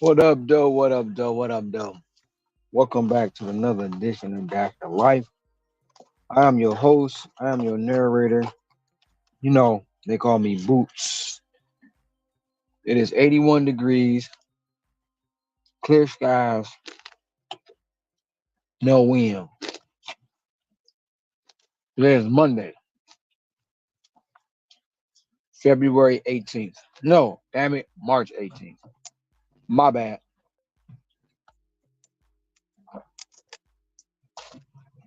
What up, though? What up, though? What up, though? Welcome back to another edition of After Life. I am your host. I am your narrator. They call me Boots. It is 81 degrees, clear skies, no wind. Today is Monday, February 18th. No, damn it, March 18th. My bad.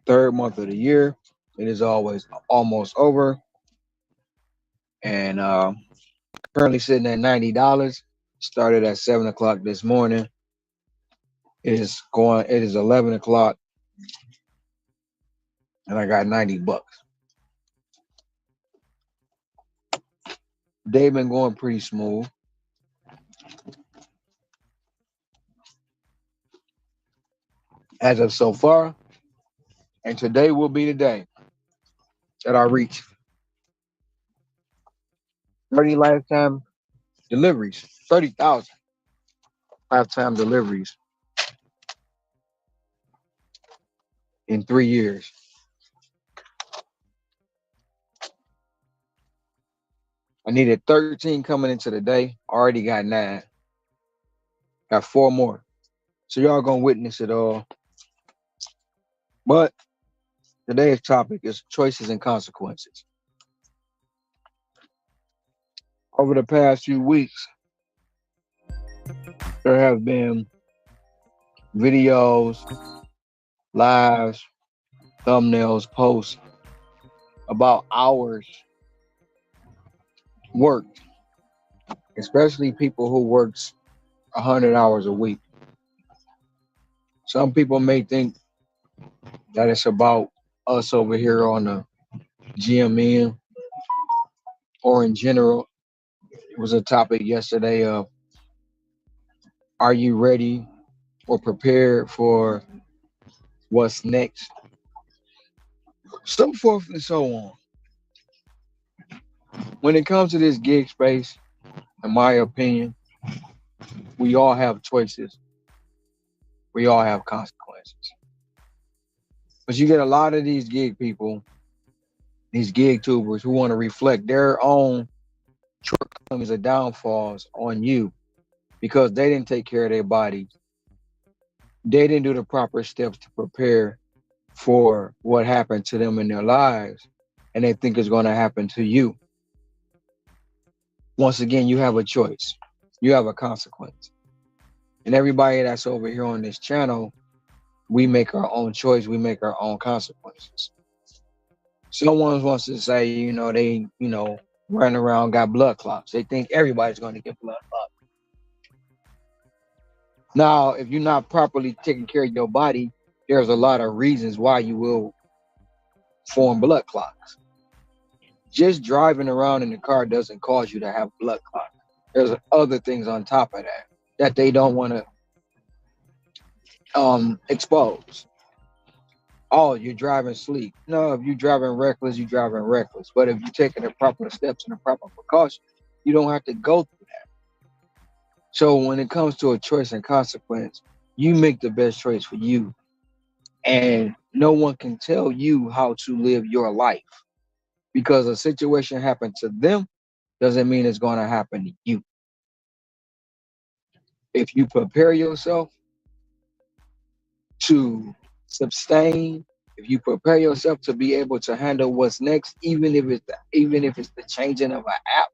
Third month of the year. It is always almost over. And currently sitting at $90. Started at 7 o'clock this morning. It is 11 o'clock and I got $90. Day been going pretty smooth. As of so far, and today will be the day that I reach 30 lifetime deliveries, 30,000 lifetime deliveries in 3 years. I needed 13 coming into the day. Already got 9. Got 4 more. So y'all gonna witness it all. But today's topic is choices and consequences. Over the past few weeks, there have been videos, lives, thumbnails, posts about hours worked, especially people who works 100 hours a week. Some people may think that it's about us over here on the GMN or in general. It was a topic yesterday of, are you ready or prepared for what's next? So forth and so on. When it comes to this gig space, in my opinion, we all have choices. We all have consequences. But you get a lot of these gig people, these gig tubers who want to reflect their own shortcomings or downfalls on you because they didn't take care of their bodies. They didn't do the proper steps to prepare for what happened to them in their lives, and they think it's going to happen to you. Once again, you have a choice. You have a consequence. And everybody that's over here on this channel, we make our own choice. We make our own consequences. Someone wants to say, they, running around got blood clots. They think everybody's going to get blood clots. Now, if you're not properly taking care of your body, there's a lot of reasons why you will form blood clots. Just driving around in the car doesn't cause you to have blood clots. There's other things on top of that they don't want to expose. Oh, you're driving sleep. No, if you're driving reckless, you're driving reckless. But if you're taking the proper steps and the proper precautions, you don't have to go through that. So when it comes to a choice and consequence, you make the best choice for you. And no one can tell you how to live your life. Because a situation happened to them doesn't mean it's going to happen to you. If you prepare yourself to sustain, if you prepare yourself to be able to handle what's next, even if it's the changing of an app,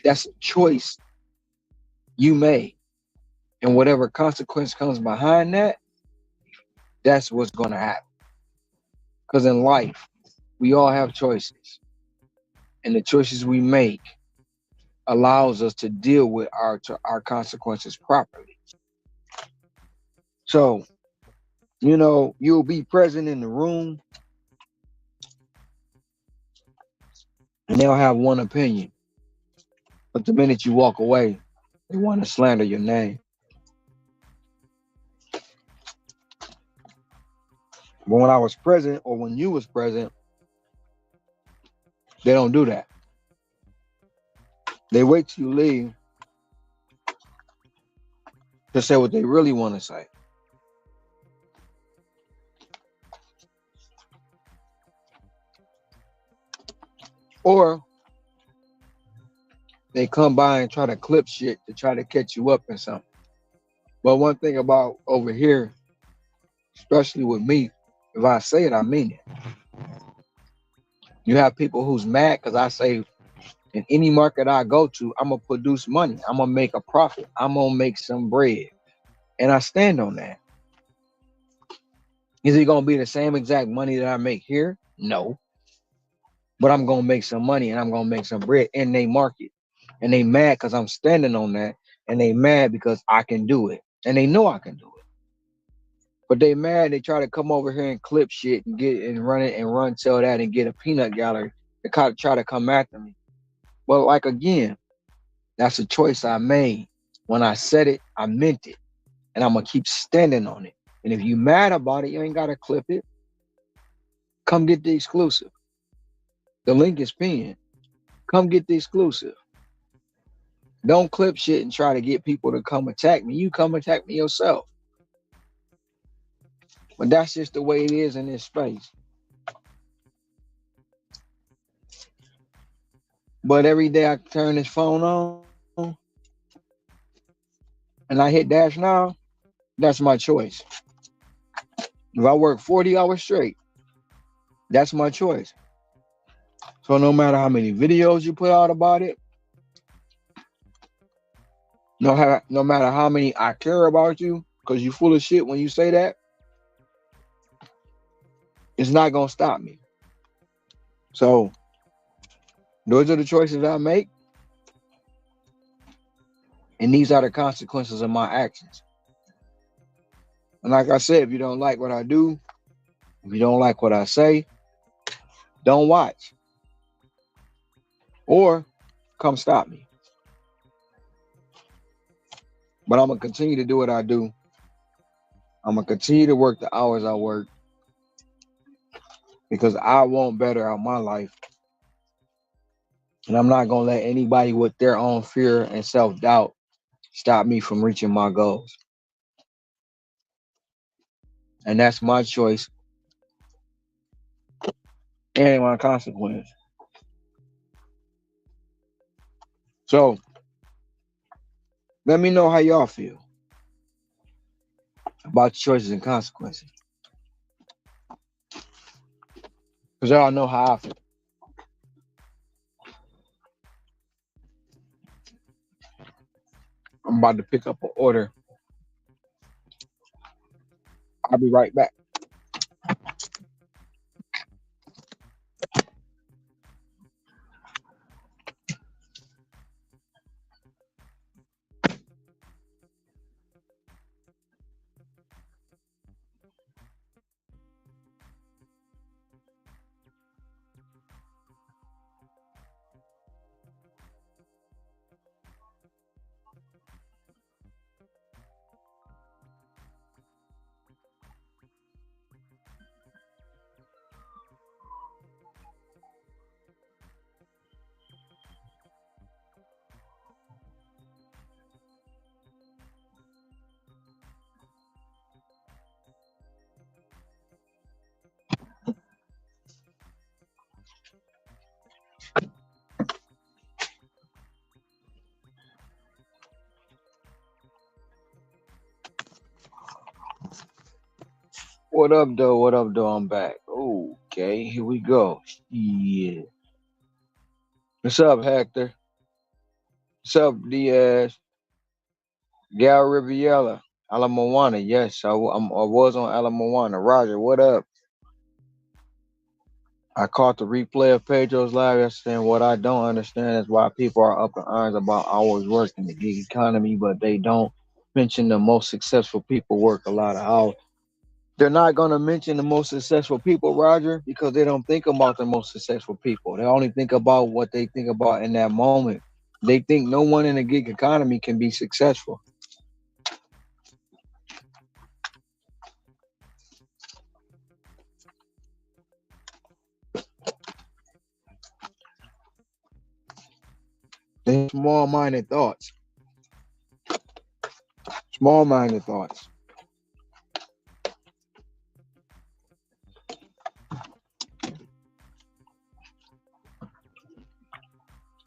that's a choice you made. And whatever consequence comes behind that, that's what's going to happen. Because in life, we all have choices. And the choices we make allows us to deal with our consequences properly. So, you'll be present in the room and they'll have one opinion. But the minute you walk away, they want to slander your name. But when I was present, or when you was present, they don't do that. They wait till you leave to say what they really want to say. Or they come by and try to clip shit to try to catch you up in something. But one thing about over here, especially with me, if I say it, I mean it. You have people who's mad because I say in any market I go to, I'm gonna produce money. I'm gonna make a profit. I'm gonna make some bread. And I stand on that. Is it gonna be the same exact money that I make here? No. But I'm gonna make some money and I'm gonna make some bread in they market. And they mad because I'm standing on that. And they mad because I can do it. And they know I can do it. But they mad, they try to come over here and clip shit and get and run it and run tell that and get a peanut gallery to try to come after me. Well, like again, that's a choice I made. When I said it, I meant it. And I'm gonna keep standing on it. And if you mad about it, you ain't gotta clip it. Come get the exclusive. The link is pinned. Come get the exclusive. Don't clip shit and try to get people to come attack me. You come attack me yourself. But that's just the way it is in this space. But every day I turn this phone on and I hit dash now, that's my choice. If I work 40 hours straight, that's my choice. So no matter how many videos you put out about it, no matter how many I care about you, because you full of shit when you say that, it's not gonna stop me. So those are the choices I make, and these are the consequences of my actions. And like I said, if you don't like what I do, if you don't like what I say, don't watch. Or come stop me. But I'm gonna continue to do what I do. I'm gonna continue to work the hours I work because I want better out my life. And I'm not gonna let anybody with their own fear and self-doubt stop me from reaching my goals. And that's my choice and my consequence. So let me know how y'all feel about choices and consequences. Because y'all know how I feel. I'm about to pick up an order. I'll be right back. What up, though? What up, though? I'm back. Okay, here we go. Yeah. What's up, Hector? What's up, Diaz? Gal Riviera, Alamoana. Yes, I was on Alamoana. Roger, what up? I caught the replay of Pedro's live yesterday, and what I don't understand is why people are up in arms about hours worked in the gig economy, but they don't mention the most successful people work a lot of hours. They're not going to mention the most successful people, Roger, because they don't think about the most successful people. They only think about what they think about in that moment. They think no one in the gig economy can be successful. They small-minded thoughts. Small-minded thoughts.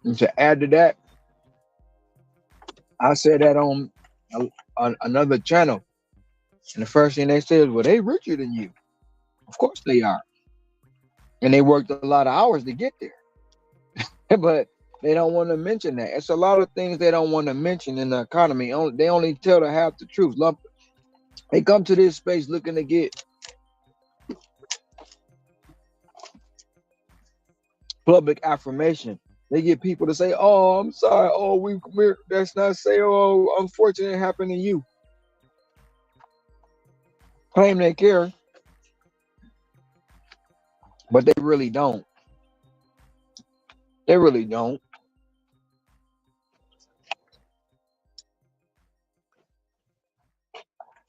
And to add to that, I said that on another channel, and the first thing they said is, "Well, they richer than you." Of course they are, and they worked a lot of hours to get there. But they don't want to mention that. It's a lot of things they don't want to mention in the economy. They only tell the half the truth. They come to this space looking to get public affirmation. They get people to say, "Oh, I'm sorry. Oh, that's not say. Oh, unfortunately, it happened to you." Claim they care, but they really don't. They really don't.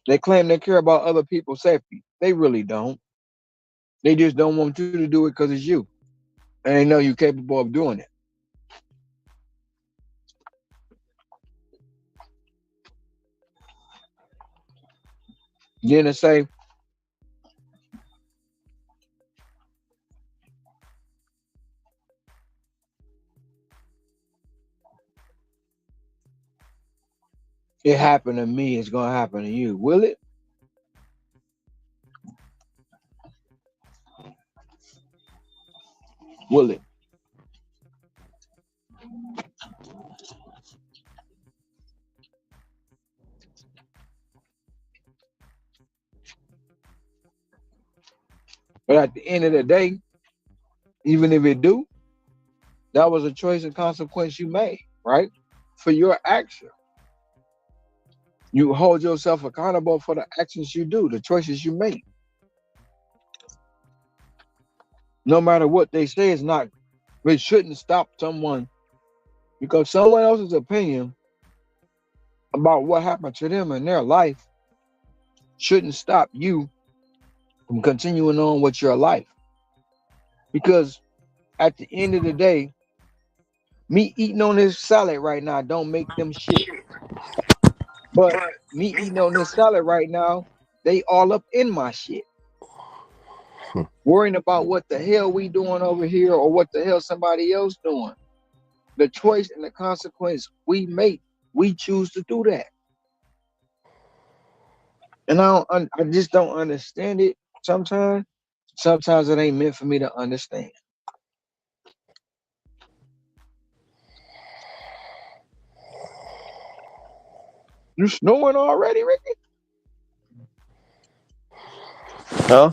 They claim they care about other people's safety. They really don't. They just don't want you to do it because it's you, and they know you're capable of doing it. Then to say, "It happened to me, it's gonna happen to you." Will it? Will it? But at the end of the day, even if it do, that was a choice and consequence you made, right? For your action. You hold yourself accountable for the actions you do, the choices you make. No matter what they say, it shouldn't stop someone, because someone else's opinion about what happened to them in their life shouldn't stop you from continuing on with your life. Because at the end of the day, me eating on this salad right now don't make them shit. But me eating on this salad right now, they all up in my shit. Worrying about what the hell we doing over here or what the hell somebody else doing. The choice and the consequence we make, we choose to do that. And I just don't understand it sometimes. Sometimes it ain't meant for me to understand. You snoring already, Ricky? Huh?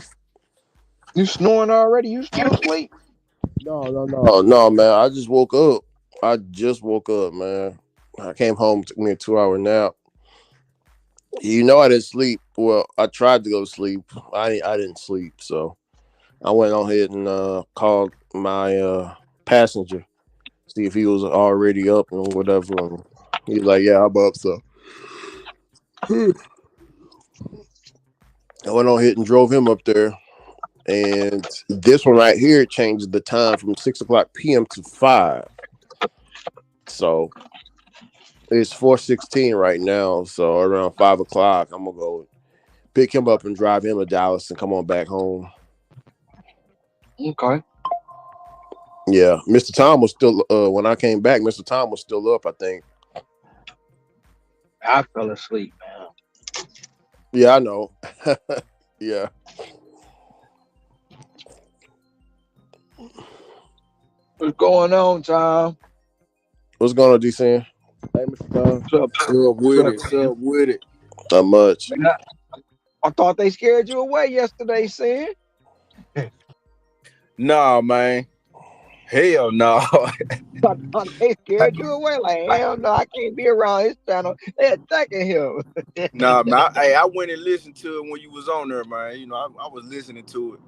You snoring already? You still asleep? No, man. I just woke up. Man. I came home, took me a 2 hour nap. I didn't sleep. Well, I tried to go to sleep. I didn't sleep, so I went on ahead and called my passenger, see if he was already up and whatever. And he was like, "Yeah, I'm up." So I went on ahead and drove him up there. And this one right here changed the time from 6 o'clock p.m. to 5. So it's 4:16 right now. So around 5 o'clock, I'm gonna go pick him up and drive him to Dallas and come on back home. Okay. Yeah, Mr. Tom was still when I came back. Mr. Tom was still up, I think. I fell asleep, man. Yeah, I know. Yeah. What's going on, Tom? What's going on, D-San? Hey, Mr. Tom. What's up? What's up What's with up, it? What's man? up with it? Not much. Man, I thought they scared you away yesterday, Sin. Nah, man. Hell no. I thought they scared you away. Like, hell no, I can't be around his channel. They attacking him. Nah, man. I went and listened to it when you was on there, man. I was listening to it.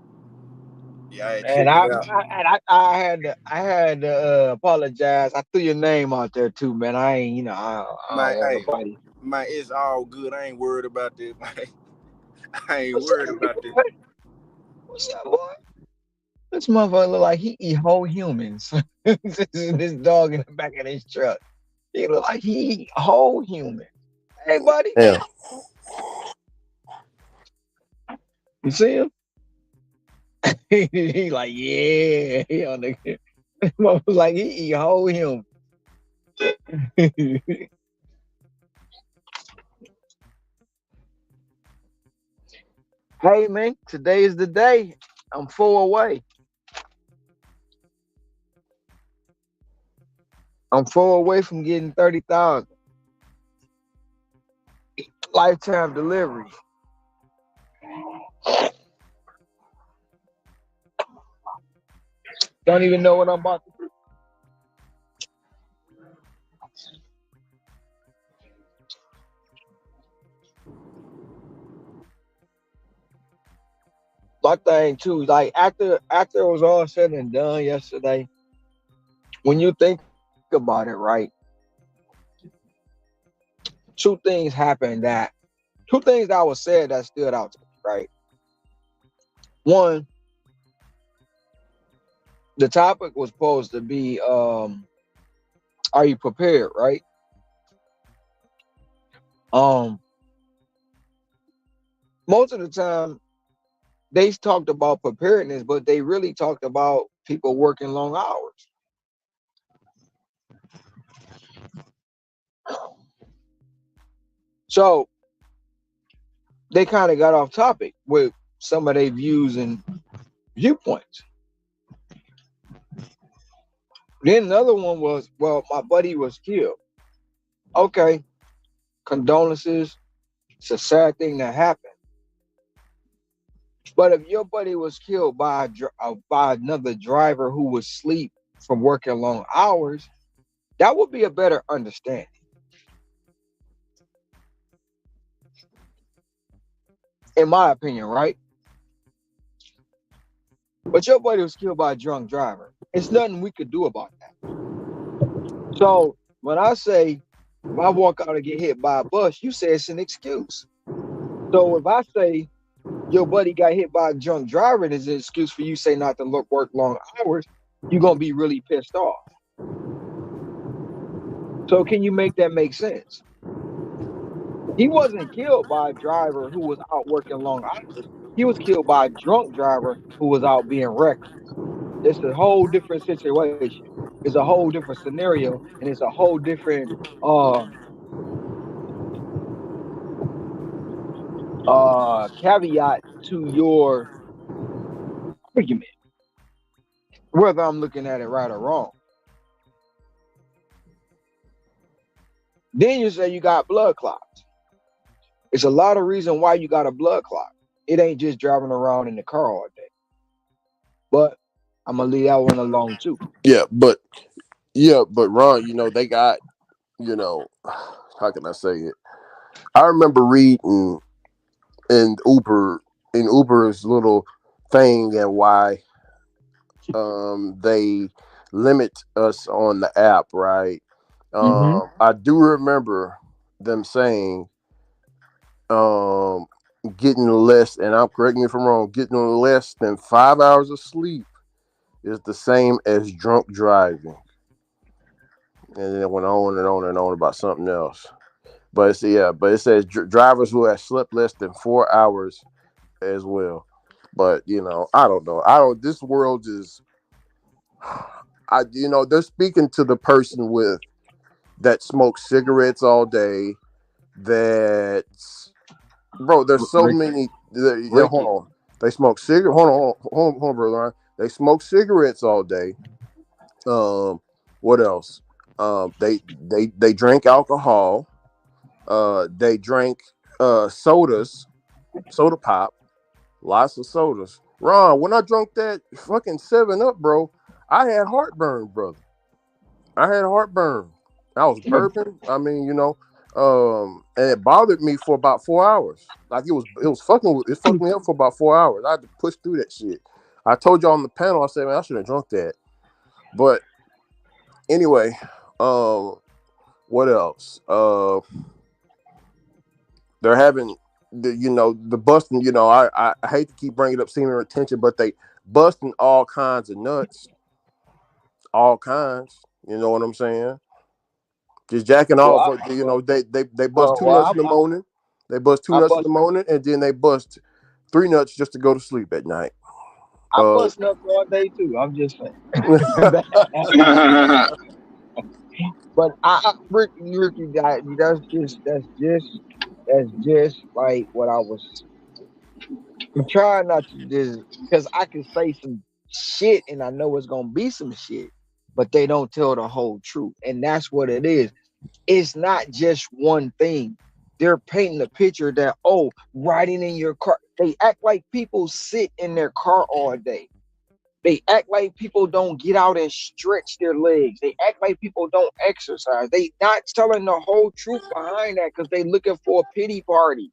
Yeah, I had And checked it out. I had to apologize. I threw your name out there too, man. I ain't, I Man, don't want nobody. man, it's all good. I ain't worried about this, man. I ain't What's worried up, about this. boy? What's up, boy? This motherfucker look like he eat whole humans. this dog in the back of his truck. He look like he eat whole humans. Hey, buddy, Yeah. you see him? He like, yeah, he on the like he hold him. Hey man, today is the day. I'm 4 away. I'm 4 away from getting 30,000 lifetime deliveries. Don't even know what I'm about to do. My thing too, like after it was all said and done yesterday, when you think about it, right? Two things happened that two things that was said that stood out to me, right? One, the topic was supposed to be are you prepared, right? Um Most of the time they talked about preparedness, but they really talked about people working long hours. So they kind of got off topic with some of their views and viewpoints. Then another one was, well, my buddy was killed. Okay, condolences. It's a sad thing that happened. But if your buddy was killed by another driver who was asleep from working long hours, that would be a better understanding, in my opinion, right? But your buddy was killed by a drunk driver. It's nothing we could do about that. So when I say if I walk out and get hit by a bus, you say it's an excuse. So if I say your buddy got hit by a drunk driver and it's an excuse for you say not to work long hours, you're gonna be really pissed off. So can you make that make sense? He wasn't killed by a driver who was out working long hours. He was killed by a drunk driver who was out being reckless. It's a whole different situation. It's a whole different scenario, and it's a whole different caveat to your argument, whether I'm looking at it right or wrong. Then you say you got blood clots. It's a lot of reason why you got a blood clot. It ain't just driving around in the car all day. But I'm gonna leave that one alone too. But Ron, they got, you know, how can I say it? I remember reading in Uber's little thing and why they limit us on the app, right? Mm-hmm. I do remember them saying um getting less, and I'm correct me if I'm wrong, getting less than 5 hours of sleep is the same as drunk driving. And then it went on and on and on about something else. But it says drivers who have slept less than 4 hours as well. But I don't know. I don't. This world is. They're speaking to the person with that smokes cigarettes all day. That, bro, there's so Rick, many. Hold Ricky. on. They smoke cigarettes. Hold on, brother. They smoke cigarettes all day. What else? They drink alcohol. They drank soda pop, lots of sodas. Ron, when I drank that fucking 7 Up, bro, I had heartburn, brother. I had heartburn. I was burping. I mean, and it bothered me for about 4 hours. Like it fucked me up for about 4 hours. I had to push through that shit. I told y'all on the panel, I said, man, I should have drunk that. But anyway, what else? They're having the busting. I hate to keep bringing up senior attention, but they busting all kinds of nuts, all kinds. You know what I'm saying? Just jacking Well, off. I, They bust well, two well, nuts in the morning. They bust two I nuts in the bust, morning, and then they bust three nuts just to go to sleep at night. I Uh, bust nuts all day too. I'm just saying. But Ricky, that's just like what I was. I'm trying not to just because I can say some shit and I know it's gonna be some shit, but they don't tell the whole truth, and that's what it is. It's not just one thing. They're painting a picture that, oh, riding in your car. They act like people sit in their car all day. They act like people don't get out and stretch their legs. They act like people don't exercise. They not telling the whole truth behind that because they looking for a pity party.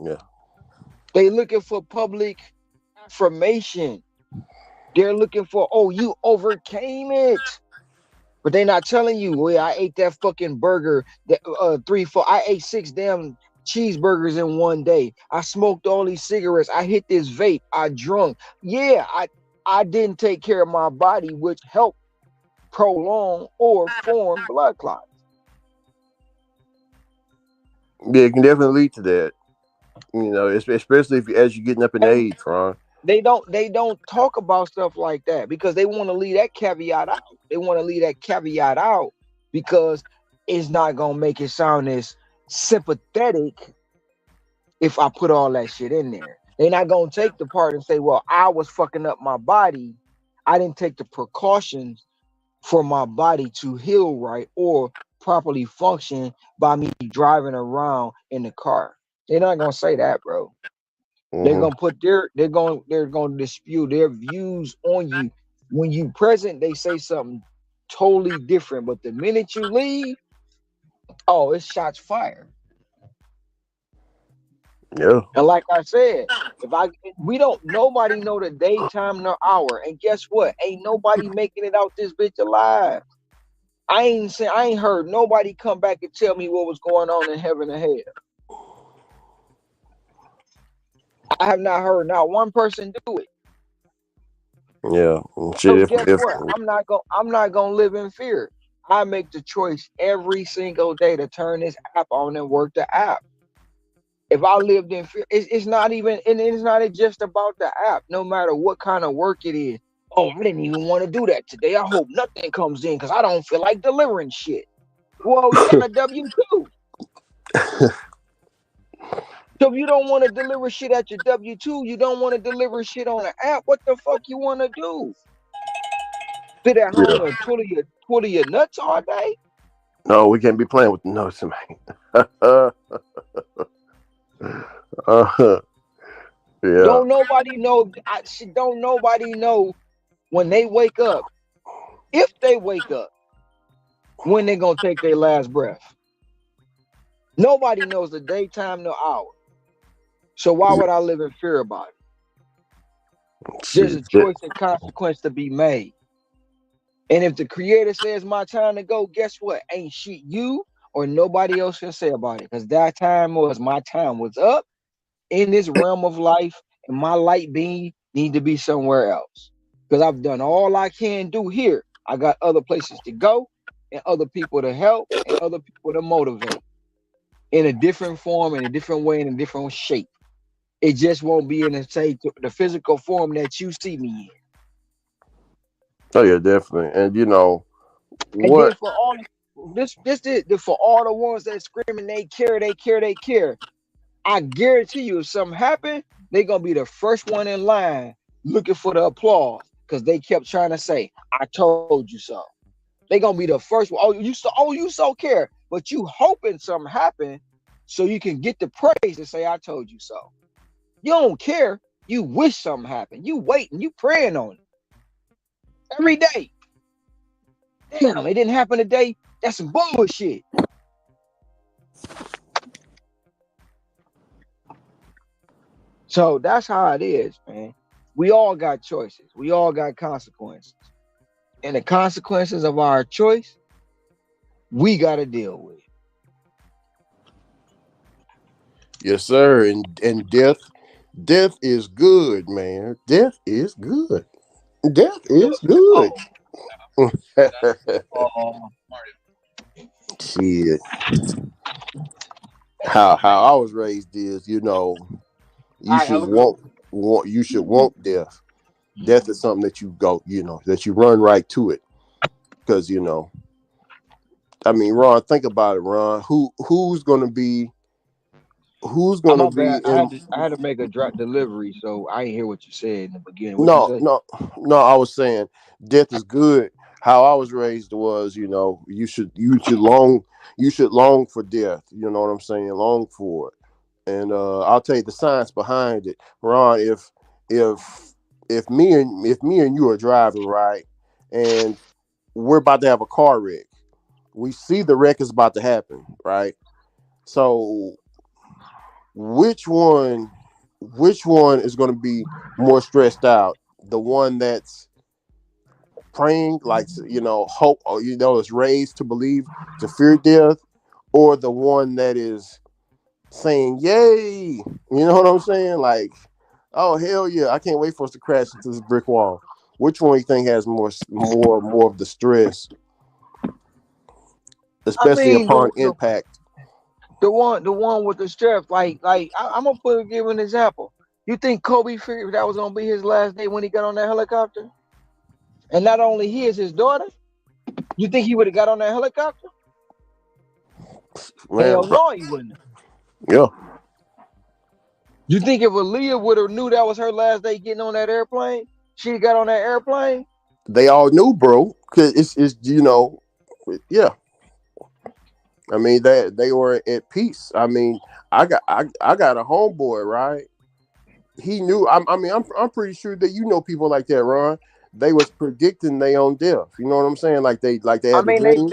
yeah, They looking for public affirmation. They're looking for, oh, you overcame it. But they're not telling you, well, I ate that fucking burger, that three, four, I ate six damn cheeseburgers in one day. I smoked all these cigarettes. I hit this vape. I drunk. Yeah, I didn't take care of my body, which helped prolong or form blood clots. yeah, it can definitely lead to that. Especially if as you're getting up in And age, Ron. they don't talk about stuff like that because they want to leave that caveat out. They want to leave that caveat out because it's not gonna make it sound as sympathetic if I put all that shit in there. They're not gonna take the part and say, well, I was fucking up my body. I didn't take the precautions for my body to heal right or properly function by me driving around in the car. They're not gonna say that, bro. They're Hmm. gonna put they're gonna dispute their views on you. When you present, they say something totally different. But the minute you leave, oh, it's shots fired. Yeah, And like I said, if I we don't nobody know the daytime nor hour. And guess what? Ain't nobody making it out this bitch alive. I ain't heard nobody come back and tell me what was going on in heaven and hell. I have not heard not one person do it. yeah. So Shit, guess what? if I'm not gonna live in fear. I make the choice every single day to turn this app on and work the app. If I lived in fear, it's not even, and it's not just about the app. No matter what kind of work it is. Oh, I didn't even want to do that today. I hope nothing comes in because I don't feel like delivering shit. Well, you got a W-2. So if you don't want to deliver shit at your W-2, you don't want to deliver shit on the app. What the fuck you want to do? Sit at home yeah. and twiddle your nuts all day? No, we can't be playing with the notes, man. uh, yeah, Don't nobody know. Don't nobody know when they wake up, if they wake up, when they're gonna take their last breath. Nobody knows the daytime, no hour. So why would I live in fear about it? There's a shit. choice and consequence to be made. And if the creator says my time to go, guess what? Ain't shit you or nobody else can say about it. Because that time was my time was up in this realm of life, and my light beam need to be somewhere else. Because I've done all I can do here. I got other places to go and other people to help and other people to motivate in a different form, in a different way, in a different shape. It just won't be in the physical form that you see me in. Oh yeah, definitely. And And then what? for all this is for all the ones that screaming they care. I guarantee you, if something happened, they're gonna be the first one in line looking for the applause because they kept trying to say, "I told you so." They're gonna be the first one. Oh, you so care, but you hoping something happened so you can get the praise and say, "I told you so." You don't care. You wish something happened. You waiting. You praying on it every day. Damn, it didn't happen today. That's some bullshit. So that's how it is, man. We all got choices. We all got consequences. And the consequences of our choice, we got to deal with. Yes, sir. And death is good, man. Death is good. Death So, is good. oh, uh, Shit. How I was raised is, you I should have a good want death. Death is something that you go, that you run right to it. Because, I mean, Ron, think about it, Ron. Who's I'm gonna my be bad. I in? had to make a drop delivery, so I didn't hear what you said in the beginning. What you No, say? no, no. I was saying death is good. How I was raised was, you should long for death. You know what I'm saying? Long for it. And I'll tell you the science behind it, Ron. If if me and you are driving, right, and we're about to have a car wreck, we see the wreck is about to happen, right? So which one which one is going to be more stressed out? The one that's praying, like, hope, or is raised to believe, to fear death, or the one that is saying yay? You know what I'm saying? Like, oh hell yeah, I can't wait for us to crash into this brick wall. Which one you think has more of the stress, I especially mean, upon impact? the one with the stress. I'm gonna give an example. You think Kobe figured that was gonna be his last day when he got on that helicopter? And not only he is his daughter. You think he would have got on that helicopter? Man, Hell no, he wouldn't. yeah, You think if Aaliyah would have knew that was her last day getting on that airplane, she'd have got on that airplane? they all knew, bro, because it's yeah. I mean, they were at peace. I mean, I got a homeboy, right? He knew. I'm pretty sure that people like that, Ron. They was predicting their own death. You know what I'm saying? Like they I had a mean, dream.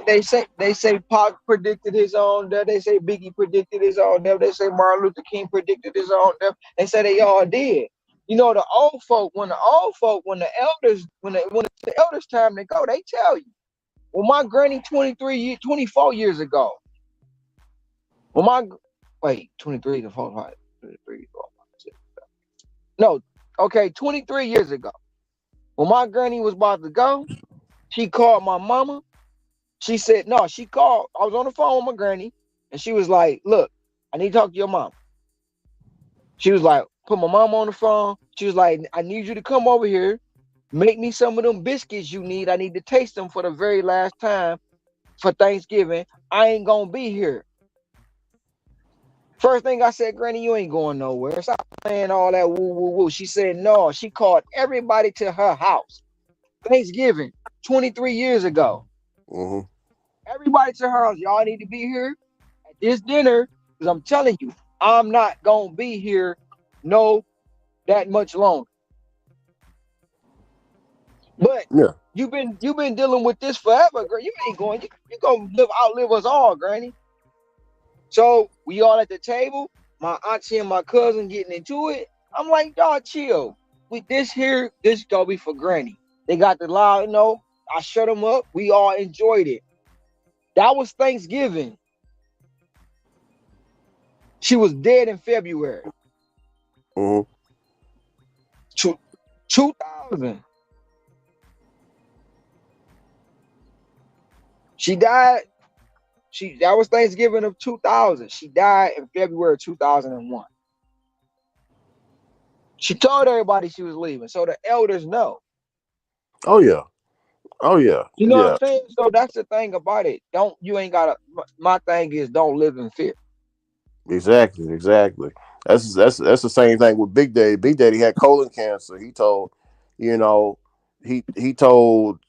they say Pac predicted his own death. They say Biggie predicted his own death. They say Martin Luther King predicted his own death. They say they all did. You know, when it's the elders time to go, they tell you. Well, my granny 24 years ago. Well, my wait, 23 to 45, 23, 4, 5, 6. No, okay, 23 years ago. When my granny was about to go, she called my mama. She said, no, she called. I was on the phone with my granny, and she was like, look, I need to talk to your mom. She was like, put my mom on the phone. She was like, I need you to come over here, make me some of them biscuits you need. I need to taste them for the very last time for Thanksgiving. I ain't gonna be here. First thing I said, Granny, you ain't going nowhere. Stop playing all that woo woo woo. She said, no. She called everybody to her house. Thanksgiving, 23 years ago. Hmm. Everybody to her house. Y'all need to be here at this dinner because I'm telling you, I'm not gonna be here no that much longer. But Yeah. you've been dealing with this forever, girl. You ain't going. You gonna outlive us all, Granny. So we all at the table. My auntie and my cousin getting into it. I'm like, dog, chill. With this here, this gonna be for Granny. They got the loud, I shut them up. We all enjoyed it. That was Thanksgiving. She was dead in February. Hmm. 2000. She died. That was Thanksgiving of 2000. She died in February 2001. She told everybody she was leaving, so the elders know. Oh yeah. Oh yeah. You know what I'm Yeah. saying? So that's the thing about it. You ain't gotta. My thing is, don't live in fear. Exactly. Exactly. That's the same thing with Big Daddy. Big Daddy had colon cancer. He told, you know, he told,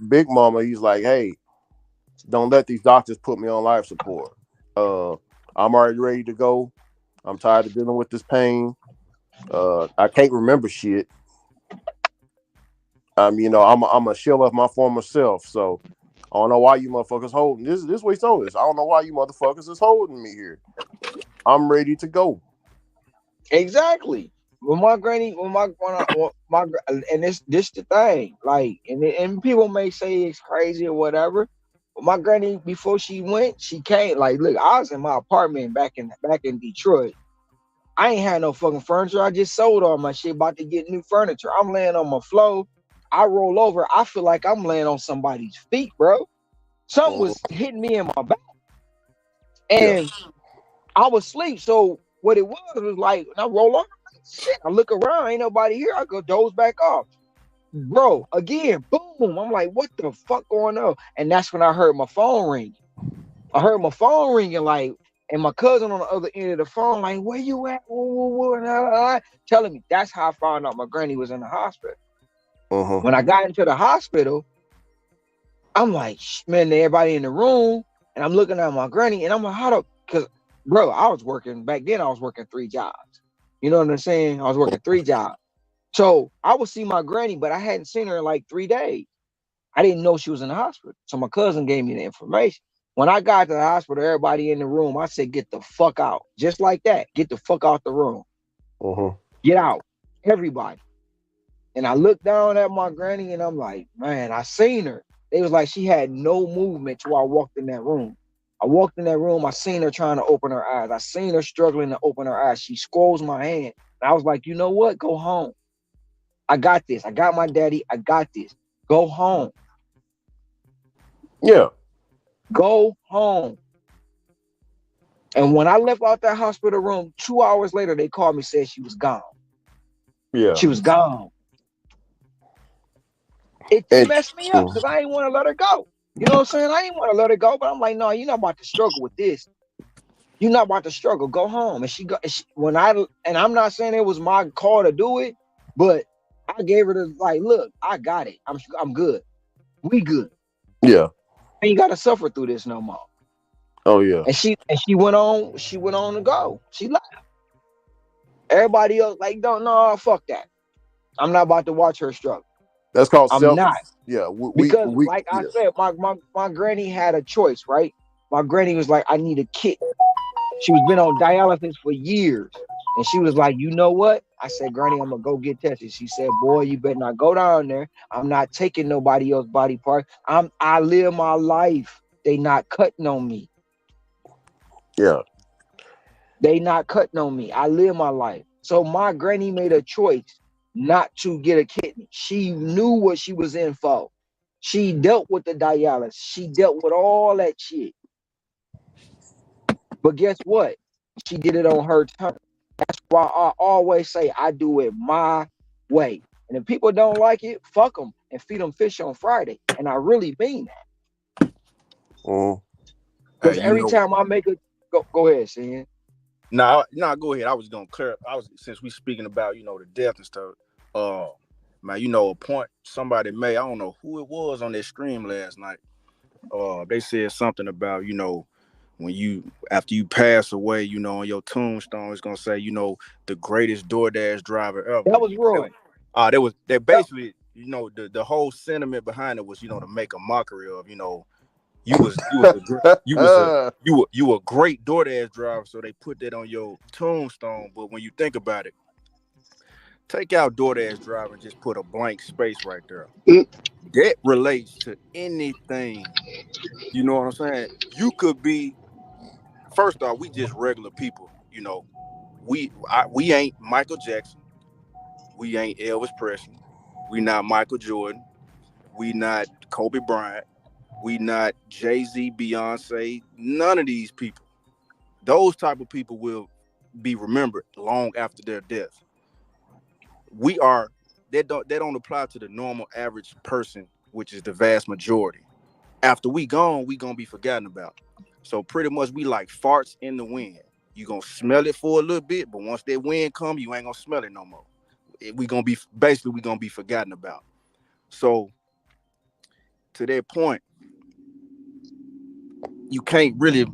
Big Mama. He's like, hey, don't let these doctors put me on life support. Uh, I'm already ready to go. I'm tired of dealing with this pain. I can't remember shit. I'm a shell of my former self. So I don't know why you motherfuckers holding this. This way so is. I don't know why you motherfuckers is holding me here. I'm ready to go. Exactly. When my granny, when my and this the thing, like, and people may say it's crazy or whatever. But my granny, before she went, she came. Like, look, I was in my apartment back in Detroit. I ain't had no fucking furniture. I just sold all my shit, about to get new furniture. I'm laying on my floor. I roll over. I feel like I'm laying on somebody's feet, bro. Something Mhm. was hitting me in my back, Yeah. and I was asleep. So what it was like, when I roll up, shit, I look around, ain't nobody here. I go doze back off. Bro, again, boom. I'm like, what the fuck going on? And that's when I heard my phone ring. I heard my phone ringing, like, and my cousin on the other end of the phone, like, where you at? Telling me. That's how I found out my granny was in the hospital. Mhm. When I got into the hospital, I'm like, man, everybody in the room, and I'm looking at my granny, and I'm like, how the, because, bro, I was working, back then I was working 3 jobs. You know what I'm saying? I was working 3 jobs. So I would see my granny, but I hadn't seen her in like 3 days. I didn't know she was in the hospital. So my cousin gave me the information. When I got to the hospital, everybody in the room, I said, get the fuck out. Just like that. Get the fuck out the room. Mhm. Get out. Everybody. And I looked down at my granny and I'm like, man, I seen her. It was like she had no movement till I walked in that room. I walked in that room, I seen her trying to open her eyes. I seen her struggling to open her eyes. She squeezed my hand. And I was like, you know what? Go home. I got this. I got my daddy. I got this. Go home. Yeah. Go home. And when I left out that hospital room, 2 hours later, they called me, said she was gone. Yeah. She was gone. It And messed me up because I didn't want to let her go. You know what I'm saying? I didn't want to let her go, but I'm like, no, you're not about to struggle with this. You're not about to struggle. Go home. And and I'm not saying it was my call to do it, but I gave her the, like, look, I got it. I'm good. We good. yeah. I ain't got to suffer through this no more. Oh yeah. And she went on to go. She left. Everybody else like, don't know, fuck that. I'm not about to watch her struggle. That's called I'm self. not. Yeah. Because We like I yeah. said, my granny had a choice, right? My granny was like, I need a kit. She was been on dialysis for years. And she was like, you know what? I said, Granny, I'm gonna go get tested. She said, boy, you better not go down there. I'm not taking nobody else's body part. I live my life. They not cutting on me. Yeah. They not cutting on me. I live my life. So my granny made a choice not to get a kidney. She knew what she was in for. She dealt with the dialysis. She dealt with all that shit. But guess what? She did it on her terms. That's why I always say I do it my way. And if people don't like it, fuck them and feed them fish on Friday. And I really mean that. Mhm. Because You every know, time I make a go ahead, Sin. go ahead. I was gonna clear. Since we speaking about the death and stuff. Uh, man, a point somebody made. I don't know who it was on their stream last night. They said something about when you after you pass away, on your tombstone, it's gonna say the greatest DoorDash driver ever. That was Roy. They That, basically the whole sentiment behind it was to make a mockery of you were a great DoorDash driver, so they put that on your tombstone. But when you think about it, take out DoorDash driver and just put a blank space right there. That relates to anything. You know what I'm saying? You could be first off, we just regular people. We ain't Michael Jackson. We ain't Elvis Presley. We not Michael Jordan. We not Kobe Bryant. We not Jay-Z, Beyonce. None of these people. Those type of people will be remembered long after their death. We are they don't apply to the normal average person, which is the vast majority. After we gone, we gonna be forgotten about. So pretty much we like farts in the wind. You gonna smell it for a little bit, but once that wind come, you ain't gonna smell it no more. We gonna be forgotten about. So to that point, you can't really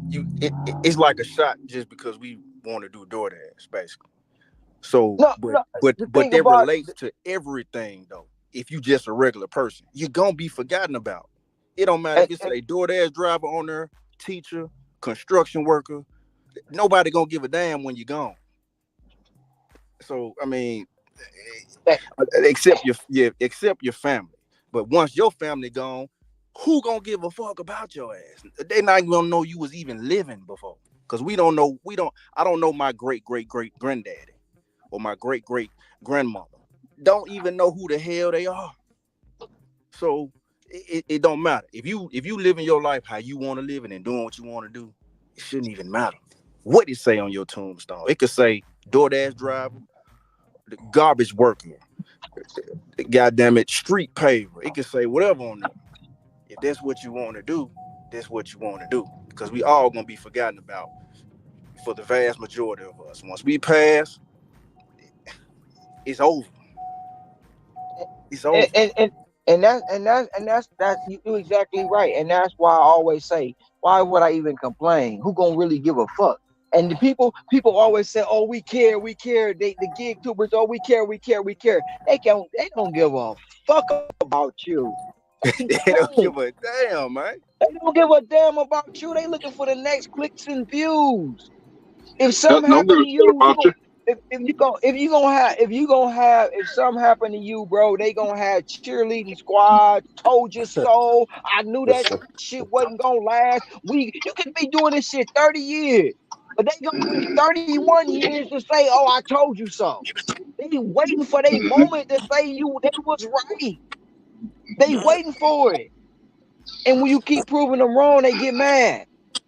it's like a shot just because we want to do DoorDash, basically. So, no, but no. but The but thing that about relates to everything though. If you just a regular person, you're gonna be forgotten about. It don't matter if it's and a DoorDash driver on there, teacher, construction worker. Nobody gonna give a damn when you're gone. So I mean, except your family. But once your family gone, who gonna give a fuck about your ass? They not even gonna know you was even living before. Cause we don't know. I don't know my great granddaddy or my great grandmother. Don't even know who the hell they are. So It don't matter. If you living your life how you want to live it and doing what you want to do, it shouldn't even matter what it say on your tombstone. It could say DoorDash driver, the garbage worker, the goddamn it, street paver. It could say whatever on there. If that's what you want to do, that's what you want to do. Because we all gonna be forgotten about for the vast majority of us. Once we pass, it's over. It's and over. and and, that's you exactly right, and that's why I always say, why would I even complain? Who gonna really give a fuck? And the people always say, oh, we care. The gig tubers, oh, we care. They don't give a fuck about you. They They don't don't. give a damn, man. They don't give a damn about you. They looking for the next clicks and views. If something Don't give happen a to shit you, about you. if something happen to you, bro, they gonna have cheerleading squad. Told you so. I knew that shit wasn't gonna last. You could be doing this shit 30 years, but they gonna wait 31 years to say, "Oh, I told you so." They waiting for their moment to say they was right. They waiting for it. And when you keep proving them wrong, they get mad.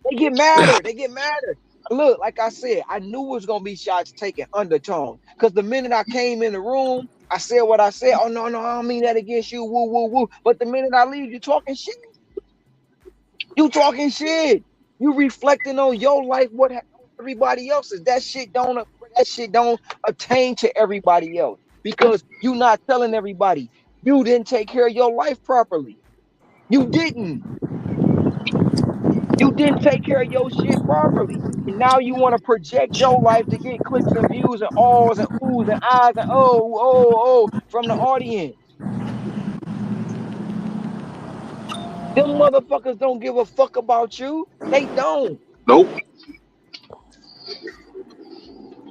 They get madder. They get madder. Look, like I said, I knew it was gonna be shots taken undertone. Because the minute I came in the room, I said what I said. Oh no, no, I don't mean that against you. Woo, woo, woo. But the minute I leave, you talking shit. You talking shit. You reflecting on your life, what everybody else's. That shit don't attain to everybody else. Because you not telling everybody you didn't take care of your life properly. You didn't. You didn't take care of your shit properly. And now you want to project your life to get clicks and views and ahs and oohs and ahs and oh from the audience. Them motherfuckers don't give a fuck about you. They don't. Nope.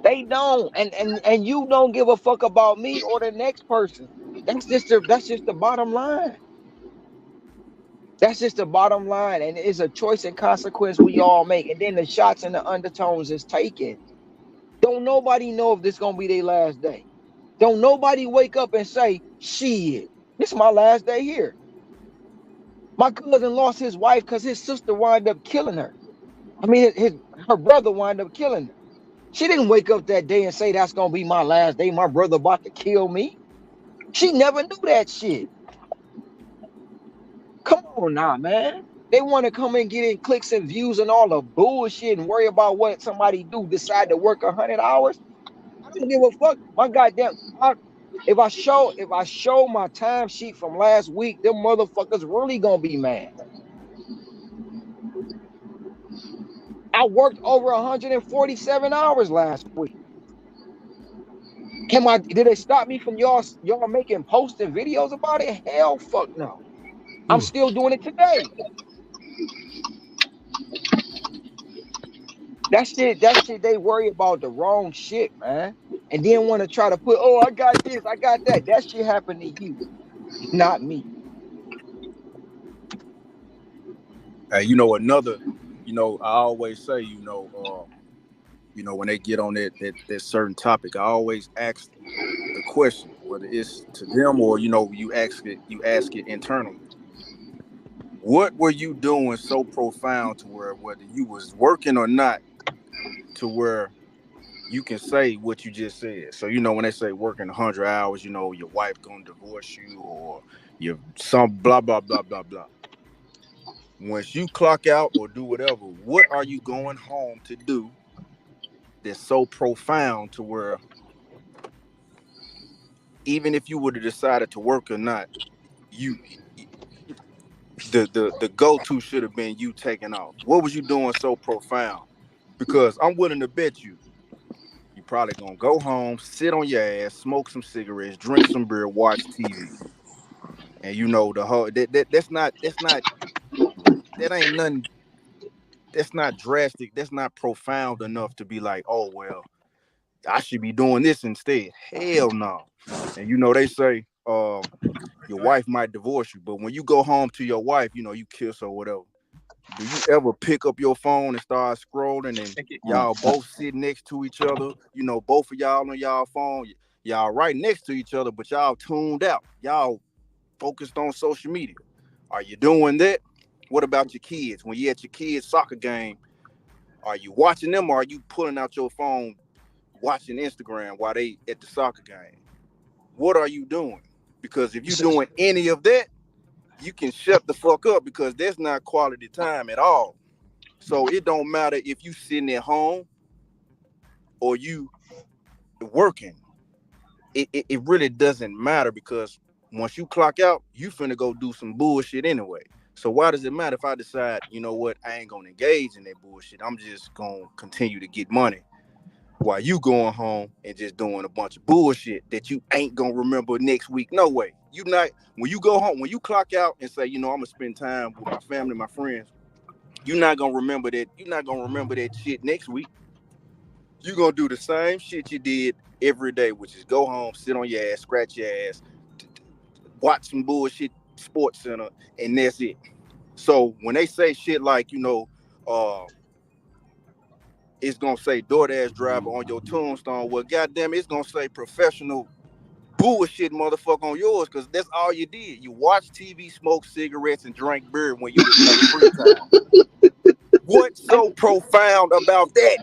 They don't. And you don't give a fuck about me or the next person. That's just the bottom line. That's just the bottom line. And it's a choice and consequence we all make. And then the shots and the undertones is taken. Don't nobody know if this gonna be their last day. Don't nobody wake up and say, shit, this is my last day here. My cousin lost his wife because his sister wound up killing her. I mean, her brother wound up killing her. She didn't wake up that day and say, that's going to be my last day. My brother about to kill me. She never knew that shit. Come on now, man. They want to come and get in clicks and views and all the bullshit and worry about what somebody do, decide to work 100 hours. I don't give a fuck. My goddamn, if I show my time sheet from last week, them motherfuckers really gonna be mad. I worked over 147 hours last week. Did they stop me from y'all making posts and videos about it? Hell fuck no. I'm still doing it today. That shit, they worry about the wrong shit, man. And then want to try to put, oh, I got this, I got that. That shit happened to you, not me. Hey, I always say, when they get on that certain topic, I always ask the question, whether it's to them or you ask it internally. What were you doing so profound to where whether you was working or not, to where you can say what you just said? So when they say working 100 hours, your wife gonna divorce you or your some blah blah blah blah blah. Once you clock out or do whatever, what are you going home to do that's so profound to where even if you would have decided to work or not, you the go-to should have been you taking off. What was you doing so profound? Because I'm willing to bet you probably gonna go home, sit on your ass, smoke some cigarettes, drink some beer, watch TV. And the whole that's not that ain't nothing, that's not drastic, that's not profound enough to be like, oh well, I should be doing this instead. Hell no. And they say, your wife might divorce you, but when you go home to your wife, you kiss or whatever. Do you ever pick up your phone and start scrolling and y'all both sit next to each other? Both of y'all on y'all phone, y'all right next to each other, but y'all tuned out. Y'all focused on social media. Are you doing that? What about your kids? When you at your kids' soccer game, are you watching them or are you pulling out your phone watching Instagram while they at the soccer game? What are you doing? Because if you're doing any of that, you can shut the fuck up because that's not quality time at all. So it don't matter if you sitting at home or you working. It really doesn't matter because once you clock out, you finna go do some bullshit anyway. So why does it matter if I decide, you know what, I ain't gonna engage in that bullshit. I'm just gonna continue to get money while you going home and just doing a bunch of bullshit that you ain't gonna remember next week. No way. You not when you go home, when you clock out and say, I'm gonna spend time with my family, my friends, you're not gonna remember that. You're not gonna remember that shit next week. You're gonna do the same shit you did every day, which is go home, sit on your ass, scratch your ass, watch some bullshit sports center, and that's it. So when they say shit like, uh, it's gonna say DoorDash driver on your tombstone, well, goddamn, it's gonna say professional bullshit motherfucker on yours, because that's all you did. You watched TV, smoked cigarettes, and drank beer when you was on free time. What's so profound about that?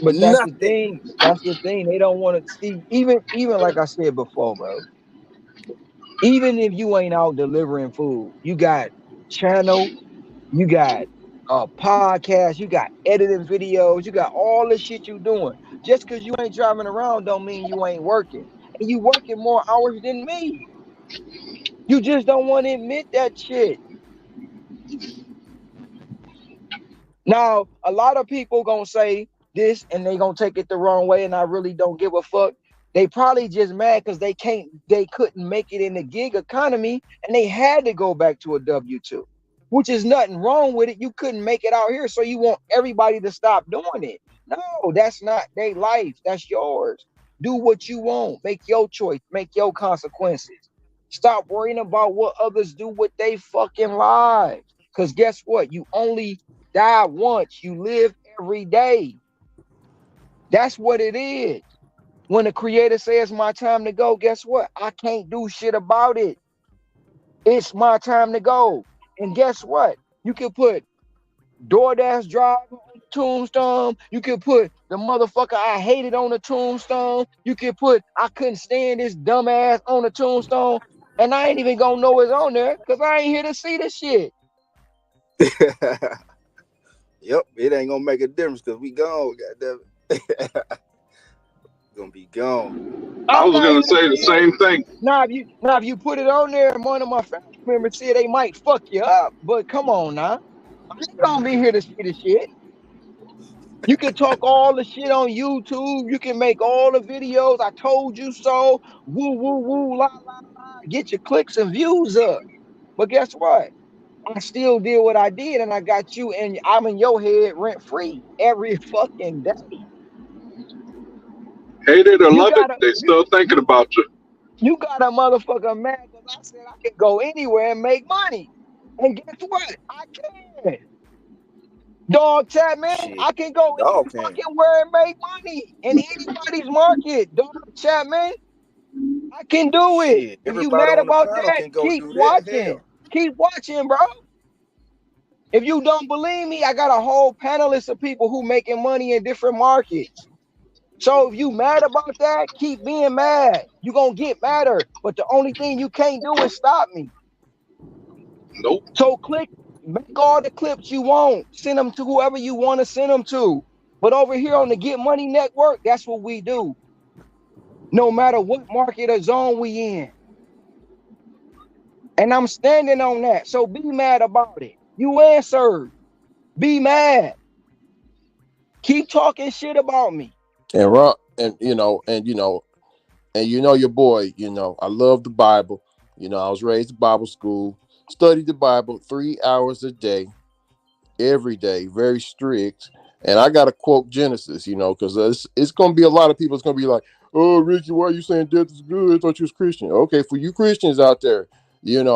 But that's the Nothing. thing. That's the thing. They don't want to see. Even like I said before, bro. Even if you ain't out delivering food, you got channel, you got podcast, you got editing videos, you got all the shit you doing. Just because you ain't driving around don't mean you ain't working. And you working more hours than me. You just don't want to admit that shit. Now, a lot of people gonna say this and they gonna take it the wrong way, and I really don't give a fuck. They probably just mad because they couldn't make it in the gig economy and they had to go back to a W-2, which is nothing wrong with it. You couldn't make it out here, so you want everybody to stop doing it. No, that's not their life. That's yours. Do what you want. Make your choice. Make your consequences. Stop worrying about what others do with their fucking lives. Because guess what? You only die once. You live every day. That's what it is. When the creator says my time to go, guess what? I can't do shit about it. It's my time to go. And guess what? You can put DoorDash driver on the tombstone. You can put the motherfucker I hated on the tombstone. You can put I couldn't stand this dumbass on the tombstone. And I ain't even gonna know it's on there because I ain't here to see the shit. Yep, it ain't gonna make a difference because we gone. Goddamn it, gonna be gone. I I'm was not gonna here to say the see it. same thing. Now if you put it on there and one of my family members see it, they might fuck you up. But come on now. I ain't gonna be here to see the shit. You can talk all the shit on YouTube. You can make all the videos. I told you so. Woo, woo, woo, la, la, la. Get your clicks and views up. But guess what? I still did what I did and I got you and I'm in your head rent free every fucking day. Hate it or You love it, gotta they you still thinking you about you. you got a motherfucker mad because I said I can go anywhere and make money. And guess what? I can. Dog Chapman, Shit, I can go dog any can. fucking where and make money in anybody's market. Dog Chapman, I can do it. Shit, If you everybody mad on the about panel that, can go keep do that. watching. Hell, Keep watching, bro. If you don't believe me, I got a whole panelist of people who making money in different markets. So if you mad about that, keep being mad. You gonna get madder. But the only thing you can't do is stop me. Nope. So make all the clips you want. Send them to whoever you want to send them to. But over here on the Get Money Network, that's what we do. No matter what market or zone we in. And I'm standing on that. So be mad about it. You answered. Be mad. Keep talking shit about me. And Rock, and your boy, I love the Bible. I was raised in Bible school, studied the Bible 3 hours a day, every day, very strict. And I got to quote Genesis, because it's going to be a lot of people. It's going to be like, oh, Ricky, why are you saying death is good? I thought you was Christian. Okay, for you Christians out there, and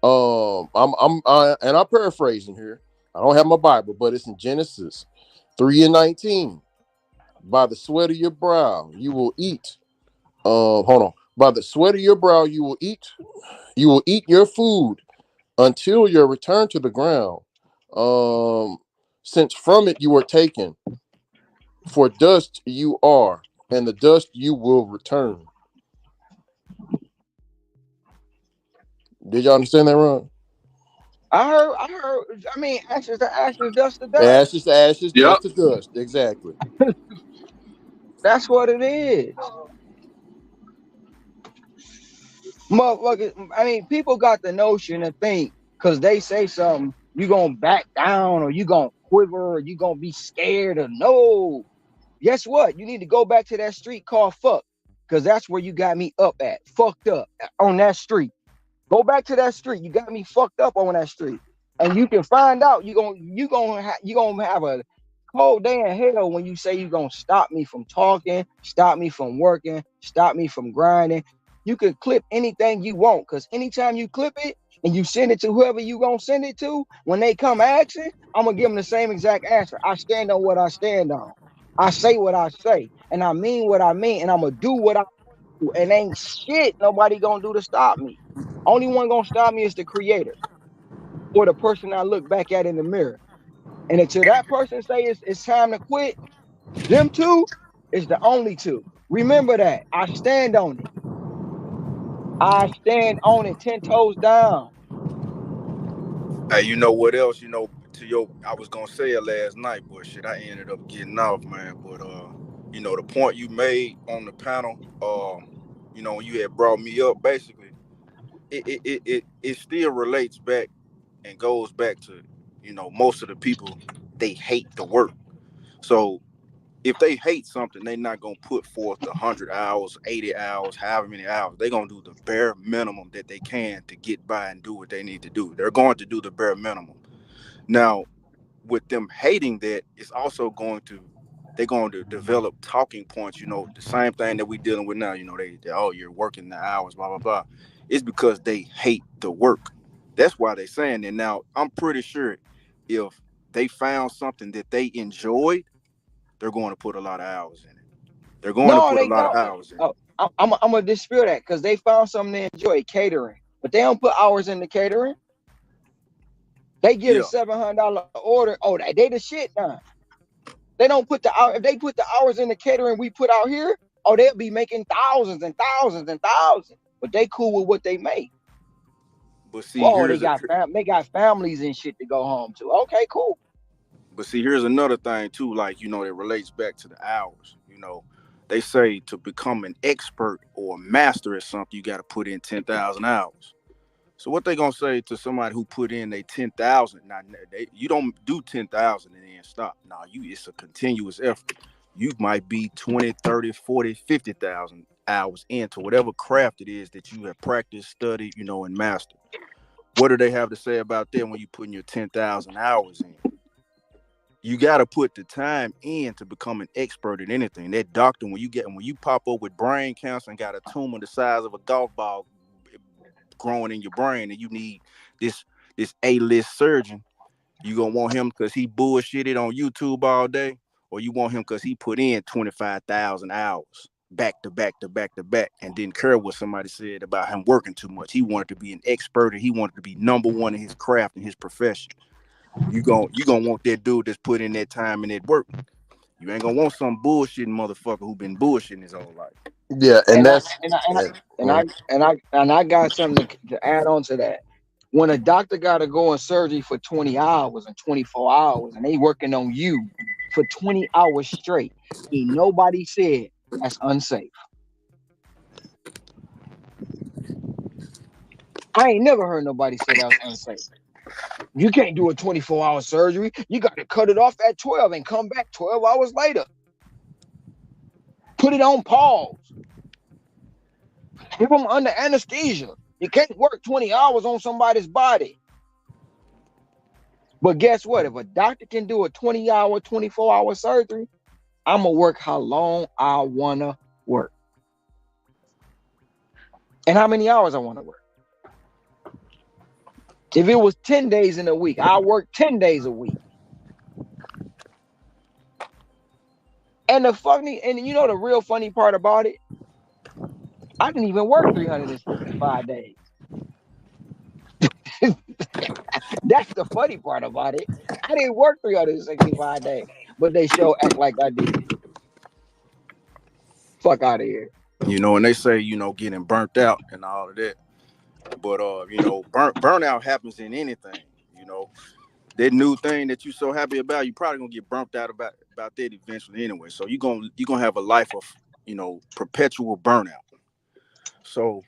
I'm paraphrasing here. I don't have my Bible, but it's in Genesis 3:19. By the sweat of your brow, you will eat. Hold on. By the sweat of your brow, you will eat. You will eat your food until your return to the ground. Since from it you were taken, for dust you are, and the dust you will return. Did y'all understand that wrong? I heard. I mean, ashes to ashes, dust to dust. Ashes to ashes, Yep. dust to dust. Exactly. That's what it is. Motherfuckers, I mean, people got the notion to think because they say something, you gonna back down or you gonna quiver or you gonna be scared or no. Guess what? You need to go back to that street called fuck, because that's where you got me up at, fucked up on that street. Go back to that street. You got me fucked up on that street, and you can find out you gonna have a cold day in hell when you say you gonna stop me from talking, stop me from working, stop me from grinding. You can clip anything you want, because anytime you clip it and you send it to whoever you gonna send it to, when they come asking, I'm gonna give them the same exact answer. I stand on what I stand on. I say what I say, and I mean what I mean, and I'm gonna do what I do, and ain't shit nobody gonna do to stop me. Only one gonna stop me is the creator or the person I look back at in the mirror. And until that person say it's time to quit, them two is the only two. Remember that. I stand on it. I stand on it 10 toes down. Hey, you know what else? To your, I was gonna say it last night, but shit, I ended up getting off, man. But the point you made on the panel, when you had brought me up, basically, it still relates back and goes back to, most of the people, they hate the work. So if they hate something, they're not gonna put forth the 100 hours, 80 hours, however many hours. They're gonna do the bare minimum that they can to get by and do what they need to do. They're going to do the bare minimum. Now, with them hating that, it's also they're going to develop talking points. The same thing that we dealing with now. They oh, you're working the hours, blah blah blah. It's because they hate the work. That's why they're saying that. Now, I'm pretty sure if they found something that they enjoyed, they're going to put a lot of hours in it. They're going to No, put a they lot of don't. hours in it. Oh, I'm gonna dispute that because they found something they enjoy, catering, but they don't put hours in the catering. They get a Yeah, $700 order. Oh, they the shit now. They don't put the hour. If they put the hours in the catering we put out here, oh, they'll be making thousands and thousands and thousands. But they cool with what they make. but see, Oh, they got families and shit to go home to. Okay, cool. here's another thing too. Like that relates back to the hours. They say to become an expert or a master at something, you got to put in 10,000 hours. So what they gonna say to somebody who put in they 10,000? Now you don't do 10,000 and then stop. Now it's a continuous effort. You might be 20, 30, 40, 50,000 hours into whatever craft it is that you have practiced, studied, and mastered. What do they have to say about that when you put in your 10,000 hours in? You got to put the time in to become an expert at anything. That doctor, when you pop up with brain cancer and got a tumor the size of a golf ball growing in your brain, and you need this A-list surgeon, you gonna want him because he bullshitted on YouTube all day, or you want him because he put in 25,000 hours back to back to back to back and didn't care what somebody said about him working too much. He wanted to be an expert and he wanted to be number one in his craft and his profession. You gonna want that dude that's put in that time and that work. You ain't gonna want some bullshitting motherfucker who been bullshitting his whole life. Yeah, and And I that's and I and I and, and I and I, and I got something to add on to that. When a doctor got to go in surgery for 20 hours and 24 hours, and they working on you for 20 hours straight, ain't nobody said that's unsafe. I ain't never heard nobody say that was unsafe. You can't do a 24-hour surgery. You got to cut it off at 12 and come back 12 hours later. Put it on pause. Give them under anesthesia. You can't work 20 hours on somebody's body. But guess what? If a doctor can do a 20-hour, 24-hour surgery, I'm going to work how long I want to work and how many hours I want to work. If it was 10 days in a week, I'll work 10 days a week. And the real funny part about it, I didn't even work 365 days. That's the funny part about it. I didn't work 365 days, but they show act like I did. Fuck out of here. And they say, getting burnt out and all of that. But burnout happens in anything. You know, that new thing that you're so happy about, you probably gonna get burnt out about that eventually anyway. So you're gonna have a life of, perpetual burnout. So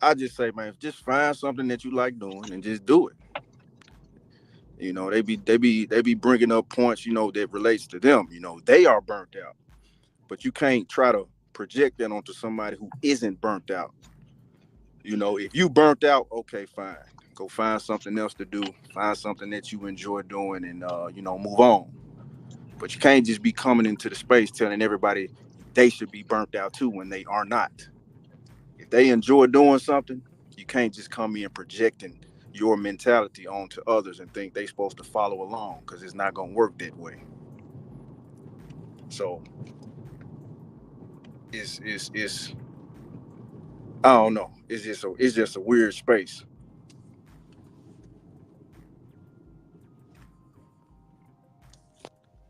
I just say, man, just find something that you like doing and just do it. They be bringing up points, that relates to them. They are burnt out, but you can't try to project that onto somebody who isn't burnt out. If you burnt out, okay, fine. Go find something else to do. Find something that you enjoy doing, and move on. But you can't just be coming into the space telling everybody they should be burnt out too when they are not. If they enjoy doing something, you can't just come in projecting your mentality onto others and think they're supposed to follow along, because it's not gonna work that way. So it's I don't know. It's just a weird space.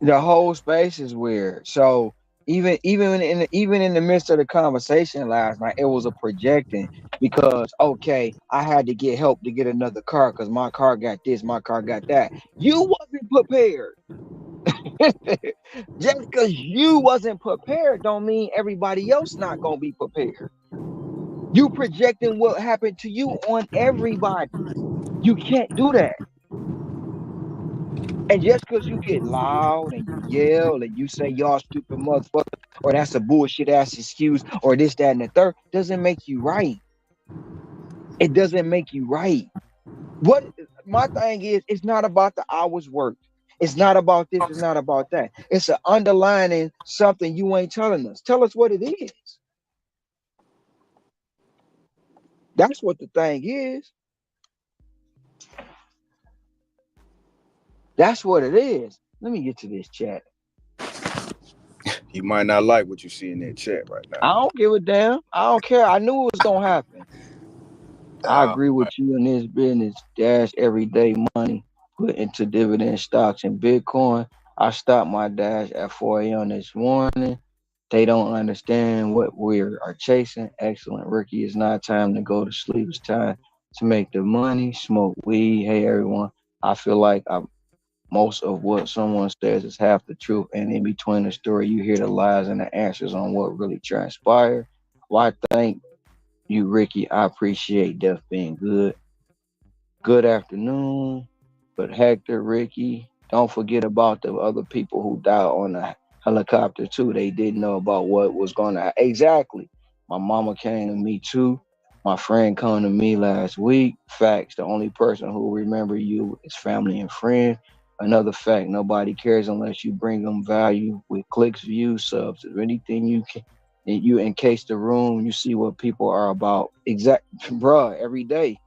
The whole space is weird. So even in the midst of the conversation last night, it was a projecting because okay, I had to get help to get another car because my car got this, my car got that. You wasn't prepared. Just because you wasn't prepared don't mean everybody else not gonna be prepared. You projecting what happened to you on everybody. You can't do that. And just because you get loud and you yell and you say y'all stupid motherfucker, or that's a bullshit ass excuse, or this, that, and the third, doesn't make you right. It doesn't make you right. What my thing is, it's not about the hours worked. It's not about this, it's not about that. It's an underlining something you ain't telling us. Tell us what it is. That's what the thing is. That's what it is. Let me get to this chat. You might not like what you see in that chat right now. I don't give a damn. I don't care. I knew it was gonna happen. I agree with you in this business. Dash everyday money put into dividend stocks and Bitcoin. I stopped my dash at 4 a.m. this morning. They don't understand what we are chasing. Excellent, Ricky. It's not time to go to sleep. It's time to make the money, smoke weed. Hey, everyone. I feel like most of what someone says is half the truth, and in between the story, you hear the lies and the answers on what really transpired. Why thank you, Ricky? I appreciate death being good. Good afternoon. But Hector, Ricky, don't forget about the other people who died on the helicopter too. They didn't know about what was going to happen. Exactly. My mama came to me too. My friend came to me last week. Facts. The only person who will remember you is family and friends. Another fact, nobody cares unless you bring them value with clicks, views, subs. If anything you can, you encase the room, you see what people are about. Exact, bruh, every day.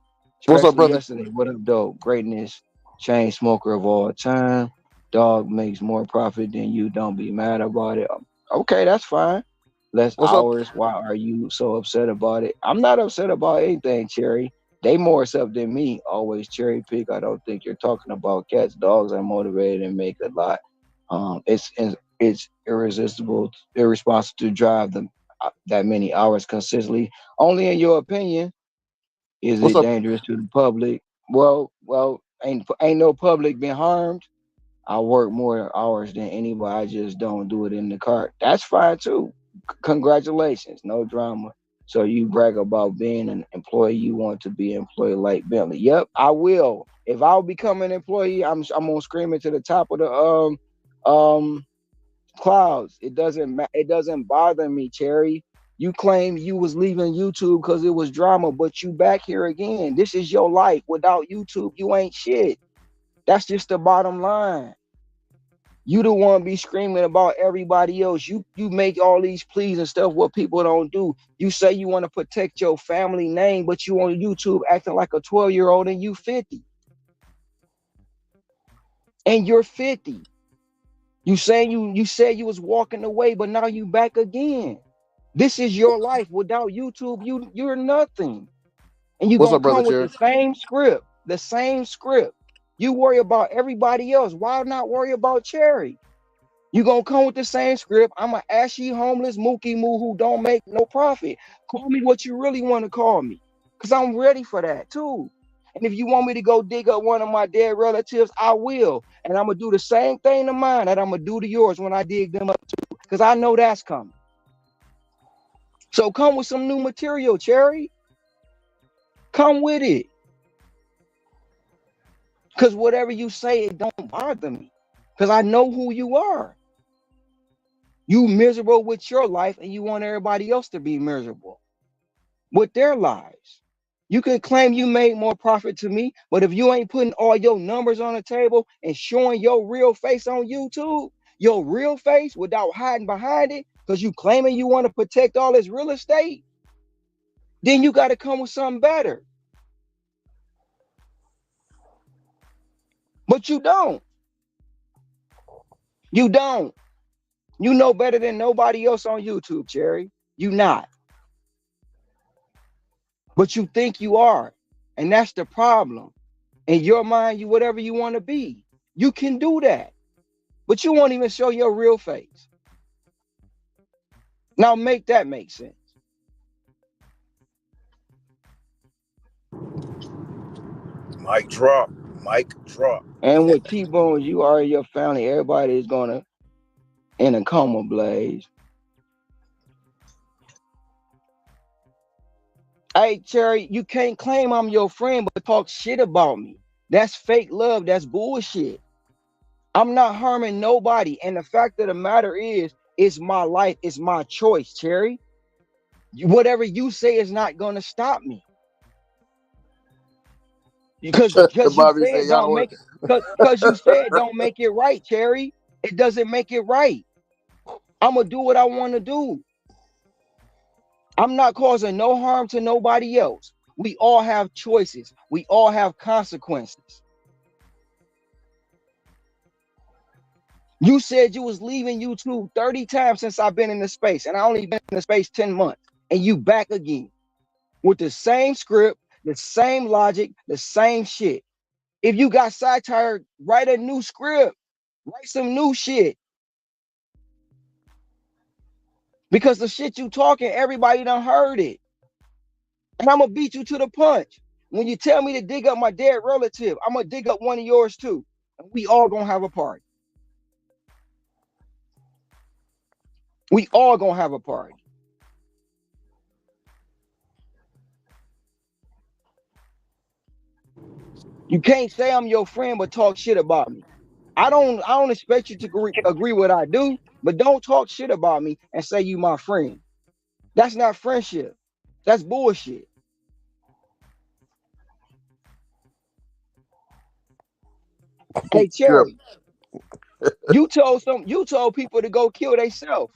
What's up, Especially brother? yesterday. What up, dope? Greatness, chain smoker of all time. Dog makes more profit than you. Don't be mad about it. Okay, that's fine. Less What's up? hours. Why are you so upset about it? I'm not upset about anything, Cherry. They more upset than me. Always cherry pick. I don't think you're talking about cats. Dogs are motivated and make a lot. It's irresponsible to drive them that many hours consistently. Only in your opinion. Is What's it up? dangerous to the public? Well, ain't no public been harmed. I work more hours than anybody. I just don't do it in the car. That's fine too. Congratulations, no drama. So you brag about being an employee. You want to be an employee like Bentley. Yep, I will. If I'll become an employee, I'm gonna scream it to the top of the um clouds. It doesn't bother me, Cherry. You claim you was leaving YouTube because it was drama, but you back here again. This is your life. Without YouTube, you ain't shit. That's just the bottom line. You the one be screaming about everybody else. You make all these pleas and stuff what people don't do. You say you want to protect your family name, but you on YouTube acting like a 12-year-old and you 50. And you're 50. You saying you said you was walking away, but now you back again. This is your life. Without YouTube, you're nothing. And you're What's gonna up, brother come with the Cherry? same script. the same script. You worry about everybody else. Why not worry about Cherry? You gonna come with the same script. I'm an ashy, homeless Mookie Moo who don't make no profit. Call me what you really want to call me, cause I'm ready for that too. And if you want me to go dig up one of my dead relatives, I will. And I'm gonna do the same thing to mine that I'm gonna do to yours when I dig them up too, cause I know that's coming. So come with some new material, Cherry. Come with it. Cause whatever you say, it don't bother me. Cause I know who you are. You miserable with your life and you want everybody else to be miserable with their lives. You can claim you made more profit to me, but if you ain't putting all your numbers on the table and showing your real face on YouTube, your real face without hiding behind it, because you claiming you want to protect all this real estate, then you got to come with something better. But you don't. You don't. You know better than nobody else on YouTube, Cherry. You not. But you think you are. And that's the problem. In your mind, you whatever you want to be. You can do that. But you won't even show your real face. Now make that make sense. Mic drop. Mic drop. And with T-Bones, you are your family. Everybody is gonna in a coma blaze. Hey, Cherry, you can't claim I'm your friend, but talk shit about me. That's fake love. That's bullshit. I'm not harming nobody. And the fact of the matter is, it's my life. It's my choice, Cherry. Whatever you say is not going to stop me. Because you Bobby said said, y'all don't want. make it, because you said don't make it right, Cherry. It doesn't make it right. I'm going to do what I want to do. I'm not causing no harm to nobody else. We all have choices. We all have consequences. You said you was leaving YouTube 30 times since I've been in the space, and I only been in the space 10 months, and you back again with the same script, the same logic, the same shit. If you got satire, write a new script, write some new shit. Because the shit you talking, everybody done heard it. And I'm gonna beat you to the punch. When you tell me to dig up my dead relative, I'm gonna dig up one of yours too. And we all gonna have a party. We all gonna have a party. You can't say I'm your friend but talk shit about me. I don't expect you to agree what I do, but don't talk shit about me and say you my friend. That's not friendship. That's bullshit. Hey Sure. Cherry, you told people to go kill themselves.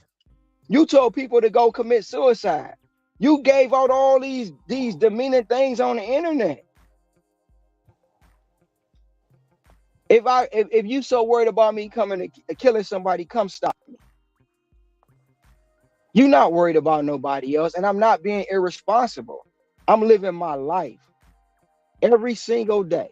You told people to go commit suicide. You gave out all these demeaning things on the internet. If you so worried about me coming to killing somebody, come stop me. You're not worried about nobody else, and I'm not being irresponsible. I'm living my life every single day.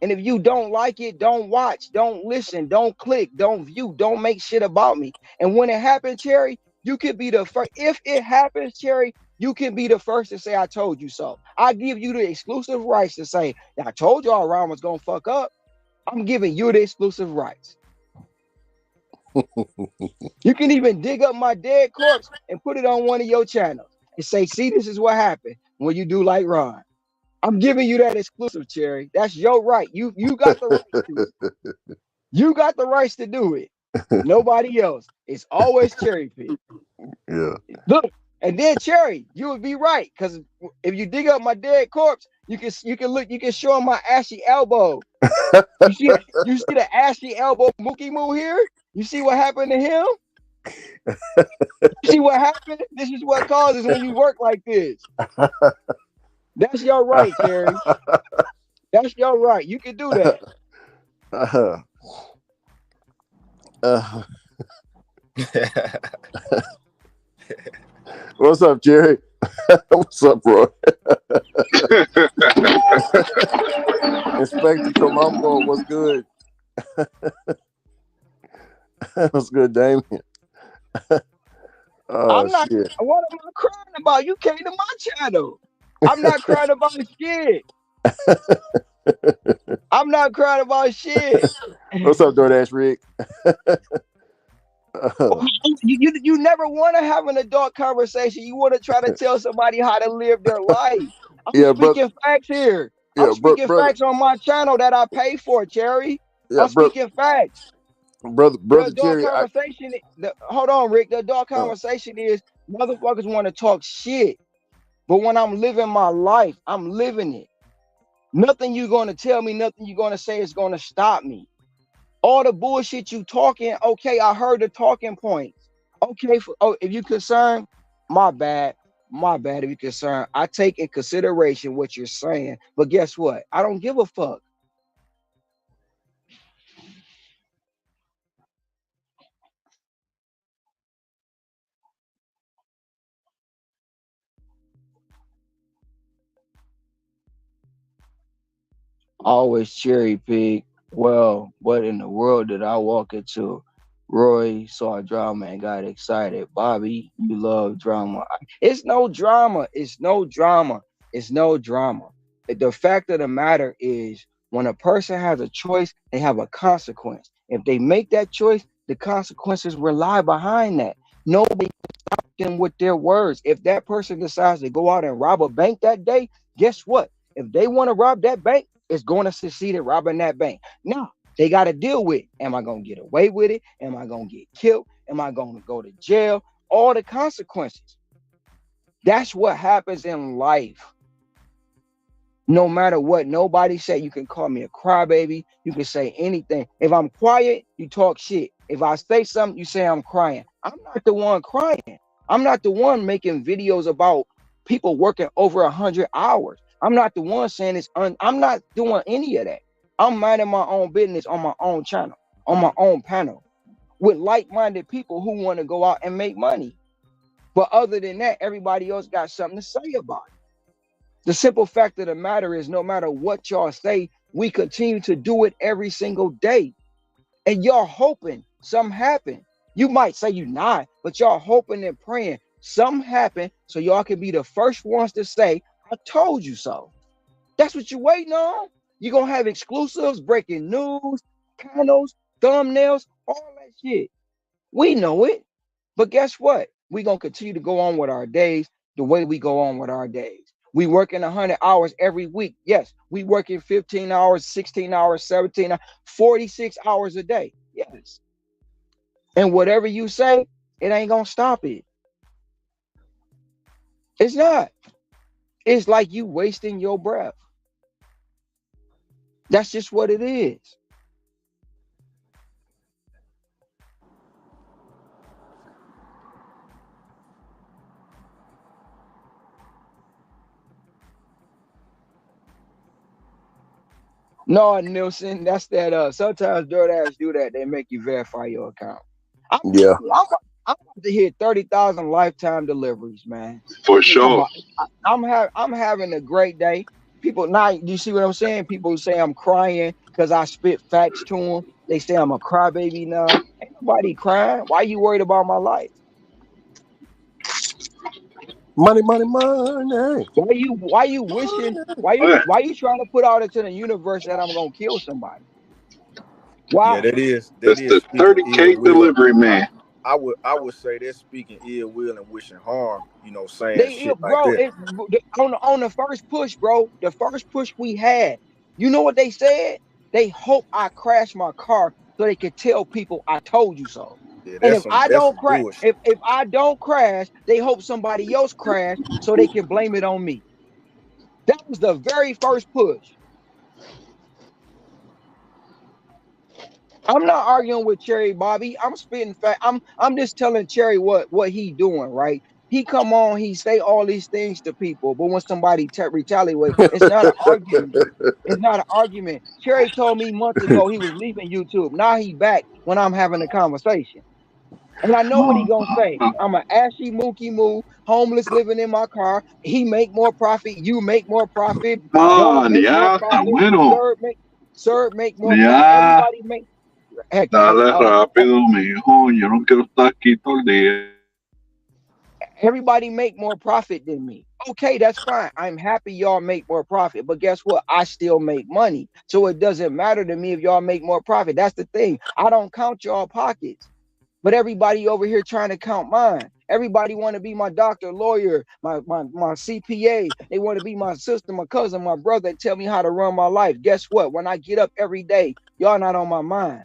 And if you don't like it, don't watch, don't listen, don't click, don't view, don't make shit about me. And when it happens, Cherry, you could be the first. If it happens, Cherry, you can be the first to say, I told you so. I give you the exclusive rights to say, I told y'all Ron was going to fuck up. I'm giving you the exclusive rights. You can even dig up my dead corpse and put it on one of your channels and say, see, this is what happened when you do like Ron. I'm giving you that exclusive, Cherry. That's your right. You got the right to it. You got the rights to do it. Nobody else. It's always cherry pick. Yeah. Look, and then Cherry, you would be right. Because if you dig up my dead corpse, you can show him my ashy elbow. You see the ashy elbow Mookie Moo here? You see what happened to him? You see what happened? This is what causes when you work like this. That's your right, Cherry. That's your right. You can do that. What's up, Jerry? What's up, bro? Inspector Colombo, what's good? What's good, Damien? Oh I'm not. shit. What am I crying about? You came to my channel. I'm not crying about shit. I'm not crying about shit. What's up, DoorDash Rick? You never want to have an adult conversation. You want to try to tell somebody how to live their life. I'm Yeah, bro. speaking facts here. I'm Yeah, speaking brother. facts on my channel that I pay for, Cherry. Yeah, I'm speaking facts. The brother adult Cherry. conversation. Hold on, Rick. The adult conversation is motherfuckers want to talk shit, but when I'm living my life, I'm living it. Nothing you're going to tell me, nothing you're going to say is going to stop me. All the bullshit you talking, okay, I heard the talking points. Okay, if you're concerned, my bad. My bad if you're concerned. I take in consideration what you're saying, but guess what? I don't give a fuck. Always cherry pick. Well, what in the world did I walk into? Roy saw drama and got excited. Bobby, you love drama. It's no drama. It's no drama. It's no drama. The fact of the matter is, when a person has a choice, they have a consequence. If they make that choice, the consequences will lie behind that. Nobody can stop them with their words. If that person decides to go out and rob a bank that day, guess what? If they want to rob that bank, it's going to succeed at robbing that bank. Now, they got to deal with, am I going to get away with it? Am I going to get killed? Am I going to go to jail? All the consequences. That's what happens in life. No matter what nobody say, you can call me a crybaby. You can say anything. If I'm quiet, you talk shit. If I say something, you say I'm crying. I'm not the one crying. I'm not the one making videos about people working over 100 hours. I'm not the one saying I'm not doing any of that. I'm minding my own business on my own channel, on my own panel, with like-minded people who want to go out and make money. But other than that, everybody else got something to say about it. The simple fact of the matter is, no matter what y'all say, we continue to do it every single day. And y'all hoping something happen. You might say you're not, but y'all hoping and praying something happen so y'all can be the first ones to say, I told you so. That's what you're waiting on. You're going to have exclusives, breaking news, panels, thumbnails, all that shit. We know it. But guess what? We're going to continue to go on with our days the way we go on with our days. We working 100 hours every week. Yes, we working 15 hours, 16 hours, 17 hours, 46 hours a day. Yes. And whatever you say, it ain't going to stop it. It's not. It's like you wasting your breath. That's just what it is. No, Nielsen, that's that. Sometimes DoorDash do that. They make you verify your account. I'm, Yeah. I'm about to hit 30,000 lifetime deliveries, man. For sure. I'm having a great day. People now, you see what I'm saying? People say I'm crying because I spit facts to them. They say I'm a crybaby now. Ain't nobody crying. Why you worried about my life? Money, money, money. Why you wishing? Why you trying to put out into the universe that I'm gonna kill somebody? Yeah, Why? that That's is the speaking ill 30K will. delivery man. I would say that's speaking ill will and wishing harm. Saying They, shit like bro, that. on the first push, bro, the first push we had, you know what they said? They hope I crash my car so they could tell people I told you so. Yeah, And that's some bullshit. if I don't crash, they hope somebody else crash so they can blame it on me. That was the very first push. I'm not arguing with Cherry Bobby. I'm spitting fact. I'm just telling Cherry what he doing, right? He come on, he say all these things to people, but when somebody retaliate, it's not an argument. It's not an argument. Cherry told me months ago he was leaving YouTube. Now he back when I'm having a conversation. And I know what he gonna say. I'm a ashy mookie moo, homeless living in my car. He make more profit. You make more profit. Dog make more Ya, está profit. bueno. Sir make more profit. Ya, Everybody make. Heck, dale rápido, mijo. Yo no quiero estar aquí todo el día. everybody make more profit than me. Okay, that's fine. I'm happy y'all make more profit, but guess what? I still make money. So it doesn't matter to me if y'all make more profit. That's the thing. I don't count y'all pockets, but everybody over here trying to count mine. Everybody want to be my doctor, lawyer, my CPA. They want to be my sister, my cousin, my brother, and tell me how to run my life. Guess what? When I get up every day, y'all not on my mind.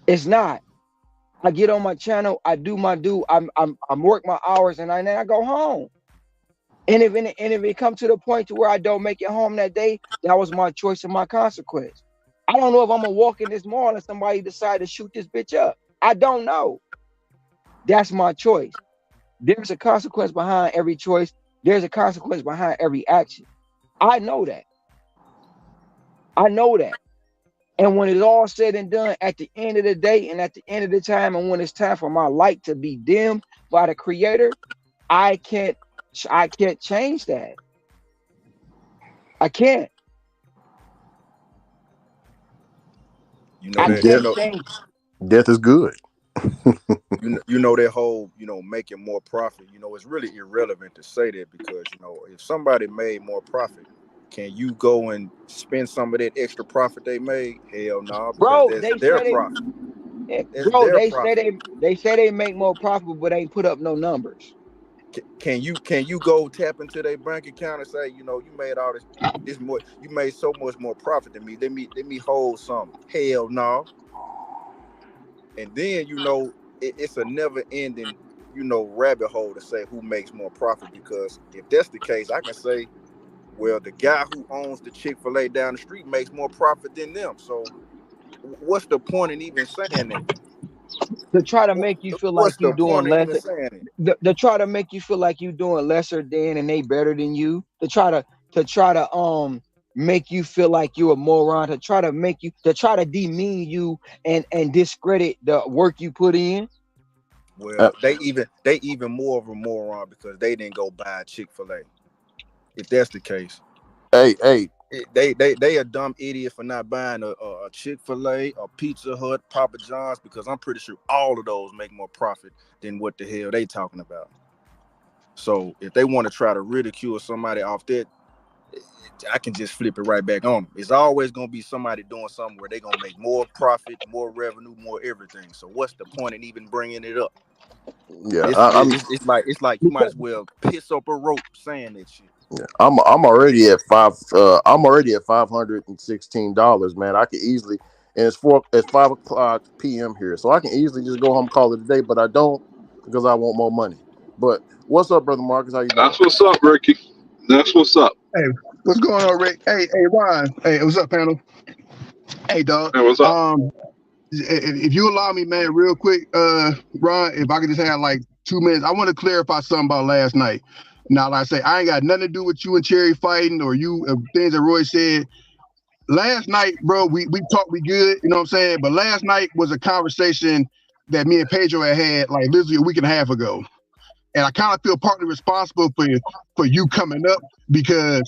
It's not. I get on my channel, I do my do, I'm work my hours, and then I go home. And if it comes to the point to where I don't make it home that day, that was my choice and my consequence. I don't know if I'm gonna walk in this mall and somebody decide to shoot this bitch up. I don't know. That's my choice. There's a consequence behind every choice. There's a consequence behind every action. I know that. I know that. And when it's all said and done, at the end of the day and at the end of the time, and when it's time for my light to be dimmed by the Creator, I can't change that. I can't. You know I that can't change. Death is good. you know that whole, making more profit. It's really irrelevant to say that because if somebody made more profit, can you go and spend some of that extra profit they made? Hell no, because Bro, that's they their say profit. That's bro, their profit. they say they make more profit, but ain't put up no numbers. Can you go tap into their bank account and say, you made all this more, you made so much more profit than me. Let me hold some. Hell no. And then it's a never ending rabbit hole to say who makes more profit, because if that's the case, I can say, well, the guy who owns the Chick-fil-A down the street makes more profit than them. So what's the point in even saying that? To try to make you feel like What's you the doing point in less. even saying it? To try to make you feel like you doing lesser than and they better than you. To try to make you feel like you're a moron. To try to demean you and discredit the work you put in. Uh, Well, they even more of a moron because they didn't go buy a Chick-fil-A. If that's the case, hey, they a dumb idiot for not buying a Chick-fil-A, a Pizza Hut, Papa John's, because I'm pretty sure all of those make more profit than what the hell they talking about. So if they want to try to ridicule somebody off that, I can just flip it right back on them. It's always gonna be somebody doing something where they're gonna make more profit, more revenue, more everything. So what's the point in even bringing it up? yeah, It's I, I'm it's like you might as well piss up a rope saying that shit. yeah, I'm already at $516, man. I could easily, and it's 5 o'clock p.m. here, so I can easily just go home and call it a day, but I don't because I want more money. But what's up, brother Marcus? How you doing? That's what's up, Ricky. That's what's up. Hey, what's going on, Rick? Hey, Ron. Hey, what's up, panel? Hey, dog. Hey, what's up? If you allow me, man, real quick, Ron, if I could just have like 2 minutes, I want to clarify something about last night. Now, like I say, I ain't got nothing to do with you and Cherry fighting or you things that Roy said. Last night, bro, we talked, we good, you know what I'm saying? But last night was a conversation that me and Pedro had like literally a week and a half ago. And I kind of feel partly responsible for you coming up because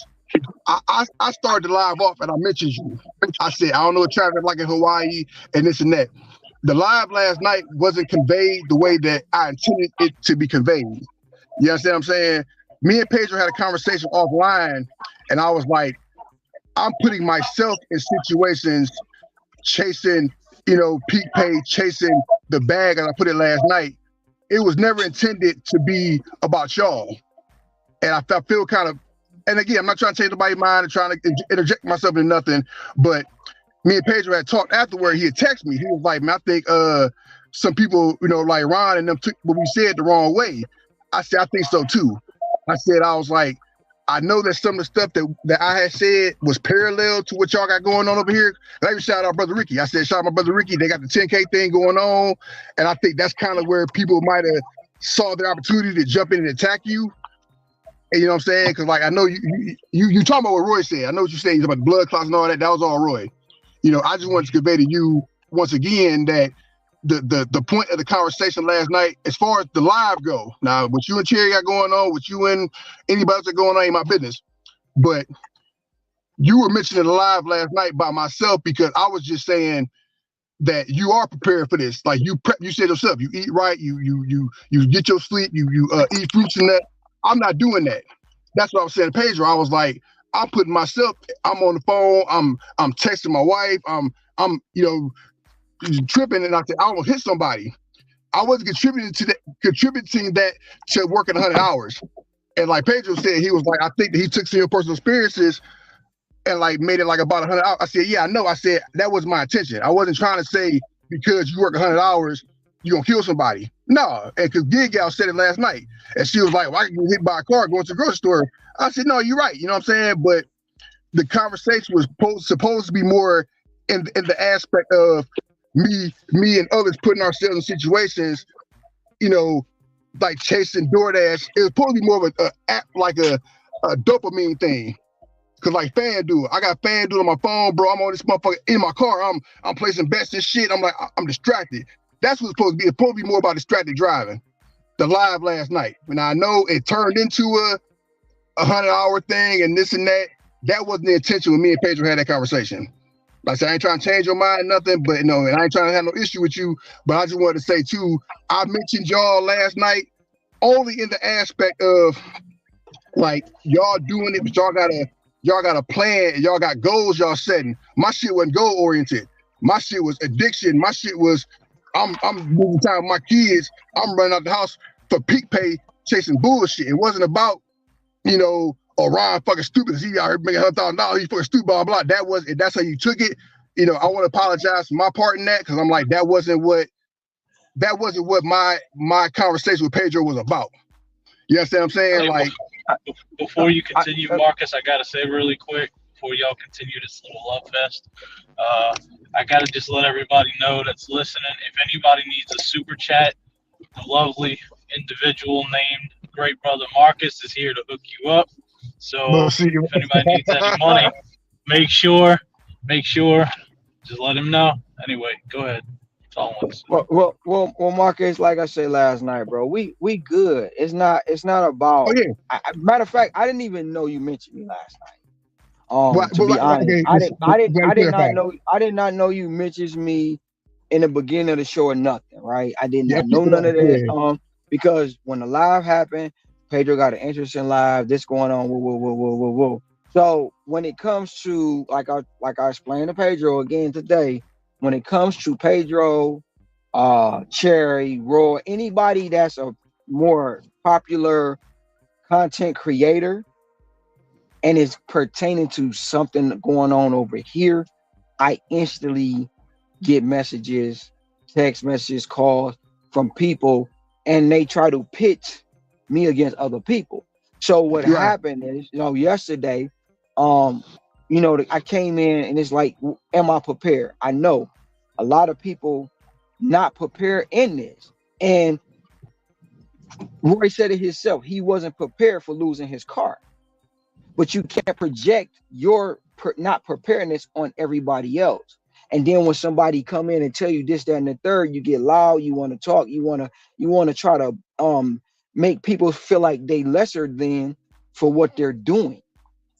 I started the live off and I mentioned you. I said, I don't know what traffic like in Hawaii and this and that. The live last night wasn't conveyed the way that I intended it to be conveyed. You understand what I'm saying? Me and Pedro had a conversation offline and I was like, I'm putting myself in situations chasing, peak pay, chasing the bag, as I put it last night. It was never intended to be about y'all. And I feel kind of, and again, I'm not trying to change nobody's mind and trying to interject myself into nothing, but me and Pedro had talked afterward. He had texted me. He was like, man, I think some people, like Ron and them took what we said the wrong way. I said, I think so too. I was like, I know that some of the stuff that I had said was parallel to what y'all got going on over here. And I even shout out Brother Ricky. I said, shout out my Brother Ricky. They got the 10K thing going on. And I think that's kind of where people might have saw their opportunity to jump in and attack you. And you know what I'm saying? Because like I know you talking about what Roy said. I know what you're saying about the blood clots and all that. That was all Roy. I just wanted to convey to you once again that the point of the conversation last night, as far as the live go. Now, what you and Cherry got going on, what you and anybody else got going on ain't my business. But you were mentioning the live last night by myself because I was just saying that you are prepared for this. Like you prep, you said yourself, you eat right, you get your sleep, you eat fruits and that. I'm not doing that. That's what I was saying to Pedro. I was like, I'm putting myself, I'm on the phone, I'm texting my wife, I'm tripping, and I said, I don't hit somebody. I wasn't contributing that to working 100 hours. And like Pedro said, he was like, I think that he took some personal experiences and like made it like about 100 hours. I said, yeah, I know. I said, that was my intention. I wasn't trying to say because you work 100 hours, you're going to kill somebody. No, and because Gig Gal said it last night. And she was like, well, I can get hit by a car going to the grocery store. I said, no, you're right. You know what I'm saying? But the conversation was supposed to be more in the aspect of me and others putting ourselves in situations, like chasing DoorDash. It was supposed to be more of a dopamine thing. Cause like FanDuel, I got FanDuel on my phone, bro. I'm on this motherfucker in my car. I'm placing bets and shit. I'm like, I'm distracted. That's what's supposed to be. It's supposed to be more about distracted driving. The live last night, and I know it turned into a 100-hour thing and this and that. That wasn't the intention when me and Pedro had that conversation. Like I said, I ain't trying to change your mind, nothing, but and I ain't trying to have no issue with you. But I just wanted to say too, I mentioned y'all last night only in the aspect of like y'all doing it, but y'all got a plan, and y'all got goals y'all setting. My shit wasn't goal oriented. My shit was addiction. My shit was I'm moving time with my kids. I'm running out the house for peak pay, chasing bullshit. It wasn't about, Ryan fucking stupid. He out here making $100,000. He's fucking stupid, blah, blah. That's how you took it. I want to apologize for my part in that because I'm like, that wasn't what my conversation with Pedro was about. You understand what I'm saying? Like, before you continue, Marcus, I gotta say really quick before y'all continue this little love fest. I gotta just let everybody know that's listening. If anybody needs a super chat, the lovely individual named Great Brother Marcus is here to hook you up. So if anybody needs any money, make sure, just let him know. Anyway, go ahead. Well, Marcus, like I said last night, bro, we good. It's not about. Oh, yeah. Matter of fact, I didn't even know you mentioned me last night. To be honest, I did not know you mentioned me in the beginning of the show or nothing. Right? I did not know none of that. Yeah. Because when the live happened, Pedro got an interest in live. This going on. Whoa. So when it comes to like I explained to Pedro again today. When it comes to Pedro, Cherry, Roy, anybody that's a more popular content creator and is pertaining to something going on over here, I instantly get messages, text messages, calls from people, and they try to pit me against other people. So what happened is, yesterday, I came in and it's like, am I prepared? I know a lot of people not prepared in this. And Roy said it himself. He wasn't prepared for losing his car. But you can't project your not preparedness on everybody else. And then when somebody come in and tell you this, that, and the third, you get loud, you want to talk, you want to try to make people feel like they lesser than for what they're doing.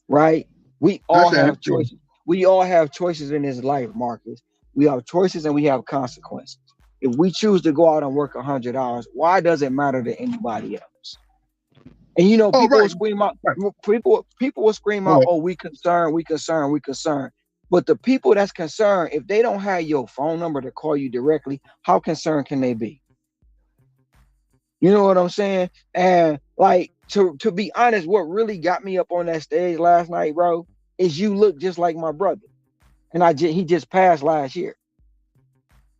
Right? We all have choices. We all have choices in this life, Marcus. We have choices and we have consequences. If we choose to go out and work 100 hours, why does it matter to anybody else? And people will scream out. People will scream out, "Oh, we concerned. But the people that's concerned, if they don't have your phone number to call you directly, how concerned can they be? You know what I'm saying? And like to be honest, what really got me up on that stage last night, bro, is you look just like my brother, and he just passed last year.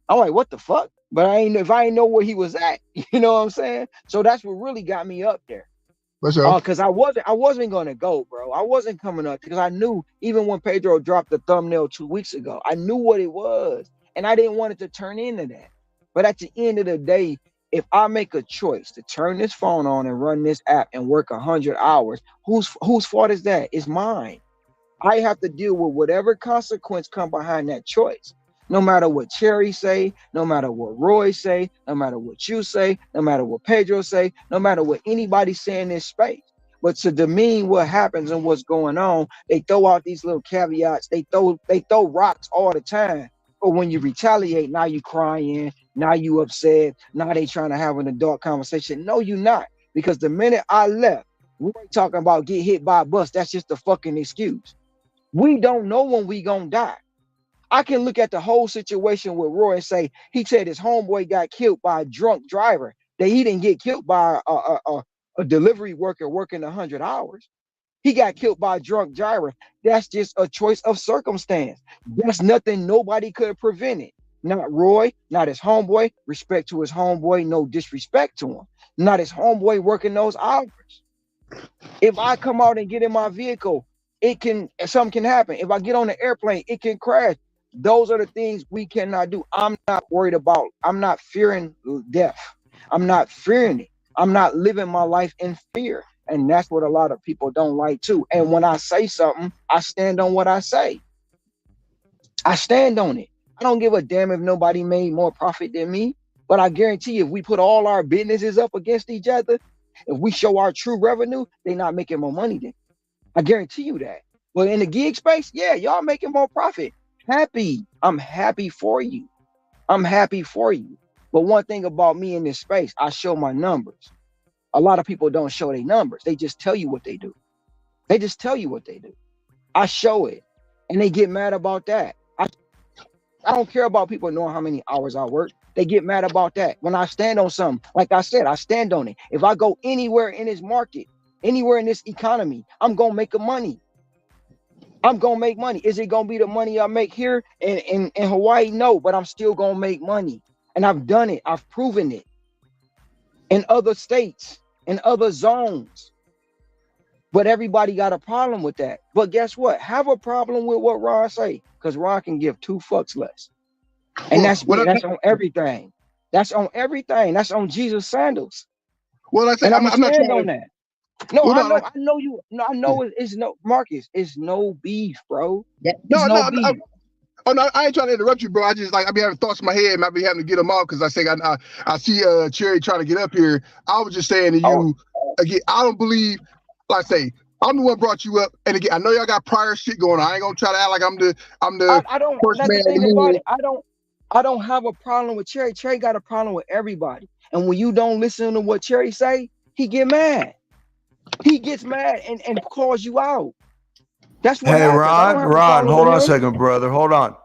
I'm like, what the fuck? But if I ain't know where he was at, you know what I'm saying? So that's what really got me up there. Because I wasn't gonna go, bro. I wasn't coming up because I knew even when Pedro dropped the thumbnail 2 weeks ago, I knew what it was, and I didn't want it to turn into that. But at the end of the day, if I make a choice to turn this phone on and run this app and work 100 hours, whose fault is that? It's mine. I have to deal with whatever consequence come behind that choice. No matter what Cherry say, no matter what Roy say, no matter what you say, no matter what Pedro say, no matter what anybody say in this space. But to demean what happens and what's going on, they throw out these little caveats. They throw rocks all the time. But when you retaliate, now you crying, now you upset, now they trying to have an adult conversation. No, you not. Because the minute I left, Roy talking about get hit by a bus, that's just a fucking excuse. We don't know when we gonna die. I can look at the whole situation with Roy and say, he said his homeboy got killed by a drunk driver, that he didn't get killed by a delivery worker working 100 hours. He got killed by a drunk driver. That's just a choice of circumstance. That's nothing nobody could have prevented. Not Roy, not his homeboy. Respect to his homeboy, no disrespect to him. Not his homeboy working those hours. If I come out and get in my vehicle, something can happen. If I get on the airplane, it can crash. Those are the things we cannot do. I'm not worried about. I'm not fearing death. I'm not fearing it. I'm not living my life in fear. And that's what a lot of people don't like too. And when I say something, I stand on what I say. I stand on it. I don't give a damn if nobody made more profit than me. But I guarantee you, if we put all our businesses up against each other, if we show our true revenue, they're not making more money than. I guarantee you that. But in the gig space, yeah, y'all making more profit. Happy. I'm happy for you. I'm happy for you. But one thing about me in this space, I show my numbers. A lot of people don't show their numbers. They just tell you what they do. They just tell you what they do. I show it. And they get mad about that. I don't care about people knowing how many hours I work. They get mad about that. When I stand on something, like I said, I stand on it. If I go anywhere in this market, anywhere in this economy, I'm going to make money. I'm going to make money. Is it going to be the money I make here in Hawaii? No, but I'm still going to make money. And I've done it. I've proven it in other states, in other zones. But everybody got a problem with that. But guess what? Have a problem with what Ron say, because Ron can give 2 fucks less. And that's on everything. That's on everything. That's on Jesus sandals. Well, I say, and I'm not trying on that. No, well, I know you. No, I know it's no Marcus. It's no beef, bro. No, beef. No, I ain't trying to interrupt you, bro. I just I be having thoughts in my head, and I be having to get them out because I say I see Cherry trying to get up here. I was just saying to you again. I don't believe, like I say, I'm the one brought you up, and again, I know y'all got prior shit going on. I ain't gonna try to act like I'm the I don't. first That's man the thing in the about moon. it. I don't have a problem with Cherry. Cherry got a problem with everybody. And when you don't listen to what Cherry say, he get mad. He gets mad and calls you out. That's what happens. Ron, hold on a second, brother. Hold on.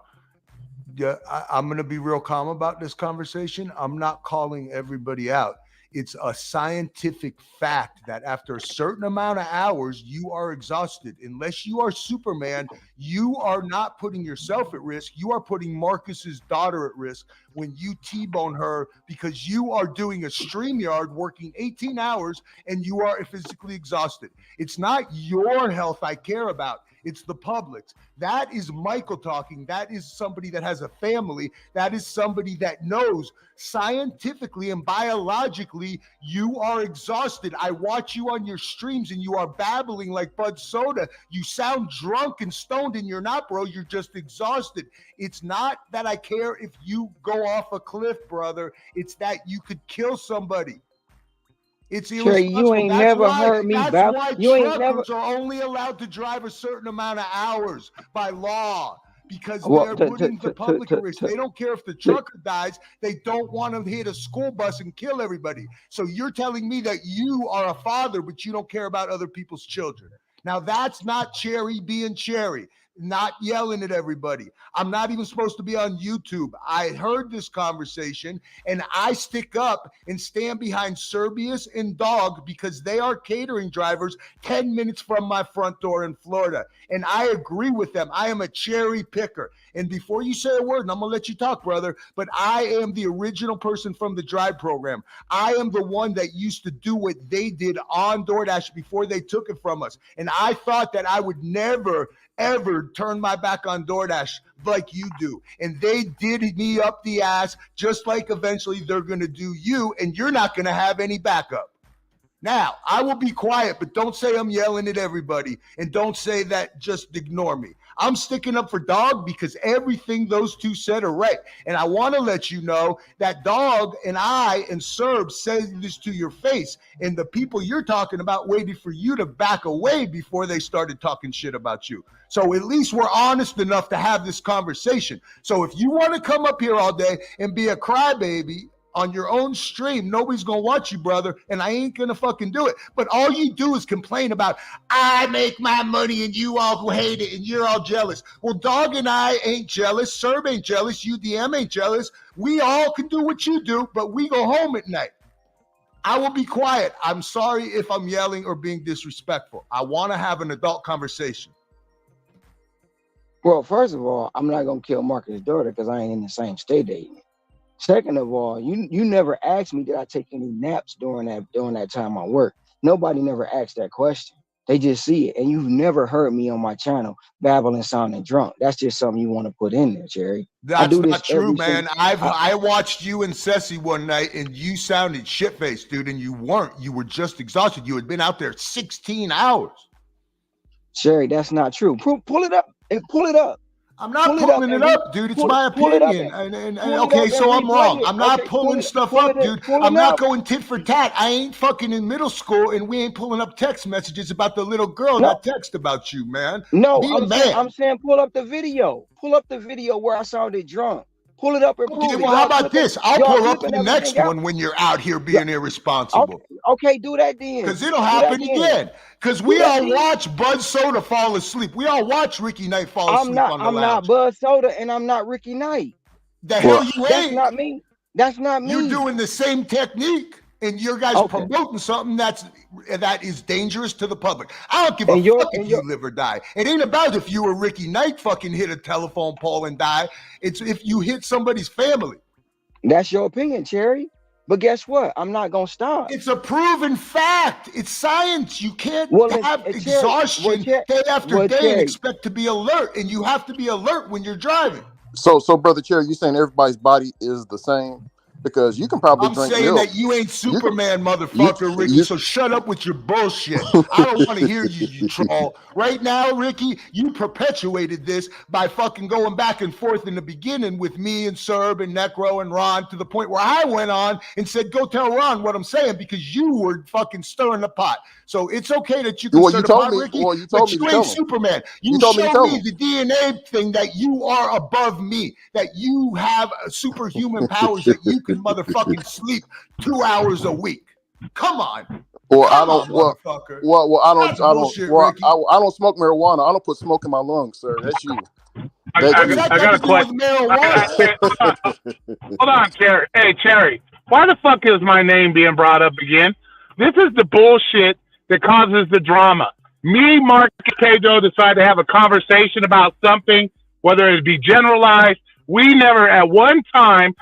Yeah, I'm going to be real calm about this conversation. I'm not calling everybody out. It's a scientific fact that after a certain amount of hours, you are exhausted. Unless you are Superman, you are not putting yourself at risk. You are putting Marcus's daughter at risk when you T-bone her because you are doing a StreamYard working 18 hours and you are physically exhausted. It's not your health I care about. It's the public's. That is Michael talking. That is somebody that has a family. That is somebody that knows scientifically and biologically you are exhausted. I watch you on your streams and you are babbling like Bud Soda. You sound drunk and stoned and you're not, bro. You're just exhausted. It's not that I care if you go off a cliff, brother. It's that you could kill somebody. It's irresponsible. You ain't never heard me. That's why truckers are only allowed to drive a certain amount of hours by law because they're putting the public at risk. They don't care if the trucker dies. They don't want to hit a school bus and kill everybody. So you're telling me that you are a father, but you don't care about other people's children. Now that's not Cherry being Cherry. Not yelling at everybody. I'm not even supposed to be on YouTube. I heard this conversation and I stick up and stand behind Serbius and Dog because they are catering drivers 10 minutes from my front door in Florida. And I agree with them. I am a cherry picker. And before you say a word, and I'm going to let you talk, brother, but I am the original person from the Drive program. I am the one that used to do what they did on DoorDash before they took it from us. And I thought that I would never ever turn my back on DoorDash like you do. And they did me up the ass just like eventually they're going to do you, and you're not going to have any backup. Now, I will be quiet, but don't say I'm yelling at everybody, and don't say that just ignore me. I'm sticking up for Dog because everything those two said are right. And I want to let you know that Dog and I and Serb said this to your face. And the people you're talking about waited for you to back away before they started talking shit about you. So at least we're honest enough to have this conversation. So if you want to come up here all day and be a crybaby on your own stream, nobody's gonna watch you, brother, and I ain't gonna fucking do it. But all you do is complain about, I make my money and you all hate it and you're all jealous. Well, Dog and I ain't jealous, Serb ain't jealous, UDM ain't jealous. We all can do what you do, but we go home at night. I will be quiet. I'm sorry if I'm yelling or being disrespectful. I want to have an adult conversation. Well, first of all, I'm not gonna kill Marcus' daughter because I ain't in the same state they in. Second of all, you never asked me did I take any naps during that time I work. Nobody never asked that question. They just see it, and you've never heard me on my channel babbling, sounding drunk. That's just something you want to put in there, Jerry. That's not true, man. I watched you and Ceci one night, and you sounded shit-faced, dude, and you weren't. You were just exhausted. You had been out there 16 hours. Jerry, that's not true. Pull it up and pull it up. I'm not pulling it up, dude. It's my opinion. Okay, so I'm wrong. I'm not pulling stuff up, dude. I'm not going tit for tat. I ain't fucking in middle school, and we ain't pulling up text messages about the little girl that text about you, man. No, I'm saying pull up the video. Pull up the video where I sounded drunk. Pull it up and prove it. Well, how about this? I'll pull up the next one when you're out here being irresponsible. Okay, do that then. Because it'll happen again. Because we all watch Bud Soda fall asleep. We all watch Ricky Knight fall asleep on the lounge. I'm not Bud Soda and I'm not Ricky Knight. The hell you ain't. That's not me. That's not me. You're doing the same technique. And your guys promoting something that is dangerous to the public. I don't give a fuck if you live or die. It ain't about if you or Ricky Knight fucking hit a telephone pole and die. It's if you hit somebody's family. That's your opinion, Cherry. But guess what? I'm not gonna stop. It's a proven fact. It's science. You can't have exhaustion day after day and expect to be alert. And you have to be alert when you're driving. So Brother Cherry, you saying everybody's body is the same? Because you can probably drink milk. I'm saying that you ain't Superman, motherfucker, Ricky, so shut up with your bullshit. I don't want to hear you, you troll. Right now, Ricky, you perpetuated this by fucking going back and forth in the beginning with me and Serb and Necro and Ron to the point where I went on and said, go tell Ron what I'm saying because you were fucking stirring the pot. So it's okay that you can stir the pot, Ricky, but you ain't Superman. You showed me the DNA thing that you are above me, that you have superhuman powers that you can motherfucking sleep 2 hours a week. Come on. Well, I don't smoke marijuana. I don't put smoke in my lungs, sir. That's you. I got a question. Hold on, Cherry. Hey, Cherry, why the fuck is my name being brought up again? This is the bullshit that causes the drama. Me, Mark, and Pedro decide to have a conversation about something, whether it be generalized. We never at one time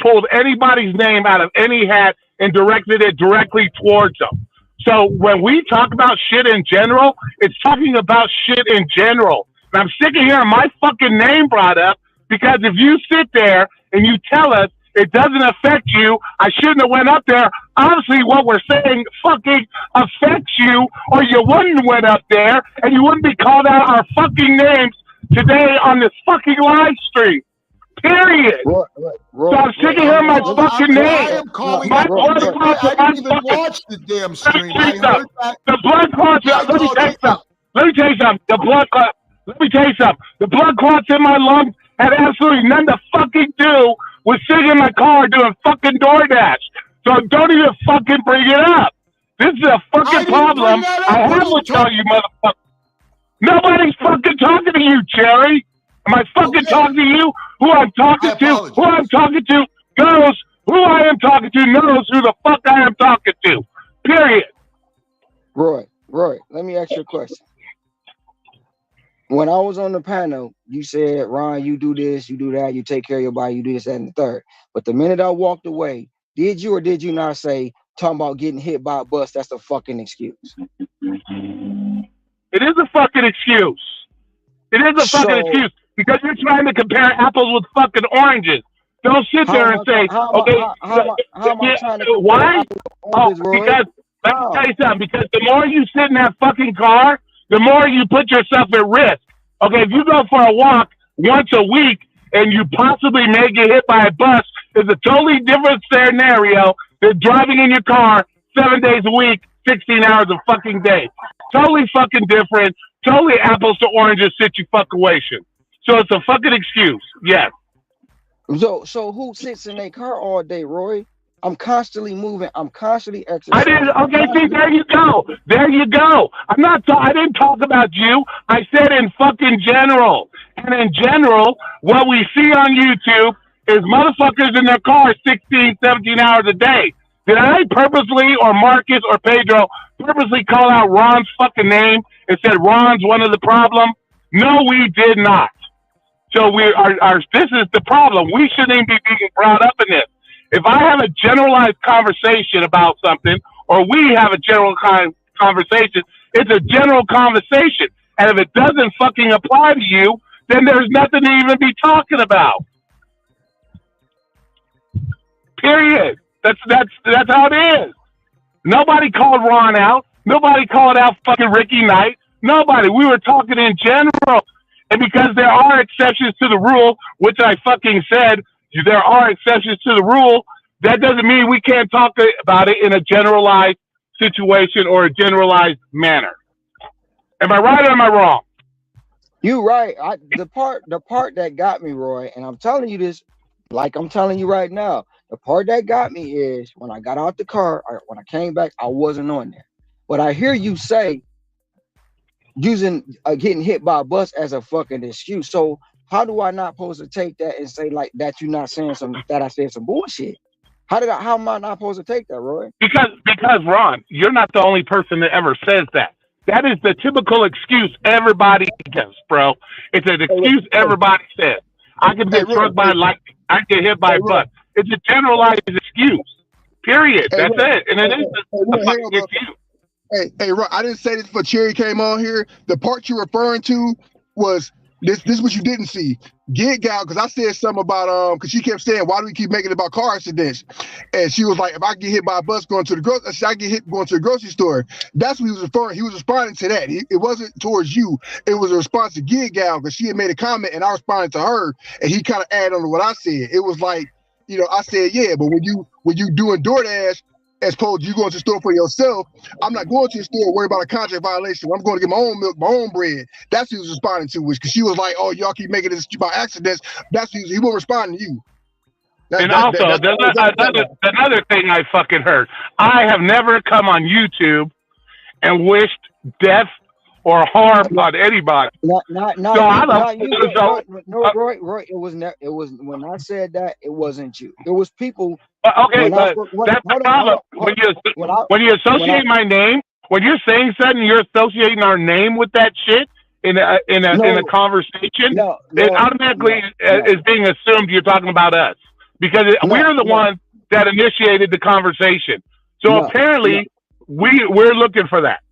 pulled anybody's name out of any hat and directed it directly towards them. So when we talk about shit in general, it's talking about shit in general. And I'm sick of hearing my fucking name brought up because if you sit there and you tell us it doesn't affect you, I shouldn't have went up there. Obviously, what we're saying fucking affects you, or you wouldn't went up there and you wouldn't be called out our fucking names today on this fucking live stream. Period. So I'm sick of hearing my fucking name. I didn't even watch the damn stream. The blood clots. Let me tell you something. The blood clot. Let me tell you something. The blood clots in my lungs had absolutely nothing to fucking do with sitting in my car doing fucking DoorDash. So don't even fucking bring it up. This is a fucking problem I have with all you motherfuckers. Nobody's fucking talking to you, Cherry. Am I fucking talking to you? Who I'm talking to knows who I am talking to knows who the fuck I am talking to. Period. Roy, let me ask you a question. When I was on the panel, you said, Ron, you do this, you do that, you take care of your body, you do this, that, and the third. But the minute I walked away, did you or did you not say, talking about getting hit by a bus, that's a fucking excuse? It is a fucking excuse. It is a fucking excuse because you're trying to compare apples with fucking oranges. Don't sit there and say, why? Oh, because, let me tell you something, because the more you sit in that fucking car, the more you put yourself at risk. Okay, if you go for a walk once a week and you possibly may get hit by a bus, is a totally different scenario than driving in your car 7 days a week, 16 hours a fucking day. Totally fucking different. Totally apples to oranges situation. So it's a fucking excuse. Yes. So who sits in their car all day, Roy? I'm constantly moving. I'm constantly exercising. See, there you go. There you go. I didn't talk about you. I said in fucking general. And in general, what we see on YouTube is motherfuckers in their cars 16, 17 hours a day. Did I purposely, or Marcus or Pedro, purposely call out Ron's fucking name and said Ron's one of the problem? No, we did not. So this is the problem. We shouldn't even be being brought up in this. If I have a generalized conversation about something, or we have a general conversation, it's a general conversation. And if it doesn't fucking apply to you, then there's nothing to even be talking about. Period. That's how it is. Nobody called Ron out. Nobody called out fucking Ricky Knight. Nobody. We were talking in general. And because there are exceptions to the rule, which I fucking said, there are exceptions to the rule, that doesn't mean we can't talk about it in a generalized situation or a generalized manner. Am I right or am I wrong? You right. The part that got me, Roy, and I'm telling you this like I'm telling you right now, the part that got me is when I got out the car, when I came back, I wasn't on there. But I hear you say using getting hit by a bus as a fucking excuse. So how do I not supposed to take that and say like that you're not saying that I said some bullshit? How am I not supposed to take that, Roy? Because Ron, you're not the only person that ever says that. That is the typical excuse everybody gives, bro. It's an excuse everybody says. I can get struck by lightning. I can get hit by a bus. It's a generalized excuse. Period. That's it. And it is a fucking excuse. Hey, Ron, I didn't say this before Cherry came on here. The part you're referring to was this is what you didn't see. Get Gal, because I said something about because she kept saying, why do we keep making it about car accidents? And she was like, if I get hit by a bus going to the grocery, I get hit going to the grocery store. That's what he was referring. He was responding to that. It wasn't towards you. It was a response to Get Gal because she had made a comment and I responded to her, and he kind of added on to what I said. It was like, I said, yeah, but when you doing DoorDash, as opposed to you going to the store for yourself, I'm not going to the store worry about a contract violation. I'm going to get my own milk, my own bread. That's what he was responding to, because she was like, oh, y'all keep making this by accidents. That's what he won't respond to you. Another thing I fucking heard. I have never come on YouTube and wished death or harm on anybody. Roy, it was when I said that, it wasn't you. It was people. Okay, but that's the problem. When you associate my name, when you're saying something, you're associating our name with that shit in a conversation. It automatically is being assumed you're talking about us because we're the ones that initiated the conversation. So apparently, we're looking for that.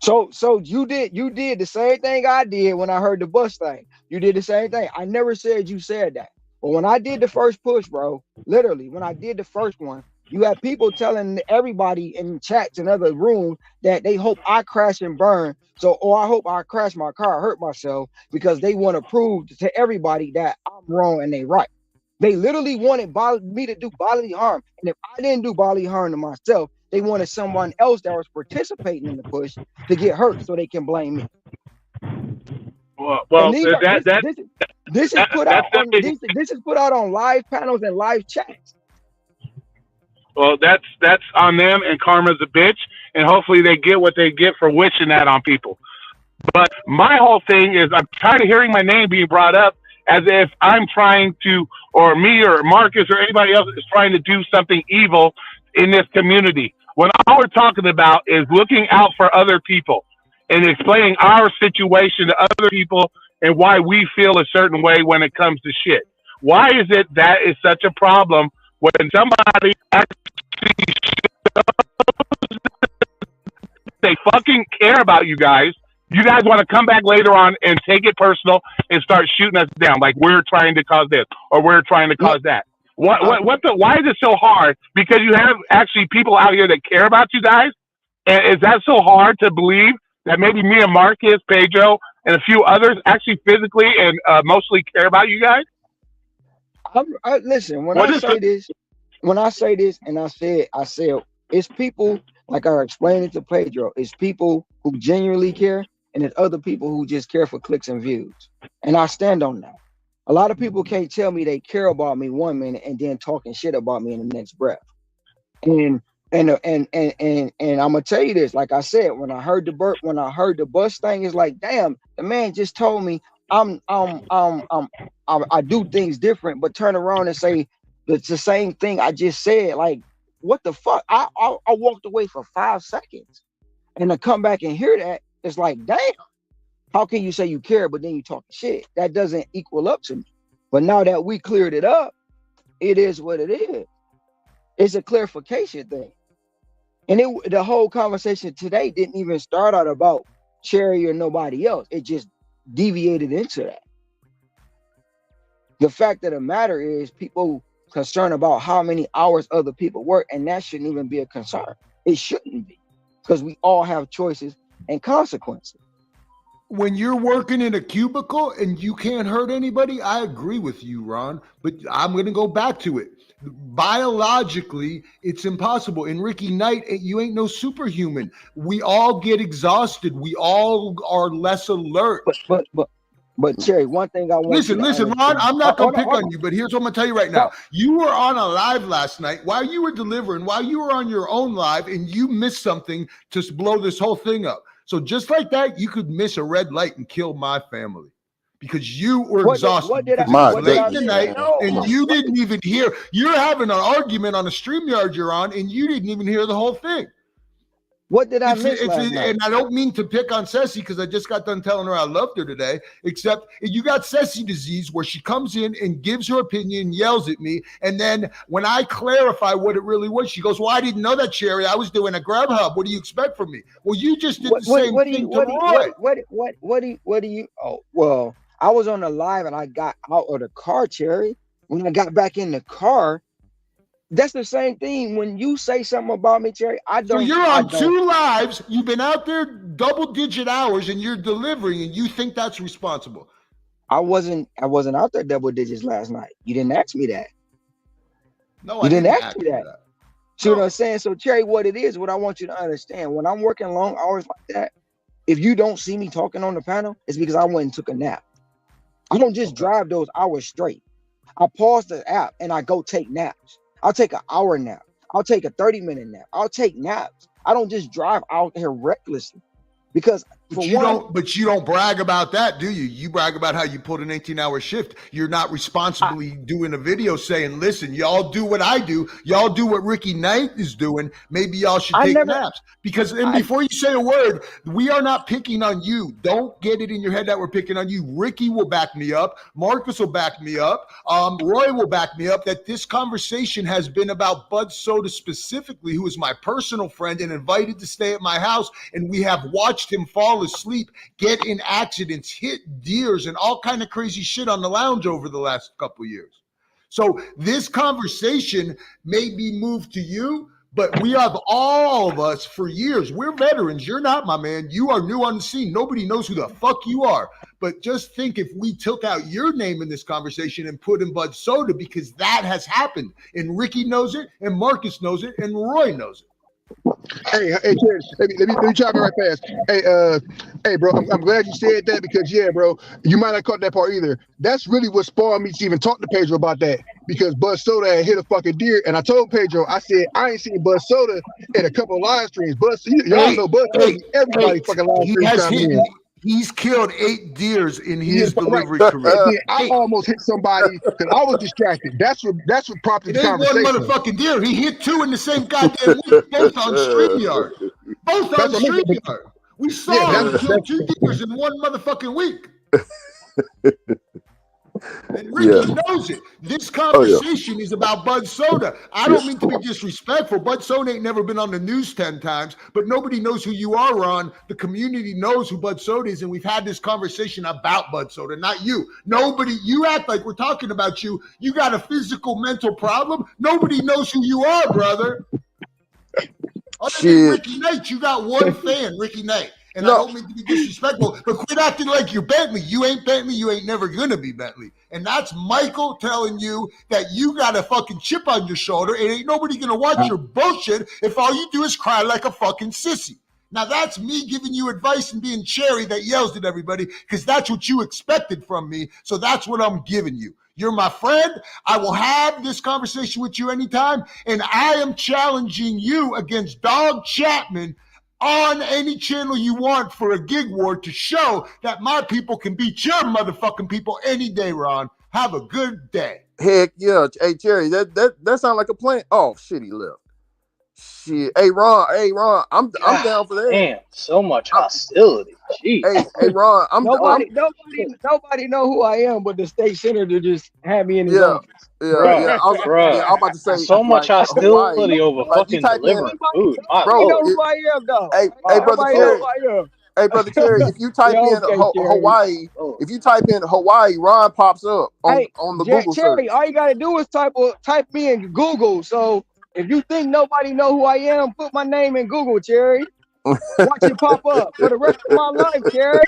So you did the same thing I did when I heard the bus thing. You did the same thing. I never said you said that. But when I did the first push, bro, literally, when I did the first one, you had people telling everybody in chats and other rooms that they hope I crash and burn. I hope I crash my car, hurt myself, because they want to prove to everybody that I'm wrong and they right. They literally wanted me to do bodily harm. And if I didn't do bodily harm to myself, they wanted someone else that was participating in the push to get hurt so they can blame me. This is put out on live panels and live chats. Well, that's on them, and karma's a bitch, and hopefully they get what they get for wishing that on people. But my whole thing is I'm tired of hearing my name being brought up as if I'm trying to, or me or Marcus or anybody else is trying to do something evil in this community. When all we're talking about is looking out for other people and explaining our situation to other people and why we feel a certain way when it comes to shit. Why is it that is such a problem when somebody actually shows they fucking care about you guys? You guys want to come back later on and take it personal and start shooting us down like we're trying to cause this or we're trying to cause that. Why is it so hard? Because you have actually people out here that care about you guys? And is that so hard to believe that maybe me and Marcus, Pedro, and a few others actually physically and emotionally care about you guys? Listen, when I say this, and I said, it's people, like I explained it to Pedro, it's people who genuinely care, and it's other people who just care for clicks and views. And I stand on that. A lot of people can't tell me they care about me 1 minute and then talking shit about me in the next breath. And I'm gonna tell you this, like I said, when I heard the bus thing, it's like, damn, the man just told me I do things different, but turn around and say it's the same thing I just said. Like, what the fuck? I walked away for 5 seconds, and to come back and hear that, it's like, damn, how can you say you care, but then you talking shit? That doesn't equal up to me. But now that we cleared it up, it is what it is. It's a clarification thing. And the whole conversation today didn't even start out about Cherry or nobody else. It just deviated into that. The fact of the matter is, people concerned about how many hours other people work, and that shouldn't even be a concern. It shouldn't be, because we all have choices and consequences. When you're working in a cubicle and you can't hurt anybody, I agree with you, Ron, but I'm going to go back to it. Biologically, it's impossible. And Ricky Knight, you ain't no superhuman. We all get exhausted. We all are less alert. But Cherry, one thing I want listen, Ron, I'm not going to pick on you, but here's what I'm going to tell you right now. You were on a live last night while you were delivering, while you were on your own live, and you missed something to blow this whole thing up. So just like that, you could miss a red light and kill my family because you were exhausted. What did I tonight, and you didn't even hear. You're having an argument on a StreamYard you're on, and you didn't even hear the whole thing. What did I miss last night? And I don't mean to pick on Ceci because I just got done telling her I loved her today, except you got Ceci disease where she comes in and gives her opinion, yells at me, and then when I clarify what it really was, she goes, well, I didn't know that, Cherry. I was doing a Grubhub. What do you expect from me? Well, you just did the same thing to Roy. What do you, oh, well, I was on the live and I got out of the car, Cherry. When I got back in the car, that's the same thing. When you say something about me, Cherry, I don't. So you're on 2 lives. You've been out there double-digit hours, and you're delivering, and you think that's responsible? I wasn't out there double digits last night. You didn't ask me that. No, you didn't ask me that. See what I'm saying? So, Cherry, what it is, what I want you to understand, when I'm working long hours like that, if you don't see me talking on the panel, it's because I went and took a nap. I don't just drive those hours straight. I pause the app and I go take naps. I'll take an hour nap. I'll take a 30-minute nap. I'll take naps. I don't just drive out here recklessly because you don't brag about that, do you? You brag about how you pulled an 18-hour shift. You're not responsibly doing a video saying, listen, y'all do what I do. Y'all do what Ricky Knight is doing. Maybe y'all should take naps. Because before you say a word, we are not picking on you. Don't get it in your head that we're picking on you. Ricky will back me up. Marcus will back me up. Roy will back me up that this conversation has been about Bud Soda specifically, who is my personal friend and invited to stay at my house. And we have watched him fall asleep, get in accidents, hit deers, and all kind of crazy shit on the lounge over the last couple of years. So this conversation may be moved to you, but we have all of us for years. We're veterans. You're not, my man. You are new on the scene. Nobody knows who the fuck you are. But just think if we took out your name in this conversation and put in Bud Soda, because that has happened. And Ricky knows it, and Marcus knows it, and Roy knows it. Hey, Chris, let me chime in right fast. Hey, bro, I'm glad you said that because, yeah, bro, you might not caught that part either. That's really what spawned me to even talk to Pedro about that because Bud Soda had hit a fucking deer, and I told Pedro, I said, I ain't seen Bud Soda in a couple of live streams. Y'all know Bud Soda, everybody fucking live streams. He's killed 8 deers in his delivery career. I almost hit somebody because I was distracted. That's what prompted the conversation. One motherfucking deer. He hit 2 in the same goddamn week, both on StreamYard. We saw him kill 2 deers in one motherfucking week. And Ricky knows it. This conversation is about Bud Soda. I don't mean to be disrespectful. Bud Soda ain't never been on the news 10 times, but nobody knows who you are, Ron. The community knows who Bud Soda is, and we've had this conversation about Bud Soda, not you. You act like we're talking about you. You got a physical, mental problem. Nobody knows who you are, brother. Other than Ricky Knight, you got one fan, Ricky Knight. And I don't mean to be disrespectful, but quit acting like you're Bentley. You ain't Bentley. You ain't never going to be Bentley. And that's Michael telling you that you got a fucking chip on your shoulder and ain't nobody going to watch your bullshit if all you do is cry like a fucking sissy. Now, that's me giving you advice and being Cherry that yells at everybody because that's what you expected from me. So that's what I'm giving you. You're my friend. I will have this conversation with you anytime. And I am challenging you against Dog Chapman on any channel you want for a gig war to show that my people can beat your motherfucking people any day, Ron. Have a good day. Heck yeah. Hey, Cherry, that sounds like a plan. Oh, shit, he left. Shit. Hey, Ron, I'm down for that. Damn, so much hostility. Jeez. Hey, Ron, nobody know who I am, but the state senator just had me in his office. Yeah. I'm about to say so much hostility Hawaii, over fucking delivering food. Nobody know who I am, though. Hey, brother Cherry. Hey, brother Cherry, if you type in Hawaii, Ron pops up on the Google Cherry, search. all you gotta do is type me in Google. So if you think nobody know who I am, put my name in Google, Cherry. Watch it pop up for the rest of my life, Cherry.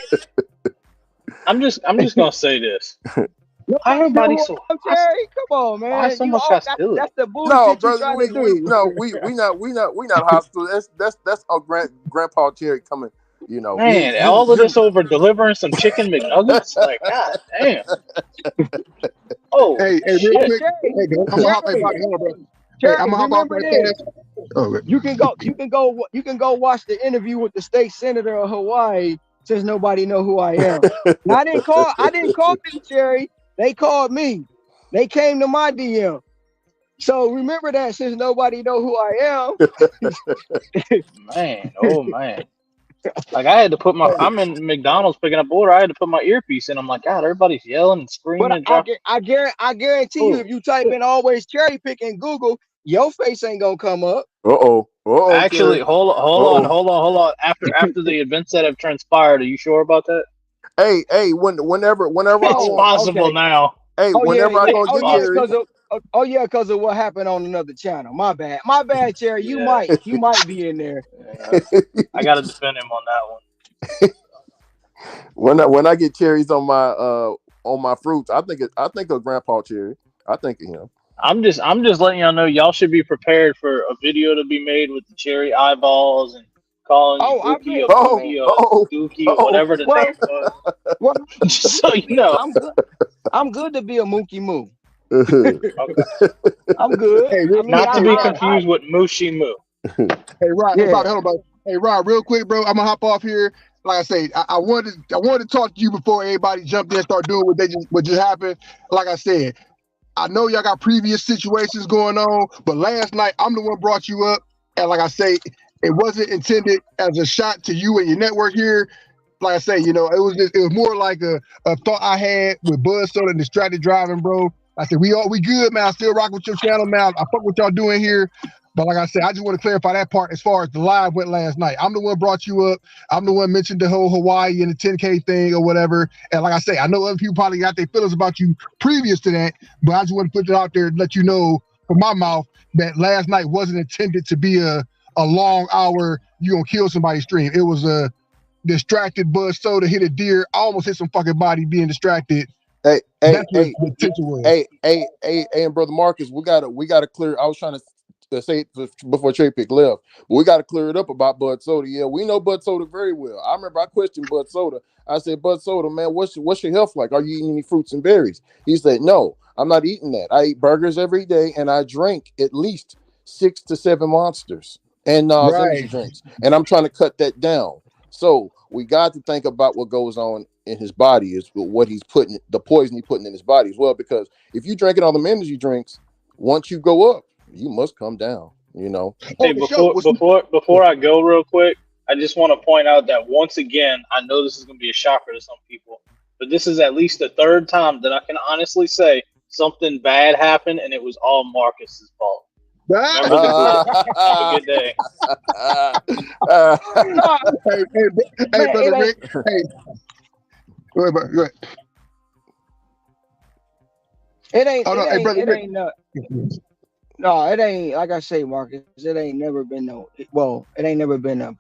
I'm just gonna say this. Everybody so Cherry, come on, man. Why so much hostility? That's the bullshit you trying to do. we not hostile. That's our grandpa Cherry coming. You know, man, all of this over delivering some chicken McNuggets. Like, god damn. Oh, hey, real quick. I'm gonna hop off right there. You can go watch the interview with the state senator of Hawaii since nobody know who I am. Now, I didn't call them, Cherry. They called me. They came to my DM. So remember that since nobody know who I am. Man, oh man. Like I had to put I'm in McDonald's picking up order. I had to put my earpiece in. I'm like, God, everybody's yelling and screaming. But I guarantee you, if you type in always cherry pick in Google, your face ain't gonna come up. Actually, hold on. After the events that have transpired, are you sure about that? Hey, whenever it's possible now. Hey, whenever I go get Cherry. Because of what happened on another channel. My bad, Cherry. You might be in there. I gotta defend him on that one. When I get cherries on my fruits, I think of Grandpa Cherry. I think of him. I'm just letting y'all know y'all should be prepared for a video to be made with the cherry eyeballs and calling you Dookie or whatever the name was. Well, just so you know, I'm good to be a Mookie Moo. Okay. I'm good. Hey, not to be confused with Moochie Moo. Hey, Rod, Hey, Rod, real quick, bro. I'm gonna hop off here. Like I said, I wanted to talk to you before everybody jumped in and start doing what just happened. Like I said, I know y'all got previous situations going on, but last night I'm the one brought you up, and like I say, it wasn't intended as a shot to you and your network here. Like I say, it was more like a thought I had with Buzz Soda and Distracted Driving, bro. I said, we good, man. I still rock with your channel, man. I fuck what y'all doing here. But like I said, I just want to clarify that part as far as the live went last night. I'm the one brought you up. I'm the one mentioned the whole Hawaii and the 10K thing or whatever. And like I say, I know other people probably got their feelings about you previous to that, but I just want to put it out there and let you know from my mouth that last night wasn't intended to be a long hour, you gonna kill somebody stream. It was a distracted Buzz Soda hit a deer. I almost hit some fucking body being distracted. Hey, and brother Marcus, we gotta clear. I was trying to say it before Trey Pick left, but we gotta clear it up about Bud Soda. Yeah, we know Bud Soda very well. I remember I questioned Bud Soda. I said, Bud Soda, man, what's your health like? Are you eating any fruits and berries? He said, no, I'm not eating that. I eat burgers every day, and I drink at least 6 to 7 Monsters and energy drinks, and I'm trying to cut that down. So we got to think about what goes on in his body is what he's putting, the poison he's putting in his body as well. Because if you drinking all the energy drinks, once you go up, you must come down. Hey, before I go real quick, I just want to point out that once again, I know this is going to be a shocker to some people, but this is at least the third time that I can honestly say something bad happened, and it was all Marcus's fault. Have a good day. Hey, brother Rick. Hey. Go ahead. It ain't like I say, Marcus. It ain't never been a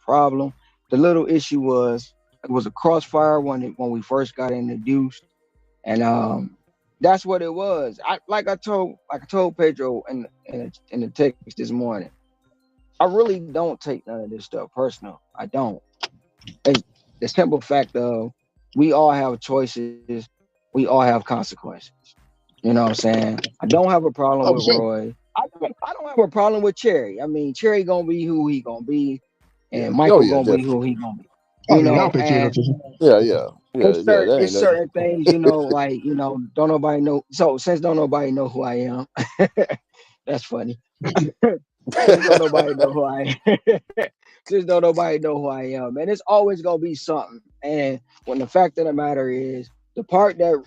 problem. the little issue was it was a crossfire when we first got introduced, and that's what it was. I told Pedro in the text this morning. I really don't take none of this stuff personal. I don't. It's the simple fact of we all have choices. We all have consequences. You know what I'm saying? I don't have a problem with Roy. I don't have a problem with Cherry. I mean, Cherry gonna be who he gonna be, and Michael gonna be who he gonna be. You know, and it's certain things, don't nobody know. So since don't nobody know who I am, that's funny. Since don't nobody know who I am. Since don't nobody know who I am, and it's always gonna be something. And when the fact of the matter is, the part that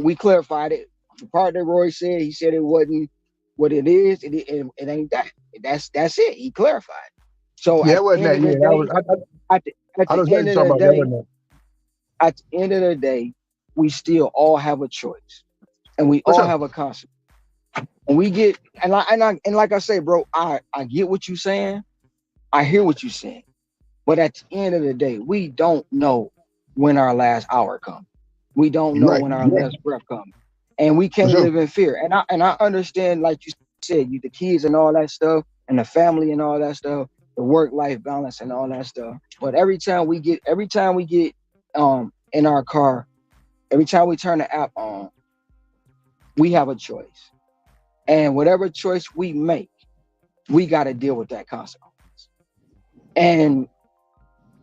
we clarified it. The part that Roy said, he said it wasn't what it is. It ain't that. That's it. He clarified. So yeah, it wasn't that. Yeah, at the end of the day, we still all have a choice, and we all have a consequence. And we get and like I say, bro, I get what you're saying. I hear what you're saying, but at the end of the day, we don't know when our last hour comes. We don't know when our last breath comes. And we can't live in fear. And I understand, like you said, the kids and all that stuff, and the family and all that stuff, the work-life balance and all that stuff. But every time we get in our car, every time we turn the app on, we have a choice. And whatever choice we make, we got to deal with that consequence. And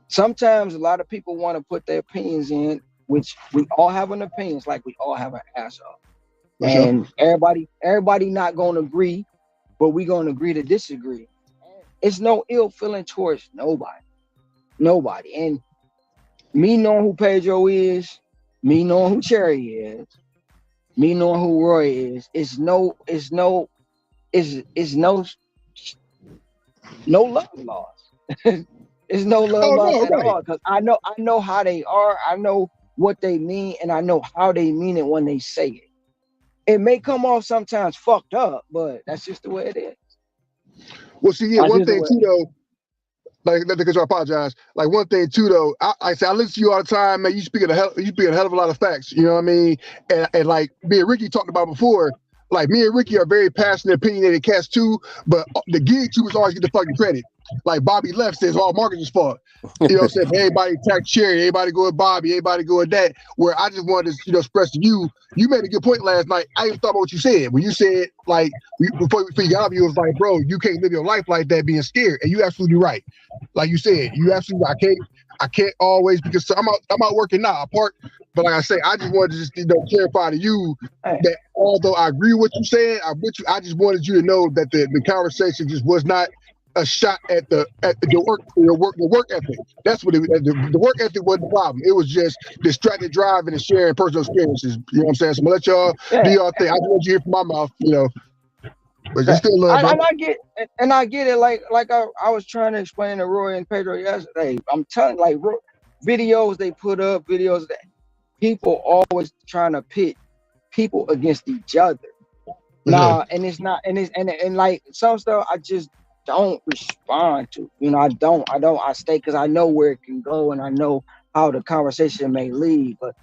sometimes a lot of people want to put their opinions in, which we all have an opinion. It's like we all have an ass off. And everybody not going to agree, but we going to agree to disagree. It's no ill feeling towards nobody. And me knowing who Pedro is, me knowing who Cherry is, me knowing who Roy is no love lost. It's no love lost at all, because I know how they are. I know what they mean, and I know how they mean it when they say it. It may come off sometimes fucked up, but that's just the way it is. Well, see, yeah, one thing too, though, because I apologize. Like one thing too, though, I listen to you all the time, man. You speak a hell of a lot of facts. You know what I mean? And like me and Ricky talked about before, like me and Ricky are very passionate, opinionated cats too. But the gig too is always get the fucking credit. Like Bobby Left says, all Marcus's fault. You know what I'm saying? Everybody attack Cherry, everybody go at Bobby, everybody go at that. Where I just wanted to express to you, you made a good point last night. I even thought about what you said. When you said, like, before you got up, you was like, bro, you can't live your life like that being scared. And you absolutely right. Like you said, I can't always, because I'm out working now, apart. But like I say, I just wanted to just clarify to you that although I agree with what you said, I just wanted you to know that the conversation just was not a shot at the work ethic. That's what the work ethic wasn't the problem. It was just distracted driving and sharing personal experiences. You know what I'm saying? So I'm gonna let y'all do y'all thing. I just want you to hear from my mouth, But just still love, I get it. Like I was trying to explain to Roy and Pedro yesterday. I'm telling, like, videos they put up, videos that people always trying to pit people against each other. Nah, and it's not, and like some stuff I just don't respond to. I don't. I stay because I know where it can go, and I know how the conversation may lead. But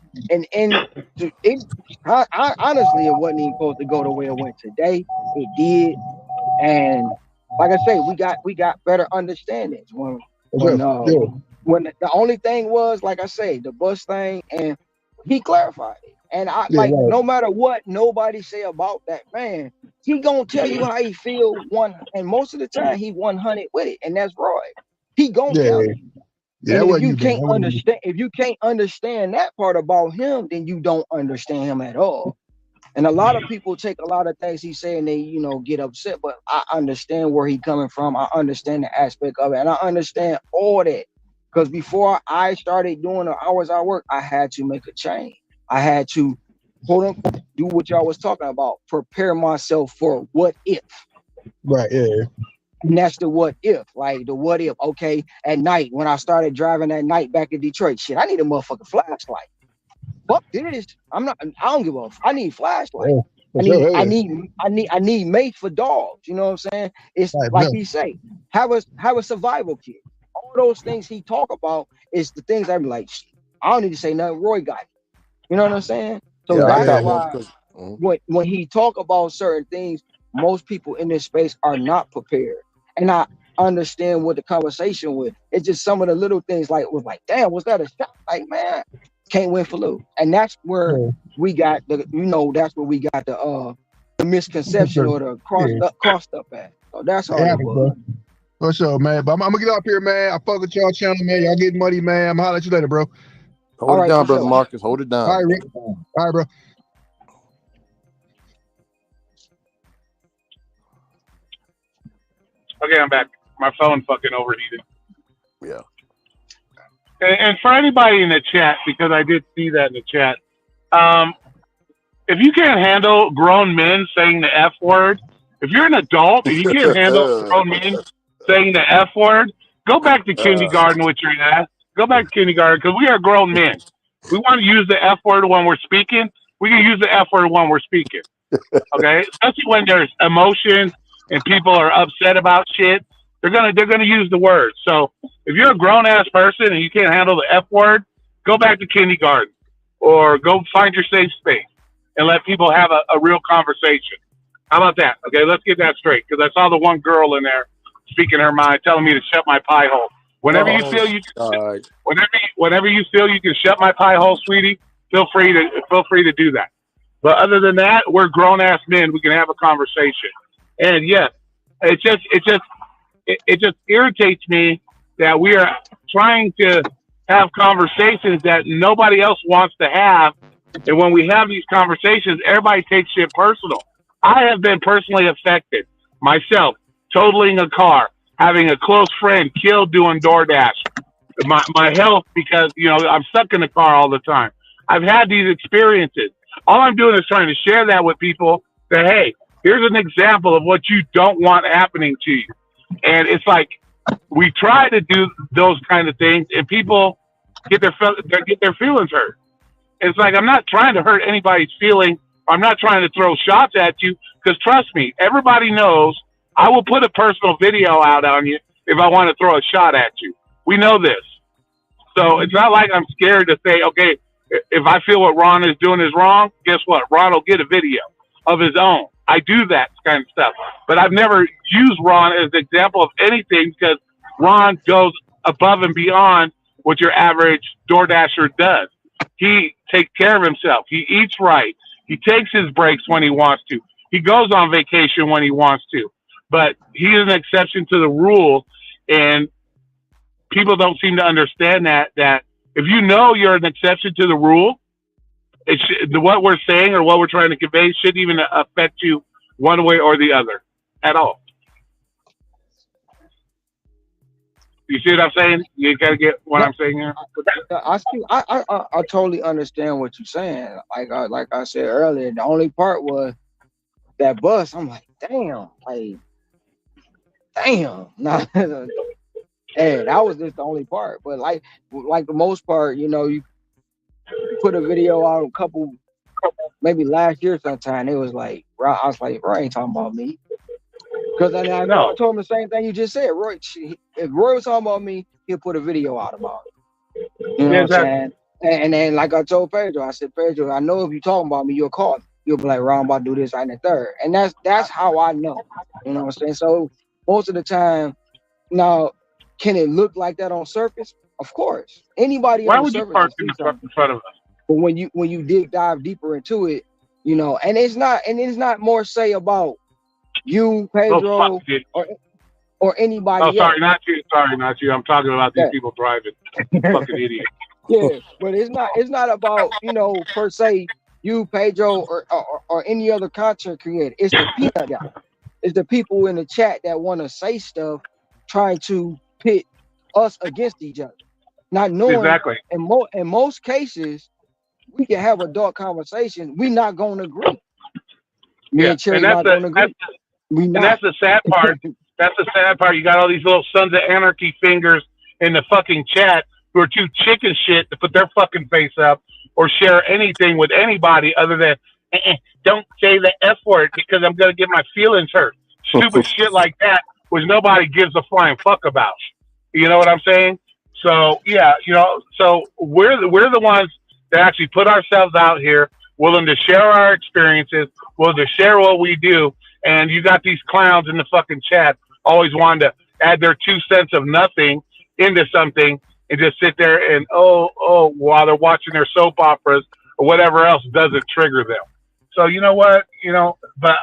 I honestly, it wasn't even supposed to go the way it went today. It did, and like I say, we got better understandings when the only thing was, like I say, the bus thing, and he clarified it. And no matter what nobody say about that man, he gonna tell you how he feel and most of the time he 100 with it, and that's Roy. He gonna tell you. And if you can't understand that part about him, then you don't understand him at all. And a lot of people take a lot of things he say and they, get upset, but I understand where he coming from. I understand the aspect of it, and I understand all that. Because before I started doing the hours I work, I had to make a change. I had to, quote unquote, do what y'all was talking about, prepare myself for what if. Right, yeah. And that's the what if, like the what if. Okay, at night, when I started driving at night back in Detroit, shit, I need a motherfucking flashlight. Fuck this. I don't give a. I need flashlight. Yeah, I need mace for dogs. You know what I'm saying? It's like he say, have a survival kit. all those things he talk about is the things I'm like, I don't need to say nothing. Roy got it. You know what I'm saying? So Yeah, I that's got why when he talk about certain things, most people in this space are not prepared. And I understand what the conversation was. It's just some of the little things like was like, damn, was that a shot? Like, man, can't win for Lou. And that's where we got the, that's where we got the misconception or the crossed up at. So that's all it was. For sure, man. But I'm gonna get up here, man. I fuck with y'all channel, man. Y'all getting money, man. I'm gonna holler at you later, bro. Hold it down, brother Marcus. Hold it down. All right, Rick. All right, bro. Okay, I'm back. My phone fucking overheated. Yeah. And for anybody in the chat, because I did see that in the chat, if you can't handle grown men saying the F word, if you're an adult and you can't handle grown men saying the F word, go back to kindergarten with your ass. Go back to kindergarten, because we are grown men. We want to use the F word when we're speaking. We can use the F word when we're speaking. Okay? Especially when there's emotion and people are upset about shit. They're gonna use the word. So if you're a grown ass person and you can't handle the F word, go back to kindergarten or go find your safe space and let people have a real conversation. How about that? Okay, let's get that straight, because I saw the one girl in there speaking her mind, telling me to shut my pie hole. Whenever you feel you can, whenever you feel you can shut my pie hole, sweetie, feel free to do that. But other than that, we're grown ass men. We can have a conversation. And yes, it just irritates me that we are trying to have conversations that nobody else wants to have. And when we have these conversations, everybody takes shit personal. I have been personally affected myself, totaling a car, having a close friend killed doing DoorDash, my health, because, I'm stuck in the car all the time. I've had these experiences. All I'm doing is trying to share that with people that, hey, here's an example of what you don't want happening to you. And it's like, we try to do those kind of things and people get their feelings hurt. It's like, I'm not trying to hurt anybody's feeling. I'm not trying to throw shots at you, because trust me, everybody knows I will put a personal video out on you if I want to throw a shot at you. We know this. So it's not like I'm scared to say, okay, if I feel what Ron is doing is wrong, guess what? Ron will get a video of his own. I do that kind of stuff. But I've never used Ron as an example of anything, because Ron goes above and beyond what your average DoorDasher does. He takes care of himself. He eats right. He takes his breaks when he wants to. He goes on vacation when he wants to. But he's an exception to the rule, and people don't seem to understand that if you know you're an exception to the rule, what we're saying or what we're trying to convey shouldn't even affect you one way or the other at all. You see what I'm saying? You gotta get what I'm saying here. I totally understand what you're saying. Like I said earlier, the only part was that bus. I'm like, damn. Nah, hey, that was just the only part. But like the most part, you put a video out a couple, maybe last year sometime. It was like, I was like, Roy ain't talking about me. Because I told him the same thing you just said. Roy, if Roy was talking about me, he'll put a video out about it. You know what I'm saying? And then, like I told Pedro, I said, Pedro, I know if you're talking about me, you'll call me. You'll be like, Ron, I'm about to do this right in the third. And that's how I know. You know what I'm saying? So most of the time, now, can it look like that on surface? Of course. Anybody Why on would the you surface park in front of us? But when you dive deeper into it, and it's not more say about you, Pedro, or anybody else. Sorry, not you. Sorry, not you. I'm talking about these people driving. Fucking idiot. Yeah, but it's not about, per se, you, Pedro, or any other content creator. It's the people guy. It's the people in the chat that want to say stuff, trying to pit us against each other, not knowing. Exactly. In most cases, we can have adult conversations. We're not going to agree. Me and Cherry not going to agree. And that's the sad part. That's the sad part. You got all these little sons of anarchy fingers in the fucking chat who are too chicken shit to put their fucking face up or share anything with anybody other than, don't say the F word because I'm going to get my feelings hurt. Stupid shit like that, which nobody gives a flying fuck about. You know what I'm saying? So yeah, so we're the ones that actually put ourselves out here, willing to share our experiences, willing to share what we do. And you got these clowns in the fucking chat always wanting to add their 2 cents of nothing into something and just sit there and while they're watching their soap operas or whatever else doesn't trigger them. So you know what? But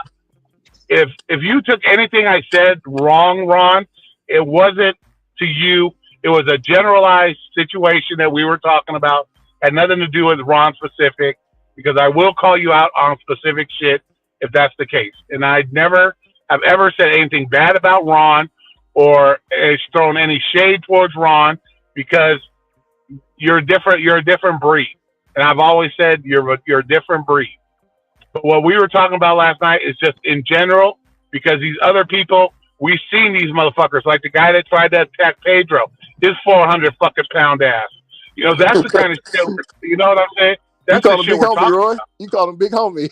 if you took anything I said wrong, Ron, it wasn't to you. It was a generalized situation that we were talking about. Had nothing to do with Ron specific, because I will call you out on specific shit if that's the case. And I never have ever said anything bad about Ron or thrown any shade towards Ron, because you're different. You're a different breed, and I've always said you're a different breed. But what we were talking about last night is just in general, because these other people, we've seen these motherfuckers, like the guy that tried to attack Pedro, his 400 fucking pound ass. That's the kind of shit. You know what I'm saying? That's you the call him shit big we're homie, talking Roy. about. You call him big homie.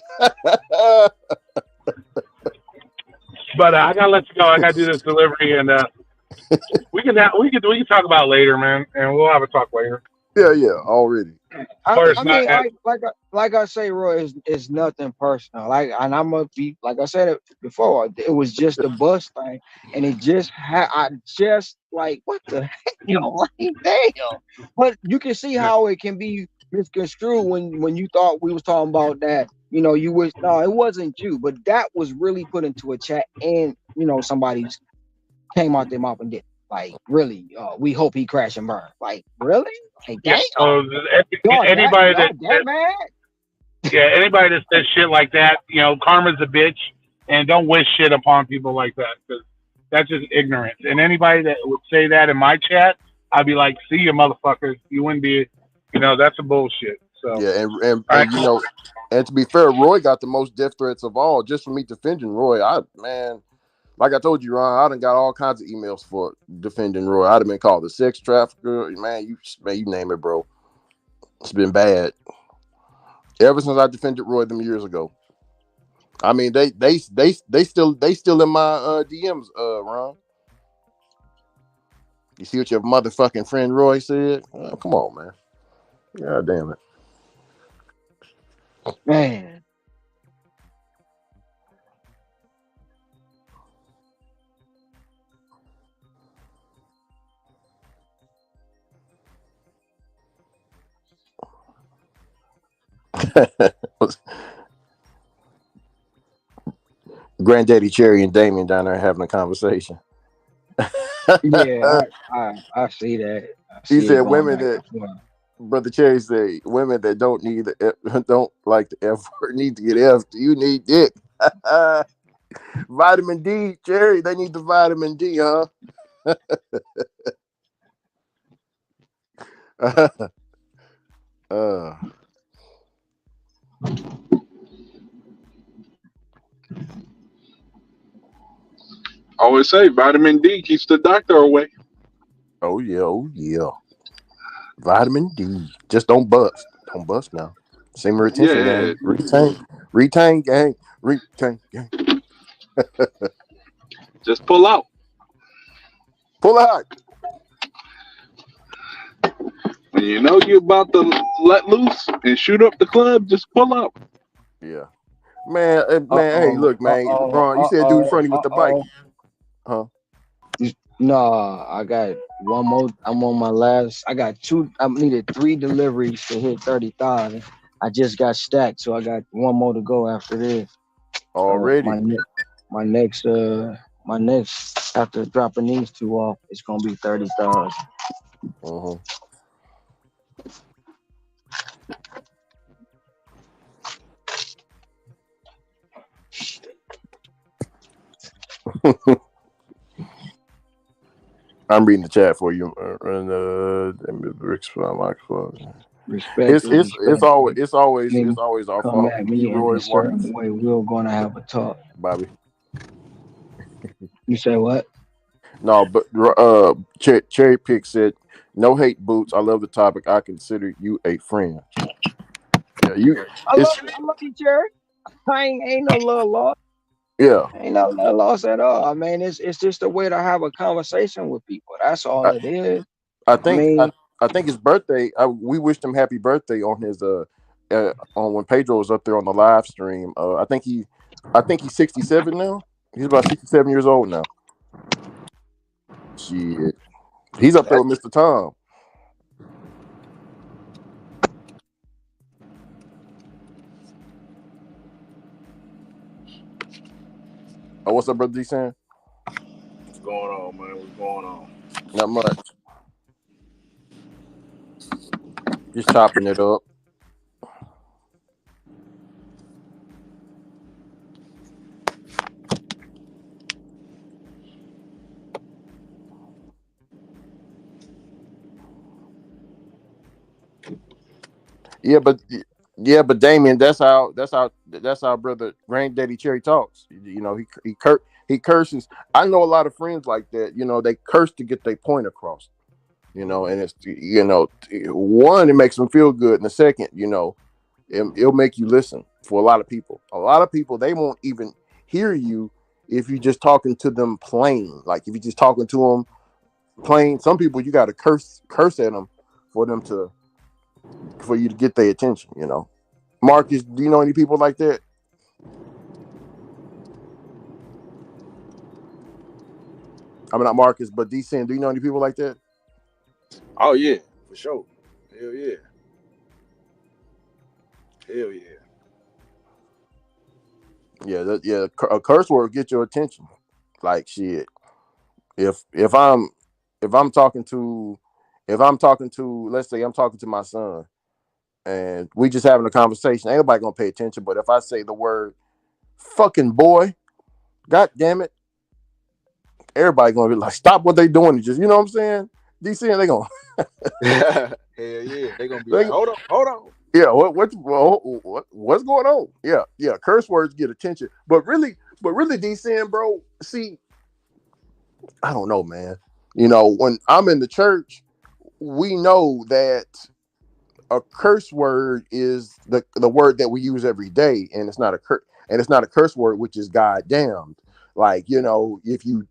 But I gotta let you go. I gotta do this delivery, and we can talk about it later, man, and we'll have a talk later. Yeah, already. Like I say, Roy, it's nothing personal. And I'm gonna be like I said it before. It was just a bus thing, and it just I just like, what the heck, like, damn. But you can see how it can be misconstrued when you thought we was talking about that. You wish no, it wasn't you, but that was really put into a chat, and somebody came out their mouth and did. Like, really, we hope he crash and burn. Like, really? Like, damn. Anybody anybody that says shit like that, karma's a bitch, and don't wish shit upon people like that, because that's just ignorance. And anybody that would say that in my chat, I'd be like, see you, motherfuckers. You wouldn't be, that's a bullshit. So yeah, and and to be fair, Roy got the most death threats of all. Just for me defending Roy, like I told you, Ron, I done got all kinds of emails for defending Roy. I'd have been called a sex trafficker. Man, you name it, bro. It's been bad ever since I defended Roy them years ago. I mean, they still in my DMs, Ron. You see what your motherfucking friend Roy said? Oh, come on, man. God damn it, man. Granddaddy Cherry and Damien down there having a conversation. Yeah, I see that. He said women that Brother Cherry said women that don't like the F word need to get F. You need dick. Vitamin D, Cherry. They need the vitamin D, huh? Always say vitamin D keeps the doctor away. Oh yeah. Vitamin D. Just don't bust. Don't bust now. Same retention gang. Retain gang. Retain gang. Just pull out. Pull out. When you know you're about to let loose and shoot up the club, just pull out. Yeah. Man, hey, look, man. Ron, you said dude in front of you with the bike. Huh? No, I got one more. I'm on my last. I got two. I needed 3 deliveries to hit 30,000. I just got stacked, so I got one more to go after this. Already. My next after dropping these 2 off, it's gonna be 30,000. I'm reading the chat for you. It's always our fault. At me in a certain way, we're gonna have a talk, Bobby. You say what? No, but Cherry Pick said, "No hate, Boots. I love the topic. I consider you a friend." Yeah, I love you, Cherry. I ain't no love lost. Yeah. Ain't no loss at all. I mean, it's just a way to have a conversation with people. That's all I, it is. I I think mean, I think his birthday. We wished him happy birthday on his on when Pedro was up there on the live stream. I think he's 67 now. He's about 67 years old now. Shit, he's up there with Mr. Tom. Oh, what's up, brother D? San? What's going on, man? What's going on? Not much. Just chopping it up. Yeah, but Damien, that's how brother Granddaddy Cherry talks. You know, he curses. I know a lot of friends like that. You know, they curse to get their point across. You know, and it's one, it makes them feel good, and the second, it'll make you listen. For a lot of people, they won't even hear you if you're just talking to them plain. Like if you're just talking to them plain, some people you got to curse at them for you to get their attention. Marcus, do you know any people like that? I mean, not Marcus, but Decent. Do you know any people like that? Oh yeah, for sure. Hell yeah. Hell yeah. Yeah. A curse word get your attention. Like shit. If I'm talking to, let's say I'm talking to my son, and we just having a conversation, ain't nobody gonna pay attention. But if I say the word "fucking boy," god damn it, everybody gonna be like, stop what they doing and just, you know what I'm saying? DC, and they gonna Hell yeah. They gonna be like, hold on. Yeah, what's going on? Yeah. Curse words get attention, but really, DC, bro. See, I don't know, man. When I'm in the church, we know that a curse word is the word that we use every day, and it's not a curse word, which is God damned. Like, if you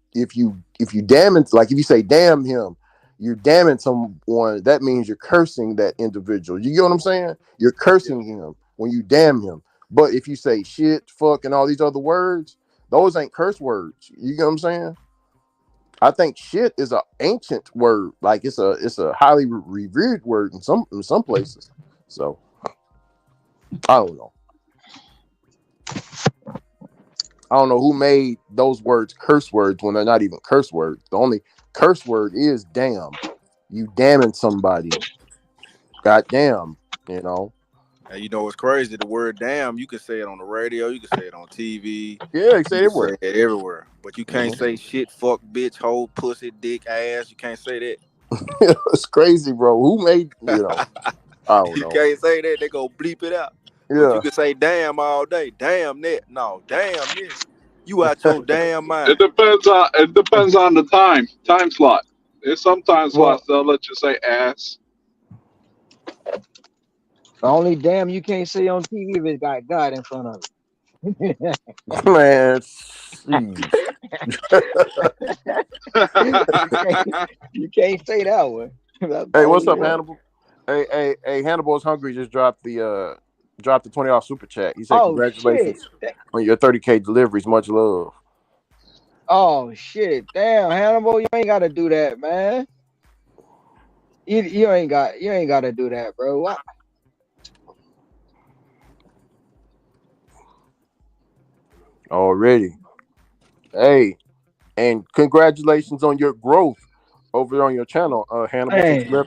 damn it, like if you say damn him, you're damning someone. That means you're cursing that individual. You get what I'm saying? You're cursing him when you damn him. But if you say shit, fuck, and all these other words, those ain't curse words. You get what I'm saying? I think shit is an ancient word. Like it's a highly revered word in some places. So I don't know. I don't know who made those words curse words when they're not even curse words. The only curse word is damn. You damning somebody. God damn, And you know what's crazy? The word damn, you can say it on the radio, you can say it on TV. Yeah, you say You it can say it everywhere. But you can't say shit, fuck, bitch, hoe, pussy, dick, ass. You can't say that. It's crazy, bro. Who made, I don't You know. can't say that. They go bleep it out. But Yeah. you can say damn all day. Damn that. No, damn this. You out your damn mind. It depends on the time slot. There's some time well, slots they'll let you say ass. the only damn you can't say on TV if it got God in front of it. Man, jeez. you can't say that one. Hey, what's up, Hannibal? Hey, Hannibal's hungry. Just dropped the $20 super chat. He said, Oh shit! "Congratulations on your 30K deliveries. Much love." Oh shit! Damn, Hannibal, you ain't gotta do that, man. You ain't gotta do that, bro. What? Already. Hey, and congratulations on your growth over there on your channel, Hannibal. Man.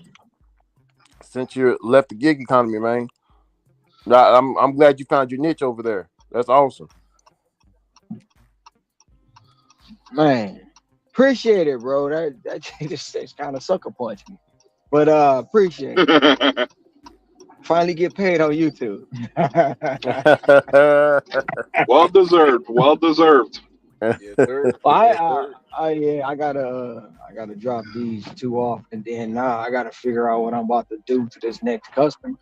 Since you left the gig economy, man. I'm glad you found your niche over there. That's awesome. Man, appreciate it, bro. That just kind of sucker punch me, but appreciate it. Finally get paid on YouTube. Well deserved. Well deserved. Yes, sir. Well, I gotta drop these two off, and then now I gotta figure out what I'm about to do to this next customer.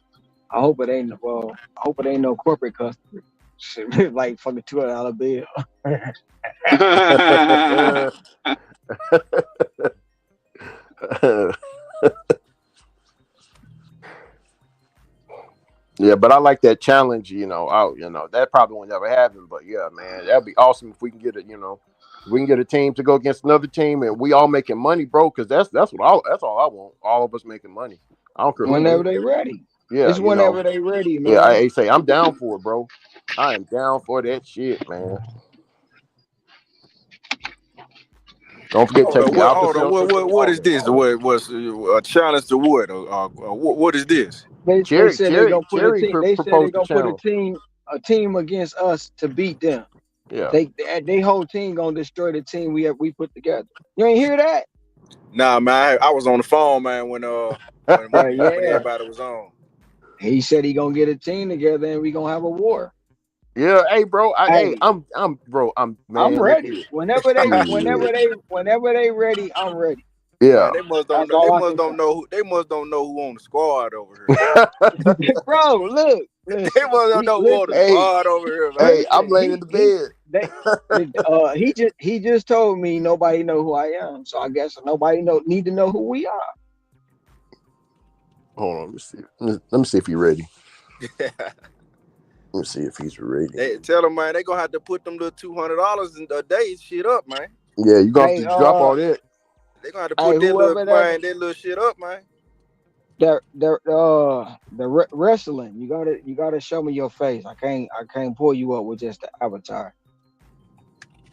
I hope it ain't no corporate customer. like fucking $200 bill. Yeah, but I like that challenge. That probably will never happen. But yeah, man, that'd be awesome if we can get it. We can get a team to go against another team, and we all making money, bro. Because that's all I want. All of us making money. I don't care whenever they ready. Yeah, it's whenever they ready, man. Yeah, I say I'm down for it, bro. I am down for that shit, man. Don't forget to take the What is this? What was a challenge to what? What is this? They said they're gonna put a team. They said they're gonna put a team against us to beat them. Yeah. They whole team gonna destroy the team we put together. You ain't hear that? Nah, man. I was on the phone, man, when everybody was on. He said he gonna get a team together and we gonna have a war. Yeah, hey, bro. I'm ready. Whenever they ready, I'm ready. Yeah, man, they must don't know who on the squad over here. Bro, look. They must don't know who on the squad over here, man. Hey, I'm laying in the bed. He just told me nobody know who I am, so I guess nobody need to know who we are. Hold on, let me see if he's ready. Let me see if he's ready. They tell him, man, they gonna have to put them little $200 a day shit up, man. Yeah, you gonna have to drop all that. They gonna have to put that little shit up, man. The wrestling, you gotta show me your face. I can't pull you up with just the avatar.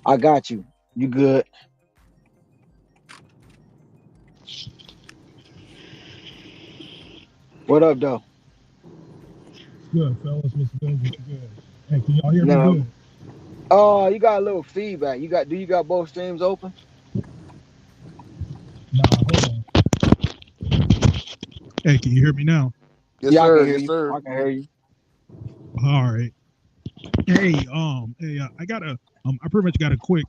I got you. You good? What up, though? Good, fellas. What's good? What's good? Hey, can y'all hear me good? Oh, you got a little feedback. Do you got both streams open? Nah, hold on. Hey, can you hear me now? Yes, yeah, sir. I can hear you. I can hear you. All right. Hey, I got I pretty much got a quick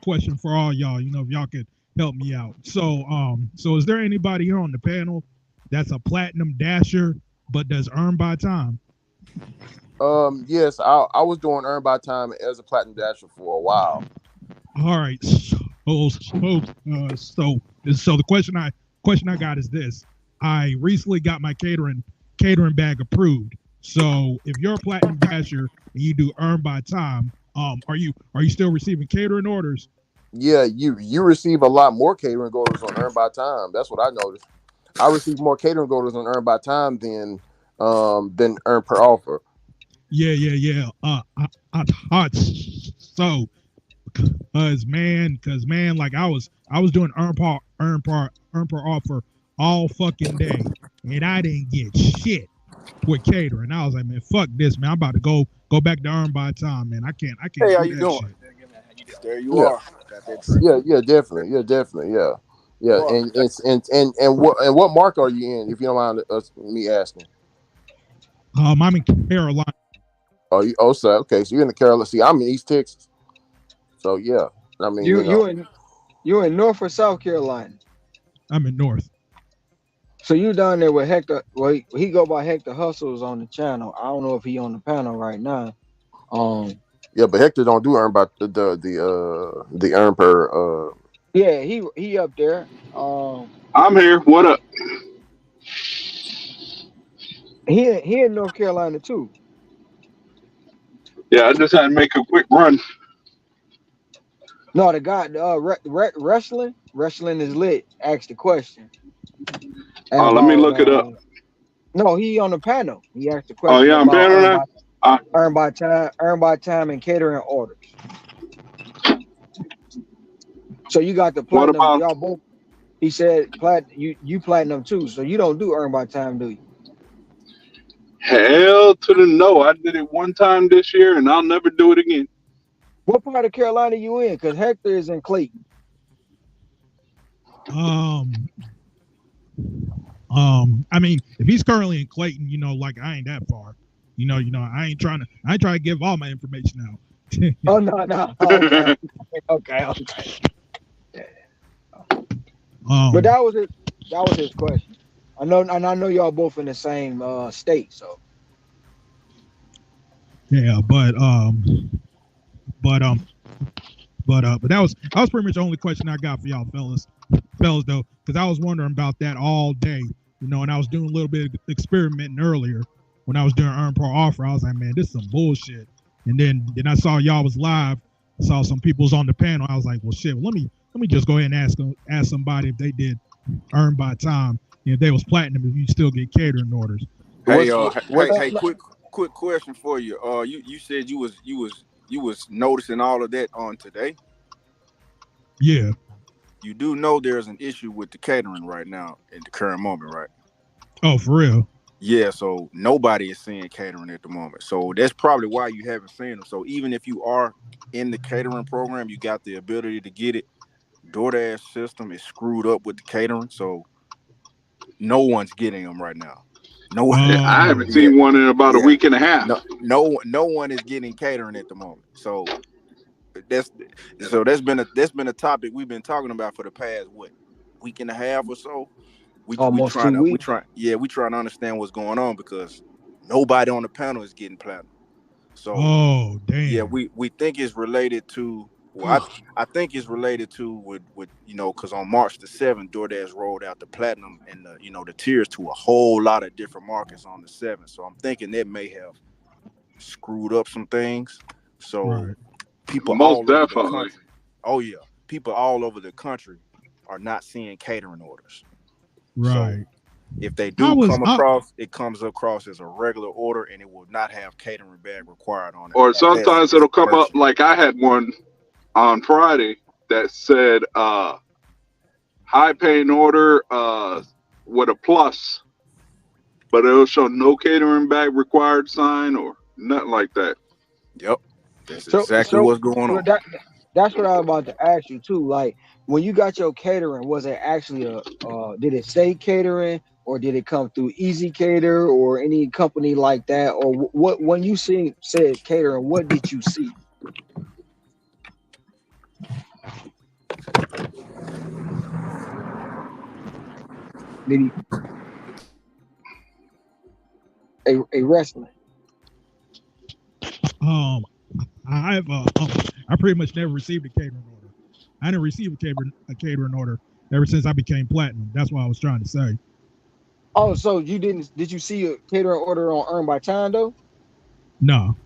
question for all y'all. If y'all could help me out. So is there anybody here on the panel that's a platinum dasher but does earn by time? Yes, I was doing earn by time as a platinum dasher for a while. All right. So the question I got is this: I recently got my catering bag approved. So if you're a platinum dasher and you do earn by time, are you still receiving catering orders? Yeah, you receive a lot more catering orders on earn by time. That's what I noticed. I receive more catering orders on earn by time than earn per offer. Yeah. I thought so. Cause man, like I was doing earn per offer all fucking day, and I didn't get shit with catering. I was like, man, fuck this, man. I'm about to go back to earn by time, man. I can't. Hey, how you doing? Shit. There you are. Yeah, definitely. Yeah. And what mark are you in? If you don't mind me asking. I'm in Carolina. Oh, so okay. So you're in the Carolina. See, I'm in East Texas. So yeah, I mean, you in North or South Carolina? I'm in North. So you down there with Hector? Well, he go by Hector Hustles on the channel. I don't know if he on the panel right now. Yeah, but Hector don't do earn by the earn per. Yeah, he up there. I'm here. What up? He in North Carolina too. Yeah, I just had to make a quick run. No, the guy, wrestling is lit. Asked the question. Let me look it up. No, he on the panel. He asked the question. Oh yeah, I'm panel now. Earn by time, and catering orders. So you got the platinum. Y'all both. He said you platinum too. So you don't do earn by time, do you? Hell to the no. I did it one time this year, and I'll never do it again. What part of Carolina you in? Because Hector is in Clayton. I mean, if he's currently in Clayton, like I ain't that far. I ain't trying to give all my information out. Oh no. Okay. Yeah. But that was his question. I know y'all both in the same state, so. Yeah, but that was pretty much the only question I got for y'all fellas though, because I was wondering about that all day, and I was doing a little bit of experimenting earlier when I was doing earn per offer. I was like, man, this is some bullshit. And then I saw y'all was live. I saw some people was on the panel. I was like, well, shit. Well, let me just go ahead and ask somebody if they did earn by time, and if they was platinum, if you still get catering orders. Hey, quick question for you. You said you was noticing all of that on today. Yeah. You do know there's an issue with the catering right now at the current moment, right? Oh, for real? Yeah, so nobody is seeing catering at the moment. So that's probably why you haven't seen them. So even if you are in the catering program, you got the ability to get it. DoorDash system is screwed up with the catering, so no one's getting them right now. No one. I haven't seen one in about a week and a half. No one is getting catering at the moment. So that's been a topic we've been talking about for the past week and a half or so. Almost 2 weeks. We trying to understand what's going on because nobody on the panel is getting platinum. So damn. Yeah, we think it's related to. Well, I think it's related to with because on March the 7th, DoorDash rolled out the platinum and the tiers to a whole lot of different markets on the 7th. So I'm thinking that may have screwed up some things. So people most all definitely. over the country. Oh yeah, people all over the country are not seeing catering orders. Right. So if they do come across, it comes across as a regular order, and it will not have catering bag required on it. Or sometimes it'll come up like I had one on Friday that said high paying order with a plus, but it'll show no catering bag required sign or nothing like that. Yep, that's exactly what's going on. That's what I was about to ask you too. Like when you got your catering, was it actually did it say catering or did it come through Easy Cater or any company like that? Or what when you said catering, what did you see? Did he a wrestling? I pretty much never received a catering order. I didn't receive a catering order ever since I became platinum. That's what I was trying to say. Oh, so you didn't? Did you see a catering order on Earn by Time though? No.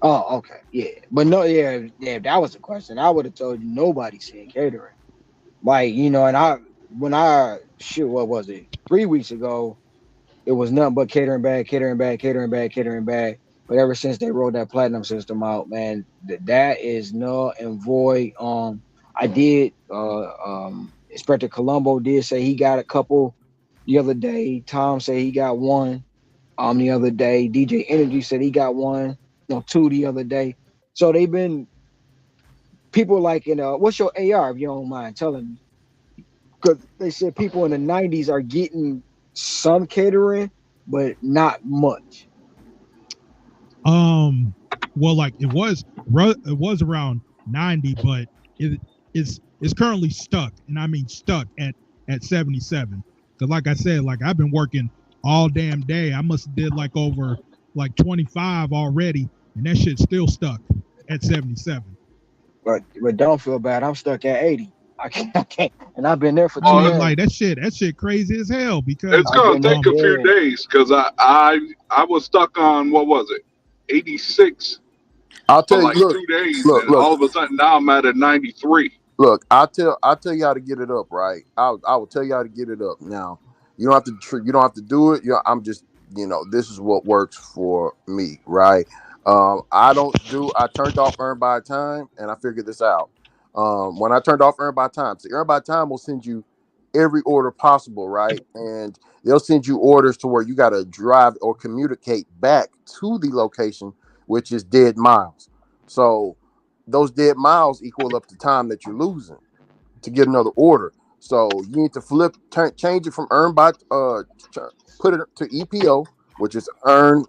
Oh, okay, yeah, but no, yeah. That was the question. I would have told you nobody's seeing catering. Like and what was it? 3 weeks ago, it was nothing but catering bag. But ever since they rolled that platinum system out, man, that is null and void. I did. Inspector Colombo did say he got a couple the other day. Tom said he got one. The other day, DJ Energy said he got one. Two the other day. So they've been people like what's your AR if you don't mind telling me? Because they said people in the 90s are getting some catering, but not much. Well, like it was around 90, but it's currently stuck, and I mean stuck at 77. Because like I said, like I've been working all damn day. I must have did like over like 25 already, and that shit's still stuck at 77. But don't feel bad. I'm stuck at 80. I can't, and I've been there for 2 years. Like that shit crazy as hell because it's gonna take a few days because I was stuck on what was it, 86. I'll tell you, 2 days, and all of a sudden now I'm at a 93. Look, I'll tell you how to get it up, right? I will tell you how to get it up. Now, you don't have to do it. I'm just, this is what works for me, right? I turned off Earn by Time, and I figured this out. When I turned off Earn by Time, so Earn by Time will send you every order possible, right? And they'll send you orders to where you got to drive or communicate back to the location, which is dead miles. So those dead miles equal up the time that you're losing to get another order. So you need to change it from Earn by, put it to EPO, which is Earn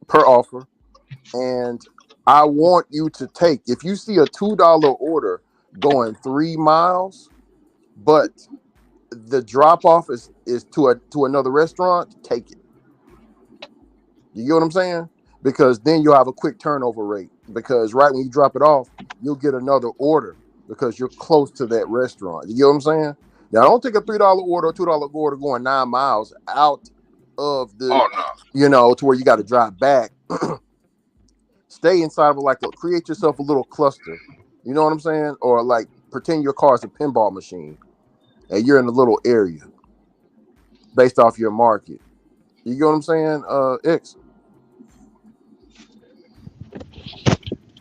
per offer. And I want you to take, if you see a $2 order going 3 miles, but the drop off is to another restaurant, take it. You get what I'm saying? because then you'll have a quick turnover rate. Because right when you drop it off, you'll get another order because you're close to that restaurant. You get what I'm saying? Now, don't take a $3 order or $2 order going 9 miles out of the, to where you got to drive back. Stay inside of create yourself a little cluster. You know what I'm saying? Or like pretend your car is a pinball machine and you're in a little area based off your market. You get what I'm saying, X?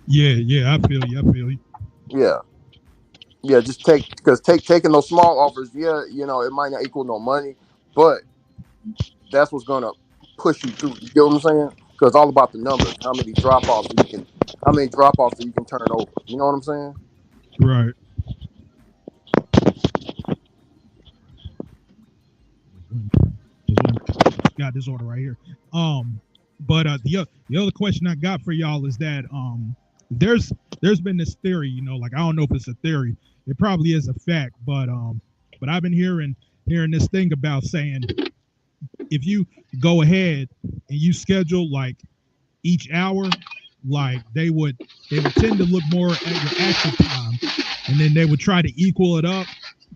Yeah, I feel you. Yeah, just taking those small offers, it might not equal no money, but that's what's gonna push you through. You get what I'm saying? Because it's all about the numbers. How many drop offs that you can turn over. You know what I'm saying? Right. Got this order right here. But the other question I got for y'all is that there's been this theory, I don't know if it's a theory, it probably is a fact, but I've been hearing this thing about saying if you go ahead and you schedule like each hour, like they would tend to look more at your active time, and then they would try to equal it up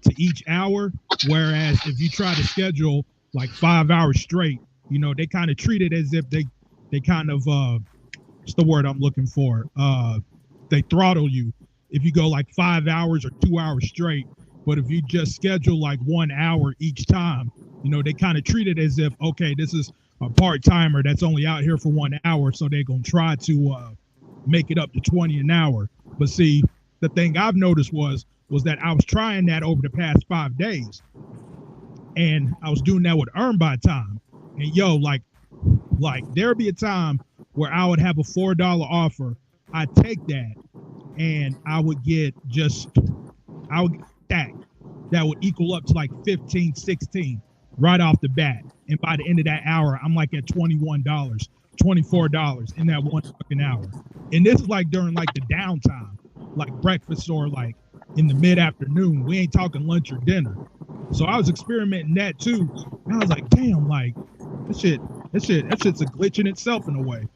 to each hour. Whereas if you try to schedule like 5 hours straight, they kind of treat it as if they kind of what's the word I'm looking for? They throttle you if you go like 5 hours or 2 hours straight. But if you just schedule like 1 hour each time, they kind of treat it as if, okay, this is a part-timer that's only out here for 1 hour, so they're gonna try to make it up to 20 an hour. But see, the thing I've noticed was that I was trying that over the past 5 days, and I was doing that with earn by time. And like there'd be a time where I would have a $4 offer. I'd take that, and I would get that would equal up to like 15, 16 right off the bat. And by the end of that hour, I'm like at $21, $24 in that one fucking hour. And this is like during like the downtime, like breakfast or like in the mid-afternoon. We ain't talking lunch or dinner. So I was experimenting that too. And I was like, damn, like that shit's a glitch in itself in a way.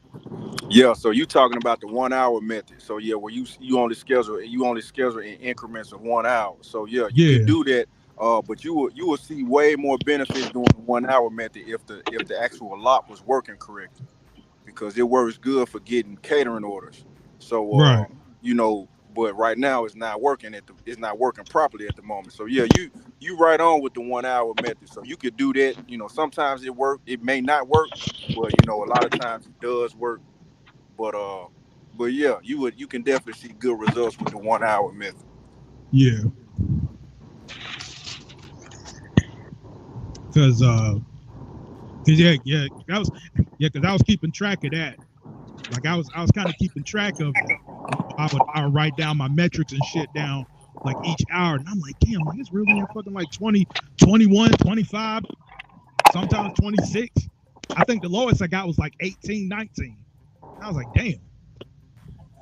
Yeah, so you talking about the 1 hour method. So yeah, where you only schedule in increments of 1 hour. So you can do that. But you will see way more benefits doing the 1 hour method if the actual lot was working correctly, because it works good for getting catering orders. So right. But right now it's not working properly at the moment. So yeah, you right on with the 1 hour method. So you could do that. Sometimes it works, it may not work, but a lot of times it does work. But yeah, you can definitely see good results with the 1 hour method. Yeah. Because I was keeping track of that. Like I was kind of keeping track of. I would write down my metrics and shit down like each hour, and I'm like, damn, like it's really in fucking like 20, 21, 25, sometimes 26. I think the lowest I got was like 18, 19. I was like, damn.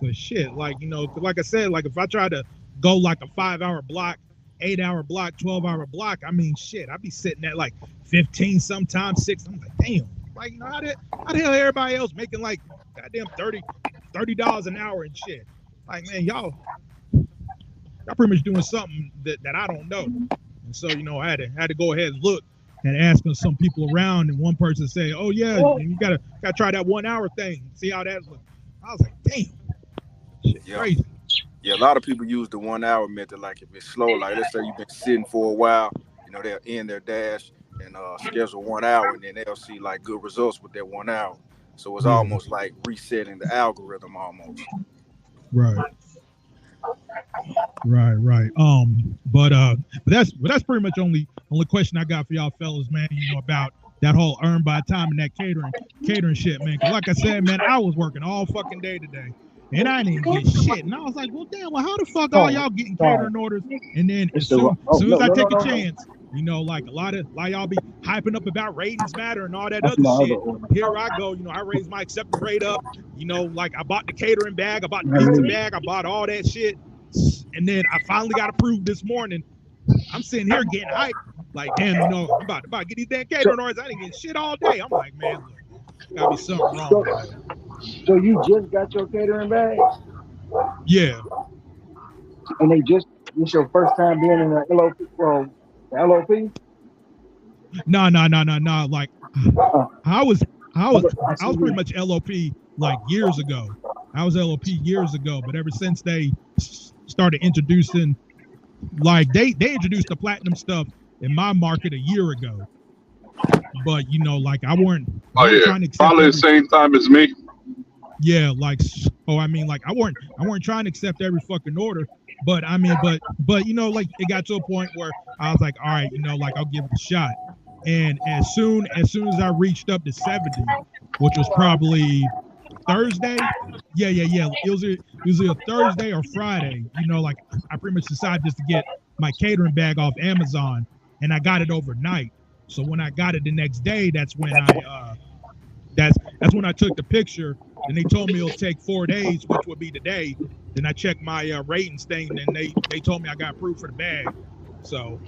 But shit, like like I said, like if I try to go like a 5 hour block, 8 hour block, 12 hour block, I mean, shit, I'd be sitting at like 15, sometimes 6. I'm like, damn, like, how the hell everybody else making like goddamn $30 an hour and shit? Like, man, y'all pretty much doing something that I don't know. And so, I had to go ahead and look and ask some people around, and one person say, oh yeah, you gotta try that 1 hour thing, see how that looks. I was like, damn, shit, crazy. Yeah, a lot of people use the 1 hour method. Like if it's slow, like let's say you've been sitting for a while, they'll end their dash and schedule 1 hour, and then they'll see like good results with that 1 hour. So it's almost like resetting the algorithm almost. Right. But that's pretty much only question I got for y'all fellas, man. About that whole earn by time and that catering shit, man. Cause like I said, man, I was working all fucking day today, and I didn't get shit. And I was like, well, damn, how the fuck all y'all getting catering orders? And then as soon as I take a chance, like a lot of y'all be hyping up about ratings matter and all that other shit. Here I go, I raised my acceptance rate up. Like I bought the catering bag, I bought the pizza bag, I bought all that shit. And then I finally got approved this morning. I'm sitting here getting hyped. Like, damn, I'm about to get these damn catering orders. I didn't get shit all day. I'm like, man, look, gotta be something wrong. So you just got your catering bag, Yeah. and this your first time being in the LOP? Well, the LOP? No. Like Uh, I was I see pretty you. much LOP like years ago. I was LOP years ago, but ever since they started introducing, like they introduced the platinum stuff in my market a year ago. But you know, like I weren't Oh yeah, trying to accept probably the every, same time as me. yeah, like, oh, I mean, like I weren't trying to accept every fucking order, but I mean, but you know, like it got to a point where I was like, all right, you know, like I'll give it a shot. And as soon as I reached up to 70, which was probably Thursday, yeah. It was usually a Thursday or Friday. You know, like I pretty much decided just to get my catering bag off Amazon, and I got it overnight. So when I got it the next day, that's when that's when I took the picture. And they told me it'll take 4 days, which would be today. Then I checked my ratings thing, and they told me I got approved for the bag. So.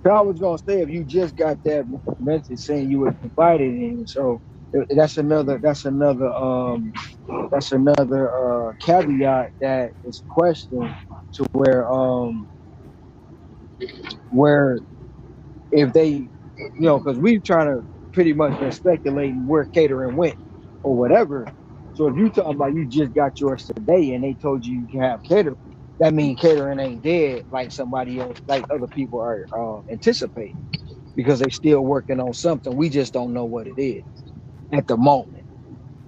So I was gonna say, if you just got that message saying you were invited in, so that's another caveat that is questioned, to where if they, because we've trying to pretty much been speculating where catering went or whatever. So if you talking about you just got yours today and they told you can have catering, that means catering ain't dead like somebody else, like other people are anticipating, because they still working on something. We just don't know what it is at the moment,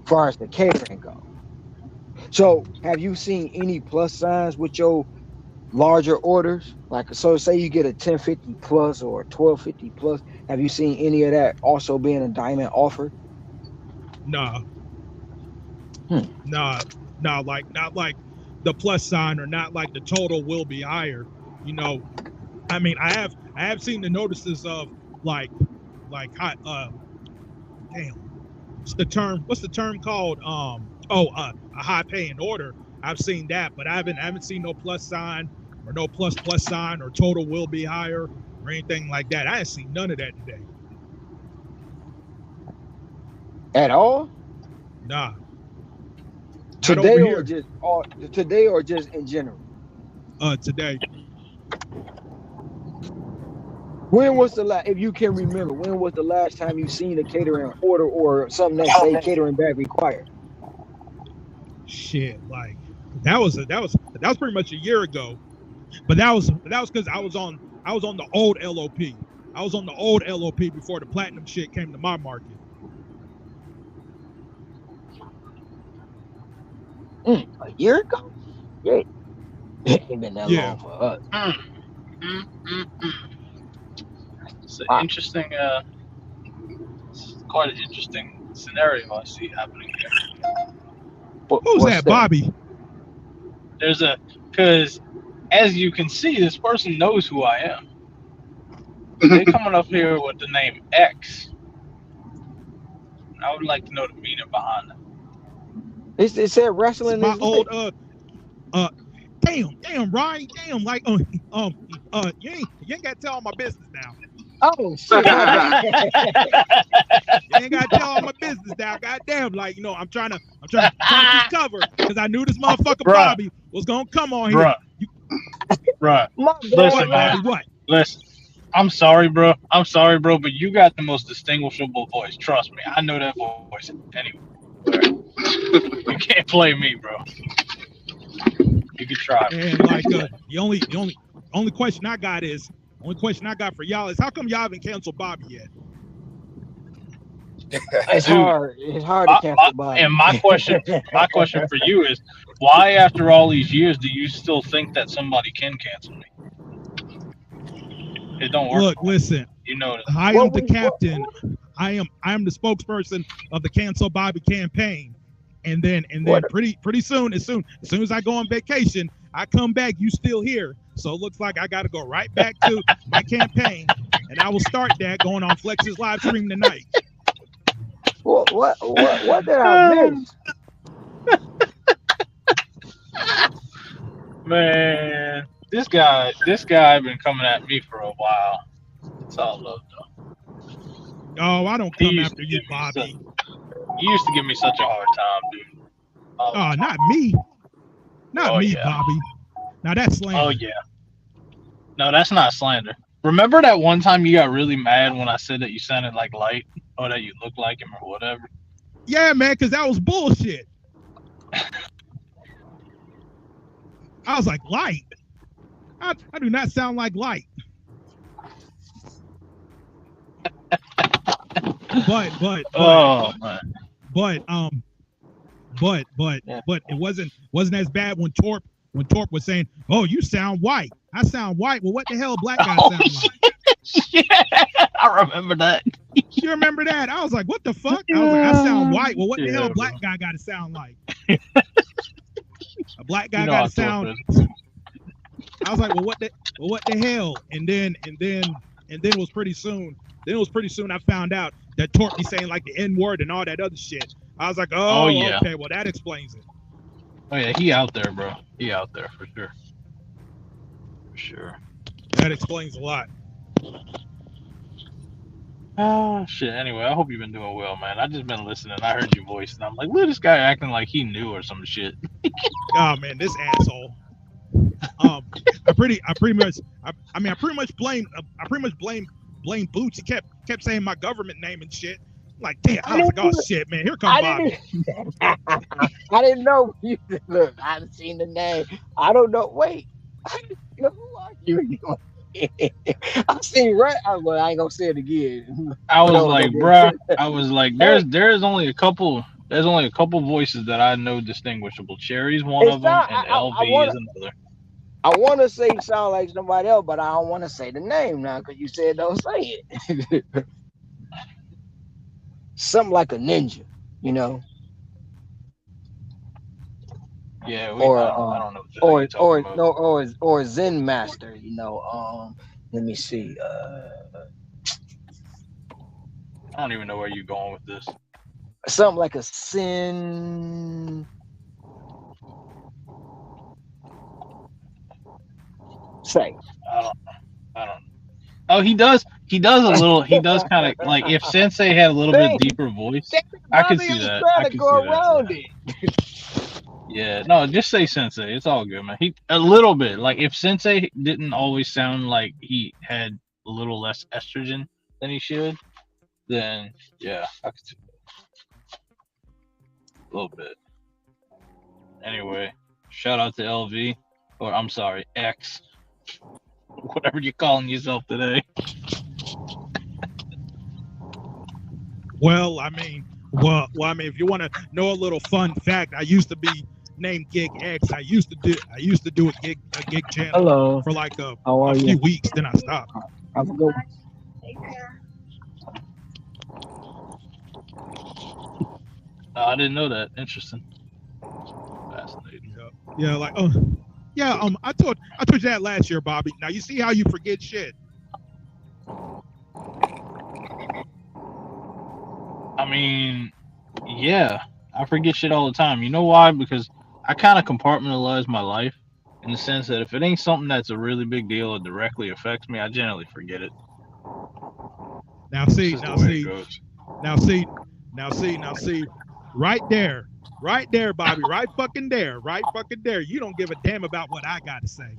as far as the catering goes. So have you seen any plus signs with your larger orders? Like, so say you get a 1050 plus or a 1250 plus. Have you seen any of that also being a diamond offer? Nah. Nah, like not like the plus sign, or not like the total will be higher. You know, I mean, I have seen the notices of like high, damn, what's the term called? A high paying order. I've seen that, but I haven't seen no plus sign or no plus sign or total will be higher or anything like that. I ain't seen none of that today. At all? Nah. Today or just in general? Today. When was the last, if you can remember, when was the last time you seen a catering order or something that say catering bag required? Shit, like that was pretty much a year ago. But that was because I was on the old LOP. I was on the old LOP before the platinum shit came to my market. A year ago? Yeah. It ain't been that long for us. It's an interesting, quite an interesting scenario I see happening here. Who's that, Bobby? Because as you can see, this person knows who I am. They coming up here with the name X. I would like to know the meaning behind it. It said wrestling. My old damn, Ryan, damn, like you ain't got to tell all my business now. Oh shit! You ain't got to tell all my business now. Goddamn, like I'm trying to keep cover, because I knew this motherfucker Bobby was gonna come on here. Bruh. Listen, man. What? Listen. I'm sorry, bro, but you got the most distinguishable voice. Trust me, I know that voice. Anyway, you can't play me, bro. You can try. And like the only question I got for y'all is, how come y'all haven't canceled Bobby yet? It's hard. It's hard to cancel Bobby. And my question for you is, why after all these years do you still think that somebody can cancel me? It don't work. Look, listen. You know that. I am the captain. I am the spokesperson of the Cancel Bobby campaign. And then pretty soon, as soon as I go on vacation, I come back, you still here. So it looks like I got to go right back to my campaign, and I will start that going on Flex's live stream tonight. What did I miss? Man, this guy been coming at me for a while. It's all love, though. Oh, I don't He come used after to you, give me Bobby. You used to give me such a hard time, dude. Oh, not me. Not Oh, me, yeah. Bobby. Now that's slander. Oh yeah. No, that's not slander. Remember that one time you got really mad when I said that you sounded like Light, or that you looked like him, or whatever? Yeah, man, because that was bullshit. I was like, Light? I do not sound like Light. But it wasn't as bad when Torp was saying, "Oh, you sound white." I sound white. Well, what the hell black guy sound like? Yeah, I remember that. You remember that? I was like, what the fuck? I was like, I sound white. Well, what the hell Yeah, black bro. guy got to sound like? A black guy You know got how to sound. Torp is. I was like, well, what the hell? And then it was pretty soon. Then it was pretty soon I found out that Torp be saying like the N-word and all that other shit. I was like, Oh, yeah. okay, well that explains it. Oh yeah, he out there, bro. He out there for sure. For sure. That explains a lot. Oh shit. Anyway, I hope you've been doing well, man. I just been listening. I heard your voice, and I'm like, look at this guy acting like he knew or some shit. Oh man, this asshole. I pretty much blame Boots. He kept saying my government name and shit. Like, damn, I was like, oh shit, man, here comes Bobby. I didn't know. Look, I hadn't seen the name. I don't know. Wait, who are you? I seen right. Well, I ain't gonna say it again. I was like, bruh. I was like, there's only a couple. There's only a couple voices that I know distinguishable. Cherry's one of them, and LV is another. I want to say sound like somebody else, but I don't want to say the name now because you said don't say it. Something like a ninja, you know. Yeah, I don't know. or a Zen master, you know. Let me see. I don't even know where you're going with this. Something like a sin. Say. I don't. Oh, he does. He does a little. He does kind of like if Sensei had a little bit deeper voice. I could see that. I could go see around that. it. Yeah, no, just say Sensei. It's all good, man. He a little bit like if Sensei didn't always sound like he had a little less estrogen than he should, then yeah, I could see that. A little bit. Anyway, shout out to LV, or I'm sorry, X, whatever you're calling yourself today. Well, I mean, if you want to know a little fun fact, I used to be named Gig X. I used to do a gig channel for like a few weeks, then I stopped. Have a good one. I didn't know that. Interesting. Fascinating. Yeah, like I told you that last year, Bobby. Now you see how you forget shit. I mean, yeah, I forget shit all the time. You know why? Because I kind of compartmentalize my life in the sense that if it ain't something that's a really big deal or directly affects me, I generally forget it. Now see, right there, Bobby, right fucking there. You don't give a damn about what I got to say.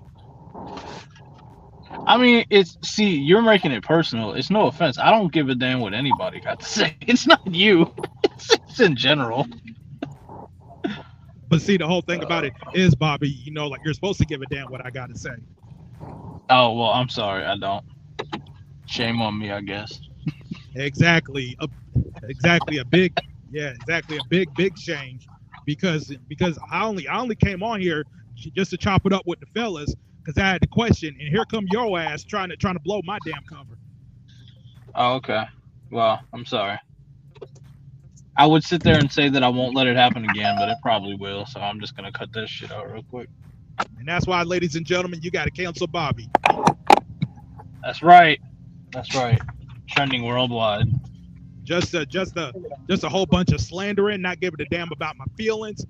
I mean, you're making it personal. It's no offense. I don't give a damn what anybody got to say. It's not you. It's in general. But see, the whole thing about it is, Bobby, you know, like you're supposed to give a damn what I got to say. Oh, well, I'm sorry. I don't. Shame on me, I guess. Exactly. A big change because I only came on here just to chop it up with the fellas because I had the question, and here come your ass trying to blow my damn cover. Oh, okay. Well, I'm sorry. I would sit there and say that I won't let it happen again, but it probably will. So I'm just gonna cut this shit out real quick. And that's why, ladies and gentlemen, you got to cancel Bobby. That's right. Trending worldwide. Just a whole bunch of slandering, not giving a damn about my feelings.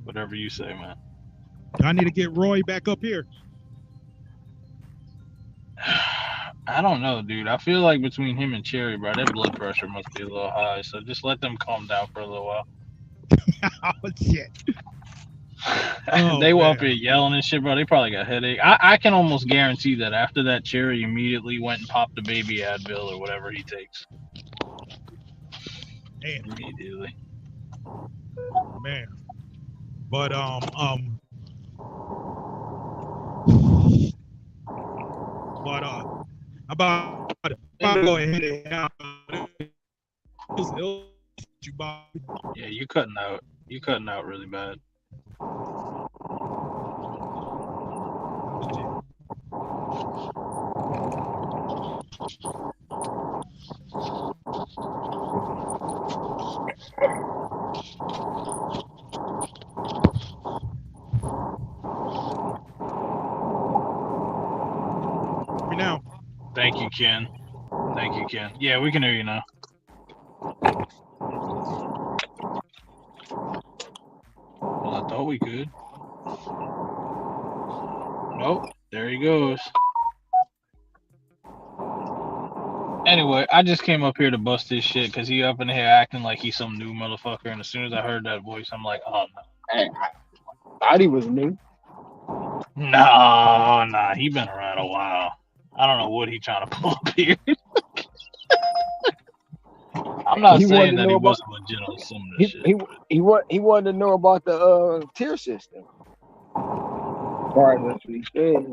Whatever you say, man. I need to get Roy back up here. I don't know, dude. I feel like between him and Cherry, bro, their blood pressure must be a little high. So just let them calm down for a little while. Oh shit. Oh, They were man. up here yelling and shit, bro. They probably got headache. I can almost guarantee that after that, Cherry immediately went and popped the baby Advil or whatever he takes. Man. Immediately. Man. But about to go ahead and yeah, you cutting out. You cutting out really bad. me now. Thank you, Ken. Thank you, Ken. Yeah, we can hear you now. Well, I thought we could. Nope. There he goes. Anyway, I just came up here to bust this shit because he up in here acting like he's some new motherfucker. And as soon as I heard that voice, I'm like, oh no. Hey, I thought he was new. Nah, he been around a while. I don't know what he trying to pull up here. I'm not saying that he wasn't legit on some of this shit. He wanted to know about the tier system. As far as what he said.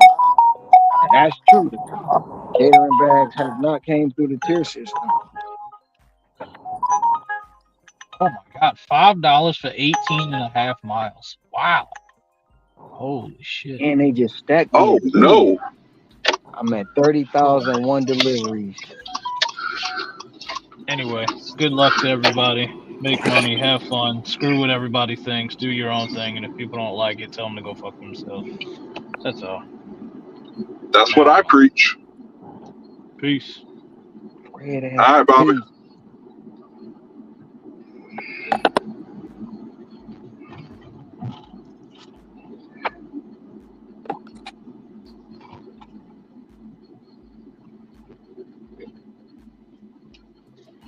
And that's true. Catering bags have not came through the tier system. Oh my god, $5 for 18.5 miles. Wow. Holy shit. And they just stacked. Oh no. I'm at 30,001 deliveries. Anyway, good luck to everybody. Make money, have fun, screw what everybody thinks, do your own thing, and if people don't like it, tell them to go fuck themselves. That's all. That's what I preach. Peace. All right, Bobby. Peace.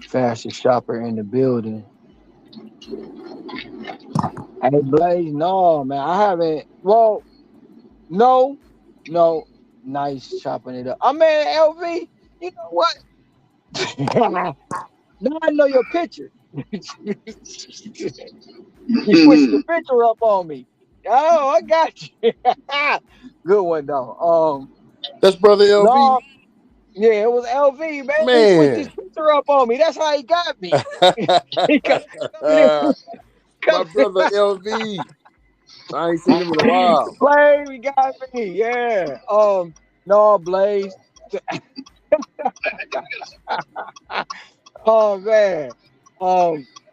Fastest shopper in the building. Hey, Blaze, no, man, I haven't. Well, no, nice chopping it up. I mean, LV, you know what? Now I know your picture. You switched the picture up on me. Oh, I got you. Good one though. That's brother LV. No, yeah, it was LV, man. He switched his picture up on me. That's how he got me. My brother LV. I ain't seen him in a while. Blaze, we got me. Yeah. No, Blaze. Oh man.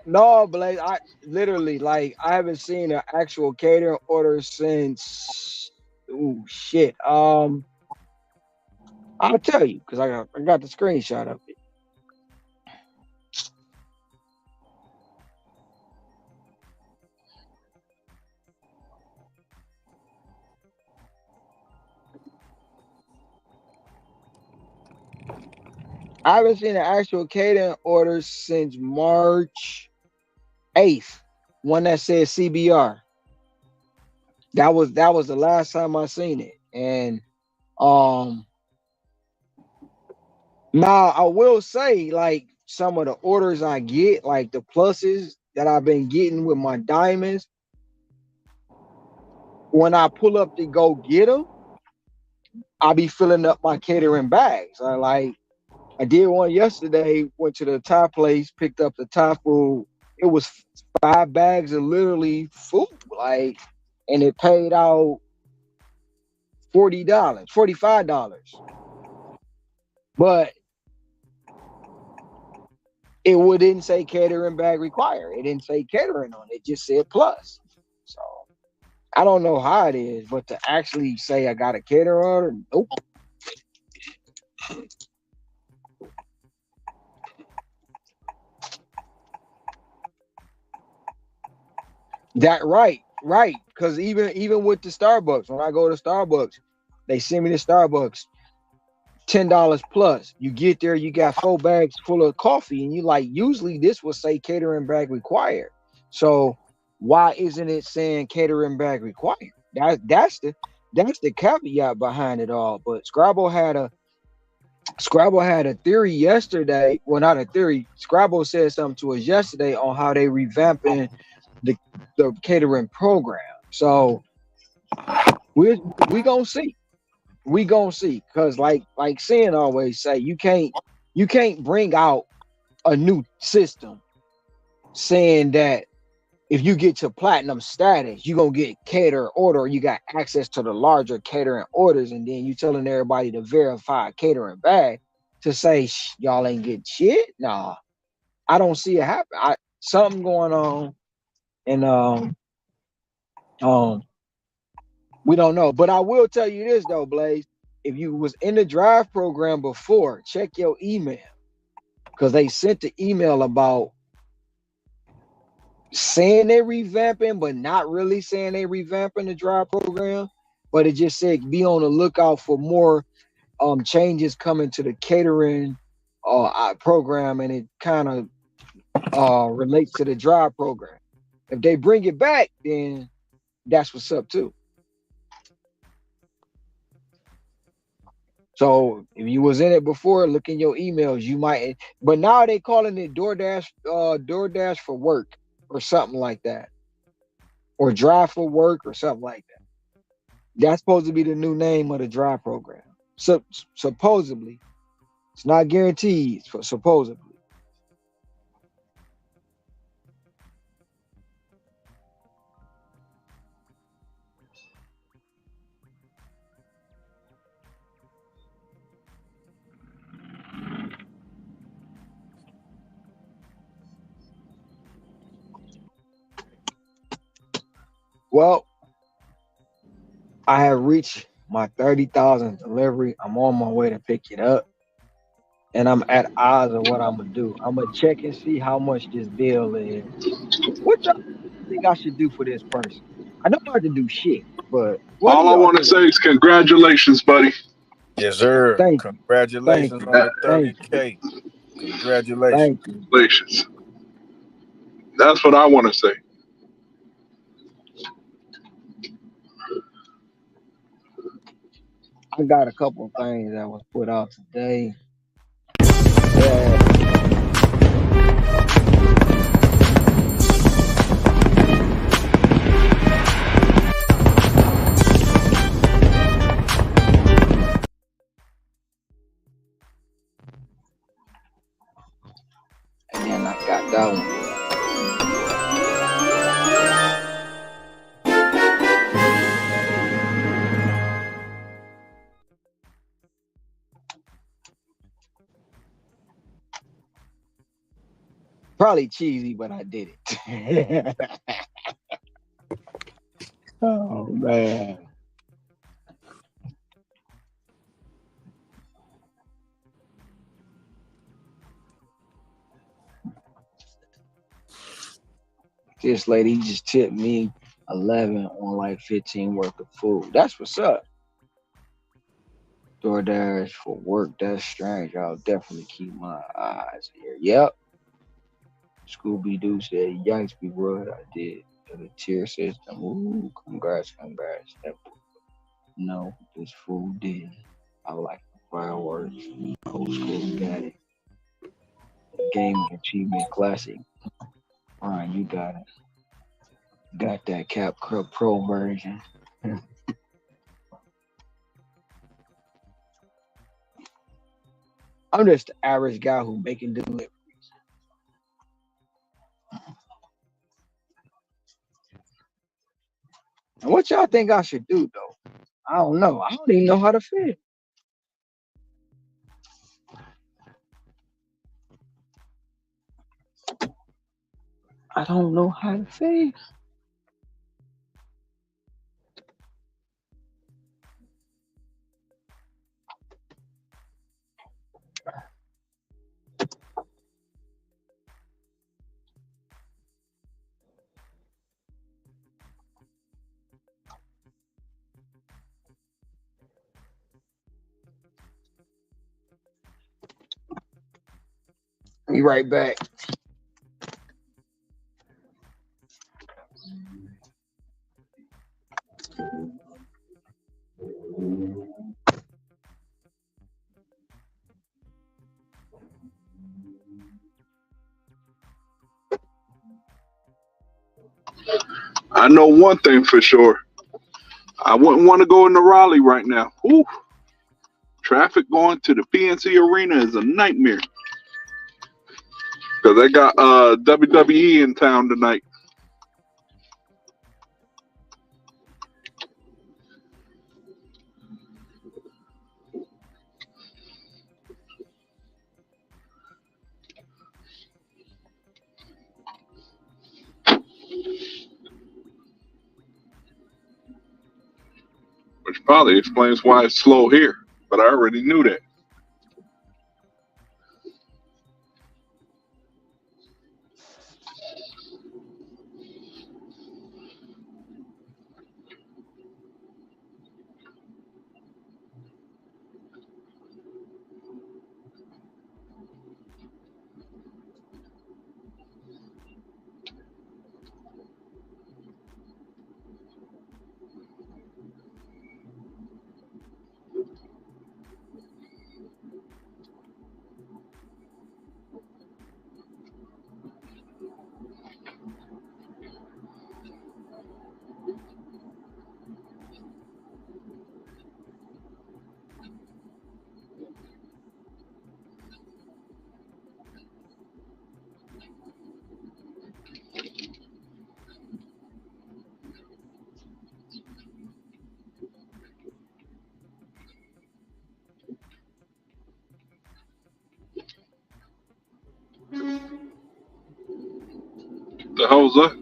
No, Blaze. I literally I haven't seen an actual catering order since. Ooh, shit. I'll tell you because I got the screenshot of it. I haven't seen an actual catering order since March 8th, one that said CBR. That was the last time I seen it. And now I will say, like, some of the orders I get, like the pluses that I've been getting with my diamonds, when I pull up to go get them, I'll be filling up my catering bags. I did one yesterday, went to the Thai place, picked up the Thai food. It was 5 bags of literally food, and it paid out $40, $45. But it didn't say catering bag required. It didn't say catering on it. It just said plus. So I don't know how it is, but to actually say I got a catering order, nope. That right. Because even with the Starbucks, when I go to Starbucks, they send me to Starbucks. $10 plus. You get there, you got 4 bags full of coffee, and you like, usually this will say catering bag required. So why isn't it saying catering bag required? That's the caveat behind it all. But Scrabble had a theory yesterday. Well, not a theory. Scrabble said something to us yesterday on how they revamping the catering program. So we gonna see. We gonna see, because like Sin always say, you can't bring out a new system saying that if you get to platinum status, you're gonna get cater order, you got access to the larger catering orders, and then you telling everybody to verify catering bag to say y'all ain't getting shit. Nah, I don't see it happen. Something going on, and we don't know. But I will tell you this though, Blaze. If you was in the drive program before, check your email, because they sent the email about saying they revamping, but not really saying they revamping the drive program. But it just said be on the lookout for more changes coming to the catering program, and it kind of relates to the drive program. If they bring it back, then that's what's up too. So if you was in it before, look in your emails. You might, but now they calling it DoorDash for work or something like that, or Drive for Work or something like that. That's supposed to be the new name of the drive program. So supposedly, it's not guaranteed. Supposedly. Well, I have reached my 30,000 delivery. I'm on my way to pick it up, and I'm at odds of what I'm gonna do. I'm gonna check and see how much this bill is. What y'all think I should do for this person? I don't have to do shit, but what do All I y'all want to think? say is congratulations, buddy. Yes, sir. Thank you, thank Congratulations you, on the thank you, 30K. Congratulations. thank you. Congratulations. That's what I want to say. I got a couple of things that was put out today. Yeah. And then I got that one. Probably cheesy, but I did it. Oh man. This lady just tipped me 11 on like 15 worth of food. That's what's up. DoorDash for work. That's strange. I'll definitely keep my eyes here. Yep. Scooby Doo said, "Yikes, be what I did to the tier system." Ooh, congrats. No, this fool did. I like the fireworks. Old school got it. Gaming Achievement Classic. Ryan, you got it. Got that Cap Pro version. I'm just the average guy who making deliveries. And what y'all think I should do though? I don't know. I don't even know how to fish. I don't know how to fish. Be right back. I know one thing for sure. I wouldn't want to go into Raleigh right now. Ooh, traffic going to the PNC Arena is a nightmare. Because they got WWE in town tonight. Which probably explains why it's slow here. But I already knew that. The hell's that?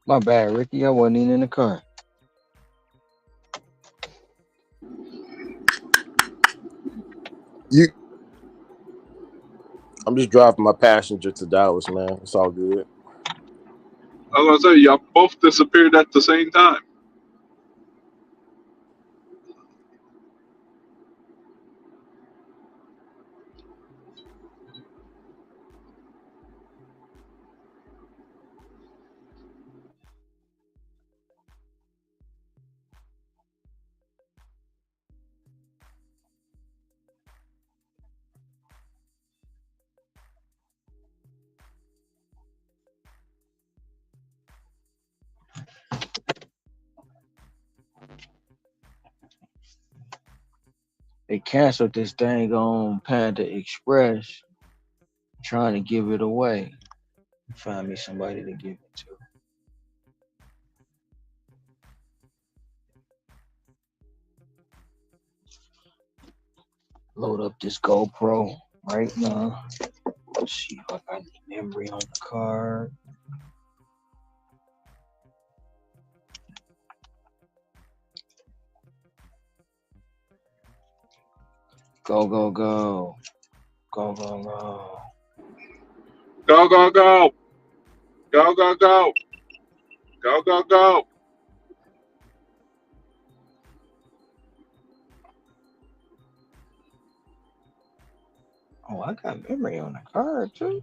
My bad, Ricky. I wasn't even in the car. I'm just driving my passenger to Dallas, man. It's all good. I was gonna say y'all both disappeared at the same time. They canceled this thing on Panda Express, trying to give it away. Find me somebody to give it to. Load up this GoPro right now. Let's see if I got any memory on the card. Go, go, go. Go, go, go. Go, go, go. Go, go, go. Go, go, go. Oh, I got memory on the card too.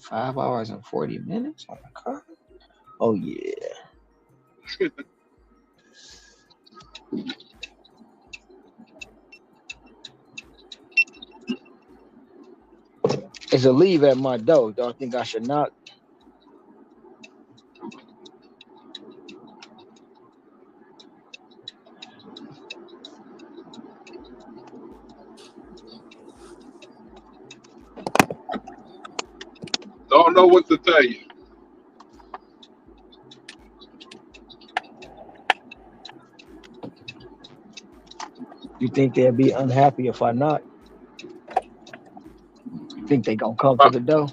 $5 hours and 40 minutes on the card. Oh yeah. It's a leave at my door. Don't think I should knock? Don't know what to tell you. You think they'll be unhappy if I knock? You think they gonna come to the door?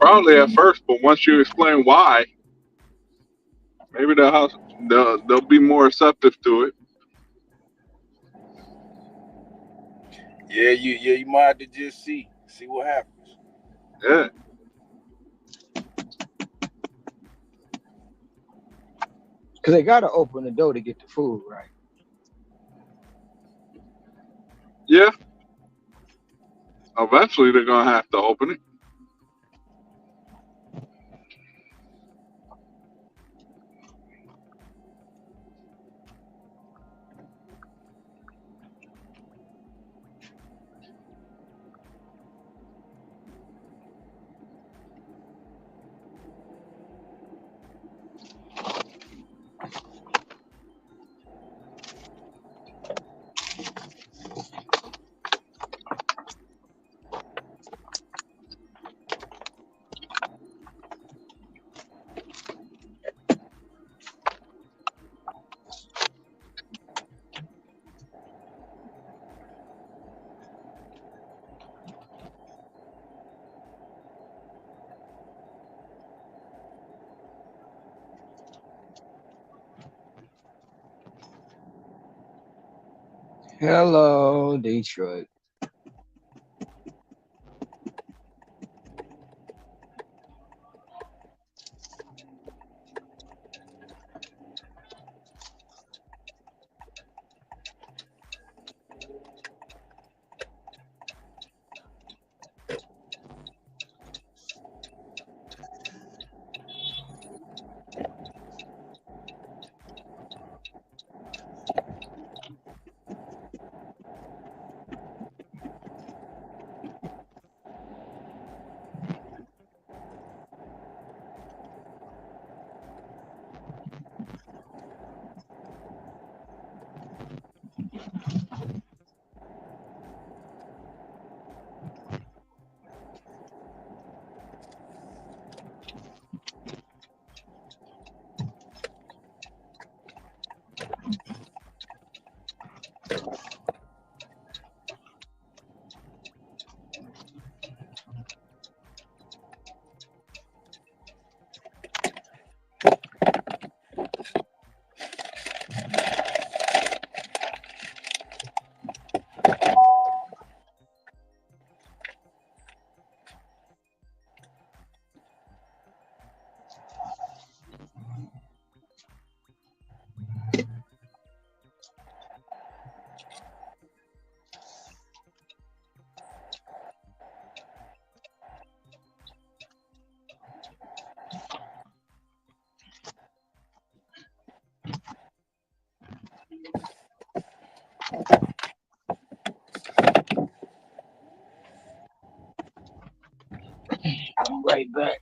Probably at first, but once you explain why, maybe they'll be more receptive to it. Yeah, you might have to just see what happens. Yeah. Because they gotta open the door to get the food, right? Yeah. Eventually, they're gonna have to open it. Hello, Detroit. I'm right back.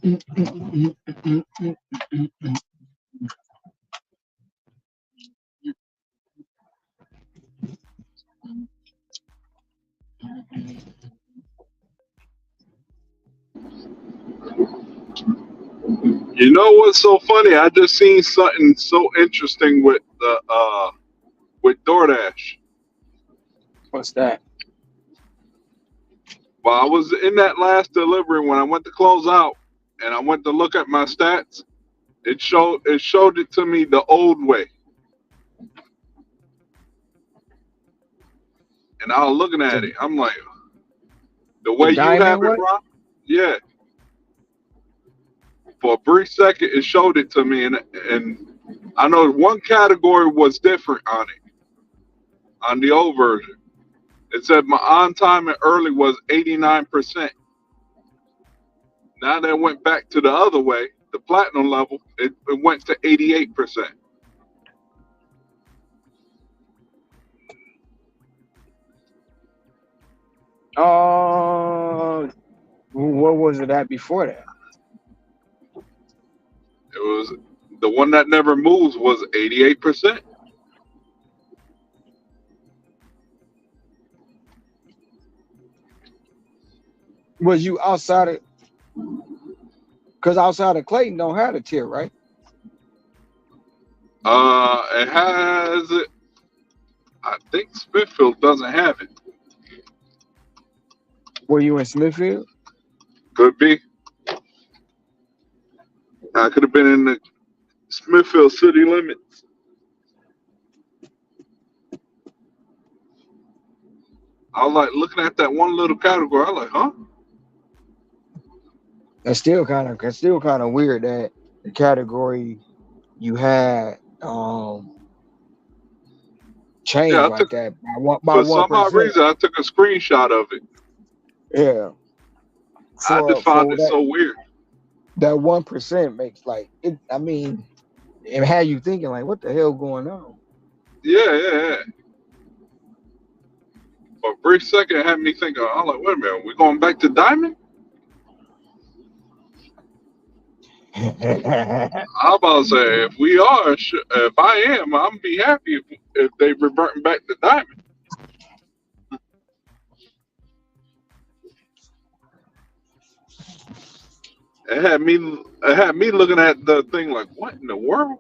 You know what's so funny? I just seen something so interesting with the with DoorDash. What's that? Well, I was in that last delivery when I went to close out, and I went to look at my stats. It showed it to me the old way, and I was looking at it. I'm like, the way The you have diamond it, way? Ron? Yeah. For a brief second, it showed it to me, and I know one category was different on it, on the old version. It said my on time and early was 89%. Now that it went back to the other way, the platinum level, it went to 88%. What was it at before that? It was the one that never moves was 88%. Was you outside of? Because outside of Clayton don't have a tier, right? It has it. I think Smithfield doesn't have it. Were you in Smithfield? Could be. I could have been in the Smithfield city limits. I was like looking at that one little category. I was like, huh? That's still kind of weird that the category you had changed Yeah, like that by for some odd 1%. reason, I took a screenshot of it. Yeah. I just found it so weird. That 1% makes like it. I mean, it had you thinking like, what the hell going on? Yeah. For a brief second, it had me thinking. I'm like, wait a minute, we going back to diamond? I'm about to say, if we are, if I am, I'm be happy if they reverting back to diamond. It had me looking at the thing like, what in the world?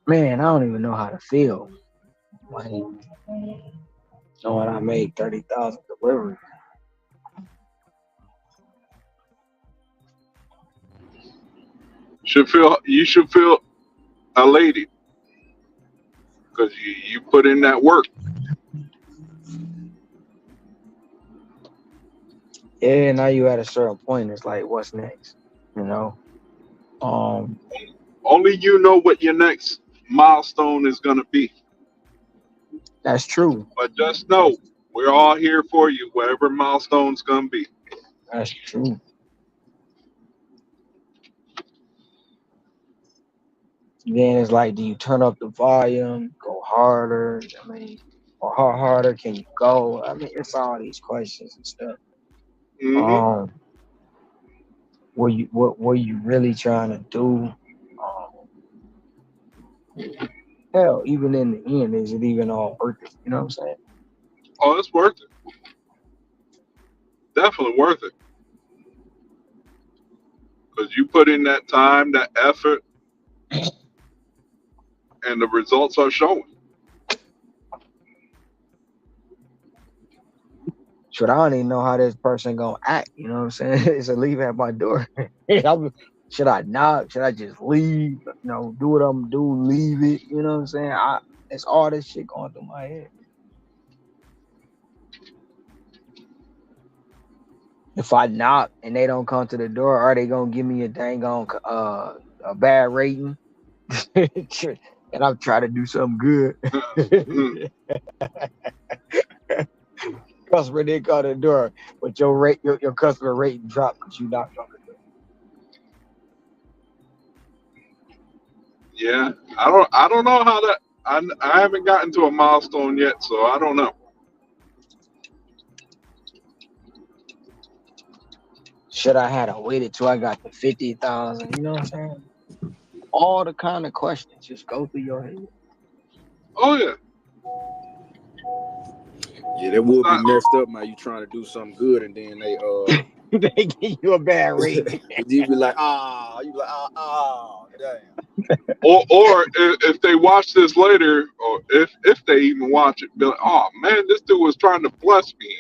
Man, I don't even know how to feel. Like, knowing I made 30,000 deliveries. You should feel elated because you put in that work. Yeah, now you at a certain point. It's like, what's next? You know. Only you know what your next milestone is going to be. That's true. But just know, we're all here for you, whatever milestone's going to be. That's true. Then it's like, do you turn up the volume, go harder? I mean, or how harder can you go? I mean, it's all these questions and stuff. Mm-hmm. What were you really trying to do? Hell, even in the end, is it even all worth it? You know what I'm saying? Oh, it's worth it. Definitely worth it. Because you put in that time, that effort, and the results are showing. Should I don't even know how this person gonna act. You know what I'm saying? It's a leave at my door. Should I knock? Should I just leave? You know, do what I'm gonna do, leave it. You know what I'm saying? It's all this shit going through my head. If I knock and they don't come to the door, are they gonna give me a dang on a bad rating? And I'm trying to do something good. Customer didn't come to the door, but your customer rating dropped because you knocked on the door. Yeah, I don't know how that. I haven't gotten to a milestone yet, so I don't know. Should I have waited till I got to 50,000? You know what I'm saying? All the kind of questions just go through your head. Oh yeah. Yeah, that would be messed up, man. You trying to do something good and then they give you a bad rating. You be like, damn. Or if they watch this later, or if they even watch it, be like, oh man, this dude was trying to bless me,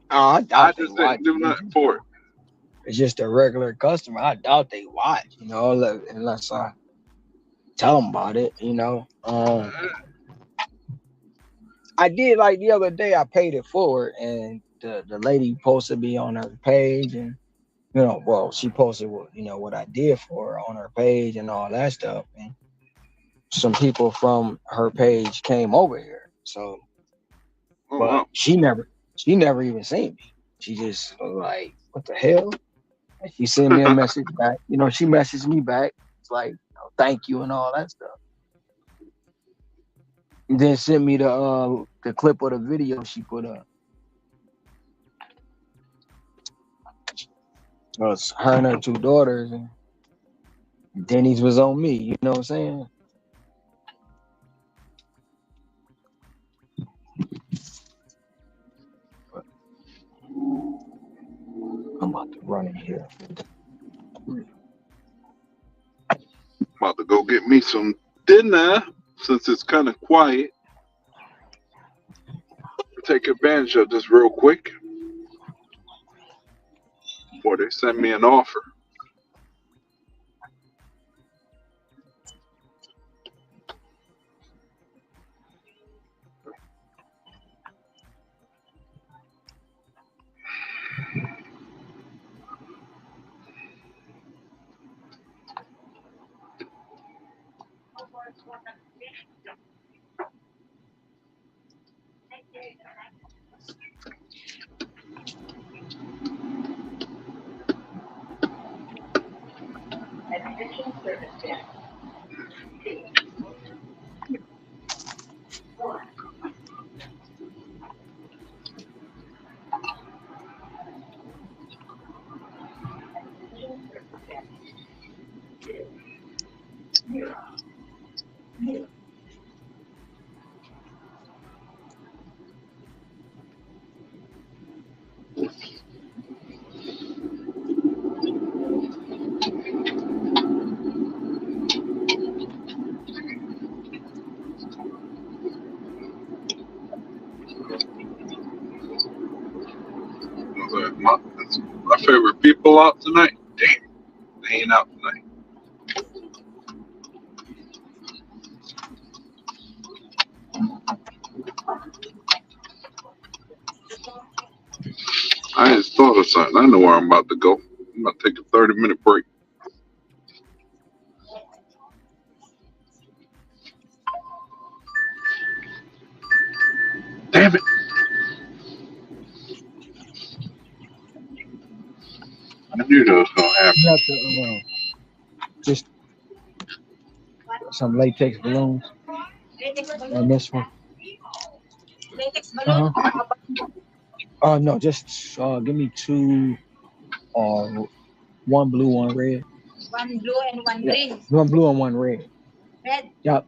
and I just didn't do nothing for it. It's just a regular customer. I doubt they watch, you know, unless I tell them about it, you know. I did, like the other day, I paid it forward, and the lady posted me on her page, and you know, well, she posted what I did for her on her page and all that stuff, and some people from her page came over here, so but she never even seen me. She just was like, what the hell? And she sent me a message back. You know, she messaged me back. It's like, thank you and all that stuff. And then sent me the clip of the video she put up. It was her and her two daughters, and Denny's was on me. You know what I'm saying? But I'm about to run in here. I'm about to go get me some dinner since it's kind of quiet. Take advantage of this real quick before they send me an offer. My favorite people out tonight. Damn, they ain't out tonight. I just thought of something. I know where I'm about to go. I'm about to take a 30-minute break. Damn it. I knew that was going to happen. You have to just some latex balloons. And this one. No, just give me two. One blue, one red. One blue and one green. One blue and one red. Red. Yep.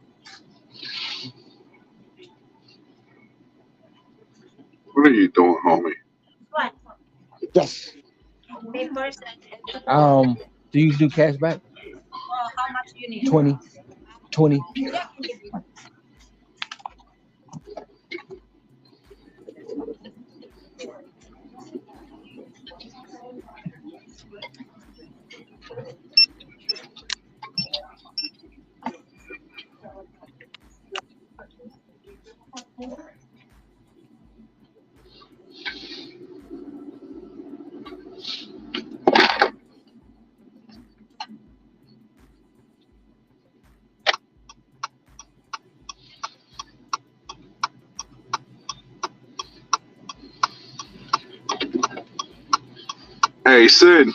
What are you doing, homie? What? Yes. Papers and do you do cash back? how much do you need? 20. 20. Yeah, I can give you. Hey, Sid.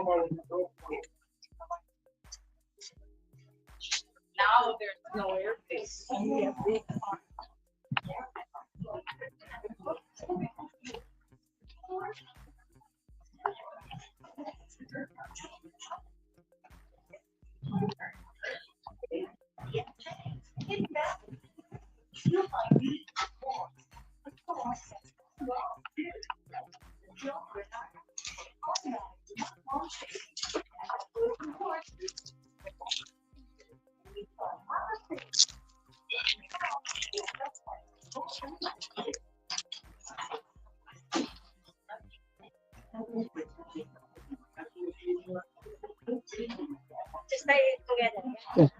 Now there's no interface. Only a big part. Just stay together.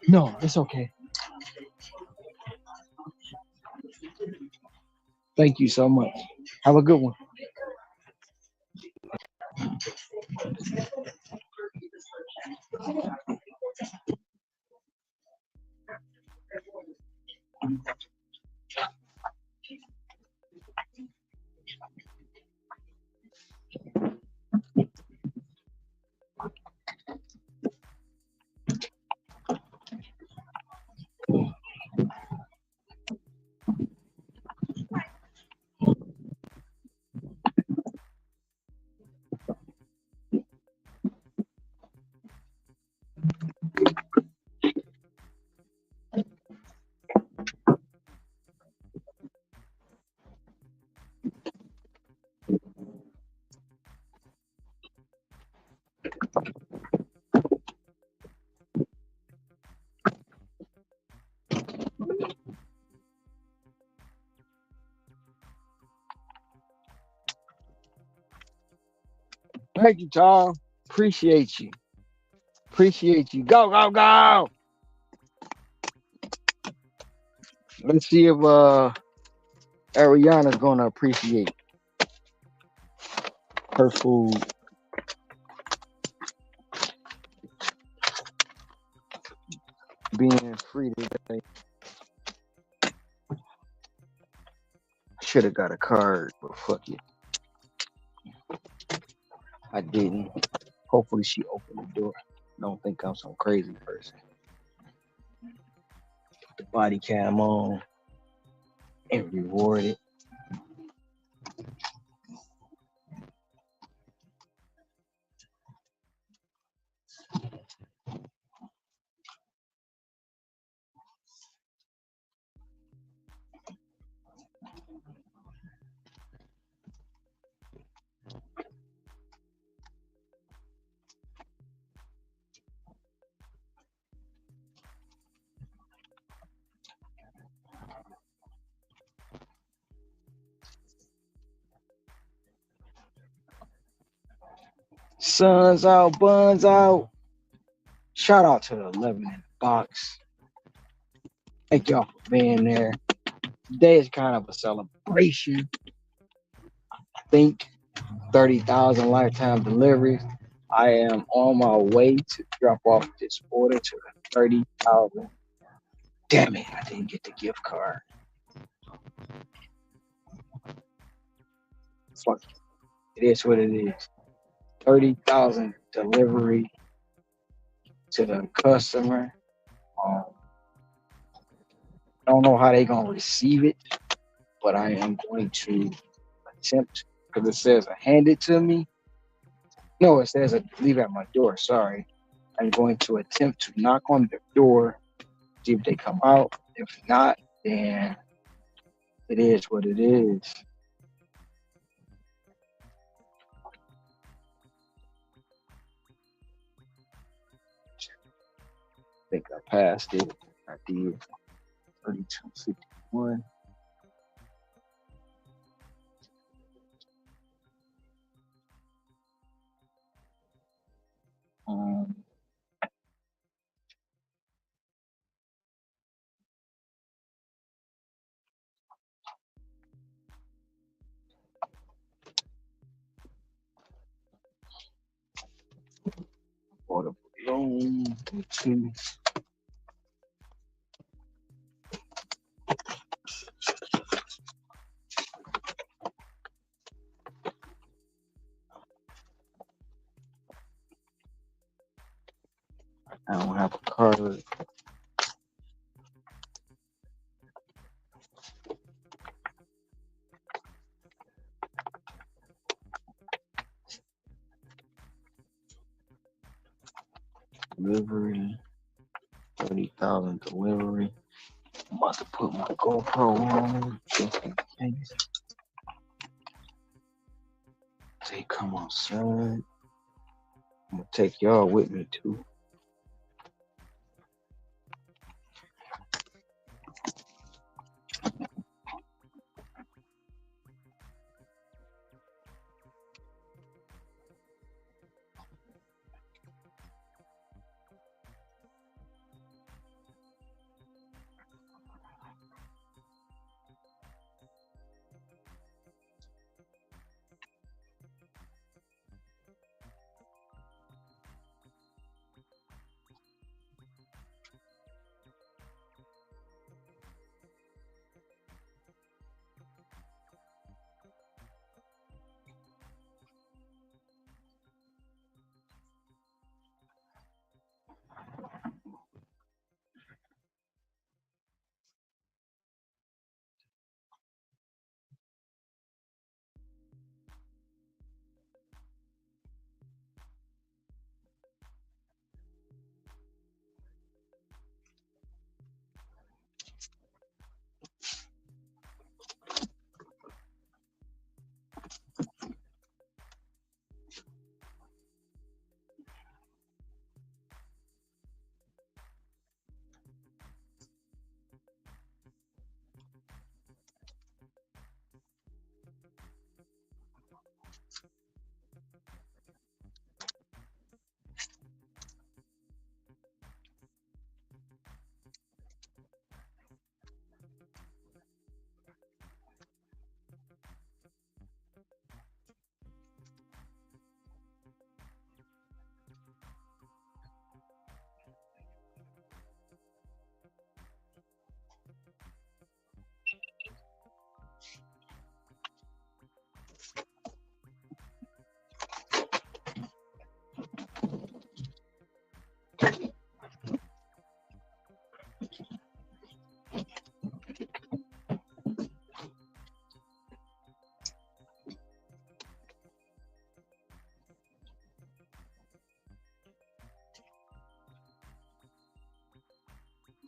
No, it's okay. Thank you so much. Have a good one. Thank you, Tom. Appreciate you. Appreciate you. Go, go, go. Let's see if Ariana's gonna appreciate her food. Being free today. Should have got a card, but fuck it. I didn't. Hopefully she opened the door. Don't think I'm some crazy person. Put the body cam on and reward it. Sun's out, buns out. Shout out to the 11 in the box. Thank y'all for being there. Today is kind of a celebration. I think 30,000 lifetime deliveries. I am on my way to drop off this order to 30,000. Damn it, I didn't get the gift card. Fuck it. It is what it is. 30,000 delivery to the customer. I don't know how they gonna receive it, but I am going to attempt, because it says hand it to me. No, it says leave at my door. Sorry. I'm going to attempt to knock on the door, see if they come out. If not, then it is what it is. I think I passed it. I did. 3251. 1, 2. I don't have a card. Delivery, 30,000 delivery. I'm about to put my GoPro on just in case they come outside. I'm gonna take y'all with me too.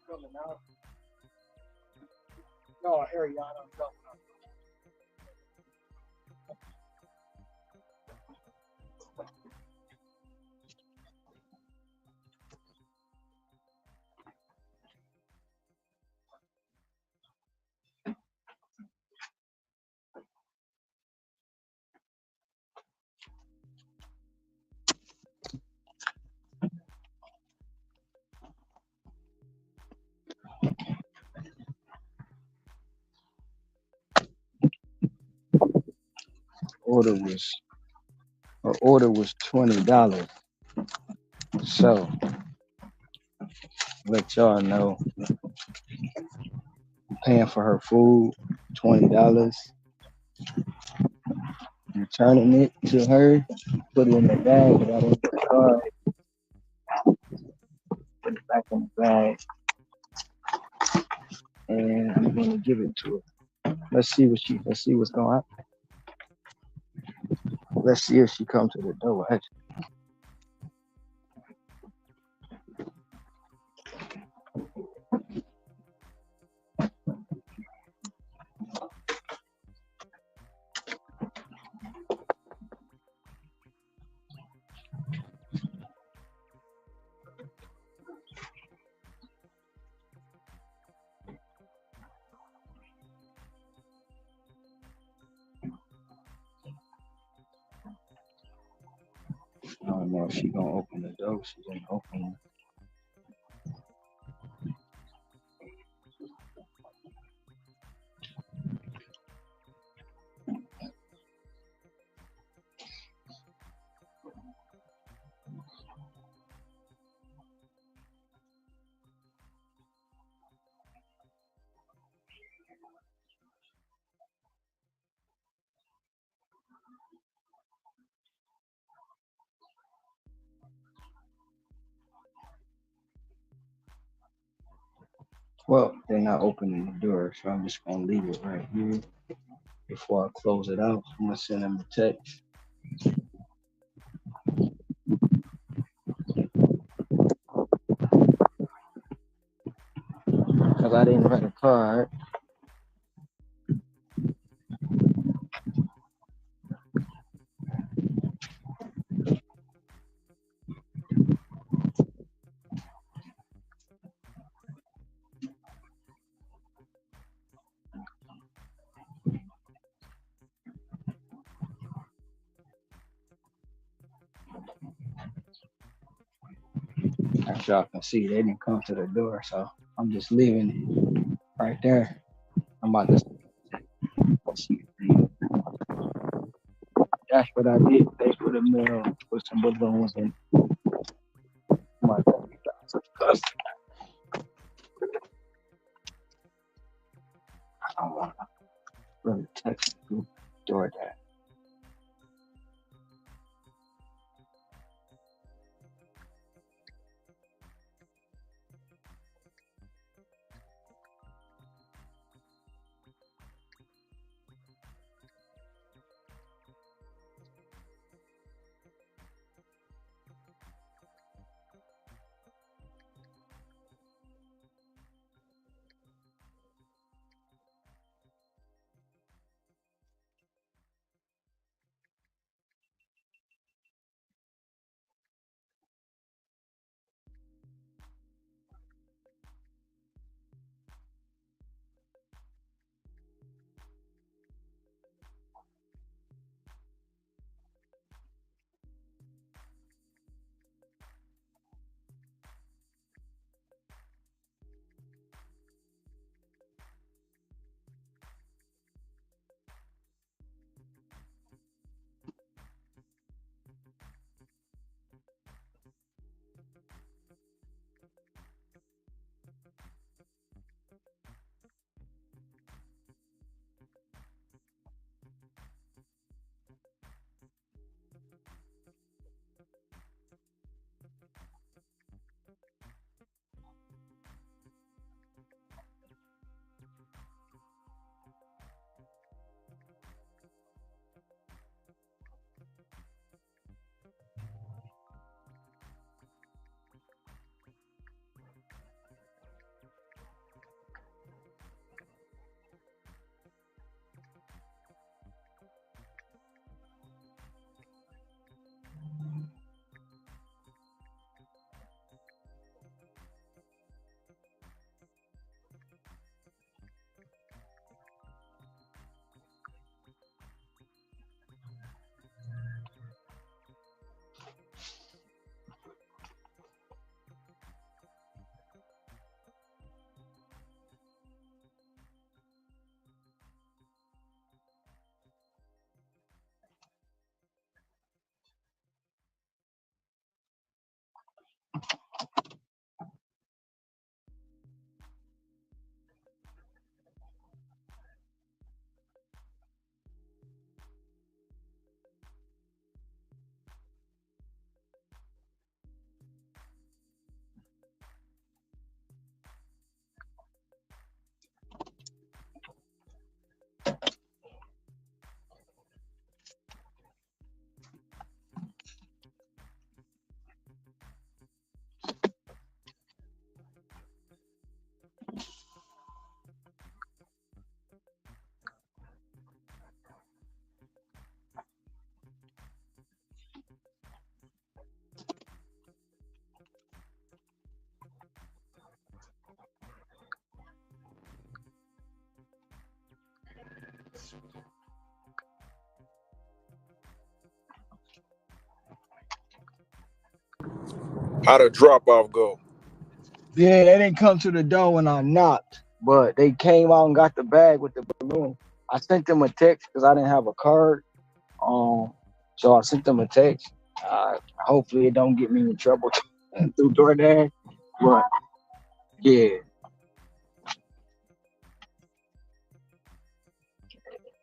Coming out. No, Ariana, I'm coming out. Her order was $20. So let y'all know, I'm paying for her food, $20. Returning it to her, put it in the bag, but I don't get the card. Put it back in the bag, and I'm gonna give it to her. Let's see what's going on. Let's see if she comes to the door. Actually. I don't know if she's gonna open the door. She didn't open it. Well, they're not opening the door, so I'm just gonna leave it right here before I close it out. I'm gonna send them a text. Because I didn't write a card. As y'all can see, they didn't come to the door, so I'm just leaving it right there. I'm about to see. That's what I did. They put a mail with some balloons in. My custom. I don't want to really text the door that. How the drop off go? Yeah, they didn't come to the door when I knocked, but they came out and got the bag with the balloon. I sent them a text because I didn't have a card. So I sent them a text. Hopefully it don't get me in trouble through DoorDash. But yeah,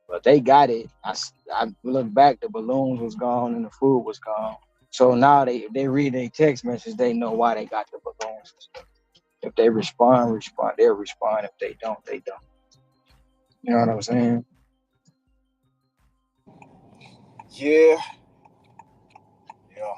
but they got it. I look back, the balloons was gone and the food was gone. So now they read their text message, they know why they got the balloons. If they respond, they'll respond. If they don't, they don't. You know what I'm saying? Yeah. Yeah.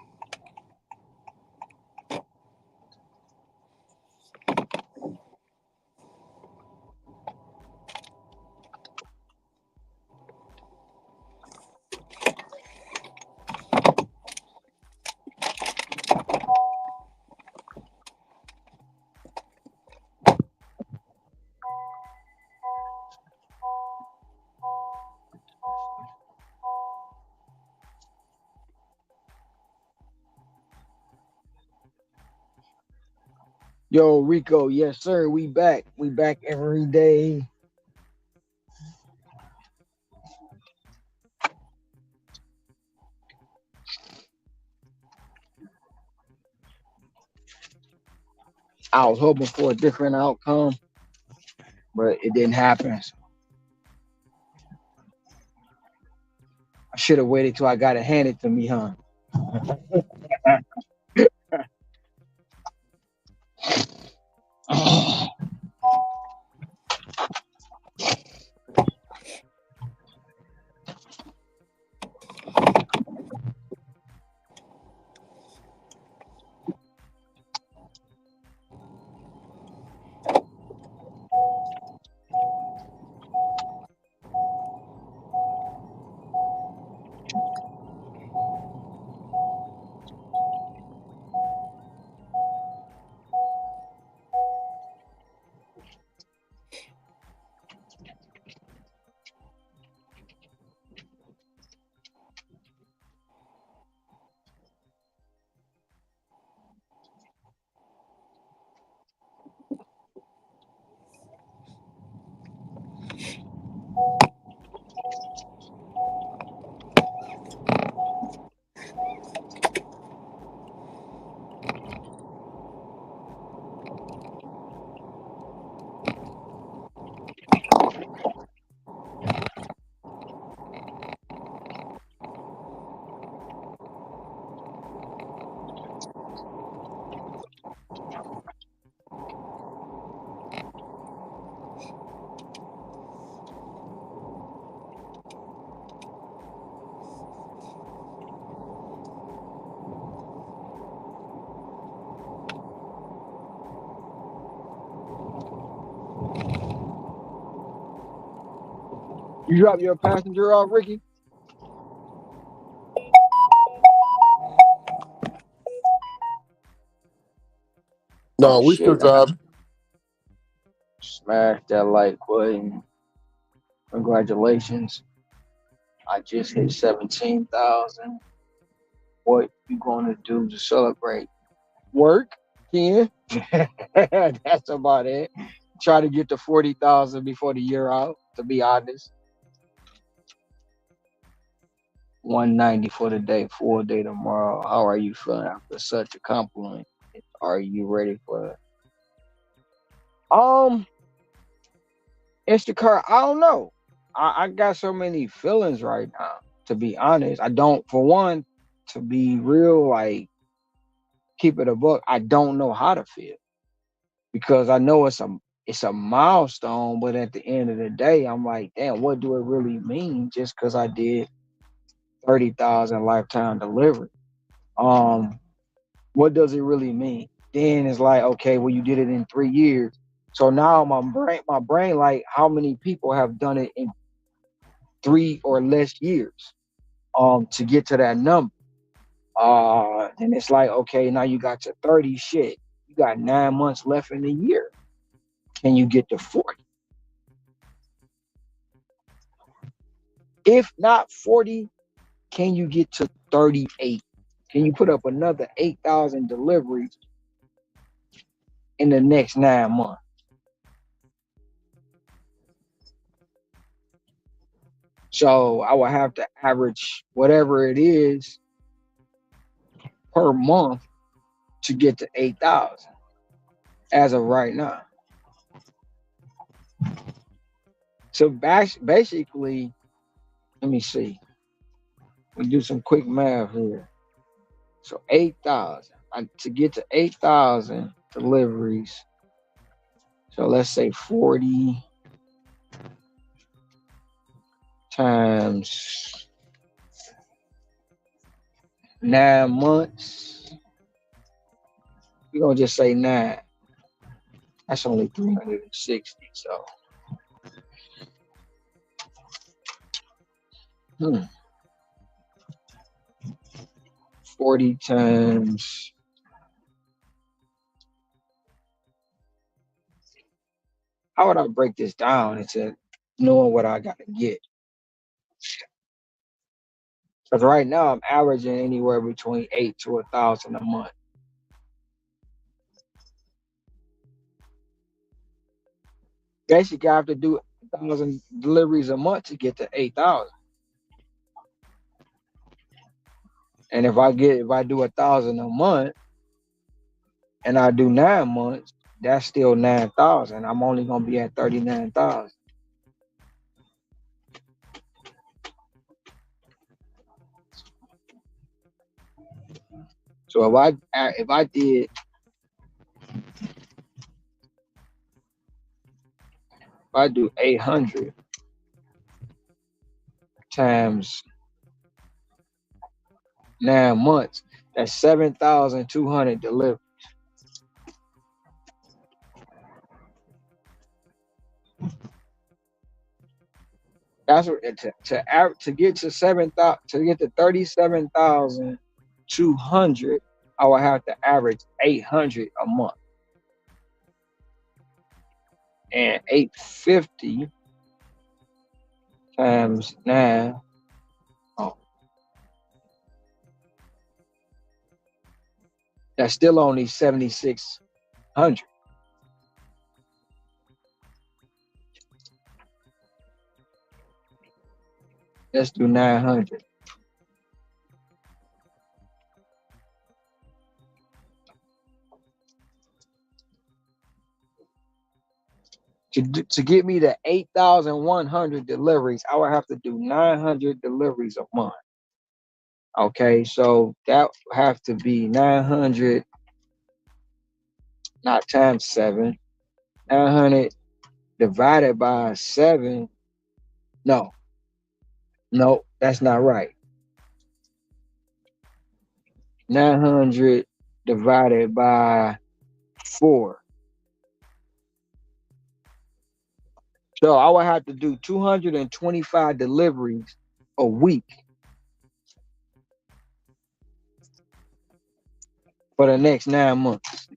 Yo, Rico, yes, sir. We back. We back every day. I was hoping for a different outcome, but it didn't happen. I should have waited till I got it handed to me, huh? You drop your passenger off, Ricky? No, Oh we still shit! driving. Smash that like button. Congratulations! I just hit 17,000. What you gonna do to celebrate? Work, yeah. That's about it. Try to get to 40,000 before the year out. To be honest, 190 for the day, full day tomorrow. How are you feeling after such a compliment? Are you ready for it? Instacart, I don't know. I got so many feelings right now, to be honest. I don't, for one, to be real, like, keep it a book, I don't know how to feel. Because I know it's a milestone, but at the end of the day, I'm like, damn, what do it really mean just because I did 30,000 lifetime delivery? Um, what does it really mean? Then it's like, okay, well, you did it in 3 years. So now my brain, like, how many people have done it in 3 or less years to get to that number? Then it's like, okay, now you got to 30, shit. You got 9 months left in the year. Can you get to 40? If not 40, can you get to 38? Can you put up another 8,000 deliveries in the next 9 months? So I would have to average whatever it is per month to get to 8,000 as of right now. So basically, let me see. We do some quick math here. So 8,000. To get to 8,000 deliveries, So let's say 40 times 9 months. We're going to just say 9. That's only 360. So, 40 times. How would I break this down into knowing what I got to get? Because right now I'm averaging anywhere between 8 to 1,000 a month. Basically, I have to do 1,000 deliveries a month to get to 8,000. And if I do 1,000 a month and I do 9 months, that's still 9,000. I'm only gonna be at 39,000. So if I do 800 times 9 months, that's 7,200 deliveries. That's what to get to 7,000 to get to 37,200. I would have to average 800 a month, and 850 times 9. Oh, that's still only 7,600. Let's do 900. To get me to 8,100 deliveries, I would have to do 900 deliveries a month. Okay, so that would have to be 900, not times 7. 900 divided by 7. No, that's not right. 900 divided by 4. So I would have to do 225 deliveries a week for the next 9 months.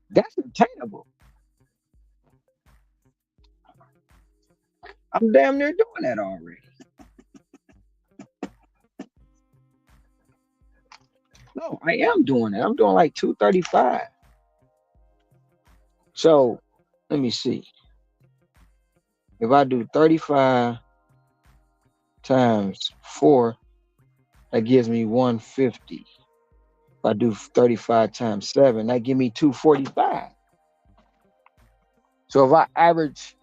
That's attainable. I'm damn near doing that already. No, I am doing it. I'm doing like 235. So let me see. If I do 35 times 4, that gives me 150. If I do 35 times 7, that gives me 245. So if I average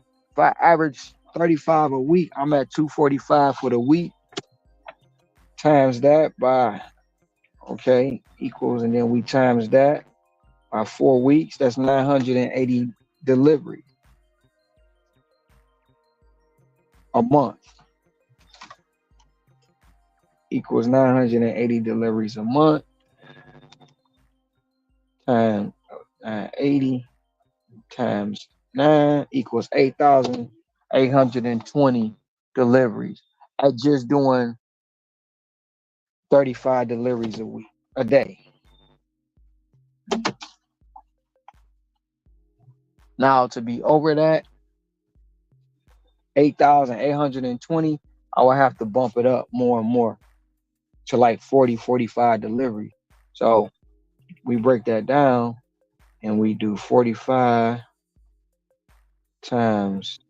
35 a week, I'm at 245 for the week. Times that by, equals, and then we times that by 4 weeks. That's 980 deliveries a month. Equals 980 deliveries a month times 980 times 9 equals 8,820 deliveries. I'm just doing 35 deliveries a day. Now to be over that 8,820, I will have to bump it up more and more to like 40, 45 deliveries. So we break that down and we do 45 times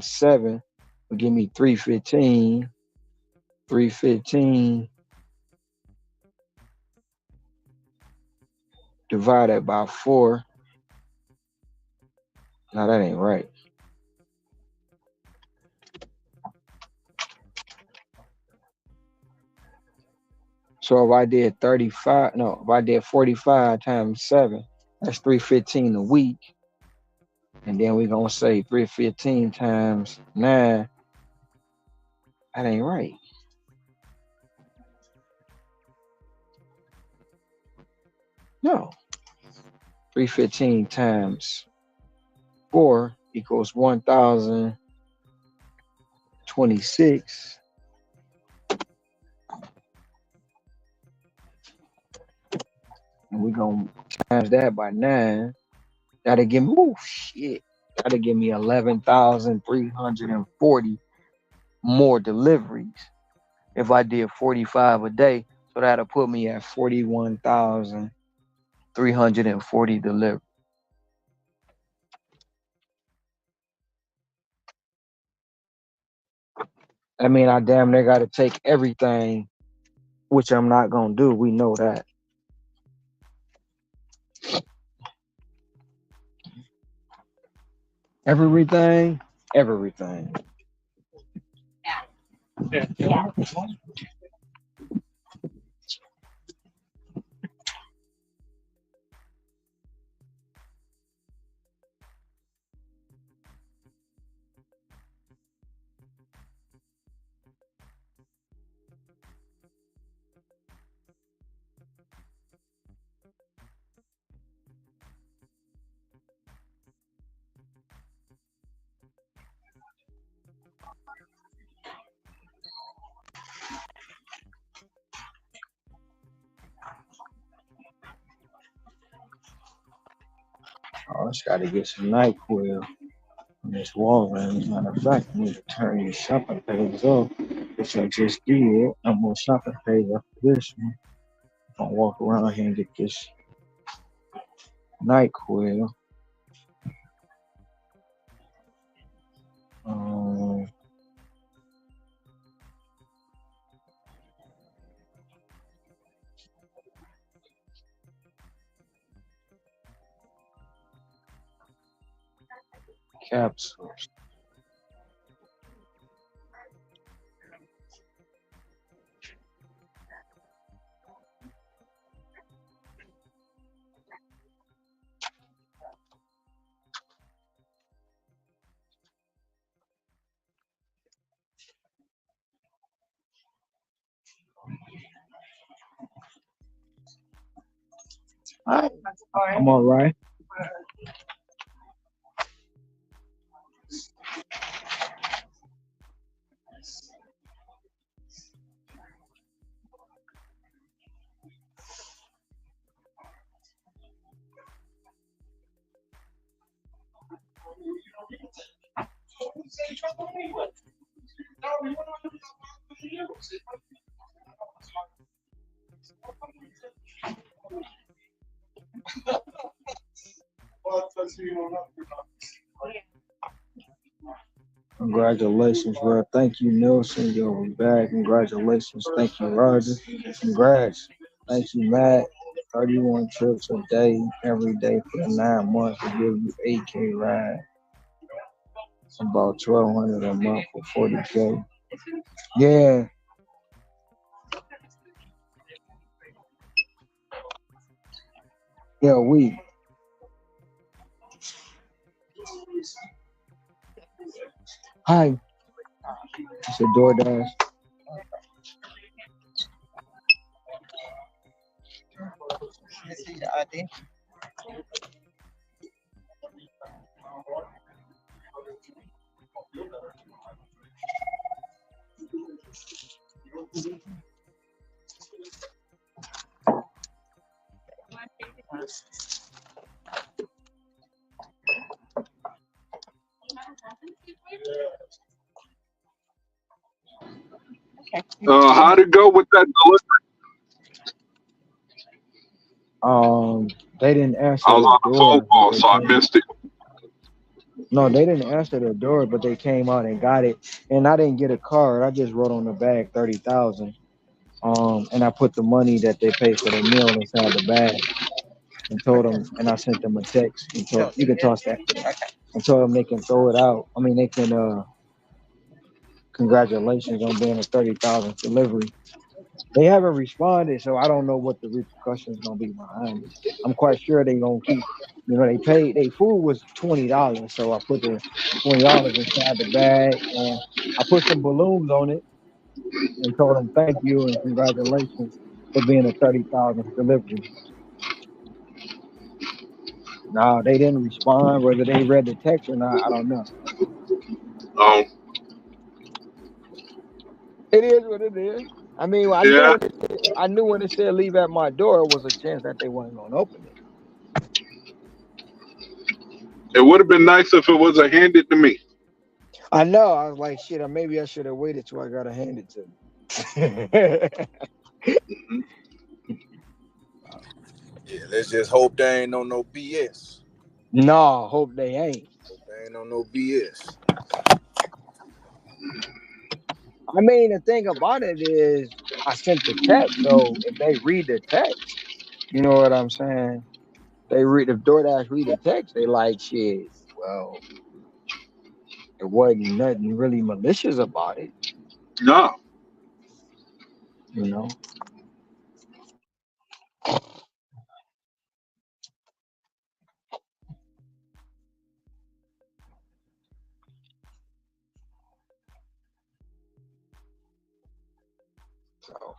7 will give me 315. 315 divided by 4. No, that ain't right. So if I did 35, no, if I did 45 times 7, that's 315 a week. And then we're gonna say 315 times 9. That ain't right. No. 315 times 4 equals 1,026. And we're gonna times that by 9. That'll give me, oh shit. That'll give me 11,340 more deliveries if I did 45 a day. So that'll put me at 41,340 deliveries. I mean, I damn near got to take everything, which I'm not going to do. We know that. Everything. Yeah. Oh, I just got to get some NyQuil on this wall. As a matter of fact, I need to turn these shopping pages off, which I just did. I'm on shopping page after this one. I'm going to walk around here and get this NyQuil. Capsules. I'm all right. Congratulations, bro. Thank you, Nelson. Yo, we back. Congratulations. Thank you, Roger. Congrats. Thank you, Matt. 31 trips a day, every day for the 9 months to give you 8K ride. It's about 1,200 a month for 40K. Yeah. Yeah, we. Hi. It's a DoorDash. How'd it go with that delivery? They didn't answer I was the on a phone door. call, so I missed it. No, they didn't answer the door, but they came out and got it. And I didn't get a card. I just wrote on the bag 30,000. And I put the money that they paid for the meal inside the bag, and told them, and I sent them a text and told you can toss that. And told them they can throw it out. I mean, they can. Congratulations on being a 30,000 delivery. They haven't responded, so I don't know what the repercussions gonna be behind it. I'm quite sure they gonna keep. You know, they paid. They food was $20, so I put the $20 inside the bag, and I put some balloons on it, and told them thank you and congratulations for being a 30,000th delivery. No, they didn't respond. Whether they read the text or not, I don't know. Oh, It is what it is. I mean, yeah. I knew when it said leave at my door, it was a chance that they wasn't gonna open it. It would have been nice if it was handed to me. I know. I was like, shit. Maybe I should have waited till I got to hand it to me. Mhm. Yeah, let's just hope they ain't on no BS. No, hope they ain't. Hope they ain't on no BS. I mean, the thing about it is, I sent the text. So if they read the text, you know what I'm saying? They read if DoorDash read the text, they like shit. Well, it wasn't nothing really malicious about it, No. you know. So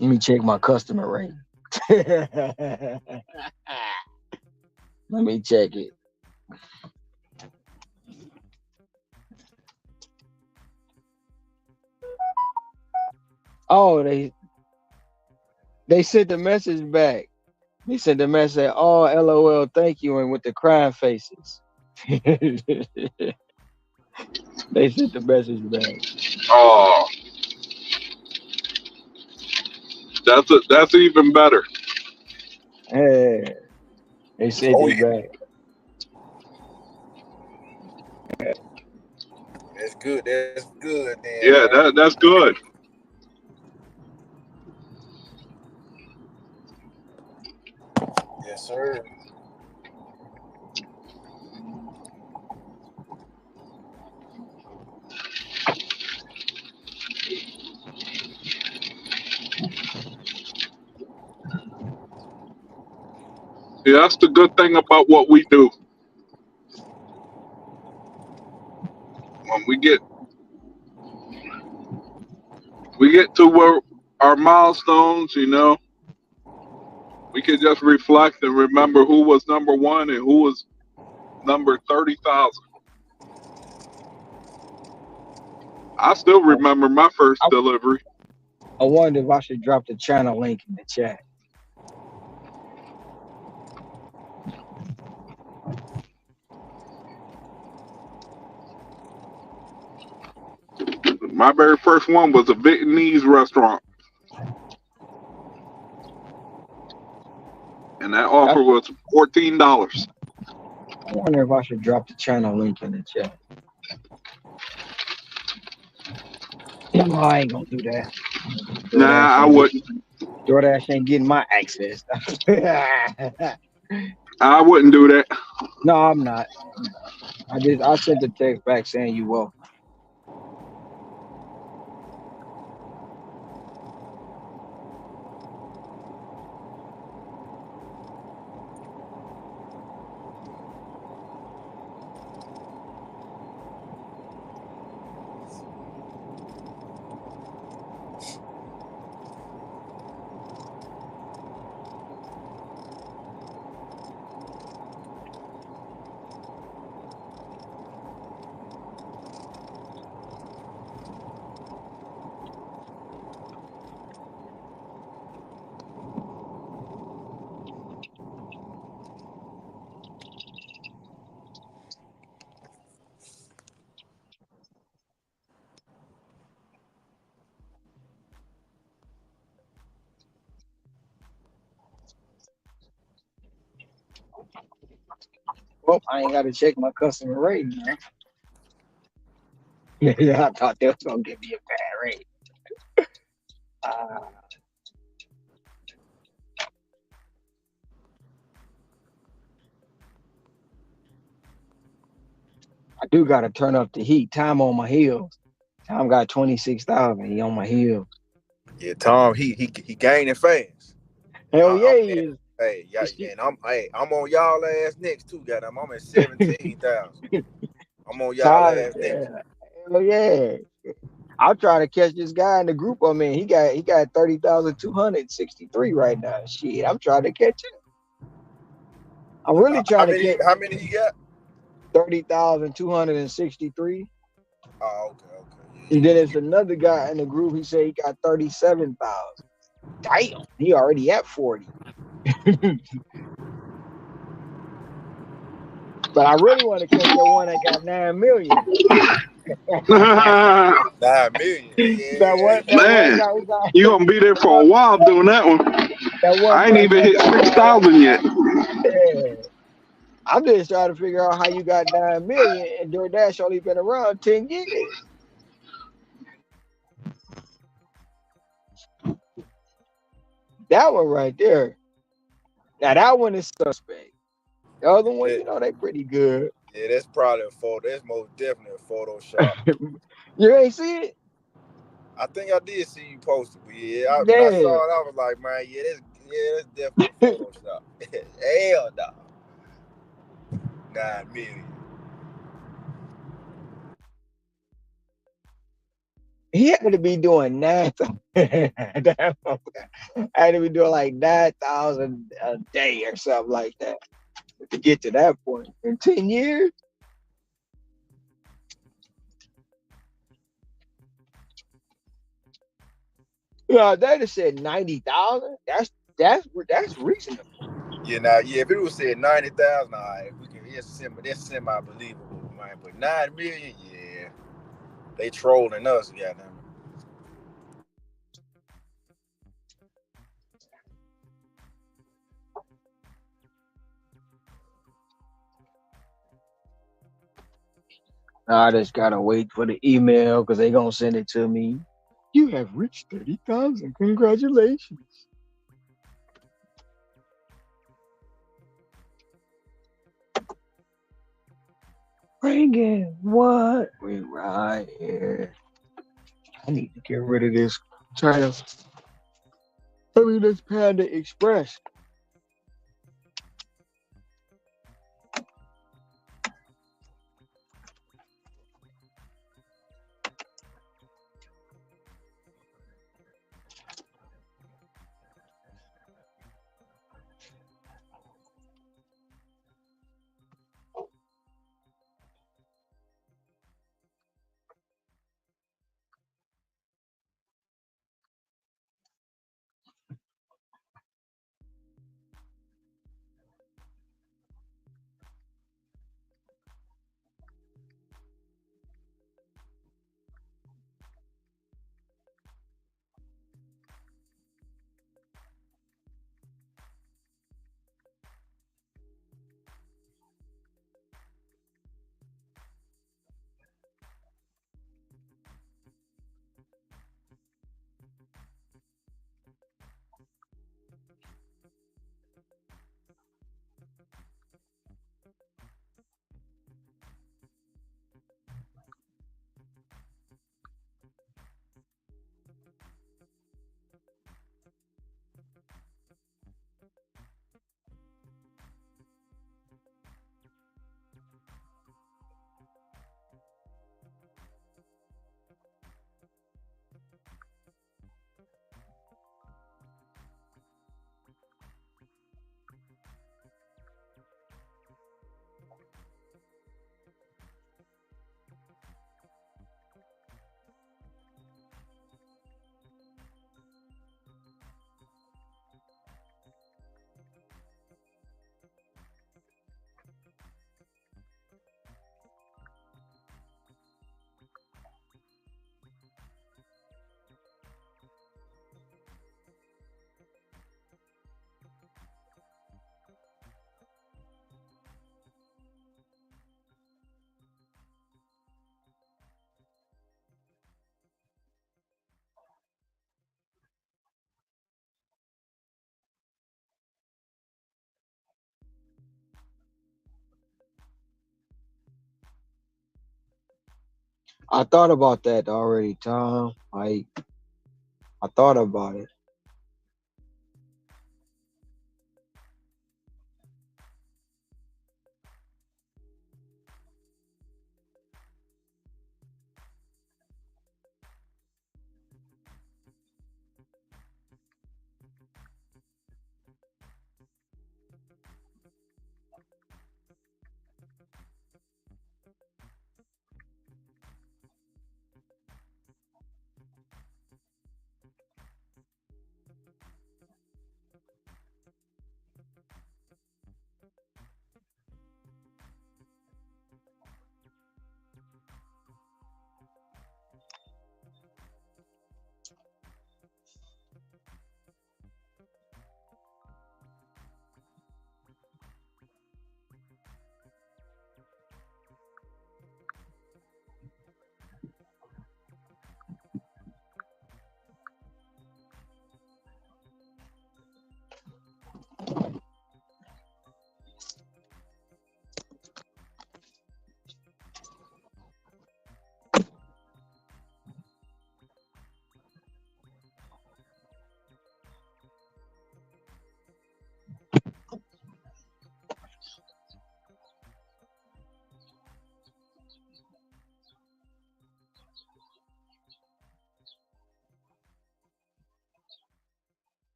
let me check my customer rate. Let me check it. Oh, they sent the message back. They sent the message, oh, LOL, thank you, and with the crying faces. They sent the message back. Oh, that's even better. Hey, they sent Oh it yeah, back. that's good. That's good, then, Yeah, man. that's good. Yes, sir. Yeah, that's the good thing about what we do. When we get to where our milestones, we can just reflect and remember who was number one and who was number 30,000. I still remember my first I, delivery. I wonder if I should drop the channel link in the chat. My very first one was a Vietnamese restaurant, and that offer was $14. I wonder if I should drop the channel link in the chat. No, I ain't gonna do that. Nah, I wouldn't. DoorDash ain't getting my access. I wouldn't do that. No, I'm not. I sent the text back saying you welcome. Well, I ain't got to check my customer rating, man. Yeah, I thought they was gonna give me a bad rate. I do gotta turn up the heat. Time on my heels. Tom got 26,000. He on my heels. Yeah, Tom, he gaining fast. Hell yeah, he Man, is. hey, yeah, and I'm on y'all ass next too, goddamn. I'm at 17,000. I'm on y'all Tom, ass next. yeah. Hell yeah. I'm trying to catch this guy in the group I'm in. He got 30,263 right now. Shit, I'm trying to catch him. I'm really trying to catch How many you got? 30,263. Oh, okay. And then there's another guy in the group. He said he got 37,000. Damn, he already at 40. But I really want to catch that one that got 9 million. 9 million. That one Man, got you gonna be there that for one a while doing that one. that one I ain't black even man hit got 6,000 yet. yeah. I'm just trying to figure out how you got 9 million and DoorDash only been around 10 years. That one right there. Now that one is suspect. The other one, Yeah, they pretty good. yeah, that's probably a photo. That's most definitely a Photoshop. You ain't see it? I think I did see you post it, but yeah, when I Yeah. saw it, I was like, man, that's definitely a Photoshop. Hell no. 9 million. He had to be doing 9,000. Had to be doing like 9,000 a day or something like that to get to that point. In 10 years? Yeah, they just said 90,000. That's reasonable. If it was said 90,000, all right, we can. That's semi believable, man. But 9 million, yeah, they trolling us, goddamn. I just gotta wait for the email because they gonna send it to me. You have reached 30,000. Congratulations. Bring it. What? We right here. I need to get rid of this China. This Panda Express. I thought about that already, Tom. I thought about it.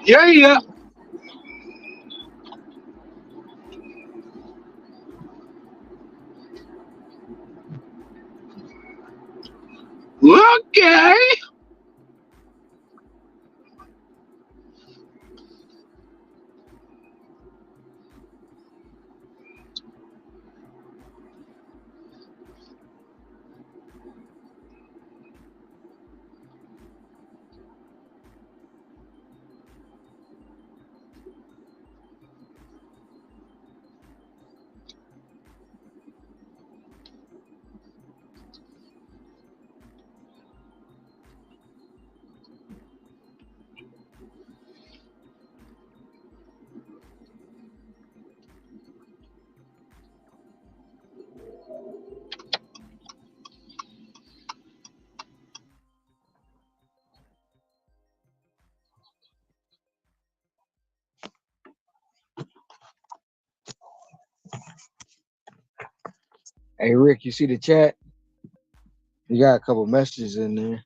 Yeah, yeah. Okay. Hey Rick, you see the chat? You got a couple messages in there.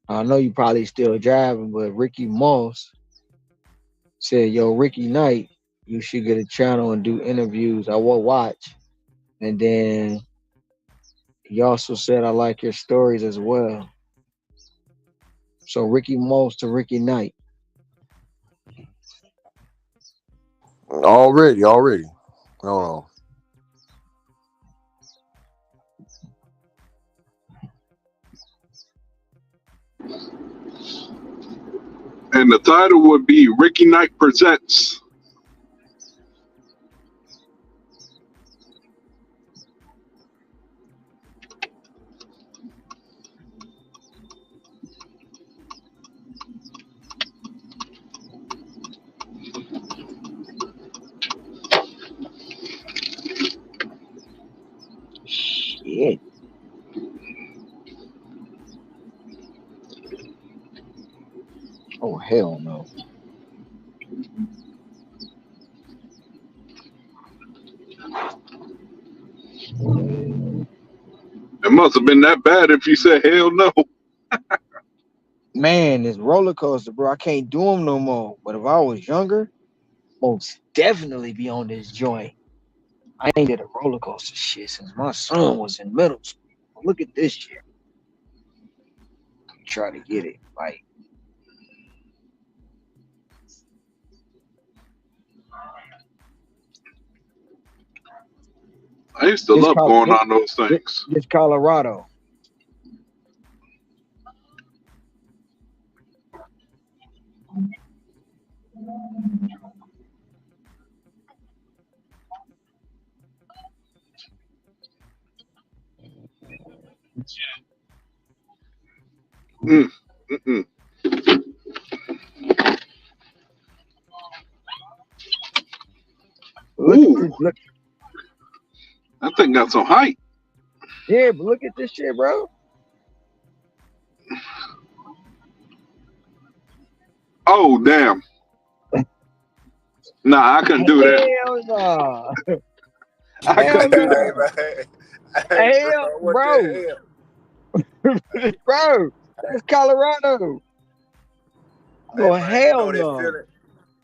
I know you probably still driving, but Ricky Moss said, "Yo, Ricky Knight, you should get a channel and do interviews. I will watch." And then he also said, "I like your stories as well." So Ricky Moss to Ricky Knight. Already. Hold on. And the title would be Ricky Knight Presents. Shit. Oh hell no. must have been that bad if you said hell no. Man, this roller coaster, bro. I can't do them no more. But if I was younger, most definitely be on this joint. I ain't did a roller coaster shit since my son was in middle school. Look at this shit. Try to get it. Like, I used to love going on those things. This Colorado. Look. That thing got some height. Yeah, but look at this shit, bro. Oh, damn. Nah, I couldn't do that. Hell no. I couldn't do that. Hell, bro. Bro, that's Colorado. Oh, hell no.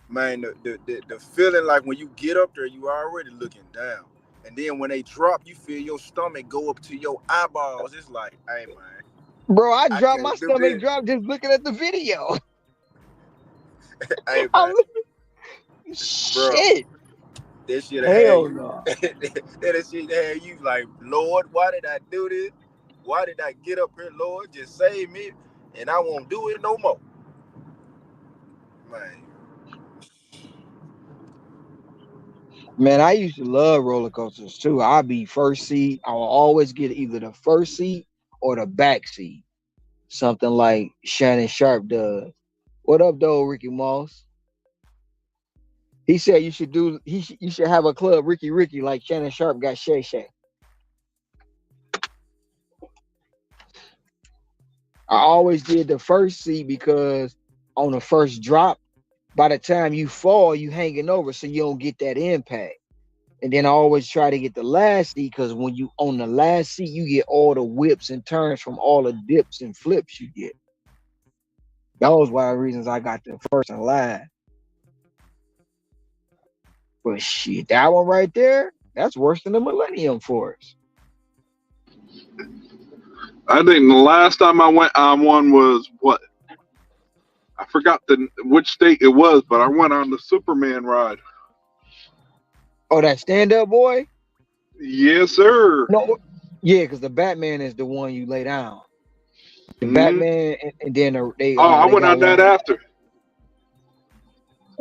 Man, the feeling like when you get up there, you already looking down. And then when they drop, you feel your stomach go up to your eyeballs. It's like, hey, man. Bro, I dropped my stomach drop just looking at the video. Hey, man. Shit. That shit hell no. That shit had you like, Lord, why did I do this? Why did I get up here, Lord? Just save me, and I won't do it no more. Man, I used to love roller coasters too. I'd be first seat. I will always get either the first seat or the back seat. Something like Shannon Sharp does. What up, though, Ricky Moss? He said you should you should have a club Ricky like Shannon Sharp got Shay Shay. I always did the first seat because on the first drop, by the time you fall, you hanging over, so you don't get that impact. And then I always try to get the last seat because when you on the last seat, you get all the whips and turns from all the dips and flips you get. That was one of the reasons I got the first and last. But shit, that one right there, that's worse than the Millennium Force. I think the last time I went on one was what? I forgot which state it was, but I went on the Superman ride. Oh, that stand-up boy? Yes, sir. No, yeah, because the Batman is the one you lay down. The Batman, and then I went on that after.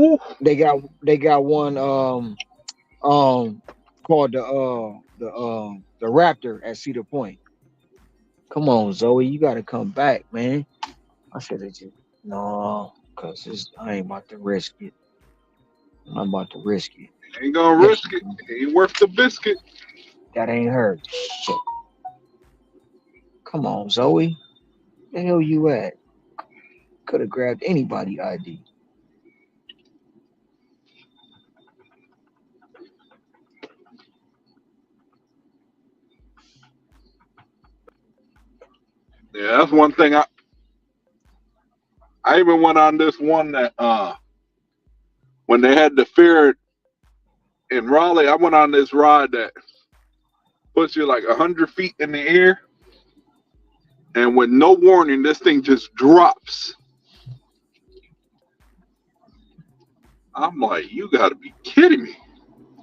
Ooh. They got one called the Raptor at Cedar Point. Come on, Zoe, you gotta come back, man. I said it just no, cause I ain't about to risk it. I'm about to risk it. Ain't gonna risk it. Ain't worth the biscuit. That ain't her. Shit. Come on, Zoe. Where the hell you at? Could have grabbed anybody ID. Yeah, that's one thing. I even went on this one that when they had the fair in Raleigh, I went on this ride that puts you like 100 feet in the air, and with no warning, this thing just drops. I'm like, you got to be kidding me.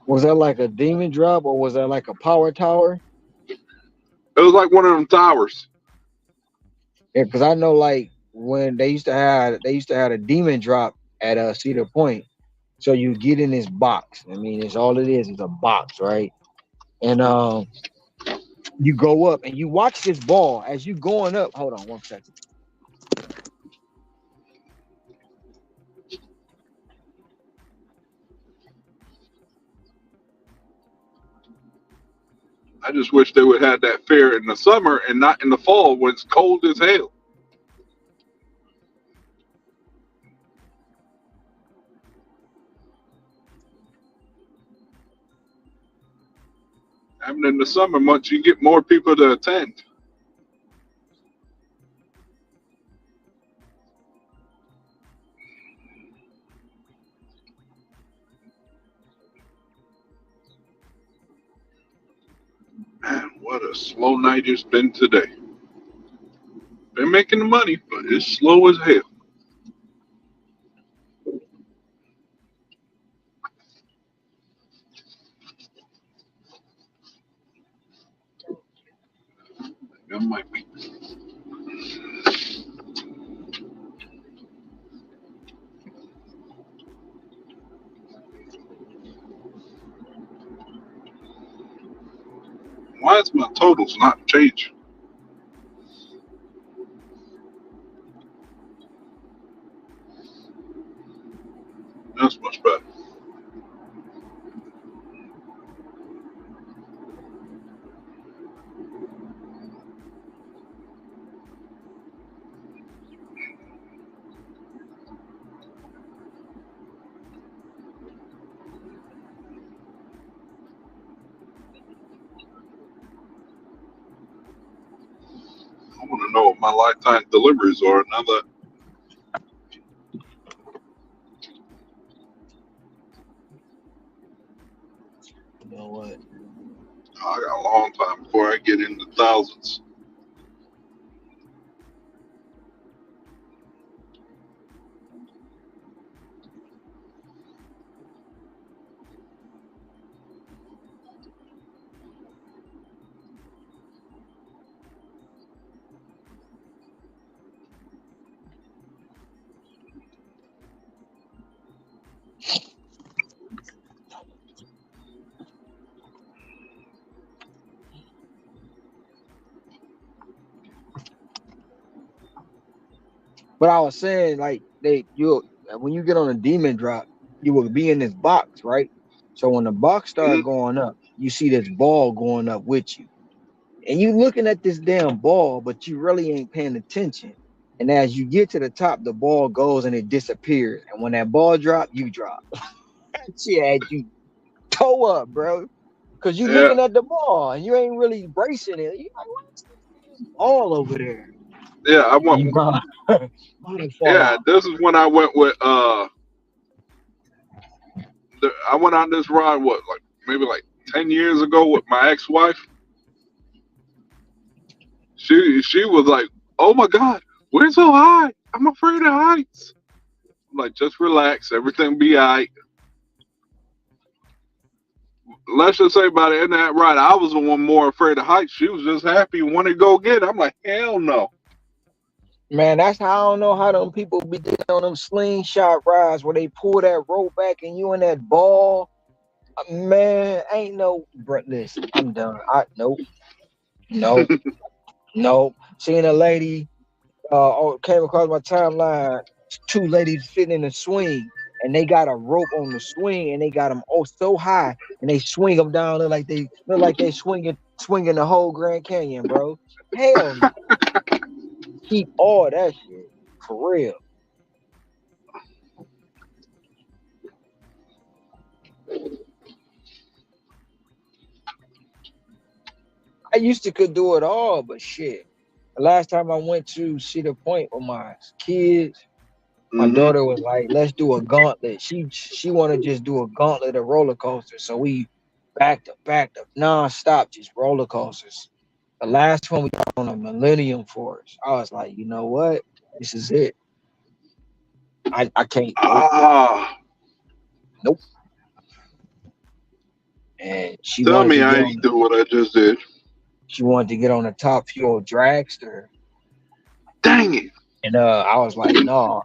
Was that like a demon drop or was that like a power tower? It was like one of them towers. Yeah, because I know like when they used to have a demon drop at Cedar Point. So you get in this box. I mean, it's all it is a box, right? And you go up and you watch this ball as you going up. Hold on 1 second. I just wish they would have that fair in the summer and not in the fall when it's cold as hell. Having in the summer months, you get more people to attend. What a slow night it's been today. Been making the money, but it's slow as hell. That might be. Why is my totals not changing? That's much better. I want to know what my lifetime deliveries are now that You know what? I got a long time before I get into thousands. But I was saying, like, when you get on a demon drop, you will be in this box, right? So when the box start going up, you see this ball going up with you. And you looking at this damn ball, but you really ain't paying attention. And as you get to the top, the ball goes and it disappears. And when that ball drop, you drop. She had you toe up, bro. Cause you Yeah, looking at the ball and you ain't really bracing it. You like, what's this all over there? yeah. I And went. you might fall Yeah, out. this is when I went with. I went on this ride. What, like maybe like 10 years ago with my ex-wife. She was like, "Oh my God, we're so high. I'm afraid of heights." I'm like, just relax. Everything be alright. Let's just say by the end of that ride, I was the one more afraid of heights. She was just happy and wanted to go get it. I'm like, hell no. Man, that's how I don't know how them people be getting on them slingshot rides where they pull that rope back and you in that ball. Man, ain't no. Bro, listen, I'm done. Nope, nope, nope. Seeing a lady came across my timeline. Two ladies sitting in a swing, and they got a rope on the swing, and they got them so high, and they swing them down. Look like they swinging the whole Grand Canyon, bro. Hell no. Keep all that shit for real. I used to could do it all, but shit. The last time I went to Cedar Point with my kids, my Hmm. daughter was like, "Let's do a gauntlet." She want to just do a gauntlet of roller coasters. So we backed up, non-stop, just roller coasters. The last one we got on a Millennium Force. I was like, you know what? This is it. I can't. Nope, Ah, nope. And she tell wanted me to I get ain't on. do what I just did. She wanted to get on the Top Fuel dragster, Dang it. and I was like, no.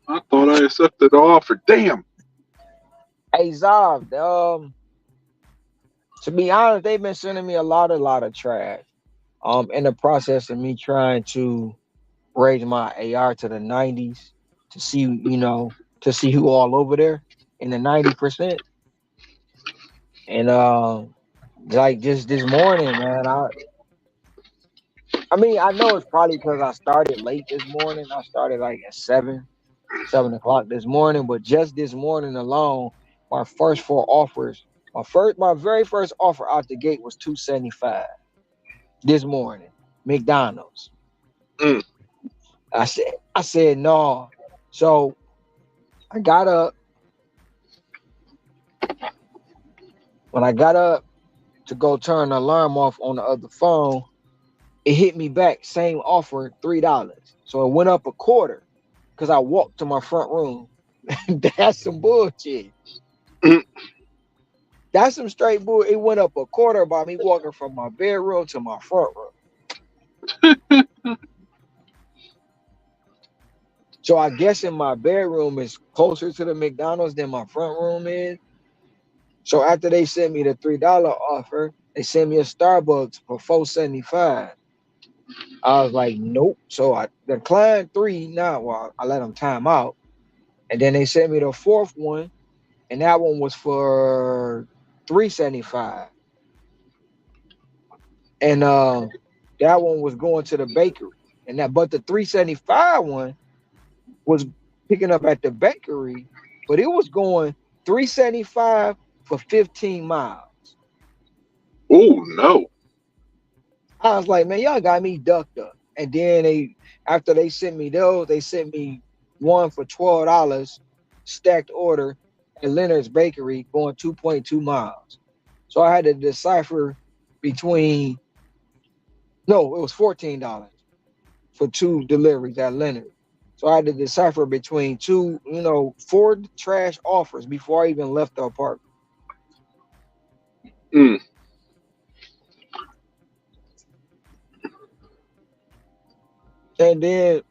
I thought I accepted the offer. Damn. Hey Zav, to be honest, they've been sending me a lot of trash. In the process of me trying to raise my AR to the 90s to see, to see who all over there in the 90%. And like just this morning, man, I mean, I know it's probably because I started late this morning. I started like at 7 o'clock this morning, but just this morning alone, my first four offers, my very first offer out the gate was 275 this morning, McDonald's. Mm. I said no. So I got up, When I got up to go turn the alarm off on the other phone, it hit me back, same offer, $3. So it went up a quarter because I walked to my front room. That's some bullshit. That's some straight bull. It went up a quarter by me walking from my bedroom to my front room. So I guess in my bedroom is closer to the McDonald's than my front room is. So after they sent me the $3 offer, they sent me a Starbucks for $4.75. I was like, nope. So I declined three. Now, well, I let them time out, and then they sent me the fourth one, and that one was for $3.75, and that one was going to the bakery, and that but the $3.75 one was picking up at the bakery, but it was going $3.75 for 15 miles. Oh no. I was like, man, y'all got me ducked up. And then after they sent me those, they sent me one for $12 stacked order at Leonard's Bakery going 2.2 miles. So I had to decipher between, no, it was $14 for two deliveries at Leonard. So I had to decipher between two, four trash offers before I even left the apartment. Mm. And then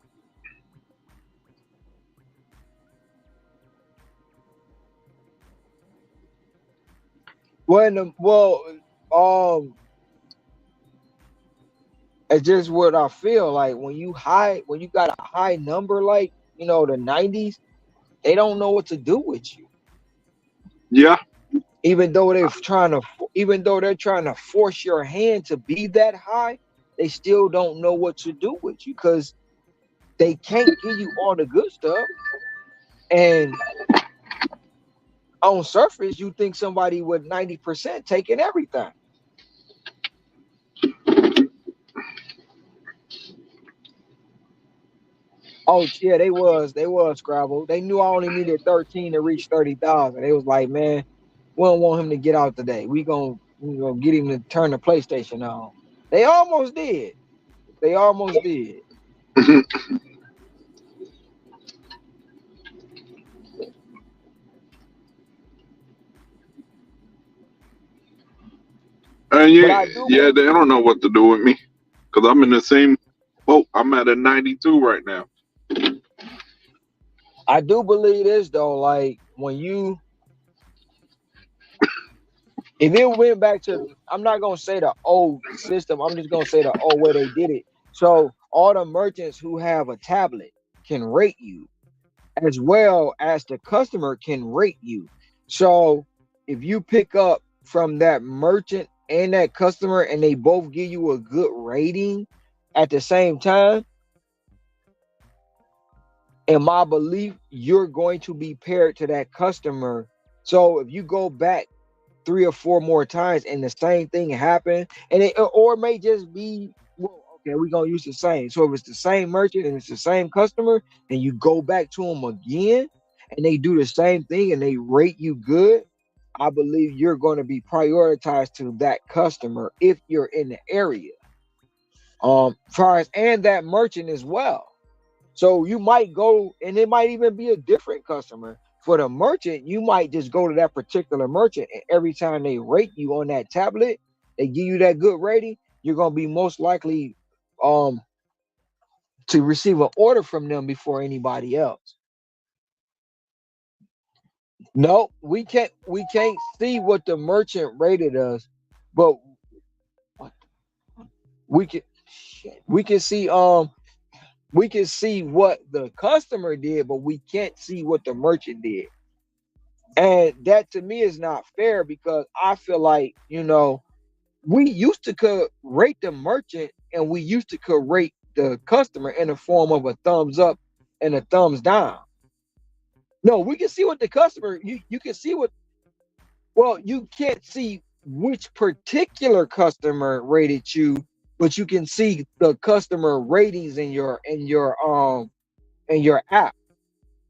it's just what I feel like when you got a high number like the 90s, they don't know what to do with you. Yeah. Even though they're trying to force your hand to be that high, they still don't know what to do with you because they can't give you all the good stuff. And on surface, you think somebody with 90% taking everything. Oh yeah, they was Scrabble. They knew I only needed 13 to reach 30,000. They was like, man, we don't want him to get out today. We gonna get him to turn the PlayStation on. They almost did. They almost did. And But yeah, they don't know what to do with me because I'm in the same boat. I'm at a 92 right now. I do believe this though. Like if it went back to, I'm not gonna say the old system. I'm just gonna say the old way they did it. So all the merchants who have a tablet can rate you, as well as the customer can rate you. So if you pick up from that merchant and that customer and they both give you a good rating at the same time, in my belief, you're going to be paired to that customer. So if you go back 3 or 4 more times and the same thing happened, or it may just be, well, okay, we're gonna use the same. So if it's the same merchant and it's the same customer, and you go back to them again and they do the same thing and they rate you good, I believe you're going to be prioritized to that customer if you're in the area. Far as and that merchant as well. So you might go, and it might even be a different customer. For the merchant, you might just go to that particular merchant, and every time they rate you on that tablet, they give you that good rating, you're gonna be most likely to receive an order from them before anybody else. No, we can't see what the merchant rated us, but we can we can see we can see what the customer did, but we can't see what the merchant did. And that to me is not fair because I feel like, we used to could rate the merchant and we used to could rate the customer in the form of a thumbs up and a thumbs down. No, we can see what the customer, you can see what, well, you can't see which particular customer rated you, but you can see the customer ratings in your app.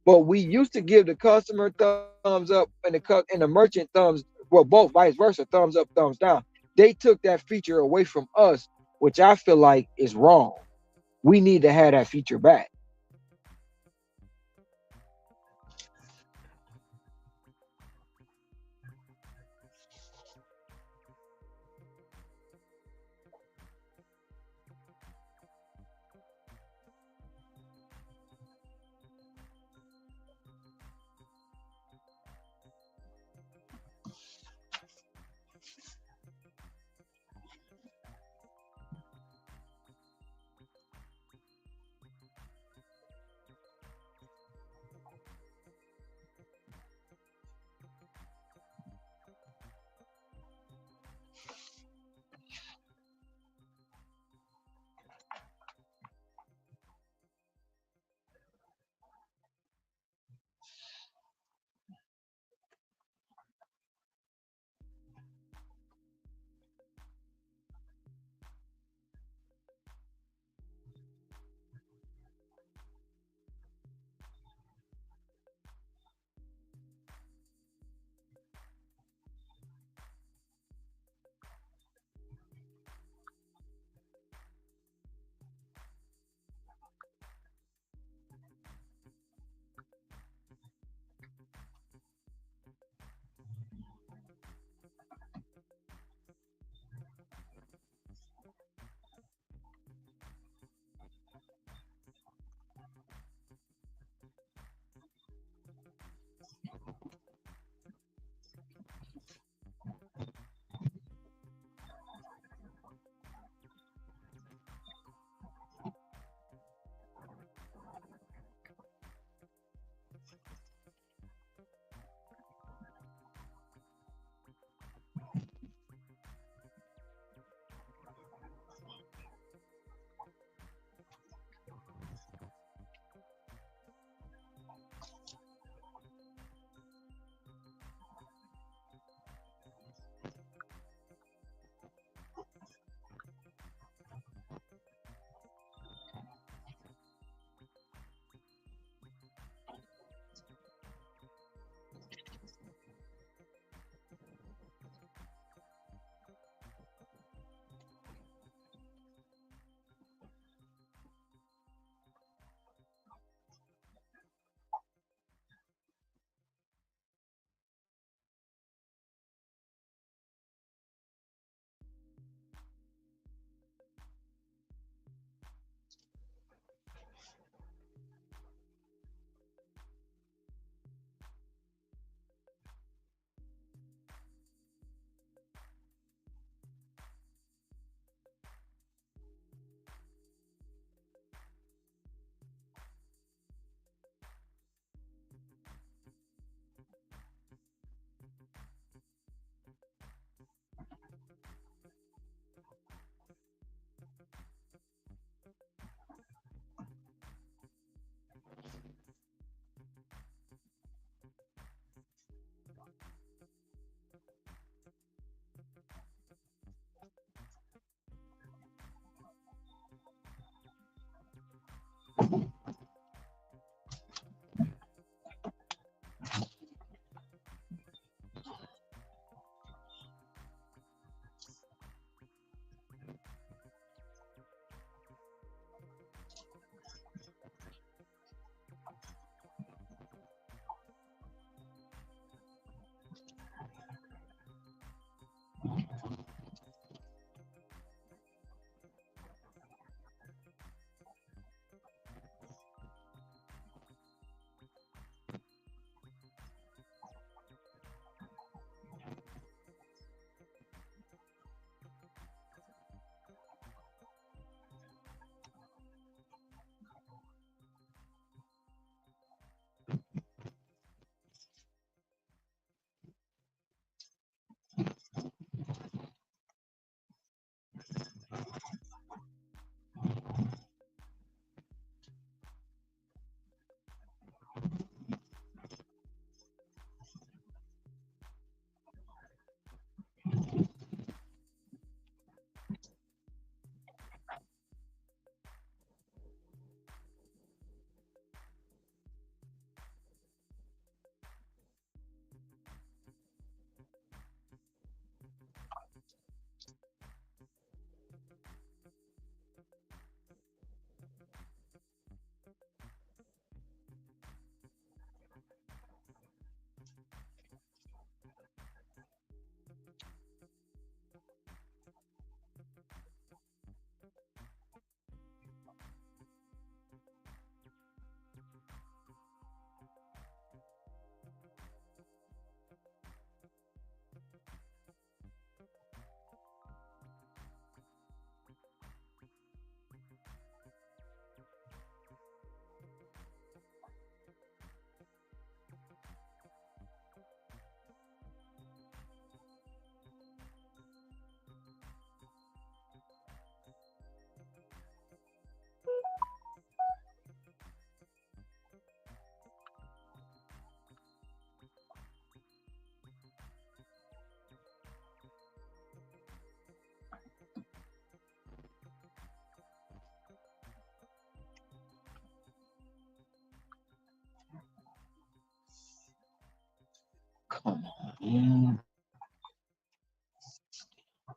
But we used to give the customer thumbs up and the merchant well, both vice versa, thumbs up, thumbs down. They took that feature away from us, which I feel like is wrong. We need to have that feature back.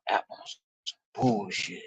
Apple's bullshit.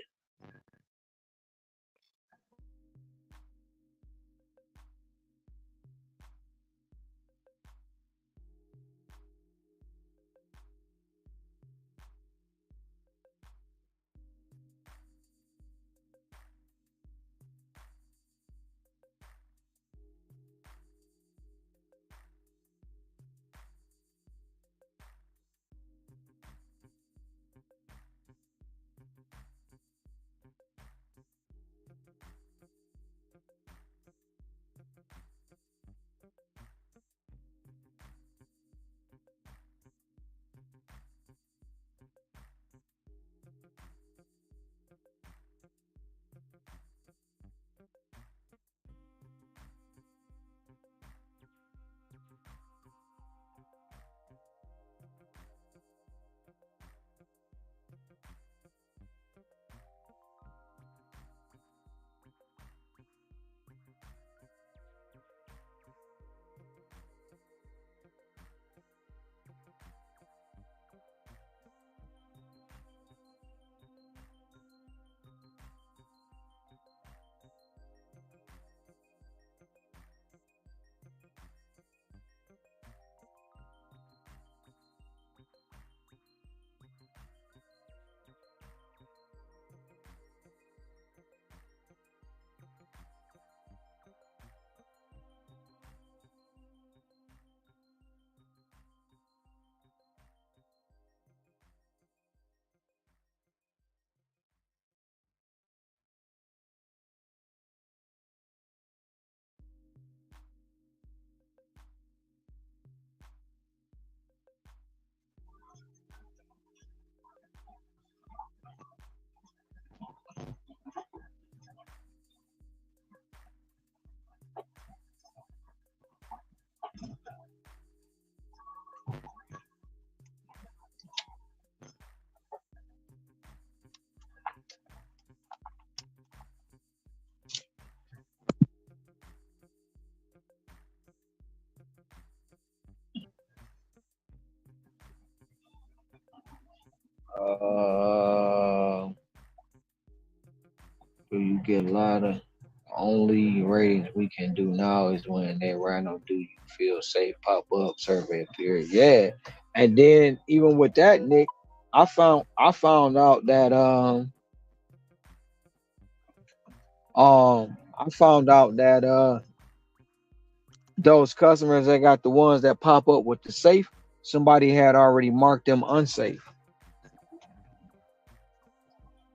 Do you get a lot of only ratings we can do now is when they random do you feel safe pop up survey period. Yeah. And then even with that, Nick, I found out that I found out that those customers that got the ones that pop up with the safe, somebody had already marked them unsafe.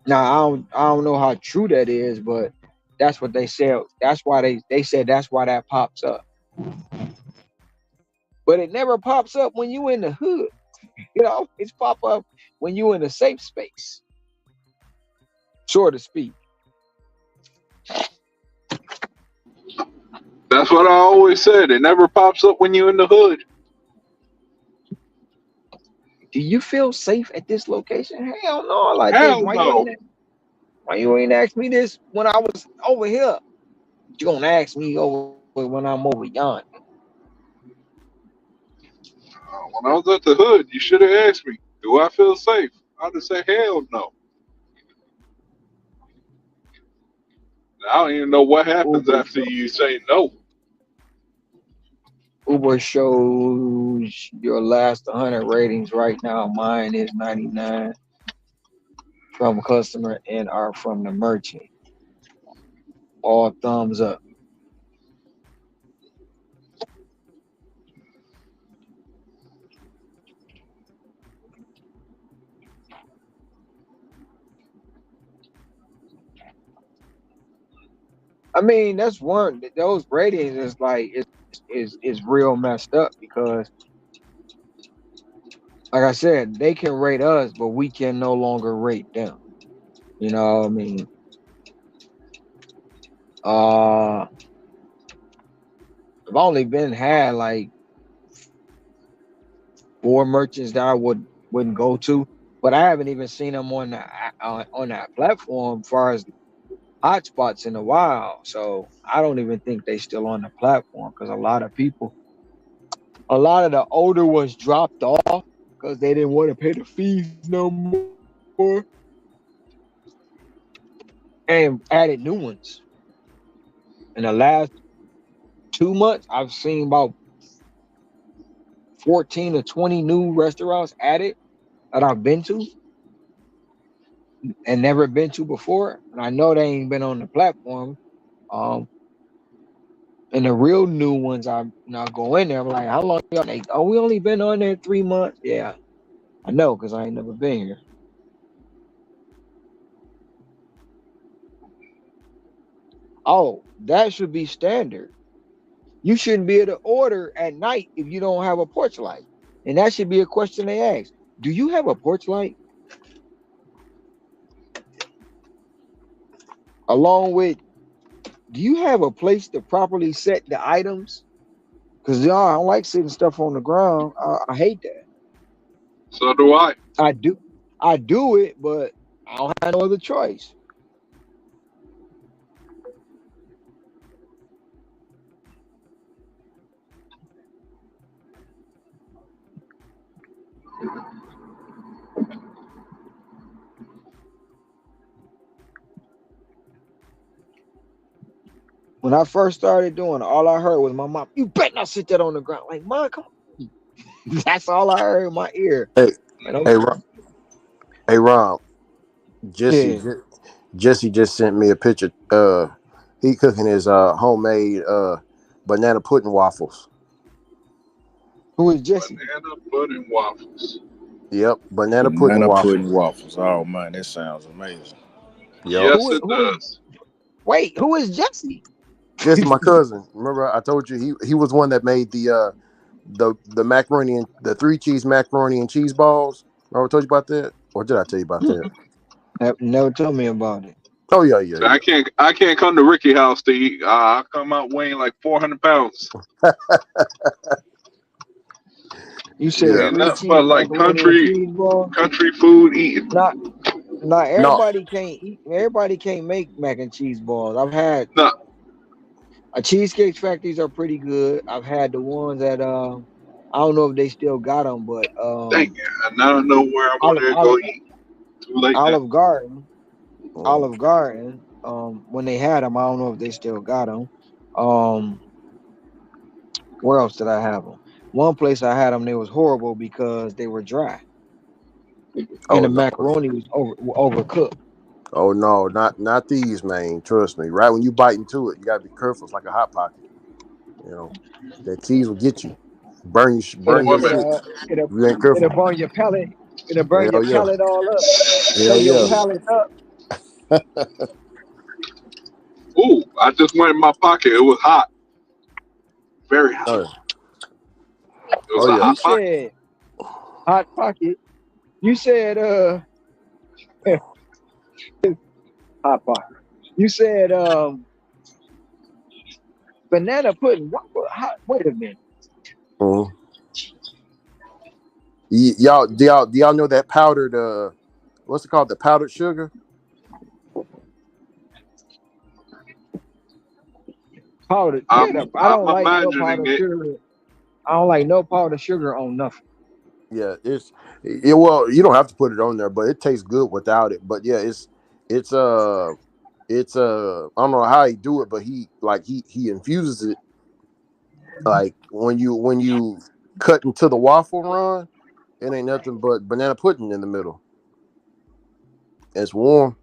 Now I don't know how true that is, but that's what they said. That's why they said that's why that pops up. But it never pops up when you in the hood. It's pop up when you in a safe space, so to speak. That's what I always said. It never pops up when you're in the hood. Do you feel safe at this location? Hell no. Like this. Hell no. Why you ain't asked me this when I was over here? You gonna ask me over when I'm over yonder? When I was at the hood, you should have asked me, do I feel safe? I'd have said, hell no. I don't even know what happens Uber after you say no. Uber shows your last 100 ratings right now. Mine is 99 from customer and are from the merchant. All thumbs up. I mean, that's one. Those ratings is like is real messed up because, like I said, they can rate us, but we can no longer rate them. You know what I mean? Uh, I've only been had like 4 merchants that I wouldn't go to, but I haven't even seen them on that platform as far as hotspots in a while. So I don't even think they still on the platform because a lot of the older ones dropped off. because they didn't want to pay the fees no more, and added new ones. In the last 2 months, I've seen about 14 or 20 new restaurants added that I've been to and never been to before. And I know they ain't been on the platform. Um, and the real new ones, I'm not go in there. I'm like, how long y'all? They, oh, we only been on there 3 months. Yeah, I know because I ain't never been here. Oh, that should be standard. You shouldn't be able to order at night if you don't have a porch light. And that should be a question they ask. Do you have a porch light? Along with, do you have a place to properly set the items? Because y'all, I don't like sitting stuff on the ground. I hate that. So do I. I do it, but I don't have no other choice. When I first started doing it, all I heard was my mom, you better not sit that on the ground. Like, Mom, come on. That's all I heard in my ear. Hey, And hey, Ron. Jesse, yeah. Jesse just sent me a picture. He cooking his homemade banana pudding waffles. Who is Jesse? Banana pudding waffles. Yep, banana pudding waffles. Oh man, that sounds amazing. Yep. Yes, it does. Wait, who is Jesse? Jesse, my cousin. Remember, I told you he was one that made the macaroni and the 3-cheese macaroni and cheese balls. Remember I told you about that, or did I tell you about that? Never told me about it. Oh yeah. So I can't come to Ricky house to eat. I come out weighing like 400 pounds. You said Yeah. Ain't nothing 3 cheese but like macaroni and cheese balls? country food eating. Not No. everybody can't eat. Everybody can't make mac and cheese balls. I've had No. cheesecake factories are pretty good. I've had the ones that I don't know if they still got them, but Dang it. I don't know where I want to go eat. Too late now. Olive Garden. Olive Garden. When they had them, I don't know if they still got them. Where else did I have them? One place I had them, they was horrible because they were dry, and the macaroni was overcooked. Oh no, not these, man. Trust me. Right when you bite into it, you gotta be careful. It's like a hot pocket. You know, that cheese will get you, burn your shit. If you ain't careful. It'll burn your palate. It'll burn your Hell yeah. palate all up. Hell Your yeah. palate up. Ooh, I just went in my pocket. It was hot. Very hot. It was a hot pocket. Said, hot pocket. You said hot pocket. You said banana pudding. Wait a minute. Mm-hmm. Y'all, do y'all know that powdered what's it called? The powdered sugar? Powdered. I don't like no powdered sugar. I don't like no powdered sugar on nothing. Yeah, well, you don't have to put it on there, but it tastes good without it. But yeah, it's I don't know how he do it, but he infuses it like when you cut into the waffle run, it ain't nothing but banana pudding in the middle. It's warm.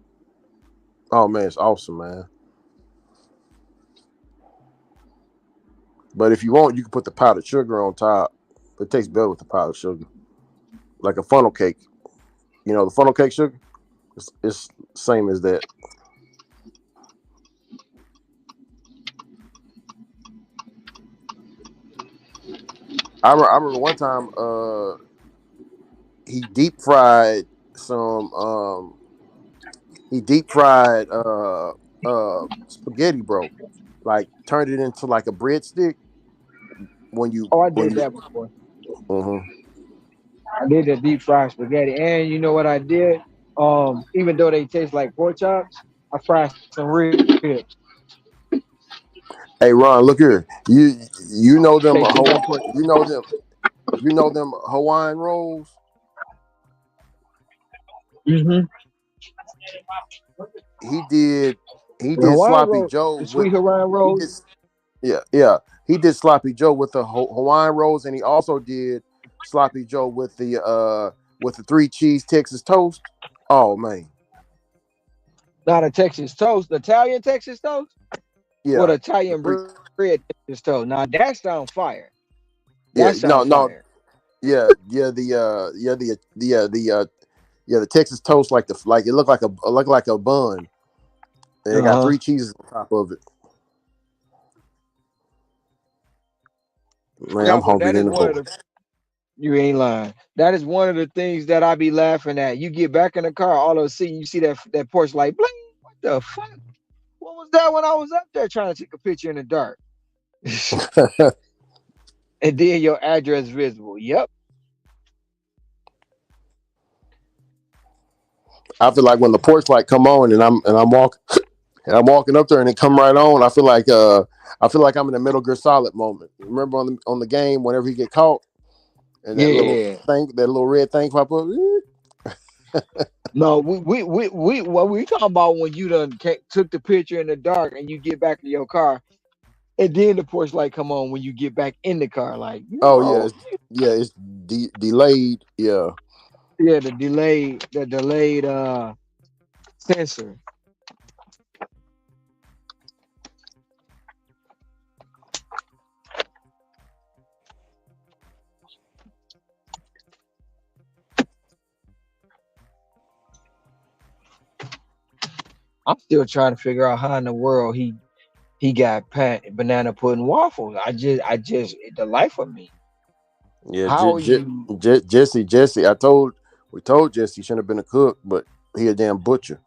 Oh man, it's awesome, man. But if you want, you can put the powdered sugar on top. It tastes better with the powdered sugar, like a funnel cake. You know the funnel cake sugar. It's same as that. I remember one time he deep fried some spaghetti, bro. Like turned it into like a breadstick when you I did that before. Mm-hmm. I did the deep fried spaghetti, and you know what I did? Even though they taste like pork chops, I fried some ribs. Hey Ron, look here. You know them you know them Hawaiian rolls? Mm-hmm. He did Hawaiian Sloppy roll, Joe the with sweet Hawaiian he did rolls. yeah. He did Sloppy Joe with the Hawaiian rolls, and he also did Sloppy Joe with the 3 cheese Texas toast. Oh man, Not a Texas toast, the Italian Texas toast, or yeah, the the Italian three, bread Texas toast. Now that sound fire. yeah, That no, sound no, fire. the Texas toast like it looked like a bun, and it got Uh huh. 3 cheeses on top of it. Man, I'm No, but hungry that is than a one of hoe. the. You ain't lying. That is one of the things that I be laughing at. You get back in the car, all of a sudden you see that porch light bling. What the fuck? What was that when I was up there trying to take a picture in the dark? And then your address visible. Yep. I feel like when the porch light come on and I'm walking up there and it come right on, I feel like I'm in a Metal Gear Solid moment. Remember on the game whenever he get caught and Yeah. that little red thing pop up. No, we what we talking about when you took the picture in the dark and you get back to your car and then the porch light come on when you get back in the car. Like, Oh it's delayed. Yeah, yeah, the delayed sensor. I'm still trying to figure out how in the world he got banana pudding waffles. I just the life of me. yeah. How you Jesse. We told Jesse he shouldn't have been a cook, but he a damn butcher.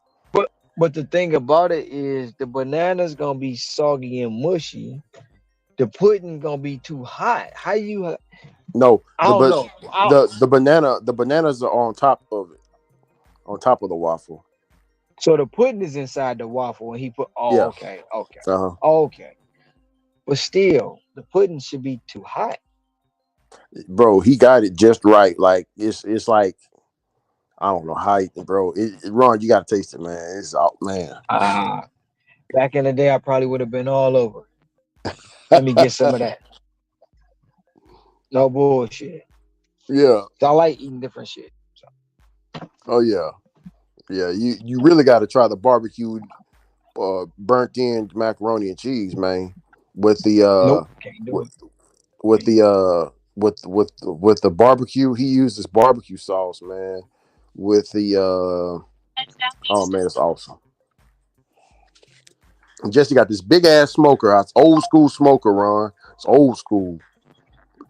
but the thing about it is the banana's gonna be soggy and mushy. The pudding gonna be too hot. How you No, I don't know. the bananas are on top of it, on top of the waffle. So the pudding is inside the waffle and he put Yeah. Uh-huh. okay. But still, the pudding should be too hot. Bro, he got it just right. Like it's like I don't know how, bro. Ron, you gotta taste it, man. It's all man. Ah, back in the day I probably would have been all over. Let me get some of that. No bullshit. Yeah. So I like eating different shit. So. Oh yeah. Yeah. You really got to try the barbecue, burnt in macaroni and cheese, man. With the Nope, can't do with it. with the with the barbecue. He uses barbecue sauce, man. With the oh man, it's awesome. Jesse got this big ass smoker. It's old school smoker, Ron. It's old school,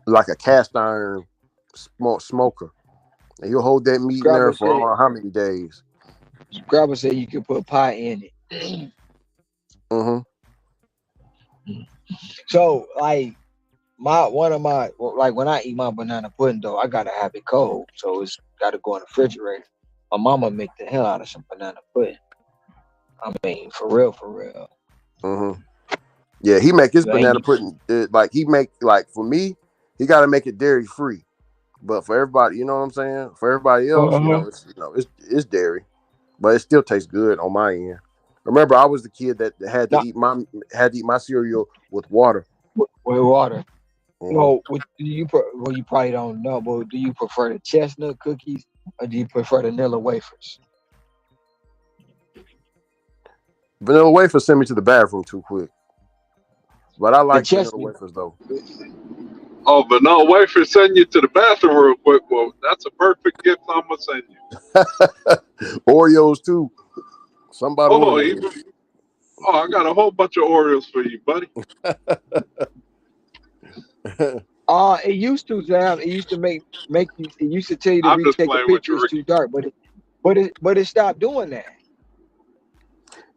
like a cast iron smoker. And he'll hold that meat in there Scrabble for I don't said know how many days. Scrabble said you could put pie in it. Mm-hmm. So like one of my like when I eat my banana pudding though, I gotta have it cold. So it's gotta go in the refrigerator. My mama make the hell out of some banana pudding. I mean, for real, for real. Mm-hmm. Yeah, he make his You ain't banana pudding like he make like for me, he got to make it dairy free. But for everybody, you know what I'm saying? For everybody else, uh-huh. it's dairy, but it still tastes good on my end. Remember, I was the kid that Not had to eat my cereal with water. with water. Mm-hmm. No, well you probably don't know, but do you prefer the chestnut cookies or do you prefer the vanilla wafers? Vanilla wafer sent me to the bathroom too quick, but I The like vanilla chestnut wafers though. Oh, but no, wait for sending you to the bathroom real quick. Well, that's a perfect gift I'm gonna send you. Oreos too. Somebody Oh, Oreos. even I got a whole bunch of Oreos for you, buddy. It used to Sam. It used to make you. It used to tell you to I'm just retake the playing with picture. you, It's too Ricky. dark, but it stopped doing that.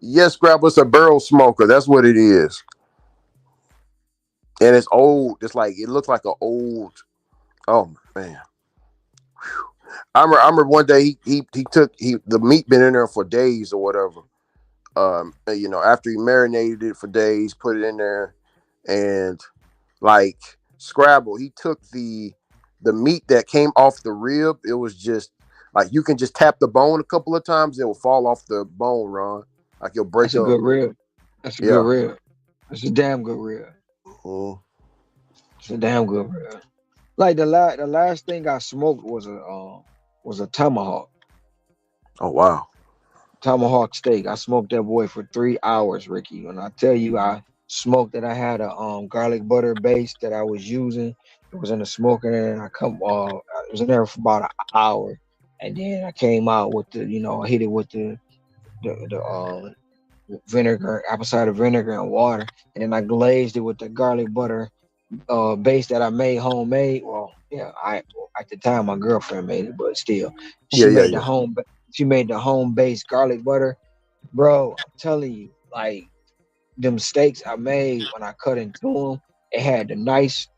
Yes, Scrabble, it's a barrel smoker. That's what it is. And it's old. It's like it looks like an old. Oh man, I remember one day he took the meat been in there for days or whatever. After he marinated it for days, put it in there, and like Scrabble, he took the meat that came off the rib. It was just Like you can just tap the bone a couple of times, it will fall off the bone, Ron. Like you'll break That's a up. good rib. That's a good Yeah. rib. That's a damn good rib. It's a damn good rib. Like the last thing I smoked was a tomahawk. Oh wow. Tomahawk steak. I smoked that boy for 3 hours, Ricky. When I tell you I smoked it, I had a garlic butter base that I was using. It was in the smoker, and I was in there for about an hour, and then I came out with I hit it with the vinegar, apple cider vinegar and water, and then I glazed it with the garlic butter base that I made homemade. Well, yeah, at the time my girlfriend made it, but still, she made the home based garlic butter. Bro, I'm telling you, like them steaks I made when I cut into them, it had the nice,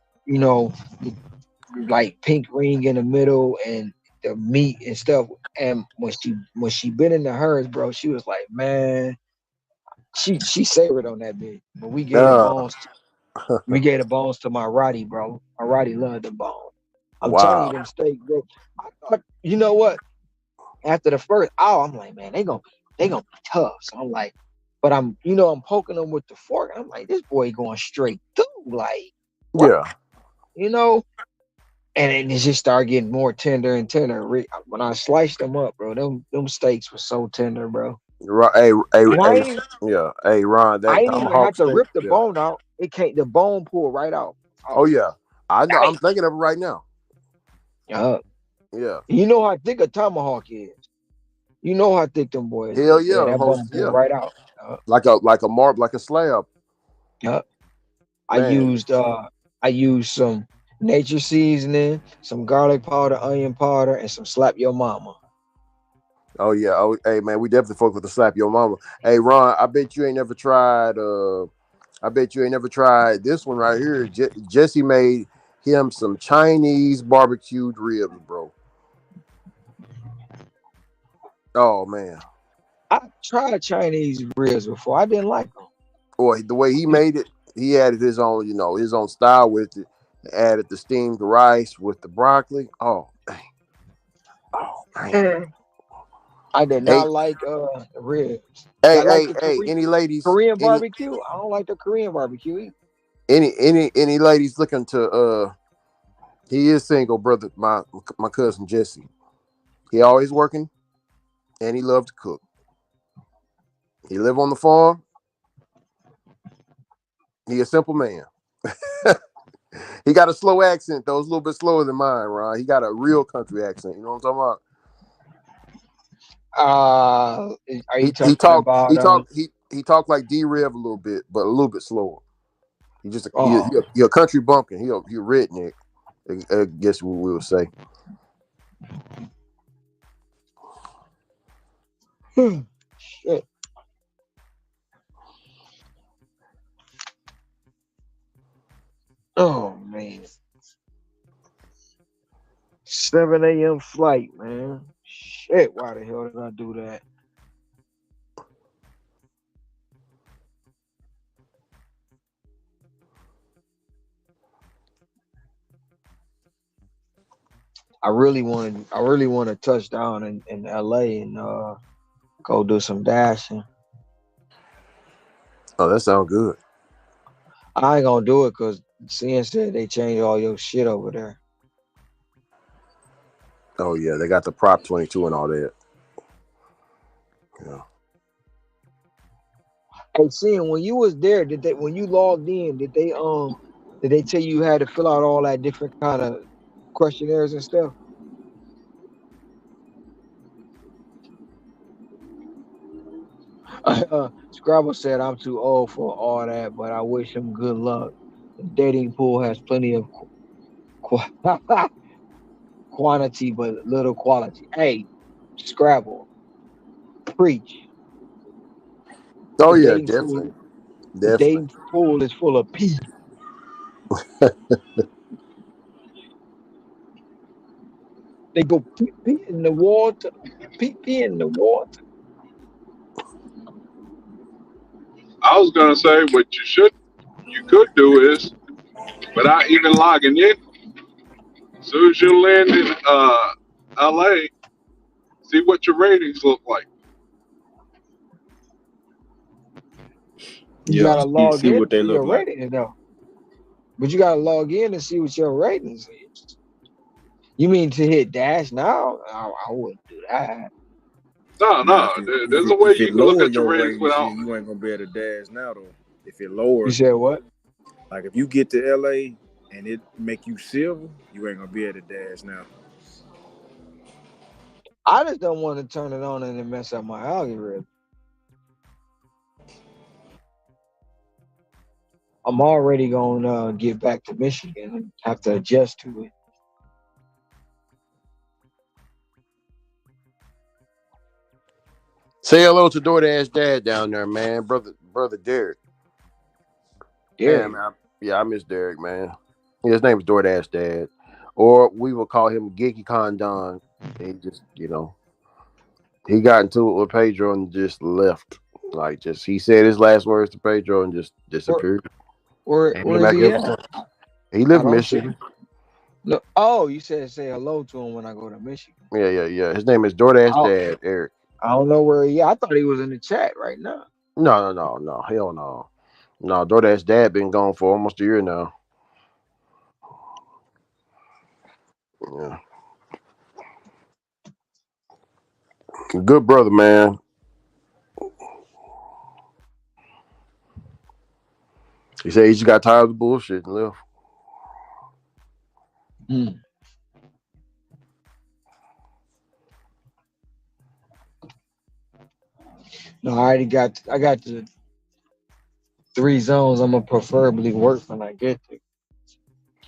like pink ring in the middle and the meat and stuff. And when she bit into hers, bro, she was like, man, she savored on that bitch. But we gave the bones. We gave the bones to my Roddy, bro. My Roddy loved the bone. I'm telling you, them steaks, bro. I thought, you know what? After the first hour, I'm like, man, they gonna be tough. So I'm like, but I'm poking them with the fork. I'm like, this boy going straight through, like, what? Yeah. And then it just started getting more tender and tender. When I sliced them up, bro, them steaks were so tender, bro. Hey, Yeah. Hey, Ron, I that ain't even tomahawk have to steak, rip the bone out. The bone pulled right out. Oh yeah, I know. I'm thinking of it right now. Yeah. You know how thick a tomahawk is. You know how thick them boys. Hell yeah, that bone pulled right out. Like a marble, like a slab. Yeah. I used some nature seasoning, some garlic powder, onion powder, and some slap your mama. Oh yeah. Oh hey man, we definitely fuck with the slap your mama. Hey Ron, I bet you ain't never tried this one right here. Jesse made him some Chinese barbecued ribs, bro. Oh man. I tried Chinese ribs before. I didn't like them. Boy, the way he made it, he added his own, his own style with it. Added the steamed rice with the broccoli. Oh, dang. Oh, man. I did not like ribs. Hey, any ladies? Korean barbecue? I don't like the Korean barbecue either. Any ladies looking to he is single, brother, my cousin Jesse. He always working and he loves to cook. He live on the farm. He a simple man. He got a slow accent though. It's a little bit slower than mine, Ron. He got a real country accent. You know what I'm talking about? Are you talking about? He talked like D-Rev a little bit, but a little bit slower. He just he a country bumpkin. He a redneck. I guess what we would say. Shit. Oh man. 7 a.m. flight, man. Shit, why the hell did I do that? I really want to touch down in LA and go do some dashing. Oh, that sounds good. I ain't gonna do it because CN said they changed all your shit over there. Oh yeah, they got the Prop 22 and all that. Yeah. Hey, CN, when you was there, when you logged in, did they tell you had to fill out all that different kind of questionnaires and stuff? Scrabble said I'm too old for all that, but I wish him good luck. The dating pool has plenty of quantity, but little quality. Hey, Scrabble, preach. Oh yeah, definitely. The dating pool is full of pee. They go pee in the water, pee in the water. I was gonna say what you could do is, without even logging in, as soon as you land in LA, See what your ratings look like. You gotta log See in what to they see look your like. ratings though. But you gotta log in to see what your ratings is. You mean to hit dash now? I wouldn't do that. Nah, There's a way if you it can look lower at your your ratings ratings, without. you ain't gonna be able to dash now though. If it You lowers said it, what? like if you get to LA and it make you silver, you ain't gonna be able to dash now. I just don't want to turn it on and then mess up my algorithm. I'm already gonna get back to Michigan and have to adjust to it. Say hello to DoorDash Dad down there, man. Brother Derek. Derek. Man, I miss Derek, man. His name is DoorDash Dad. Or we will call him Geeky Condon. He just, he got into it with Pedro and just left. Like, he said his last words to Pedro and just disappeared. Where is he at? He lives I in don't see Michigan. him. Look, oh, you said say hello to him when I go to Michigan. Yeah. His name is DoorDash Dad, Eric. I don't know where he. I thought he was in the chat right now. No. Hell no. No, DoorDash Dad been gone for almost a year now. Yeah. Good brother, man. He said he just got tired of the bullshit and left. No, I got the 3 zones I'm gonna preferably work when I get to.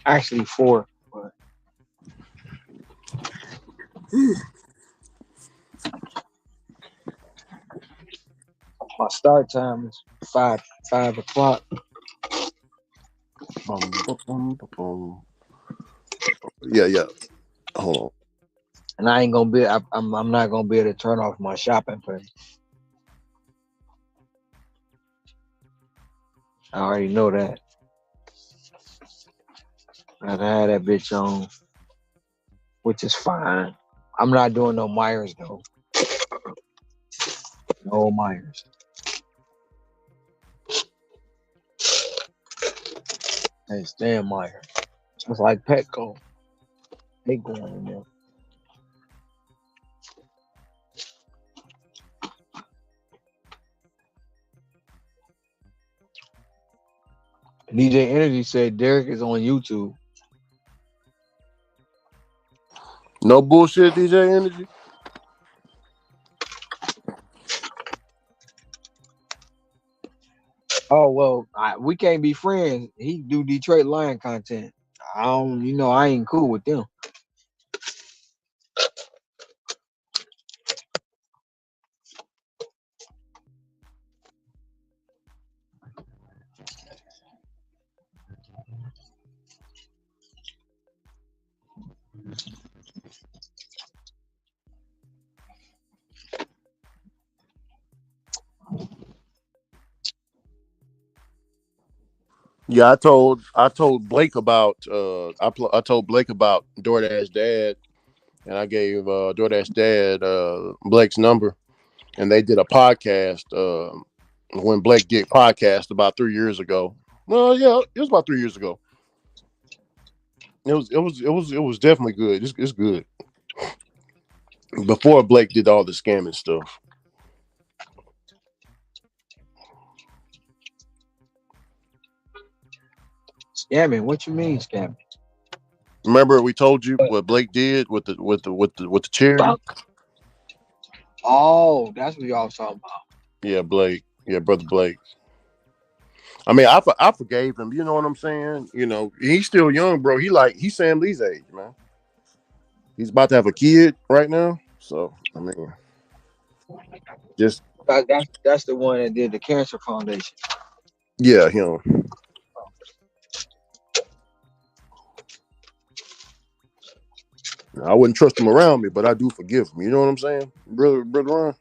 Actually 4, but my start time is 5 o'clock. Yeah. Hold on. And I ain't gonna be. I'm not gonna be able to turn off my shopping place. I already know that. I had that bitch on, which is fine. I'm not doing no Myers though. No Myers. Hey, Stan Meyer. Just like Petco. They going in there. DJ Energy said Derek is on YouTube. No bullshit, DJ Energy. Oh well, we can't be friends. He do Detroit Lion content. I ain't cool with them. Yeah, I told Blake about I told Blake about DoorDash Dad, and I gave DoorDash Dad Blake's number, and they did a podcast when Blake did podcast about 3 years ago. Well, yeah, it was about 3 years ago. It was definitely good. It's good. Before Blake did all the scamming stuff. Scamming? What you mean scamming? Remember we told you what Blake did with the charity? Oh, that's what y'all was talking about. Yeah, Blake. Yeah, brother Blake. I mean, I forgave him. You know what I'm saying? He's still young, bro. He's Sam Lee's age, man. He's about to have a kid right now. So I mean, just That's the one that did the Cancer Foundation. yeah, him. I wouldn't trust him around me, but I do forgive him. You know what I'm saying, brother Ron?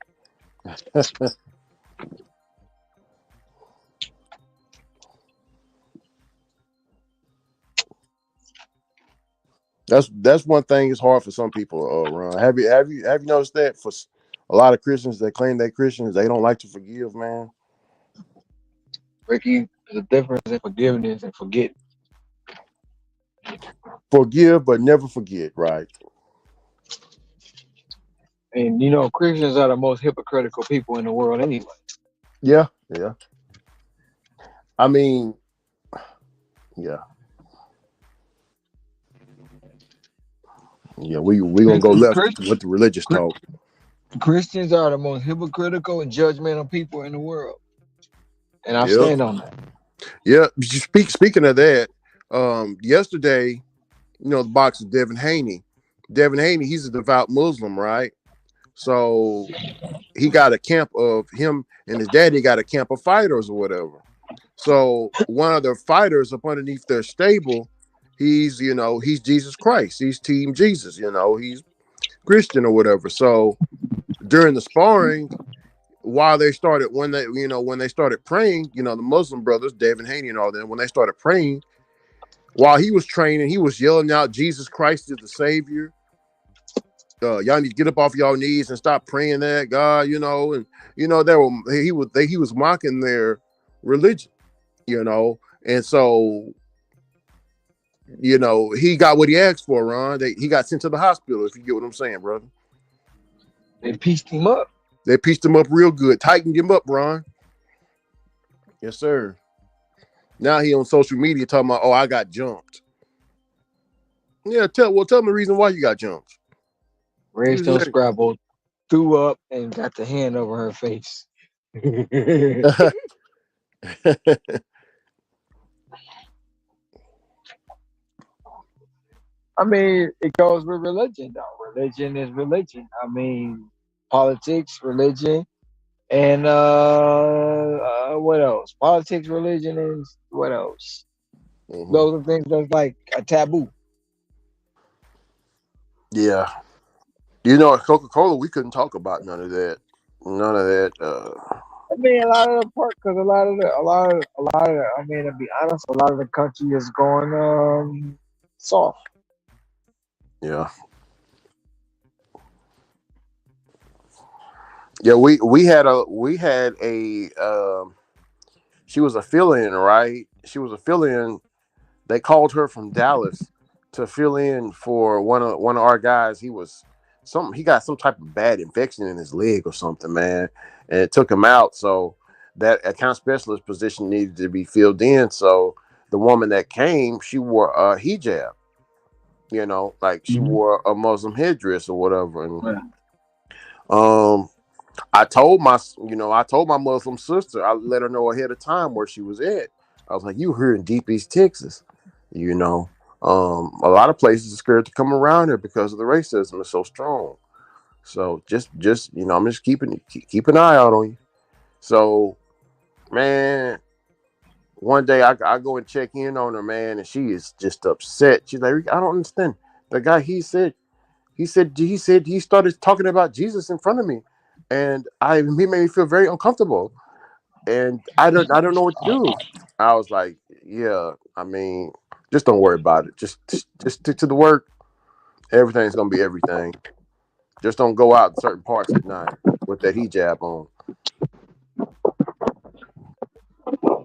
That's one thing. It's hard for some people. Ron, have you noticed that for a lot of Christians that claim they're Christians, they don't like to forgive, man. Ricky, there's a difference in forgiveness and forgetting. Forgive but never forget, right? And you know, Christians are the most hypocritical people in the world anyway. Yeah. I mean, yeah. Yeah, we gonna go left with the religious talk. Christians are the most hypocritical and judgmental people in the world, and I stand on that. Yeah, speaking of that, yesterday, you know, the boxer Devin Haney. Devin Haney, he's a devout Muslim, right? So he got a camp of him and his daddy got a camp of fighters or whatever. So one of the fighters up underneath their stable, he's Jesus Christ. He's Team Jesus, he's Christian or whatever. So during the sparring, when they started praying, the Muslim brothers, Devin Haney and all them, when they started praying, while he was training, he was yelling out, Jesus Christ is the Savior. Y'all need to get up off y'all knees and stop praying that God, and he was mocking their religion, and so he got what he asked for, Ron. He got sent to the hospital, if you get what I'm saying, brother. They pieced him up. They pieced him up real good, tightened him up, Ron. Yes, sir. Now he on social media talking about, I got jumped. Yeah, tell me the reason why you got jumped. Rachel Scrabble threw up and got the hand over her face. I mean, it goes with religion, though. Religion is religion. I mean, politics, religion, and what else? Politics, religion, and what else? Mm-hmm. Those are things that's like a taboo. Yeah. At Coca-Cola, we couldn't talk about none of that. I mean, a lot of the part, because I mean, to be honest, a lot of the country is going soft. Yeah. Yeah, we had a she was a fill-in, right? She was a fill-in. They called her from Dallas to fill in for one of our guys. He got some type of bad infection in his leg or something, man, and it took him out. So that account specialist position needed to be filled in. So the woman that came, she wore a hijab, like she wore a Muslim headdress or whatever. And I told my Muslim sister, I let her know ahead of time where she was at. I was like, you here in Deep East Texas, a lot of places are scared to come around here because of the racism is so strong. So just I'm just keep an eye out on you. So, man, one day I go and check in on her, man, and she is just upset. She's like, I don't understand. The guy he said he started talking about Jesus in front of me, and he made me feel very uncomfortable, and I don't know what to do. I was like, yeah, I mean, just don't worry about it. Just stick to the work. Everything's gonna be everything. Just don't go out in certain parts at night with that hijab on.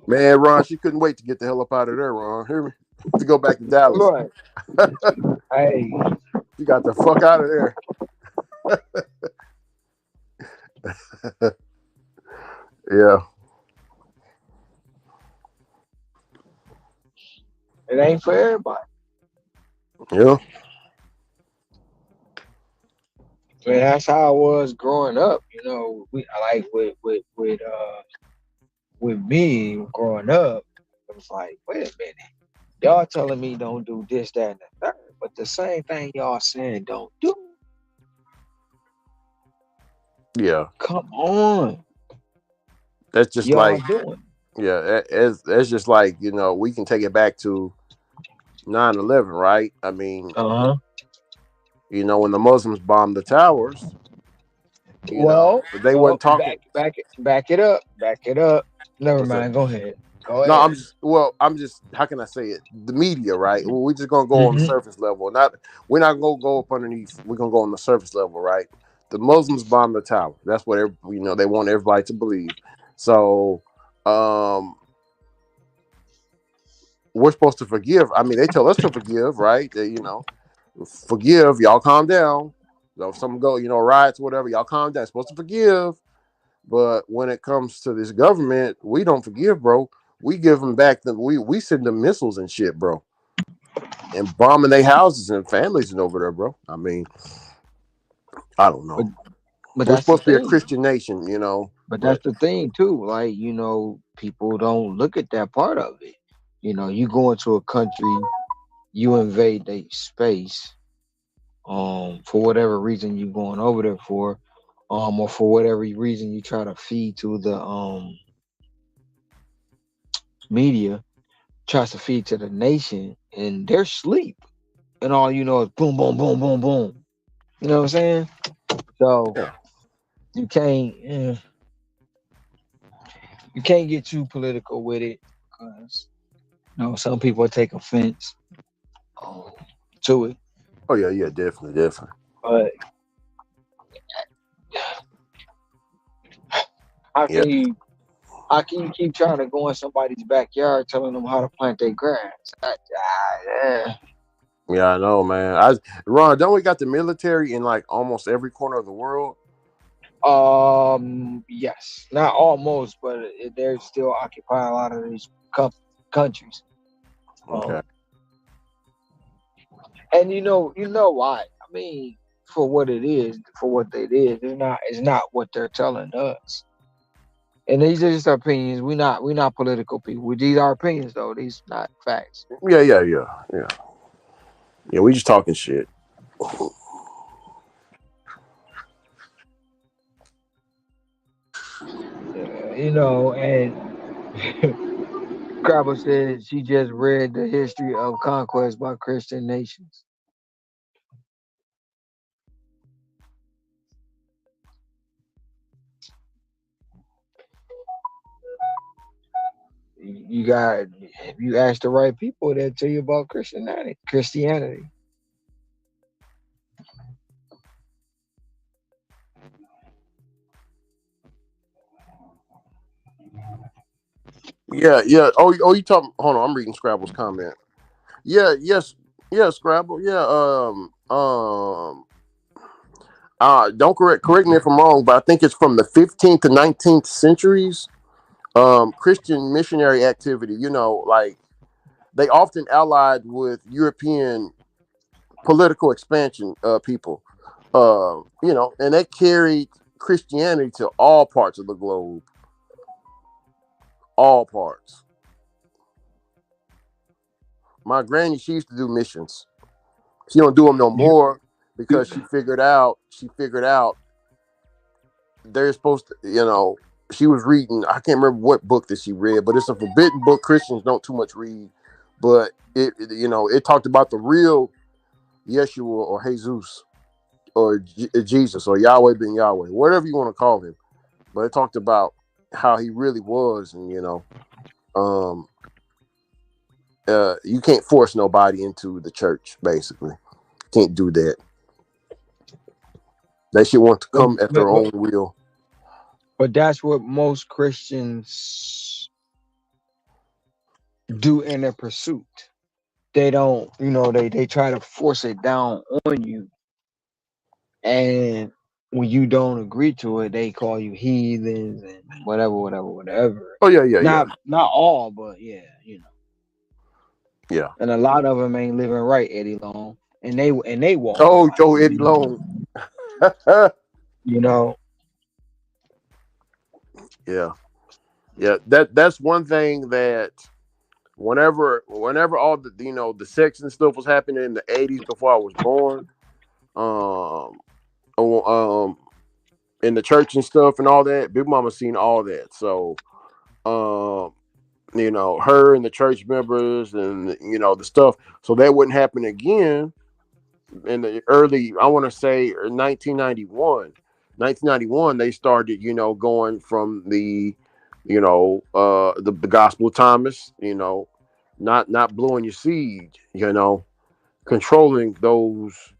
Man, Ron, she couldn't wait to get the hell up out of there, Ron. Hear me? To go back to Dallas. Right. Hey. You got the fuck out of there. Yeah. It ain't for everybody. Yeah. I mean, that's how I was growing up. We like with me growing up, it was like, wait a minute, y'all telling me don't do this, that, and the third, but the same thing y'all saying don't do. Yeah. Come on. That's just y'all like doing. Yeah, it's just like, we can take it back to 9/11, right? I mean, when the Muslims bombed the towers, they weren't talking. Back it up. Never mind. Go ahead. Go No, ahead. I'm just how can I say it? The media, right? Well, we're just gonna go on the Mm-hmm. surface level. We're not gonna go up underneath. We're gonna go on the surface level, right? The Muslims bombed the tower. That's what they want everybody to believe. So, we're supposed to forgive. I mean, they tell us to forgive, right? Forgive. Y'all calm down. So if something go, riots, whatever, y'all calm down. Supposed to forgive. But when it comes to this government, we don't forgive, bro. We give them back we send them missiles and shit, bro, and bombing their houses and families and over there, bro. I mean, I don't know. But We're that's the supposed to be a thing. Christian nation, But that's but the thing too. Like, people don't look at that part of it. You go into a country, you invade their space, for whatever reason you going over there for, or for whatever reason you try to feed to the media, tries to feed to the nation, and they're asleep, and all you know is boom, boom, boom, boom, boom. You know what I'm saying? So yeah, you can't, you can't get too political with it, because some people take offense um, to it. oh yeah, definitely. But how Yeah, can you how can you keep trying to go in somebody's backyard telling them how to plant their grass? Yeah. yeah, I know, man. Ron, don't we got the military in like almost every corner of the world? Yes, not almost, but they're still occupying a lot of these countries. Okay. Um, and you know why? I mean, for what it is, it's not what they're telling us. And these are just our opinions. We're not political people. These are opinions though. These not facts. Yeah. Yeah, we just talking shit. And Crabble said she just read the history of conquest by Christian nations. You got if you ask the right people, they'll tell you about Christianity. Christianity. Yeah. Oh, you talking? Hold on, I'm reading Scrabble's comment. Yeah, yes, yeah, Scrabble. Yeah, don't correct me if I'm wrong, but I think it's from the 15th to 19th centuries. Christian missionary activity. Like they often allied with European political expansion people. And they carried Christianity to all parts of the globe. All parts. My granny, she used to do missions. She don't do them no You, more you because she figured out they're supposed to, she was reading, I can't remember what book that she read, but it's a forbidden book Christians don't too much read. But it talked about the real Yeshua or Jesus or Jesus or Yahweh ben Yahweh, whatever you want to call him. But it talked about how he really was, and um, you can't force nobody into the church. Basically, can't do that. They should want to but, come at but their own will. but that's what most Christians do in their pursuit. They don't, they try to force it down on you, and when you don't agree to it, they call you heathens and whatever. Oh yeah. Not all, but yeah. Yeah. And a lot of them ain't living right, Eddie Long, and they walk of Oh, life. Joe Eddie Long. You know, Yeah. Yeah. That's one thing that whenever all the sex and stuff was happening in the 80s before I was born, um, um, in the church and stuff and all that, Big Mama seen all that. So, um, her and the church members and the stuff, so that wouldn't happen again in the early, I want to say 1991. 1991 they started going from the the Gospel of Thomas, not blowing your seed, controlling those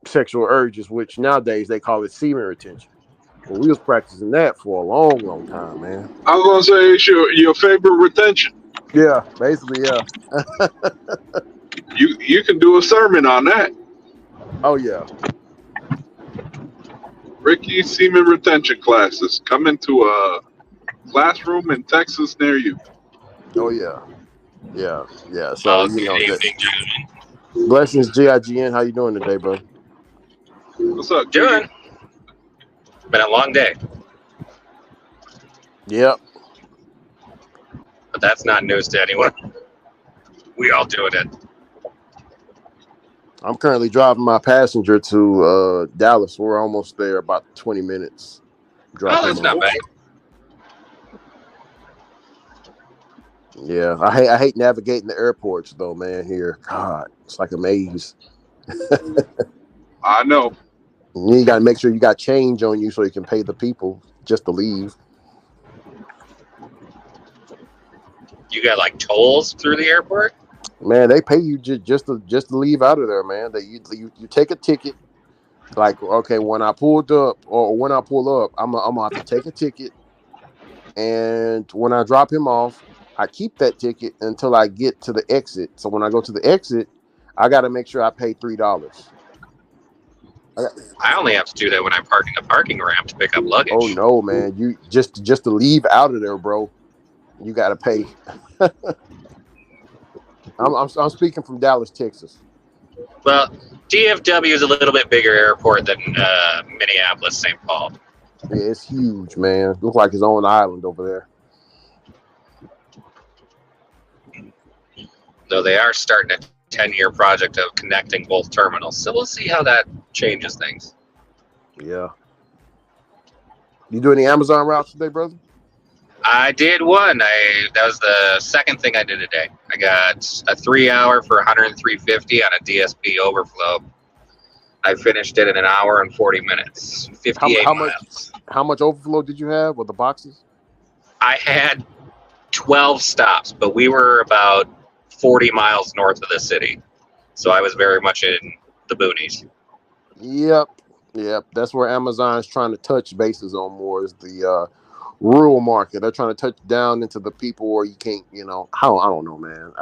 sexual urges, which nowadays they call it semen retention. Well, we was practicing that for a long, long time, man. I was gonna say it's your favorite retention. Yeah, basically, yeah. You can do a sermon on that. Oh yeah. Ricky semen retention classes coming to a classroom in Texas near you. Oh yeah. Yeah. So good evening, gentlemen. blessings, GIGN. How you doing today, brother? What's up, Doing? Been a long day. Yep. But that's not news to anyone. We all doing it. I'm currently driving my passenger to Dallas. We're almost there, about 20 minutes. Oh, that's not bad. Yeah, I hate navigating the airports though, man. Here, God, it's like a maze. I know. You got to make sure you got change on you so you can pay the people just to leave. You got like tolls through the airport? Man, they pay you just to leave out of there, man. You take a ticket. Like, okay, when I pulled up or when I pull up, I'm gonna have to take a ticket. And when I drop him off, I keep that ticket until I get to the exit. So when I go to the exit, I got to make sure I pay $3. I only have to do that when I park in the parking ramp to pick up luggage. Oh no, man! You just to leave out of there, bro. You got to pay. I'm speaking from Dallas, Texas. Well, DFW is a little bit bigger airport than Minneapolis, St. Paul. Yeah, it's huge, man. Looks like his own island over there. Though they are starting a 10-year project of connecting both terminals, so we'll see how that changes things. Yeah. You do any Amazon routes today, brother? I did one. That was the second thing I did today. I got a 3-hour for $103.50 on a DSP overflow. I finished it in an hour and 40 minutes. 58 miles. How much overflow did you have with the boxes? I had 12 stops, but we were about 40 miles north of the city. So I was very much in the boonies. Yep. That's where Amazon's trying to touch bases on more, is the rural market. They're trying to touch down into the people where you can't, I don't know, man.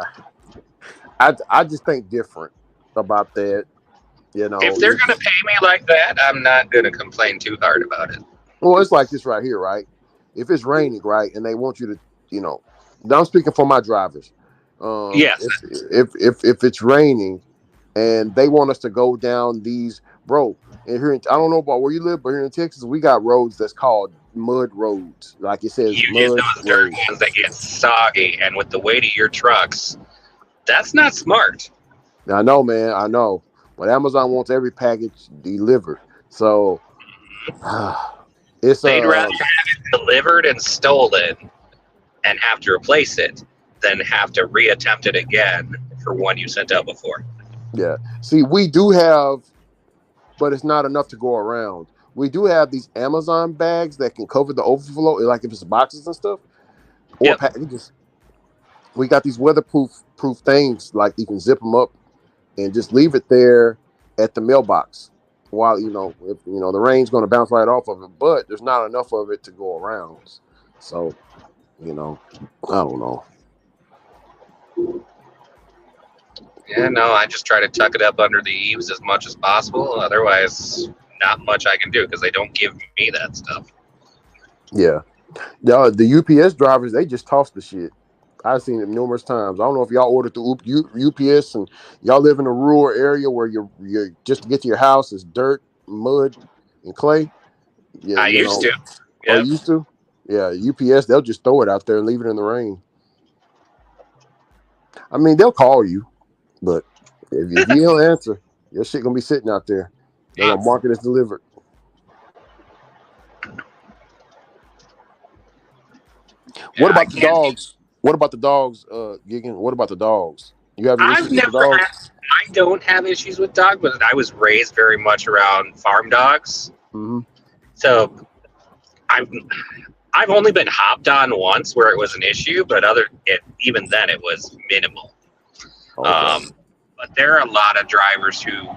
I just think different about that. If they're going to pay me like that, I'm not going to complain too hard about it. Well, it's like this right here, right? If it's raining, right, and they want you to, I'm speaking for my drivers. Yes. If it's raining and they want us to go down these, bro, and here, I don't know about where you live, but here in Texas, we got roads that's called mud roads. Like it says, you get those dirt ones that get soggy, and with the weight of your trucks, that's not smart. I know, man. I know. But Amazon wants every package delivered. So they'd rather have it delivered and stolen and have to replace it than have to reattempt it again for one you sent out before. Yeah. See, we do have, but it's not enough to go around. We do have these Amazon bags that can cover the overflow, like if it's boxes and stuff, or packages. We got these weatherproof things, like you can zip them up and just leave it there at the mailbox while, if the rain's going to bounce right off of it, but there's not enough of it to go around. So, I don't know. Yeah, no, I just try to tuck it up under the eaves as much as possible. Otherwise, not much I can do because they don't give me that stuff. Yeah. The UPS drivers, they just toss the shit. I've seen it numerous times. I don't know if y'all order through UPS and y'all live in a rural area where you're just to get to your house is dirt, mud, and clay. Yeah, I used to. Yep. Oh, you used to? Yeah, UPS, they'll just throw it out there and leave it in the rain. I mean, they'll call you, but if you don't answer, your shit gonna be sitting out there. They're gonna mark it as delivered. What about the dogs? What about the dogs, Gigan? What about the dogs? You have issues with the dogs? I don't have issues with dogs, but I was raised very much around farm dogs. Mm-hmm. So I've only been hopped on once where it was an issue, but even then it was minimal. Okay. But there are a lot of drivers who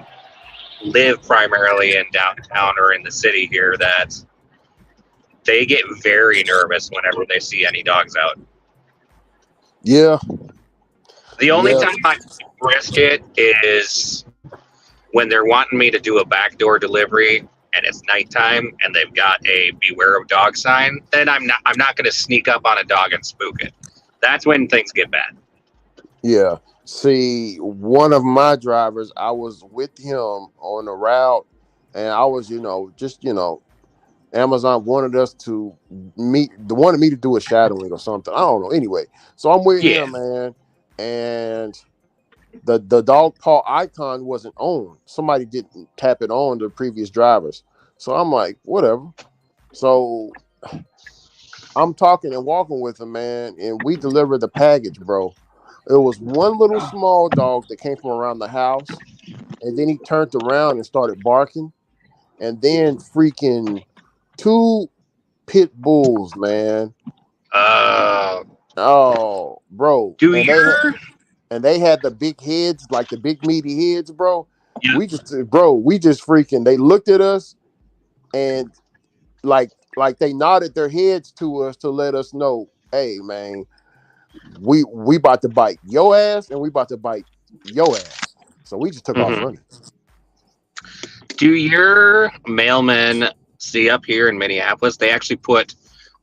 live primarily in downtown or in the city here that they get very nervous whenever they see any dogs out. Yeah. The only Yeah. time I risk it is when they're wanting me to do a backdoor delivery and it's nighttime and they've got a beware of dog sign. Then I'm not going to sneak up on a dog and spook it. That's when things get bad. Yeah. See, one of my drivers, I was with him on a route, and I was, Amazon wanted me to do a shadowing or something. I don't know. Anyway, so I'm with him, man, and the dog paw icon wasn't on. Somebody didn't tap it on the previous drivers. So I'm like, whatever. So I'm talking and walking with him, man, and we delivered the package, bro. It was one little small dog that came from around the house, and then he turned around and started barking, and then freaking 2 pit bulls, man. Oh, bro. And they had the big heads, like the big meaty heads, bro. Yeah. We just freaking, they looked at us and like they nodded their heads to us to let us know, hey, man, we about to bite your ass and we about to bite your ass. So we just took off running. Do your mailmen see up here in Minneapolis? They actually put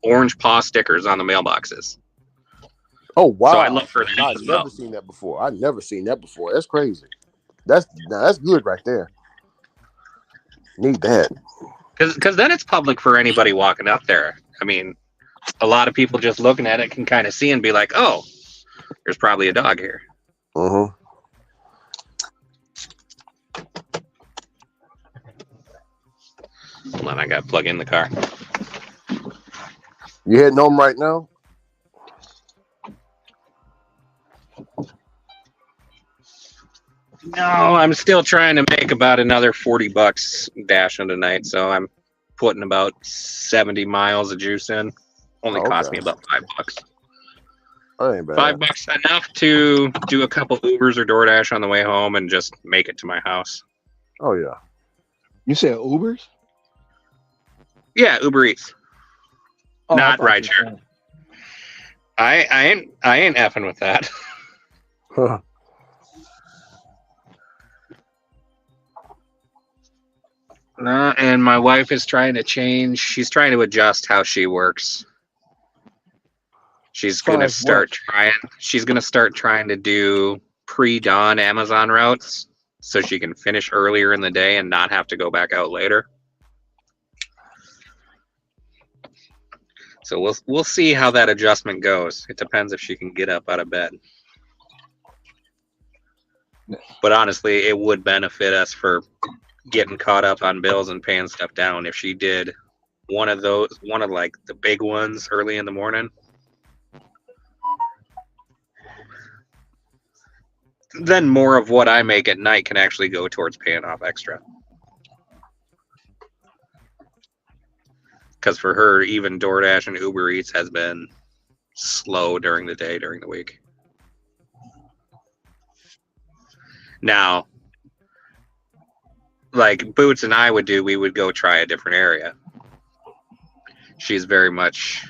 orange paw stickers on the mailboxes. Oh, wow. So I look for that. I've never seen that before. I've never seen that before. That's crazy. That's good right there. Need that. Because then it's public for anybody walking up there. I mean, a lot of people just looking at it can kind of see and be like, oh, there's probably a dog here. Uh-huh. Hold on, I got to plug in the car. You heading home right now? No, I'm still trying to make about another $40 dashing tonight, so I'm putting about 70 miles of juice in. Only cost me about $5. That ain't bad. $5 enough to do a couple Ubers or DoorDash on the way home and just make it to my house. Oh yeah. You said Ubers? Yeah, Uber Eats. Not rideshare. I ain't effing with that. Huh. And my wife is trying to change. She's trying to adjust how she works. She's gonna start trying to do pre-dawn Amazon routes so she can finish earlier in the day and not have to go back out later. So we'll see how that adjustment goes. It depends if she can get up out of bed. But honestly, it would benefit us for getting caught up on bills and paying stuff down if she did one of like the big ones early in the morning. Then more of what I make at night can actually go towards paying off extra. Because for her, even DoorDash and Uber Eats has been slow during the day, during the week. Now, like Boots and I would do, we would go try a different area. She's very much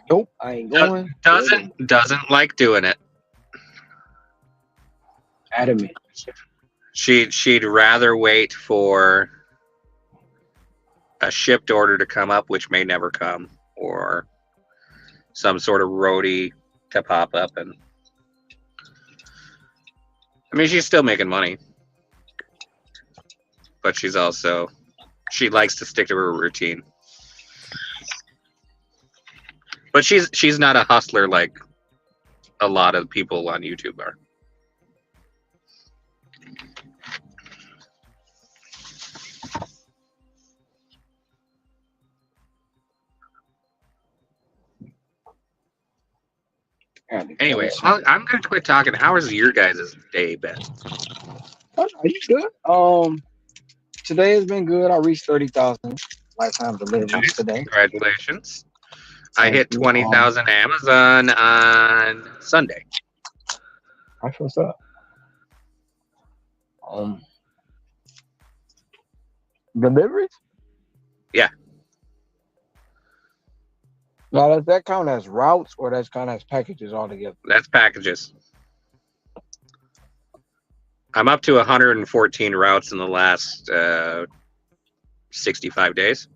nope, I ain't going. Doesn't like doing it. Adamant. She'd rather wait for a shipped order to come up, which may never come, or some sort of roadie to pop up. And I mean, she's still making money, but she likes to stick to her routine. But she's not a hustler like a lot of people on YouTube are. Anyway, I'm gonna quit talking. How has your guys' day been? Are you good? Today has been good. I reached 30,000 Lifetime Deliveries today. Congratulations. I Thank hit you. 20,000 Amazon on Sunday. That's what's up. Deliveries? Yeah. Now, does that count as routes or does count as packages altogether? That's packages. I'm up to 114 routes in the last 65 days.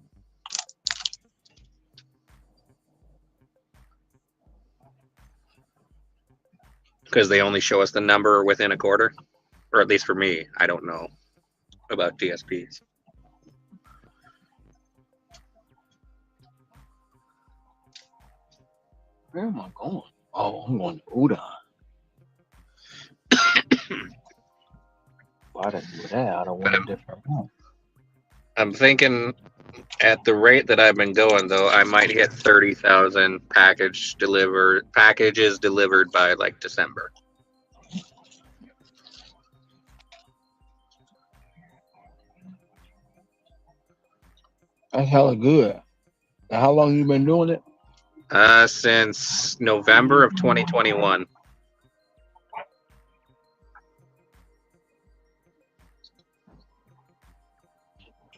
Because they only show us the number within a quarter. Or at least for me, I don't know about DSPs. Where am I going? Oh, I'm going to Udon. Why did I do that? I don't want a different one. I'm thinking at the rate that I've been going, though, I might hit 30,000 packages delivered by like December. That's hella good. And how long you been doing it? Since November of 2021.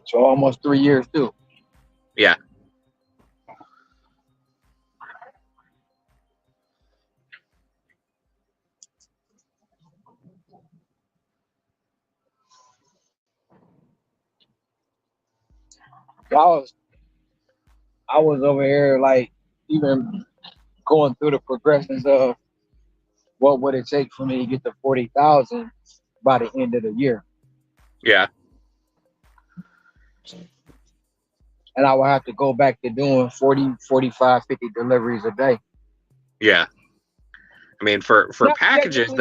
So almost 3 years too. Yeah. I was over here like even going through the progressions of what would it take for me to get to 40,000 by the end of the year. Yeah. And I would have to go back to doing 40, 45, 50 deliveries a day. Yeah. I mean, for packages,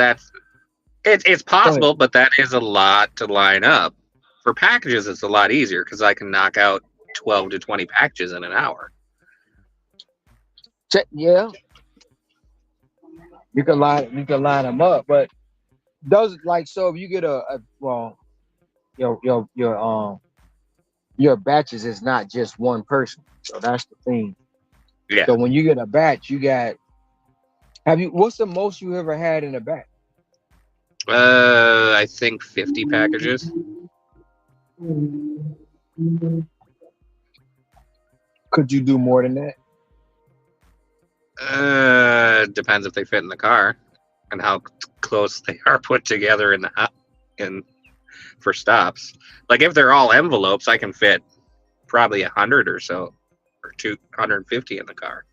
it's possible, but that is a lot to line up. For packages, it's a lot easier because I can knock out 12 to 20 packages in an hour. Yeah. You can line them up, but does like so if you get your batches is not just one person. So that's the thing. Yeah. So when you get a batch, what's the most you ever had in a batch? I think 50 packages. Could you do more than that? Depends if they fit in the car and how close they are put together for stops. Like if they're all envelopes, I can fit probably 100 or so, or 250 in the car.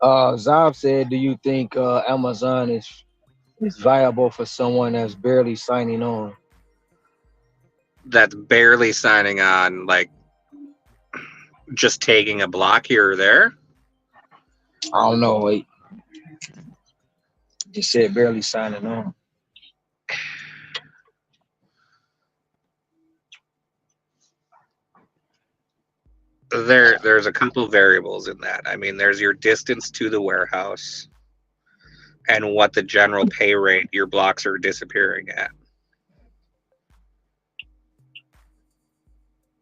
Zob said, "Do you think Amazon is viable for someone that's barely signing on?" That's barely signing on, like just taking a block here or there. I don't know. Wait, just said barely signing on. There's a couple variables in that. I mean, there's your distance to the warehouse and what the general pay rate your blocks are disappearing at.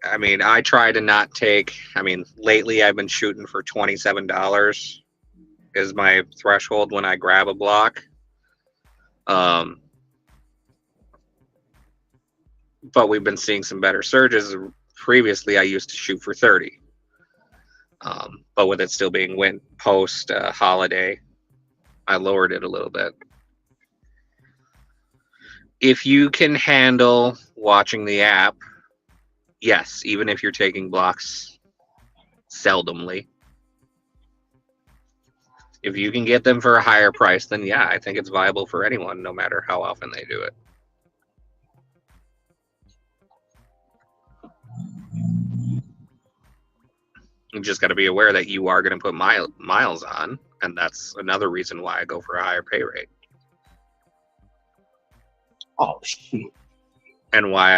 I mean, I try to not take, lately I've been shooting for $27 is my threshold when I grab a block. But we've been seeing some better surges. Previously, I used to shoot for 30. But with it still being post holiday, I lowered it a little bit. If you can handle watching the app, yes, even if you're taking blocks seldomly. If you can get them for a higher price, then yeah, I think it's viable for anyone, no matter how often they do it. You just got to be aware that you are going to put miles on, and that's another reason why I go for a higher pay rate. Oh shit! And why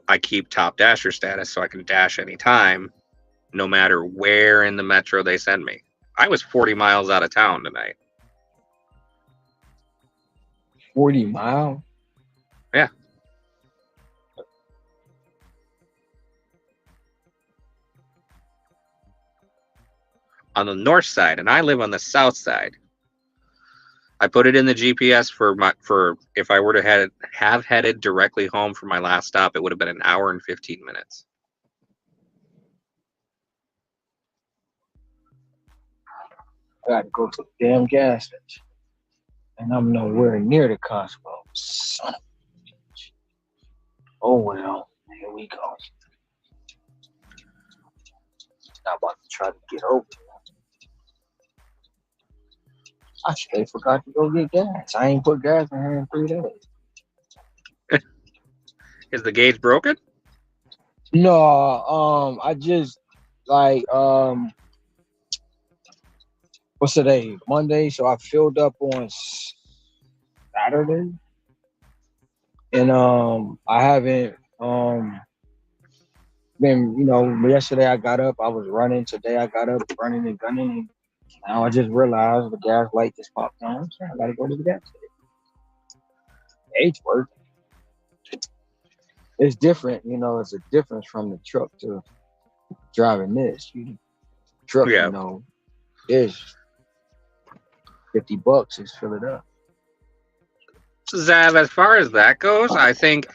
I keep top dasher status so I can dash anytime, no matter where in the metro they send me. I was 40 miles out of town tonight. 40 miles? Yeah. on the north side, and I live on the south side. I put it in the GPS for if I were to have headed directly home for my last stop, it would have been an hour and 15 minutes. I got to go to the damn gas station, and I'm nowhere near the Costco. Son of a bitch. Oh well, here we go. I'm about to try to get over it. I straight forgot to go get gas. I ain't put gas in here in 3 days. Is the gauge broken? No, I just like what's today? Monday. So I filled up on Saturday, and I haven't been. Yesterday I got up. I was running. Today I got up running and gunning. Now I just realized the gas light just popped on. So I gotta go to the gas station. It's working. It's different, it's a difference from the truck to driving this. Truck, is $50 is fill it up. Zav, as far as that goes, I think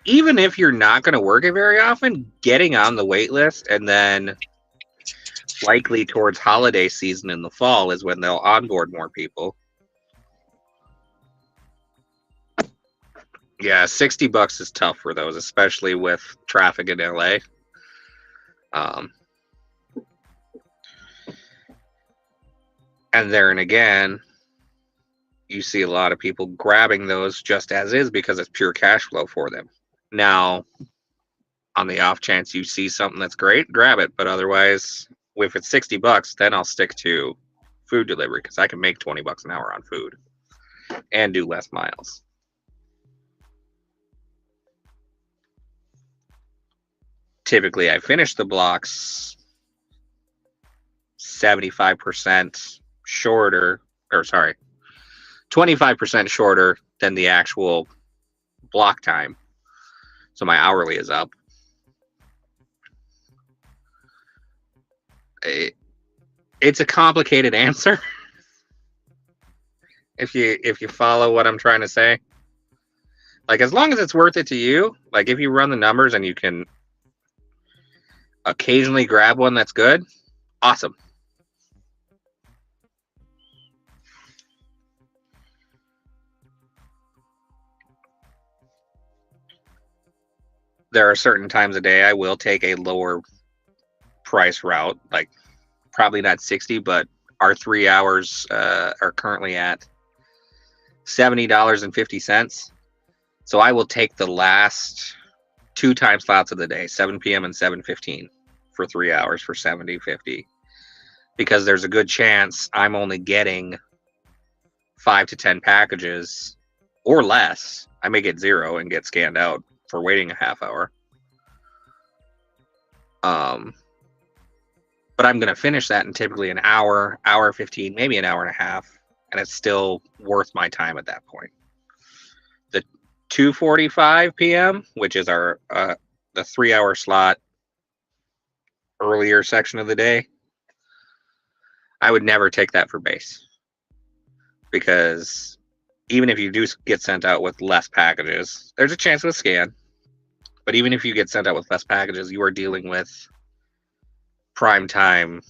even if you're not going to work it very often, getting on the wait list and then likely towards holiday season in the fall is when they'll onboard more people. Yeah, $60 is tough for those, especially with traffic in LA. And there and again, you see a lot of people grabbing those just as is because it's pure cash flow for them. Now, on the off chance you see something that's great, grab it. But otherwise, if it's $60, then I'll stick to food delivery because I can make $20 an hour on food and do less miles. Typically, I finish the blocks 75% shorter, 25% shorter than the actual block time. So my hourly is up. It's a complicated answer. If you follow what I'm trying to say. Like, as long as it's worth it to you, like if you run the numbers and you can occasionally grab one that's good, awesome. There are certain times a day I will take a lower price route, like probably not 60, but our 3 hours are currently at $70.50. So I will take the last 2 time slots of the day, 7 p.m. and 7:15 for 3 hours for $70.50, because there's a good chance I'm only getting 5 to 10 packages or less. I may get 0 and get scanned out for waiting a half hour. But I'm going to finish that in typically an hour, hour 15, maybe an hour and a half, and it's still worth my time at that point. The 2:45 p.m., which is our the 3 hour slot earlier section of the day, I would never take that for base, because even if you do get sent out with less packages, there's a chance of a scan. But even if you get sent out with less packages, you are dealing with prime time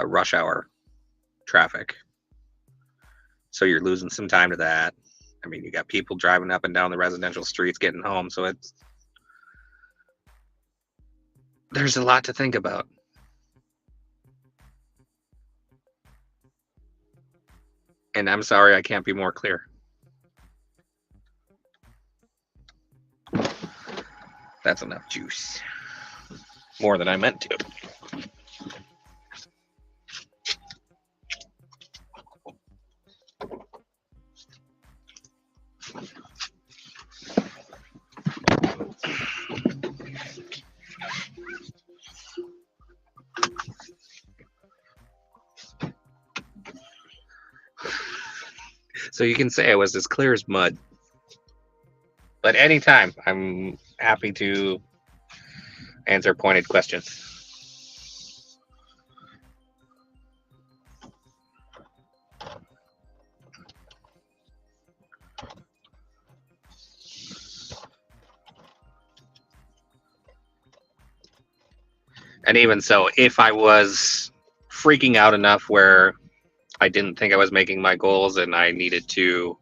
rush hour traffic. So you're losing some time to that. I mean, you got people driving up and down the residential streets getting home. So there's a lot to think about. And I'm sorry I can't be more clear. That's enough juice. More than I meant to. So you can say I was as clear as mud. But anytime, I'm happy to answer pointed questions. And even so, if I was freaking out enough where I didn't think I was making my goals and I needed to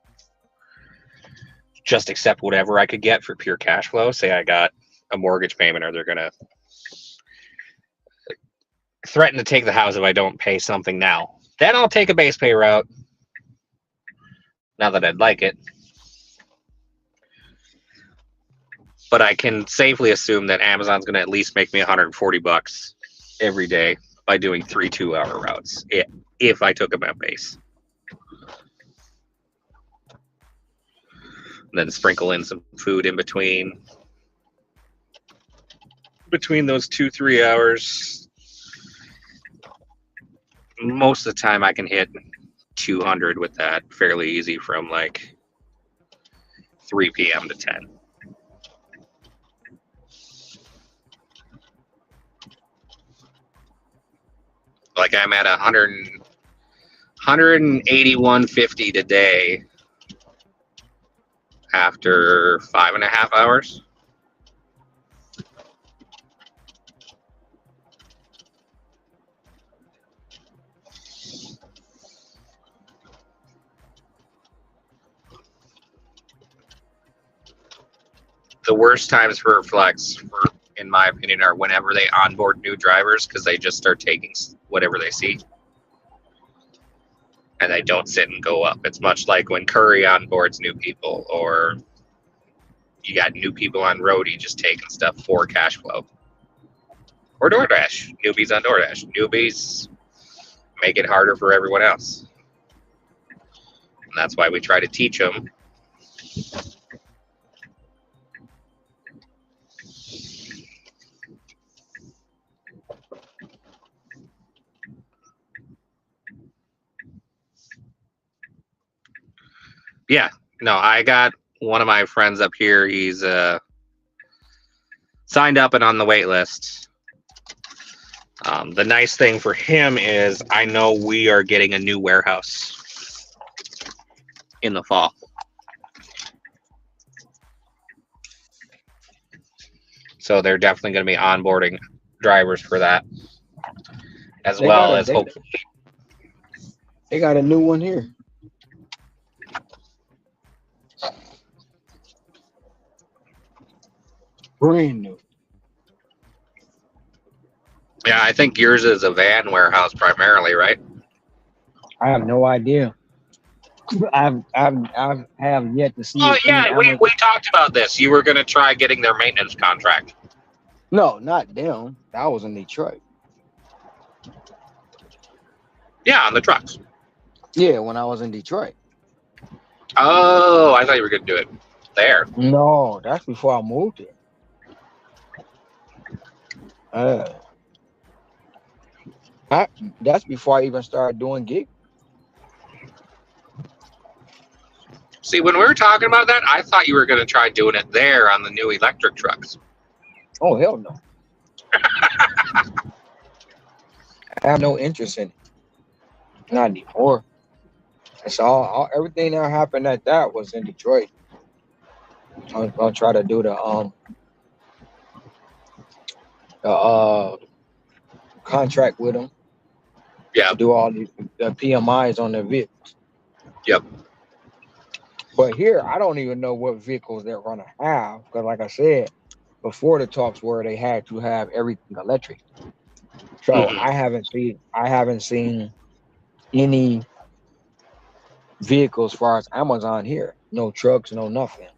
just accept whatever I could get for pure cash flow, say I got a mortgage payment or they're going to threaten to take the house if I don't pay something now, then I'll take a base pay route. Not that I'd like it. But I can safely assume that Amazon's going to at least make me $140 every day by doing 3 2-hour routes if I took them at base. And then sprinkle in some food in between those 2-3 hours. Most of the time I can hit 200 with that fairly easy from like 3 p.m. to 10. Like I'm at 181.50 today after 5.5 hours. The worst times for Flex, in my opinion, are whenever they onboard new drivers because they just start taking whatever they see. And they don't sit and go up. It's much like when Curry onboards new people, or you got new people on Roadie just taking stuff for cash flow. Or DoorDash. Newbies on DoorDash. Newbies make it harder for everyone else. And that's why we try to teach them. Yeah, no, I got one of my friends up here. He's signed up and on the wait list. The nice thing for him is I know we are getting a new warehouse in the fall. So they're definitely going to be onboarding drivers for that, as well as hopefully. They got a new one here. Brand new. Yeah, I think yours is a van warehouse primarily, right? I have no idea. I have yet to see. Oh yeah, we talked about this. You were going to try getting their maintenance contract. No, not them. That was in Detroit. Yeah, on the trucks. Yeah, when I was in Detroit. Oh, I thought you were going to do it there. No, that's before I moved here. That's before I even started doing gigs. See, when we were talking about that, I thought you were going to try doing it there on the new electric trucks. Oh, hell no. I have no interest in it. Not anymore. That's all everything that happened at that was in Detroit. I was going to try to do the contract with them. Yeah. To do all the PMIs on their vehicles. Yep. But here, I don't even know what vehicles they're going to have. Because like I said, before the talks were they had to have everything electric. So I haven't seen any vehicles as far as Amazon here. No trucks, no nothing.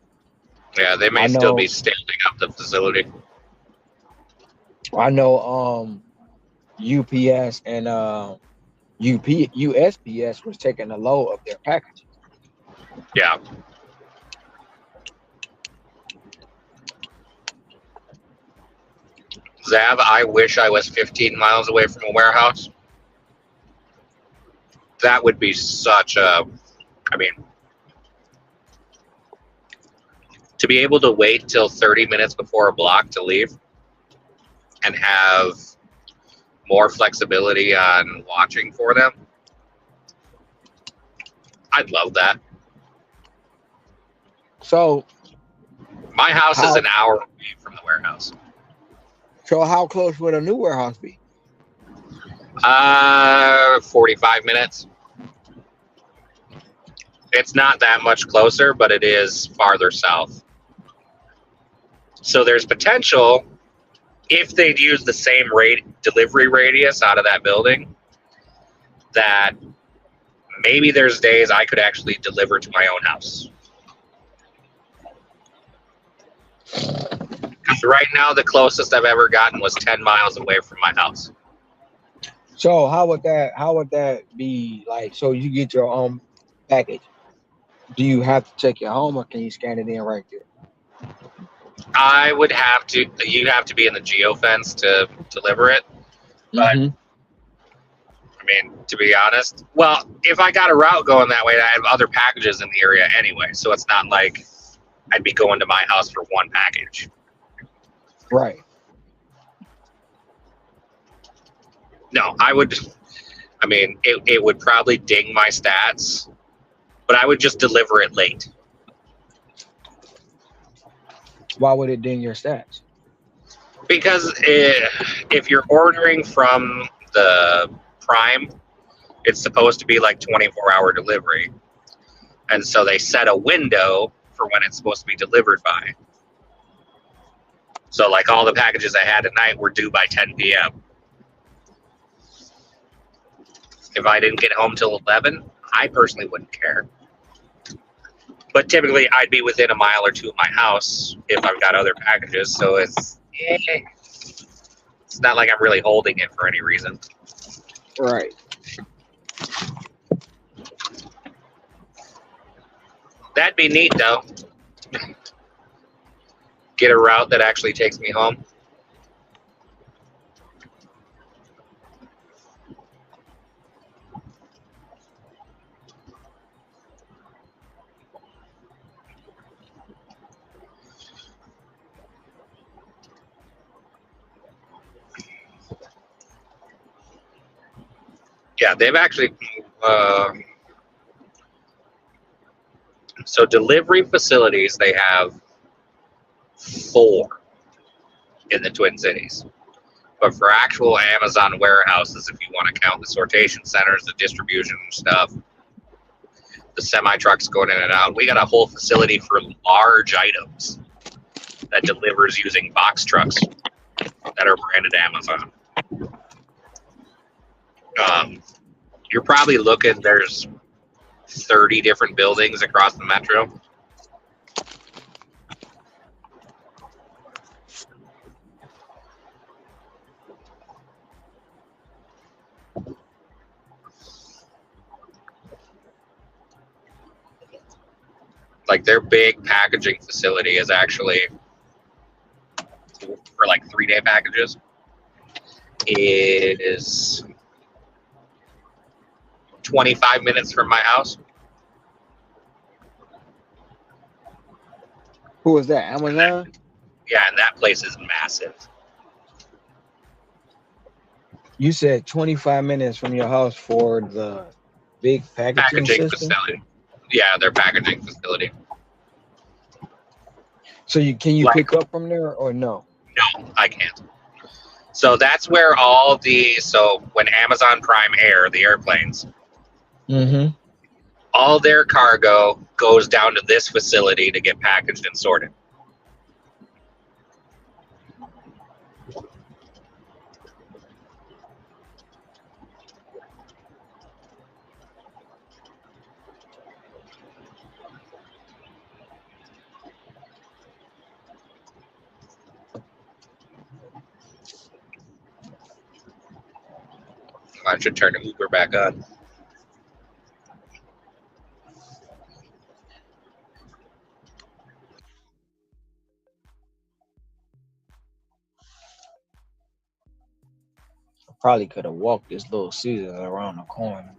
Yeah, they may still be standing up the facility. I know UPS and USPS was taking the load of their packages. Yeah. Zav, I wish I was 15 miles away from a warehouse. That would be such a, to be able to wait till 30 minutes before a block to leave and have more flexibility on watching for them. I'd love that. So my house is an hour away from the warehouse. So how close would a new warehouse be? 45 minutes. It's not that much closer, but it is farther south. So there's potential, if they'd use the same delivery radius out of that building, that maybe there's days I could actually deliver to my own house. Because right now, the closest I've ever gotten was 10 miles away from my house. So how would that be like? So you get your own package. Do you have to take it home, or can you scan it in right there? I would have to. You have to be in the geofence to deliver it. But I mean, to be honest, well, if I got a route going that way, I have other packages in the area anyway, so it's not like I'd be going to my house for one package. Right. No, I would. I mean, it would probably ding my stats, but I would just deliver it late. Why would it ding your stats? Because if you're ordering from the Prime, it's supposed to be like 24-hour delivery. And so they set a window for when it's supposed to be delivered by. So like all the packages I had tonight were due by 10 p.m. If I didn't get home till 11, I personally wouldn't care. But typically, I'd be within a mile or two of my house if I've got other packages. So it's not like I'm really holding it for any reason. Right. That'd be neat, though. Get a route that actually takes me home. Yeah, they've actually. So delivery facilities, they have 4 in the Twin Cities. But for actual Amazon warehouses, if you want to count the sortation centers, the distribution stuff, the semi-trucks going in and out, we got a whole facility for large items that delivers using box trucks that are branded Amazon. You're probably looking, there's 30 different buildings across the metro. Like their big packaging facility is actually for like 3-day packages. It is 25 minutes from my house. Who is that? Amazon? Yeah, and that place is massive. You said 25 minutes from your house for the big packaging system? Facility. Yeah, their packaging facility. So can you pick up from there or no? No, I can't. So that's where so when Amazon Prime Air, the airplanes, all their cargo goes down to this facility to get packaged and sorted. I should turn the Uber back on. Probably could have walked this little Caesar around the corner.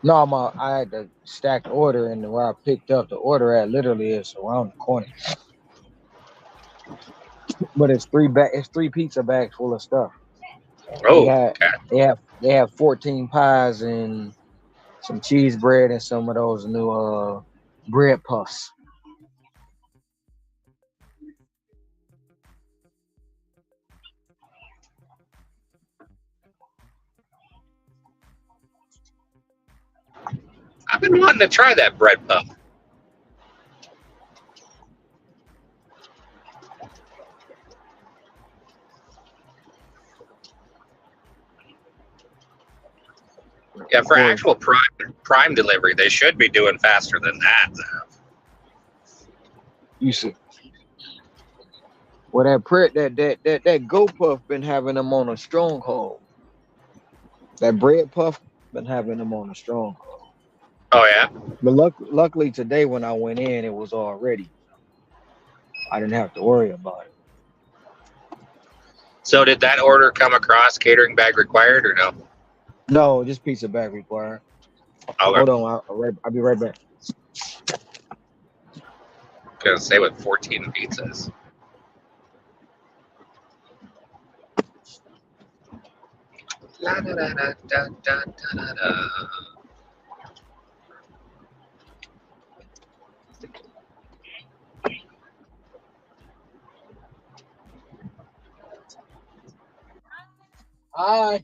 No, I had to stack the order, and where I picked up the order at literally is around the corner. But it's 3 pizza bags full of stuff. Oh, they have 14 pies and some cheese bread and some of those new bread puffs. I've been wanting to try that bread puff. Yeah, for actual prime delivery, they should be doing faster than that. You see, well, that Go Puff been having them on a stronghold. That bread puff been having them on a stronghold. Oh yeah. But luckily today when I went in, it was all ready. I didn't have to worry about it. So did that order come across catering bag required or no? No, just pizza bag required. Okay. Hold on, I'll be right back. I'm gonna say with 14 pizzas. La, da, da, da, da, da, da, da. Hi.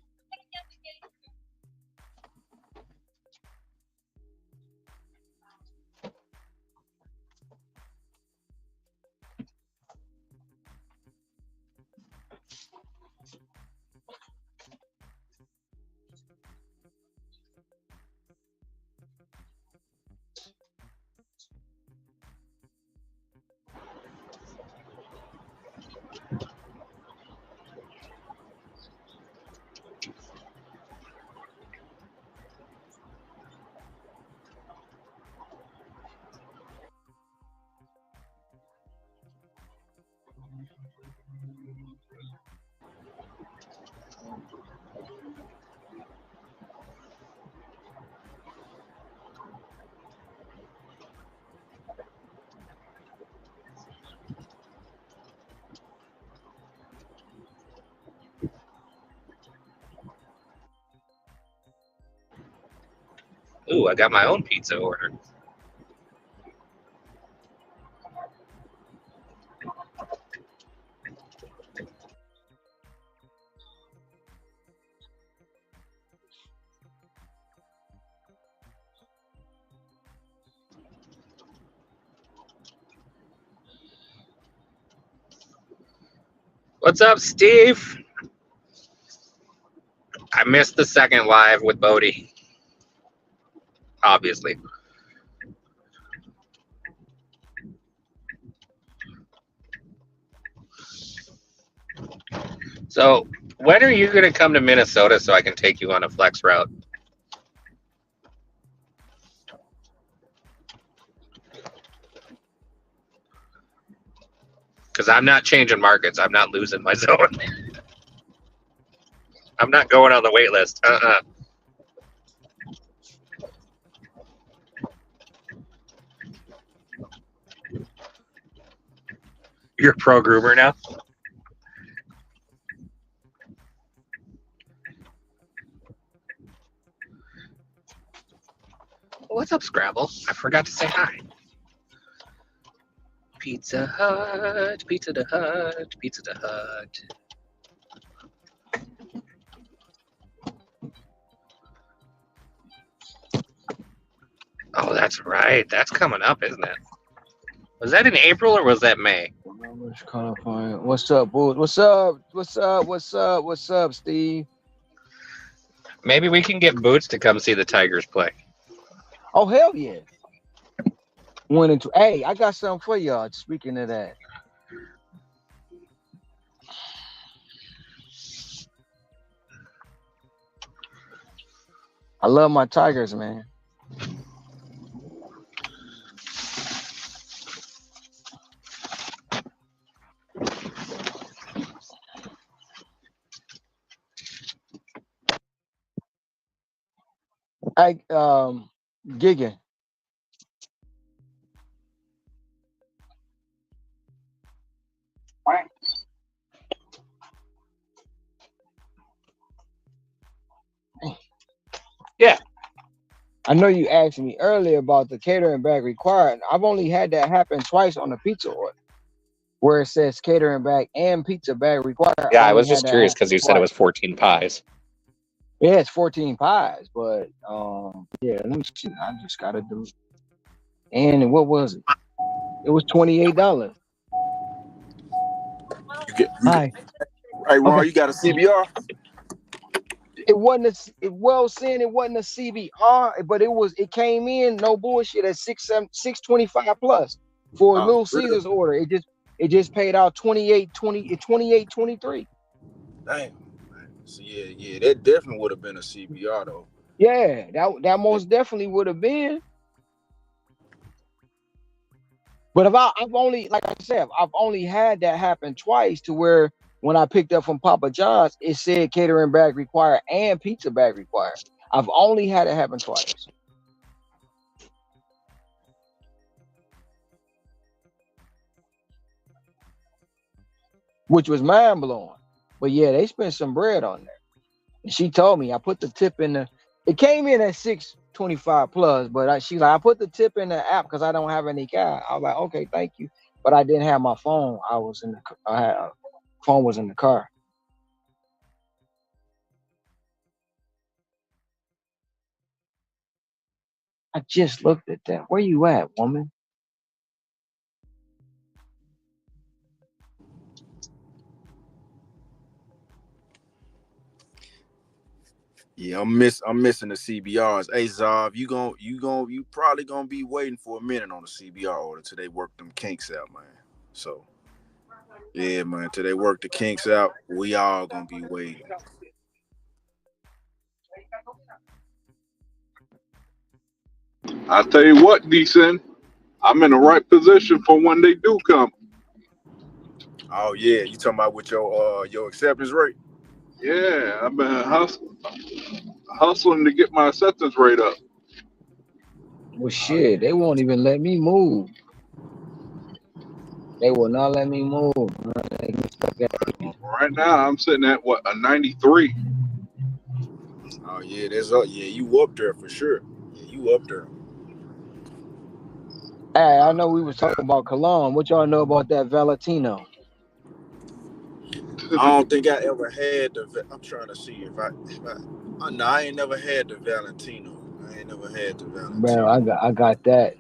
Ooh, I got my own pizza order. What's up, Steve? I missed the second live with Bodie. Obviously. So, when are you going to come to Minnesota so I can take you on a flex route? Because I'm not changing markets. I'm not losing my zone. I'm not going on the wait list. You're a pro groomer now? What's up, Scrabble? I forgot to say hi. Pizza Hut, Pizza the Hut, Pizza the Hut. Oh, that's right. That's coming up, isn't it? Was that in April or was that May? What's up, boo? What's up? What's up? What's up? What's up, Steve? Maybe we can get Boots to come see the Tigers play. Oh, hell yeah. Hey, I got something for y'all. Speaking of that. I love my Tigers, man. Gigging. Yeah. I know you asked me earlier about the catering bag required. I've only had that happen twice on a pizza order, where it says catering bag and pizza bag required. Yeah, I was just curious because you said it was 14 pies. Yeah, it's 14 pies, but yeah, let me see. I just gotta do it. And what was it? It was $28. You get Hi. hey Ron, Okay. you got a CBR? It wasn't it wasn't a CBR, but it came in, no bullshit, at 625 plus for a Oh, Little for real? Caesars order. It just paid out 28.23. Damn. So yeah, that definitely would have been a CBR though. Yeah, that most definitely would have been. But I've only, like I said, I've only had that happen twice, to where when I picked up from Papa John's, it said catering bag required and pizza bag required. I've only had it happen twice. Which was mind blowing. But yeah, they spent some bread on there. And she told me, I put the tip in the. It came in at 625 plus, but she's like, I put the tip in the app because I don't have any cash. I was like, okay, thank you, but I didn't have my phone. Phone was in the car. I just looked at that. Where you at, woman? Yeah, I'm missing the CBRs. Hey Zav, you probably gonna be waiting for a minute on the CBR order till they work them kinks out, man. So yeah, man, till they work the kinks out, we all gonna be waiting. I tell you what, Decent, I'm in the right position for when they do come. Oh yeah, you talking about with your acceptance rate? Yeah, I've been hustling to get my acceptance rate up. Well, shit, they won't even let me move. They will not let me move. Right now, I'm sitting at what, a 93. Oh yeah, you up there for sure. Yeah, you up there. Hey, I know we was talking about cologne. What y'all know about that Valentino? I don't think I ever had I'm trying to see if I no, I ain't never had the Valentino. I ain't never had the Bro, Valentino. I got that.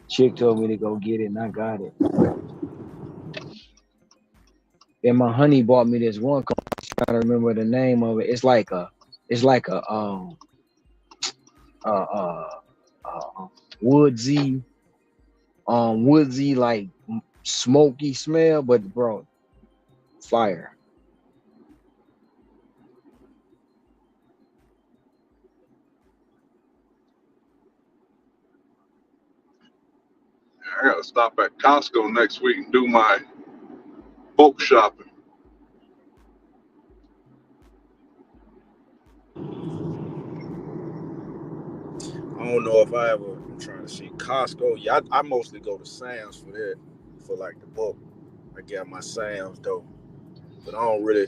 Chick told me to go get it, and I got it. Then my honey bought me this one. I'm trying to remember the name of it. It's like a woodsy, like smoky smell, but bro, fire. I gotta stop at Costco next week and do my bulk shopping. I don't know if I'm trying to see Costco. Yeah, I mostly go to Sam's for that, for like the bulk. I got my Sam's though, but I don't really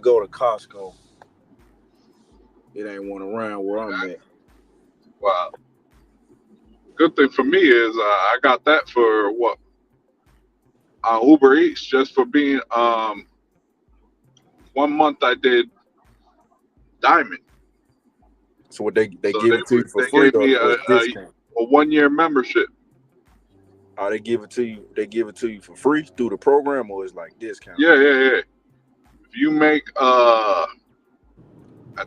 go to Costco. It ain't one around where I'm at. Wow. Good thing for me is I got that for what, Uber Eats, just for being 1 month I did Diamond. So what they So give it to you for they free gave me or discount? a 1 year membership. Oh, they give it to you. They give it to you for free through the program, or it's like discount? Yeah. If you make I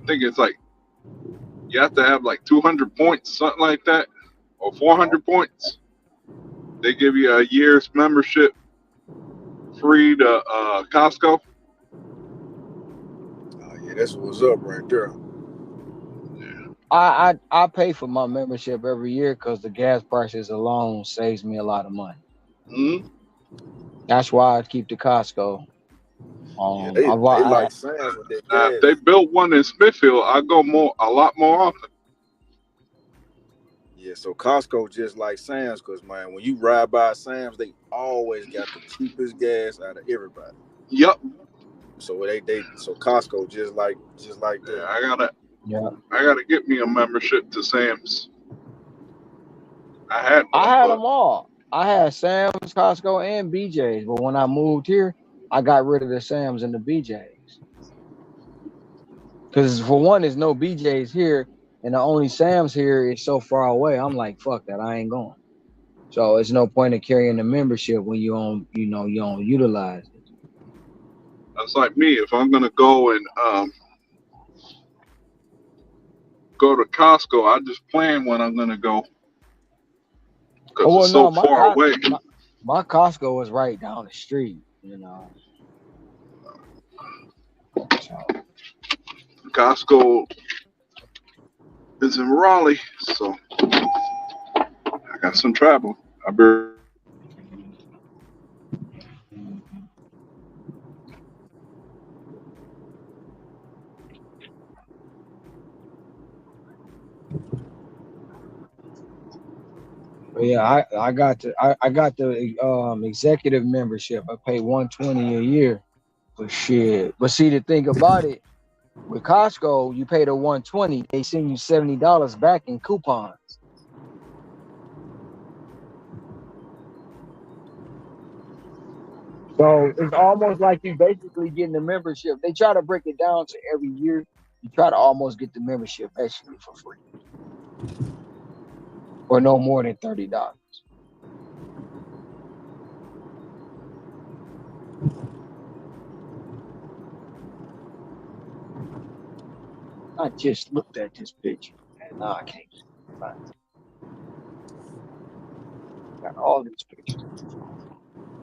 think it's like you have to have like 200 points, something like that, or 400 points. They give you a year's membership free to Costco. Oh yeah, that's what's up right there. I pay for my membership every year because the gas prices alone saves me a lot of money. Mm-hmm. That's why I keep the Costco. Yeah, they like Sam's with that gas. If they built one in Smithfield, I go a lot more often. Yeah, so Costco just like Sam's, because man, when you ride by Sam's, they always got the cheapest gas out of everybody. Yep. So so Costco just like that. Yeah, I gotta get me a membership to Sam's. I had them all. I had Sam's, Costco, and BJ's, but when I moved here, I got rid of the Sam's and the BJ's. Because for one, there's no BJ's here, and the only Sam's here is so far away. I'm like, fuck that, I ain't going. So it's no point in carrying the membership when you don't utilize it. That's like me. If I'm gonna go and go to Costco, I just plan when I'm gonna go because it's so far away. My Costco is right down the street, So. Costco is in Raleigh, so I got some travel. I'll be But yeah, I got the executive membership. I pay $120 a year for shit. But see, the thing about it, with Costco, you pay the $120, they send you $70 back in coupons. So it's almost like you basically getting the membership. They try to break it down to every year. You try to almost get the membership basically for free, or no more than $30. I just looked at this picture and now I can't find it. Got all these pictures.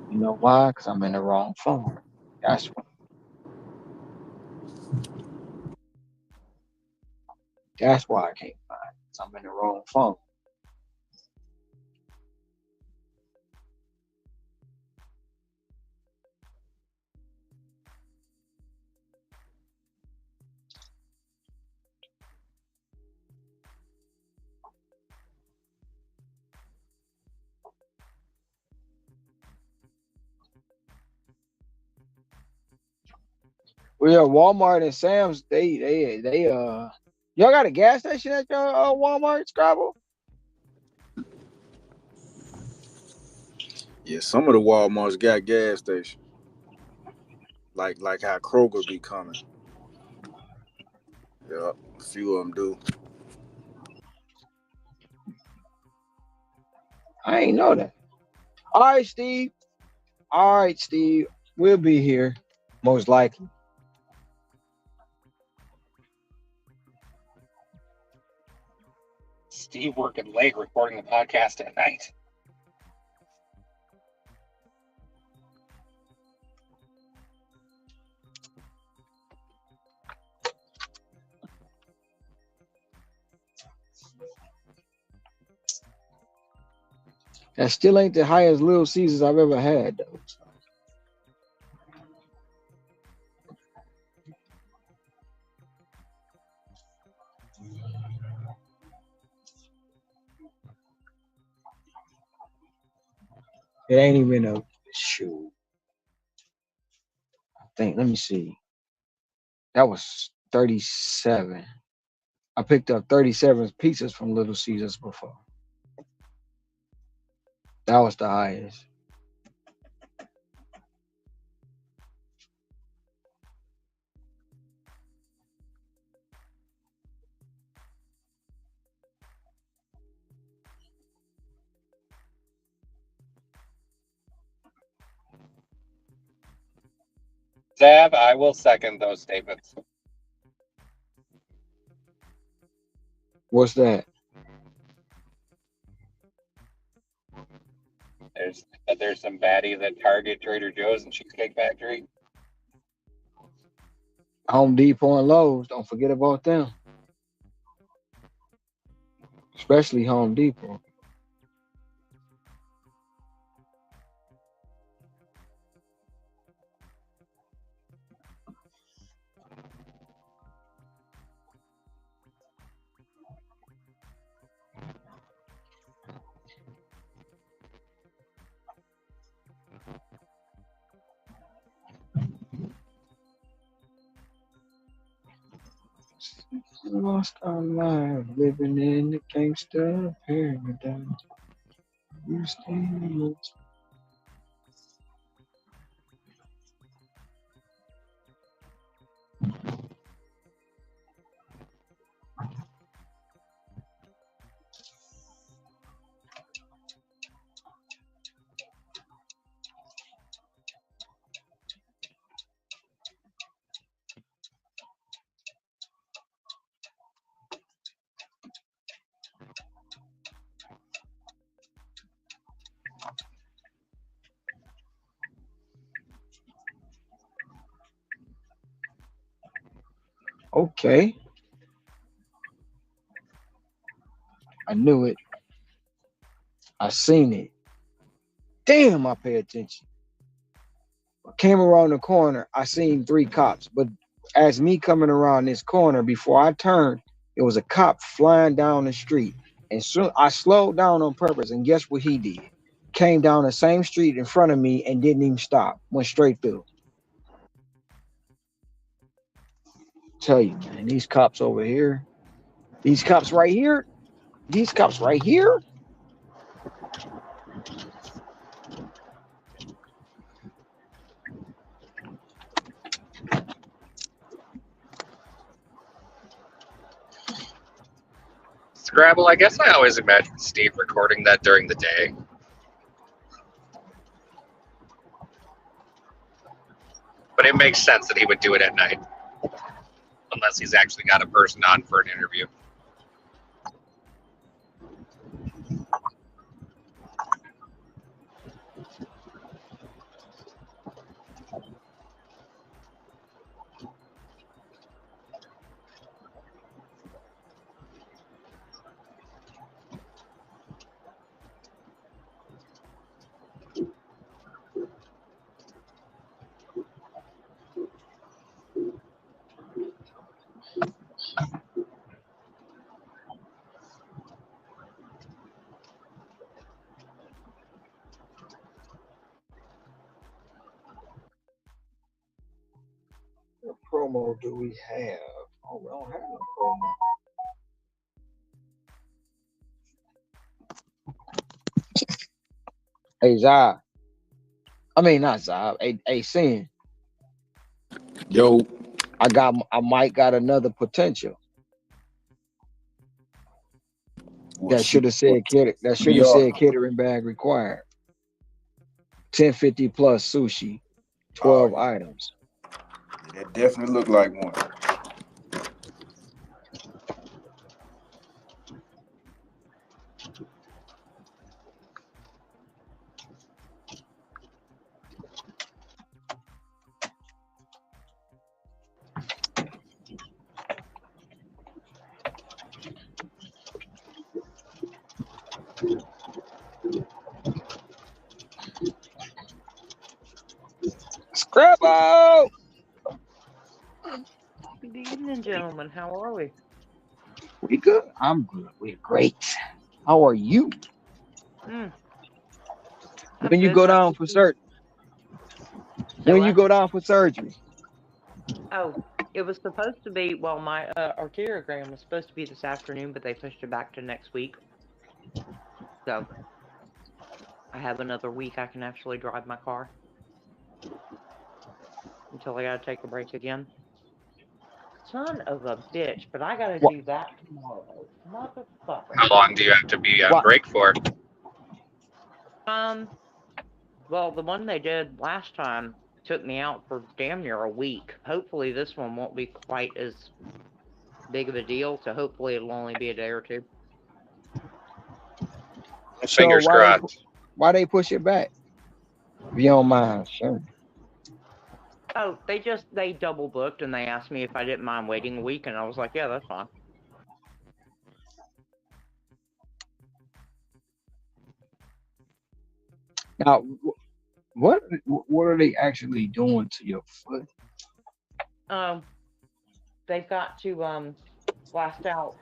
You know why? Because I'm in the wrong phone. That's why. That's why I can't find it. Because I'm in the wrong phone. Well, yeah, Walmart and Sam's, they y'all got a gas station at your Walmart, Scrabble? Yeah, some of the Walmarts got gas stations. Like how Kroger be coming. Yeah, a few of them do. I ain't know that. All right, Steve. We'll be here, most likely. Steve working late recording the podcast at night. That still ain't the highest Little Caesars I've ever had, though. It ain't even a shoe. I think, let me see. That was 37. I picked up 37 pizzas from Little Caesars before. That was the highest. Zab, I will second those statements. What's that? There's some baddies at Target, Trader Joe's, and Cheesecake Factory. Home Depot and Lowe's. Don't forget about them. Especially Home Depot. Lost our lives living in the gangster paradise. You still Okay. I knew it. I seen it. Damn, I pay attention. I came around the corner. I seen 3 cops. But as me coming around this corner, before I turned, it was a cop flying down the street. And so I slowed down on purpose. And guess what he did? Came down the same street in front of me and didn't even stop. Went straight through. Tell you, man, these cops over here. These cops right here. These cops right here. Scrabble, I guess I always imagined Steve recording that during the day. But it makes sense that he would do it at night. Unless he's actually got a person on for an interview. What promo do we have? Oh, we don't have no promo. Hey, Zab. I mean, not Zab. Hey, Sin. Yo. I might got another potential. That should have said catering bag required. 1050 plus sushi, 12 items. That definitely looked like one. Scrabble! Good evening, gentlemen. How are we? We good. I'm good. We're great. How are you? When you go down for surgery? When you go down for surgery? Oh, it was supposed to be, well, my arteriogram was supposed to be this afternoon, but they pushed it back to next week. So, I have another week I can actually drive my car. Until I gotta take a break again. Son of a bitch, but I gotta do that tomorrow. Motherfucker. How long do you have to be on break for? Well, the one they did last time took me out for damn near a week. Hopefully this one won't be quite as big of a deal, so hopefully it'll only be a day or two. Fingers crossed. Why they push it back? If you don't mind, sure. Oh, they double booked and they asked me if I didn't mind waiting a week, and I was like, yeah, that's fine. Now, what are they actually doing to your foot? They've got to blast out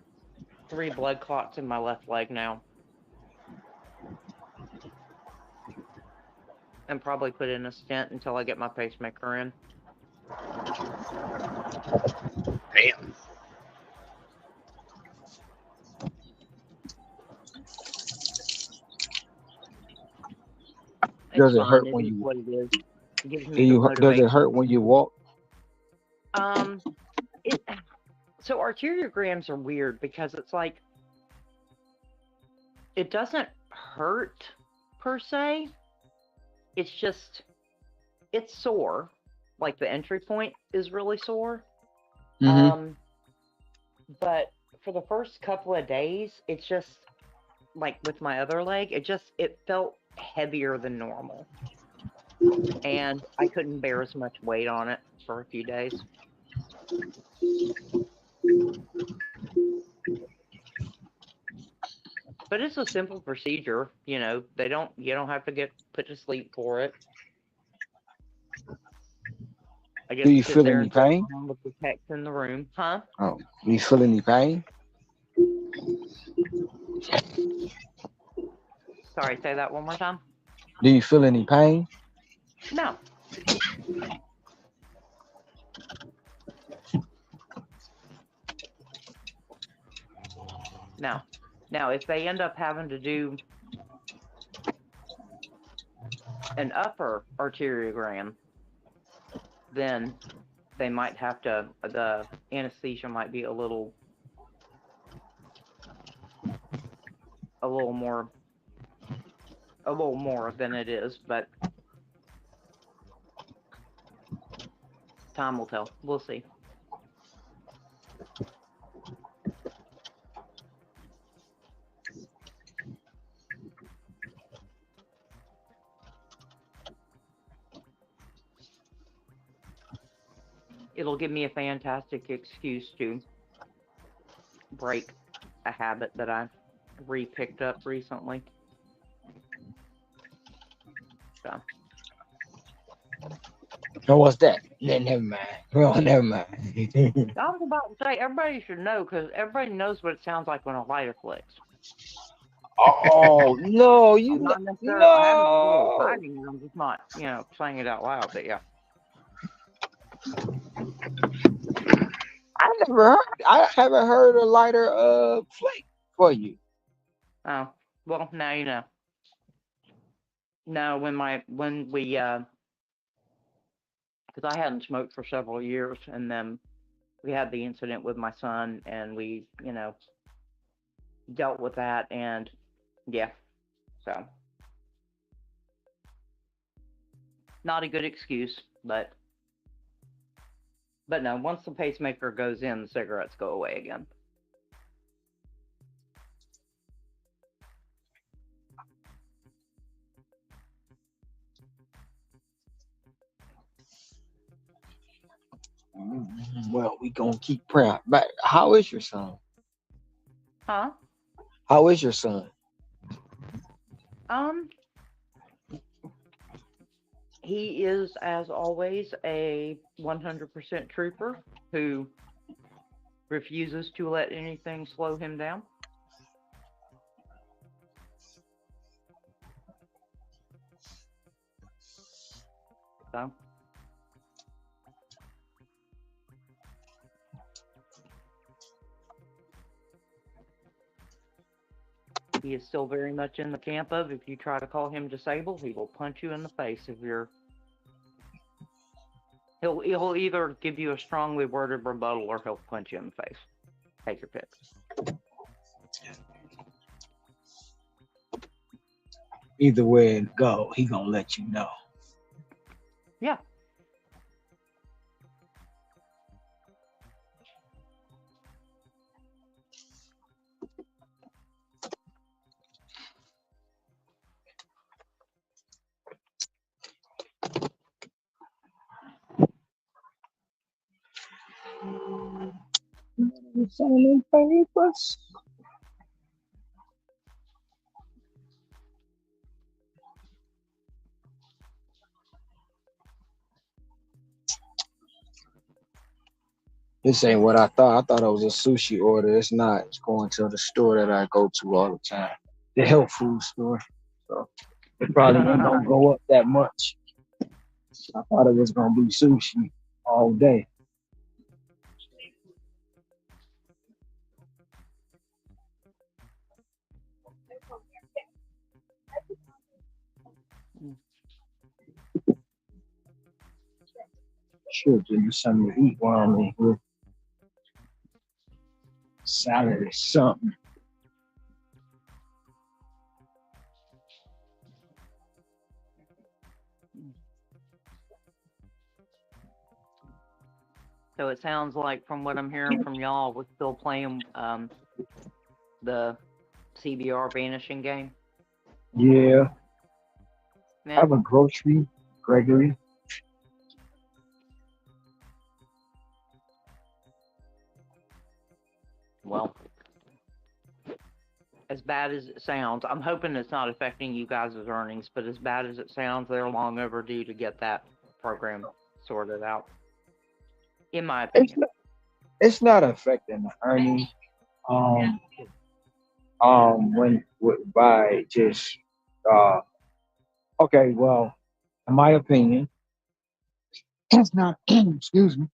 3 blood clots in my left leg now. And probably put in a stent until I get my pacemaker in. Damn. Does it hurt when you what it is. It gives me does it hurt when you walk? So arteriograms are weird because it's like it doesn't hurt per se. It's just it's sore. Like the entry point is really sore. Mm-hmm. But for the first couple of days, it's just like with my other leg, it felt heavier than normal. And I couldn't bear as much weight on it for a few days. But it's a simple procedure, you know. You don't have to get put to sleep for it. I Do just you sit feel there any and joke pain? around with the text in the room, huh? Oh, do you feel any pain? Sorry, say that one more time. Do you feel any pain? No. No. Now, if they end up having to do an upper arteriogram, then they might have to, the anesthesia might be a little more than it is, but time will tell. We'll see. It'll give me a fantastic excuse to break a habit that I re-picked up recently. So. Oh, what's that? Never mind. Well, never mind. I was about to say, everybody should know, because everybody knows what it sounds like when a lighter clicks. Oh, no, you I'm not necessarily, no. I haven't been fighting it, I'm just not, saying it out loud, but yeah. I haven't heard a lighter flake for you. Oh, well, now you know. No, when we because I hadn't smoked for several years, and then we had the incident with my son, and we, dealt with that, and yeah, so not a good excuse, but no, once the pacemaker goes in, the cigarettes go away again. Well, we gonna keep praying. But how is your son? Huh? How is your son? He is, as always, a 100% trooper who refuses to let anything slow him down. So. He is still very much in the camp of, if you try to call him disabled, he will punch you in the face if you're... He'll either give you a strongly worded rebuttal or he'll punch you in the face. Take your pick. Either way it go, he gonna let you know. Yeah. Signing papers. This ain't what I thought. I thought it was a sushi order. It's not. It's going to the store that I go to all the time, the health food store. So it probably ain't gonna go up that much. I thought it was gonna be sushi all day. Should give me something to eat while I'm in here. Salad or something. So it sounds like, from what I'm hearing from y'all, we're still playing the CBR vanishing game. Yeah. I have a grocery, Gregory. Well, as bad as it sounds, I'm hoping it's not affecting you guys' earnings, but as bad as it sounds, they're long overdue to get that program sorted out, in my opinion. It's not affecting the earnings. By just okay, well, in my opinion, it's not. Excuse me.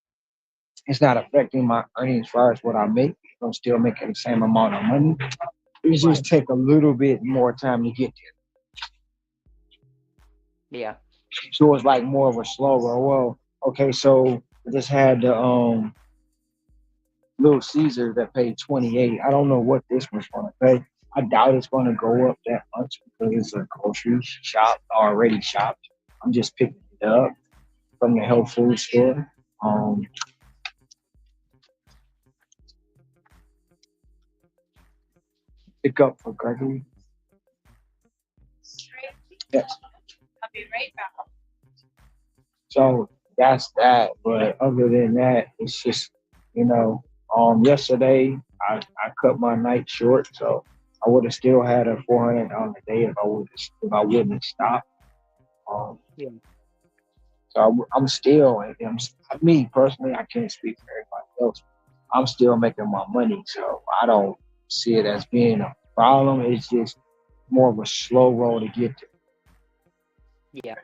It's not affecting my earnings as far as what I make. I'm still making the same amount of money. It just take a little bit more time to get there. Yeah. So it's like more of a slower. Well, okay, so I just had the Little Caesar that paid 28. I don't know what this one's gonna pay. I doubt it's gonna go up that much because it's a grocery shop already shopped. I'm just picking it up from the health food store. Pick up for Gregory. Yes. I'll be right back. So that's that. But other than that, it's just, yesterday I cut my night short, so I would have still had a $400 a day if I wouldn't have stopped. Yeah. So I'm still, me personally, I can't speak for everybody else. I'm still making my money, so I don't see it as being a problem. It's just more of a slow road to get to. Yeah.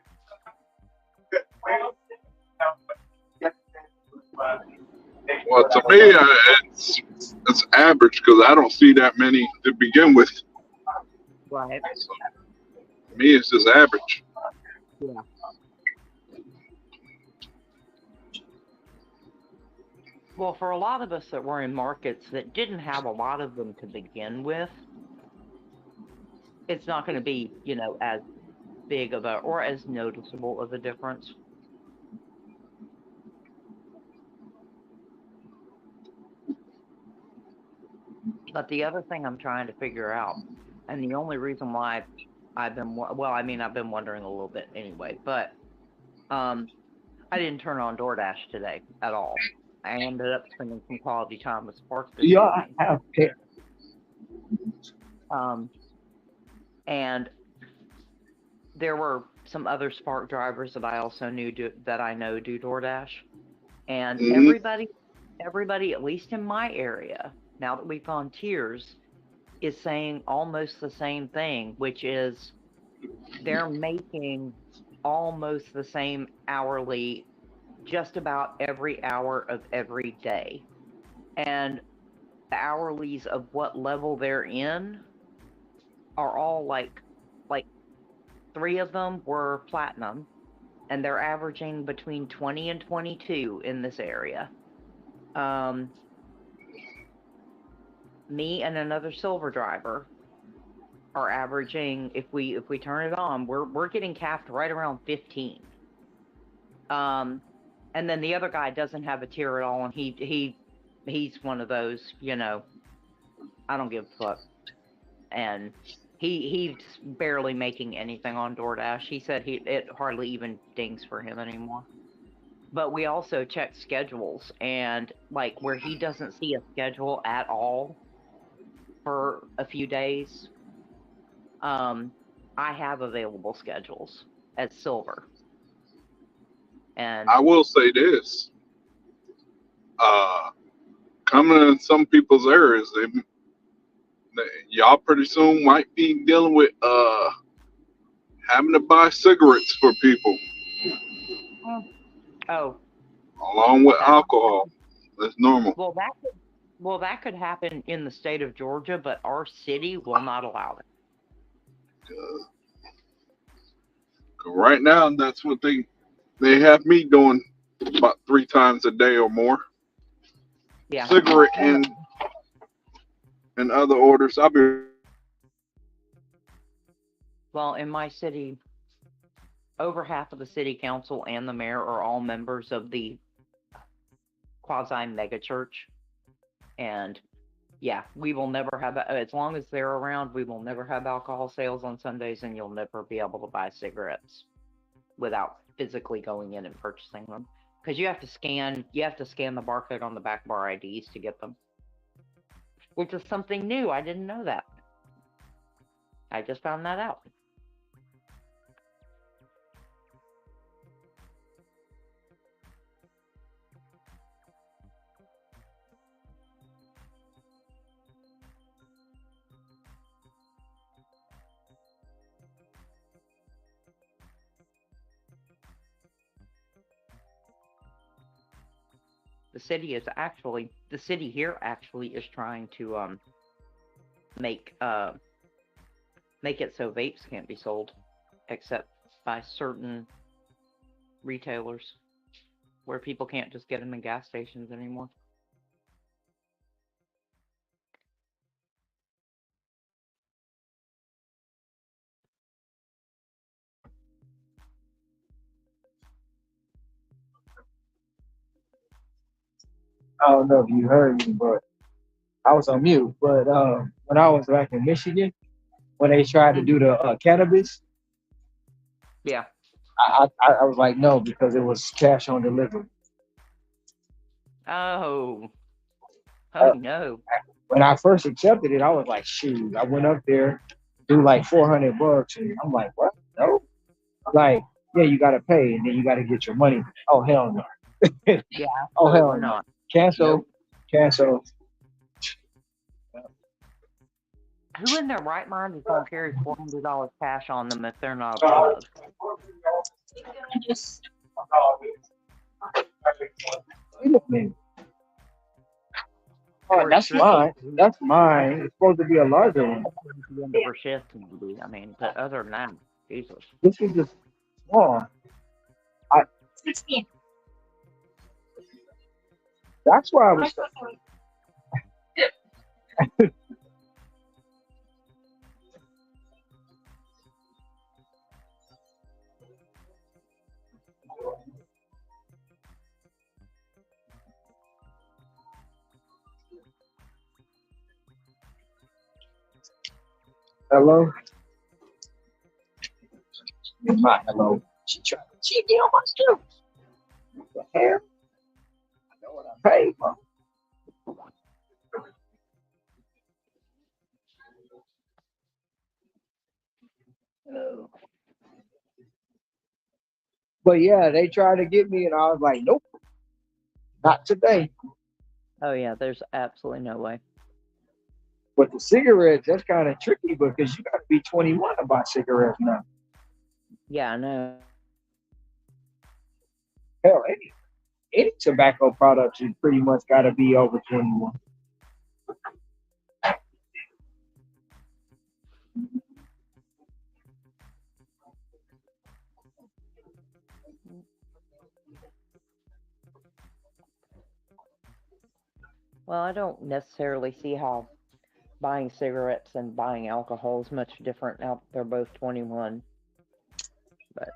Well, to me, it's average because I don't see that many to begin with. Right. To me, it's just average. Yeah. Well, for a lot of us that were in markets that didn't have a lot of them to begin with, it's not going to be, as big of a, or as noticeable of a difference. But the other thing I'm trying to figure out, and the only reason why I've been wondering a little bit anyway, but I didn't turn on DoorDash today at all. I ended up spending some quality time with Spark this Yeah, evening. I have picked. And there were some other Spark drivers that I also knew that I know do DoorDash, and everybody, at least in my area, now that we've gone tiers, is saying almost the same thing, which is they're making almost the same hourly just about every hour of every day. And the hourlies of what level they're in are all like 3 of them were platinum, and they're averaging between 20 and 22 in this area. Me and another silver driver are averaging, if we turn it on, we're getting capped right around 15. And then the other guy doesn't have a tier at all, and he's one of those, I don't give a fuck. And he's barely making anything on DoorDash. He said it hardly even dings for him anymore. But we also check schedules, and where he doesn't see a schedule at all for a few days, I have available schedules as silver. And I will say this: coming in some people's areas, y'all pretty soon might be dealing with having to buy cigarettes for people. Oh. Along with alcohol. That's normal. Well, that could happen in the state of Georgia, but our city will not allow it. Right now, that's what they have me doing about 3 times a day or more. Yeah. Cigarette and other orders. Well, in my city, over half of the city council and the mayor are all members of the quasi mega church. And yeah, we will never have, as long as they're around, we will never have alcohol sales on Sundays, and you'll never be able to buy cigarettes without physically going in and purchasing them. Because you have to scan the barcode on the back of our IDs to get them which is something new. I didn't know that. I just found that out. The city here actually is trying to make it so vapes can't be sold except by certain retailers, where people can't just get them in gas stations anymore. I don't know if you heard me, but I was on mute. But when I was back in Michigan, when they tried to do the cannabis, yeah, I was like, no, because it was cash on delivery. Oh no. When I first accepted it, I was like, shoot. I went up there, do like $400, and I'm like, what? No. Like, yeah, you gotta pay, and then you gotta get your money. Oh hell no. Yeah. Oh hell no. Not. Cancel. Nope. Cancel. Who in their right mind is gonna carry $400 cash on them if they're not a plug? Wait a minute. Oh, that's mine. That's mine. It's supposed to be a larger one. I mean, but other than that, Jesus. This is just small. 16. That's why I was. Hello? My hello. She tried to cheat me on my stuff. What the hell? I know what I paid for. But yeah, they tried to get me, and I was like, nope, not today. Oh yeah, there's absolutely no way. But the cigarettes, that's kind of tricky because you got to be 21 to buy cigarettes now. Yeah, I know. Hell, any tobacco product you pretty much got to be over 21. Well, I don't necessarily see how buying cigarettes and buying alcohol is much different now that they're both 21. But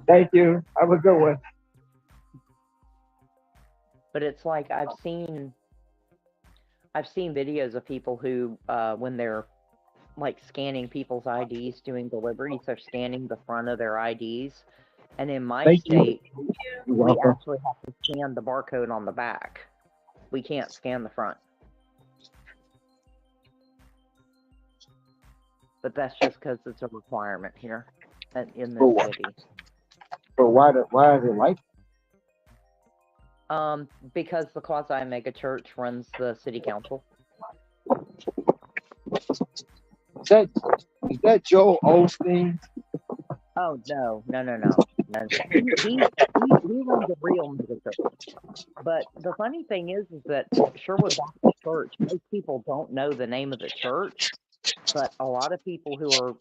thank you. Have a good one. But it's like I've seen videos of people who, when they're like scanning people's IDs doing deliveries, they're scanning the front of their IDs. And in my state, we actually have to scan the barcode on the back. We can't scan the front. But that's just because it's a requirement here in this city. But why is it like that? Because the quasi mega church runs the city council. Is that Joel Osteen? Oh no. He runs a real mega church. But the funny thing is that Sherwood Baptist Church, most people don't know the name of the church, but a lot of people who are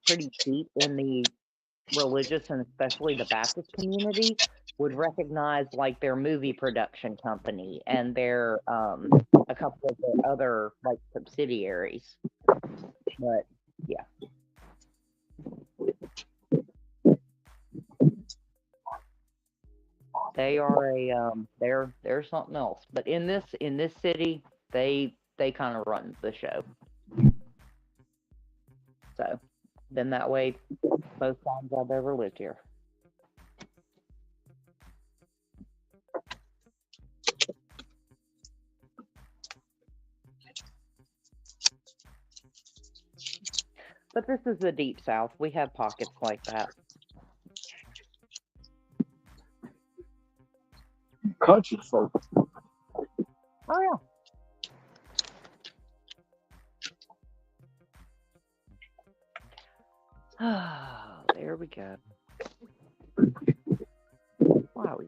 pretty deep in the religious and especially the Baptist community would recognize like their movie production company and their a couple of their other like subsidiaries. But yeah. They are they're something else. But in this city, they kind of run the show. So been that way both times I've ever lived here. But this is the deep South. We have pockets like that. Country folk. Oh yeah. There we go. Wow.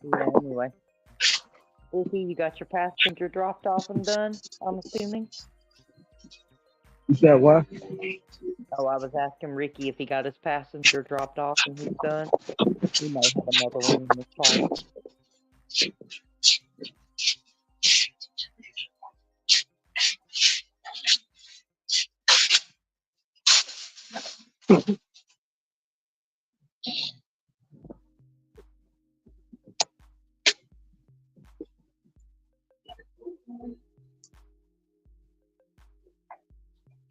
Yeah, anyway. Iffy, you got your passenger dropped off and done, I'm assuming? You said what? Oh, I was asking Ricky if he got his passenger dropped off and he's done. He might have another one in his car.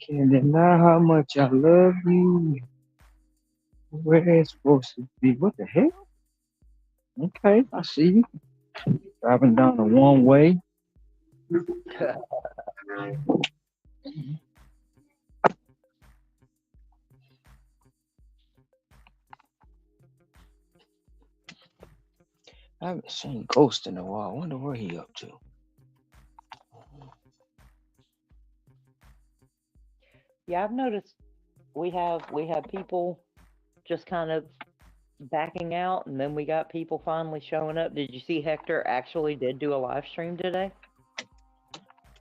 Can't deny how much I love you. Where it's supposed to be. What the hell? Okay, I see you. Driving down the one way. I haven't seen Ghost in a while. I wonder where he up to. Yeah, I've noticed we have people just kind of backing out, and then we got people finally showing up. Did you see Hector actually did do a live stream today?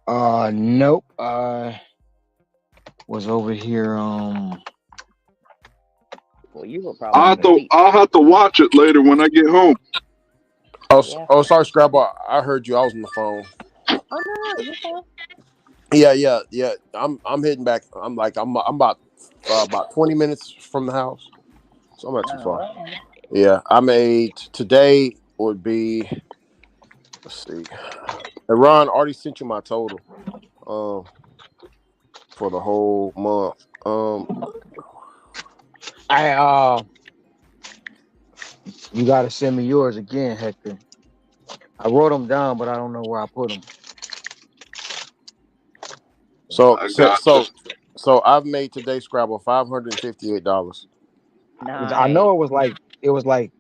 Nope. I was over here. Well, you were probably. I'll have to watch it later when I get home. Oh, sorry, Scrabble. I heard you. I was on the phone. Oh no, you're fine. Yeah. I'm heading back. I'm about 20 minutes from the house, so I'm not too far. Yeah, I made today would be. Let's see. Ron already sent you my total, for the whole month. You gotta send me yours again, Hector. I wrote them down, but I don't know where I put them. So I've made today, Scrabble, $558. Nice. I know it was like wasn't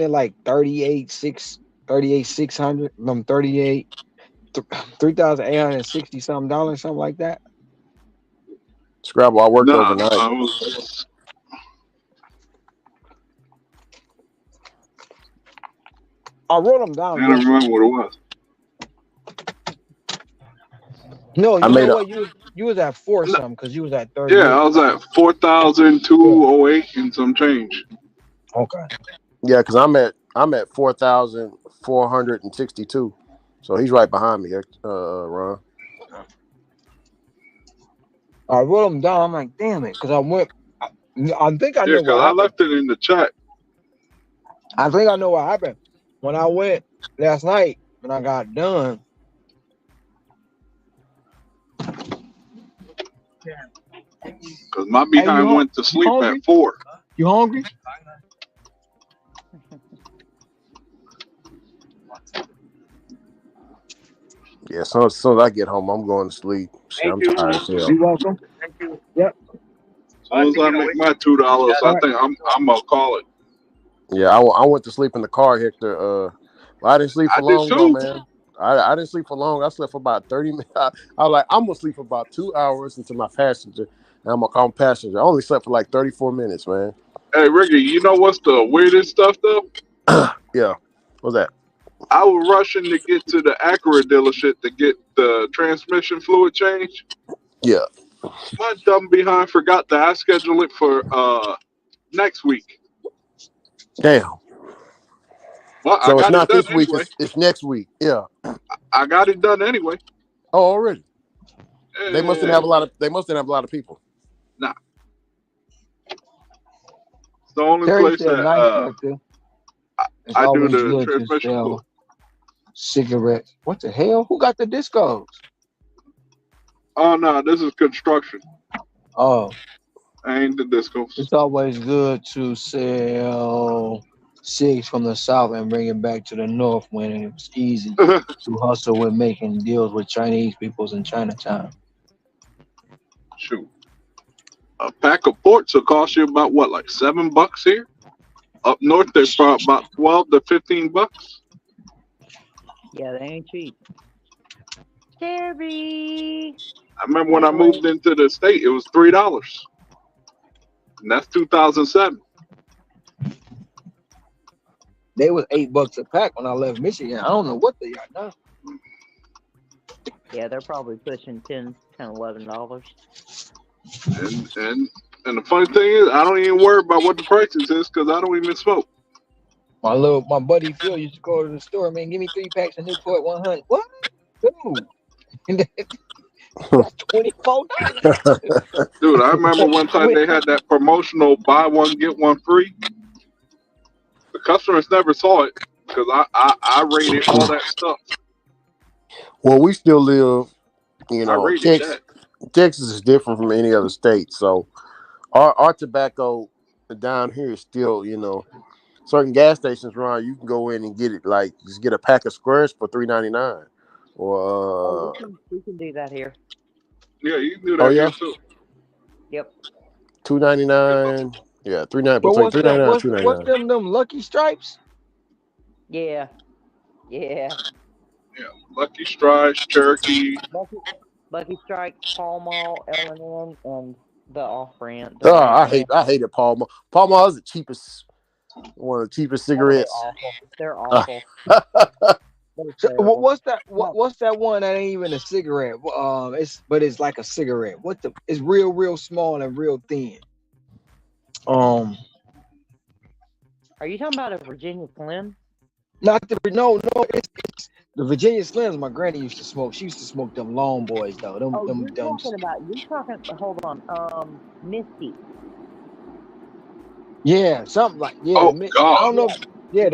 it like 38,600 $3,860 something like that. Scrabble, I worked overnight. I wrote them down. I don't remember what it was. No, you know what? You was at 4 something because you was at 30. Yeah, I was at 4,208 and some change. Okay. Yeah, because I'm at 4,462. So he's right behind me, Ron. I wrote them down. I'm like, damn it, because I think I know what I happened. left it in the chat. I think I know what happened. When I went last night, when I got done, because my behind went to sleep at 4. You hungry? Yeah, so as soon as I get home, I'm going to sleep. I'm tired as hell. You're welcome. Thank you. Yep. As soon as I make my $2, I think I'm gonna call it. Yeah, I went to sleep in the car, Hector. I didn't sleep for long, though, man. I didn't sleep for long. I slept for about 30 minutes. I was like, I'm gonna sleep for about 2 hours until my passenger. And I'm gonna call him passenger. I only slept for like 34 minutes, man. Hey, Ricky, you know what's the weirdest stuff though? Yeah. What's that? I was rushing to get to the Acura dealership to get the transmission fluid change. Yeah. My dumb behind forgot that I scheduled it for next week. Damn. Well, so I got it's not it done this week. anyway. It's next week. Yeah. I got it done anyway. Oh, already. Yeah. They mustn't have a lot of people. Nah. It's the only place that I do the transmission fluid. Cigarettes. What the hell? Who got the discos? Oh no, this is construction. Oh, I ain't the discos. it's always good to sell cigs from the south and bring it back to the north when it was easy to hustle with making deals with Chinese peoples in Chinatown. Shoot, a pack of ports will cost you about what, like $7 here. Up north, they're about 12 to 15 bucks. Yeah, they ain't cheap. Terry. I remember when I moved into the state, it was $3, and that's 2007. They was $8 a pack when I left Michigan. I don't know what they are now. Yeah, they're probably pushing $10, $11. And the funny thing is, I don't even worry about what the prices is because I don't even smoke. My buddy Phil used to go to the store, man, give me 3 packs of Newport 100. What? Dude. That's $24. Dude, I remember one time they had that promotional buy one get one free. The customers never saw it because I rated all that stuff. Well, we still live, you I know, rated that. Texas is different from any other state. So our tobacco down here is still, you know, certain gas stations around, you can go in and get it, like just get a pack of squares for $3.99. Or we can do that here. Yeah, you can do that here too. Yep. $2.99. Yeah, $3.99. But what's $2.99. what's them Lucky Stripes? Yeah. Yeah, Lucky Stripes, Cherokee. Lucky Strike, Pall Mall, L&M, and the off-brand. I hated Pall Mall. Pall Mall is the cheapest, one of the cheapest cigarettes. They're awful. So, what's that one that ain't even a cigarette? It's like a cigarette. It's real small and real thin. Are you talking about a Virginia Slim? No, it's the Virginia Slims. My granny used to smoke. She used to smoke them long boys though. You're talking. Hold on. Misty. Yeah, something like Oh God. I don't know. They're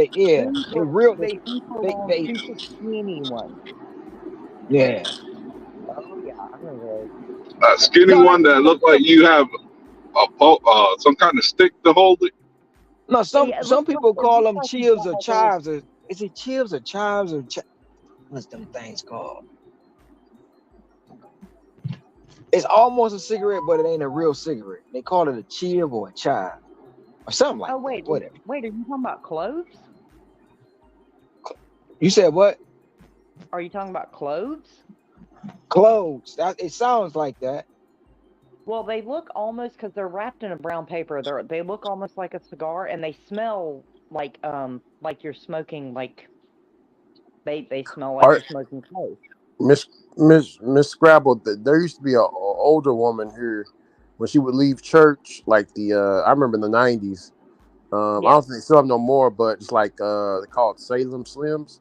real. They super skinny ones. Yeah. Oh yeah, I remember. A skinny one that looked like you have some kind of stick to hold it. No, some people call them chives or chives. Is it chives or chives or what's them things called? It's almost a cigarette, but it ain't a real cigarette. They call it a chiv or a chive or something like that. Whatever. Wait, are you talking about cloves? You said what? Are you talking about cloves? Cloves. It sounds like that. Well, they look almost, because they're wrapped in a brown paper. They look almost like a cigar, and they smell like you're smoking. Like they smell like you're smoking cloves. Miss Scrabble, there used to be a older woman here when she would leave church, like I remember in the 90s. I don't think they still have no more, but it's like they're called Salem Slims.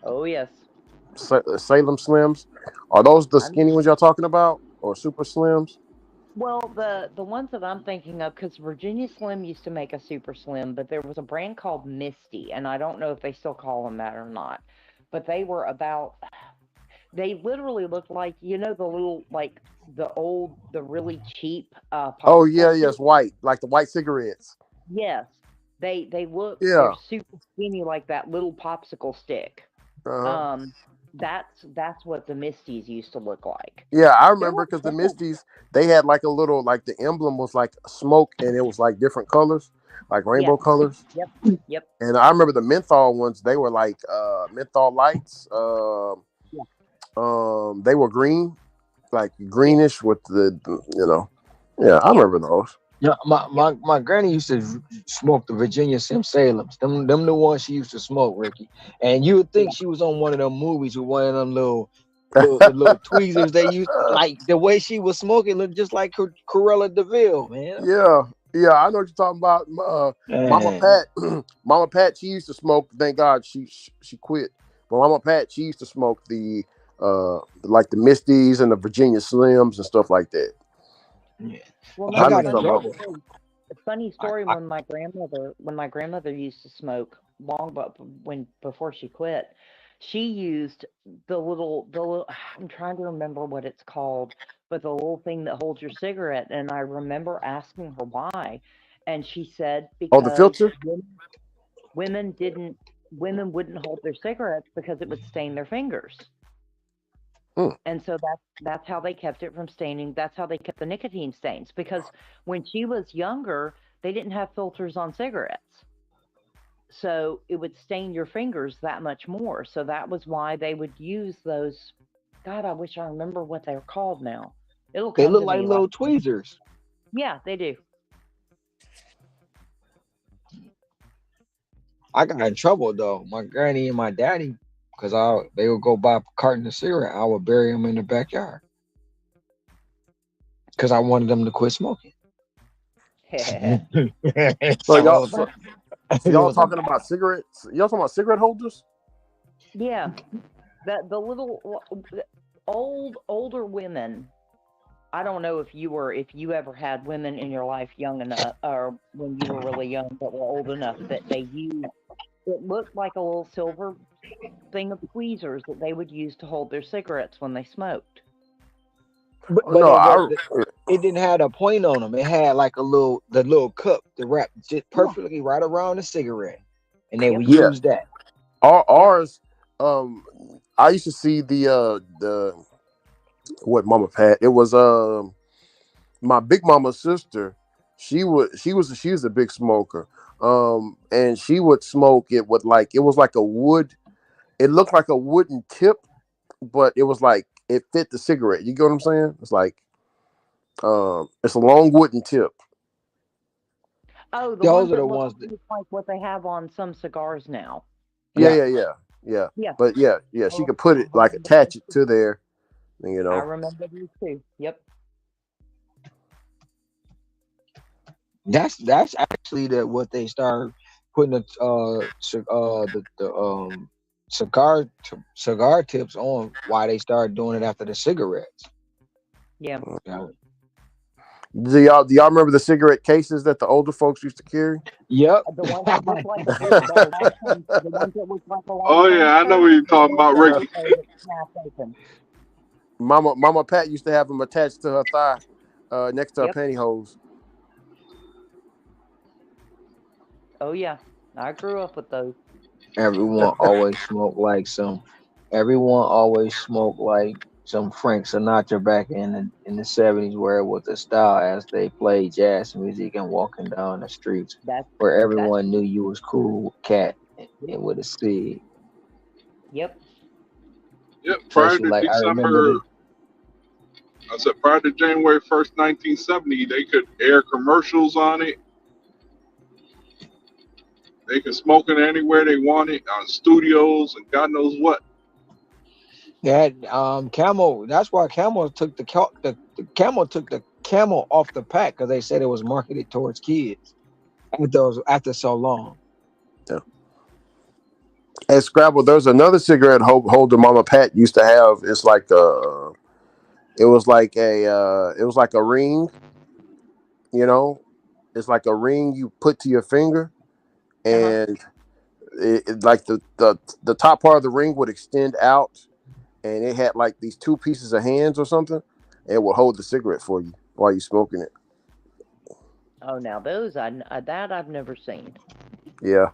Oh yes. Salem Slims. Are those the skinny ones y'all talking about, or Super Slims? Well, the ones that I'm thinking of, because Virginia Slim used to make a Super Slim, but there was a brand called Misty, and I don't know if they still call them that or not. But they were they literally looked like, the little, like, the really cheap oh yeah, yes, white, like the white cigarettes. Yes, they look, they're super skinny, like that little popsicle stick. That's what the Misties used to look like. Yeah, I remember, because the Misties, they had like a little, like the emblem was like smoke, and it was like different colors, like rainbow colors. Yep. And I remember the menthol ones, they were like menthol lights. They were green, like greenish with the, I remember those. Yeah, my granny used to smoke the Virginia Salems. Them the ones she used to smoke, Ricky. And you would think she was on one of them movies with one of them little tweezers they used. Like the way she was smoking looked just like Cruella DeVille, man. Yeah, I know what you're talking about. Mama Pat, she used to smoke. Thank God she quit. But Mama Pat, she used to smoke the like the Misties and the Virginia Slims and stuff like that. Yeah. Well, I got in trouble. A funny story when my grandmother used to smoke before she quit, She used the little. I'm trying to remember what it's called, but the little thing that holds your cigarette. And I remember asking her why, and she said Oh, the because filter. women wouldn't hold their cigarettes because it would stain their fingers. And so that's how they kept it from staining. That's how they kept the nicotine stains. Because when she was younger, they didn't have filters on cigarettes, so it would stain your fingers that much more. So that was why they would use those. God, I wish I remember what they're called now. It'll come They look to like me. little tweezers. Yeah, they do. I got in trouble though. My granny and my daddy, because they would go buy a carton of cigarette. I would bury them in the backyard because I wanted them to quit smoking. So y'all talking about cigarettes? Y'all talking about cigarette holders? Yeah, the little older women. I don't know if you ever had women in your life young enough, or when you were really young, but were old enough that they used. It looked like a little silver thing of tweezers that they would use to hold their cigarettes when they smoked. But it didn't have a point on them. It had like the little cup to wrap just perfectly right around the cigarette, and they would use that. Ours, I used to see the what Mama had. It was my big mama's sister. She was a big smoker. And she would smoke it with it was like a wood. It looked like a wooden tip, but it was like it fit the cigarette. You get what I'm saying? It's like it's a long wooden tip. Oh, those are the ones that look like what they have on some cigars now. Yeah. But she could put it attach it to there. You know. I remember these too. Yep. That's actually what they started putting the cigar tips on. Why they started doing it after the cigarettes? Yeah. Do y'all remember the cigarette cases that the older folks used to carry? Yep. The ones that look like the ones that look like oh yeah, I know what you're talking about, Ricky. Mama Pat used to have them attached to her thigh, next to her pantyhose. Oh yeah, I grew up with those. Everyone always smoked like some Frank Sinatra back in the 70s, where it was the style as they played jazz music and walking down the streets, where everyone knew you was cool cat and with a cig. Yep. Yep. Prior to prior to January 1st, 1970, they could air commercials on it. They could smoke it anywhere they wanted, on studios and God knows what. Yeah, Camel. That's why Camel took the Camel off the pack, because they said it was marketed towards kids after so long. Yeah. At Scrabble, there's another cigarette holder Mama Pat used to have. It's like it was like a ring. You know, it's like a ring you put to your finger, and it like the top part of the ring would extend out, and it had like these two pieces of hands or something, and it would hold the cigarette for you while you're smoking it. Oh, now those that I've never seen. Yeah.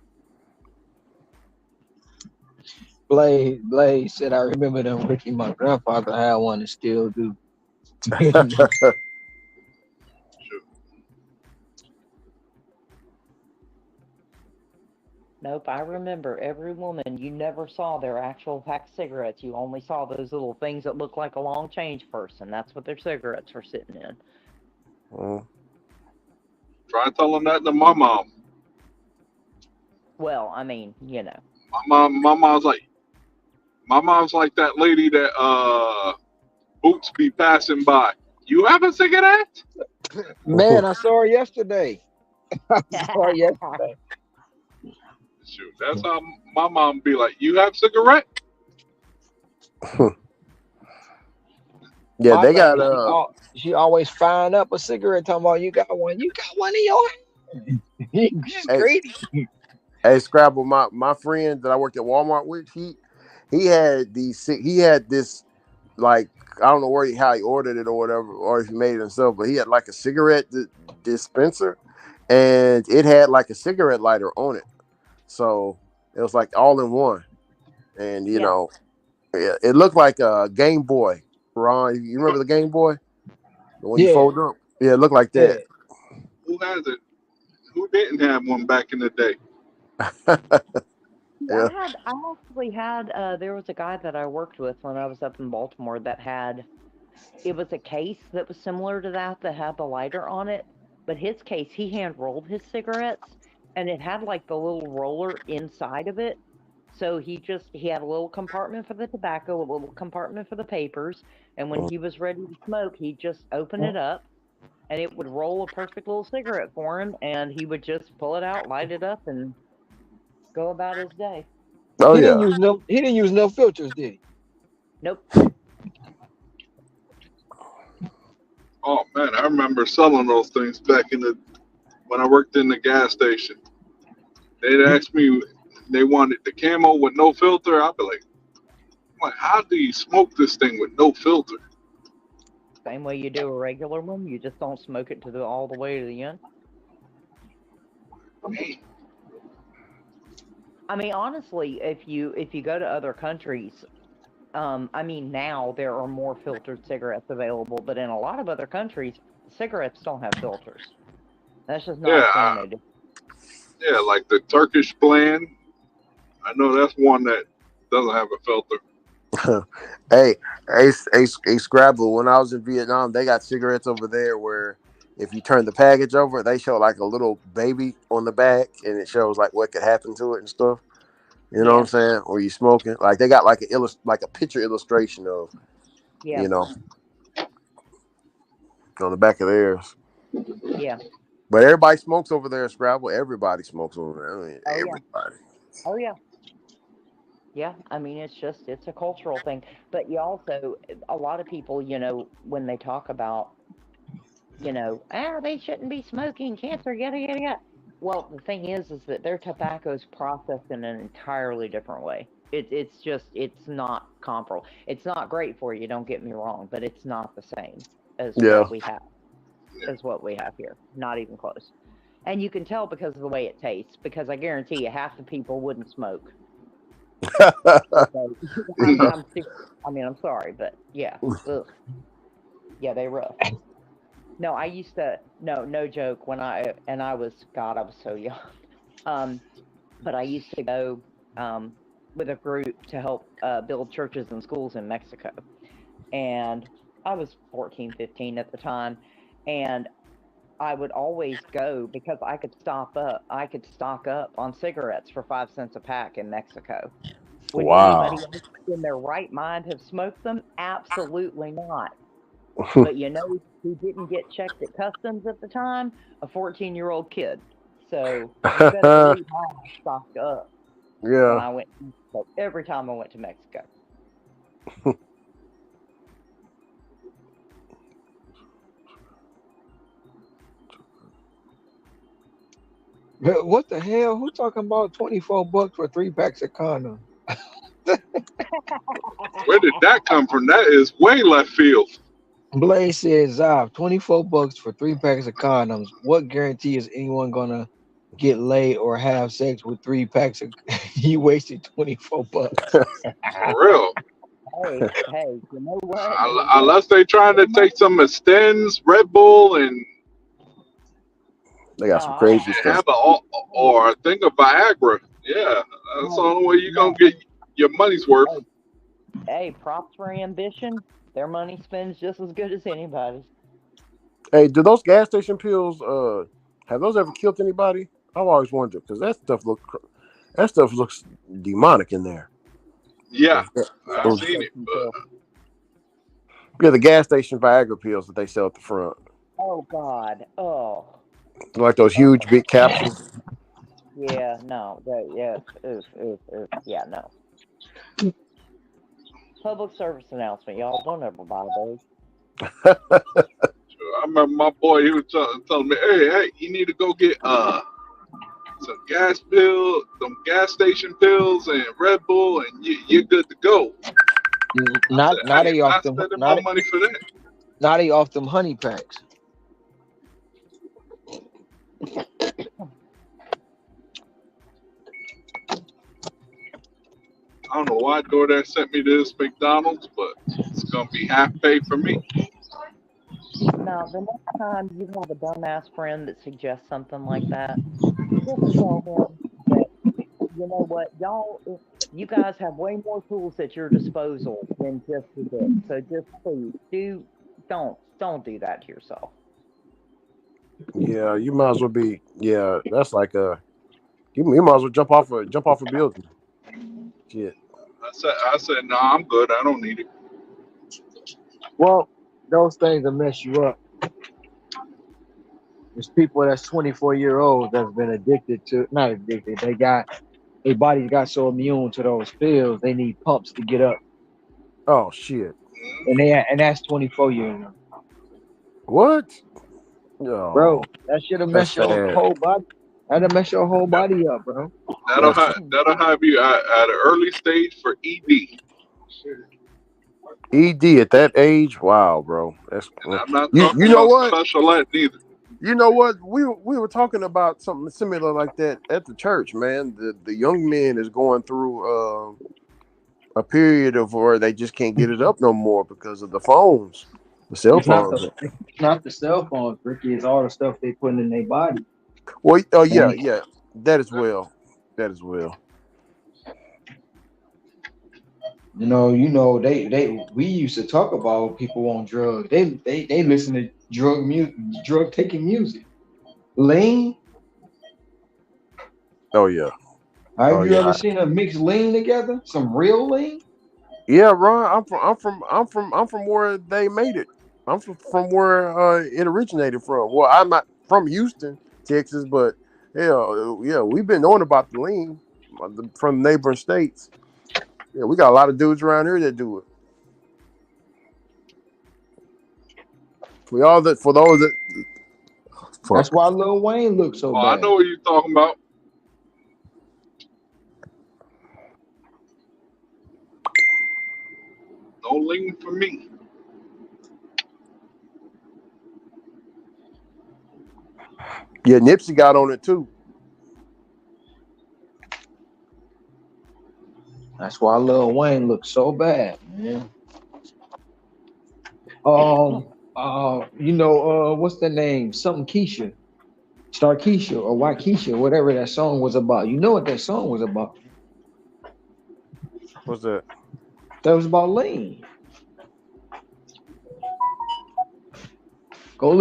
Blade said, I remember them, Ricky. My grandfather had one and still do. Nope, I remember every woman. You never saw their actual pack of cigarettes. You only saw those little things that look like a long change purse, and that's what their cigarettes were sitting in. Try telling that to my mom. Well, I mean, you know. My mom's like that lady that Boots be passing by. You have a cigarette? Man, I saw her yesterday. Shoot, that's how my mom be like, you have cigarette? Yeah, they got she always firing up a cigarette, talking about you got one in your hand. She's greedy. Hey, Scrabble, my friend that I worked at Walmart with, he had this, like, I don't know how he ordered it or whatever, or if he made it himself, but he had like a cigarette dispenser, and it had like a cigarette lighter on it, so it was like all in one, and you know, it looked like a Game Boy. Ron, you remember the Game Boy, the one you fold up? Yeah, it looked like that. Who has it? Who didn't have one back in the day? Yeah. I actually had, there was a guy that I worked with when I was up in Baltimore that had, it was a case that was similar to that had the lighter on it, but his case, he hand rolled his cigarettes, and it had like the little roller inside of it. So he had a little compartment for the tobacco, a little compartment for the papers, and when he was ready to smoke, he'd just open it up, and it would roll a perfect little cigarette for him, and he would just pull it out, light it up, and go about his day. Oh, he didn't use no filters, did he? Nope. Oh man, I remember selling those things back when I worked in the gas station. They'd ask me, they wanted the camo with no filter. I'd be like, how do you smoke this thing with no filter? Same way you do a regular one, you just don't smoke it all the way to the end. I mean, honestly, if you go to other countries, I mean, now there are more filtered cigarettes available, but in a lot of other countries, cigarettes don't have filters. That's just not a thing they do. Yeah, like the Turkish blend. I know that's one that doesn't have a filter. Hey, Scrabble, when I was in Vietnam, they got cigarettes over there where if you turn the package over, they show like a little baby on the back, and it shows like what could happen to it and stuff. You know what I'm saying? Or you smoking? Like they got like a picture illustration of, you know, on the back of theirs. Yeah. But everybody smokes over there, Scrabble. Everybody smokes over there. I mean, everybody. Oh yeah. Yeah, I mean, it's a cultural thing. But you also, a lot of people, you know, when they talk about, you know, they shouldn't be smoking, cancer, yada, yada, yada. Well, the thing is that their tobacco is processed in an entirely different way. It's not comparable. It's not great for you, don't get me wrong, but it's not the same as what we have here. Not even close. And you can tell because of the way it tastes, because I guarantee you half the people wouldn't smoke. I'm sorry, but yeah. Ugh. Yeah, they rough. No, I used to, no joke, I was so young. But I used to go with a group to help build churches and schools in Mexico. And I was 14, 15 at the time. And I would always go because I could stock up on cigarettes for 5 cents a pack in Mexico. Would anybody else in their right mind have smoked them? Absolutely not. But you know who didn't get checked at customs at the time? A 14-year-old kid. So you better believe I stocked up when I went to Mexico, every time I went to Mexico. What the hell? Who talking about $24 for 3 packs of condoms? Where did that come from? That is way left field. Blaze says, $24 for 3 packs of condoms. What guarantee is anyone gonna get laid or have sex with 3 packs of? You wasted $24. For real. Hey, you know what? Unless they trying to take some Extends, Red Bull, and they got some crazy stuff. Or think of Viagra. Yeah, that's the only way you're gonna get your money's worth. Hey, props for Ambition. Their money spends just as good as anybody's. Hey, do those gas station pills? Have those ever killed anybody? I've always wondered because that stuff looks demonic in there. Yeah, I've seen it. Yeah, the gas station Viagra pills that they sell at the front. Oh God! Oh. Like those huge big capsules. Yeah, no. Yeah, no. Public service announcement, y'all. Don't ever buy those. I remember my boy, he was telling me, hey, you need to go get some gas station pills, and Red Bull, and you're good to go. Not I they am off not them. spending my money for that. Not they off them honey packs. I don't know why DoorDash sent me to this McDonald's, but it's gonna be half pay for me. Now, the next time you have a dumbass friend that suggests something like that, just tell him that, you know what, you guys have way more tools at your disposal than just a dick. So just please don't do that to yourself. Yeah, you might as well be. Yeah, that's like you might as well jump off a building. Shit. I said, no, I'm good. I don't need it. Well, those things will mess you up. There's people that's 24-year-olds that's been not addicted. Their body's got so immune to those pills, they need pumps to get up. Oh shit. And that's 24 years old. What? No. Bro, that should have messed your whole body. That'll mess your whole body up, bro. That'll have you at an early stage for ED. ED at that age, wow, bro. That's I'm not you talking know about what? special ed neither. You know what? We were talking about something similar like that at the church, man. The young men is going through a period of where they just can't get it up no more because of the phones, the cell phones. It's not the cell phones, Ricky. It's all the stuff they put in their body. Well, yeah, that as well. You know, we used to talk about people on drugs. They listen to drug taking music. Lean. Oh yeah. Have you ever seen a mix lean together? Some real lean? Yeah, Ron. I'm from where they made it. I'm from where it originated from. Well, I'm not from Houston, Texas, but yeah, we've been knowing about the lean from neighboring states. Yeah, we got a lot of dudes around here that do it. That's why Lil Wayne looks so bad. I know what you're talking about. No lean for me. Yeah, Nipsey got on it too. That's why Lil Wayne looks so bad, man. What's the name? Something Keisha. Star Keisha or White Keisha, whatever that song was about. You know what that song was about? What's that? That was about lean. Go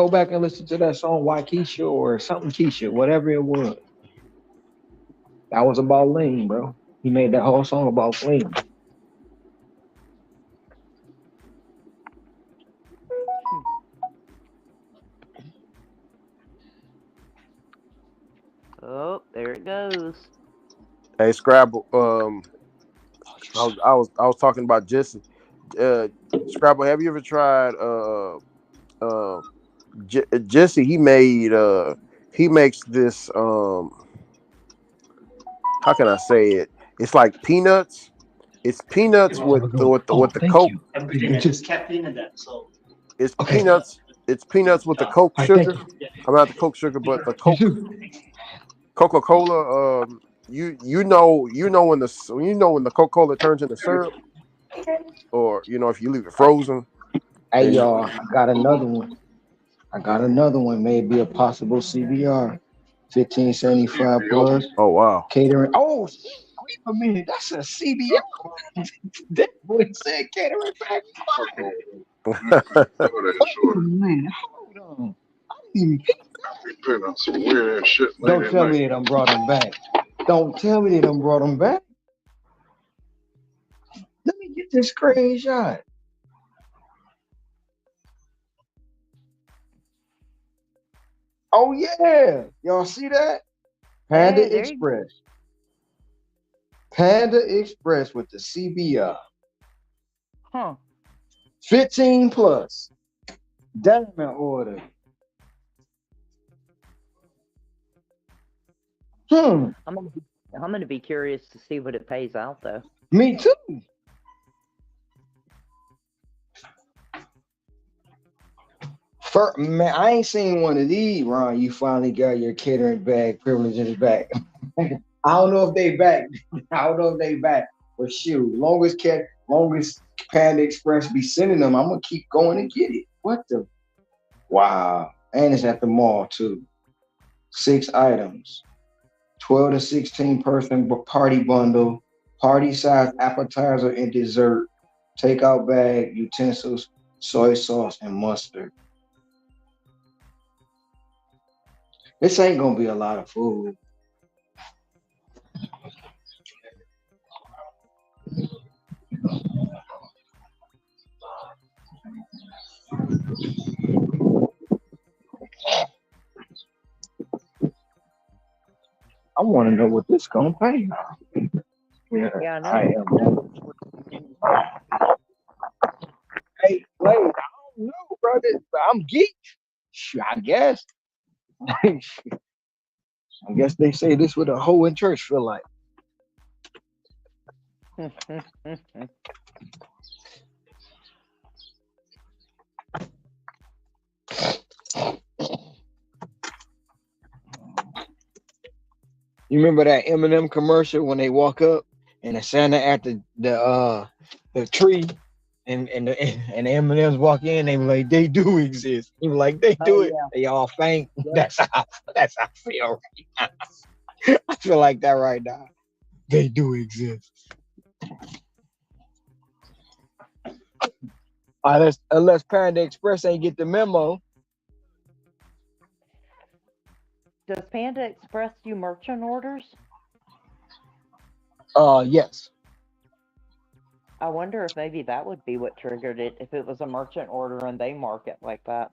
back and listen to that song White Keisha or something Keisha, whatever it was. That was about lean, bro. He made that whole song about lean. Oh, there it goes. Hey, Scrabble. I was talking about Jesse. Scrabble, have you ever tried Jesse? He makes this how can I say it? It's like peanuts. It's peanuts with the Coke. Everything just kept in that. So it's peanuts. It's peanuts with the Coke sugar. I'm not the Coke sugar, but the Coca-Cola. You know when the Coca-Cola turns into syrup, or if you leave it frozen. Hey y'all, I got another one. Maybe a possible CBR. 1575 plus. Oh wow. Catering. Oh, wait a minute. That's a CBR. That boy said catering back. Man, hold on. I didn't even put on some weird ass shit. Don't tell me they done brought him back. Don't tell me they done brought him back. Let me get this screenshot. Oh yeah, y'all see that? Panda Express. Panda Express with the CBR. Huh. 15 plus. Diamond order. I'm gonna be curious to see what it pays out though. Me too. Man, I ain't seen one of these, Ron. You finally got your catering bag privileges back. I don't know if they back. But shoot, longest Panda Express be sending them, I'm gonna keep going and get it. What the? Wow. And it's at the mall too. 6 items. 12 to 16 person party bundle, party size appetizer and dessert, takeout bag, utensils, soy sauce, and mustard. This ain't gonna be a lot of food. I want to know what this gonna pay. Yeah, I know. Hey, Blade, I don't know, brother. I'm geeked. I guess. I guess they say this what a hoe in church feel like. You remember that Eminem commercial when they walk up and the Santa at the tree and the M&Ms walk in, they be like, they do exist. He was like, they do it. Yeah. They all faint. Yeah. That's how I feel right now. I feel like that right now. They do exist. Unless Panda Express ain't get the memo. Does Panda Express do merchant orders? Yes. I wonder if maybe that would be what triggered it, if it was a merchant order and they mark it like that.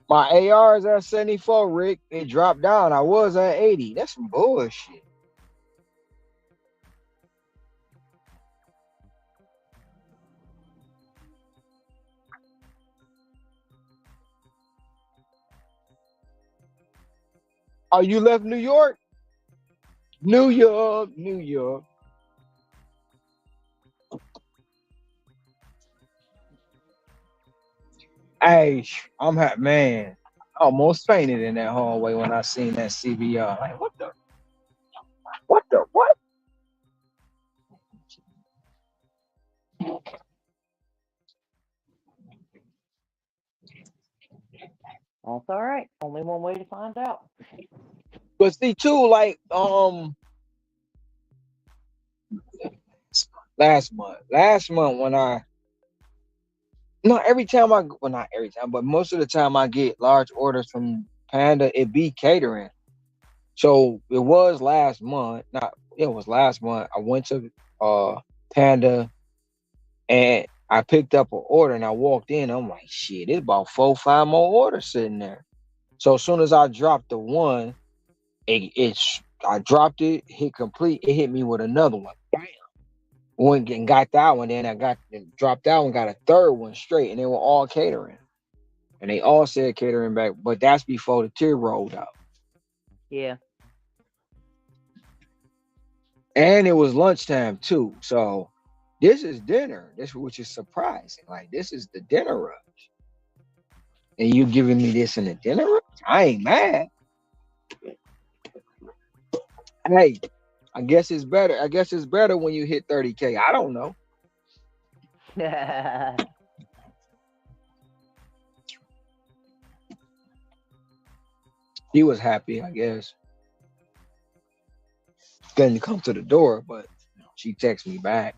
My AR is at 74, Rick. It dropped down. I was at 80. That's some bullshit. Oh, you left New York? New York. Hey, I'm happy, man. I almost fainted in that hallway when I seen that CBR. Like, what? That's all right. Only one way to find out. But see, too, like, last month when not every time not every time, but most of the time I get large orders from Panda, it be catering. So it was last month. I went to Panda and I picked up an order and I walked in. I'm like, shit, it's about 4-5 more orders sitting there. So as soon as I dropped the one, I dropped it, hit complete, it hit me with another one. Bam. Went and got that one, then dropped that one, got a third one straight, and they were all catering. And they all said catering back, but that's before the tier rolled out. Yeah. And it was lunchtime too. So this is dinner, which is surprising. Like, this is the dinner rush. And you giving me this in the dinner rush? I ain't mad. Hey, I guess it's better when you hit 30K. I don't know. He was happy, I guess. Couldn't come to the door, but she texted me back.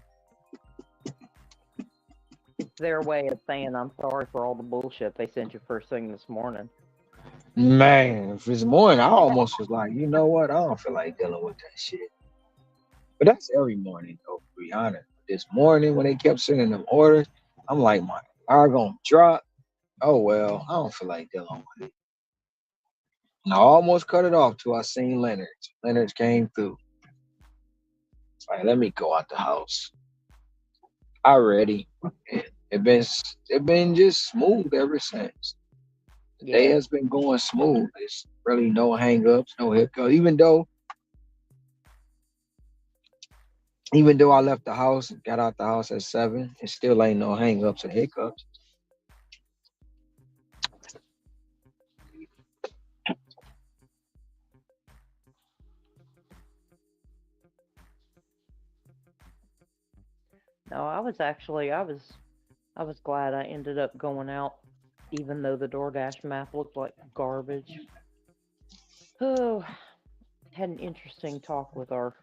Their way of saying I'm sorry for all the bullshit they sent you first thing this morning. Man, this morning I almost was like, you know what? I don't feel like dealing with that shit. But that's every morning, though, to be honest. This morning when they kept sending them orders, I'm like, my car gonna drop. Oh well, I don't feel like dealing with it. And I almost cut it off till I seen Leonard. Leonard came through. It's like, let me go out the house. I ready. It been just smooth ever since. Day has been going smooth. It's really no hangups, no hiccups. Even though I left the house and got out the house at 7, it still ain't no hangups or hiccups. No, I was glad I ended up going out, even though the DoorDash map looked like garbage. Oh, had an interesting talk with our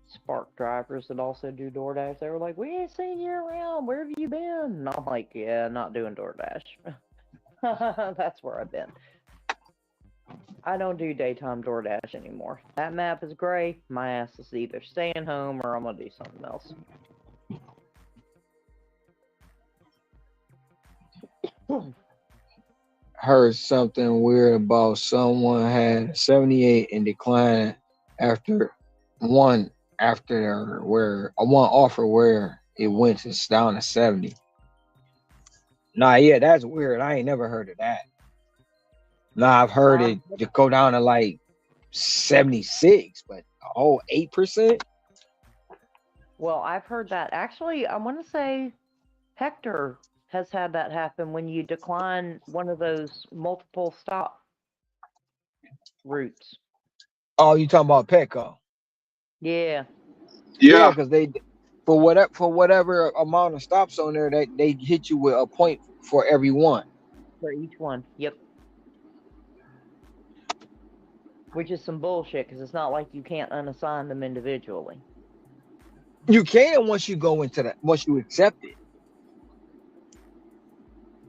Spark drivers that also do DoorDash. They were like, "We ain't seen you around. Where have you been?" And I'm like, "Yeah, not doing DoorDash." That's where I've been. I don't do daytime DoorDash anymore. That map is gray. My ass is either staying home or I'm gonna do something else. Heard something weird about someone had 78 and declined after one offer where it went down to 70. Nah, yeah, that's weird. I ain't never heard of that. Nah, I've heard it to go down to like 76, but a whole 8%. Well, I've heard that. Actually, I want to say Hector has had that happen when you decline one of those multiple stop routes. Oh, you talking about Petco? Yeah. Yeah, because they for whatever amount of stops on there, they hit you with a point for every one. For each one, yep. Which is some bullshit because it's not like you can't unassign them individually. You can once you accept it.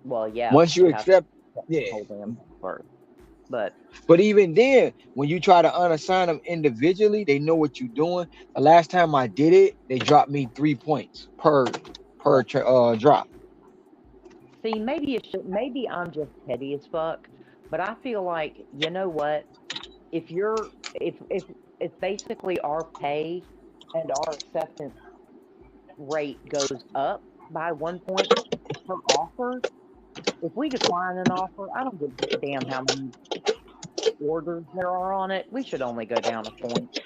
Well, yeah. Once you accept, But even then, when you try to unassign them individually, they know what you're doing. The last time I did it, they dropped me 3 points per drop. See, maybe I'm just petty as fuck, but I feel like, you know what? If basically our pay and our acceptance rate goes up by 1 point per offer, if we decline an offer, I don't give a damn how many orders there are on it. We should only go down a point.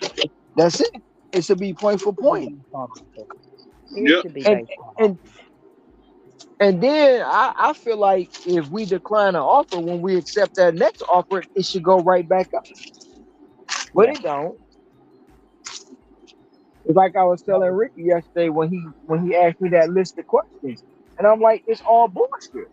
That's it. It should be point for point. And then I feel like if we decline an offer, when we accept that next offer, it should go right back up. But it don't. It's like I was telling Ricky yesterday when he asked me that list of questions, and I'm like, it's all bullshit.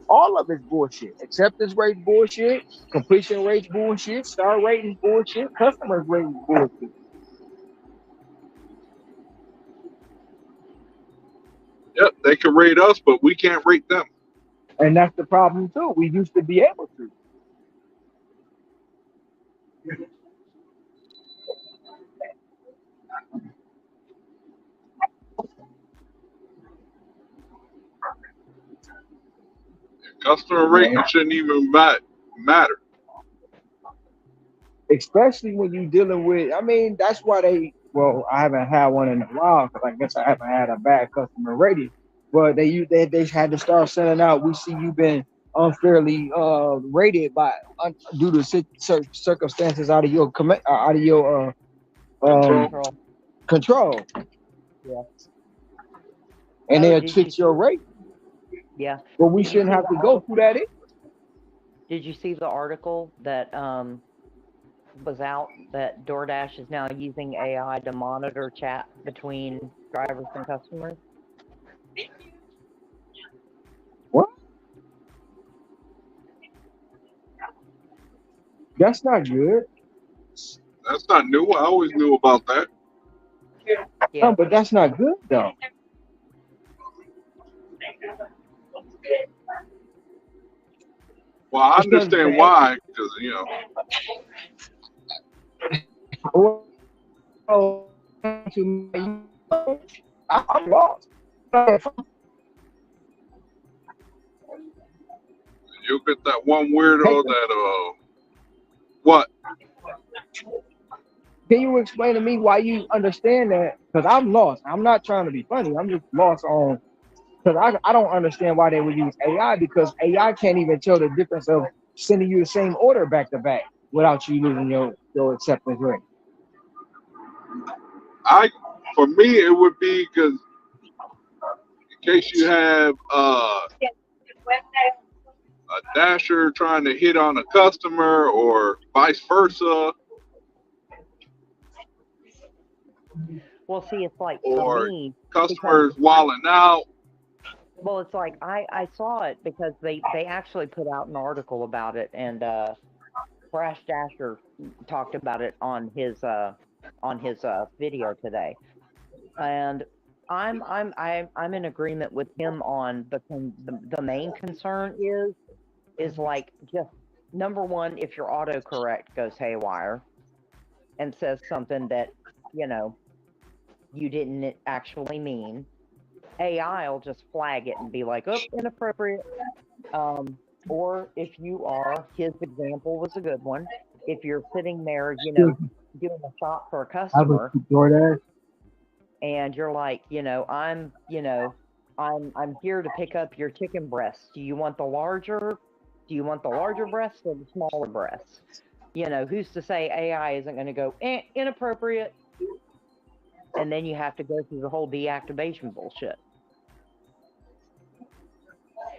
All of it's bullshit. Acceptance rate bullshit, completion rate bullshit, star rating bullshit, customer rating bullshit. Yep, they can rate us, but we can't rate them. And that's the problem too. We used to be able to. Customer rating shouldn't even matter. Especially when you're dealing with, I mean, that's why I haven't had one in a while because I guess I haven't had a bad customer rating. But they had to start sending out, we see you've been unfairly rated due to circumstances out of your control. Yeah. And they'll fix your rate. Yeah. But we shouldn't have to go through that. Did you see the article that was out that DoorDash is now using AI to monitor chat between drivers and customers? What? That's not good. That's not new. I always knew about that. Yeah. No, but that's not good though. Well, I understand why, because I'm lost. You get that one weirdo that what? Can you explain to me why you understand that? Because I'm lost. I'm not trying to be funny. I'm just lost on Because I don't understand why they would use AI, because AI can't even tell the difference of sending you the same order back to back without you losing your acceptance rate. For me, it would be because in case you have a dasher trying to hit on a customer or vice versa, Well, see, it's like for or me, customers walling out. well, it's like I saw it because they actually put out an article about it, and Brash Dasher talked about it on his video today, and I'm in agreement with him on the main concern is like just number one, if your autocorrect goes haywire and says something that you didn't actually mean, AI will just flag it and be like, oh, inappropriate. Or if you are, his example was a good one. If you're sitting there, doing a shop for a customer, and you're like, I'm here to pick up your chicken breasts. Do you want the larger breasts or the smaller breasts? Who's to say AI isn't going to go inappropriate? And then you have to go through the whole deactivation bullshit.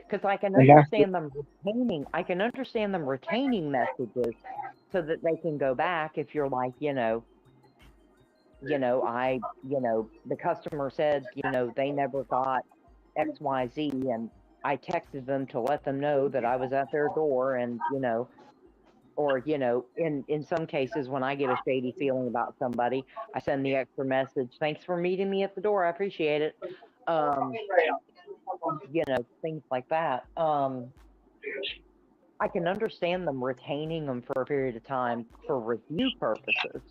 Because I can understand them retaining messages so that they can go back if you're like, the customer said, they never got XYZ, and I texted them to let them know that I was at their door, and or in some cases when I get a shady feeling about somebody, I send the extra message, thanks for meeting me at the door, I appreciate it. Things like that. I can understand them retaining them for a period of time for review purposes,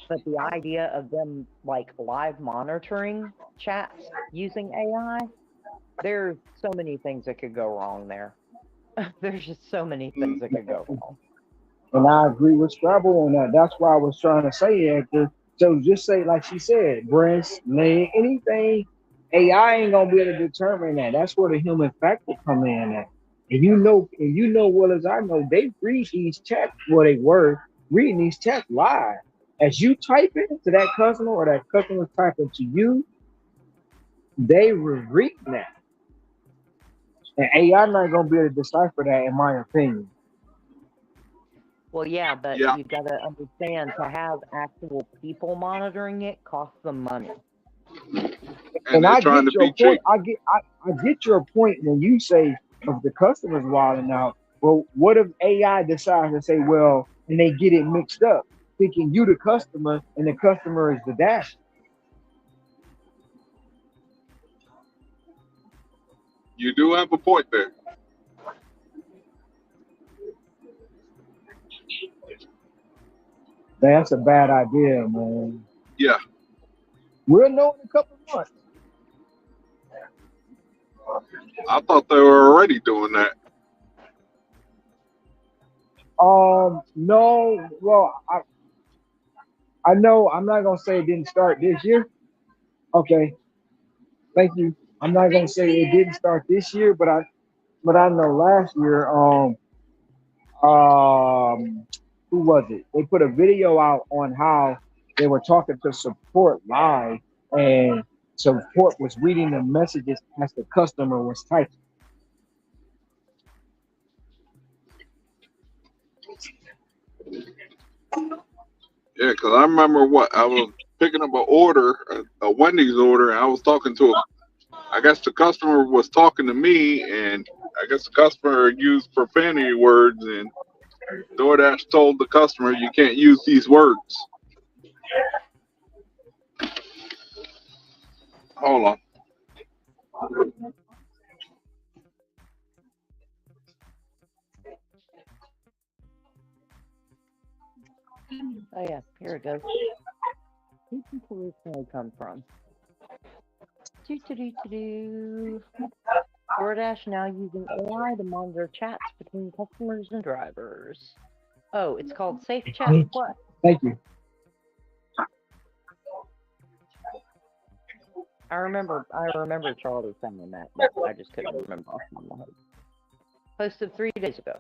but the idea of them like live monitoring chats using AI, there's so many things that could go wrong there. There's just so many things that could go wrong. And I agree with Scrabble on that. That's why I was trying to say, Hector. So just say, like she said, breast, leg, anything. AI ain't gonna be able to determine that. That's where the human factor come in at. And you know well as I know, they read these chats where they were reading these chats live. As you type it to that customer or that customer typing to you, they were reading that. And AI not gonna be able to decipher that, in my opinion. Well, yeah, but you got to understand, to have actual people monitoring it costs them money. And I get your point. I get your point when you say if the customer's wilding out. Well, what if AI decides to say, well, and they get it mixed up, thinking you the customer and the customer is the dasher? You do have a point there. That's a bad idea, man. Yeah. We'll know in a couple of months. I thought they were already doing that. No. Well, I know I'm not gonna say it didn't start this year. Okay. Thank you. I'm not gonna say it didn't start this year, but I know last year, who was it? They put a video out on how they were talking to support live, and support was reading the messages as the customer was typing. Yeah, because I remember I was picking up an order, a Wendy's order, and I was talking to I guess the customer was talking to me, and I guess the customer used profanity words, and DoorDash told the customer, you can't use these words. Hold on. Oh yeah, here it goes. Who can originally come from? DoorDash now using AI to monitor chats between customers and drivers. Oh, it's called Safe Chat Plus. Thank you. I remember Charlie saying that, but I just couldn't remember off the top of my head. Posted 3 days ago.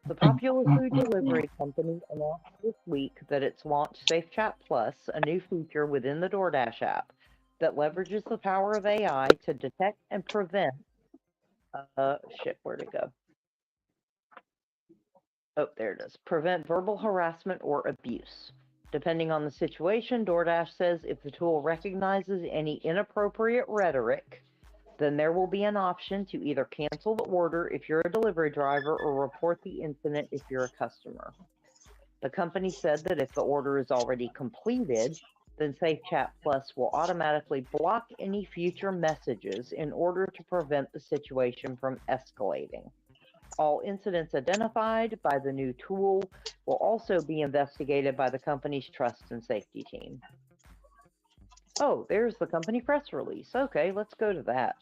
The popular food delivery company announced this week that it's launched SafeChat Plus, a new feature within the DoorDash app that leverages the power of AI to detect and prevent. Where'd it go? Oh, there it is. Prevent verbal harassment or abuse. Depending on the situation, DoorDash says if the tool recognizes any inappropriate rhetoric, then there will be an option to either cancel the order if you're a delivery driver or report the incident if you're a customer. The company said that if the order is already completed, then SafeChat Plus will automatically block any future messages in order to prevent the situation from escalating. All incidents identified by the new tool will also be investigated by the company's trust and safety team. Oh, there's the company press release. Okay, let's go to that.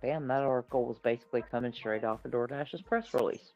Damn, that article was basically coming straight off of DoorDash's press release.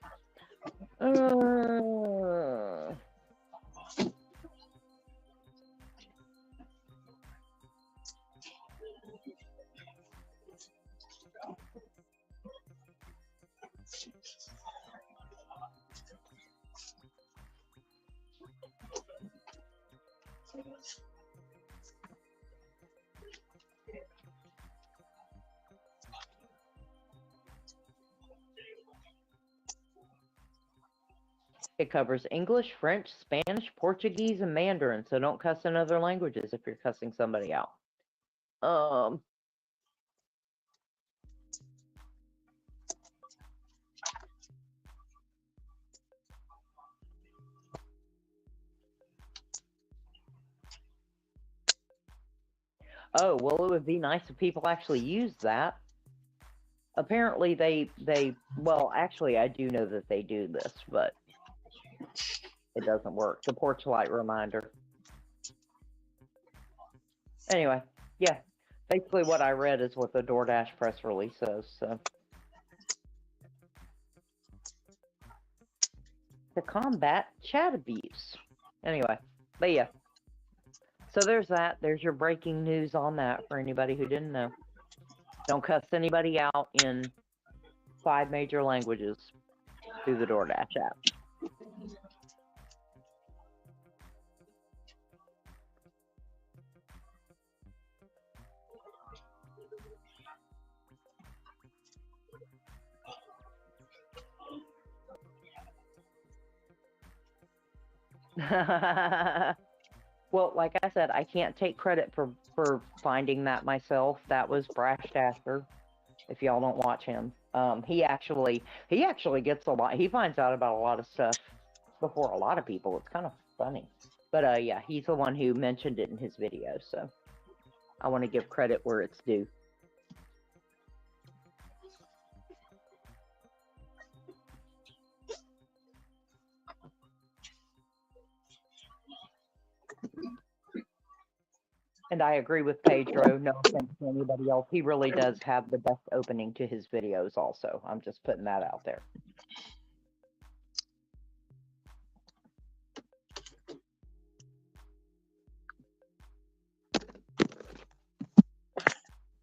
It covers English, French, Spanish, Portuguese, and Mandarin, so don't cuss in other languages if you're cussing somebody out. Oh, well, it would be nice if people actually used that. Apparently well, actually, I do know that they do this, but it doesn't work. The porch light reminder. Anyway, yeah, basically what I read is what the DoorDash press release says, so. To combat chat abuse. Anyway, but yeah. So there's that. There's your breaking news on that for anybody who didn't know. Don't cuss anybody out in 5 major languages through the DoorDash app. Well, like I said, I can't take credit for finding that myself. That was Brash Dasher. If y'all don't watch him, he actually gets a lot. He finds out about a lot of stuff before a lot of people. It's kind of funny, but yeah, he's the one who mentioned it in his video. So I want to give credit where it's due. And I agree with Pedro. No offense to anybody else. He really does have the best opening to his videos also. I'm just putting that out there.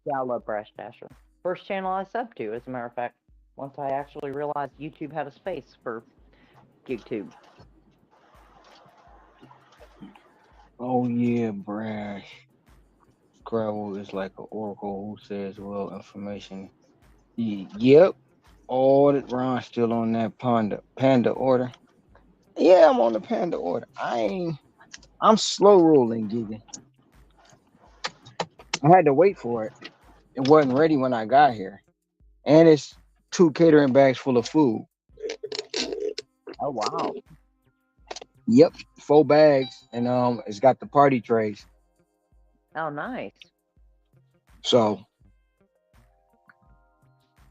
Yeah, I love Brash Dasher. First channel I subbed to, as a matter of fact, once I actually realized YouTube had a space for GigTube. Oh yeah, Brash. Scrabble is like an oracle who says, well, information. Yep. All that Ron's still on that panda order. Yeah, I'm on the panda order. I'm slow rolling, Giga. I had to wait for it. It wasn't ready when I got here. And it's 2 catering bags full of food. Oh wow. Yep, 4 bags, and it's got the party trays. Oh nice. So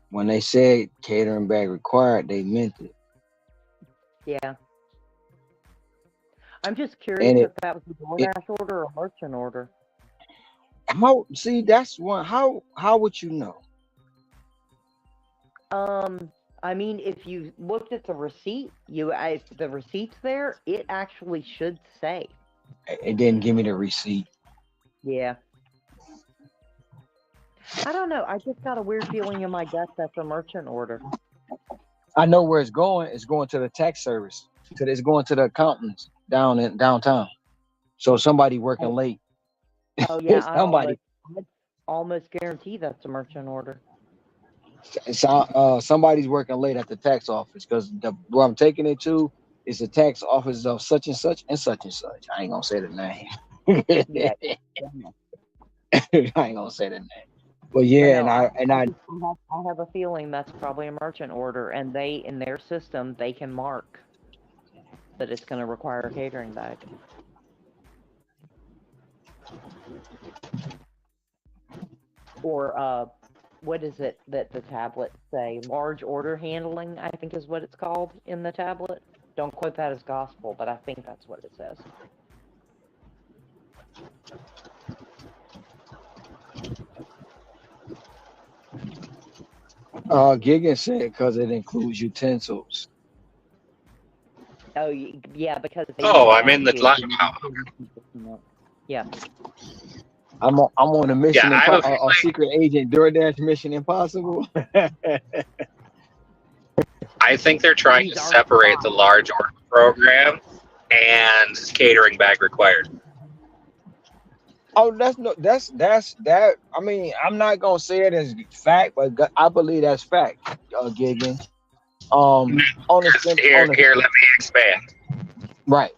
when they said catering bag required, they meant it. Yeah. I'm just curious if that was a DoorDash order or a merchant order. How? See, that's one. How would you know? I mean, if you looked at the receipt, if the receipt's there, it actually should say. It didn't give me the receipt. Yeah. I don't know. I just got a weird feeling in my gut that's a merchant order. I know where it's going. It's going to the tax service. It's going to the accountants downtown. So somebody working late. Oh yeah, somebody. I almost guarantee that's a merchant order. Somebody's working late at the tax office because where I'm taking it to is the tax office of such and such and such and such. I ain't gonna say the name. Yeah. I ain't gonna say the name. But yeah, but no, I have a feeling that's probably a merchant order, and they in their system they can mark that it's going to require a catering bag. Or what is it that the tablets say? Large order handling, I think is what it's called in the tablet. Don't quote that as gospel, but I think that's what it says. Gigan said because it includes utensils. Oh yeah, because I'm in the yeah. I'm on a mission. Yeah, a secret agent DoorDash Mission Impossible. I think they're trying to separate the large order program and catering bag required. Oh, that's that. I mean, I'm not gonna say it as fact, but I believe that's fact, Gigan. Here, let me expand. Right.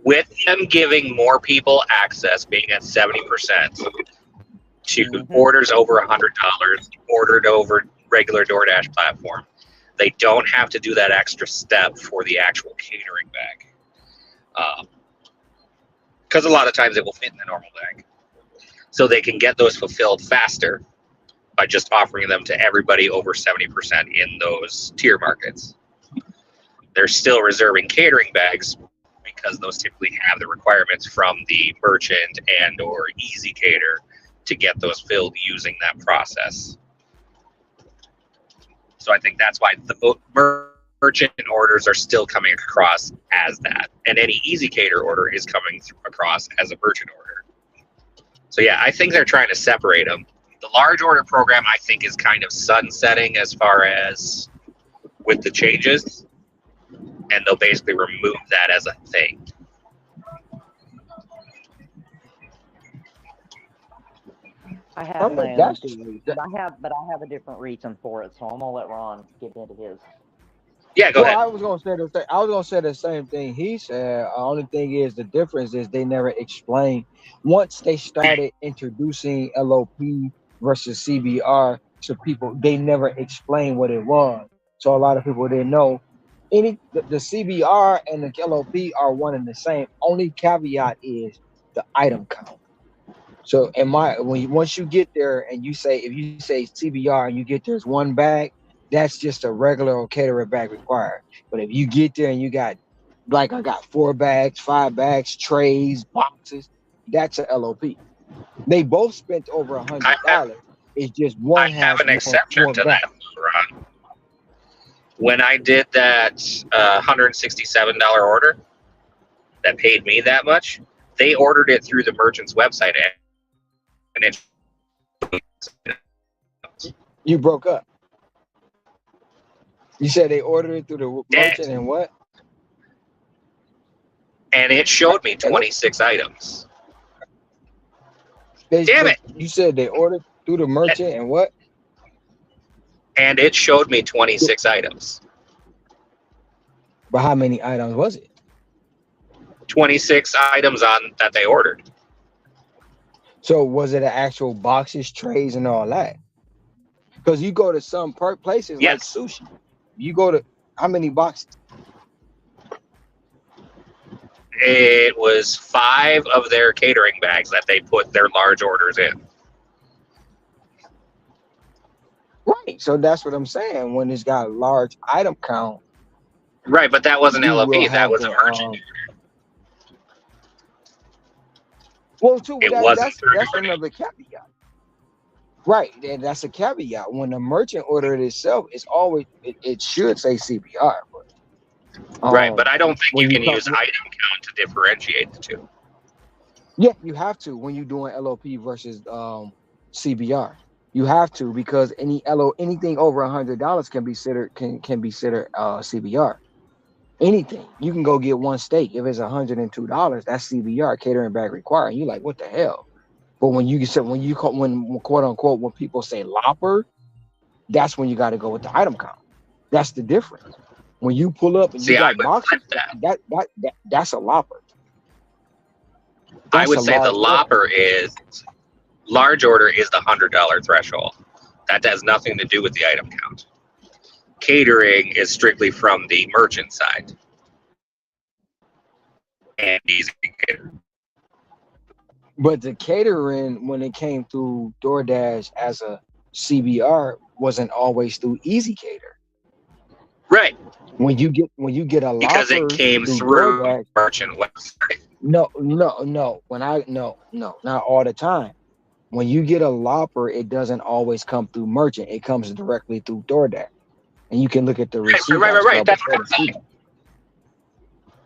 With them giving more people access, being at 70%, to orders over $100 ordered over regular DoorDash platform, they don't have to do that extra step for the actual catering bag. Because a lot of times it will fit in the normal bag. So they can get those fulfilled faster by just offering them to everybody over 70% in those tier markets. They're still reserving catering bags because those typically have the requirements from the merchant and or Easy Cater to get those filled using that process. So I think that's why the merchant orders are still coming across as that. And any Easy Cater order is coming across as a merchant order. So yeah, I think they're trying to separate them. The large order program, I think, is kind of sunsetting as far as with the changes. And they'll basically remove that as a thing. I have my own theory, but I have a different reason for it, so I'm gonna let Ron get into his. Yeah, go ahead. I was gonna say the same thing he said. The only thing is the difference is they never explained. Once they started introducing LOP versus CBR to people, they never explained what it was. So a lot of people didn't know. The CBR and the LOP are one and the same. Only caveat is the item count. So once you get there and if you say CBR and you get there's one bag, that's just a regular or catering bag required. But if you get there and you got, like I got 4 bags, 5 bags, trays, boxes, that's a LOP. They both spent over $100. It's just one. I have an exception to that, Ron. When I did that $167 order that paid me that much, they ordered it through the merchant's website. And You broke up. You said they ordered it through the merchant and what? And it showed me 26 items. Damn it! You said they ordered through the merchant and what? And it showed me 26 items. But how many items was it? 26 items that they ordered. So was it an actual boxes, trays, and all that? Because you go to some places like sushi. You go to How many boxes? It was 5 of their catering bags that they put their large orders in. Right. So that's what I'm saying. When it's got a large item count, Right, but that wasn't you LOP. will That have was the a merchant. well, too. It But wasn't that's another caveat. Right. That's a caveat. When the merchant order it itself, it's always it should say CBR. But, right, but I don't think when you can come, use item count to differentiate the two. yeah, you have to when you're doing LOP versus CBR. You have to, because anything over $100 can be considered CBR. Anything you can go get one steak if it's $102, that's CBR, catering bag required. And you're like, what the hell? But when quote unquote when people say lopper, that's when you got to go with the item count. That's the difference. When you pull up and See, you I got would boxes, flip that. that's a lopper. I would a say the large order. lopper is large order is the $100 threshold. That has nothing to do with the item count. Catering is strictly from the merchant side. And easy cater. But the catering, when it came through DoorDash as a CBR, wasn't always through Easy Cater. Right. When you get a because it lopper came through through DoorDash, merchant website. no. Not all the time. When you get a lopper, it doesn't always come through merchant. It comes directly through DoorDash, and you can look at the receipt. Right. That's what I'm saying.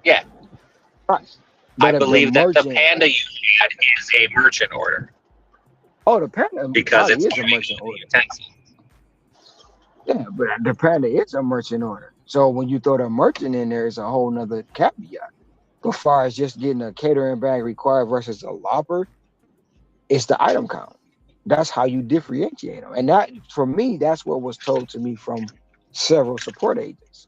Yeah. Right. I believe that the panda you had is a merchant order. Oh, the panda because it's is a merchant order. Yeah, but the panda is a merchant order. So when you throw the merchant in there, it's a whole nother caveat. But as far as just getting a catering bag required versus a lopper, it's the item count. That's how you differentiate them. And that, for me, that's what was told to me from several support agents.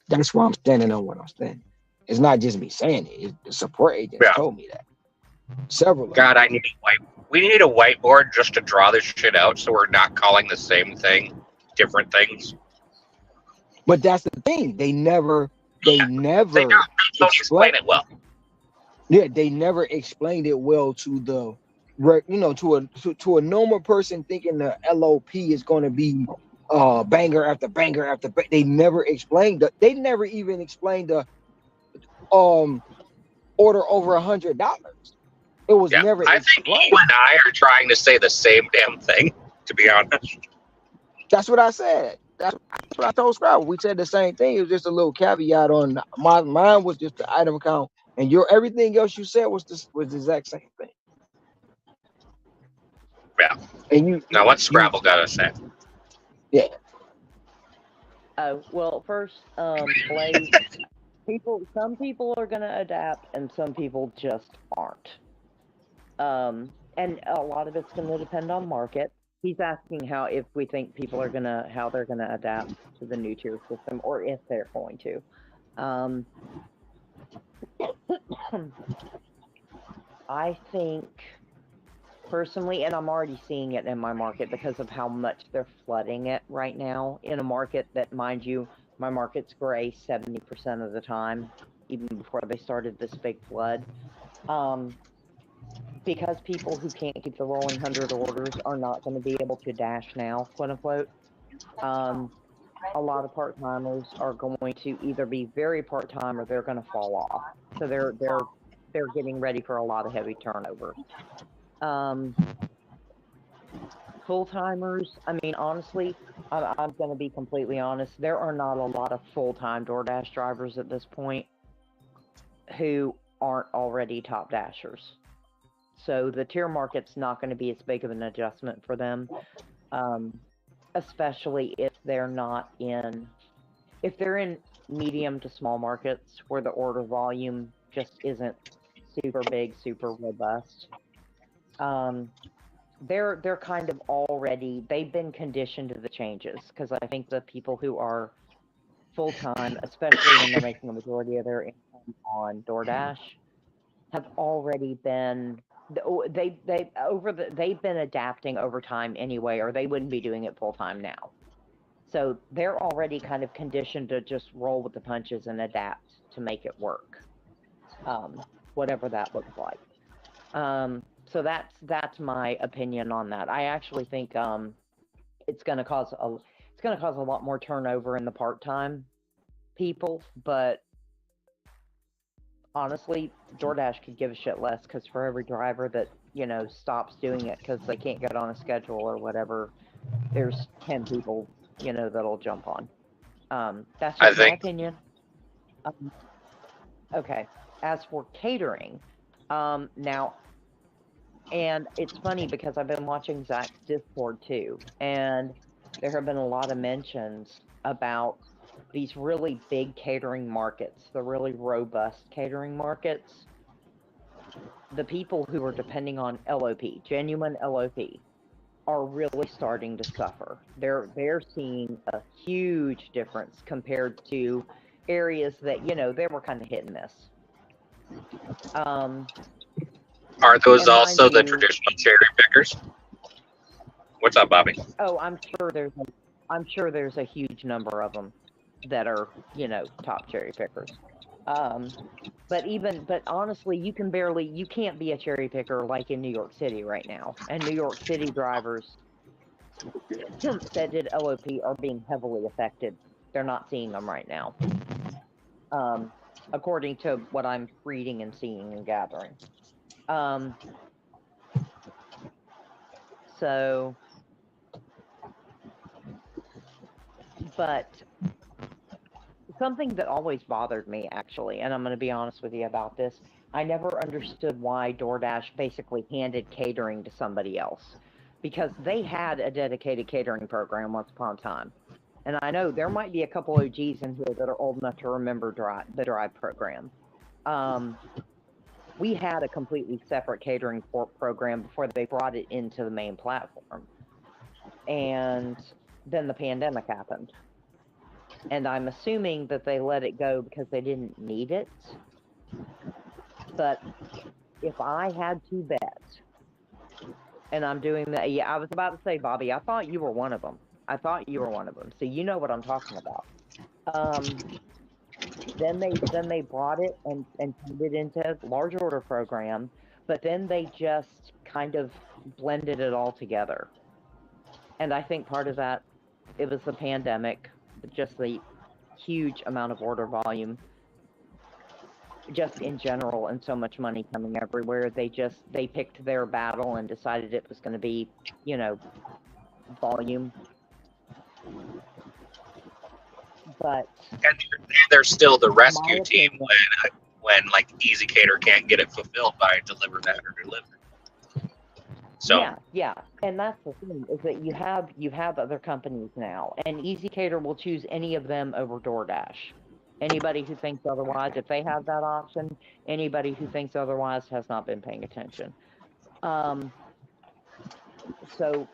That's why I'm standing on what I'm standing. It's not just me saying it. The support agents told me that. Several. God, we need a whiteboard just to draw this shit out, so we're not calling the same thing different things. But that's the thing. They never don't explain it well. Yeah, they never explained it well to the, to a normal person thinking the LOP is going to be banger after banger after banger. They never explained that. They never even explained the order over $100. It was never I explained. think you and I are trying to say the same damn thing, to be honest. That's what I said. That's what I told Scrabble. We said the same thing. It was just a little caveat on mine was just the item count, and everything else you said was the exact same thing. Yeah. And now what's Scrabble got to say? Yeah. Oh well, first, Blake. Some people are gonna adapt, and some people just aren't. And a lot of it's gonna depend on market. He's asking if we think people are how they're gonna adapt to the new tier system, or if they're going to. I think personally, and I'm already seeing it in my market because of how much they're flooding it right now in a market that, mind you, my market's gray 70% of the time, even before they started this big flood. Because people who can't keep the rolling 100 orders are not going to be able to dash now, quote unquote. A lot of part-timers are going to either be very part-time or they're going to fall off. So they're getting ready for a lot of heavy turnover. Full-timers, I mean, honestly, I'm going to be completely honest. There are not a lot of full-time DoorDash drivers at this point who aren't already top dashers. So the tier market's not going to be as big of an adjustment for them, especially if they're in medium to small markets where the order volume just isn't super big, super robust. They're kind of already, they've been conditioned to the changes, because I think the people who are full-time, especially when they're making a majority of their income on DoorDash, have already been, they've been adapting over time anyway, or they wouldn't be doing it full-time now. So they're already kind of conditioned to just roll with the punches and adapt to make it work, whatever that looks like. So that's my opinion on that. I actually think it's going to cause a lot more turnover in the part-time people, but honestly, DoorDash could give a shit less, because for every driver that, stops doing it because they can't get on a schedule or whatever, there's 10 people, that'll jump on. That's just my opinion. Okay. As for catering, now, and it's funny because I've been watching Zach's Discord too, and there have been a lot of mentions about these really big catering markets, the really robust catering markets. The people who are depending on LOP, genuine LOP, are really starting to suffer. They're seeing a huge difference compared to areas that, they were kind of hit and miss. Are those also the traditional cherry pickers? What's up, Bobby? Oh, I'm sure there's a huge number of them that are, top cherry pickers. But honestly, you can't be a cherry picker like in New York City right now. And New York City drivers that did LOP are being heavily affected. They're not seeing them right now, according to what I'm reading and seeing and gathering. But something that always bothered me, actually, and I'm going to be honest with you about this, I never understood why DoorDash basically handed catering to somebody else, because they had a dedicated catering program once upon a time. And I know there might be a couple OGs in here that are old enough to remember the Drive program. We had a completely separate catering program before they brought it into the main platform. And then the pandemic happened. And I'm assuming that they let it go because they didn't need it. But if I had to bet, and I'm doing that, I was about to say, Bobby, I thought you were one of them. So you know what I'm talking about. Then they brought it and turned it into a large order program, but then they just kind of blended it all together. And I think part of that, it was the pandemic, just the huge amount of order volume, just in general, and so much money coming everywhere. They picked their battle and decided it was going to be, volume. But and they're still the rescue team when like Easy Cater can't get it fulfilled by Deliver That or Deliver. So yeah, and that's the thing, is that you have other companies now, and Easy Cater will choose any of them over DoorDash. Anybody who thinks otherwise, if they have that option, anybody who thinks otherwise has not been paying attention. So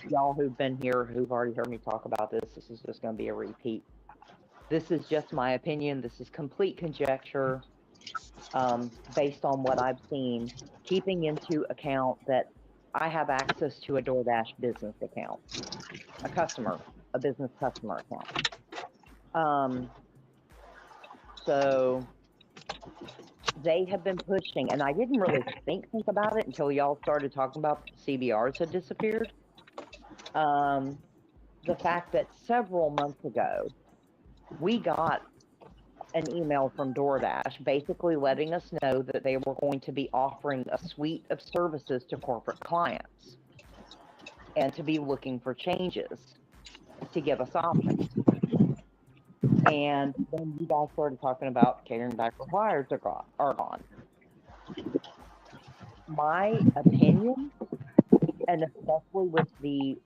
y'all who've been here, who've already heard me talk about this is just going to be a repeat. This is just my opinion. This is complete conjecture, based on what I've seen, keeping into account that I have access to a DoorDash business account, a business customer account. So they have been pushing, and I didn't really think about it until y'all started talking about CBRs had disappeared. The fact that several months ago, we got an email from DoorDash basically letting us know that they were going to be offering a suite of services to corporate clients and to be looking for changes to give us options. And then you guys started talking about catering back required are gone. My opinion, and especially with the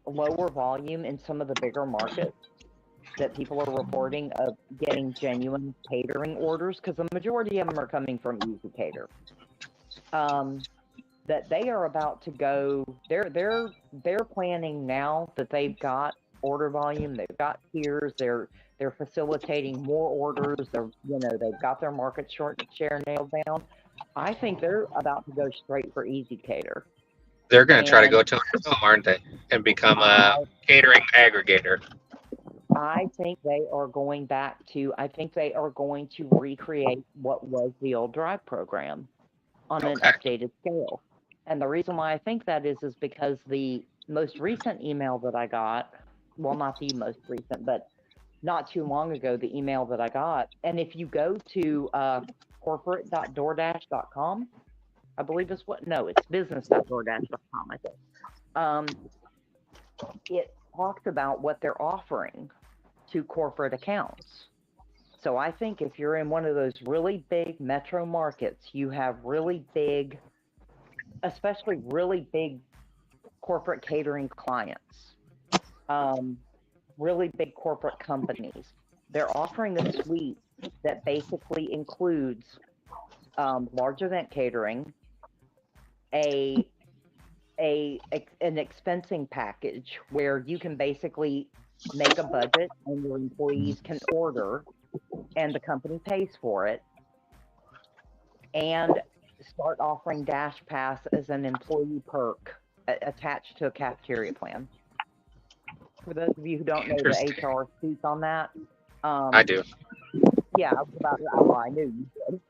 lower volume in some of the bigger markets that people are reporting of getting genuine catering orders, because the majority of them are coming from Easy Cater, that they are about to go, they're planning now that they've got order volume, they've got tiers, they're facilitating more orders, they've got their market share nailed down. I think they're about to go straight for Easy Cater. They're going to try to go And to our home, aren't they? And become a catering aggregator. I think they are going back to, I think they are going to recreate what was the old Drive program on an updated scale. And the reason why I think that is because the most recent email that I got, well, not the most recent, but not too long ago, the email that I got, and if you go to corporate.doordash.com, I believe it's it's business.doordash.com, I think. It talks about what they're offering to corporate accounts. So I think if you're in one of those really big metro markets, you have really big, especially really big corporate catering clients, really big corporate companies. They're offering a suite that basically includes large event catering, an expensing package where you can basically make a budget and your employees can order and the company pays for it, and start offering Dash Pass as an employee perk attached to a cafeteria plan. For those of you who don't know the HR speak on that, I do. Yeah, I knew you did.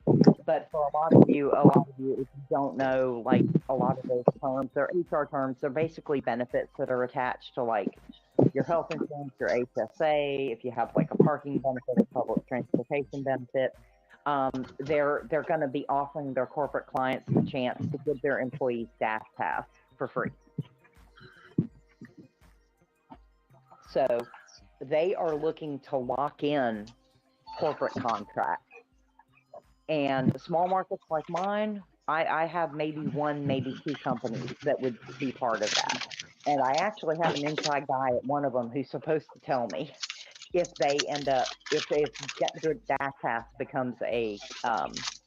But for a lot of you, if you don't know, like a lot of those terms, they're HR terms. They're basically benefits that are attached to like your health insurance, your HSA, if you have like a parking benefit, a public transportation benefit. They're going to be offering their corporate clients the chance to give their employees Dash Pass for free. So they are looking to lock in corporate contracts. And small markets like mine, I have maybe one, maybe two companies that would be part of that. And I actually have an inside guy at one of them who's supposed to tell me if they end up, if their Dash Pass becomes a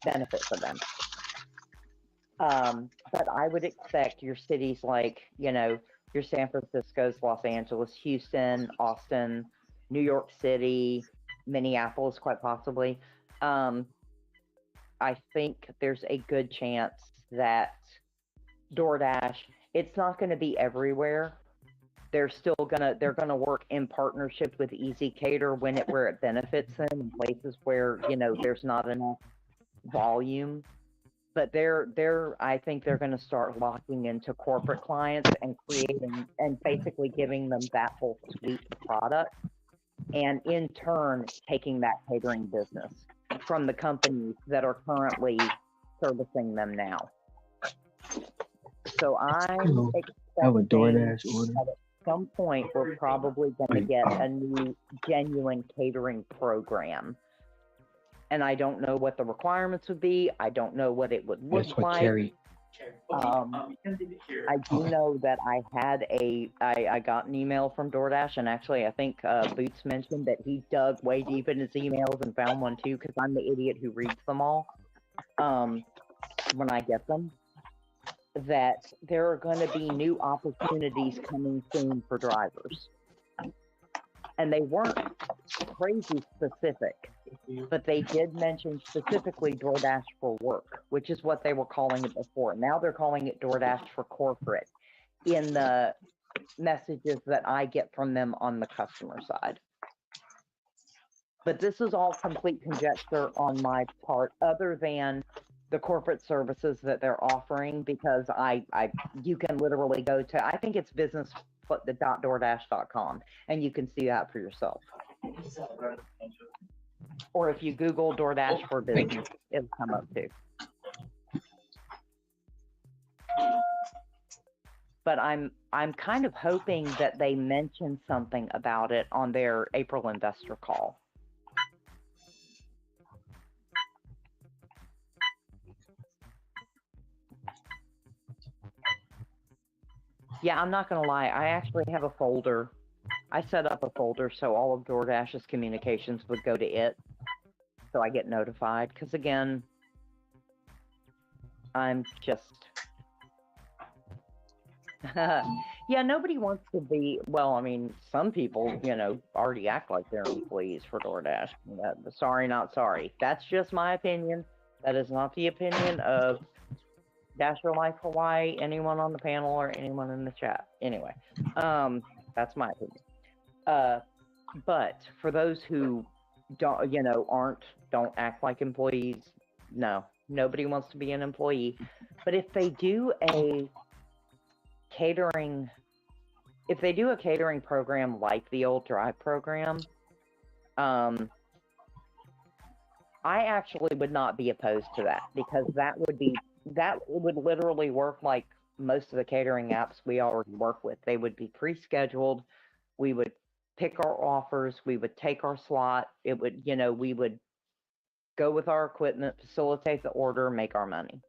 benefit for them. But I would expect your cities like, your San Francisco's, Los Angeles, Houston, Austin, New York City, Minneapolis, quite possibly. I think there's a good chance that DoorDash, it's not going to be everywhere. They're gonna work in partnership with Easy Cater where it benefits them in places where there's not enough volume. But I think they're going to start locking into corporate clients and creating and basically giving them that whole suite of products, and in turn taking that catering business from the companies that are currently servicing them now. So I'm expecting that at some point we're probably going to get a new genuine catering program. And I don't know what the requirements would be. I don't know what it would look like. I do know that I got an email from DoorDash, and actually I think Boots mentioned that he dug way deep in his emails and found one too, because I'm the idiot who reads them all when I get them, that there are going to be new opportunities coming soon for drivers. And they weren't crazy specific, but they did mention specifically DoorDash for work, which is what they were calling it before. Now they're calling it DoorDash for corporate in the messages that I get from them on the customer side. But this is all complete conjecture on my part, other than the corporate services that they're offering, because you can literally go to, I think it's business.doordash.com, and you can see that for yourself. Or if you Google DoorDash for business, it'll come up too. But I'm kind of hoping that they mention something about it on their April investor call. Yeah, I'm not going to lie. I actually have a folder. I set up a folder so all of DoorDash's communications would go to it, so I get notified. Because again, I'm just... yeah, nobody wants to be... Well, I mean, some people, already act like they're employees for DoorDash. Sorry, not sorry. That's just my opinion. That is not the opinion of Dash Your Life Hawaii, anyone on the panel or anyone in the chat. Anyway, that's my opinion. But for those who don't, don't act like employees, no, nobody wants to be an employee. But if they do a catering program like the old Drive program, I actually would not be opposed to that, because that would literally work like most of the catering apps we already work with. They would be pre-scheduled. We would pick our offers. We would take our slot. It would, we would go with our equipment, facilitate the order, make our money.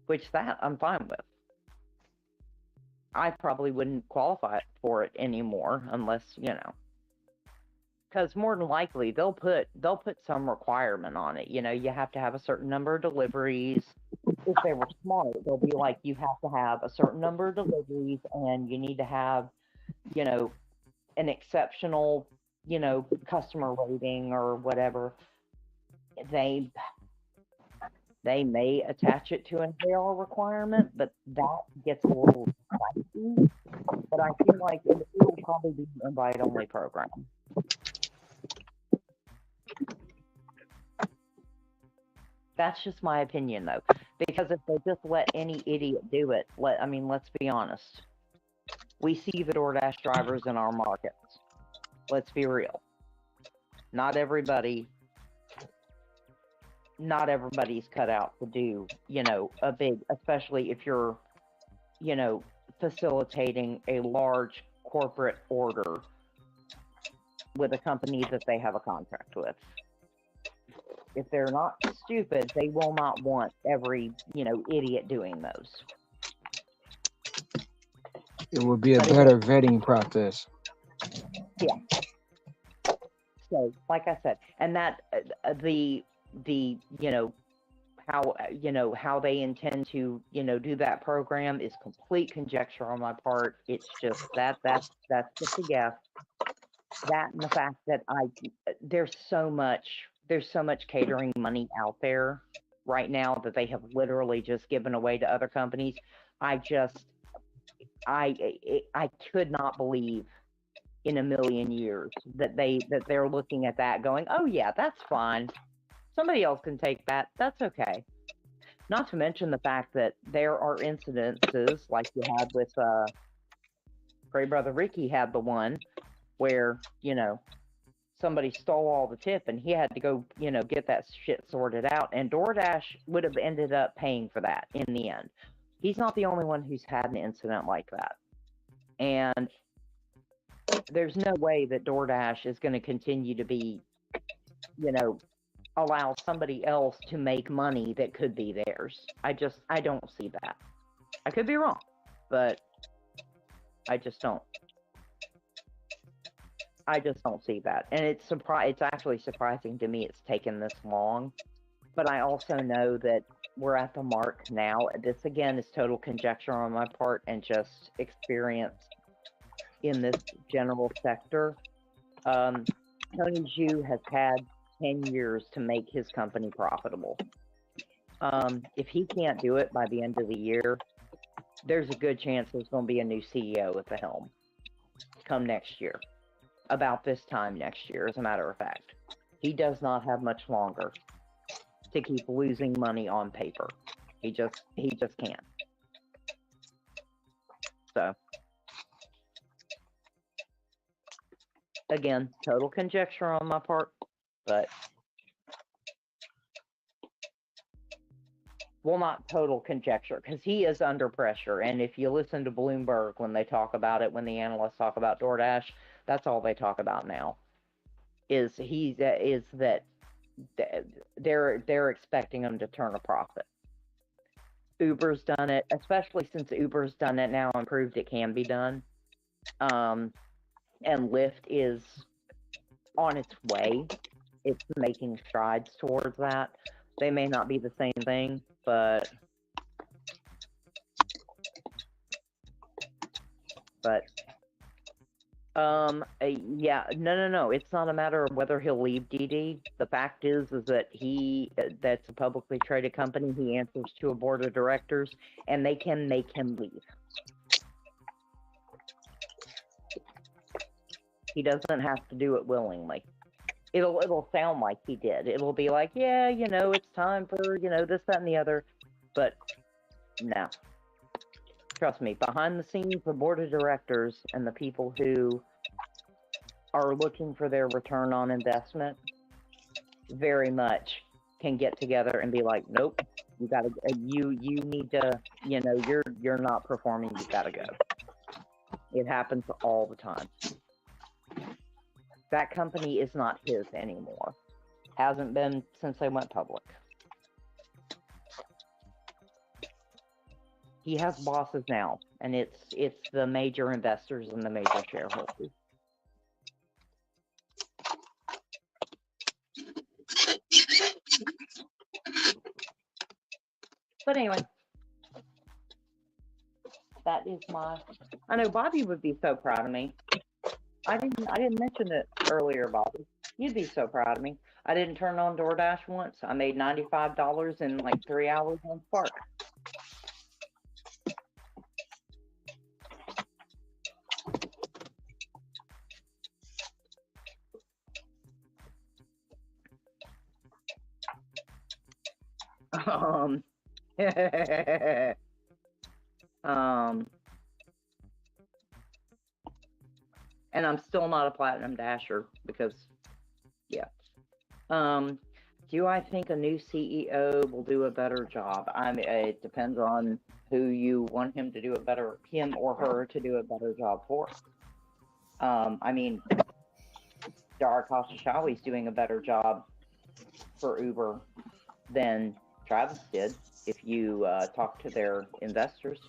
Which that I'm fine with. I probably wouldn't qualify for it anymore unless, because more than likely they'll put some requirement on it. You have to have a certain number of deliveries. If they were smart, they'll be like, you have to have a certain number of deliveries, and you need to have, an exceptional, customer rating or whatever. They may attach it to an AR requirement, but that gets a little spicy. But I feel like it will probably be an invite-only program. That's just my opinion, though. Because if they just let any idiot do it, let's be honest. We see the DoorDash drivers in our markets. Let's be real. Not everybody's cut out to do, a big, especially if you're, facilitating a large corporate order with a company that they have a contract with. If they're not stupid, they will not want every, idiot doing those. It would be a better vetting process. Yeah. So, like I said, and that how they intend to, do that program is complete conjecture on my part. It's just that's just a guess. That and the fact that there's so much catering money out there right now that they have literally just given away to other companies. I could not believe in a million years that they're looking at that going, oh yeah, that's fine. Somebody else can take that. That's okay. Not to mention the fact that there are incidences like you had with Gray Brother Ricky had the one where, somebody stole all the tip and he had to go, get that shit sorted out. And DoorDash would have ended up paying for that in the end. He's not the only one who's had an incident like that. And there's no way that DoorDash is going to continue to be, allow somebody else to make money that could be theirs. I don't see that. I could be wrong, but I just don't. I just don't see that. And it's actually surprising to me it's taken this long. But I also know that we're at the mark now. This, again, is total conjecture on my part and just experience in this general sector. Tony Zhu has had 10 years to make his company profitable. If he can't do it by the end of the year, there's a good chance there's going to be a new CEO at the helm come next year. About this time next year, as a matter of fact. He does not have much longer to keep losing money on paper. He just can't. So, again, total conjecture on my part, but well, not total conjecture, because he is under pressure. And if you listen to Bloomberg when they talk about it, when the analysts talk about DoorDash, that's all they talk about now. Is that they're expecting him to turn a profit. Uber's done it, especially since Uber's done it now and proved it can be done. And Lyft is on its way. It's making strides towards that. They may not be the same thing, but Yeah, no. It's not a matter of whether he'll leave DD. The fact is that that's a publicly traded company. He answers to a board of directors, and they can make him leave. He doesn't have to do it willingly. It'll sound like he did. It'll be like, yeah, it's time for, this, that, and the other. But no. Trust me, behind the scenes, the board of directors and the people who are looking for their return on investment very much can get together and be like, nope, you gotta, you need to, you're not performing, you gotta go. It happens all the time. That company is not his anymore. Hasn't been since they went public. He has bosses now, and it's the major investors and the major shareholders. But anyway, that is I know Bobby would be so proud of me. I didn't mention it earlier, Bobby. You'd be so proud of me. I didn't turn on DoorDash once. I made $95 in like 3 hours on Spark. And I'm still not a platinum dasher because, yeah. Do I think a new CEO will do a better job? I mean, it depends on who you want him or her to do a better job for. I mean, Dara Khosrowshahi's doing a better job for Uber than Travis did. If you talk to their investors,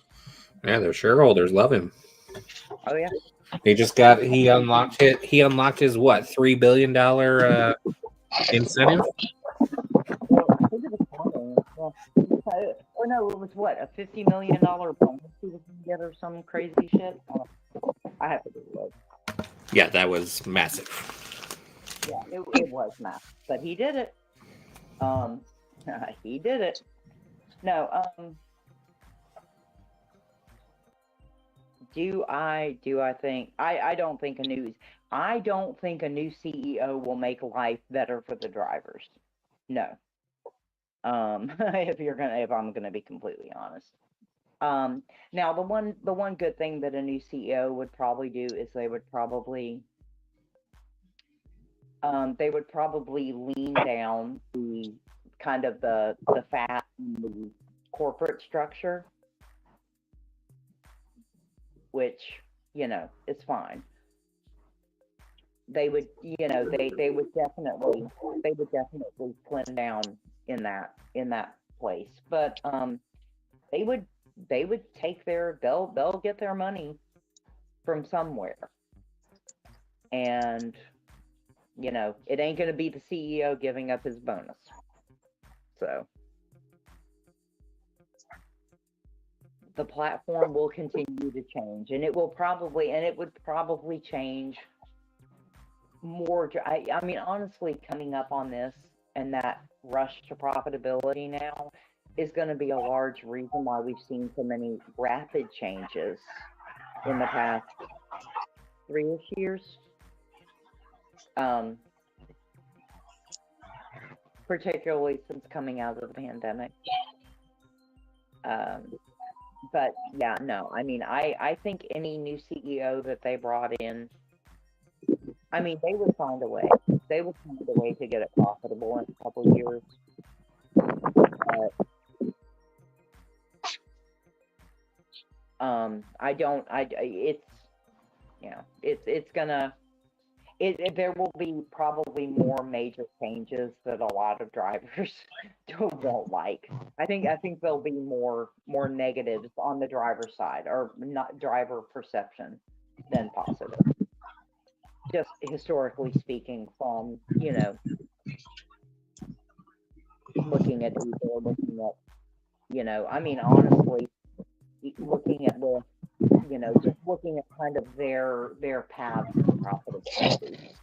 yeah, their shareholders love him. Oh yeah, he unlocked his what, $3 billion incentive? Well, I think it was or no, it was what, a $50 million bonus he was gonna get or some crazy shit. I have to do it. Yeah, that was massive. Yeah, it was massive, but he did it. He did it. No, do I think I don't think a new CEO will make life better for the drivers. No. If I'm gonna be completely honest. Now the one good thing that a new CEO would probably do is they would probably lean down the kind of the fat and the corporate structure, which it's fine. They would they would definitely slim down in that place, but they would take they'll get their money from somewhere, and it ain't gonna be the CEO giving up his bonus. So the platform will continue to change, and it would probably change more. I mean, honestly, coming up on this and that rush to profitability now is going to be a large reason why we've seen so many rapid changes in the past 3-ish years. Particularly since coming out of the pandemic. But yeah, no, I mean, I think any new CEO that they brought in, I mean, they would find a way. They would find a way to get it profitable in a couple of years. There will be probably more major changes that a lot of drivers won't like. I think there'll be more negatives on the driver side, or not driver perception, than positive. Just historically speaking, from looking at Uber, looking at I mean, honestly, looking at you know, just looking at kind of their paths to profitability.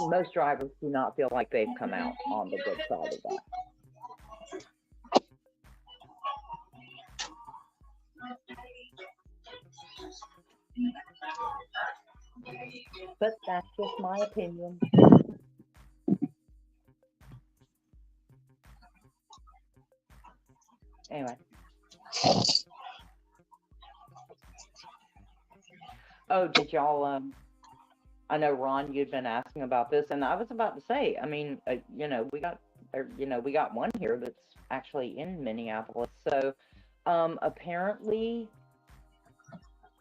Most drivers do not feel like they've come out on the good side of that. But that's just my opinion. Anyway. Oh, did y'all, I know, Ron, you'd been asking about this, and I was about to say, I mean, you know, we got one here that's actually in Minneapolis. So, apparently,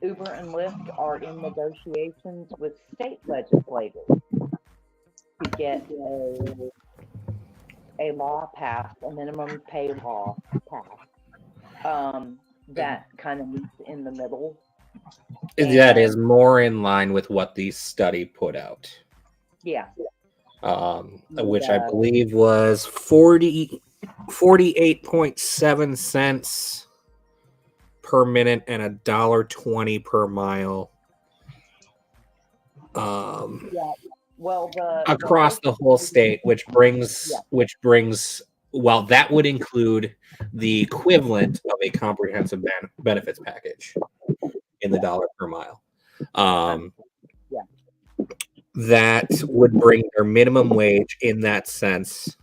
Uber and Lyft are in negotiations with state legislators to get a law passed, a minimum pay law passed, that kind of meets in the middle. That is more in line with what the study put out. Yeah. Which I believe was 48.7 cents per minute and $1.20 per mile. Yeah. Well, across the whole state, which brings, well, that would include the equivalent of a comprehensive benefits package in the dollar per mile. That would bring their minimum wage in that sense.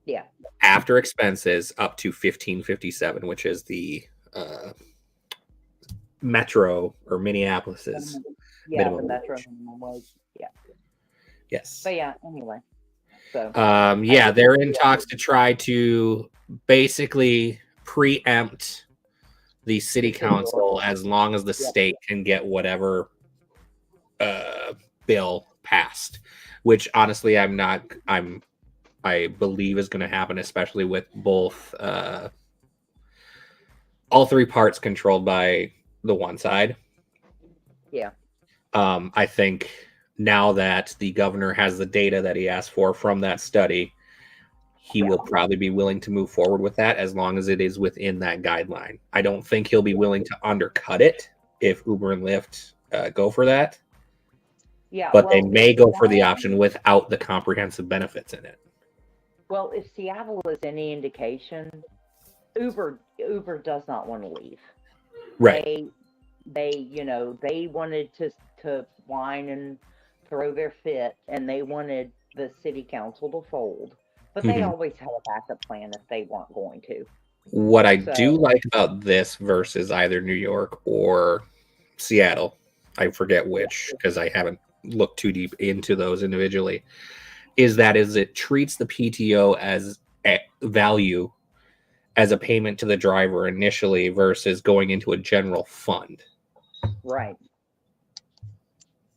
Yeah. After expenses up to $15.57, which is the Metro or Minneapolis's minimum Metro wage. minimum wage. Yeah. Yes. But yeah, anyway. So they're in talks to try to basically preempt the city council as long as the state can get whatever bill passed, which honestly I believe is going to happen, especially with both all three parts controlled by the one side. Yeah. I think now that the governor has the data that he asked for from that study, he will probably be willing to move forward with that as long as it is within that guideline. I don't think he'll be willing to undercut it if Uber and Lyft go for that. Yeah, but they may go for the option without the comprehensive benefits in it. Well, if Seattle is any indication, Uber does not want to leave. Right. They wanted to whine and throw their fit, and they wanted the city council to fold. But they always had a backup plan if they weren't going to. What I do like about this versus either New York or Seattle, I forget which because I haven't looked too deep into those individually, is it treats the PTO as a value as a payment to the driver initially versus going into a general fund. Right.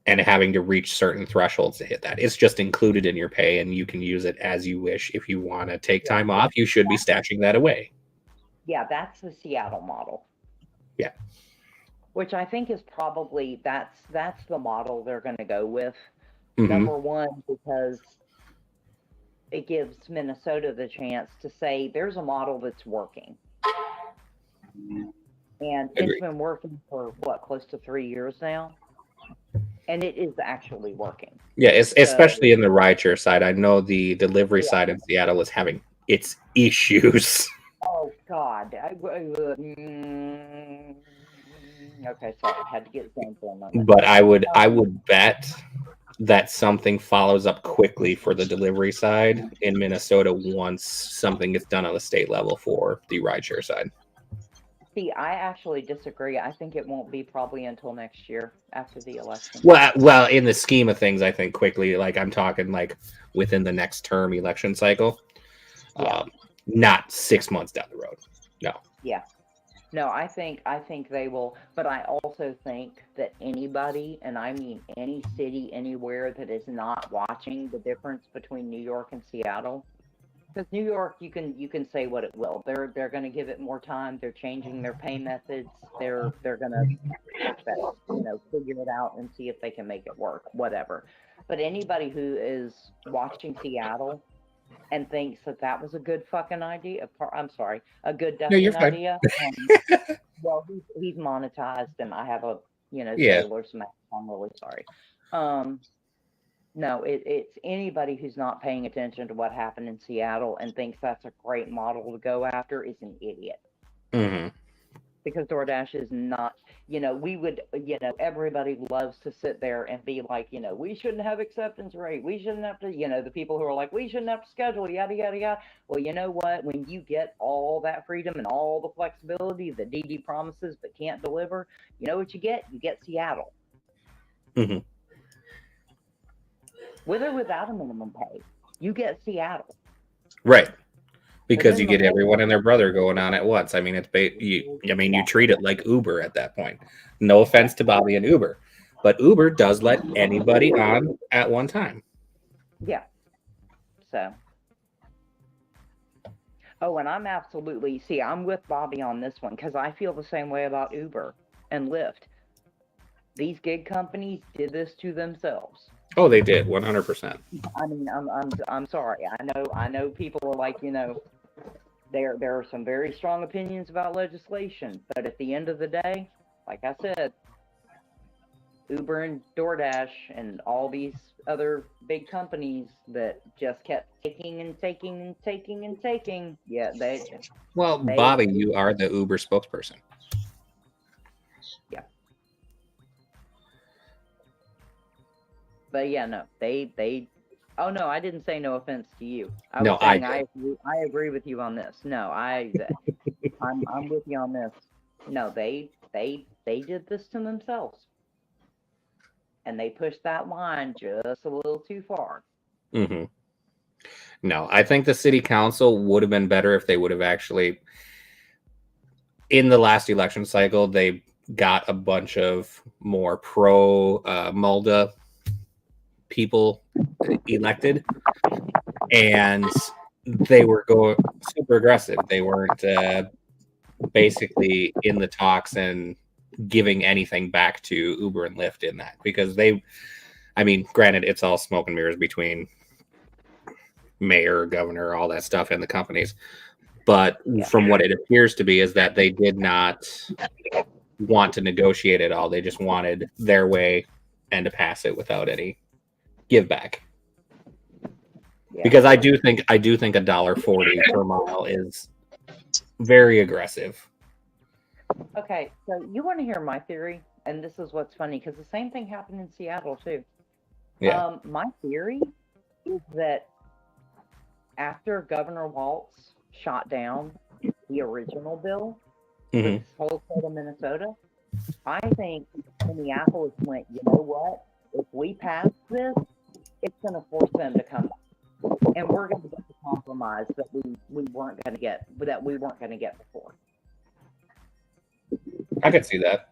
And having to reach certain thresholds to hit that. It's just included in your pay and you can use it as you wish. If you want to take time off, you should be stashing that away. Yeah, that's the Seattle model. Yeah. Which I think is probably, that's the model they're going to go with. Number one, because it gives Minnesota the chance to say there's a model that's working. And it's been working for, close to 3 years now? And it is actually working. Yeah, especially in the rideshare side. I know the delivery side in Seattle is having its issues. Oh, God. Okay, sorry. I had to get Sam for a moment. But I would bet that something follows up quickly for the delivery side in Minnesota once something gets done on the state level for the rideshare side. See, I actually disagree. I think it won't be probably until next year after the election. Well, in the scheme of things, I think quickly, like I'm talking like within the next term election cycle, not 6 months down the road. No. Yeah. No, I think they will, but I also think that anybody, and I mean any city anywhere that is not watching the difference between New York and Seattle, because New York, you can say what it will. They're going to give it more time. They're changing their pay methods. They're going to figure it out and see if they can make it work. Whatever. But anybody who is watching Seattle, and thinks that that was a good fucking idea. I'm sorry, a good No, you're ducking fine. idea. Well, he's monetized, and I have a Yeah. Sailor's Mask. I'm really sorry. No, it's anybody who's not paying attention to what happened in Seattle and thinks that's a great model to go after is an idiot. Mm-hmm. Because DoorDash is not, we would, everybody loves to sit there and be like, we shouldn't have acceptance rate. We shouldn't have to, the people who are like, we shouldn't have to schedule, yada, yada, yada. Well, you know what? When you get all that freedom and all the flexibility that DD promises but can't deliver, you know what you get? You get Seattle. Mm-hmm. With or without a minimum pay, you get Seattle. Right. Because you get everyone and their brother going on at once. I mean, you treat it like Uber at that point. No offense to Bobby and Uber, but Uber does let anybody on at one time. Yeah. So. Oh, and I'm I'm with Bobby on this one because I feel the same way about Uber and Lyft. These gig companies did this to themselves. Oh, they did 100%. I mean, I'm sorry. I know people are like, there are some very strong opinions about legislation, but at the end of the day, like I said, Uber and DoorDash and all these other big companies that just kept taking and taking and taking and taking. Yeah, Bobby, you are the Uber spokesperson. Yeah. But yeah, no, they. Oh no, I didn't say no offense to you. I agree with you on this. No, I'm with you on this. No, they did this to themselves, and they pushed that line just a little too far. Mm-hmm. No, I think the city council would have been better if they would have actually, in the last election cycle, they got a bunch of more pro Mulda people elected, and they were going super aggressive. They weren't basically in the talks and giving anything back to Uber and Lyft in that, because granted, it's all smoke and mirrors between mayor, governor, all that stuff, and the companies. But from what it appears to be is that they did not want to negotiate at all. They just wanted their way and to pass it without any give back. Because I do think $1.40 per mile is very aggressive. Okay, so you want to hear my theory, and this is what's funny because the same thing happened in Seattle too. Yeah. My theory is that after Governor Walz shot down the original bill for this whole state of Minnesota, I think Minneapolis went, you know what? If we pass this, it's going to force them to come back. And we're going to get the compromise that we weren't going to get before. I could see that.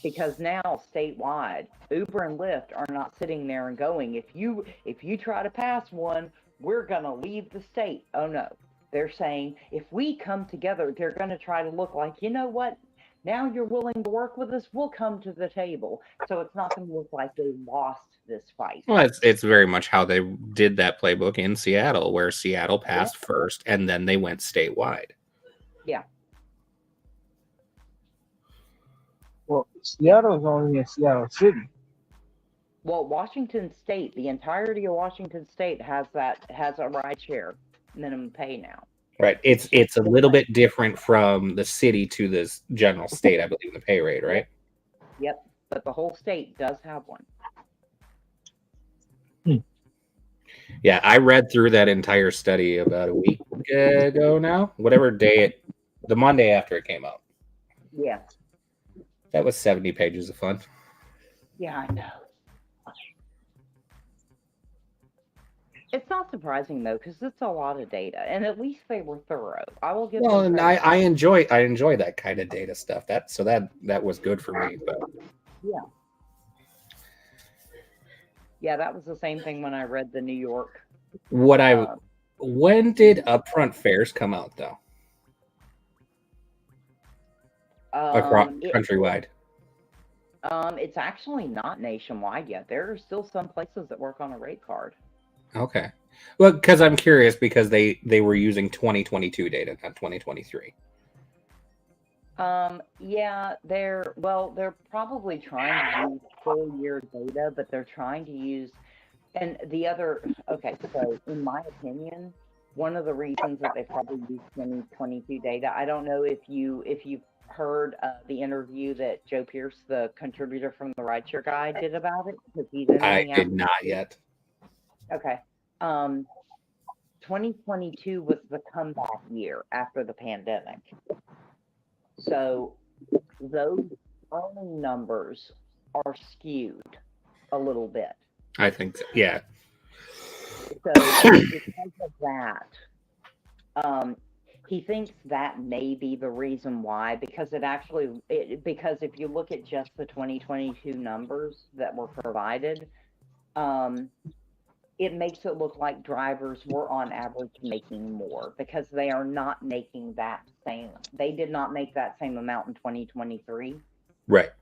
Because now statewide, Uber and Lyft are not sitting there and going, if you try to pass one, we're going to leave the state. Oh no. They're saying if we come together, they're going to try to look like, you know what? Now you're willing to work with us, we'll come to the table. So it's not going to look like they lost this fight. Well, it's very much how they did that playbook in Seattle, where Seattle passed first and then they went statewide. Yeah. Well, Seattle is only in Seattle City. Well, Washington State, the entirety of Washington State has a ride share minimum pay now. Right. It's a little bit different from the city to this general state, I believe, the pay rate, right? Yep. But the whole state does have one. Yeah, I read through that entire study about a week ago now, whatever day the Monday after it came out. Yeah. That was 70 pages of fun. Yeah, I know. It's not surprising though, because it's a lot of data, and at least they were thorough. I will give. Well, and I enjoy that kind of data stuff. That was good for me. But yeah, that was the same thing when I read the New York. When did upfront fares come out though? Across countrywide. It's actually not nationwide yet. There are still some places that work on a rate card. Okay. Well, because I'm curious because they were using 2022 data, not 2023. Yeah, they're probably trying to use full year data, but they're trying to use, and the other, okay, so in my opinion, one of the reasons that they probably use 2022 data, I don't know if you've heard the interview that Joe Pierce, the contributor from the Rideshare Guide, did about it, because he's in I Minneapolis. did not yet. Okay. 2022 was the comeback year after the pandemic. So those earning numbers are skewed a little bit. I think so. Yeah. So because of that, he thinks that may be the reason why, because because if you look at just the 2022 numbers that were provided, it makes it look like drivers were on average making more, because they are not making that same. They did not make that same amount in 2023. Right.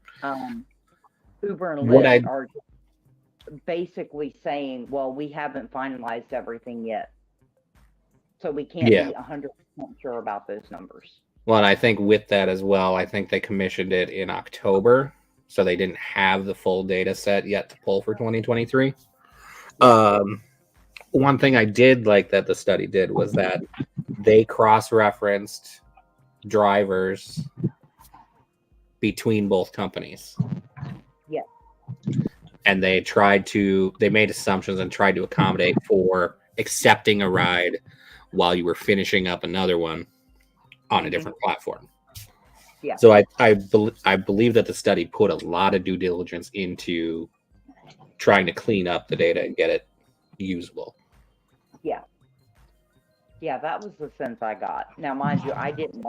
Uber and Lyft are basically saying, well, we haven't finalized everything yet, so we can't be 100% sure about those numbers. Well, and I think with that as well, I think they commissioned it in October, so they didn't have the full data set yet to pull for 2023. One thing I did like that the study did was that they cross-referenced drivers between both companies. Yeah. And they made assumptions and tried to accommodate for accepting a ride while you were finishing up another one on a different platform. Yeah. So I believe that the study put a lot of due diligence into trying to clean up the data and get it usable. Yeah. Yeah, that was the sense I got. Now, mind you, I didn't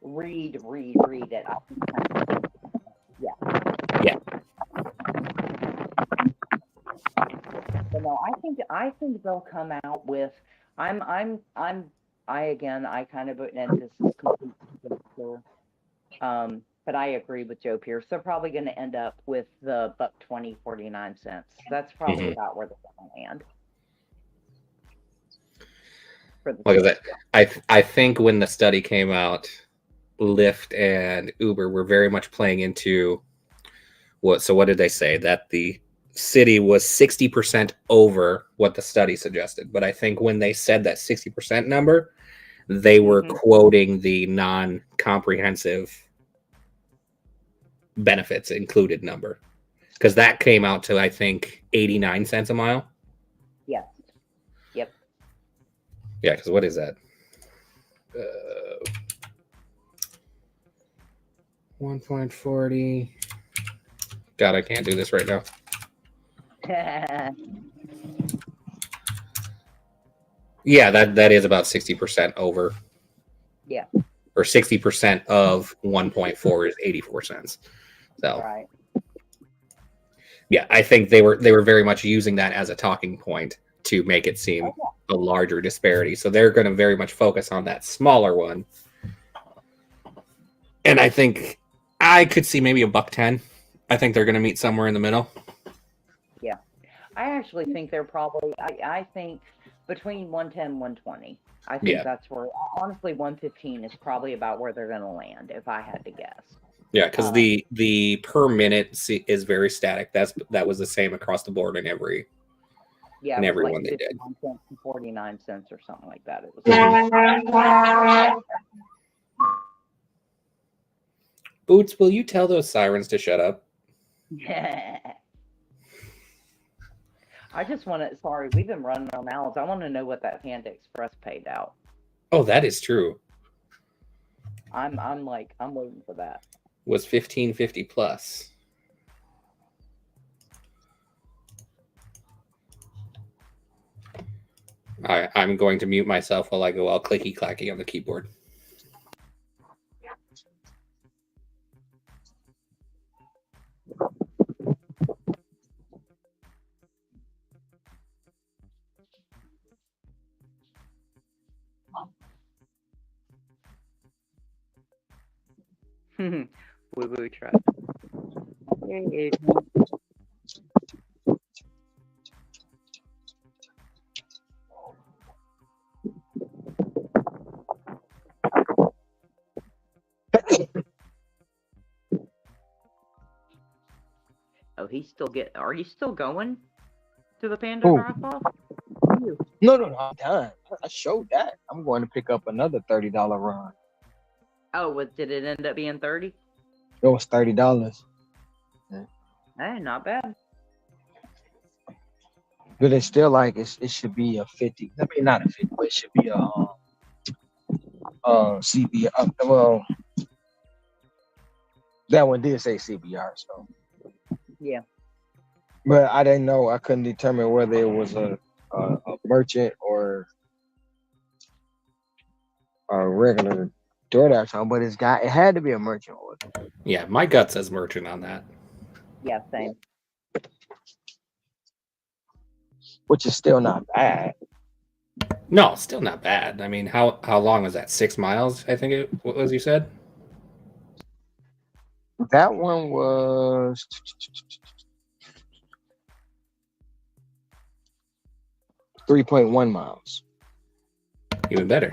read it. I think yeah. But no, I think they'll come out with. I kind of, and this is completely but I agree with Joe Pierce. They're probably going to end up with the $1.2049. That's probably about where they're going to land. Like I think when the study came out, Lyft and Uber were very much playing into what did they say? That the city was 60% over what the study suggested. But I think when they said that 60% number, they were quoting the non-comprehensive benefits included number, because that came out to, I think, 89 cents a mile. Yes. Yep. Yeah, because what is that? 1.40. God, I can't do this right now. Yeah, that is about 60% over. Yeah. Or 60% of 1.4 is 84 cents. So right. Yeah, I think they were very much using that as a talking point to make it seem a larger disparity. So they're going to very much focus on that smaller one. And I think I could see maybe $1.10. I think they're going to meet somewhere in the middle. Yeah. I actually think they're probably, I think between 110 and 120. I think that's where, honestly, 115 is probably about where they're going to land, if I had to guess. Yeah, because the per minute is very static. That was the same across the board in every one they did. 49 cents or something like that. It was. Boots, will you tell those sirens to shut up? Yeah. I just want to. Sorry, we've been running our mouths. I want to know what that Panda Express paid out. Oh, that is true. I'm waiting for that. Was $15.50 plus. I'm going to mute myself while I go all clicky clacky on the keyboard. Woo-woo truck. Hey, Oh, he's still Are you still going to the Panda Who? drop-off? You. No, I'm done. I showed that. I'm going to pick up another $30 run. Oh, did it end up being 30? It was $30. Yeah. Hey, not bad. But it's still like it should be a 50. I mean, not a 50, but it should be a CBR. Well, that one did say CBR, so yeah. But I didn't know. I couldn't determine whether it was a merchant or a regular DoorDash home. But it had to be a merchant order. Yeah, my gut says merchant on that. Yeah, same. Which is still not bad. No, still not bad. I mean, how long was that? 6 miles, I think it was, you said? That one was 3.1 miles. Even better.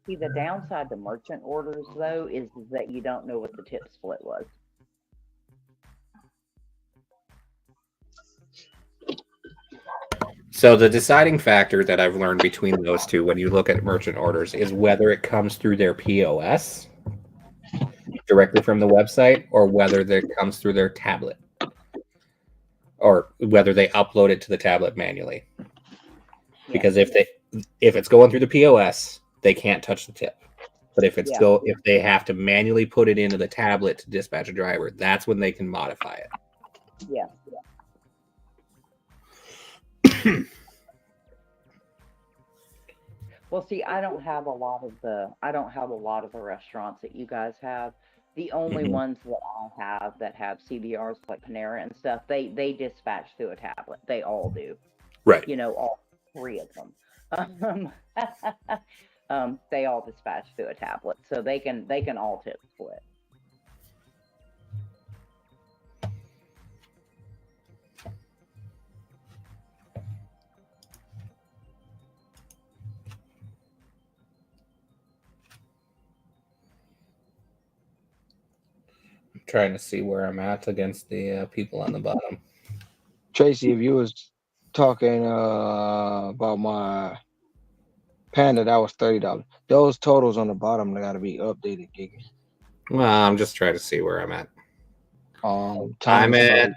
See, the downside to merchant orders, though, is that you don't know what the tip split was. So the deciding factor that I've learned between those two when you look at merchant orders is whether it comes through their POS directly from the website or whether it comes through their tablet or whether they upload it to the tablet manually. Because if it's going through the POS, they can't touch the tip. But if if they have to manually put it into the tablet to dispatch a driver, that's when they can modify it. Yeah. Well, see, I don't have a lot of the restaurants that you guys have. The only ones that I have that have CBRs like Panera and stuff, they dispatch through a tablet. They all do. Right. You know, all 3 of them. They all dispatch through a tablet, so they can all tip split. Trying to see where I'm at against the people on the bottom. Tracy, if you was talking about my Panda, that was $30. Those totals on the bottom, they got to be updated, Giga. Well, I'm just trying to see where I'm at. Go ahead.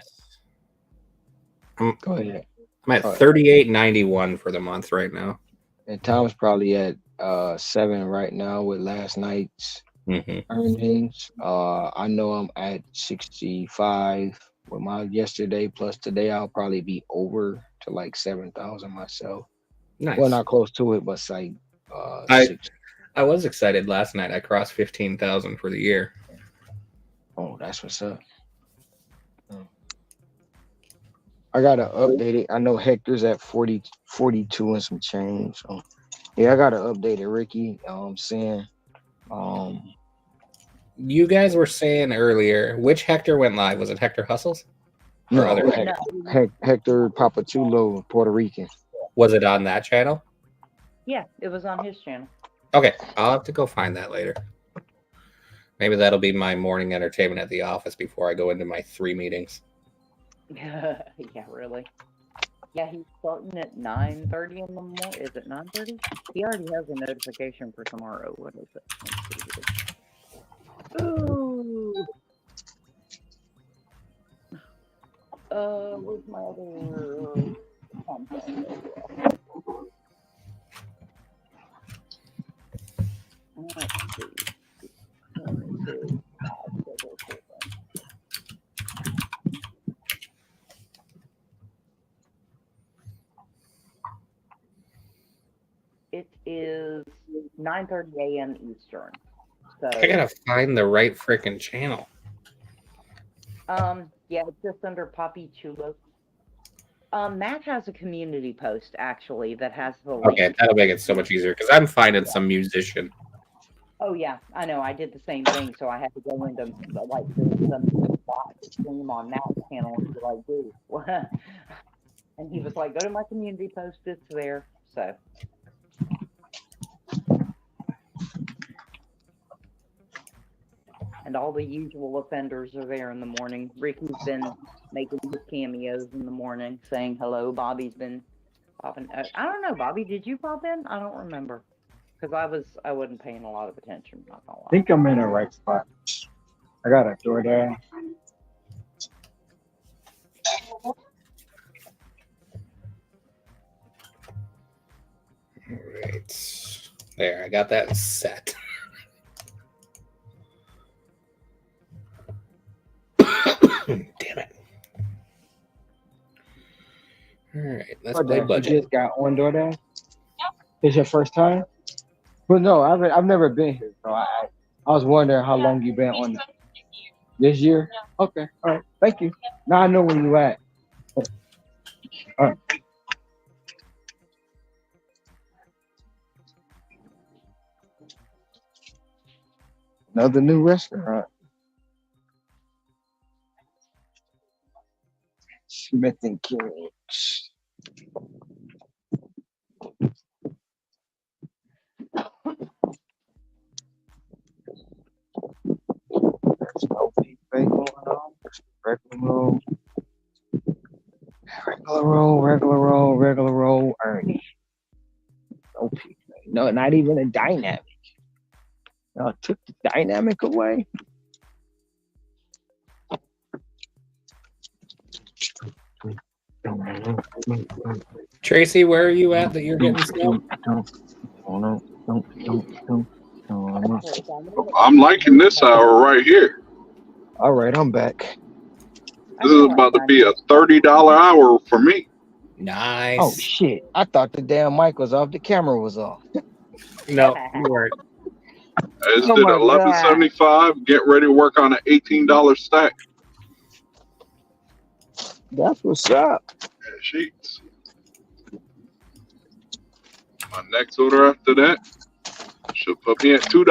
I'm at 38.91 for the month right now. And Tom's probably at 7 right now with last night's earnings. I know I'm at 65 with my yesterday plus today. I'll probably be over to like 7,000 myself. Nice. Well, not close to it, but like I was excited last night. I crossed 15,000 for the year. Oh, that's what's up. I gotta update it. I know Hector's at 42 and some change. So yeah, I gotta update it, Ricky. Saying you guys were saying earlier, which Hector went live? Was it Hector Hustles? Or no, other Hector Papachulo, Puerto Rican. Was it on that channel? Yeah, it was on his channel. Okay, I'll have to go find that later. Maybe that'll be my morning entertainment at the office before I go into my 3 meetings. Yeah, really. Yeah, he's starting at 9:30 in the morning. Is it 9:30? He already has a notification for tomorrow. What is it? Ooh. Where's my other content? Let's see. It is 9:30 a.m. Eastern. So I gotta find the right freaking channel. Yeah, it's just under Papi Chulo. Matt has a community post actually that has the link. Okay, that'll make it so much easier because I'm finding some musician. Oh yeah, I know. I did the same thing, so I had to go into like some stream on Matt's channel and be like, dude, what? And he was like, go to my community post. It's there. So. and all the usual offenders are there in the morning. Ricky's been making his cameos in the morning, saying hello. Bobby's been popping. I don't know, Bobby, did you pop in? I don't remember, because I wasn't paying a lot of attention. Not gonna lie. I think I'm in the right spot. I got a DoorDash. Right. There, I got that set. Damn it. All right, let's play budget. You just got on DoorDash? It's your first time? Well, no, I've never been here, so I was wondering how long you been on this year. Okay, all right, thank you. Now I know where you at. All right. Another new restaurant. Smith and Kings. There's no beef thing going on. There's regular roll, Ernie. No beef thing. No, not even a dynamic. No, took the dynamic away. Tracy, where are you at that you're getting snow? I'm liking this hour right here. All right, I'm back. This is about to be a $30 hour for me. Nice. Oh shit! I thought the damn mic was off. The camera was off. No, you weren't. I just did $11.75. Get ready to work on an $18 stack. That's what's up. And sheets. My next order after that should put me at $2.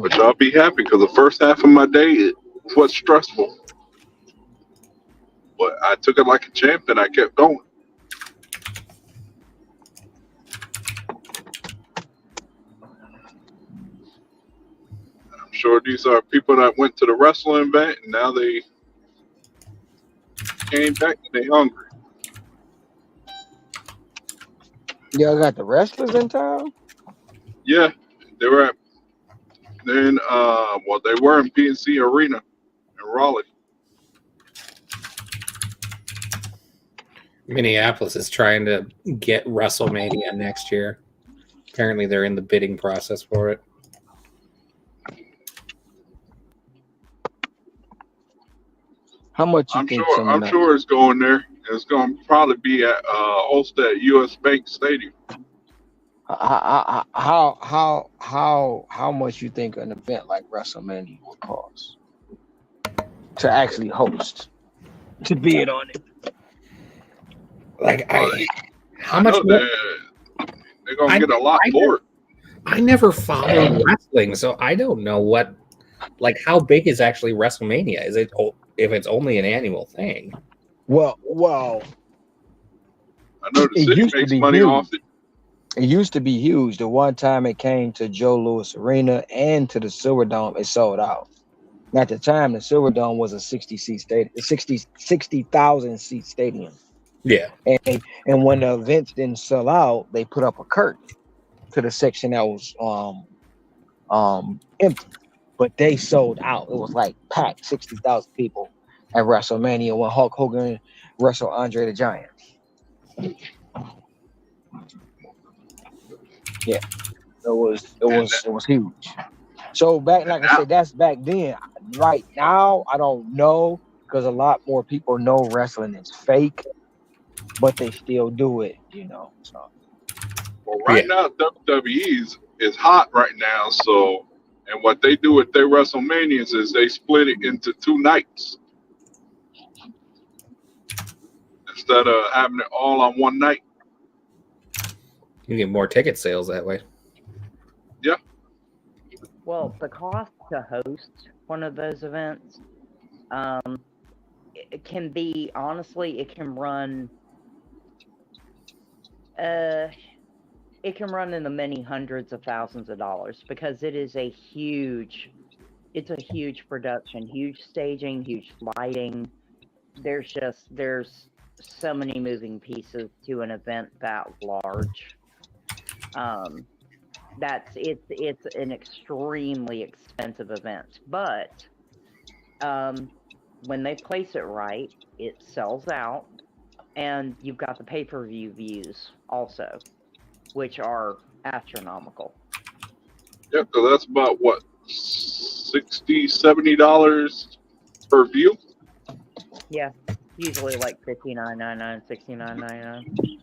But y'all be happy because the first half of my day was stressful. But I took it like a champ and I kept going. I'm sure these are people that went to the wrestling event and now they came back and they hungry. Y'all got the wrestlers in town? Yeah, they were at then they were in PNC Arena in Raleigh. Minneapolis is trying to get WrestleMania next year. Apparently, they're in the bidding process for it. How much you I'm think? sure it's going there. It's going to probably be at hosted at US Bank Stadium. How much you think an event like WrestleMania will cost to actually host, to be it on it? Like how much? They're gonna get a lot more. I never followed wrestling, so I don't know what. Like, how big is actually WrestleMania? Is it if it's only an annual thing? Well, I know the city makes money off it. It used to be huge. The one time it came to Joe Louis Arena and to the Silverdome, it sold out. At the time, the Silverdome was a 60,000 seat stadium. Yeah. And when the events didn't sell out, they put up a curtain to the section that was empty. But they sold out. It was like packed, 60,000 people at WrestleMania when Hulk Hogan wrestled Andre the Giant. Yeah, it was huge. So back, like I said, that's back then. Right now, I don't know because a lot more people know wrestling is fake, but they still do it, So. Well, right now, WWE is hot right now. So, and what they do with their WrestleManias is they split it into 2 nights instead of having it all on one night. You get more ticket sales that way. Yeah. Well, the cost to host one of those events, it can be, honestly, it can run It can run in the many hundreds of thousands of dollars because it's a huge production, huge staging, huge lighting. There's so many moving pieces to an event that large. It's an extremely expensive event, but when they place it right, it sells out, and you've got the pay-per-view views also, which are astronomical. Yeah, because that's about what, $60, $70 per view. Yeah, usually like $59.99, $69.99.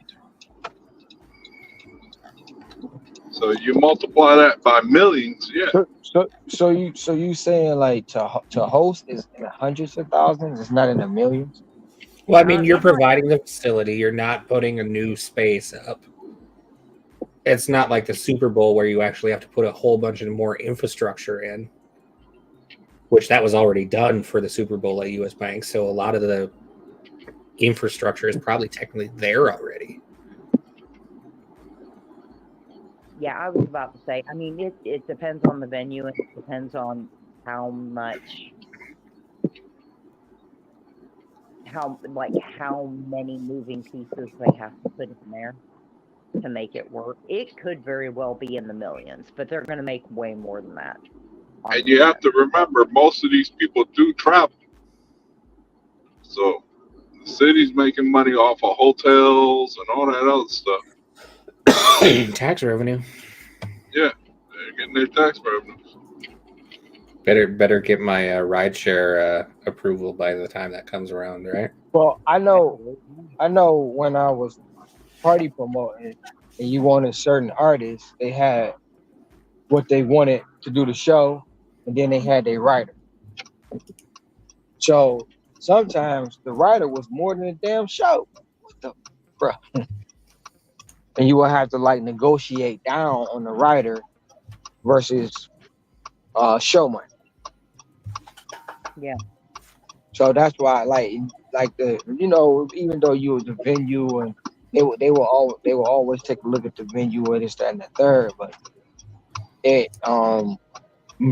So you multiply that by millions, yeah. So you saying like to host is in the hundreds of thousands? It's not in the millions. Well, I mean, you're providing the facility. You're not putting a new space up. It's not like the Super Bowl where you actually have to put a whole bunch of more infrastructure in, which that was already done for the Super Bowl at US Bank. So a lot of the infrastructure is probably technically there already. Yeah, I was about to say, I mean, it depends on the venue, and it depends on how many moving pieces they have to put in there to make it work. It could very well be in the millions, but they're going to make way more than that. And you have to remember, most of these people do travel. So the city's making money off of hotels and all that other stuff. Tax revenue. Yeah, they're getting their tax revenues. Better get my rideshare approval by the time that comes around, right? Well, I know when I was party promoting and you wanted certain artists, they had what they wanted to do the show, and then they had their writer. So sometimes the writer was more than a damn show. What the bruh? And you will have to like negotiate down on the writer versus show money. Yeah. So that's why like the even though you was the venue and they will always take a look at the venue and this, that, and the third, but it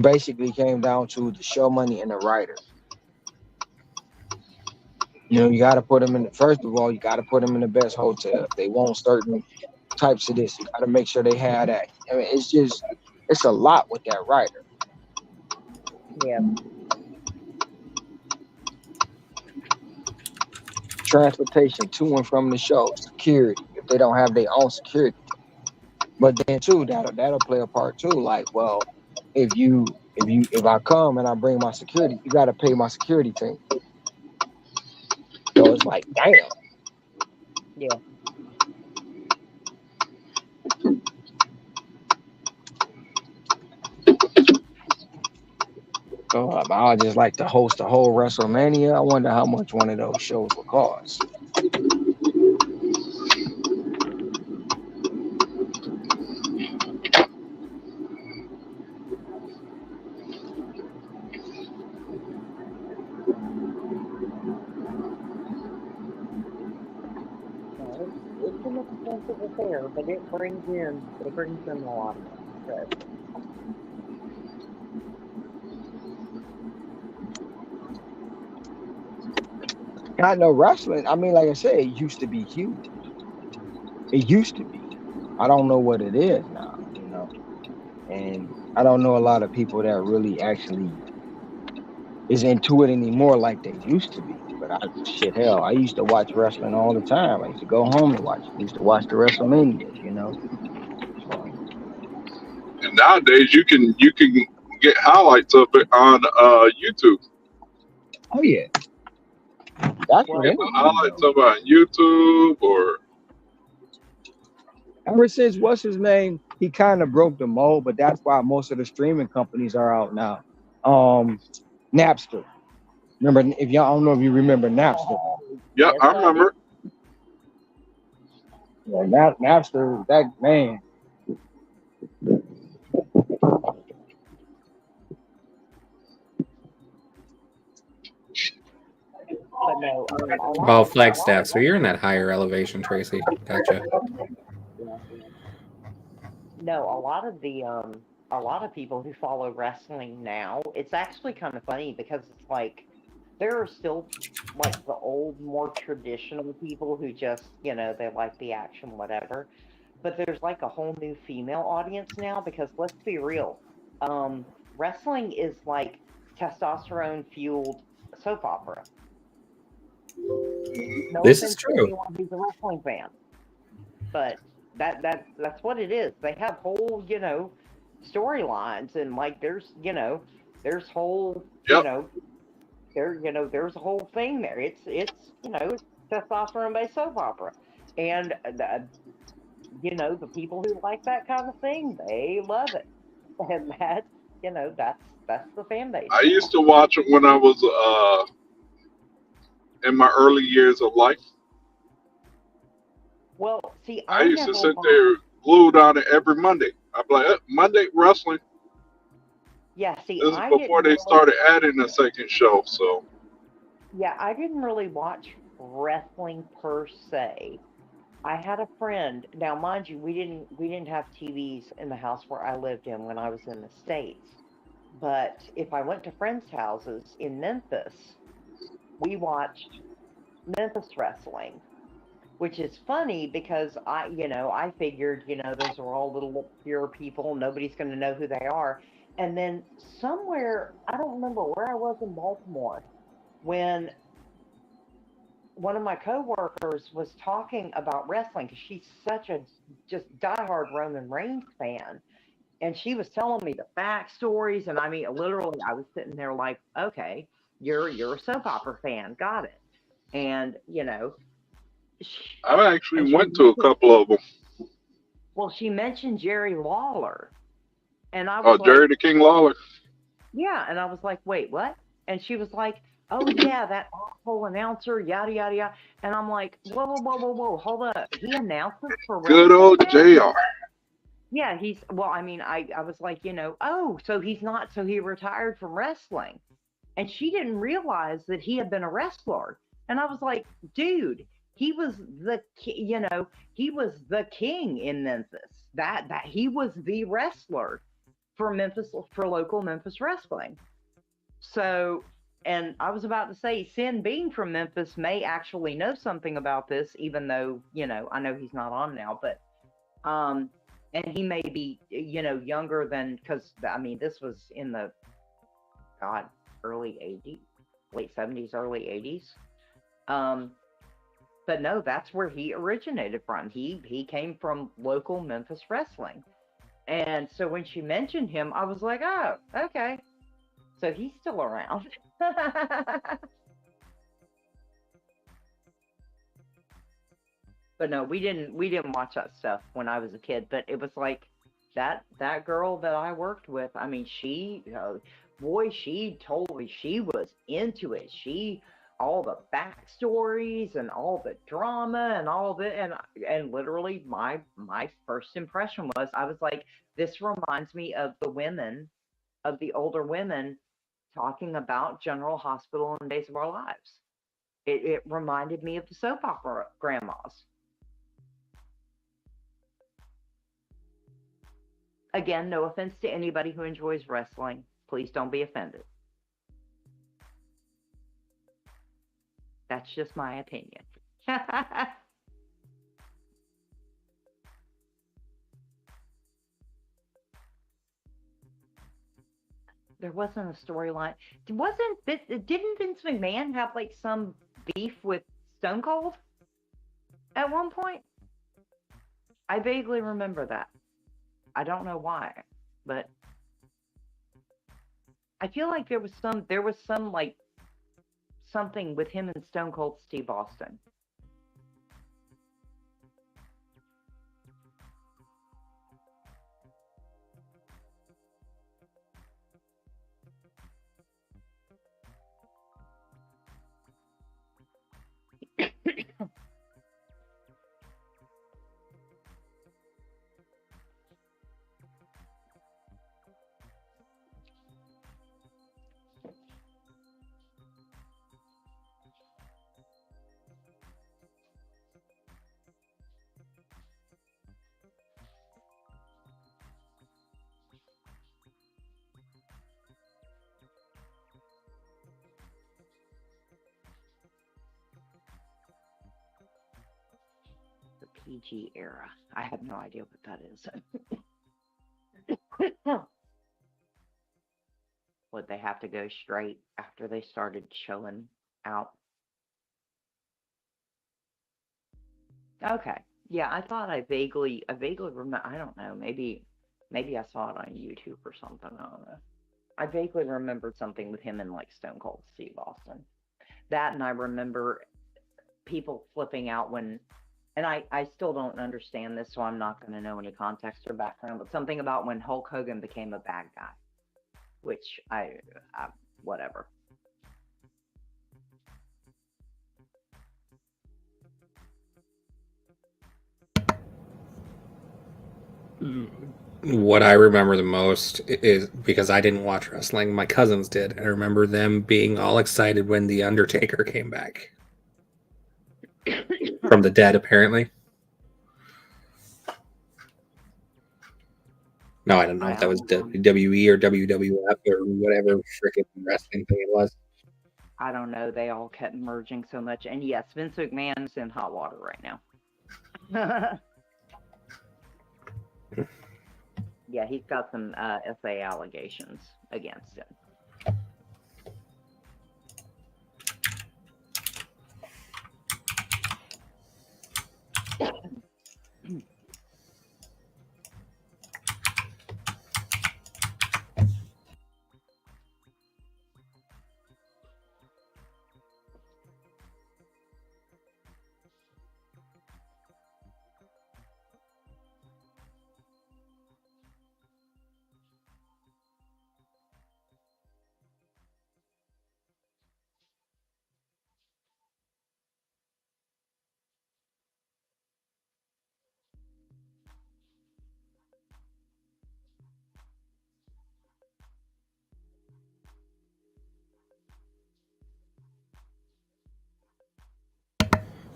basically came down to the show money and the writer. You got to put them in. First of all, you got to put them in the best hotel. They want certain types of this. You got to make sure they have that. I mean, it's a lot with that writer. Yeah. Transportation to and from the show, security if they don't have their own security. But then too, that'll play a part too. Like, well, if I come and I bring my security, you got to pay my security team. So it's like, damn. Yeah. So I would just like to host a whole WrestleMania. I wonder how much one of those shows will cost. It's an expensive affair, but it brings in a lot of money. I know wrestling. I mean, like I said, it used to be huge. It used to be. I don't know what it is now, and I don't know a lot of people that really actually is into it anymore like they used to be. But I used to watch wrestling all the time. I used to go home and watch it. I used to watch the WrestleManias, And nowadays you can get highlights of it on YouTube. Oh yeah. That's what highlights of it on YouTube or. Ever since what's his name, he kind of broke the mold, but that's why most of the streaming companies are out now. Napster. Remember, I don't know if you remember Napster. Yeah, I remember. Yeah, Napster, that man. Flagstaff. So you're in that higher elevation, Tracy. Gotcha. No, a lot of people who follow wrestling now, it's actually kind of funny because it's like there are still like the old, more traditional people who just, they like the action, whatever. But there's like a whole new female audience now because let's be real, wrestling is like testosterone fueled soap opera. No This is offense to true. anyone who's a wrestling fan, but that's what it is. They have whole, storylines and like there's whole, there's a whole thing there. It's testosterone based soap opera, and the people who like that kind of thing, they love it, and that's the fan base I now. used to watch it when I was in my early years of life. Well, see, I I used to never sit watched. there glued on it every Monday. I'd be like, Monday wrestling. Yeah, see, This is I before didn't they really. started adding a second show. So Yeah, I didn't really watch wrestling per se. I had a friend. Now, mind you, we didn't have TVs in the house where I lived in when I was in the States. But if I went to friends' houses in Memphis, we watched Memphis wrestling, which is funny because I figured, those are all little obscure people, nobody's going to know who they are. And then somewhere, I don't remember where I was in Baltimore, when one of my coworkers was talking about wrestling because she's such a just diehard Roman Reigns fan, and she was telling me the backstories, and I mean, literally, I was sitting there like, okay, you're a soap opera fan, got it, and she, I actually and she went to a mentioned, couple of them. well, she mentioned Jerry Lawler, and I Oh, was Jerry like, the King Lawler. yeah, and I was like, wait, what? And she was like, oh yeah, that awful announcer, yada yada yada. And I'm like, whoa, whoa, whoa, whoa, whoa, hold up. He announces for Good wrestling old now? JR. Yeah, well, I mean, I was like, oh, so he's not, so he retired from wrestling. And she didn't realize that he had been a wrestler. And I was like, dude, he was he was the king in Memphis. That he was the wrestler for Memphis, for local Memphis wrestling. So, and I was about to say, Sin being from Memphis may actually know something about this, even though, I know he's not on now, but, and he may be, younger than, because, I mean, this was in the, God, early 80s, late 70s, early 80s. But no, that's where he originated from. He came from local Memphis wrestling. And so when she mentioned him, I was like, oh, okay. So he's still around. But no, we didn't watch that stuff when I was a kid. But it was like that girl that I worked with. I mean, she, boy, she told me she was into it. She all the backstories and all the drama and all the and literally my first impression was I was like, this reminds me of the women, of the older women talking about General Hospital and Days of Our Lives. It reminded me of the soap opera grandmas. Again, no offense to anybody who enjoys wrestling. Please don't be offended. That's just my opinion. There wasn't a storyline. Didn't Vince McMahon have like some beef with Stone Cold at one point? I vaguely remember that. I don't know why, but I feel like there was some like something with him and Stone Cold Steve Austin. PG era. I have no idea what that is. Would they have to go straight after they started showing out? Okay. Yeah, I thought I vaguely remember. I don't know. Maybe I saw it on YouTube or something. I don't know. I vaguely remembered something with him and like Stone Cold Steve Austin. That, and I remember people flipping out when, and I still don't understand this, so I'm not going to know any context or background, but something about when Hulk Hogan became a bad guy, which I whatever. What I remember the most is, because I didn't watch wrestling, my cousins did. I remember them being all excited when The Undertaker came back from the dead, apparently. No, I don't know if that was WWE or WWF or whatever freaking wrestling thing it was. I don't know. They all kept merging so much. And yes, Vince McMahon's in hot water right now. Yeah, he's got some SA allegations against him.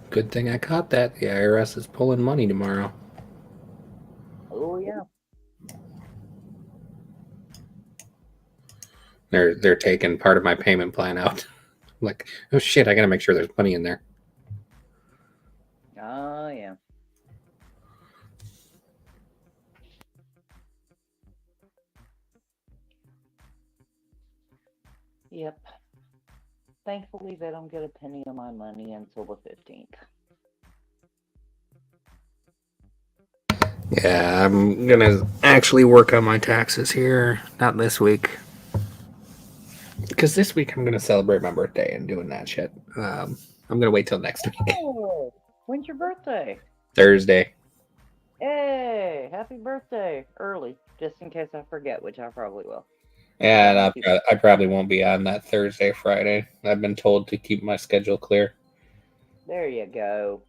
Good thing I caught that. The IRS is pulling money tomorrow. Oh yeah. They're taking part of my payment plan out. Like, oh shit, I gotta make sure there's money in there. Oh yeah. Yep. Thankfully, they don't get a penny of my money until the 15th. Yeah, I'm gonna actually work on my taxes here. Not this week. Because this week I'm gonna celebrate my birthday and doing that shit. I'm gonna wait till next week. Oh, when's your birthday? Thursday. Hey, happy birthday early, just in case I forget, which I probably will. Yeah, I probably won't be on that Thursday, Friday. I've been told to keep my schedule clear. There you go.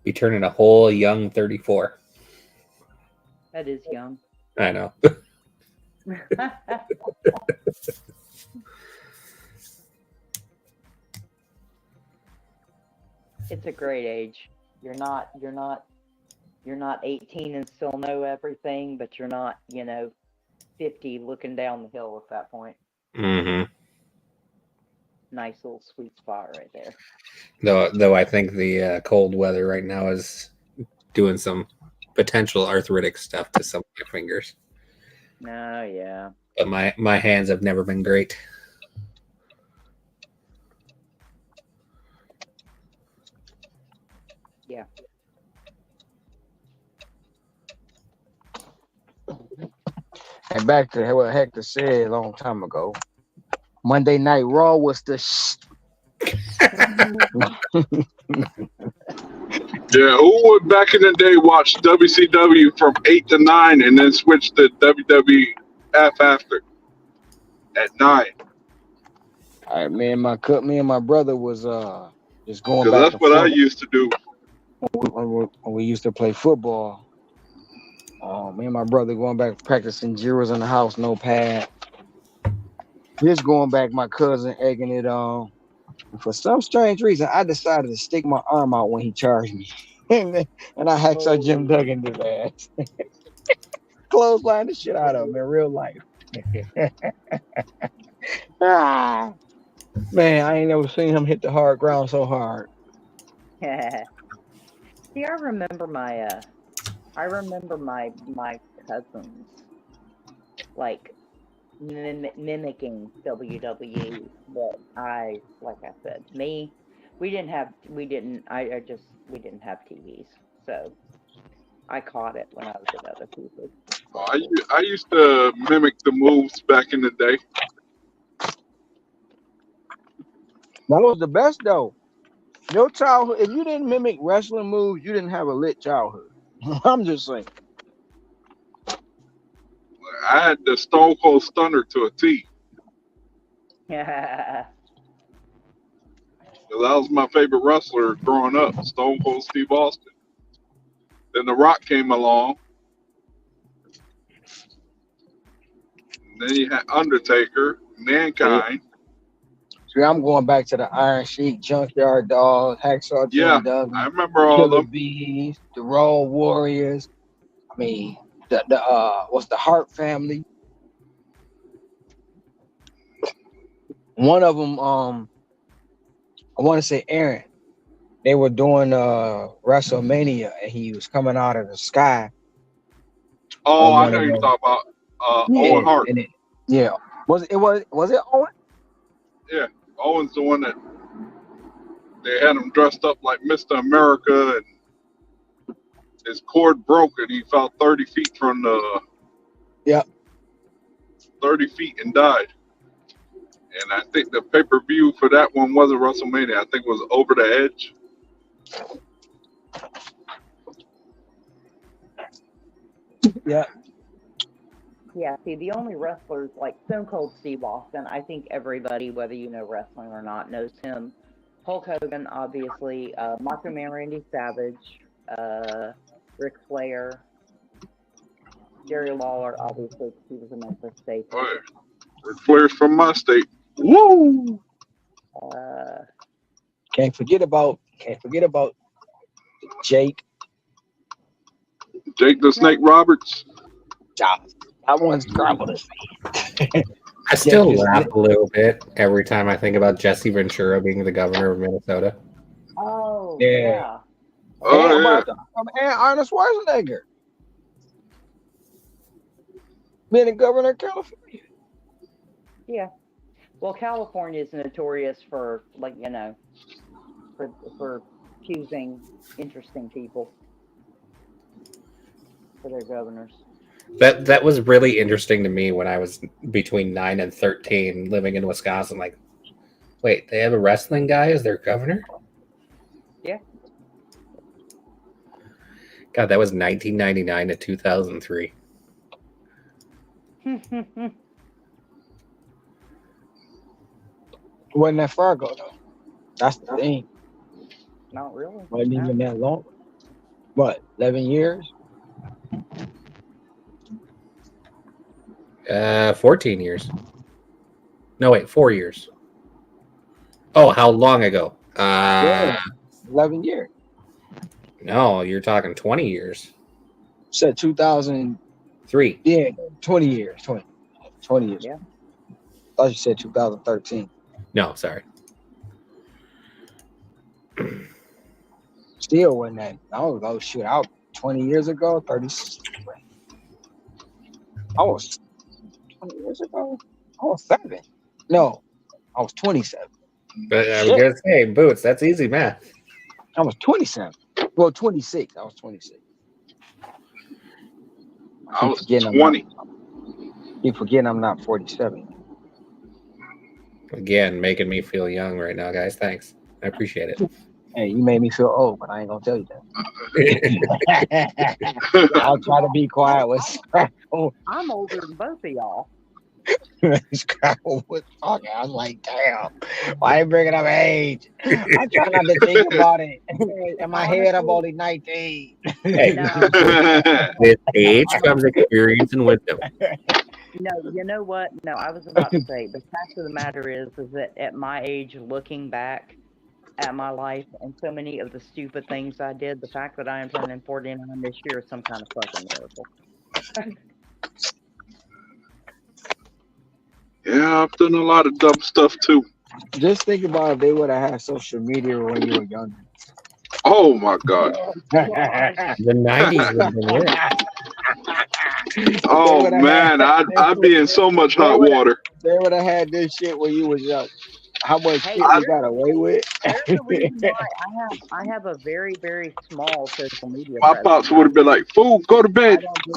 Be turning a whole young 34. That is young. I know. It's a great age. You're not 18 and still know everything, but you're not, 50 looking down the hill at that point. Mm-hmm. Nice little sweet spot right there. Though I think the cold weather right now is doing some potential arthritic stuff to some of my fingers. Oh yeah. But my hands have never been great. Yeah. And back to what Hector said a long time ago. Monday Night Raw was the Yeah, who would back in the day watch WCW from 8 to 9 and then switch to WWF after at 9? All right, me and my brother was just going Because back that's and what I forth used to do. when we used to play football. Me and my brother going back practicing zeros in the house, no pad. Just going back, my cousin egging it on. For some strange reason, I decided to stick my arm out when he charged me. and I hacksaw Jim Duggan his ass. Clothesline the shit out of him in real life. Man, I ain't never seen him hit the hard ground so hard. See, I remember my cousins like mimicking WWE, but like I said, we didn't have TVs, so I caught it when I was at other people's. I used to mimic the moves back in the day. That was the best though. Your childhood, if you didn't mimic wrestling moves, you didn't have a lit childhood. I'm just saying. I had the Stone Cold Stunner to a T. Yeah. That was my favorite wrestler growing up, Stone Cold Steve Austin. Then The Rock came along. And then you had Undertaker, Mankind. See, I'm going back to the Iron Sheik, Junkyard Dog, Hacksaw Jim Duggan, I remember all Killer them. Bees, the Road Warriors. I mean, what's the Hart family? One of them, I want to say Aaron. They were doing WrestleMania, and he was coming out of the sky. Oh, I know you're talking about Owen Hart. Was it Owen? Yeah, Owen's the one that they had him dressed up like Mr. America, and his cord broke, and he fell 30 feet from the 30 feet and died. And I think the pay-per-view for that one wasn't WrestleMania. I think it was Over the Edge. Yeah. Yeah, see, the only wrestlers like Stone Cold Steve Austin, I think everybody, whether you know wrestling or not, knows him. Hulk Hogan, obviously. Macho Man Randy Savage. Ric Flair. Jerry Lawler, obviously, he was a Memphis state. Oh, yeah. Ric Flair's from my state. Woo! Can't forget about Jake. Jake the Snake Roberts. That one's terrible to see. I still laugh a little bit every time I think about Jesse Ventura being the governor of Minnesota. Oh, yeah. Oh, yeah. And Arnold Schwarzenegger being the governor of California. Yeah. Well, California is notorious for, for choosing interesting people for their governors. That was really interesting to me when I was between 9 and 13 living in Wisconsin. Like, wait, they have a wrestling guy as their governor? Yeah. God, that was 1999 to 2003. Wasn't that far ago though. That's the thing. Not really. Wasn't even that long. What, 11 years? 14 years. No, wait, 4 years. Oh, how long ago? 11 years. No, you're talking 20 years. Said 2003. Yeah, 20 years. 20 years. Yeah. I thought you said 2013. No, sorry. Still wasn't that. Oh, shoot. I was 20 years ago, 30. I was 20 years ago. I was 7. No, I was 27. But I was going to say, Boots, that's easy math. I was 27. Well, 26. I was 26. I was 20. Keep forgetting I'm not 47. Again, making me feel young right now, guys. Thanks. I appreciate it. Hey, you made me feel old, but I ain't gonna tell you that. I'll try to be quiet with Scrabble. I'm older than both of y'all. Scrabble was talking. I was like, damn, why are you bringing up age? I'm trying not to think about it. In my head, I'm only 19. Hey, with age comes experience and wisdom. No, you know what? No, I was about to say, the fact of the matter is that at my age, looking back at my life and so many of the stupid things I did, the fact that I am turning 49 this year is some kind of fucking miracle. Yeah, I've done a lot of dumb stuff too. Just think about if they would have had social media when you were younger. Oh my God. The 90s would have been lit. Oh man, I'd be in so much hot water. They would have had this shit when you was young. How much Hey, shit we got away with? there's a reason why I have a very, very small social media My presence. pops would have been like, "Fool, go to I bed." don't do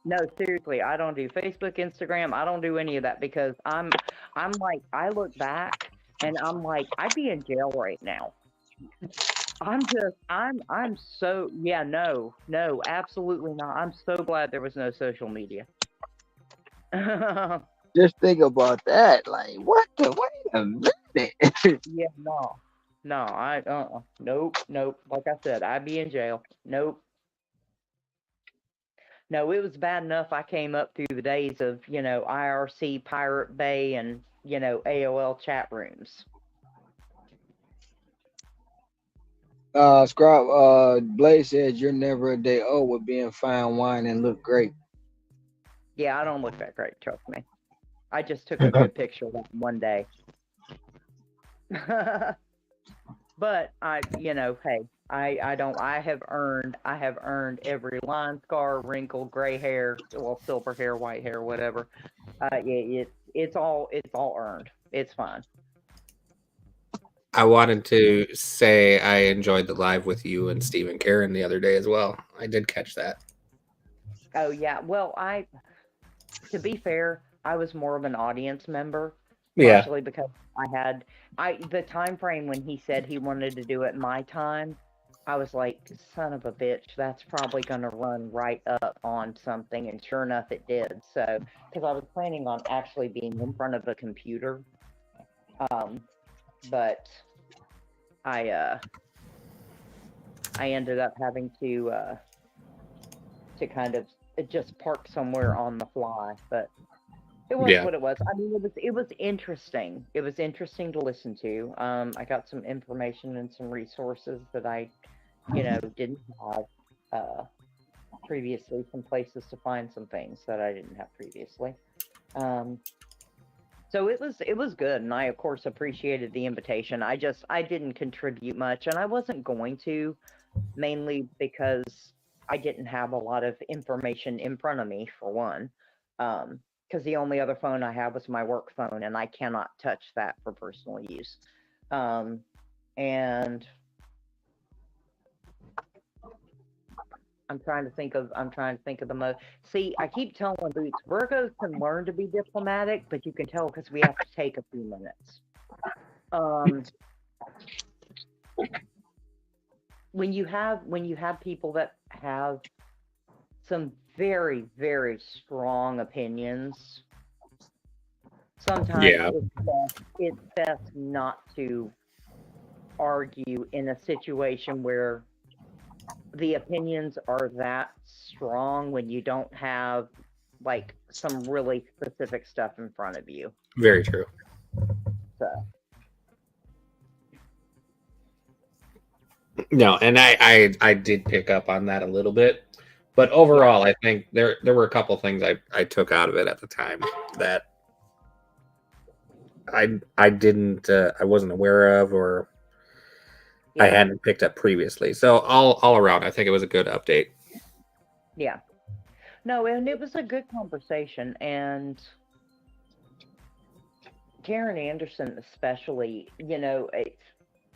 no, seriously, I don't do Facebook, Instagram. I don't do any of that because I'm like, I look back and I'm like, I'd be in jail right now. I'm so, yeah, no, absolutely not. I'm so glad there was no social media. Just think about that. Like, what the? Wait a minute. Yeah, no, nope. Like I said, I'd be in jail. Nope. No, it was bad enough I came up through the days of, IRC, Pirate Bay, and, AOL chat rooms. Blaze says you're never a day old with being fine wine and look great. Yeah, I don't look that great, trust me. I just took a good picture of that one day. But hey, I have earned every line, scar, wrinkle, gray hair, well, silver hair, white hair, whatever. Yeah, it's all earned. It's fine. I wanted to say I enjoyed the live with you and Steve and Karen the other day as well. I did catch that. Oh yeah, well, to be fair, I was more of an audience member, partially because the time frame when he said he wanted to do it my time, I was like, son of a bitch, that's probably going to run right up on something, and sure enough, it did. So, because I was planning on actually being in front of a computer, but I ended up having to kind of just park somewhere on the fly, but it was what it was. I mean, it was interesting. It was interesting to listen to. I got some information and some resources that I, didn't have previously. Some places to find some things that I didn't have previously. So it was good, and I of course appreciated the invitation. I didn't contribute much, and I wasn't going to, mainly because I didn't have a lot of information in front of me, for one. Because the only other phone I have was my work phone, and I cannot touch that for personal use. And I'm trying to think of the most. See, I keep telling Boots, Virgos can learn to be diplomatic, but you can tell because we have to take a few minutes. When you have people that have some very, very strong opinions, sometimes it's best not to argue in a situation where the opinions are that strong when you don't have like some really specific stuff in front of you. Very true. So. No, and I did pick up on that a little bit, but overall, I think there were a couple things I took out of it at the time that I didn't I wasn't aware of, or I hadn't picked up previously. So all around, I think it was a good update. Yeah. No, and it was a good conversation, and Karen Anderson especially,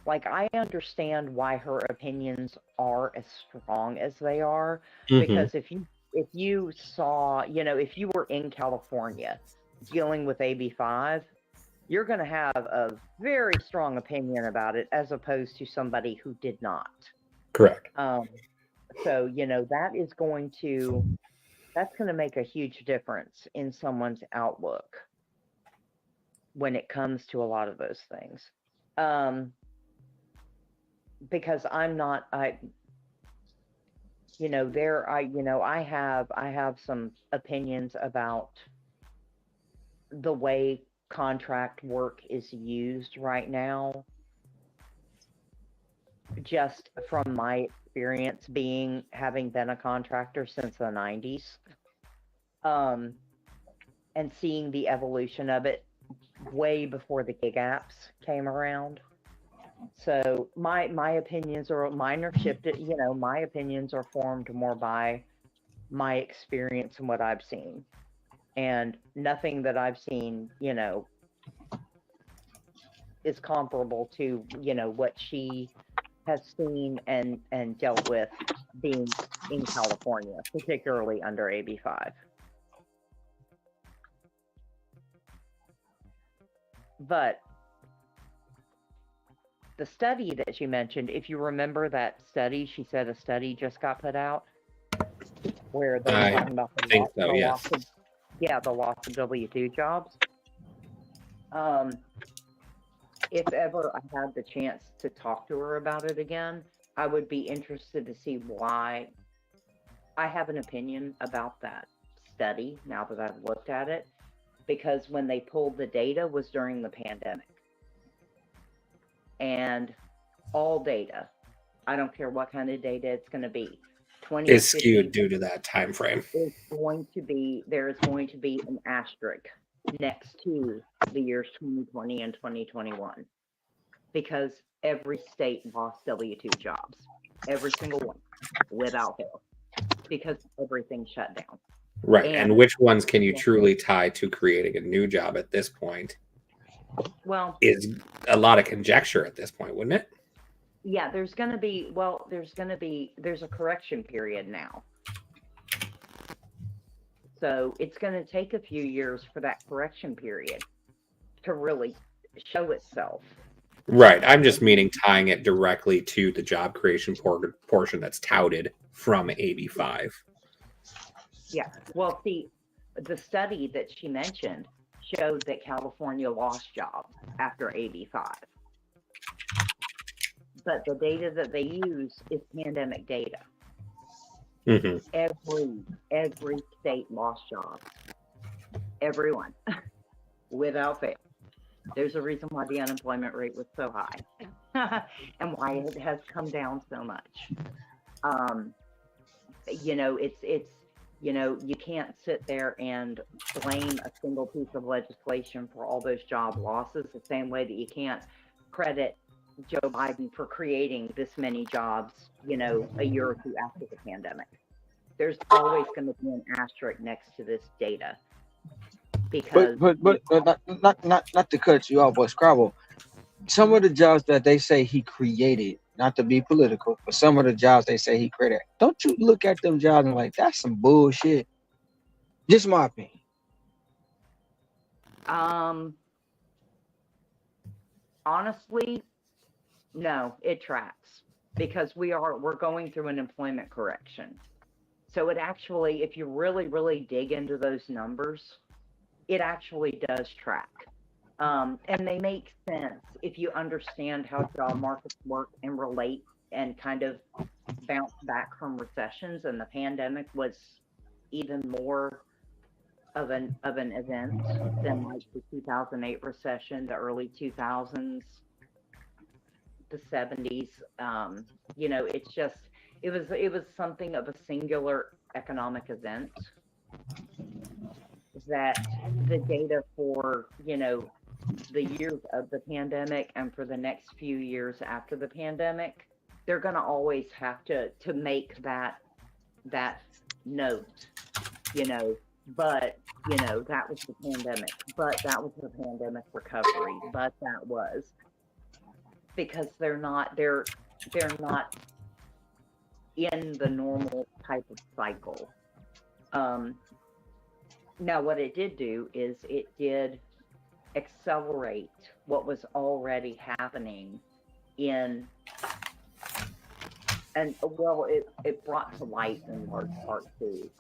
like, I understand why her opinions are as strong as they are, because if you saw, if you were in California dealing with AB5, you're going to have a very strong opinion about it as opposed to somebody who did not. Correct. So, that's going to make a huge difference in someone's outlook when it comes to a lot of those things. Because I have some opinions about the way contract work is used right now, just from my experience having been a contractor since the 90s, and seeing the evolution of it way before the gig apps came around. So my opinions are mine are shifted. You know, my opinions are formed more by my experience and what I've seen, and nothing that I've seen, you know, is comparable to, you know, what she has seen and dealt with being in California, particularly under AB5. But the study that she mentioned, if you remember that study, she said a study just got put out where they were talking about the think so, yes. loss of, the loss of W-2 jobs. If ever I had the chance to talk to her about it again, I would be interested to see why. I have an opinion about that study now that I've looked at it, because when they pulled the data was during the pandemic. And all data, I don't care what kind of data it's going to be, is skewed due to that time frame. There is going to be an asterisk next to the years 2020 and 2021 because every state lost W-2 jobs, every single one, without fail, because everything shut down. Right, and which ones can you truly tie to creating a new job at this point? Well, is a lot of conjecture at this point, wouldn't it? Yeah, there's a correction period now. So it's going to take a few years for that correction period to really show itself. Right. I'm just meaning tying it directly to the job creation portion that's touted from AB5. Yeah. Well, see, the study that she mentioned showed that California lost jobs after AB5. But the data that they use is pandemic data. Mm-hmm. Every state lost jobs. Everyone, without fail. There's a reason why the unemployment rate was so high, and why it has come down so much. You know, it's you know, you can't sit there and blame a single piece of legislation for all those job losses the same way that you can't credit Joe Biden for creating this many jobs, you know, a year or two after the pandemic. There's always going to be an asterisk next to this data. Because but not to cut you off, but Scrabble, some of the jobs that they say he created, not to be political, but some of the jobs they say he created, don't you look at them jobs and like, that's some bullshit? Just my opinion. Honestly, no, it tracks because we're going through an employment correction. So it actually, if you really, really dig into those numbers, it actually does track. And they make sense if you understand how job markets work and relate and kind of bounce back from recessions. And the pandemic was even more of an event than like the 2008 recession, the early 2000s, the 70s. You know, it's just it was something of a singular economic event that the data for, you know, the years of the pandemic and for the next few years after the pandemic, they're going to always have to make that note, you know, but, you know, that was the pandemic, but that was the pandemic recovery, but that was, because they're not in the normal type of cycle. Now, what it did do is it did accelerate what was already happening and well, it brought to light in large part too.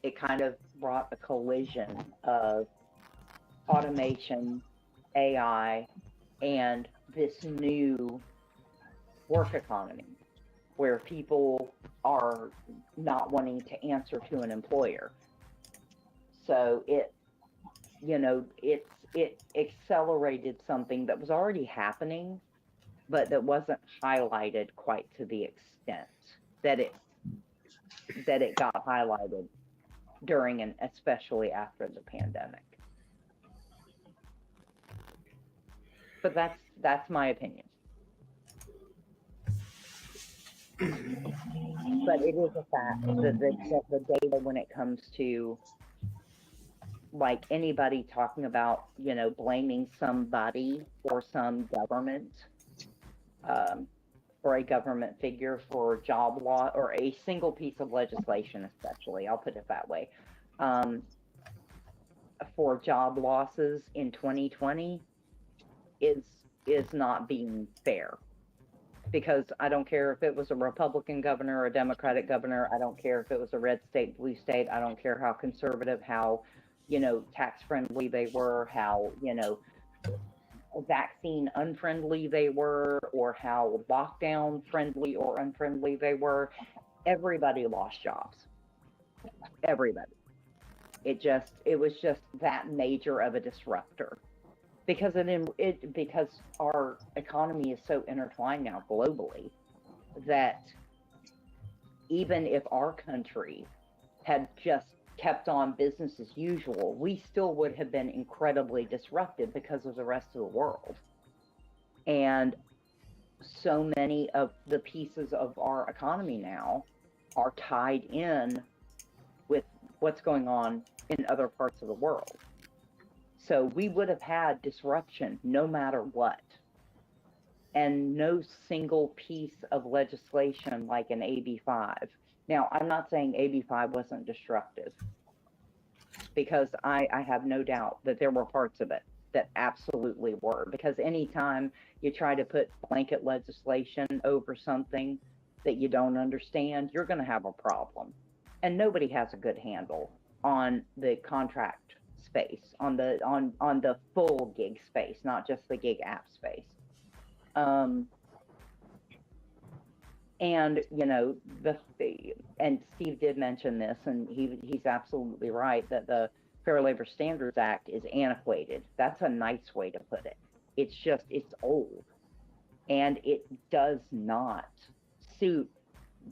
It kind of brought a collision of automation, AI, and this new work economy where people are not wanting to answer to an employer. So it, you know, it accelerated something that was already happening, but that wasn't highlighted quite to the extent that it got highlighted during and especially after the pandemic. But that's my opinion. But it is a fact that the data, when it comes to like anybody talking about, blaming somebody or some government, or a government figure for job loss or a single piece of legislation, especially, I'll put it that way, for job losses in 2020 is not being fair. Because I don't care if it was a Republican governor or a Democratic governor. I don't care if it was a red state, blue state. I don't care how conservative, how, tax friendly they were, how, vaccine unfriendly they were, or how lockdown friendly or unfriendly they were. Everybody lost jobs. Everybody. It was just that major of a disruptor. Because because our economy is so intertwined now globally that even if our country had just kept on business as usual, we still would have been incredibly disrupted because of the rest of the world. And so many of the pieces of our economy now are tied in with what's going on in other parts of the world. So we would have had disruption no matter what. And no single piece of legislation like an AB 5. Now, I'm not saying AB 5 wasn't destructive, because I have no doubt that there were parts of it that absolutely were. Because anytime you try to put blanket legislation over something that you don't understand, you're going to have a problem. And nobody has a good handle on the contract space, on the full gig space, not just the gig app space. And and Steve did mention this, and he's absolutely right, that the Fair Labor Standards Act is antiquated. That's a nice way to put it. It's old, and it does not suit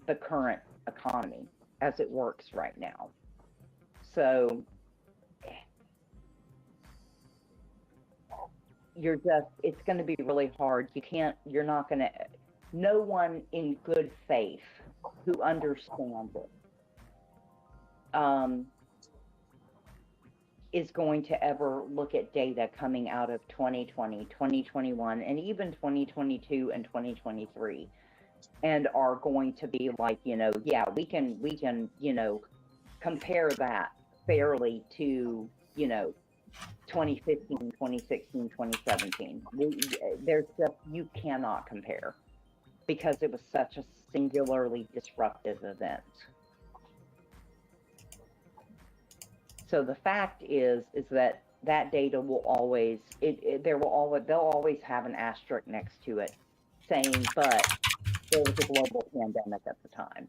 the current economy as it works right now. So it's going to be really hard. No one in good faith who understands it is going to ever look at data coming out of 2020, 2021, and even 2022 and 2023, and are going to be like, yeah, we can, compare that fairly to, 2015, 2016, 2017. You cannot compare, because it was such a singularly disruptive event. So the fact is that data will always, they'll always have an asterisk next to it saying, but there was a global pandemic at the time.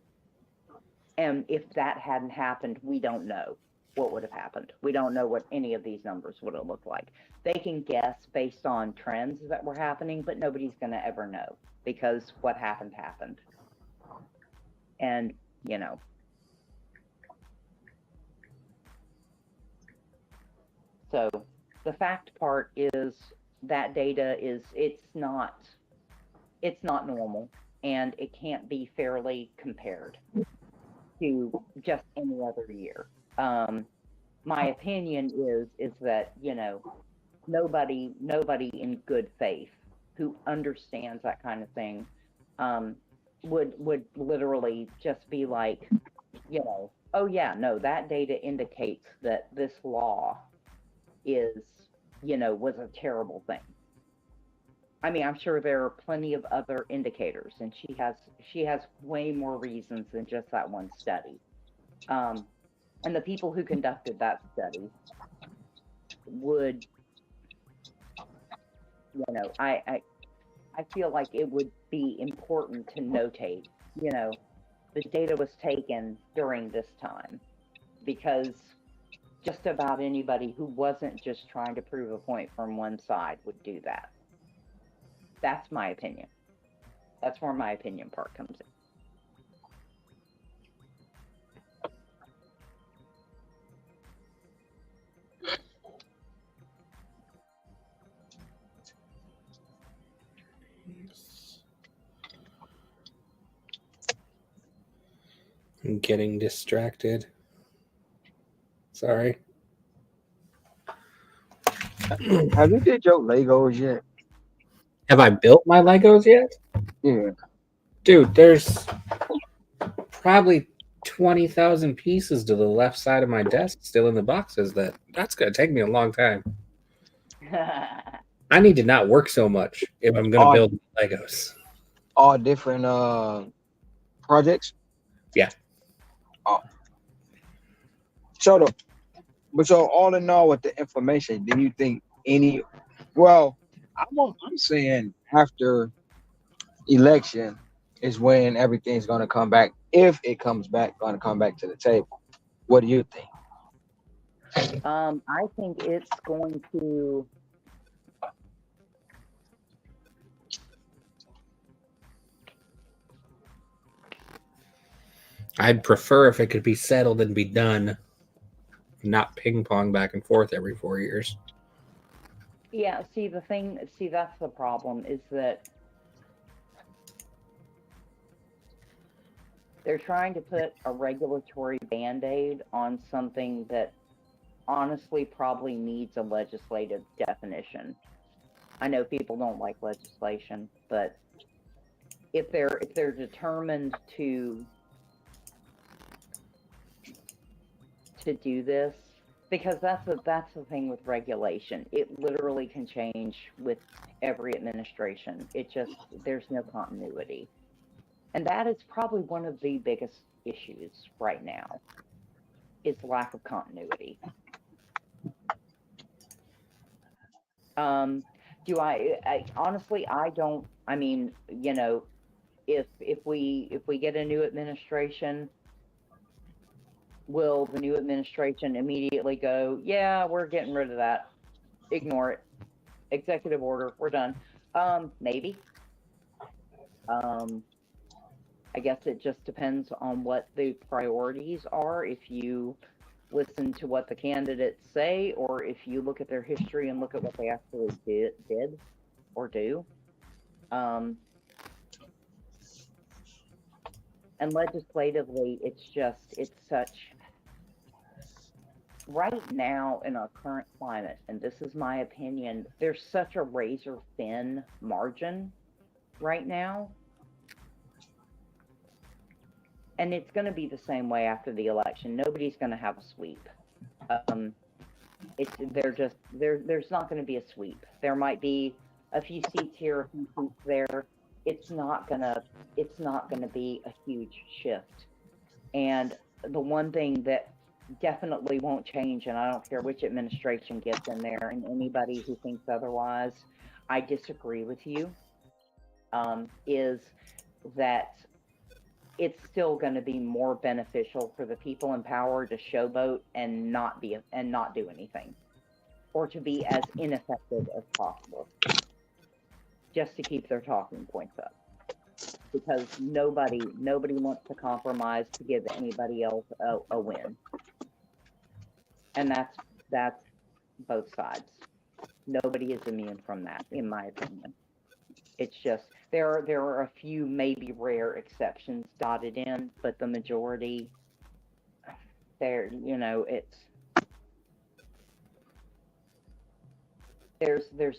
And if that hadn't happened, we don't know what would have happened. We don't know what any of these numbers would have looked like. They can guess based on trends that were happening, but nobody's going to ever know, because what happened. And, so the fact part is that data it's not normal, and it can't be fairly compared to just any other year. My opinion is that, nobody in good faith who understands that kind of thing would literally just be like, oh yeah, no, that data indicates that this law is, was a terrible thing. I mean, I'm sure there are plenty of other indicators, and she has way more reasons than just that one study. And the people who conducted that study would, I feel like it would be important to notate, the data was taken during this time, because just about anybody who wasn't just trying to prove a point from one side would do that. That's my opinion. That's where my opinion part comes in. I'm getting distracted. Sorry. Have you did your Legos yet? Have I built my Legos yet? Yeah. Dude, there's probably 20,000 pieces to the left side of my desk still in the boxes. That's going to take me a long time. I need to not work so much if I'm going to build Legos. All different projects? Yeah. Oh. So all in all, with the information, do you think I'm saying after election is when everything's going to come back. If it comes back, going to come back to the table. What do you think? I think it's going to. I'd prefer if it could be settled and be done, not ping pong back and forth every 4 years. Yeah, that's the problem, is that they're trying to put a regulatory Band-Aid on something that honestly probably needs a legislative definition. I know people don't like legislation, but if they're determined to do this, because that's the thing with regulation. It literally can change with every administration. There's no continuity. And that is probably one of the biggest issues right now, is lack of continuity. Honestly, I don't, I mean, if we get a new administration, will the new administration immediately go, yeah, we're getting rid of that, ignore it, executive order, we're done? Maybe. I guess it just depends on what the priorities are. If you listen to what the candidates say, or if you look at their history and look at what they actually did or do. And legislatively, it's such, right now in our current climate, and this is my opinion, there's such a razor thin margin right now. And it's going to be the same way after the election. Nobody's going to have a sweep. There's not going to be a sweep. There might be a few seats here, a few seats there. It's not gonna be a huge shift. And the one thing that definitely won't change, and I don't care which administration gets in there, and anybody who thinks otherwise, I disagree with you, is that it's still going to be more beneficial for the people in power to showboat and not do anything, or to be as ineffective as possible, just to keep their talking points up, because nobody wants to compromise to give anybody else a win, and that's both sides. Nobody is immune from that, in my opinion. It's just there are a few maybe rare exceptions dotted in, but the majority, there's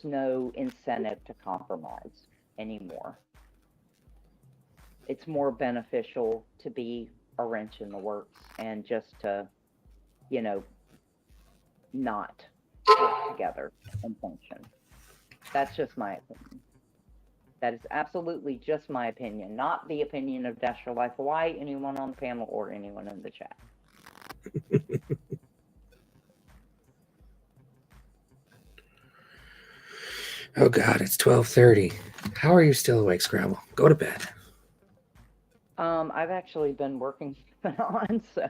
no incentive to compromise anymore. It's more beneficial to be a wrench in the works and just to, not work together and function. That's just my opinion. That is absolutely just my opinion, not the opinion of Dash for Life Hawaii, anyone on the panel, or anyone in the chat. Oh God, it's 12:30. How are you still awake, Scrabble? Go to bed. I've actually been working on, so.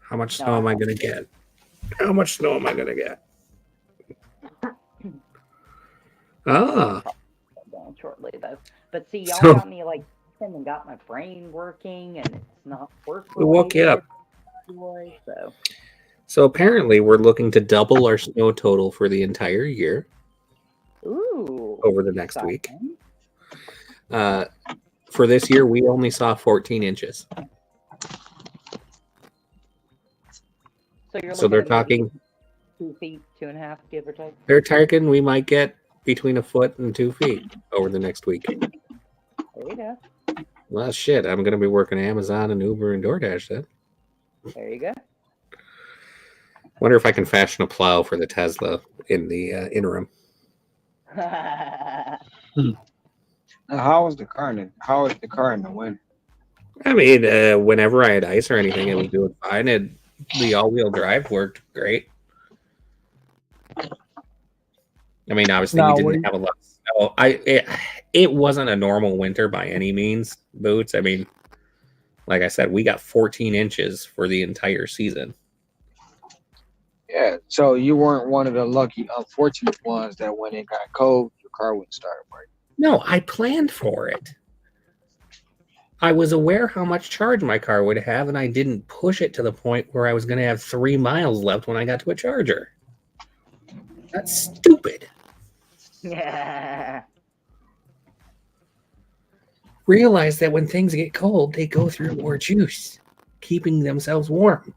How much snow am I going to get? How much snow am I going to get? Down shortly though, but see, y'all got me like and got my brain working, and it's not working. We woke you up. So apparently, we're looking to double our snow total for the entire year. Ooh! Over the next week. for this year, we only saw 14 inches. So they're talking 2 feet, 2.5, give or take. They're talking we might get between 1 foot and 2 feet over the next week. There you go. Well, shit, I'm going to be working Amazon and Uber and DoorDash then. There you go. Wonder if I can fashion a plow for the Tesla in the interim. How is the car in the winter? I mean, whenever I had ice or anything, it was doing fine. The all-wheel drive worked great. I mean, obviously, we didn't have a lot of snow. It wasn't a normal winter by any means, Boots. I mean, like I said, we got 14 inches for the entire season. Yeah, so you weren't one of the lucky, unfortunate ones that when it got cold, your car wouldn't start working. No, I planned for it. I was aware how much charge my car would have, and I didn't push it to the point where I was going to have 3 miles left when I got to a charger. That's stupid. Yeah. Realize that when things get cold, they go through more juice, keeping themselves warm.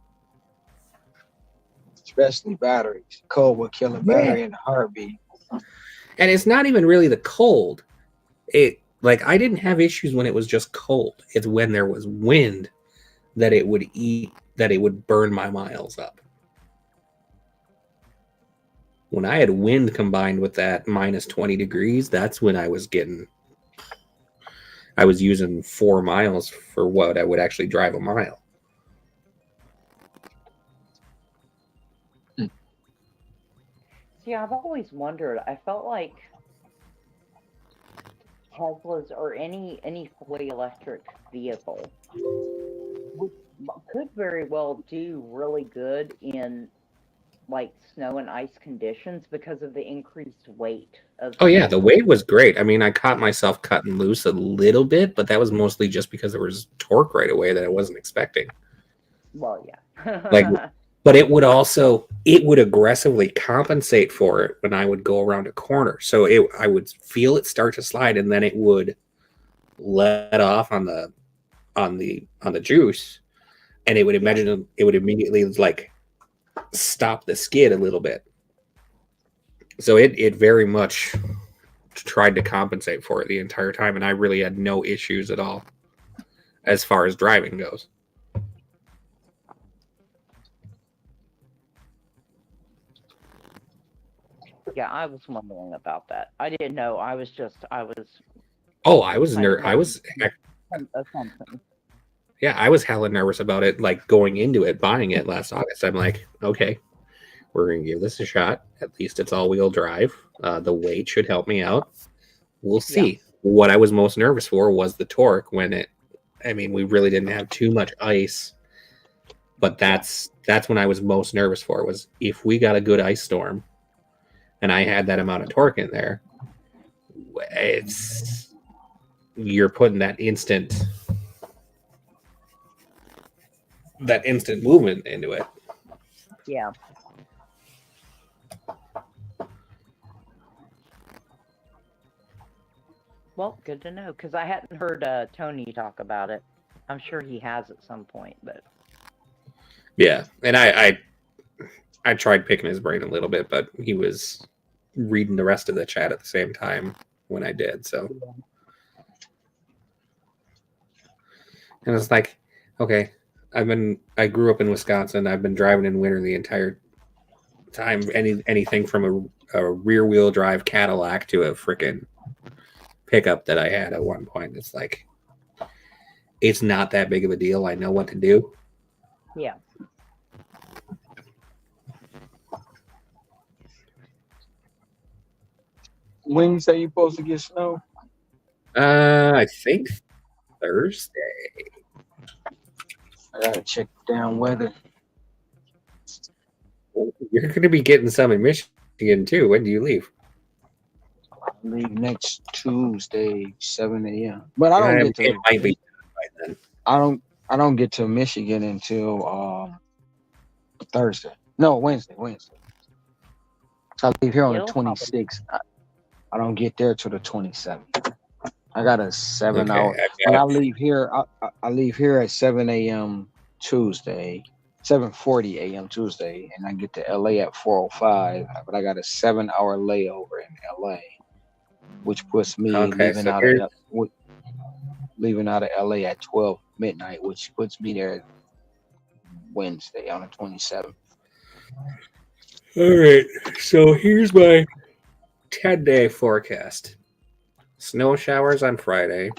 Especially batteries. Cold will kill a battery in a heartbeat. And it's not even really the cold. I didn't have issues when it was just cold. It's when there was wind that it would burn my miles up. When I had wind combined with that minus 20 degrees, that's when I was using 4 miles for what I would actually drive a mile. See, I've always wondered. I felt like Teslas or any fully electric vehicle could very well do really good in like snow and ice conditions because of the increased weight of. Oh yeah, the weight was great. I mean, I caught myself cutting loose a little bit, but that was mostly just because there was torque right away that I wasn't expecting. Well, yeah. But it would aggressively compensate for it when I would go around a corner. So I would feel it start to slide, and then it would let off on the juice, and it would immediately like stop the skid a little bit. So it very much tried to compensate for it the entire time, and I really had no issues at all as far as driving goes. Yeah, I was wondering about that. I didn't know. I was. Oh, I was nervous. Yeah, I was hella nervous about it, like going into it, buying it last August. I'm like, okay, we're going to give this a shot. At least it's all-wheel drive. The weight should help me out. We'll see. Yeah. What I was most nervous for was the torque we really didn't have too much ice. But that's when I was most nervous for, was if we got a good ice storm and I had that amount of torque in there, you're putting that instant movement into it. Yeah. Well, good to know, because I hadn't heard Tony talk about it. I'm sure he has at some point, but yeah, and I tried picking his brain a little bit, but he was reading the rest of the chat at the same time when I did. So, and it's like, okay, I grew up in Wisconsin. I've been driving in winter the entire time. Anything from a rear wheel drive Cadillac to a freaking pickup that I had at one point. It's like, it's not that big of a deal. I know what to do. Yeah. When you say you're supposed to get snow? I think Thursday. I gotta check down weather. You're going to be getting some in Michigan too. When do you leave? I leave next Tuesday, 7 a.m. But I don't get to. It might be by then. I don't get to Michigan until Thursday. No, Wednesday. So I leave here on the 26th. I don't get there till the 27th. I got a 7 hour. When I leave here, I leave here at 7 a.m. Tuesday, 7:40 a.m. Tuesday, and I get to LA at 4:05. But I got a 7 hour layover in LA, which puts me leaving out of LA at 12 midnight, which puts me there Wednesday on the 27th. All right, so here's my 10-day forecast. Snow showers on Friday.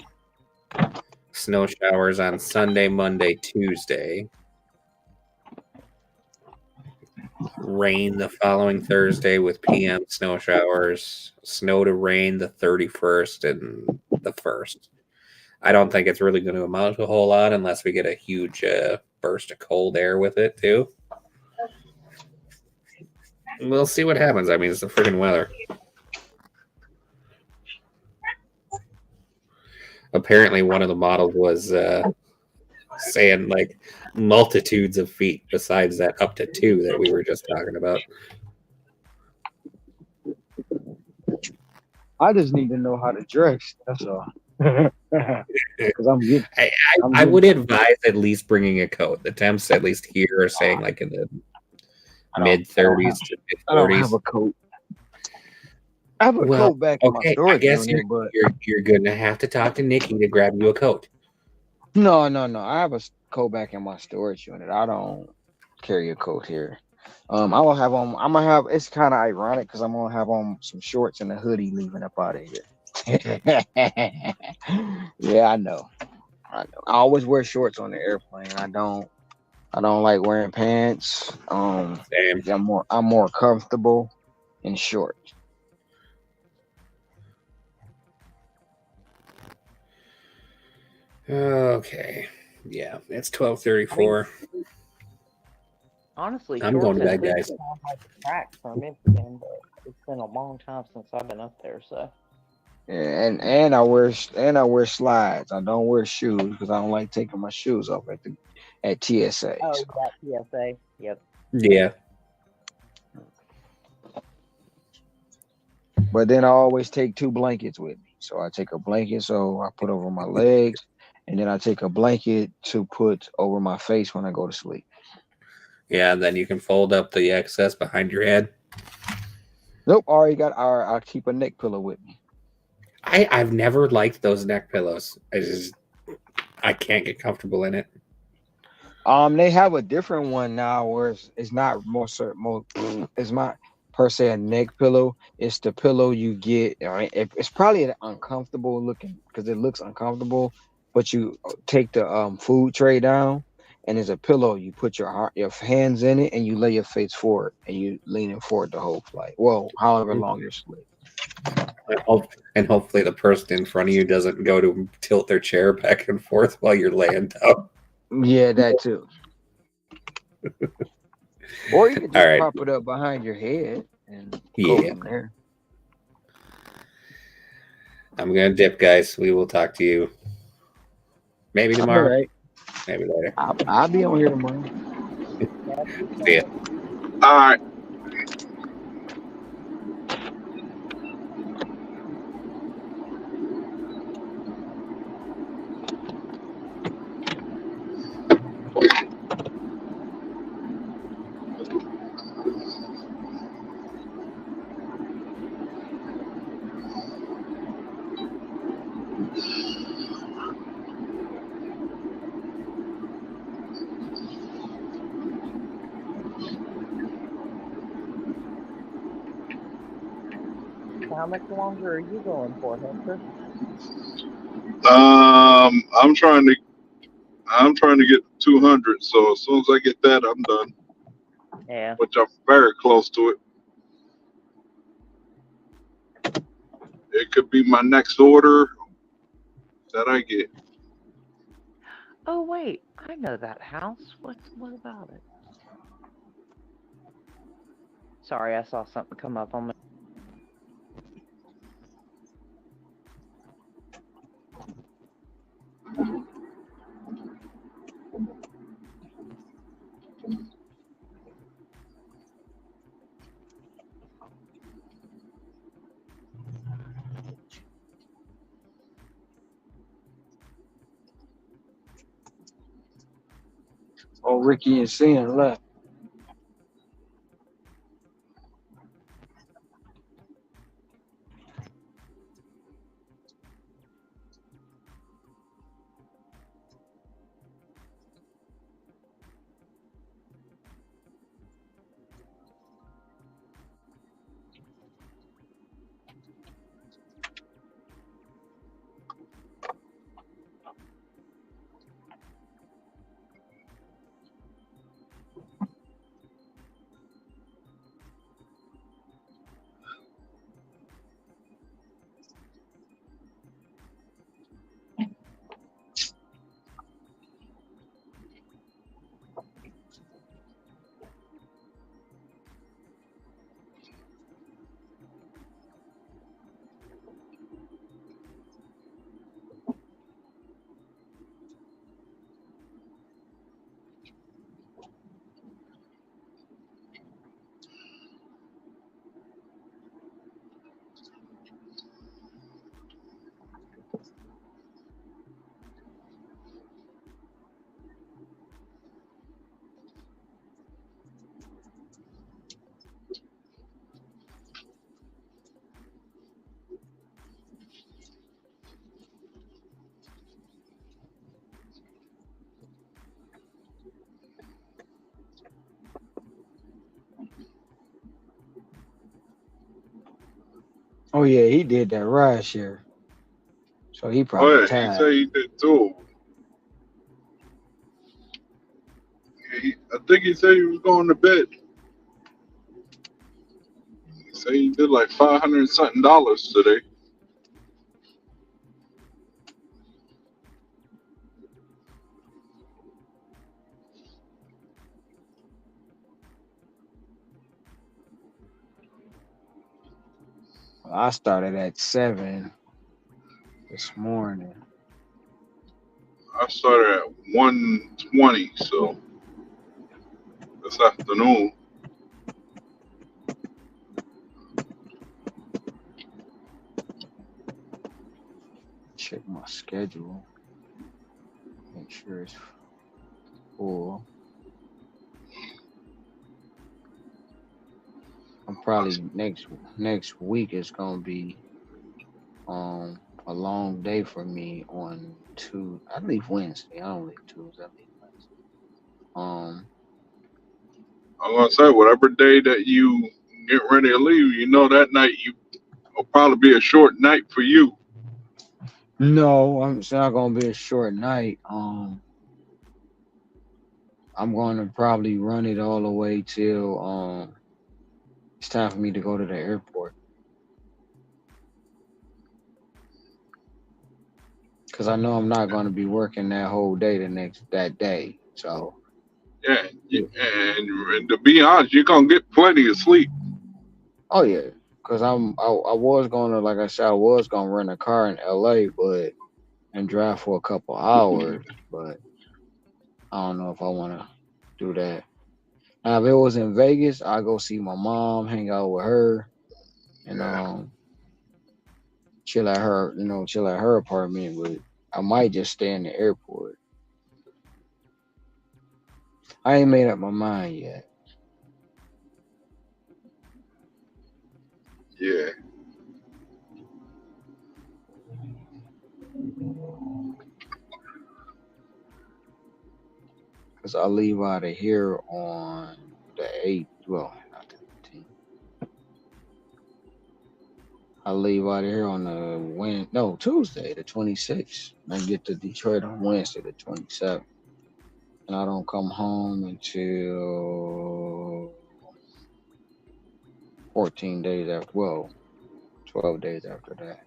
Snow showers on Sunday, Monday, Tuesday. Rain the following Thursday with PM snow showers. Snow to rain the 31st and the 1st. I don't think it's really going to amount to a whole lot unless we get a huge burst of cold air with it, too. We'll see what happens. I mean, it's the freaking weather. Apparently, one of the models was saying like multitudes of feet besides that up to 2 that we were just talking about. I just need to know how to dress. That's all. Because I would advise at least bringing a coat. The temps, at least here, are saying like in the mid 30s to mid 40s. I don't have a coat. I have a coat back in my storage. I guess you're going to have to talk to Nikki to grab you a coat. No. I have a coat back in my storage unit. I don't carry a coat here. I will have on. I'm gonna have. It's kind of ironic because I'm gonna have on some shorts and a hoodie leaving up out of here. Yeah, I know. I always wear shorts on the airplane. I don't like wearing pants. Same. I'm more comfortable in shorts. Okay. Yeah, it's 12:34. Honestly, I'm going to bed, guys. Sound like a track from Michigan, but it's been a long time since I've been up there, so. Yeah, and I wear slides. I don't wear shoes because I don't like taking my shoes off at TSA. Oh, that TSA. Yep. Yeah. But then I always take 2 blankets with me. So I take a blanket so I put over my legs, and then I take a blanket to put over my face when I go to sleep. Yeah, then you can fold up the excess behind your head. Nope, I'll keep a neck pillow with me. I've never liked those neck pillows. I can't get comfortable in it. They have a different one now where it's not it's not per se a neck pillow. It's the pillow you get. It's probably uncomfortable looking because it looks uncomfortable, but you take the food tray down and there's a pillow. You put your hands in it and you lay your face forward and you leaning forward the whole flight. Well, however long you're asleep. And hopefully the person in front of you doesn't go to tilt their chair back and forth while you're laying down. Yeah, that too. Or you can just pop it up behind your head and go from there. I'm going to dip, guys. We will talk to you maybe tomorrow. All right. Maybe later. I'll be on here tomorrow. See ya. All right. How much longer are you going for, Hector? I'm trying to get 200. So as soon as I get that, I'm done. Yeah. Which I'm very close to it. It could be my next order that I get. Oh wait, I know that house. What about it? Sorry, I saw something come up on my. Ricky and Sin left. Oh yeah, he did that ride share. So he probably Oh yeah, he tired. said he did too. I think he said he was going to bed. He said he did like $500 something today. I started at 7 this morning. I started at 1:20, so this afternoon. Check my schedule. Make sure it's full. I'm probably next week is gonna be a long day for me on Tuesday. I leave Wednesday. I don't leave Tuesday. I leave Wednesday. I'm gonna say whatever day that you get ready to leave, you know that night will probably be a short night for you. No, it's not gonna be a short night. I'm gonna probably run it all the way till it's time for me to go to the airport. Cause I know I'm not gonna be working that whole day that day. So Yeah, and to be honest, you're gonna get plenty of sleep. oh yeah. Cause I was gonna, like I said, I was gonna rent a car in LA and drive for a couple hours, but I don't know if I wanna do that. Now if it was in Vegas, I'd go see my mom, hang out with her, and chill at her apartment, but I might just stay in the airport. I ain't made up my mind yet. Yeah. Cause I leave out of here on the 8th. Well, not the 15th. I leave out of here on Tuesday, the 26th. And I get to Detroit on Wednesday, the 27th. And I don't come home until 14 days after, 12 days after that.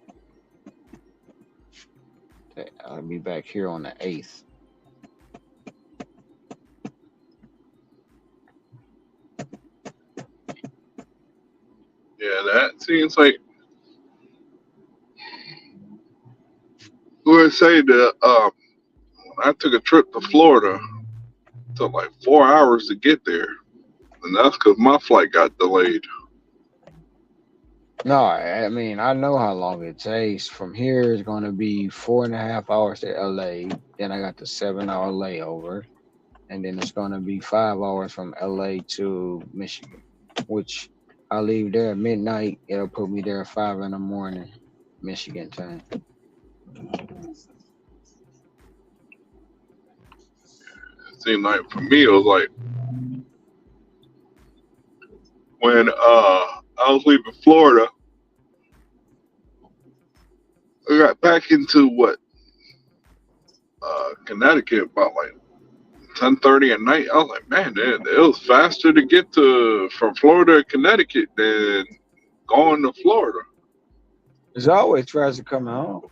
I'll be back here on the 8th. Yeah, that seems like we'll say that when I took a trip to Florida, it took like 4 hours to get there. And that's because my flight got delayed. No, I mean, I know how long it takes. From here, it's going to be 4.5 hours to LA. Then I got the 7-hour layover. and then it's going to be 5 hours from LA to Michigan, which I leave there at midnight. It'll put me there at 5 in the morning, Michigan time. It seemed like for me, it was like when I was leaving Florida, I got back into Connecticut about like 10:30 at night. I was like, man, it was faster to get from Florida to Connecticut than going to Florida. There's always traffic coming home.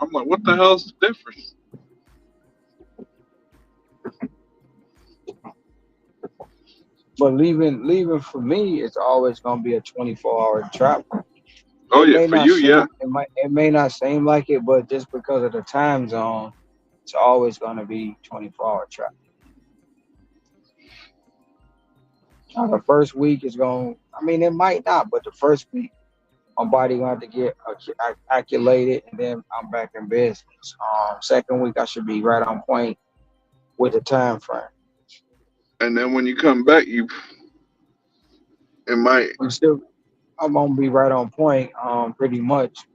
I'm like, what the hell's the difference? But leaving for me, it's always gonna be a 24-hour travel. Oh yeah, for you, yeah. It may not seem like it, but just because of the time zone, it's always gonna be 24-hour travel. Now, the first week is going. I mean, it might not, but the first week, my body gonna have to get acclimated, and then I'm back in business. Second week, I should be right on point with the time frame. And then when you come back, I'm gonna be right on point, pretty much.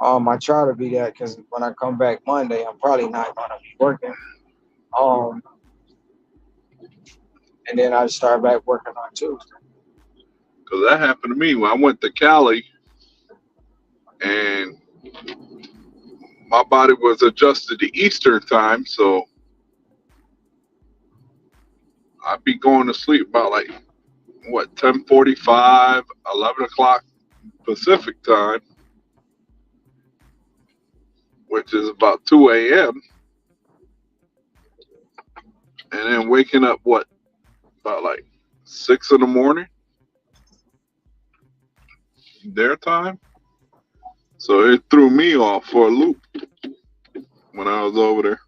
I try to be that because when I come back Monday, I'm probably not gonna be working. And then I start back working on Tuesday. Because that happened to me when I went to Cali, and my body was adjusted to Eastern time, so I'd be going to sleep about like 10:45, 11 o'clock Pacific time, which is about 2 a.m. And then waking up about like 6 in the morning their time. So it threw me off for a loop when I was over there.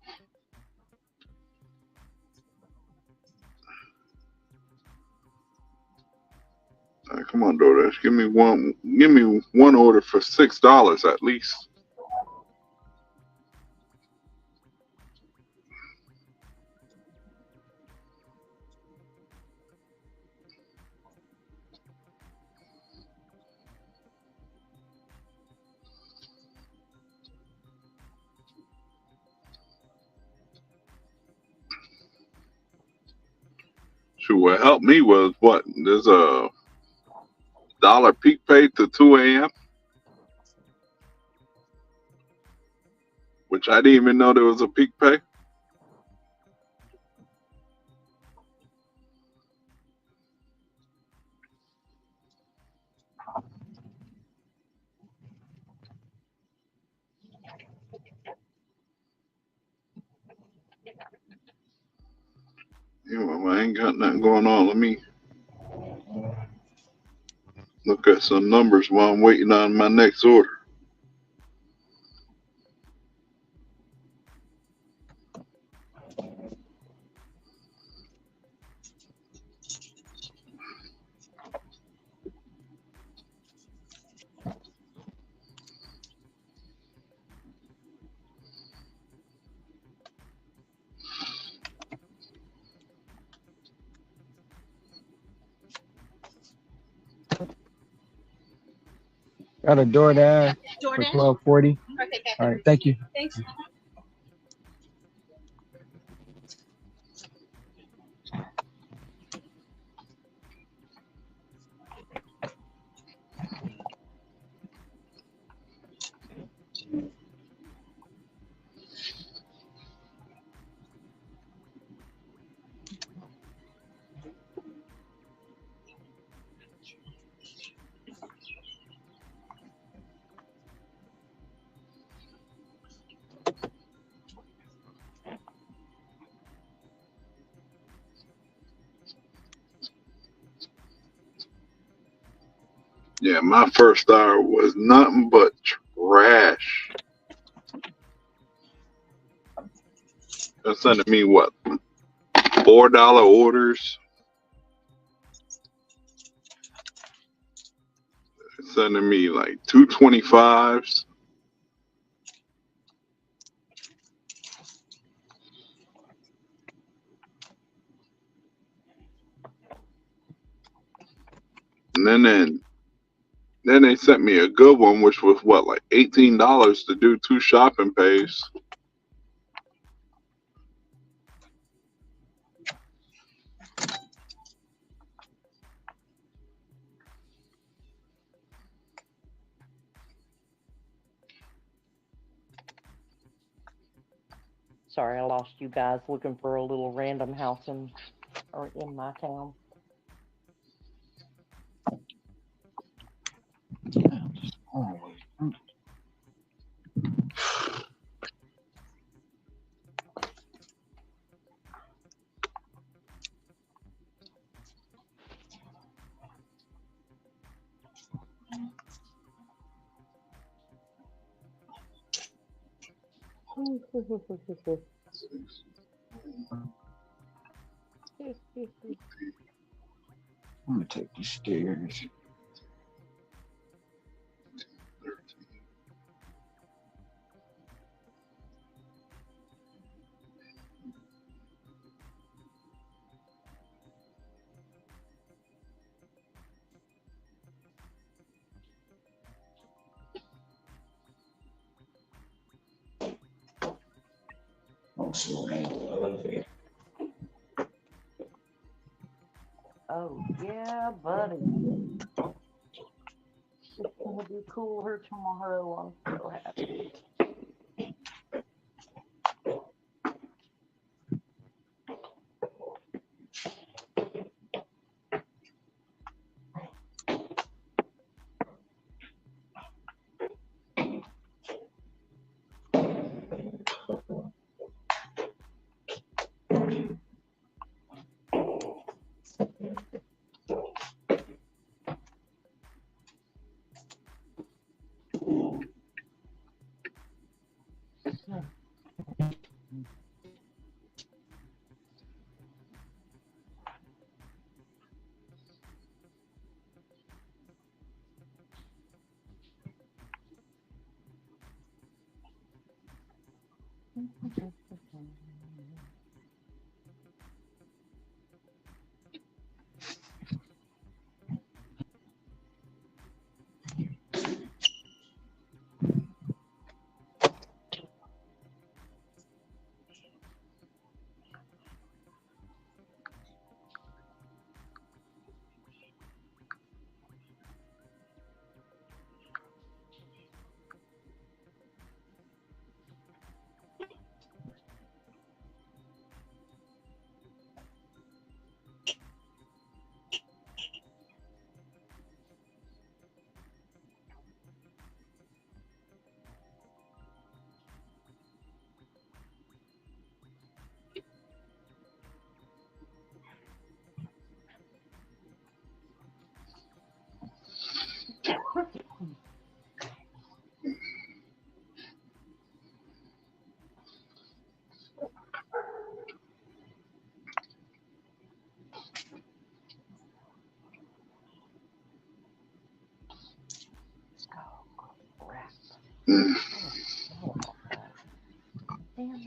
All right, come on, DoorDash. Give me one order for $6 at least. Sure, what helped me was there's a dollar peak pay to 2 a.m., which I didn't even know there was a peak pay. I ain't got nothing going on. Let me look at some numbers while I'm waiting on my next order. Got a DoorDash for $12.40. Okay. All right, thank you. Thanks. Yeah, my first hour was nothing but trash. They're sending me $4 orders. They're sending me like 225s. then they sent me a good one, which was what, like $18 to do 2 shopping pays. Sorry, I lost you guys looking for a little random house in my town. I'm gonna take the stairs. Oh yeah, buddy. It's gonna be cooler tomorrow. I'm so happy.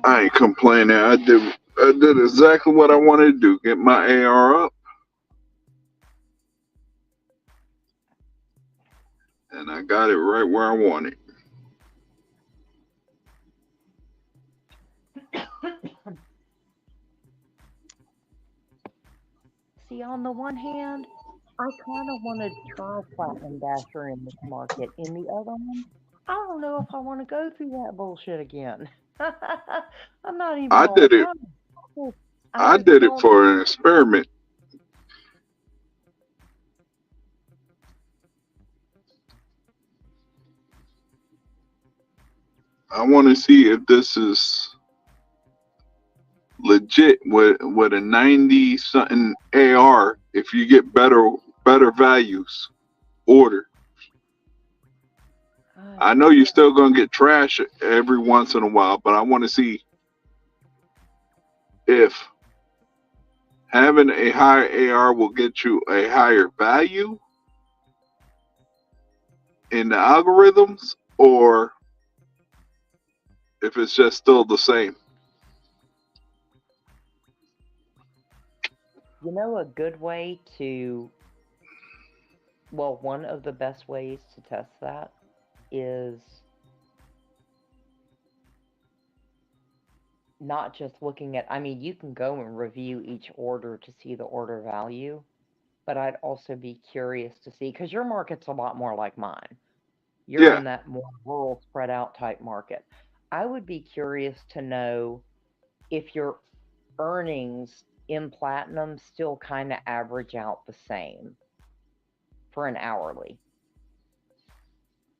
I ain't complaining. I did exactly what I wanted to do. Get my AR up. And I got it right where I want it. See, on the one hand, I kind of want to try Platinum Dasher in this market. In the other one, I don't know if I want to go through that bullshit again. I'm not even I gonna did it. front. I did it for an experiment. I want to see if this is legit with a 90 something AR. If you get better values, order. I know you're still gonna get trash every once in a while, but I want to see if having a higher AR will get you a higher value in the algorithms, or if it's just still the same. You know, a good way to Well, one of the best ways to test that is not just looking at, I mean, you can go and review each order to see the order value, but I'd also be curious to see, because your market's a lot more like mine. You're Yeah. in that more rural, spread out type market. I would be curious to know if your earnings in platinum still kind of average out the same for an hourly.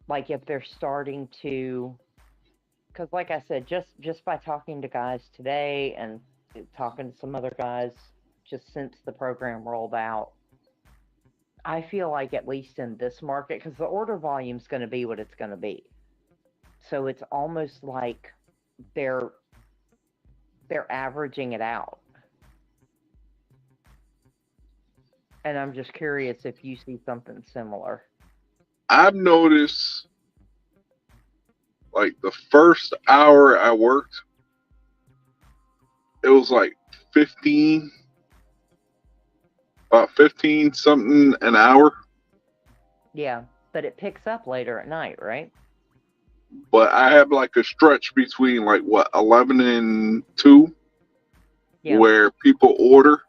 Like if they're starting to, because like I said, just by talking to guys today and talking to some other guys just since the program rolled out, I feel like at least in this market, because the order volume is going to be what it's going to be. So it's almost like they're averaging it out. And I'm just curious if you see something similar. I've noticed, like, the first hour I worked, it was like 15, about 15 something an hour. Yeah, but it picks up later at night, right? But I have like a stretch between like what 11 and 2 Yeah. where people order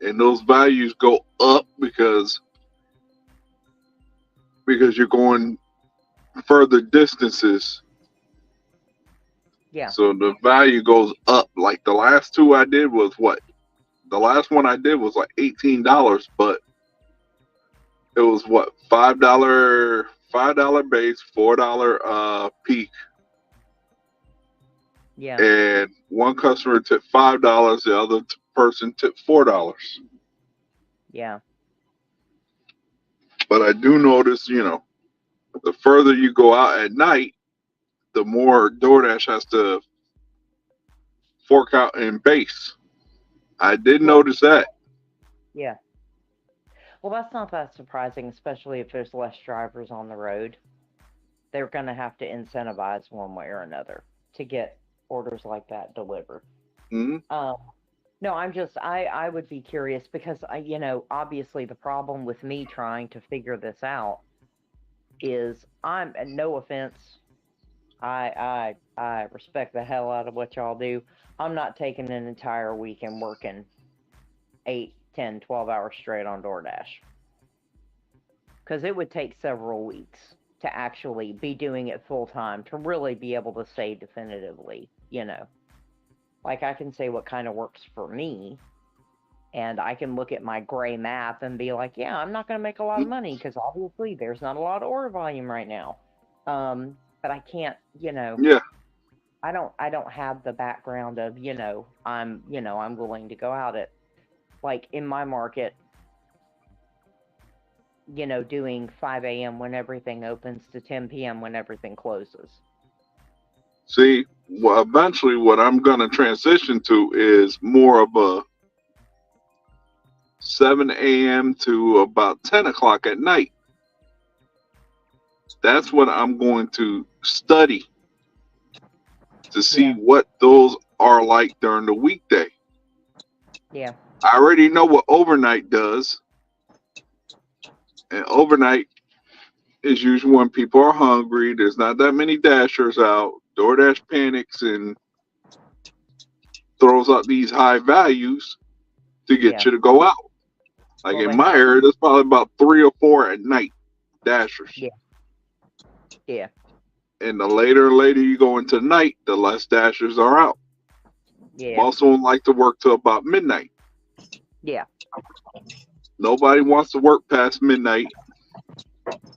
and those values go up because you're going further distances. Yeah. So the value goes up. Like the last two I did was what? The last one I did was like $18, but it was what, $5 base, $4 peak. Yeah. And one customer tipped $5, the other person tipped $4. Yeah. But I do notice, the further you go out at night, the more DoorDash has to fork out in base. I did notice that. Yeah. Well, that's not that surprising, especially if there's less drivers on the road. They're going to have to incentivize one way or another to get orders like that delivered. Mm-hmm. No, I would be curious because obviously the problem with me trying to figure this out is no offense, I respect the hell out of what y'all do. I'm not taking an entire week and working 8, 10, 12 hours straight on DoorDash. Because it would take several weeks to actually be doing it full time to really be able to say definitively, Like I can say what kind of works for me, and I can look at my gray math and be like, yeah, I'm not going to make a lot of money because obviously there's not a lot of order volume right now. But I can't, Yeah. I don't have the background of, I'm willing to go out at, like in my market, doing 5 a.m. when everything opens to 10 p.m. when everything closes. See, well, eventually what I'm going to transition to is more of a 7 a.m. to about 10 o'clock at night. That's what I'm going to study to see what those are like during the weekday. Yeah. I already know what overnight does. And overnight is usually when people are hungry. There's not that many dashers out. DoorDash panics and throws out these high values to get you to go out. Like in my area, there's probably about 3 or 4 at night dashers. Yeah. Yeah. And the later and later you go into night, the less dashers are out. Yeah. Most of them like to work till about midnight. Yeah. Nobody wants to work past midnight.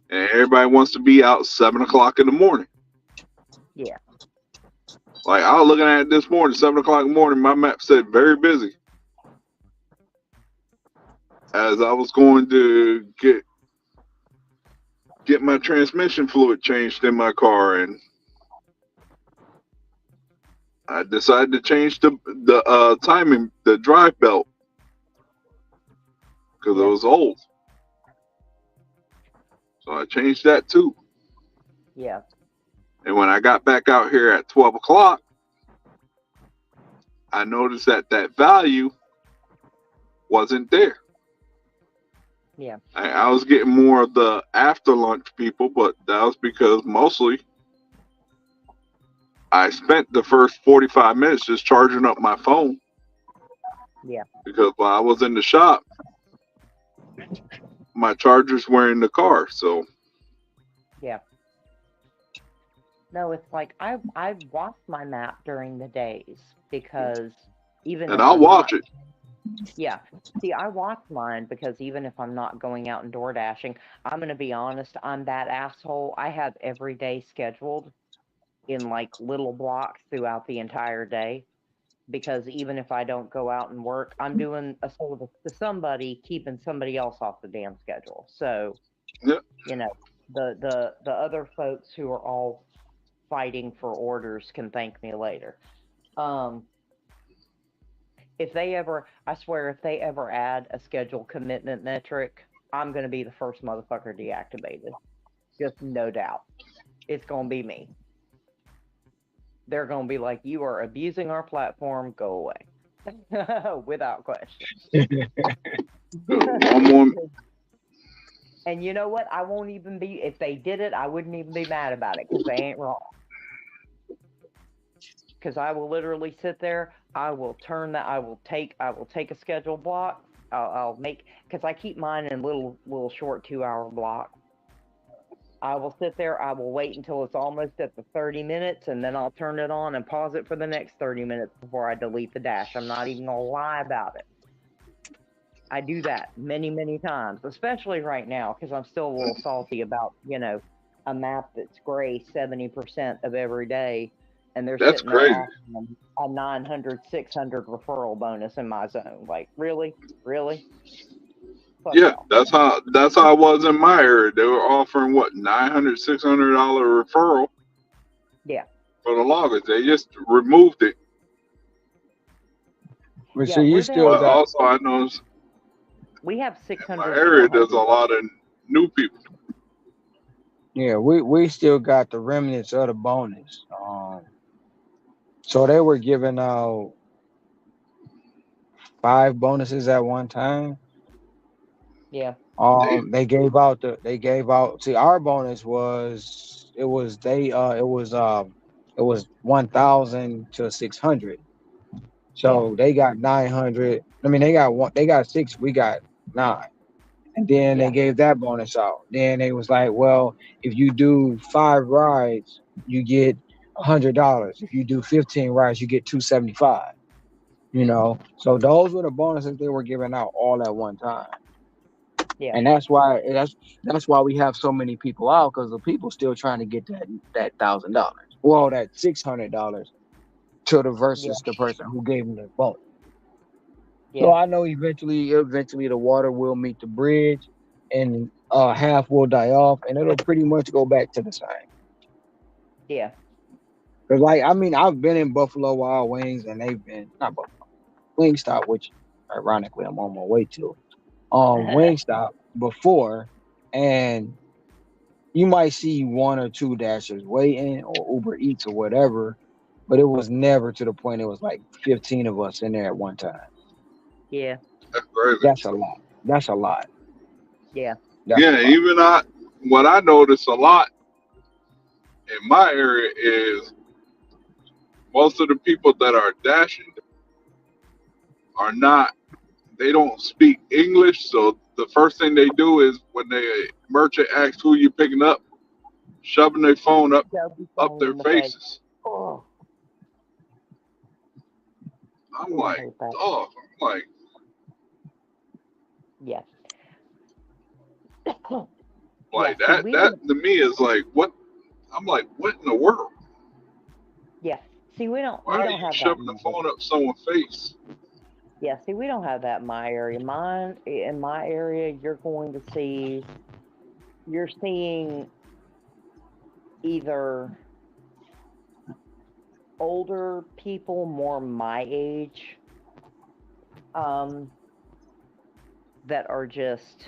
And everybody wants to be out 7 o'clock in the morning. Yeah. Like I was looking at it this morning, 7 o'clock in the morning, my map said very busy. As I was going to get my transmission fluid changed in my car, and I decided to change the timing, the drive belt, because it was old. So I changed that too. Yeah. And when I got back out here at 12 o'clock, I noticed that value wasn't there. Yeah. I was getting more of the after lunch people, but that was because mostly I spent the first 45 minutes just charging up my phone. Yeah. Because while I was in the shop, my chargers were in the car. So Yeah. No, it's like I watch my map during the days because even and if I'll I'm not, watch it. yeah. See, I watch mine because even if I'm not going out and door dashing, I'm gonna be honest, I'm that asshole. I have every day scheduled in like little blocks throughout the entire day because even if I don't go out and work, I'm doing a service to somebody, keeping somebody else off the damn schedule. So, Yeah. you know, the other folks who are all fighting for orders can thank me later. If they ever, I swear, if they ever add a schedule commitment metric, I'm going to be the first motherfucker deactivated. Just no doubt. It's going to be me. They're going to be like, you are abusing our platform, go away. Without question. One more. And you know what? I won't even be, if they did it, I wouldn't even be mad about it because they ain't wrong. Because I will literally sit there, I will take a schedule block, I'll make, because I keep mine in little short 2-hour blocks. I will sit there, I will wait until it's almost at the 30 minutes, and then I'll turn it on and pause it for the next 30 minutes before I delete the dash. I'm not even going to lie about it. I do that many, many times, especially right now, because I'm still a little salty about, a map that's gray 70% of every day, and they're That's sitting there crazy. offering a 900, 600 referral bonus in my zone. Like, really? Fuck Yeah, y'all. that's how I was in my area. They were offering what $900, $600 referral. Yeah. For the loggers, they just removed it. But so you still But got. also, I know we have in 600. my area there's a lot of new people. Yeah, we still got the remnants of the bonus. So they were giving out 5 bonuses at one time. Yeah. They gave out see, our bonus was 1,000 to 600. So they got 900. I mean, they got 6, we got 9. And then they gave that bonus out. Then they was like, well, if you do 5 rides, you get $100. If you do 15 rides, you get $275. So those were the bonuses they were giving out all at one time. Yeah. And that's why we have so many people out, because the people still trying to get that $1,000. Well, that $600 to the versus the person who gave them the bonus. Yeah. So I know eventually the water will meet the bridge, and half will die off, and it'll pretty much go back to the same. Yeah. Cause I've been in Buffalo Wild Wings, and they've been not Buffalo Wingstop, which ironically I'm on my way to. Wingstop before, and you might see 1 or 2 dashers waiting or Uber Eats or whatever, but it was never to the point it was like 15 of us in there at one time. Yeah. That's crazy. That's a lot. Yeah. Even what I notice a lot in my area is most of the people that are dashing are not. They don't speak English, so the first thing they do is when the merchant asks who you picking up, shoving their phone up their faces. Oh. I'm like, oh, yeah. Like that to me is like, what? I'm like, what in the world? Yeah. See, we don't Why are have you that. shoving the phone up someone's face? Yeah, see, we don't have that in my area. In my area, you're seeing either older people, more my age, that are just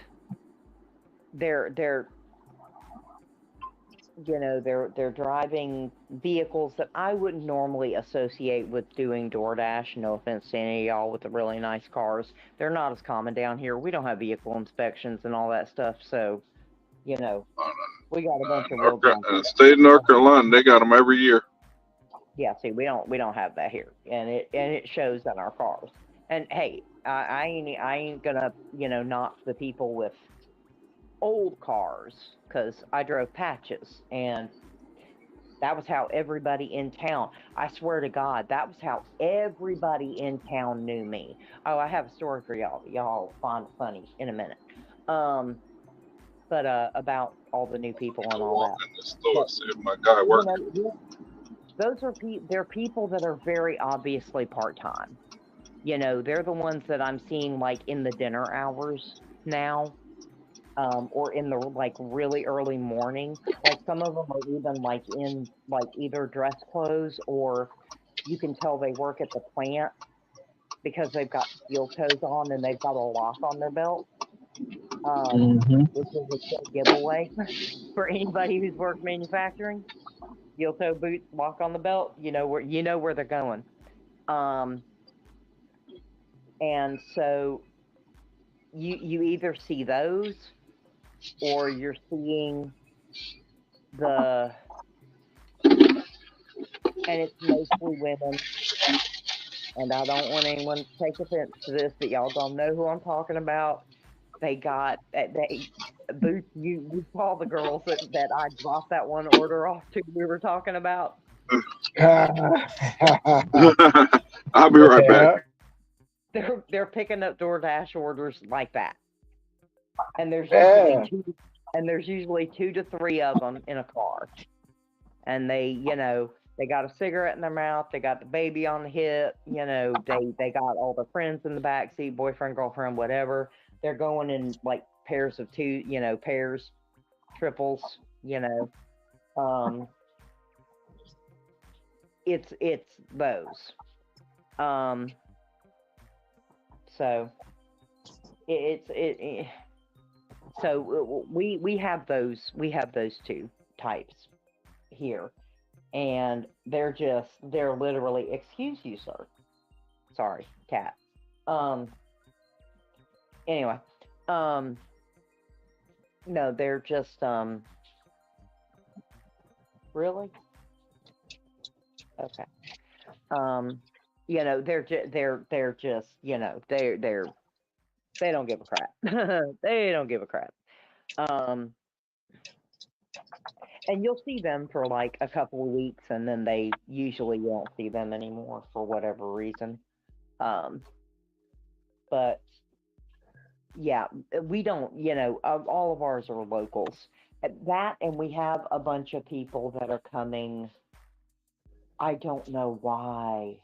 they're you know, they're driving vehicles that I wouldn't normally associate with doing DoorDash. No offense to any of y'all with the really nice cars. They're not as common down here. We don't have vehicle inspections and all that stuff, so you know, we got a bunch of real junkies. State of North Carolina, they got them every year. Yeah, see, we don't have that here, and it shows on our cars. And hey, I ain't gonna knock the people with old cars, because I drove patches, and that was how everybody in town. I swear to God, that was how everybody in town knew me. Oh, I have a story for y'all. Y'all find it funny in a minute. But about all the new people and all that. In the store, see my guy working. Those are they're people that are very obviously part-time. You know, they're the ones that I'm seeing like in the dinner hours now, or in the like really early morning. Like some of them are even like in like either dress clothes, or you can tell they work at the plant because they've got steel toes on and they've got a lock on their belt. Which is a good giveaway for anybody who's worked manufacturing. Steel toe boots, lock on the belt. You know where they're going. And so you either see those, or you're seeing and it's mostly women. And I don't want anyone to take offense to this, but y'all don't know who I'm talking about. They got boots. You saw the girls that I dropped that one order off to. We were talking about. I'll be right back. They're picking up DoorDash orders like that, and there's usually 2 to 3 of them in a car, and they got a cigarette in their mouth, they got the baby on the hip, they got all their friends in the back seat, boyfriend, girlfriend, whatever. They're going in like pairs of 2, pairs, triples, it's those. So so we have those 2 types here, and they're literally, excuse you, sir. Sorry, cat. Anyway, no, they're just really okay. They're just they don't give a crap. They don't give a crap. And you'll see them for like a couple of weeks, and then they usually won't see them anymore for whatever reason. But yeah, we don't, all of ours are locals. That, and we have a bunch of people that are coming. I don't know why.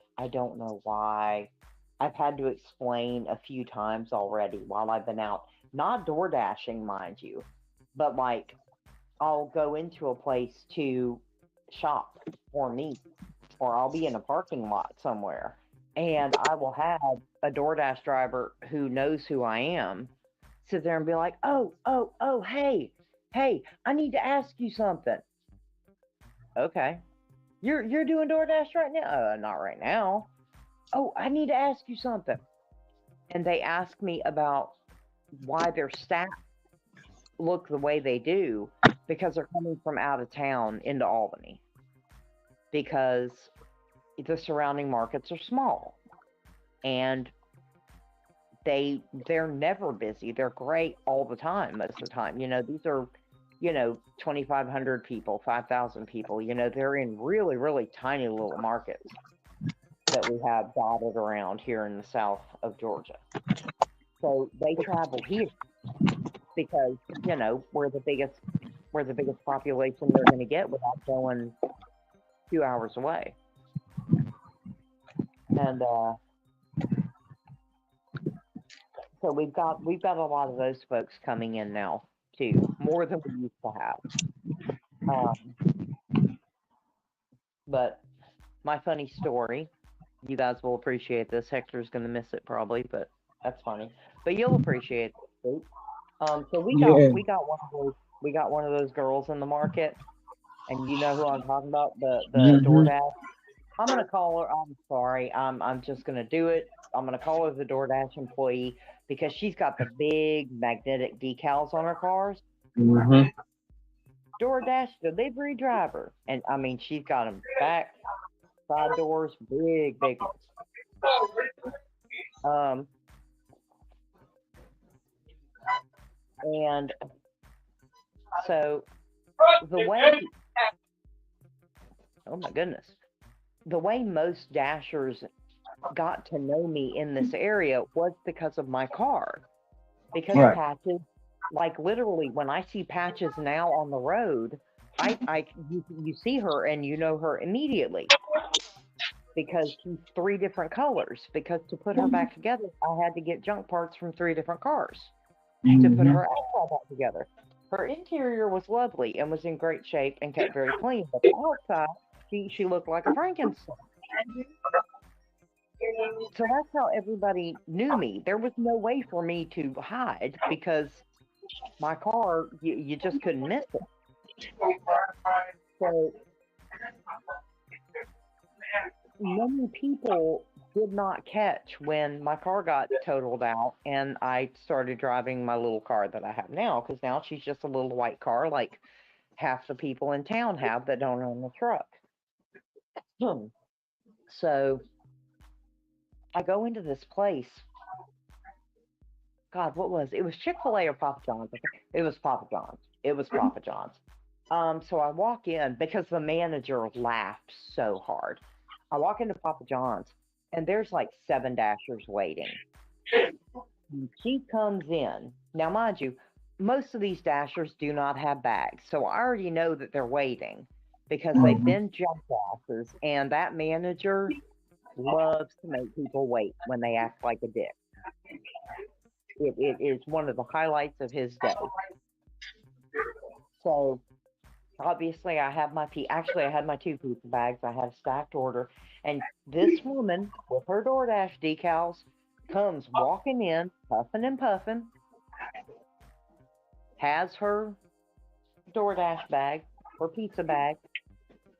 I've had to explain a few times already while I've been out. Not door dashing, mind you, but like I'll go into a place to shop or meet, or I'll be in a parking lot somewhere, and I will have a DoorDash driver who knows who I am sit there and be like, oh, hey, I need to ask you something. Okay. You're doing DoorDash right now? Not right now. Oh, I need to ask you something. And they ask me about why their staff look the way they do, because they're coming from out of town into Albany, because the surrounding markets are small, and they're never busy. They're great all the time, most of the time. These are 2,500 people, 5,000 people. They're in really, really tiny little markets that we have dotted around here in the south of Georgia. So they travel here because we're the biggest population they're going to get without going 2 hours away. And so we've got a lot of those folks coming in now too, more than we used to have. But my funny story, you guys will appreciate this. Hector's gonna miss it probably, but that's funny. But you'll appreciate it. So we got one of those girls in the market, and you know who I'm talking about, the Mm-hmm. DoorDash. I'm gonna call her. I'm sorry. I'm just gonna do it. I'm gonna call her the DoorDash employee because she's got the big magnetic decals on her cars. Mm-hmm. DoorDash delivery driver, and I mean she's got them back, side doors, big ones. And so the way, oh my goodness, the way most Dashers got to know me in this area was because of my car. Because Right. Patches, like literally, when I see Patches now on the road, you see her and you know her immediately because she's 3 different colors. Because to put her back together, I had to get junk parts from 3 different cars to put her outside back together. Her interior was lovely and was in great shape and kept very clean, but the outside, she looked like a Frankenstein. So that's how everybody knew me. There was no way for me to hide because my car, you just couldn't miss it. So many people did not catch when my car got totaled out and I started driving my little car that I have now, because now she's just a little white car like half the people in town have that don't own a truck. So I go into this place. God, what was it? It was Chick-fil-A or Papa John's. It was Papa John's. It was Papa John's. So I walk in because the manager laughed so hard. I walk into Papa John's and there's like 7 Dashers waiting. She comes in. Now, mind you, most of these Dashers do not have bags. So I already know that they're waiting because they've been jump Dashers, and that manager loves to make people wait when they act like a dick. It is one of the highlights of his day. So obviously I have my I had my 2 pizza bags. I had a stacked order, and this woman with her DoorDash decals comes walking in, puffing and puffing, has her DoorDash bag, her pizza bag.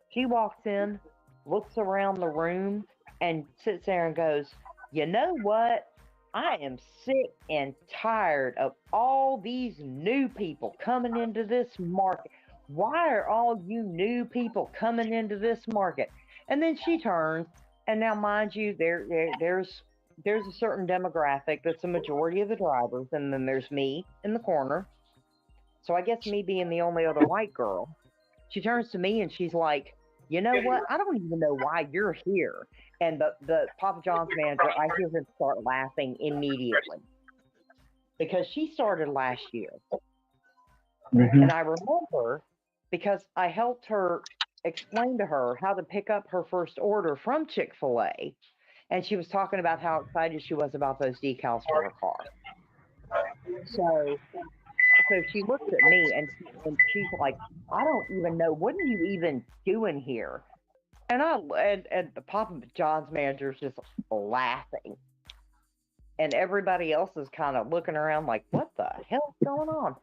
She walks in, looks around the room, and sits there and goes, "You know what? I am sick and tired of all these new people coming into this market. Why are all you new people coming into this market?" And then she turns, and now, mind you, there's a certain demographic that's a majority of the drivers, and then there's me in the corner. So I guess me being the only other white girl, she turns to me and she's like, "You know what? I don't even know why you're here." And the Papa John's manager, I hear him start laughing immediately because she started last year. And I remember because I helped her explain to her how to pick up her first order from Chick-fil-A. And she was talking about how excited she was about those decals for her car. So she looked at me and she's like, "I don't even know. What are you even doing here?" And the Papa John's manager's just laughing. And everybody else is kind of looking around like, what the hell's going on?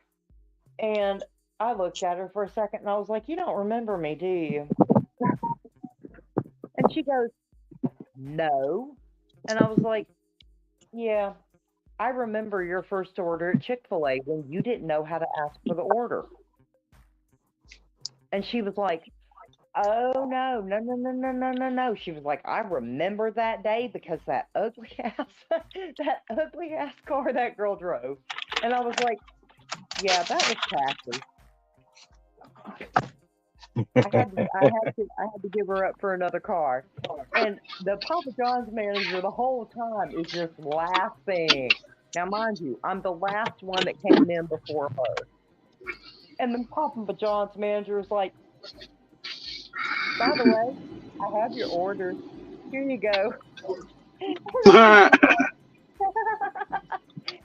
And I looked at her for a second and I was like, "You don't remember me, do you?" And she goes, "No." And I was like, "Yeah, I remember your first order at Chick-fil-A when you didn't know how to ask for the order." And she was like, "Oh, no. She was like, "I remember that day because that ugly ass car that girl drove." And I was like, "Yeah, that was Cassie." I had to give her up for another car. And the Papa John's manager the whole time is just laughing. Now, mind you, I'm the last one that came in before her. And the Papa John's manager is like, "By the way, I have your order. Here you go."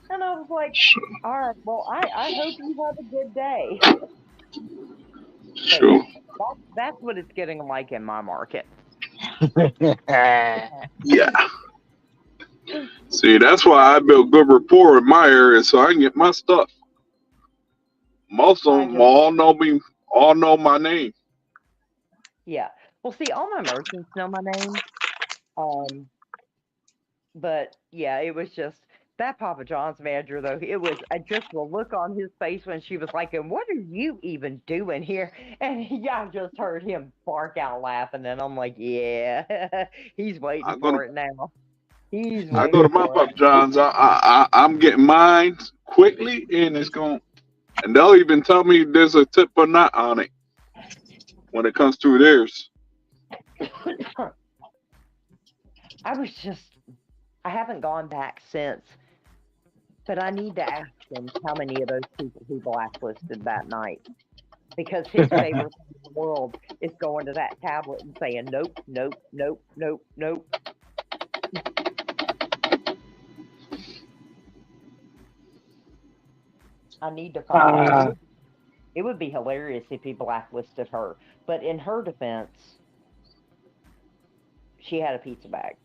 And I was like, "All right, well, I hope you have a good day." Sure. That's what it's getting like in my market. Yeah. See, that's why I built good rapport in my area so I can get my stuff. Most of them all know me, all know my name. Yeah. Well, see, all my merchants know my name. Um, but yeah, it was just that Papa John's manager though. It was just the look on his face when she was like, "And what are you even doing here?" And I just heard him bark out laughing, and I'm like, "Yeah, he's waiting I go to for it now. He's I go to waiting my for it." Papa John's. I'm getting mine quickly, and it's going. And they'll even tell me there's a tip or not on it when it comes to theirs. I haven't gone back since, but I need to ask him how many of those people he blacklisted that night. Because his favorite thing in the world is going to that tablet and saying, nope, nope, nope, nope, nope. I need to find out. It would be hilarious if he blacklisted her. But in her defense, she had a pizza bag.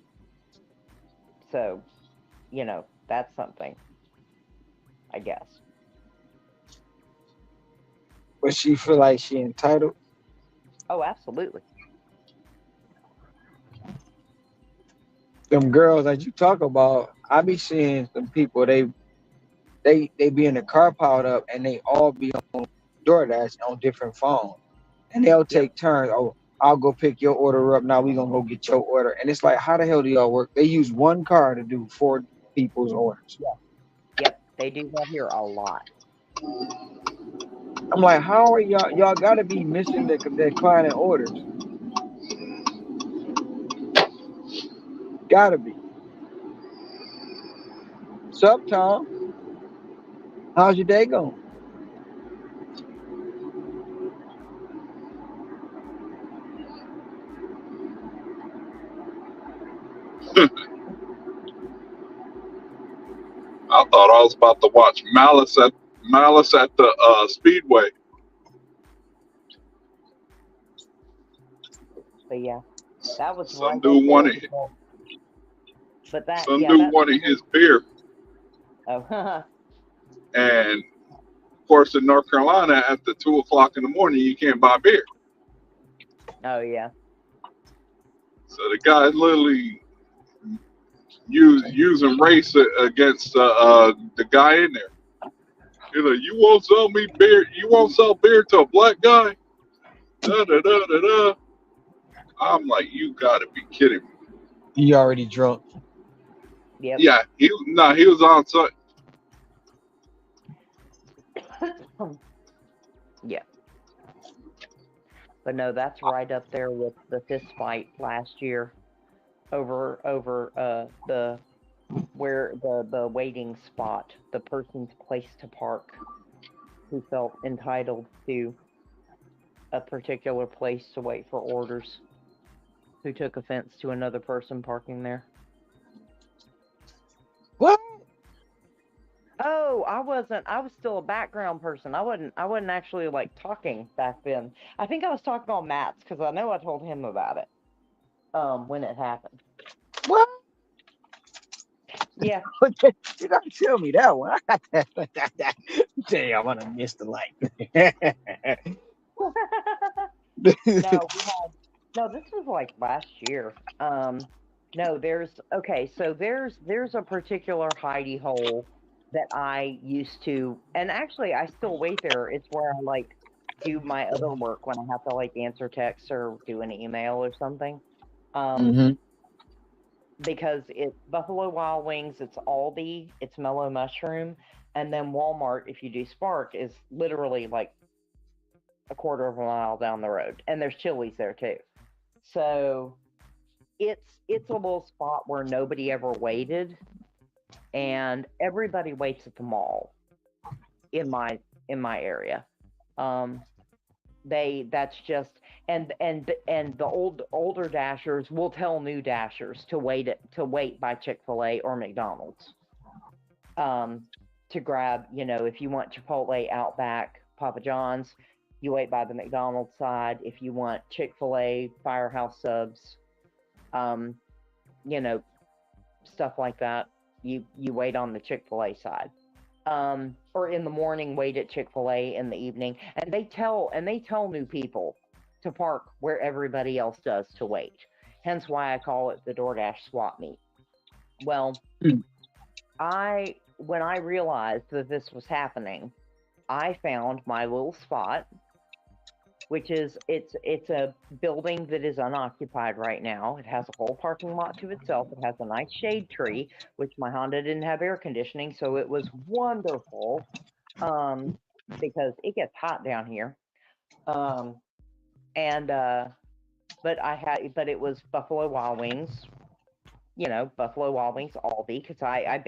So, that's something, I guess. But she feel like she entitled. Oh, absolutely. Them girls that you talk about, I be seeing some people. They be in the car piled up, and they all be on DoorDash on different phones, and they'll take turns. Oh, I'll go pick your order up. Now we gonna go get your order, and it's like, how the hell do y'all work? They use one car to do 4 people's orders. Yeah. Yep, they do that here a lot. I'm like, how are y'all? Y'all got to be missing their client orders. Gotta be. Sup, Tom? How's your day going? I thought I was about to watch Malice at the Speedway. But yeah, that was Some right dude up wanted there. But that, some yeah, dude that's wanted his beer, oh, and of course in North Carolina after 2 o'clock in the morning you can't buy beer. oh yeah. So the guy literally using race against the guy in there. He's like, you won't sell me beer. You won't sell beer to a black guy. Da da da da da. I'm like, you gotta be kidding me. He already drunk. Yep. Yeah, he was on site. Yeah. But no, that's right up there with the fist fight last year over the waiting spot, the person's place to park, who felt entitled to a particular place to wait for orders, who took offense to another person parking there. What? Oh, I wasn't. I was still a background person. I wasn't actually like talking back then. I think I was talking on Matt's because I know I told him about it. When it happened. What? Yeah. You gotta tell me that one. Damn, I done missed the light. No, this was like last year. No, there's a particular hidey hole that I used to, and actually I still wait there. It's where I like do my other work when I have to like answer texts or do an email or something. Because it's Buffalo Wild Wings, it's Aldi, it's Mellow Mushroom, and then Walmart, if you do Spark, is literally like a quarter of a mile down the road, and there's Chili's there too. So it's a little spot where nobody ever waited, and everybody waits at the mall in my area. That's just and the older dashers will tell new dashers to wait by Chick-fil-A or McDonald's to grab, if you want Chipotle, Outback, Papa John's, you wait by the McDonald's side. If you want Chick-fil-A, Firehouse Subs, stuff like that, you wait on the Chick-fil-A side. Or in the morning, wait at Chick-fil-A in the evening, and they tell new people to park where everybody else does to wait. Hence why I call it the DoorDash swap meet. Well, when I realized that this was happening, I found my little spot, which is it's a building that is unoccupied right now. It has a whole parking lot to itself. It has a nice shade tree, which my Honda didn't have air conditioning, so it was wonderful because it gets hot down here. But it was Buffalo Wild Wings, Buffalo Wild Wings, Aldi, because I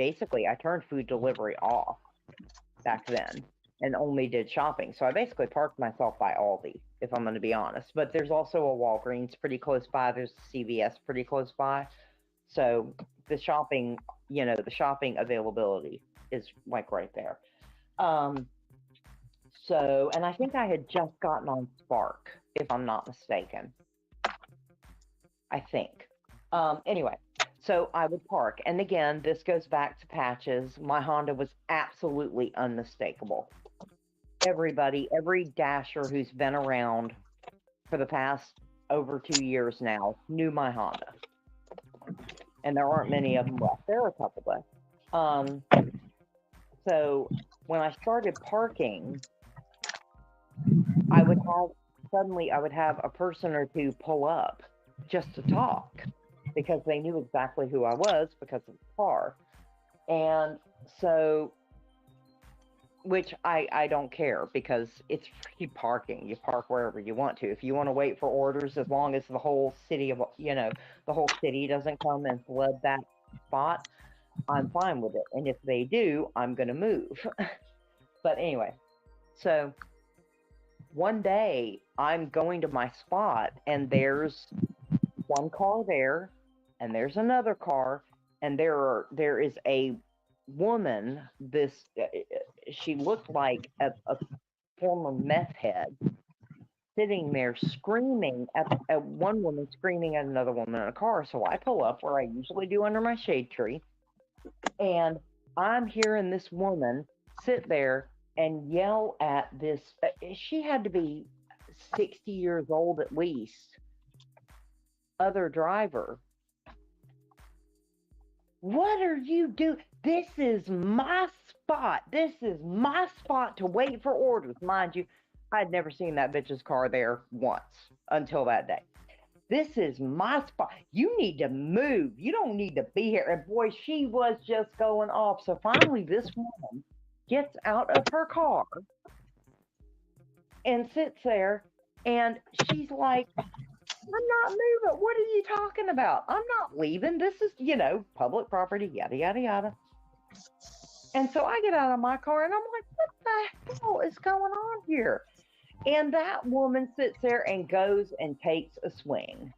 turned food delivery off back then and only did shopping. So I basically parked myself by Aldi, if I'm going to be honest. But there's also a Walgreens pretty close by. There's a CVS pretty close by. So the shopping availability is like right there. And I think I had just gotten on Spark, if I'm not mistaken. I think. Anyway, so I would park. And again, this goes back to patches. My Honda was absolutely unmistakable. Every dasher who's been around for the past over 2 years now knew my Honda. And there aren't many of them left. There are a couple left. So when I started parking, I would have a person or two pull up just to talk because they knew exactly who I was because of the car. And so, which I don't care because it's free parking. You park wherever you want to. If you want to wait for orders, as long as the whole city doesn't come and flood that spot, I'm fine with it. And if they do, I'm going to move. But anyway, so one day I'm going to my spot and there's one car there and there's another car and there is a woman, she looked like a former meth head, sitting there screaming at one woman, screaming at another woman in a car. So I pull up where I usually do under my shade tree, and I'm hearing this woman sit there and yell at this, she had to be 60 years old at least, other driver. What are you doing? This is my spot. This is my spot to wait for orders. Mind you, I'd never seen that bitch's car there once until that day. This is my spot. You need to move. You don't need to be here. And boy, she was just going off. So finally, this woman gets out of her car and sits there, and she's like, I'm not moving. What are you talking about? I'm not leaving. This is, public property, yada, yada, yada. And so I get out of my car and I'm like, what the hell is going on here? And that woman sits there and goes and takes a swing.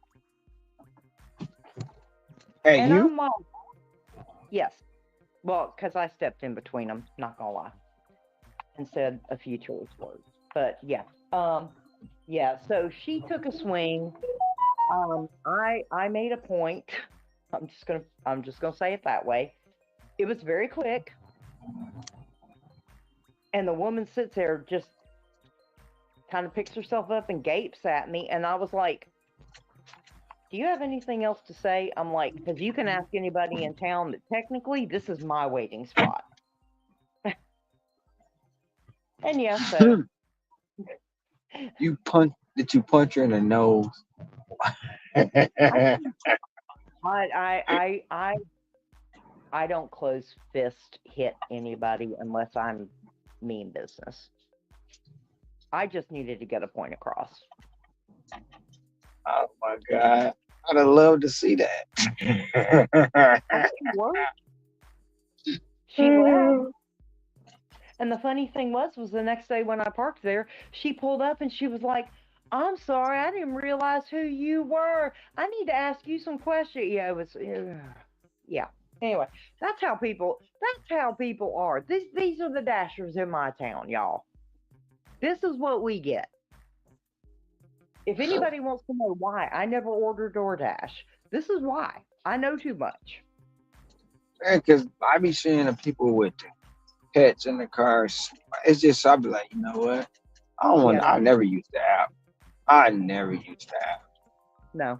Hey, and you? I'm like, yes. Well, because I stepped in between them, not gonna lie, and said a few choice words. But yeah. Yeah, so she took a swing. I made a point. I'm just gonna say it that way. It was very quick. And the woman sits there, just kind of picks herself up and gapes at me. And I was like, do you have anything else to say? I'm like, because you can ask anybody in town that technically this is my waiting spot. And yeah, so. Did you punch her in the nose? I don't close fist hit anybody unless I'm mean business. I just needed to get a point across. Oh my God. I'd have loved to see that. She left. And the funny thing was the next day when I parked there, she pulled up and she was like, I'm sorry, I didn't realize who you were. I need to ask you some questions. Yeah, it was, yeah. Anyway, that's how people are. These are the dashers in my town, y'all. This is what we get. If anybody wants to know why I never order DoorDash, this is why. I know too much. Because I be seeing the people with the pets in the cars. It's just, I'll be like, you know what? I never use the app. I never used to have. No.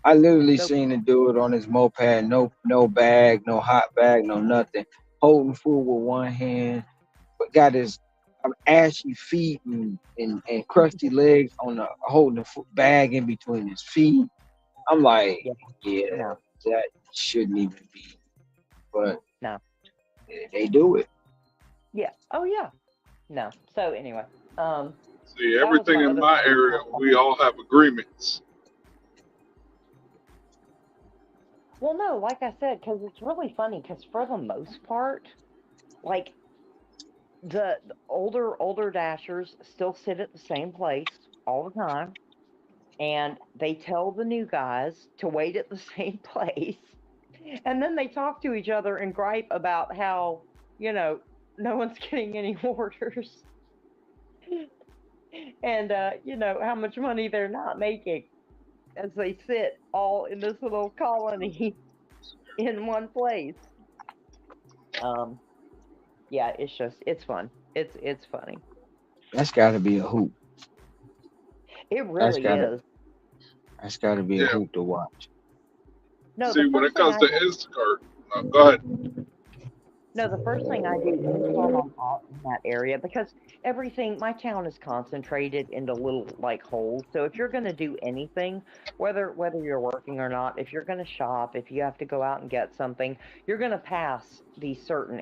I literally Nope. seen him do it on his moped, no bag, no hot bag, no nothing. Holding food with one hand, but got his ashy feet and crusty legs on the holding the bag in between his feet. I'm like, yeah, No. that shouldn't even be. But No. they do it. Yeah. Oh yeah. No. So anyway, See, that was everything my in other my thing. area, we all have agreements. Well, no, like I said, because it's really funny. Because for the most part, like the older dashers still sit at the same place all the time, and they tell the new guys to wait at the same place, and then they talk to each other and gripe about how no one's getting any orders, and how much money they're not making as they sit all in this little colony in one place. Yeah, it's fun. It's funny. That's got to be a hoop. It That's really got to is. that's got to be a hoop to watch. No, See, the when first it thing comes I to do. Instacart, go ahead. No, the first thing I do anytime I'm out in that area, because my town is concentrated into little like holes. So if you're going to do anything, whether you're working or not, if you're going to shop, if you have to go out and get something, you're going to pass these certain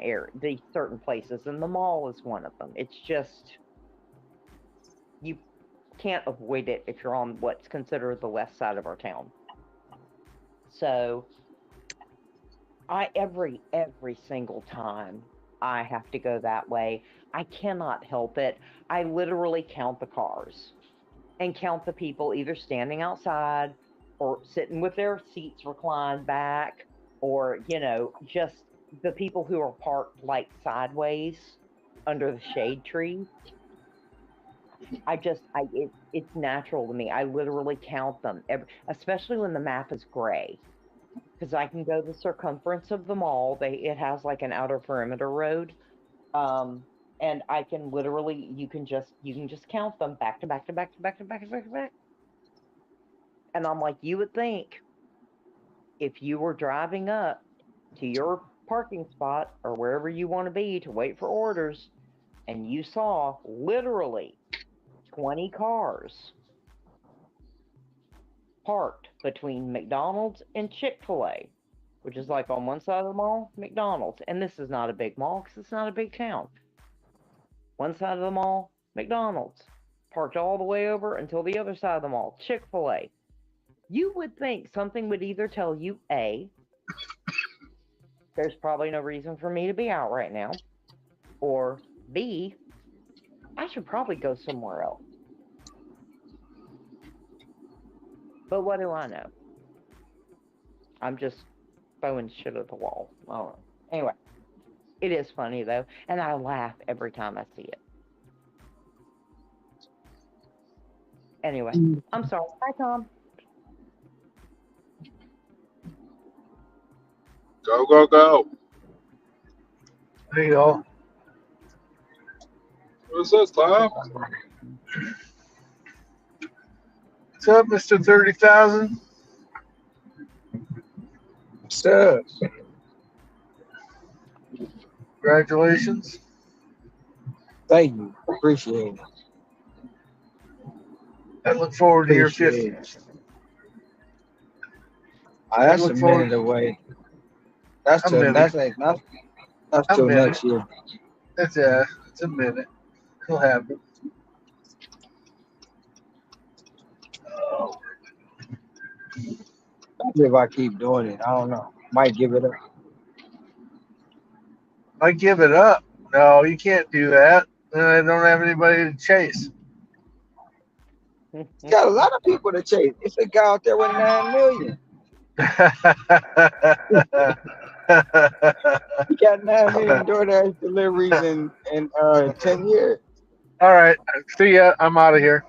places, and the mall is one of them. It's just you can't avoid it if you're on what's considered the west side of our town. So every single time I have to go that way, I cannot help it. I literally count the cars and count the people either standing outside or sitting with their seats reclined back, or just the people who are parked like sideways under the shade trees. It's natural to me. I literally count them, especially when the map is gray, because I can go the circumference of the mall. It has like an outer perimeter road, and I can literally you can just count them back to back to back to back to back to back to back. And I'm like, you would think if you were driving up to your parking spot or wherever you want to be to wait for orders, and you saw literally 20 cars parked between McDonald's and Chick-fil-A, which is like on one side of the mall, McDonald's. And this is not a big mall because it's not a big town. One side of the mall, McDonald's. Parked all the way over until the other side of the mall, Chick-fil-A. You would think something would either tell you, A, there's probably no reason for me to be out right now, or B, I should probably go somewhere else. But what do I know? I'm just throwing shit at the wall. I don't know. Anyway, it is funny though, and I laugh every time I see it. Anyway, I'm sorry. Hi, Tom. Go, go, go. There you go. What's this, Tom? What's up, Mr. 30,000? What's up? Congratulations. Thank you. Appreciate it. I look forward to your 50th. That's a minute away. That's too much here. It's a minute. It'll happen. If I keep doing it, I don't know. Might give it up. Might give it up. No, you can't do that. I don't have anybody to chase. You got a lot of people to chase. It's a guy out there with 9 million. You got 9 million DoorDash deliveries in 10 years. All right. See ya. I'm out of here.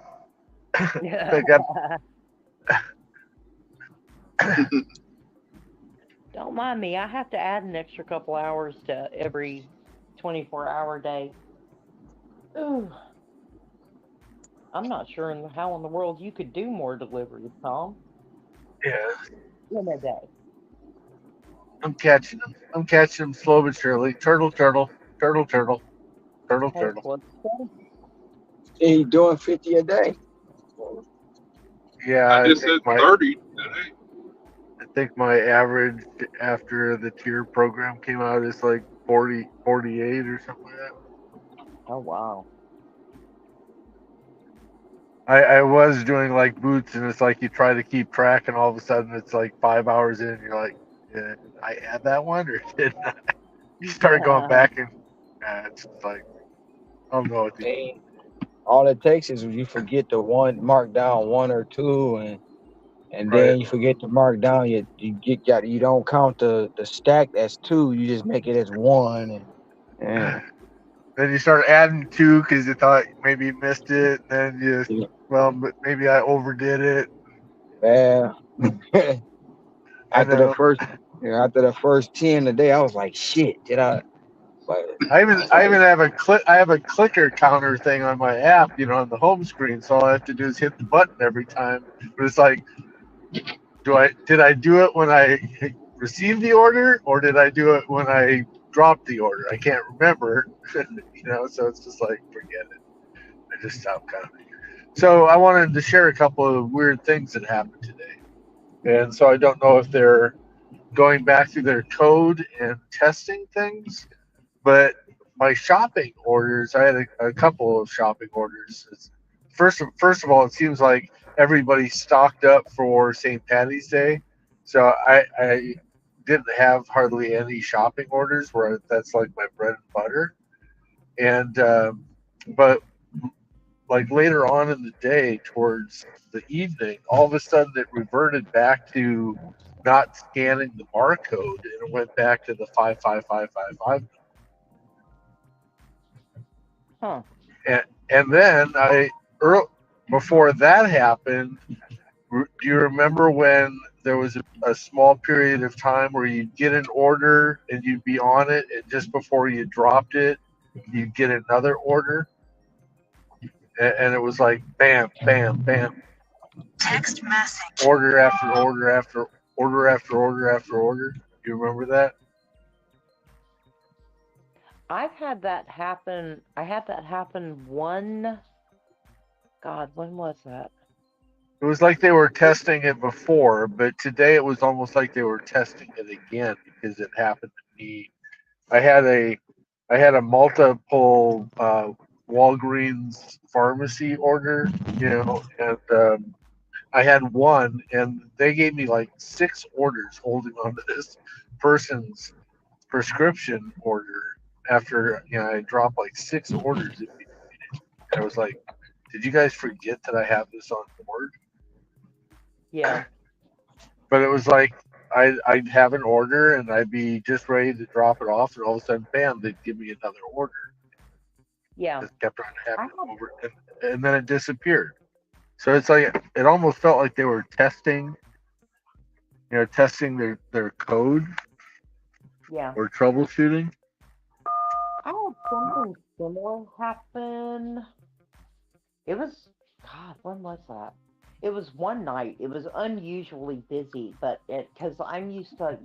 Don't mind me. I have to add an extra couple hours to every 24-hour day. Ooh. I'm not sure how in the world you could do more deliveries, Tom. Yeah. In a day. I'm catching them. I'm catching them slow but surely. Turtle, turtle, turtle, turtle, turtle, Hey, turtle. what's that? He doing 50 a day. Yeah, I just said 30 today. I think my average after the tier program came out is like 40, 48 or something like that. Oh wow. I was doing like boots, and it's like you try to keep track, and all of a sudden it's like 5 hours in, and you're like, did I add that one or didn't I? You start going back, and it's just like, I don't know what to do. All it takes is you forget to mark down one or two, and then you forget to mark down you don't count the stack as two, you just make it as one, and Then you start adding two because you thought maybe you missed it, and then but maybe I overdid it. Yeah. After the first 10 a day, I was like, shit, did I? I even have a clicker counter thing on my app, on the home screen. So all I have to do is hit the button every time. But it's like, did I do it when I received the order, or did I do it when I dropped the order? I can't remember. So it's just like, forget it. I just stopped counting. So I wanted to share a couple of weird things that happened today, and so I don't know if they're going back through their code and testing things. But my shopping orders, I had a couple of shopping orders. First of all, it seems like everybody's stocked up for St. Patty's Day. So I didn't have hardly any shopping orders where that's like my bread and butter. And but like later on in the day, towards the evening, all of a sudden it reverted back to not scanning the barcode, and it went back to the 55555. Huh. And then before that happened, do you remember when there was a small period of time where you'd get an order and you'd be on it, and just before you dropped it, you'd get another order? And it was like bam, bam, bam. Text message. Order after order after order after order after order. Do you remember that? I've had that happen. I had that happen when was that? It was like they were testing it before, but today it was almost like they were testing it again because it happened to me. I had a multiple Walgreens pharmacy order, and I had one, and they gave me like 6 orders holding on to this person's prescription order after I dropped like 6 orders. And I was like, did you guys forget that I have this on board? Yeah. But it was like I'd have an order and I'd be just ready to drop it off, and all of a sudden, bam, they'd give me another order. Yeah. Just kept on happening over, and then it disappeared. So it's like it almost felt like they were testing their code. Yeah. Or troubleshooting. I had something similar happen. It was, when was that? It was one night. It was unusually busy, but because I'm used to,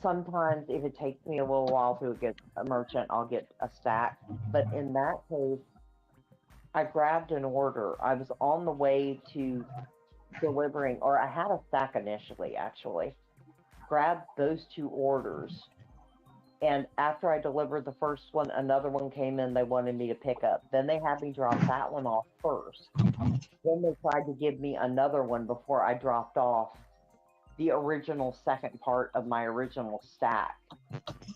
sometimes if it takes me a little while to get a merchant, I'll get a stack. But in that case, I grabbed an order. I was on the way to delivering, or I had a stack initially, actually. Grabbed those 2 orders. And after I delivered the first one, another one came in they wanted me to pick up. Then they had me drop that one off first. Then they tried to give me another one before I dropped off the original second part of my original stack.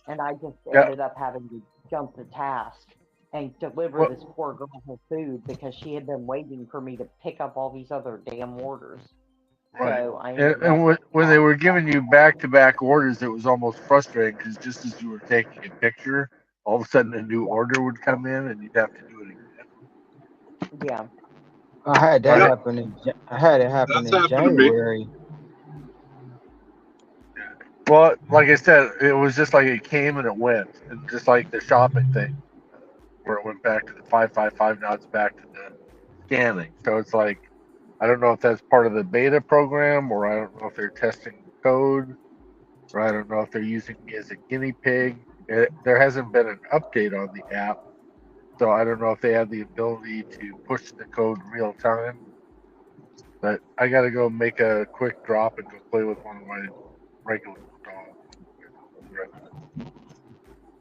And I just ended up having to jump the task and deliver this poor girl her food because she had been waiting for me to pick up all these other damn orders. Right. So And when they were giving you back-to-back orders, it was almost frustrating because just as you were taking a picture, all of a sudden a new order would come in and you'd have to do it again. Yeah. I had that happen. I had it happen in January. Well, like I said, it was just like it came and it went, and just like the shopping thing. where it went back to the 555. Now it's back to the scanning. So it's like, I don't know if that's part of the beta program, or I don't know if they're testing code, or I don't know if they're using me as a guinea pig. There hasn't been an update on the app, so I don't know if they have the ability to push the code real time. But I got to go make a quick drop and go play with one of my regular dogs.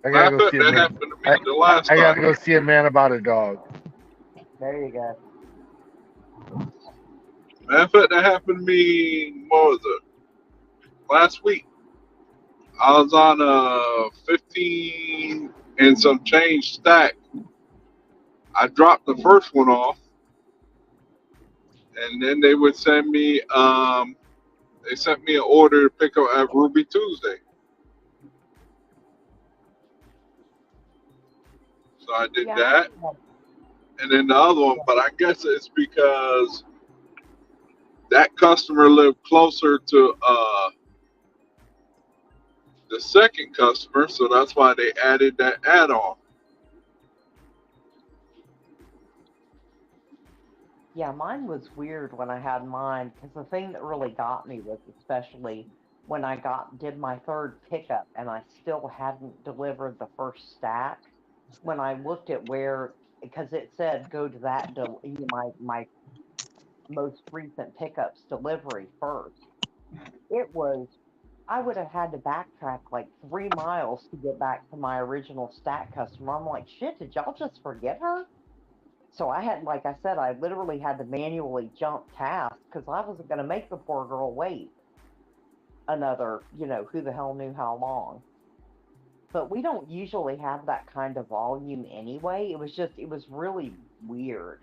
I gotta go see a That man. happened to me the last I gotta time. go see a man about a dog. There you go. Matter of fact, that happened to me, what was it? Last week. I was on a 15 and some change stack. I dropped the first one off, and then they would send me, they sent me an order to pick up at Ruby Tuesday. So I did that. And then the other one, but I guess it's because that customer lived closer to the second customer, so that's why they added that add-on. Yeah, mine was weird when I had mine, because the thing that really got me was especially when I did my third pickup and I still hadn't delivered the first stack. When I looked at where, because it said go to that my most recent pickup's delivery first. I would have had to backtrack like 3 miles to get back to my original stack customer. I'm like, shit, did y'all just forget her? So I had, like I said, I literally had to manually jump tasks because I wasn't going to make the poor girl wait another, who the hell knew how long. But we don't usually have that kind of volume anyway. It was really weird.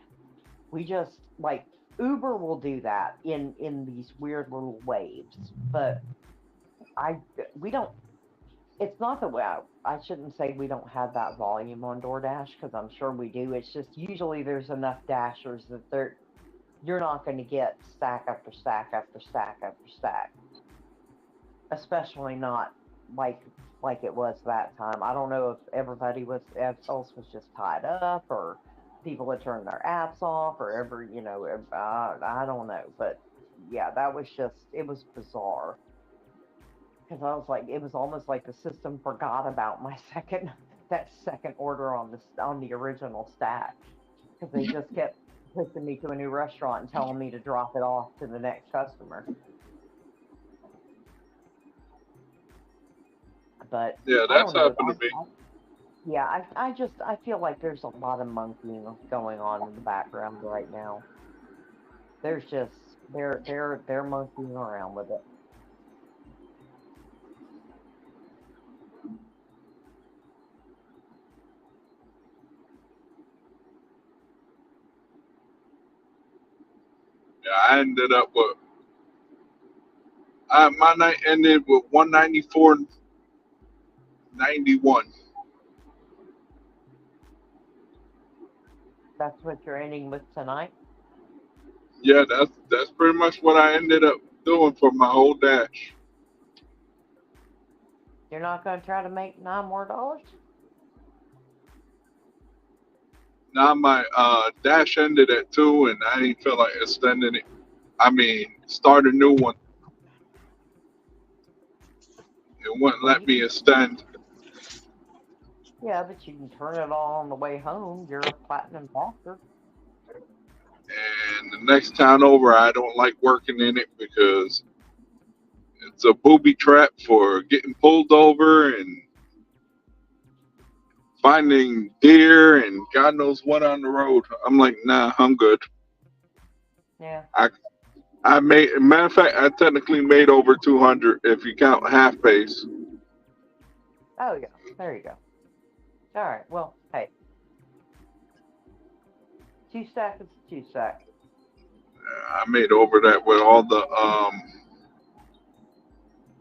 We just, like, Uber will do that in these weird little waves. But we don't, it's not that I shouldn't say we don't have that volume on DoorDash, because I'm sure we do. It's just usually there's enough dashers that you're not going to get stack after stack after stack after stack. Especially not like it was that time. I don't know if everybody else was just tied up, or people had turned their apps off, or I don't know. But yeah, it was bizarre. Because I was like, it was almost like the system forgot about that second order on the original stack, because they just kept pushing me to a new restaurant and telling me to drop it off to the next customer. But yeah, that's happened to me. I feel like there's a lot of monkeying going on in the background right now. There's just they're monkeying around with it. Yeah, I ended up with my night ended with 194.91. That's what you're ending with tonight? Yeah, that's pretty much what I ended up doing for my whole dash. You're not going to try to make $9 more? Now my dash ended at 2, and I didn't feel like extending it. I mean, start a new one. It wouldn't let me extend. Yeah, but you can turn it all on the way home. You're a platinum bastard. And the next town over, I don't like working in it because it's a booby trap for getting pulled over and finding deer and God knows what on the road. I'm like, nah, I'm good. Yeah. I made, matter of fact, I technically made over 200 if you count half pace. Oh yeah, there you go. All right, well, hey, 2 stack is 2 stack. I made over that with all the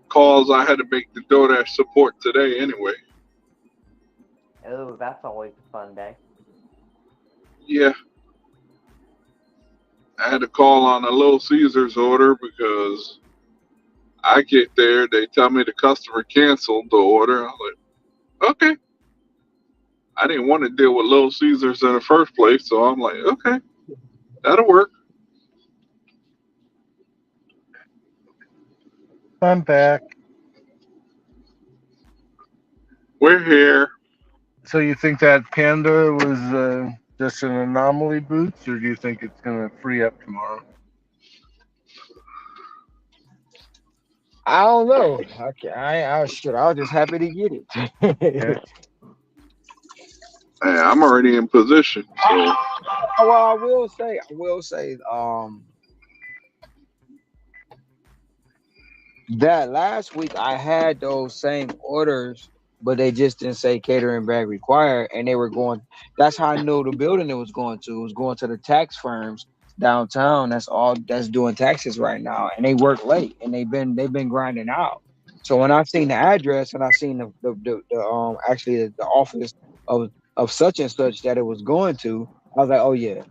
calls I had to make to DoorDash support today anyway. Oh, that's always a fun day. Yeah. I had to call on a Little Caesars order because I get there, they tell me the customer canceled the order. I'm like, okay. I didn't want to deal with Little Caesars in the first place, so I'm like, okay, that'll work. I'm back. We're here. So you think that Panda was just an anomaly, Boots, or do you think it's going to free up tomorrow? I don't know. I was just happy to get it. Yeah. Hey, I'm already in position, so Well, I will say, that last week I had those same orders, but they just didn't say catering bag required, and they were going. That's how I knew the building it was going to. It was going to the tax firms downtown. That's doing taxes right now, and they work late, and they've been grinding out. So when I seen the address and I seen the actually the office of such and such that it was going to, I was like, oh yeah.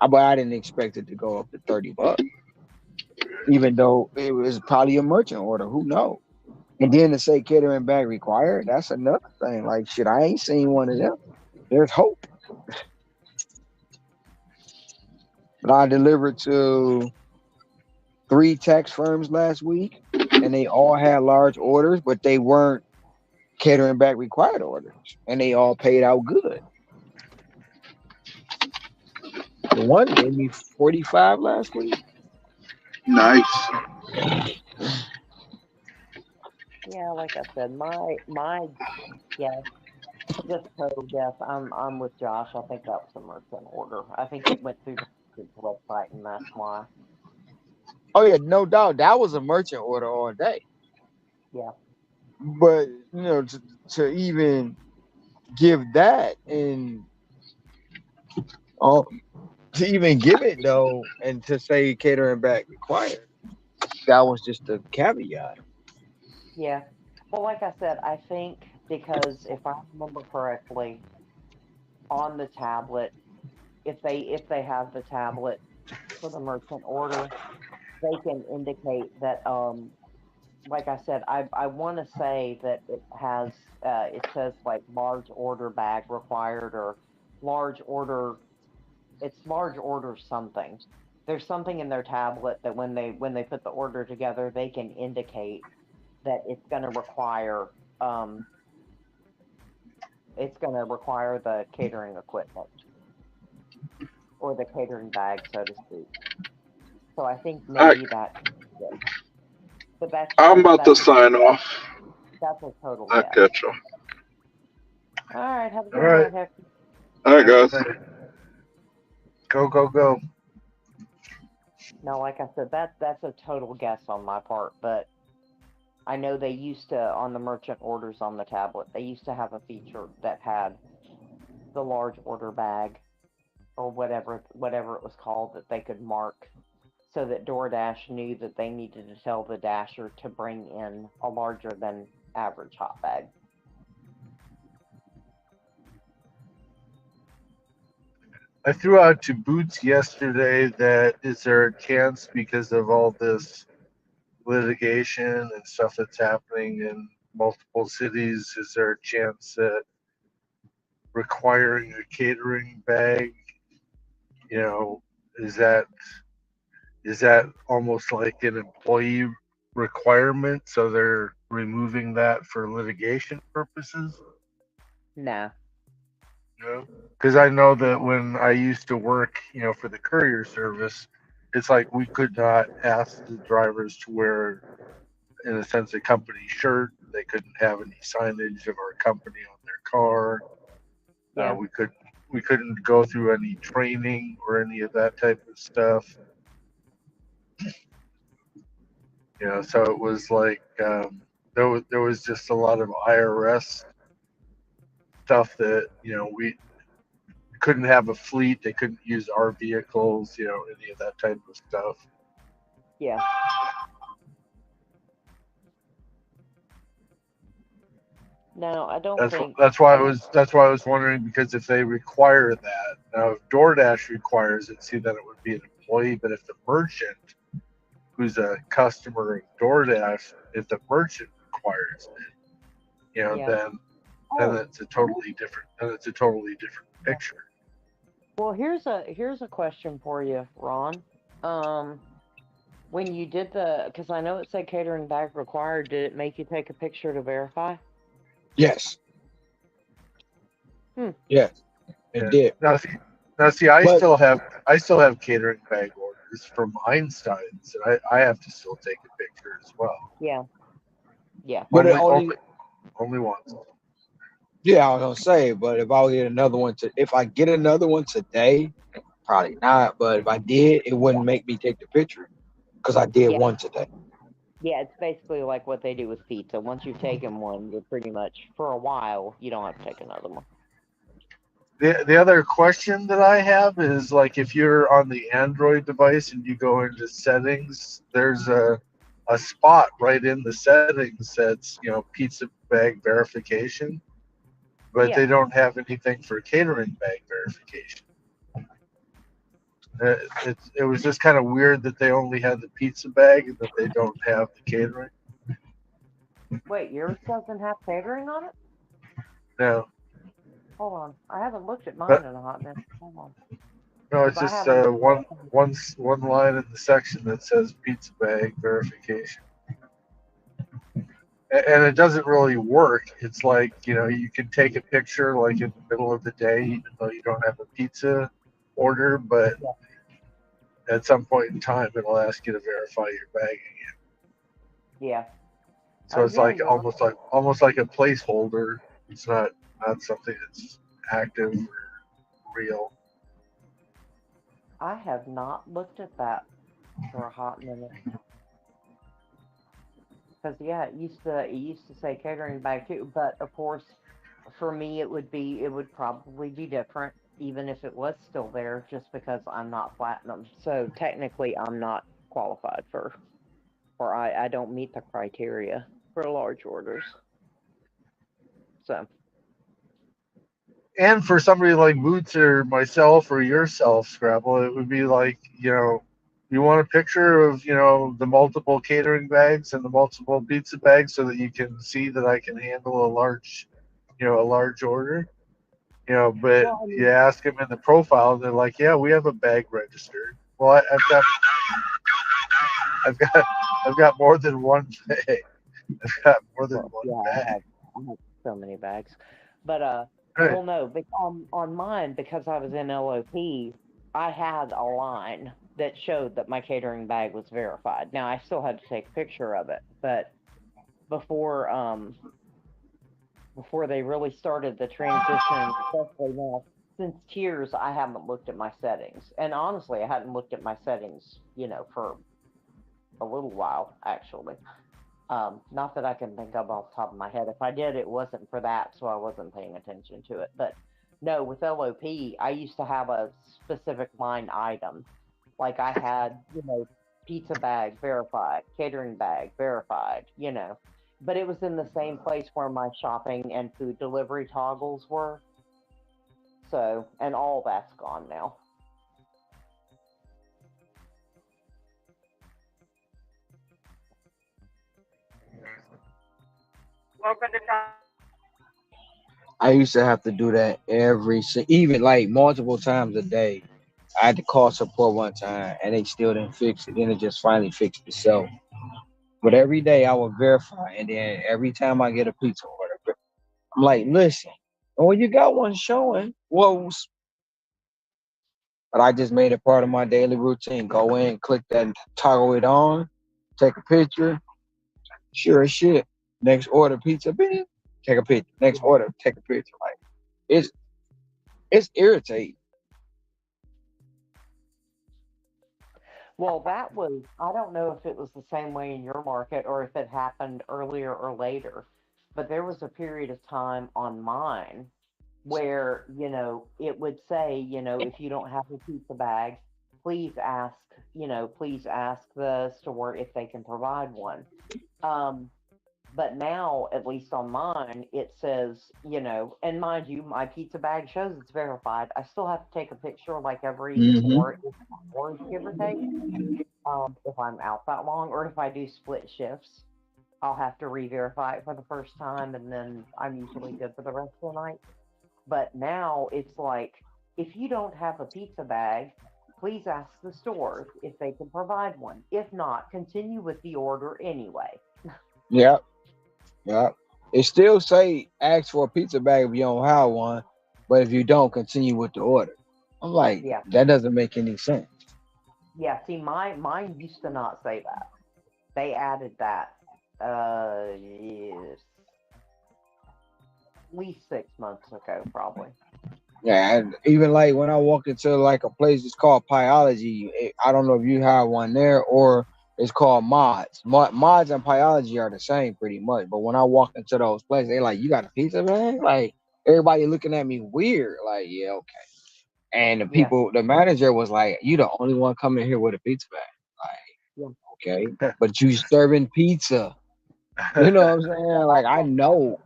But I didn't expect it to go up to $30, even though it was probably a merchant order. Who knows? And then to say catering bag required, that's another thing. Like, shit, I ain't seen one of them. There's hope. But I delivered to 3 tax firms last week, and they all had large orders, but they weren't catering bag required orders, and they all paid out good. The one gave me 45 last week. nice. Yeah, like I said, my guess, just total guess. I'm with Josh. I think that was a merchant order. I think it went through the website, and that's why. Oh yeah, no doubt, that was a merchant order all day. Yeah. But to even give that and to even give it though, and to say catering back required, that was just a caveat. Yeah. Well, like I said, I think because if I remember correctly, on the tablet, if they have the tablet for the merchant order, they can indicate that like I said, I want to say that it says like large order bag required or large order. It's large order something. There's something in their tablet that when they put the order together, they can indicate that it's going to require the catering equipment or the catering bag, so to speak. So I think maybe that. But I'm about to sign off. That's a total I guess. catch you. All right, have a All good right. night, Hector. All right, guys. Go, go, go. No, like I said, that's a total guess on my part, but I know they used to, on the merchant orders on the tablet, they used to have a feature that had the large order bag or whatever it was called that they could mark so that DoorDash knew that they needed to tell the dasher to bring in a larger than average hot bag. I threw out to Boots yesterday that is there a chance because of all this litigation and stuff that's happening in multiple cities, is there a chance that requiring a catering bag, is that almost like an employee requirement, so they're removing that for litigation purposes? Nah. No, because I know that when I used to work, for the courier service, it's like we could not ask the drivers to wear, in a sense, a company shirt. They couldn't have any signage of our company on their car. Yeah. We couldn't go through any training or any of that type of stuff. So it was like there was just a lot of IRS stuff that we couldn't have a fleet. They couldn't use our vehicles, any of that type of stuff. Yeah. No, I don't think. That's why I was wondering, because if they require that, now if DoorDash requires it, see, then it would be an employee. But if the merchant, who's a customer of DoorDash, if the merchant requires it, Yeah. then then it's a totally different. Then it's a totally different picture. Well, here's a question for you, Ron. When you did because I know it said catering bag required, did it make you take a picture to verify? Yes. Yes, it Yeah. did. Now see, I still have catering bag orders from Einstein's, and I have to still take a picture as well. Yeah. Yeah. But Only once. Yeah, I was gonna say, but if I get another one if I get another one today, probably not. But if I did, it wouldn't make me take the picture because I did one today. Yeah, it's basically like what they do with pizza. Once you've taken one, you're pretty much, for a while, you don't have to take another one. The other question that I have is, like, if you're on the Android device and you go into settings, there's a spot right in the settings that's, pizza bag verification, but they don't have anything for catering bag verification. It was just kind of weird that they only had the pizza bag and that they don't have the catering. Wait, yours doesn't have catering on it? No. Hold on, I haven't looked at mine in a hot minute. Hold on. No, it's just one line in the section that says pizza bag verification. And it doesn't really work. It's like, you can take a picture like in the middle of the day, even though you don't have a pizza order, but at some point in time, it'll ask you to verify your bag again. Yeah. So it's like almost like a placeholder. It's not something that's active or real. I have not looked at that for a hot minute. Because it used to say catering bag too, but of course, for me it would probably be different, even if it was still there, just because I'm not platinum. So technically, I'm not qualified or I don't meet the criteria for large orders. So. And for somebody like Boots or myself or yourself, Scrabble, it would be like, you want a picture of, the multiple catering bags and the multiple pizza bags so that you can see that I can handle a large order. But you ask them in the profile, and they're like, yeah, we have a bag registered. Well, I've got more than one bag. I've got more than one bag. I have so many bags. But, Right. well, no, but on mine, because I was in LOP, I had a line that showed that my catering bag was verified. Now, I still had to take a picture of it, but before they really started the transition, especially now, since Tiers, I haven't looked at my settings. And honestly, I hadn't looked at my settings, for a little while, actually. Not that I can think of off the top of my head. If I did, it wasn't for that, so I wasn't paying attention to it. But no, with LOP, I used to have a specific line item. Like I had, pizza bag verified, catering bag verified, But it was in the same place where my shopping and food delivery toggles were. So, and all that's gone now. Welcome to I used to have to do that even like multiple times a day. I had to call support one time and they still didn't fix it. Then it just finally fixed itself. But every day I would verify, and then every time I get a pizza order, I'm like, listen, you got one showing. Whoa. But I just made it part of my daily routine. Go in, click that, toggle it on, take a picture. Sure as shit. Next order, pizza, bing, take a picture. Next order, take a picture. Like, it's irritating. Well, I don't know if it was the same way in your market or if it happened earlier or later, but there was a period of time on mine where, it would say, if you don't have a pizza bag, please ask the store if they can provide one. But now, at least on mine, it says, and mind you, my pizza bag shows it's verified. I still have to take a picture like every 4 hours, give or take, if I'm out that long, or if I do split shifts. I'll have to re-verify it for the first time, and then I'm usually good for the rest of the night. But now it's like, if you don't have a pizza bag, please ask the stores if they can provide one. If not, continue with the order anyway. Yep. Yep. It still say ask for a pizza bag if you don't have one, but if you don't, continue with the order. I'm like, Yeah. that doesn't make any sense. Yeah, see, mine used to not say that. They added that yes, at least 6 months ago, probably. Yeah, and even like when I walk into like a place, it's called Pyology. I don't know if you have one there or it's called Mods. Mods and Pyology are the same pretty much. But when I walk into those places, they like, you got a pizza bag? Like everybody looking at me weird. Like, yeah, okay. And the Yeah. people, the manager was like, you the only one coming here with a pizza bag. Yeah. Okay, but you serving pizza. You know what I'm saying? Like I know.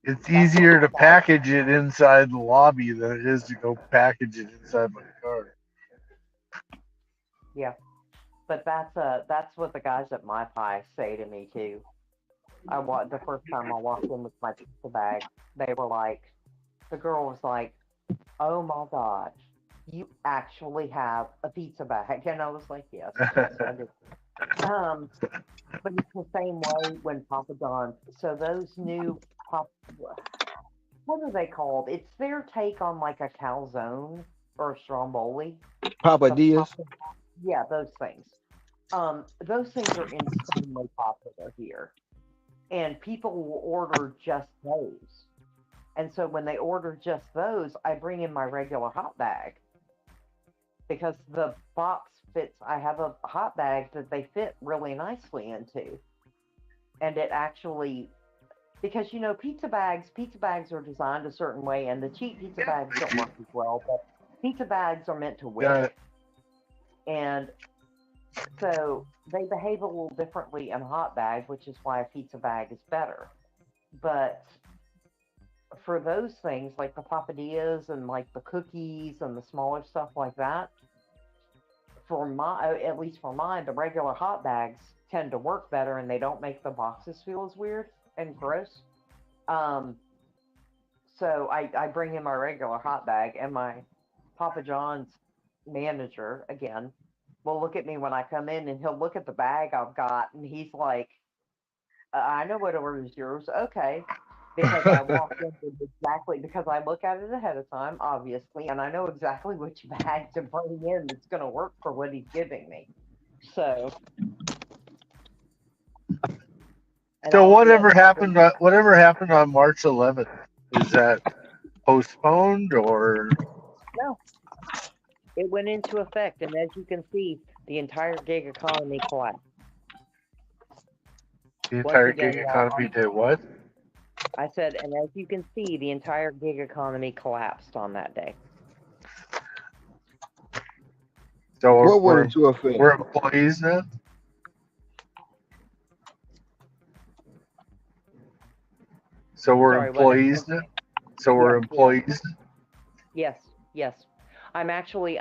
It's easier to package it inside the lobby than it is to go package it inside my car. Yeah. But that's what the guys at My Pie say to me too. The first time I walked in with my pizza bag, they were like, the girl was like, "Oh my gosh, you actually have a pizza bag," and I was like, "Yes, I do." But it's the same way when Papa John's. So those new what are they called? It's their take on like a calzone or a stromboli. Papa Diaz. Yeah, those things. Those things are insanely popular here, and people will order just those. And so when they order just those, I bring in my regular hot bag because the box fits. I have a hot bag that they fit really nicely into, and it actually, because pizza bags are designed a certain way, and the cheap pizza bags don't work as well. But pizza bags are meant to wick, and so they behave a little differently in a hot bag, which is why a pizza bag is better. But for those things like the papadillas and like the cookies and the smaller stuff like that, at least for mine, the regular hot bags tend to work better and they don't make the boxes feel as weird and gross. So I bring in my regular hot bag, and my Papa John's manager, again, will look at me when I come in, and he'll look at the bag I've got, and he's like, "I know what order is yours." Okay. Because I walked in with exactly, because I look at it ahead of time, obviously, and I know exactly which bag to bring in that's going to work for what he's giving me. So whatever happened on March 11th? Is that postponed or? No, it went into effect, and as you can see, the entire gig economy collapsed. The entire gig economy did what? I said, and as you can see, the entire gig economy collapsed on that day. So we're employees now? So we're employees now? So we're employees? Yes. I'm actually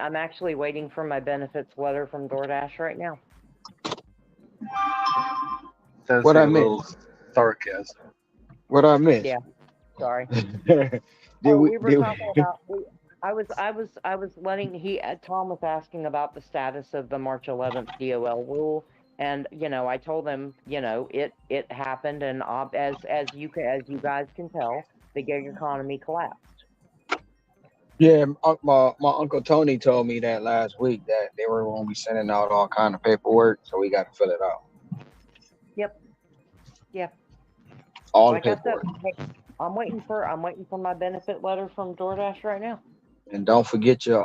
waiting for my benefits letter from DoorDash right now. That's what I mean. Sarcasm. What I missed? Yeah. Sorry. I was letting Tom was asking about the status of the March 11th DOL rule, and I told him it happened, and as you guys can tell, the gig economy collapsed. Yeah, my Uncle Tony told me that last week that they were going to be sending out all kind of paperwork, so we got to fill it out. Yep. All like the paperwork. I said, I'm waiting for my benefit letter from DoorDash right now. And don't forget your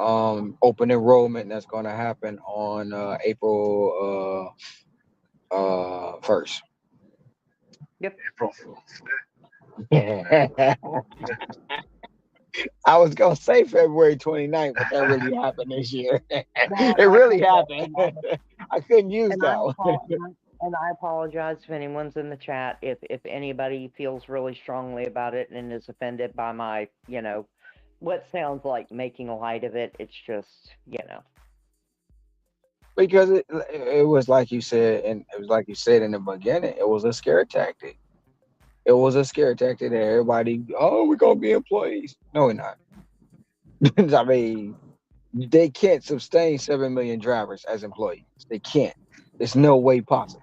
open enrollment that's going to happen on April 1st. Yep. April. I was going to say February 29th, but that really happened this year. It really happened. I couldn't use that one. And I apologize if anyone's in the chat if anybody feels really strongly about it and is offended by my, what sounds like making light of it. It's just, Because it was like you said, and it was like you said in the beginning, it was a scare tactic. It was a scare tactic that everybody, oh, we're gonna be employees. No, we're not. I mean, they can't sustain 7 million drivers as employees. They can't. There's no way possible.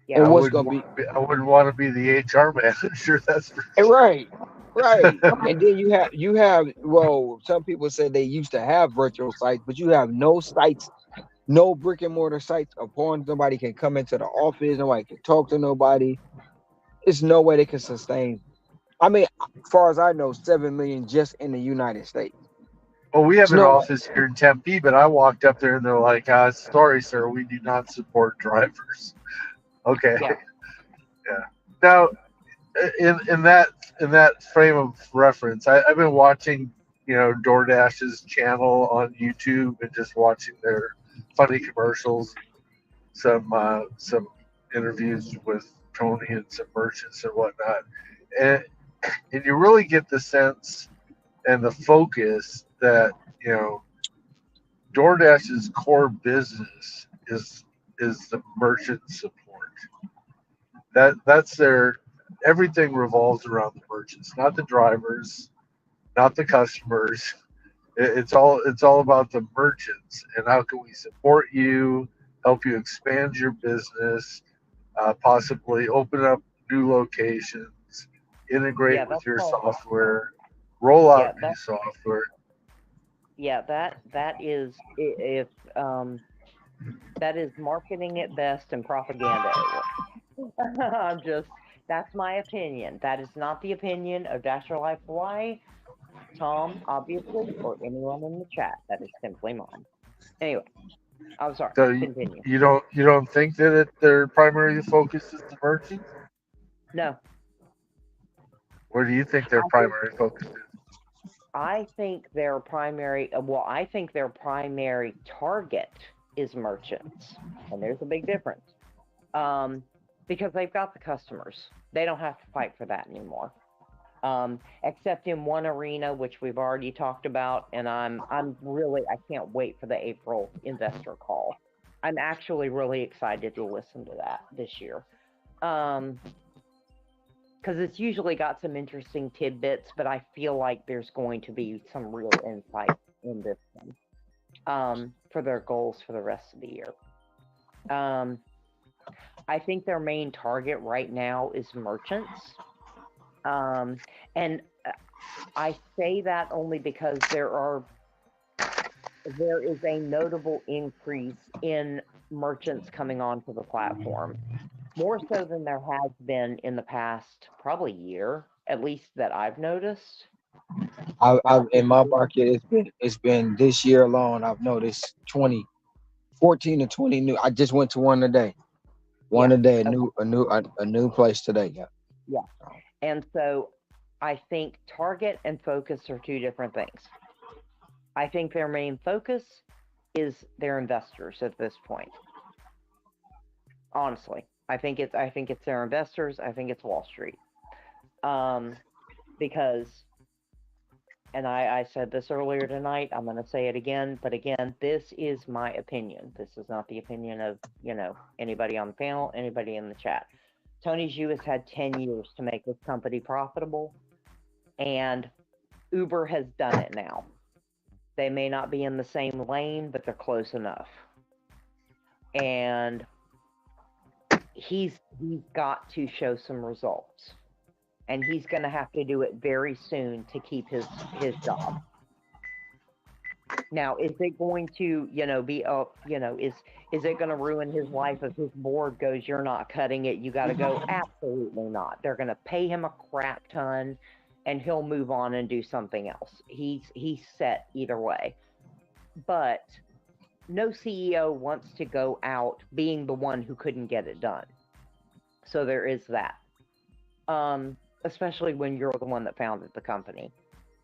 Yeah. And I what's wouldn't gonna want be to be, I wouldn't want to be the HR manager. That's for right, right. sure. And then you have well, some people say they used to have virtual sites, but you have no sites, no brick and mortar sites upon nobody can come into the office, nobody can talk to nobody. There's no way they can sustain. I mean, as far as I know, 7 million just in the United States. Well, we have There's an no way. office here in Tempe, but I walked up there and they're like, "Sorry, sir, we do not support drivers." Okay, Yeah. yeah. Now, in that frame of reference, I've been watching, DoorDash's channel on YouTube and just watching their funny commercials, some interviews with Tony and some merchants and whatnot, and and you really get the sense and the focus that DoorDash's core business is the merchant support. That's their everything revolves around the merchants, not the drivers, not the customers. It's all about the merchants and how can we support you, help you expand your business, possibly open up new locations, Yeah. integrate with That's your all. software, roll out Yeah. new software. Yeah. That is if that is marketing at best and propaganda at worst. I'm just. That's my opinion. That is not the opinion of Dasher Life Hawaii, Tom, obviously, or anyone in the chat. That is simply mine. Anyway, I'm sorry. So Continue. you don't think that their primary focus is the merchants? No, Where do you think their I think primary focus is? I think their primary. Well, I think their primary target is merchants, and there's a big difference. Because they've got the customers. They don't have to fight for that anymore. Except in one arena, which we've already talked about, and I can't wait for the April investor call. I'm actually really excited to listen to that this year. Because it's usually got some interesting tidbits, but I feel like there's going to be some real insight in this one for their goals for the rest of the year. I think their main target right now is merchants. And I say that only because there is a notable increase in merchants coming onto the platform, more so than there has been in the past probably year, at least that I've noticed. In my market, it's been this year alone. I've noticed 14 to 20 new. I just went to one today. One today, a new place today. Yeah. Yeah. And so I think target and focus are two different things. I think their main focus is their investors at this point. Honestly, I think it's their investors. I think it's Wall Street. Because, and I said this earlier tonight, I'm going to say it again, but again, this is my opinion. This is not the opinion of, anybody on the panel, anybody in the chat. Tony Xu has had 10 years to make this company profitable, and Uber has done it now. They may not be in the same lane, but they're close enough. And he's got to show some results. And he's going to have to do it very soon to keep his job. Now, is it going to, be is it going to ruin his life if his board goes, you're not cutting it, you got to go? Absolutely not. They're going to pay him a crap ton, and he'll move on and do something else. He's set either way. But no CEO wants to go out being the one who couldn't get it done. So there is that. Especially when you're the one that founded the company,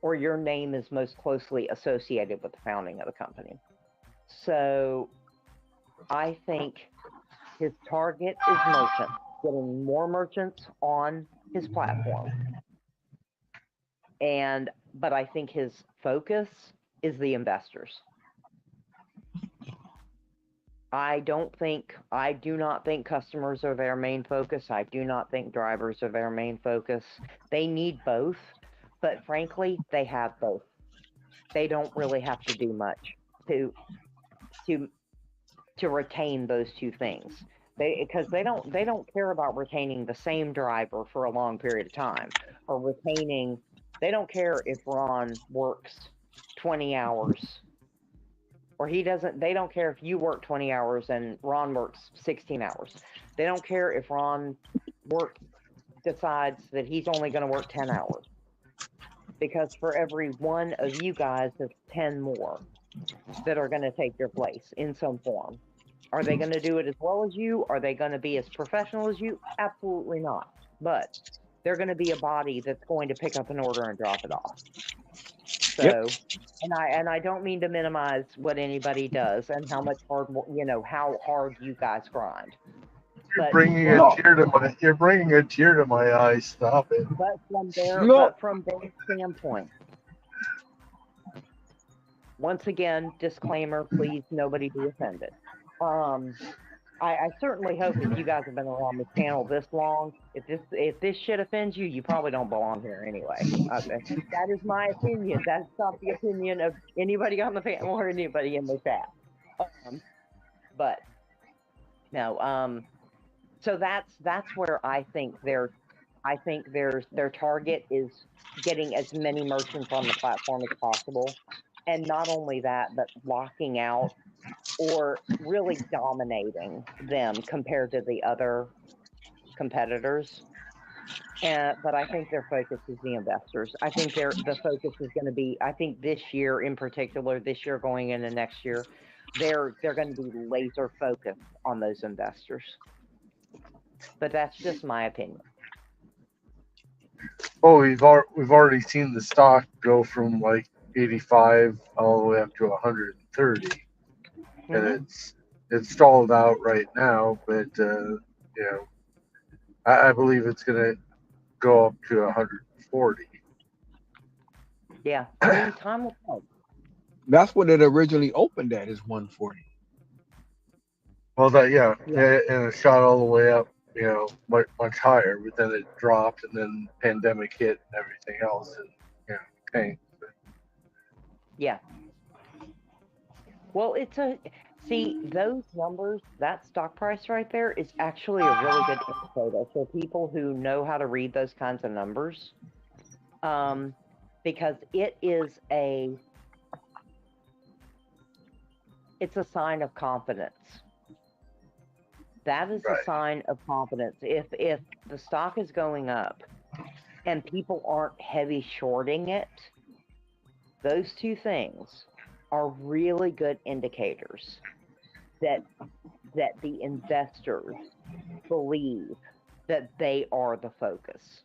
or your name is most closely associated with the founding of the company. So I think his target is merchants, getting more merchants on his platform. But I think his focus is the investors. I do not think customers are their main focus. I do not think drivers are their main focus. They need both, but frankly, they have both. They don't really have to do much to retain those two things. Because they don't care about retaining the same driver for a long period of time, or retaining. They don't care if Ron works 20 hours. Or they don't care if you work 20 hours and Ron works 16 hours. They don't care if Ron decides that he's only going to work 10 hours. Because for every one of you guys, there's 10 more that are going to take your place in some form. Are they going to do it as well as you? Are they going to be as professional as you? Absolutely not. But they're going to be a body that's going to pick up an order and drop it off. So, yep. and I don't mean to minimize what anybody does and how much how hard you guys grind. You're bringing a tear to my eye. Stop it. But from their standpoint, once again, disclaimer, please, nobody be offended. I certainly hope if you guys have been around this channel this long, if this shit offends you, you probably don't belong here anyway. That is my opinion. That's not the opinion of anybody on the panel or anybody in the chat. But no. So that's where I think their target is getting as many merchants on the platform as possible, and not only that, but locking out or really dominating them compared to the other competitors. But I think their focus is the investors. I think the focus is going to be, I think this year in particular, this year going into next year, they're going to be laser focused on those investors. But that's just my opinion. Oh, we've already seen the stock go from like 85 all the way up to 130. Mm-hmm. And it's stalled out right now, but I believe it's going to go up to 140. Yeah, I mean, time will tell. That's what it originally opened at, is 140. Well, and it shot all the way up, much higher, but then it dropped, and then the pandemic hit and everything else, and tanked. Yeah. Well, see, those numbers, that stock price right there is actually a really good indicator for people who know how to read those kinds of numbers, because it's a sign of confidence. That is a sign of confidence. If the stock is going up and people aren't heavy shorting it, those two things are really good indicators that the investors believe that they are the focus,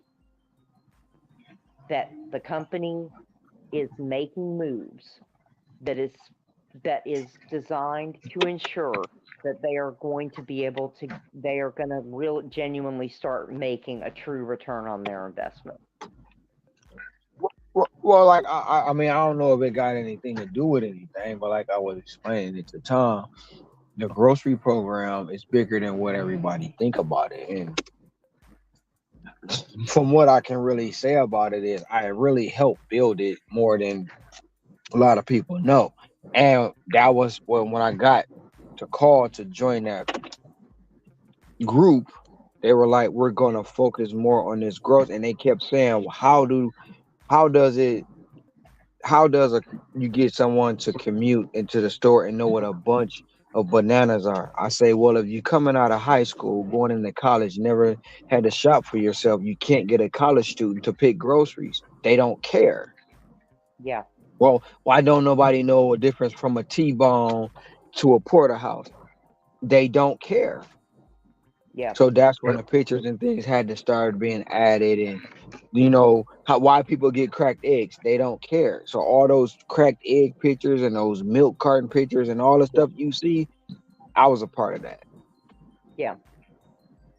that the company is making moves that is designed to ensure that they are going to be able to, they are going to genuinely start making a true return on their investment. Well, like I mean, I don't know if it got anything to do with anything, but like I was explaining at the time, the grocery program is bigger than what everybody think about it. And from what I can really say about it is I really helped build it more than a lot of people know. And that was when I got to call to join that group, they were like, we're going to focus more on this growth. And they kept saying, well, how does you get someone to commute into the store and know what a bunch of bananas are? I say, well, if you coming out of high school, going into college, never had to shop for yourself, you can't get a college student to pick groceries. They don't care. Yeah. Well, why don't nobody know a difference from a T-bone to a porterhouse? They don't care. Yeah. So that's when the pictures and things had to start being added, and why people get cracked eggs, they don't care. So all those cracked egg pictures and those milk carton pictures and all the stuff you see, I was a part of that. Yeah.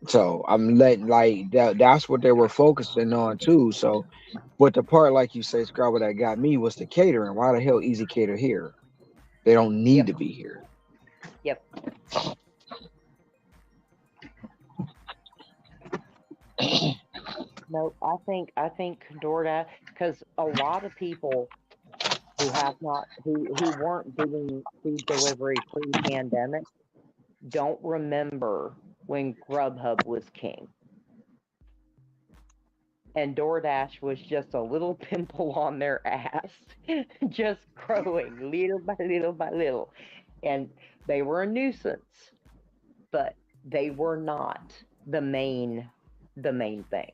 So I'm letting that's what they were focusing on too. So, but the part, like you say, Scrabble, that got me was the catering. Why the hell Easy Cater here? They don't need to be here. Yep. No, I think DoorDash, because a lot of people who weren't doing food delivery pre-pandemic don't remember when Grubhub was king. And DoorDash was just a little pimple on their ass, just growing little by little by little. And they were a nuisance, but they were not the main thing.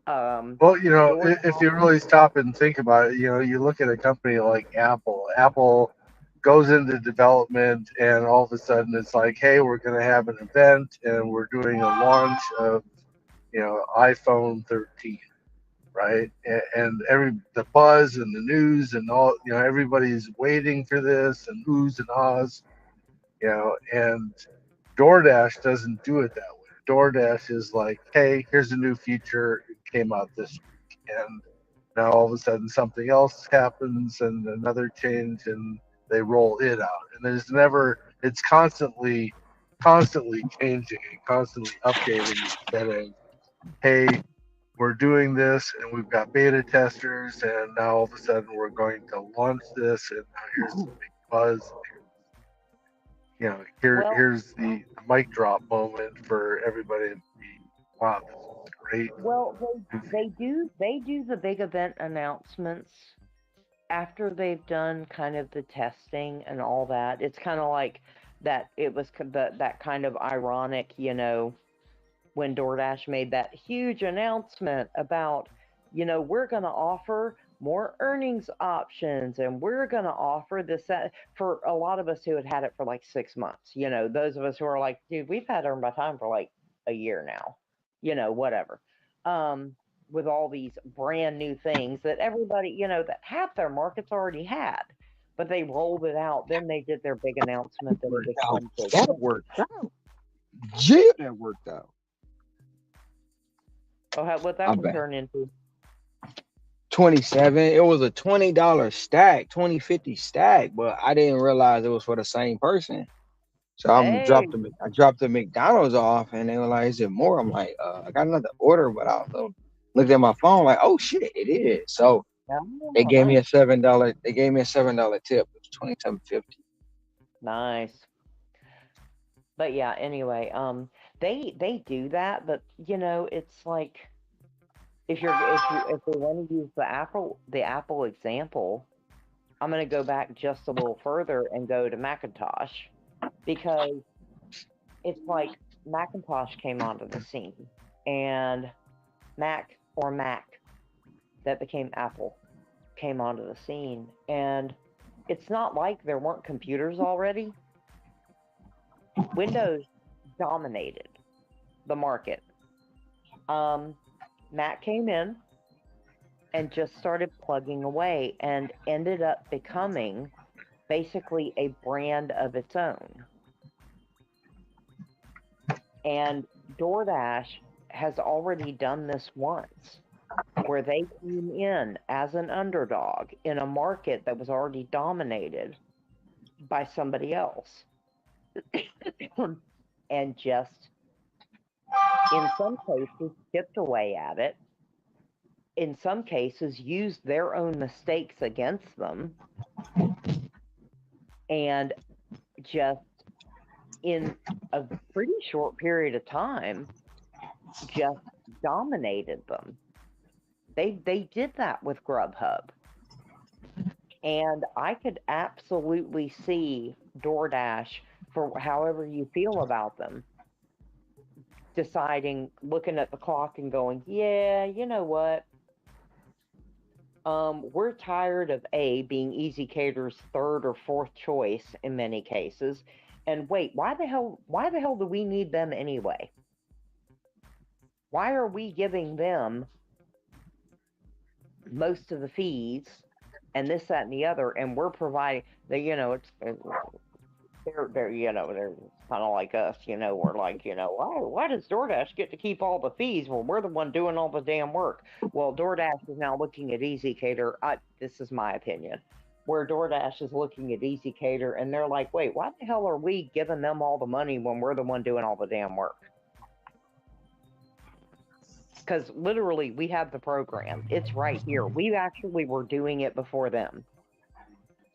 Well, if you really stop and think about it, you look at a company like Apple. Apple goes into development, and all of a sudden it's like, hey, we're going to have an event, and we're doing a launch of, iPhone 13, right? And the buzz and the news and all, everybody's waiting for this and oohs and ahs, and DoorDash doesn't do it that way. DoorDash is like, hey, here's a new feature. It came out this week. And now all of a sudden something else happens and another change, and they roll it out. And it's constantly changing and constantly updating instead of, hey, we're doing this and we've got beta testers, and now all of a sudden we're going to launch this, and now here's the big buzz. Here's the mic drop moment for everybody to be, wow, this is great. Well, they do the big event announcements after they've done kind of the testing and all that. It's kind of like that. It was that kind of ironic, when DoorDash made that huge announcement about, we're going to offer more earnings options, and we're going to offer this for a lot of us who had it for like 6 months. Those of us who are like, dude, we've had Earn by Time for like a year now, whatever. With all these brand new things that everybody, that half their markets already had, but they rolled it out. Then they did their big announcement that it was that worked out. Yeah, that worked out. Oh, what that would turn into? 27. It was a $20 stack, 20-50 stack, but I didn't realize it was for the same person. So I dropped the McDonald's off, and they were like, "Is it more?" I'm like, "I got another order," but I looked at my phone like, "Oh shit, it is." So they gave me a $7. They gave me a $7 tip. It was $27.50. Nice. But yeah, anyway, they do that, but it's like, if we want to use the Apple example, I'm going to go back just a little further and go to Macintosh, because it's like Macintosh came onto the scene, and Mac that became Apple came onto the scene, and it's not like there weren't computers already. Windows dominated the market. Mac came in and just started plugging away and ended up becoming basically a brand of its own. And DoorDash has already done this once, where they came in as an underdog in a market that was already dominated by somebody else. And just, in some cases, chipped away at it. In some cases, used their own mistakes against them. And just, in a pretty short period of time, just dominated them. They did that with Grubhub. And I could absolutely see DoorDash, for however you feel about them, deciding, looking at the clock and going, yeah, you know what? We're tired of being Easy Cater's third or fourth choice in many cases. And wait, why the hell do we need them anyway? Why are we giving them most of the fees and this, that, and the other, and we're providing they're kind of like us, we're like, why does DoorDash get to keep all the fees? Well, we're the one doing all the damn work. Well, DoorDash is now looking at Easy Cater. This is my opinion. where DoorDash is looking at Easy Cater and they're like, wait, why the hell are we giving them all the money when we're the one doing all the damn work? Because literally, we have the program. It's right here. We actually were doing it before them.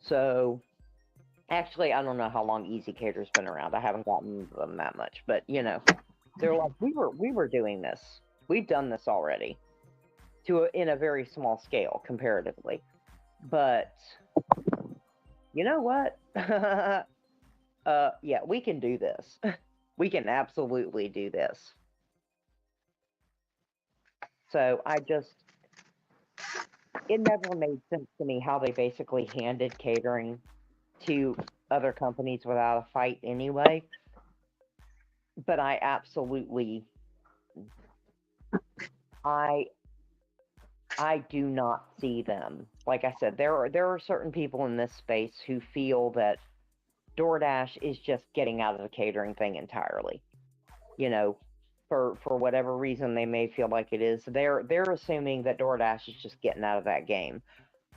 So, actually, I don't know how long Easy Cater's been around. I haven't gotten them that much. But, you know, they're like, we were doing this. We've done this already in a very small scale, comparatively. But, you know what? Yeah, we can do this. We can absolutely do this. So it never made sense to me how they basically handed catering to other companies without a fight anyway. But I absolutely, I do not see them. Like I said, there are certain people in this space who feel that DoorDash is just getting out of the catering thing entirely. You know, for whatever reason they may feel like it is, they're assuming that DoorDash is just getting out of that game.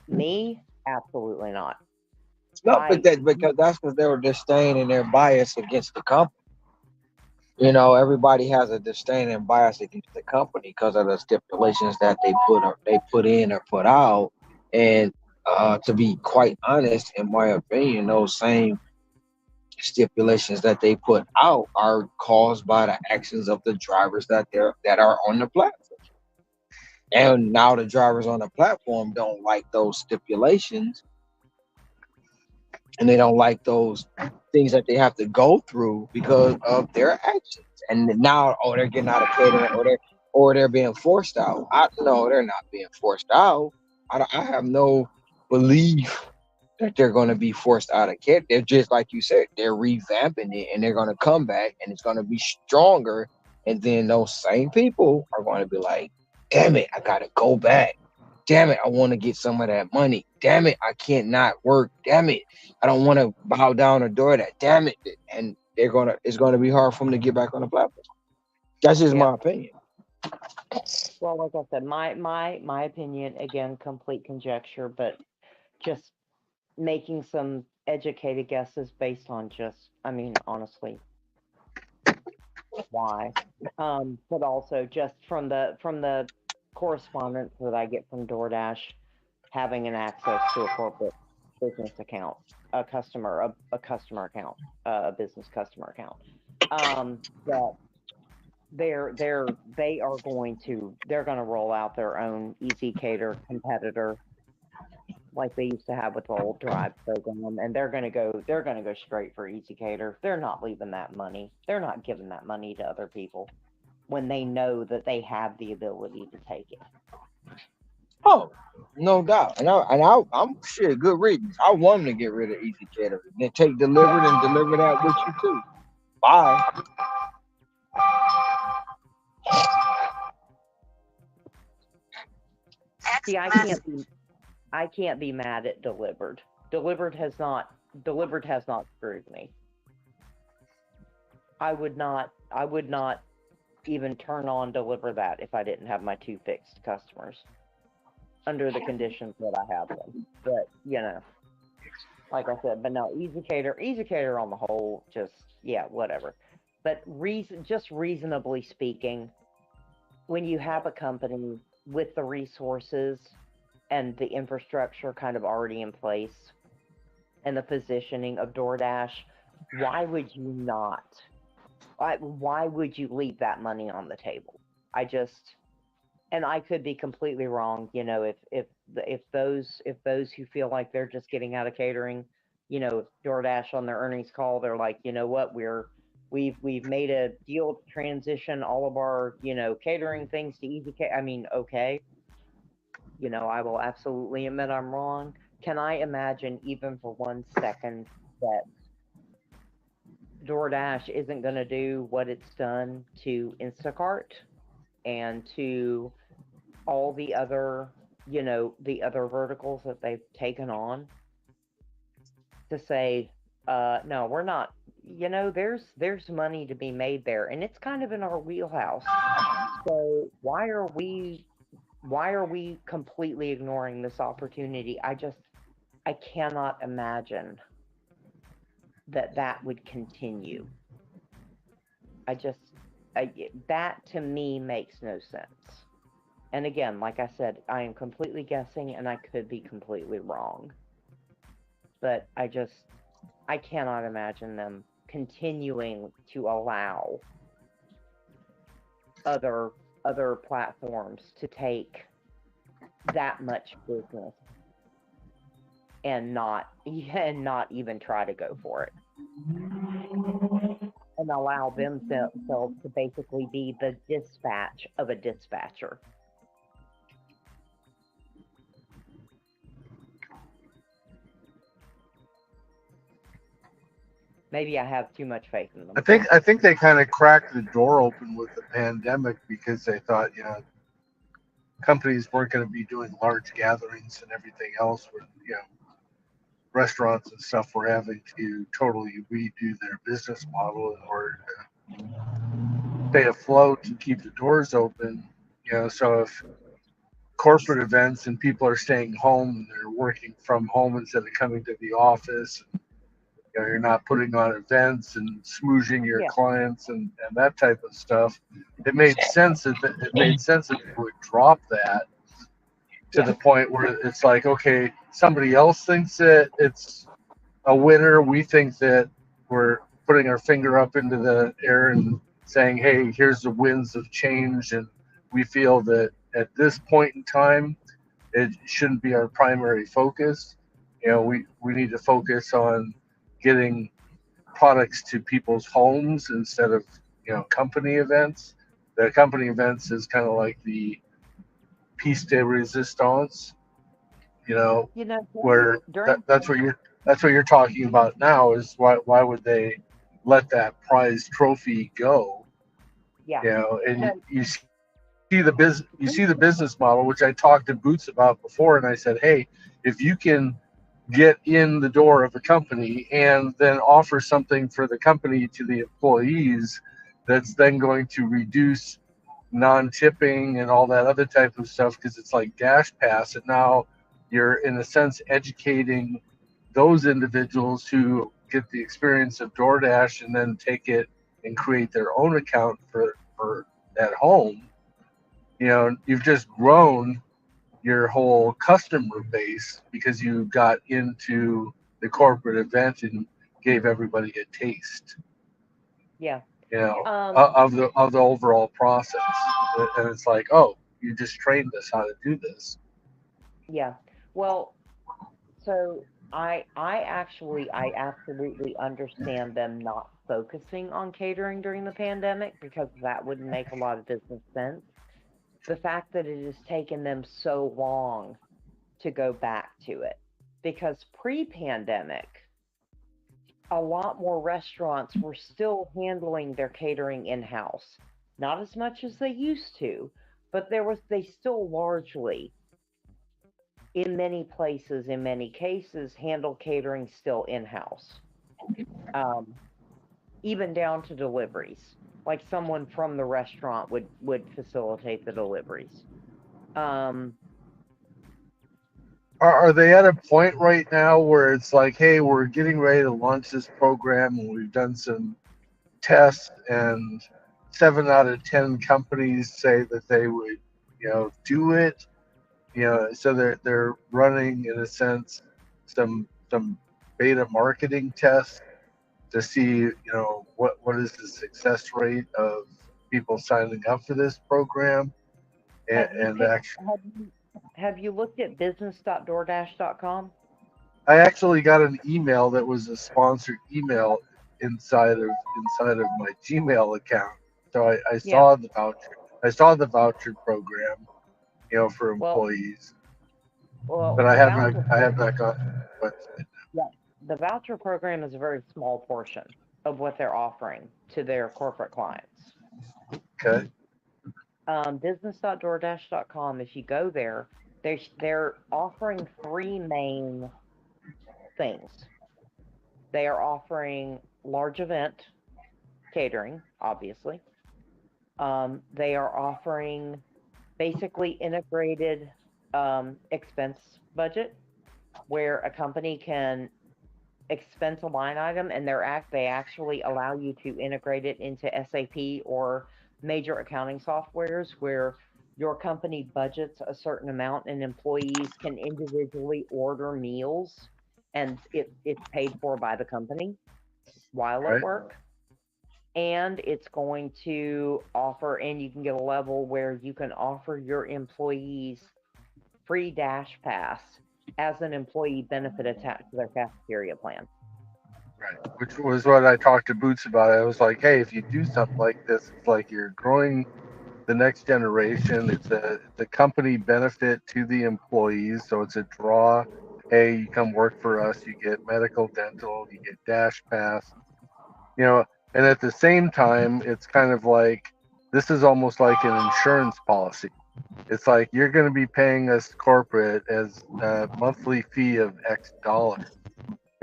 Me, absolutely not. No, but that's because they were disdain and their bias against the company. You know, everybody has a disdain and bias against the company because of the stipulations that they put in or put out. And to be quite honest, in my opinion, those same stipulations that they put out are caused by the actions of the drivers that are on the platform. And now the drivers on the platform don't like those stipulations, and they don't like those things that they have to go through because of their actions. And now, they're getting out of catering, or they're being forced out. No, they're not being forced out. I have no belief that they're going to be forced out of catering. They're just like you said, they're revamping it, and they're going to come back, and it's going to be stronger. And then those same people are going to be like, damn it, I got to go back. Damn it, I want to get some of that money. Damn it, I can't not work. Damn it, I don't want to bow down or door that. Damn it, and it's gonna be hard for them to get back on the platform. That's just my opinion. Well, like I said, my opinion, again, complete conjecture, but just making some educated guesses based on honestly, why? But also just from the correspondence that I get from DoorDash, having an access to a corporate business account, a customer account, a business customer account, that they're going to roll out their own Easy Cater competitor like they used to have with the old Drive program, and they're gonna go straight for Easy Cater. They're not leaving that money. They're not giving that money to other people when they know that they have the ability to take it. Oh, no doubt. And I'm shit, good reasons. I want them to get rid of Easy Cater and then take Delivered and deliver that with you too. Bye. See, I can't be mad at Delivered. Delivered has not screwed me. I would not even turn on Deliver That if I didn't have my 2 fixed customers under the conditions that I have them. But, you know, like I said, but no, Easy Cater on the whole, just, yeah, whatever. But just reasonably speaking, when you have a company with the resources and the infrastructure kind of already in place and the positioning of DoorDash, why would you not? Why would you leave that money on the table? And I could be completely wrong, you know, if those who feel like they're just getting out of catering, you know, DoorDash on their earnings call, they're like, you know what, we've made a deal to transition all of our, you know, catering things to Easy Cater. I mean, okay, you know, I will absolutely admit I'm wrong. Can I imagine even for 1 second that DoorDash isn't going to do what it's done to Instacart and to all the other, you know, the other verticals that they've taken on to say, no, we're not, you know, there's money to be made there, and it's kind of in our wheelhouse. So why are we completely ignoring this opportunity? I cannot imagine that would continue. That to me makes no sense. And again, like I said, I am completely guessing and I could be completely wrong. But I cannot imagine them continuing to allow other platforms to take that much business and not even try to go for it. And allow themselves to basically be the dispatch of a dispatcher. Maybe I have too much faith in them. I think they kind of cracked the door open with the pandemic because they thought, companies weren't going to be doing large gatherings and everything else. Where, restaurants and stuff were having to totally redo their business model in order to stay afloat and keep the doors open. So if corporate events and people are staying home and they're working from home instead of coming to the office, you're not putting on events and smoozing your clients and that type of stuff. It made sense that you would drop that to the point where it's like, okay, somebody else thinks that it's a winner. We think that we're putting our finger up into the air and saying, hey, here's the winds of change. And we feel that at this point in time, it shouldn't be our primary focus. We need to focus on getting products to people's homes instead of company events. The company events is kind of like the piece de resistance, where that's what you're talking about now. Is why would they let that prize trophy go? And you see the business model, which I talked to Boots about before, and I said, hey, if you can get in the door of a company and then offer something for the company to the employees that's then going to reduce non-tipping and all that other type of stuff because it's like Dash Pass, and now you're in a sense educating those individuals who get the experience of DoorDash and then take it and create their own account for at home. You've just grown your whole customer base because you got into the corporate event and gave everybody a taste. Of the overall process, and it's like, oh, you just trained us how to do this. Well, so I absolutely understand them not focusing on catering during the pandemic because that wouldn't make a lot of business sense. The fact that it has taken them so long to go back to it, because pre-pandemic, a lot more restaurants were still handling their catering in-house. Not as much as they used to, but they still largely, in many places, in many cases, handle catering still in-house. Even down to deliveries. Like someone from the restaurant would facilitate the deliveries. Are they at a point right now where it's like, hey, we're getting ready to launch this program and we've done some tests and 7 out of 10 companies say that they would, do it, so they're running in a sense some beta marketing tests to see, what is the success rate of people signing up for this program, Have you looked at business.doordash.com? I actually got an email that was a sponsored email inside of my Gmail account. So I saw the voucher. I saw the voucher program, for employees. But I have not got the website. Yeah, the voucher program is a very small portion of what they're offering to their corporate clients. Okay. Business.doordash.com, if you go there, they're offering 3 main things. They are offering large event catering, obviously. They are offering basically integrated expense budget. where a company can expense a line item and they actually allow you to integrate it into SAP or major accounting softwares where your company budgets a certain amount and employees can individually order meals and it's paid for by the company while at work. And it's going to offer, and you can get a level where you can offer your employees free Dash Pass as an employee benefit attached to their cafeteria plan. Right, which was what I talked to Boots about. I was like, hey, if you do something like this, it's like you're growing the next generation. It's a company benefit to the employees, so it's a draw. Hey, you come work for us, you get medical, dental, you get Dash Pass, you know. And at the same time, it's kind of like this is almost like an insurance policy. It's like you're going to be paying us corporate as a monthly fee of X dollars,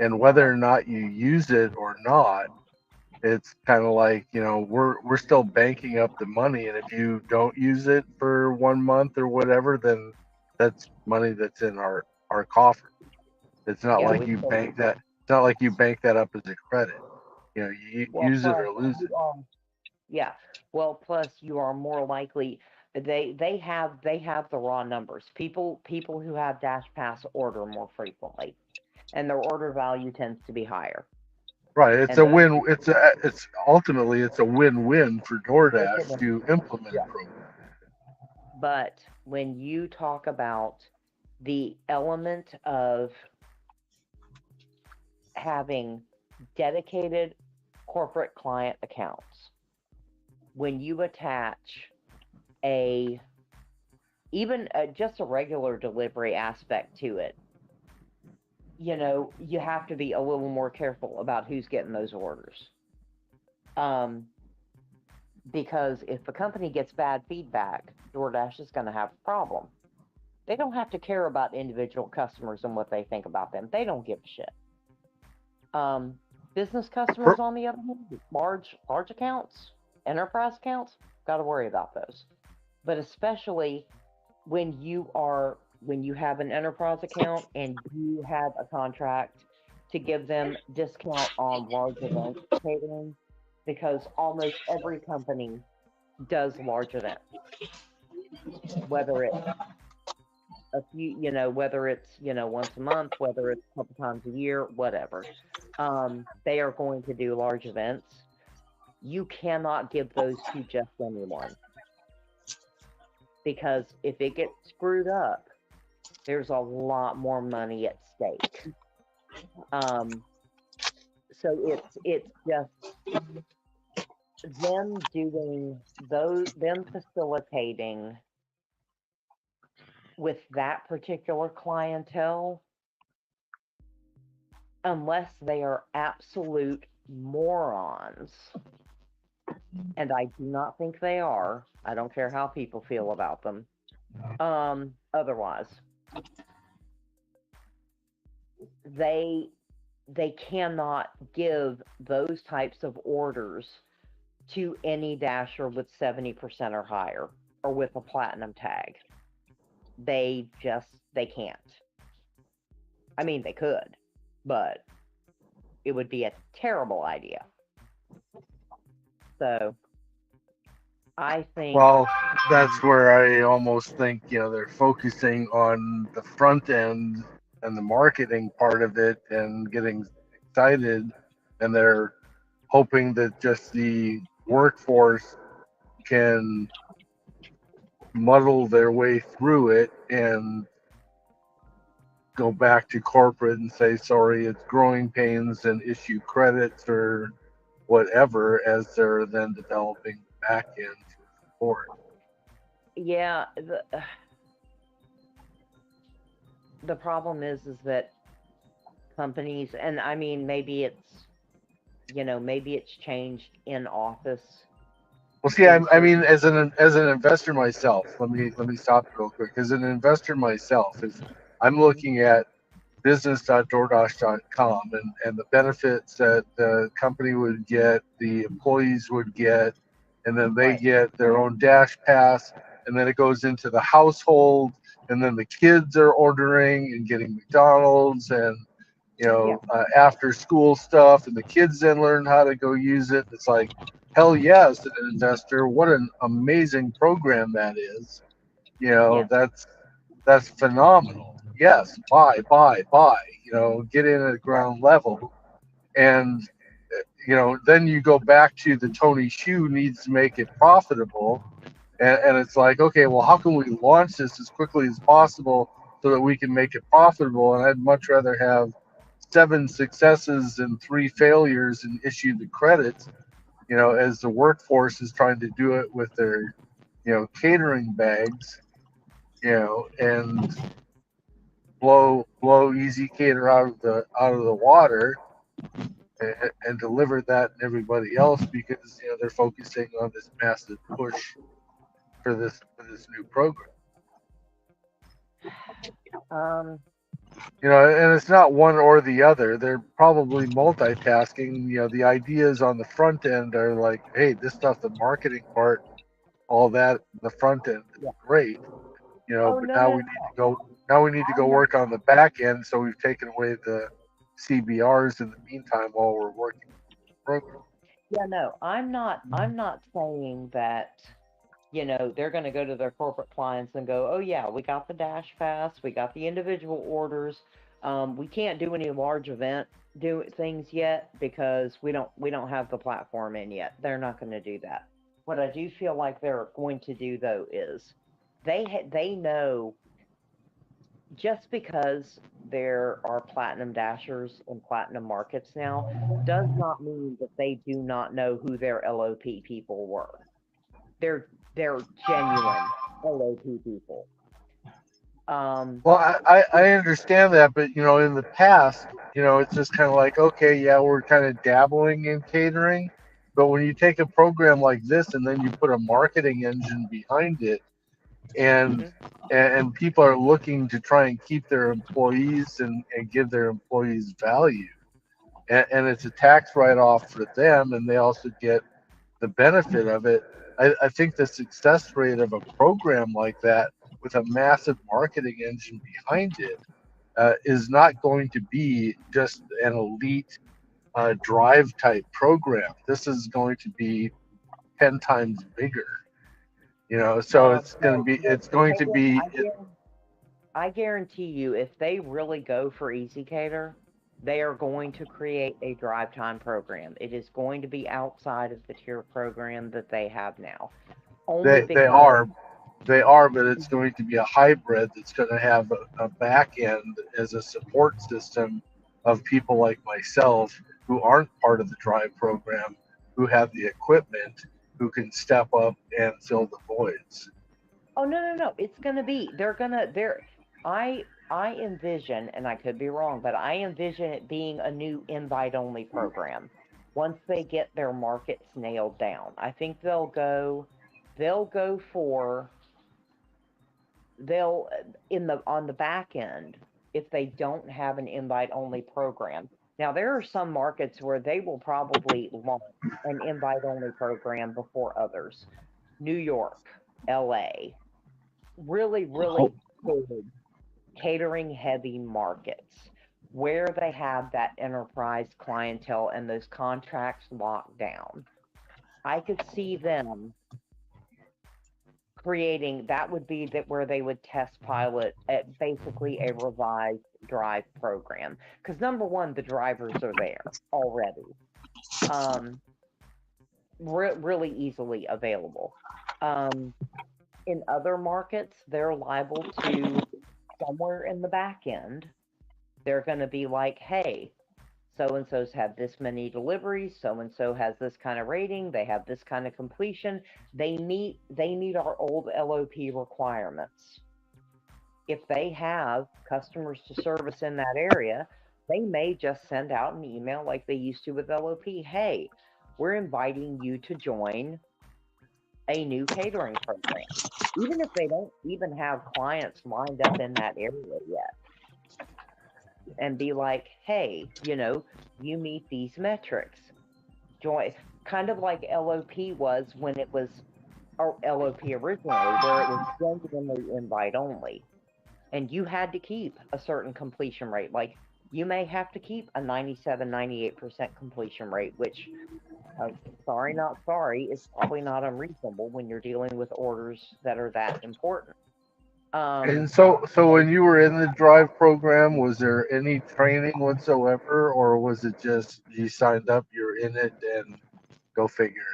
and whether or not you use it or not, it's kind of like, you know, we're still banking up the money, and if you don't use it for 1 month or whatever, then that's money that's in our coffer. It's not like you bank that. It's not like you bank that up as a credit. You know, you use it or lose it. Yeah. Well, plus you are more likely. They have the raw numbers. People who have Dash Pass order more frequently, and their order value tends to be higher. Right. It's a win. It's ultimately it's a win-win for DoorDash to implement a program. But when you talk about the element of having dedicated corporate client accounts, when you attach just a regular delivery aspect to it, you know, you have to be a little more careful about who's getting those orders. Because if the company gets bad feedback, DoorDash is going to have a problem. They don't have to care about individual customers and what they think about them. They don't give a shit. Business customers, on the other hand, large accounts, enterprise accounts, got to worry about those. But especially when you have an enterprise account and you have a contract to give them discount on large event catering, because almost every company does large events, whether it's once a month, whether it's a couple times a year, whatever. They are going to do large events. You cannot give those to just anyone, because if it gets screwed up, there's a lot more money at stake. So it's just them facilitating with that particular clientele, unless they are absolute morons, and I do not think they are. I don't care how people feel about them. Otherwise, they cannot give those types of orders to any dasher with 70% or higher, or with a platinum tag. They can't. I mean, they could, but it would be a terrible idea. So I think, well, that's where I almost think, you know, they're focusing on the front end and the marketing part of it and getting excited, and they're hoping that just the workforce can muddle their way through it and go back to corporate and say, sorry, it's growing pains, and issue credits or whatever, as they're then developing back end to support. Yeah, the problem is that companies, and I mean, maybe it's changed in office. Well, see, I mean, as an investor myself, let me stop real quick. As an investor myself, I'm looking at business.doordash.com and the benefits that the company would get, the employees would get, and then they get their own Dash Pass, and then it goes into the household, and then the kids are ordering and getting McDonald's and after school stuff, and the kids then learn how to go use it. It's like, hell yes, an investor, what an amazing program that is. That's phenomenal. Yes, buy, get in at ground level. And then you go back to the Tony Hsiu needs to make it profitable. And it's like, okay, well, how can we launch this as quickly as possible so that we can make it profitable? And I'd much rather have 7 successes and 3 failures and issue the credits, as the workforce is trying to do it with their, catering bags, and blow Easy Cater out of the water and deliver that and everybody else because they're focusing on this massive push for this new program. And it's not one or the other. They're probably multitasking. The ideas on the front end are like, hey, this stuff, the marketing part, all that, the front end is great. But now we need to go work on the back end. So we've taken away the CBRs in the meantime while we're working on the program. Yeah, no, I'm not saying that, they're going to go to their corporate clients and go, oh yeah, we got the Dash Pass, we got the individual orders. We can't do any large event things yet because we don't have the platform in yet. They're not going to do that. What I do feel like they're going to do though is they know just because there are platinum dashers in platinum markets now does not mean that they do not know who their LOP people were. They're genuine LOP people. Well, I understand that, but in the past, it's just kind of like, okay, yeah, we're kind of dabbling in catering, but when you take a program like this and then you put a marketing engine behind it, and people are looking to try and keep their employees and give their employees value, and it's a tax write-off for them, and they also get the benefit of it. I think the success rate of a program like that with a massive marketing engine behind it is not going to be just an elite drive type program. This is going to be 10 times bigger. So it's going to be. I guarantee you, if they really go for Easy Cater, they are going to create a drive time program. It is going to be outside of the tier program that they have now. They are, but it's going to be a hybrid that's going to have a back end as a support system of people like myself who aren't part of the drive program, who have the equipment, who can step up and fill the voids. Oh no! It's gonna be. I envision, and I could be wrong, but I envision it being a new invite-only program. Once they get their markets nailed down, I think they'll go on the back end if they don't have an invite-only program. Now, there are some markets where they will probably launch an invite-only program before others. New York, LA, really good catering-heavy markets where they have that enterprise clientele and those contracts locked down. I could see them creating, that would be where they would test pilot at basically a revised drive program. Because number one, the drivers are there already. Really easily available. In other markets, they're liable to, somewhere in the back end, they're going to be like, hey, so-and-so's had this many deliveries, so-and-so has this kind of rating, they have this kind of completion, they meet our old LOP requirements. If they have customers to service in that area, they may just send out an email like they used to with LOP, hey, we're inviting you to join a new catering program. Even if they don't even have clients lined up in that area yet. And be like, hey, you meet these metrics. Join, kind of like LOP was when it was, or LOP originally, where it was genuinely invite only. and you had to keep a certain completion rate. Like you may have to keep a 97, 98% completion rate, which, sorry, not sorry, is probably not unreasonable when you're dealing with orders that are that important. And so when you were in the drive program, was there any training whatsoever, or was it just you signed up, you're in it, and go figure it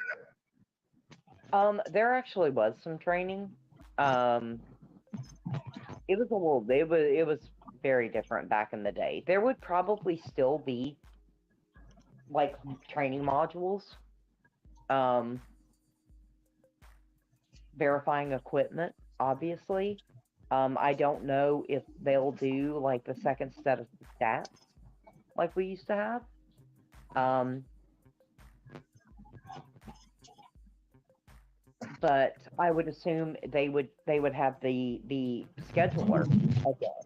out? There actually was some training. It was very different back in the day. There would probably still be like training modules, verifying equipment, obviously. I don't know if they'll do like the second set of stats like we used to have. But I would assume they would have the scheduler again,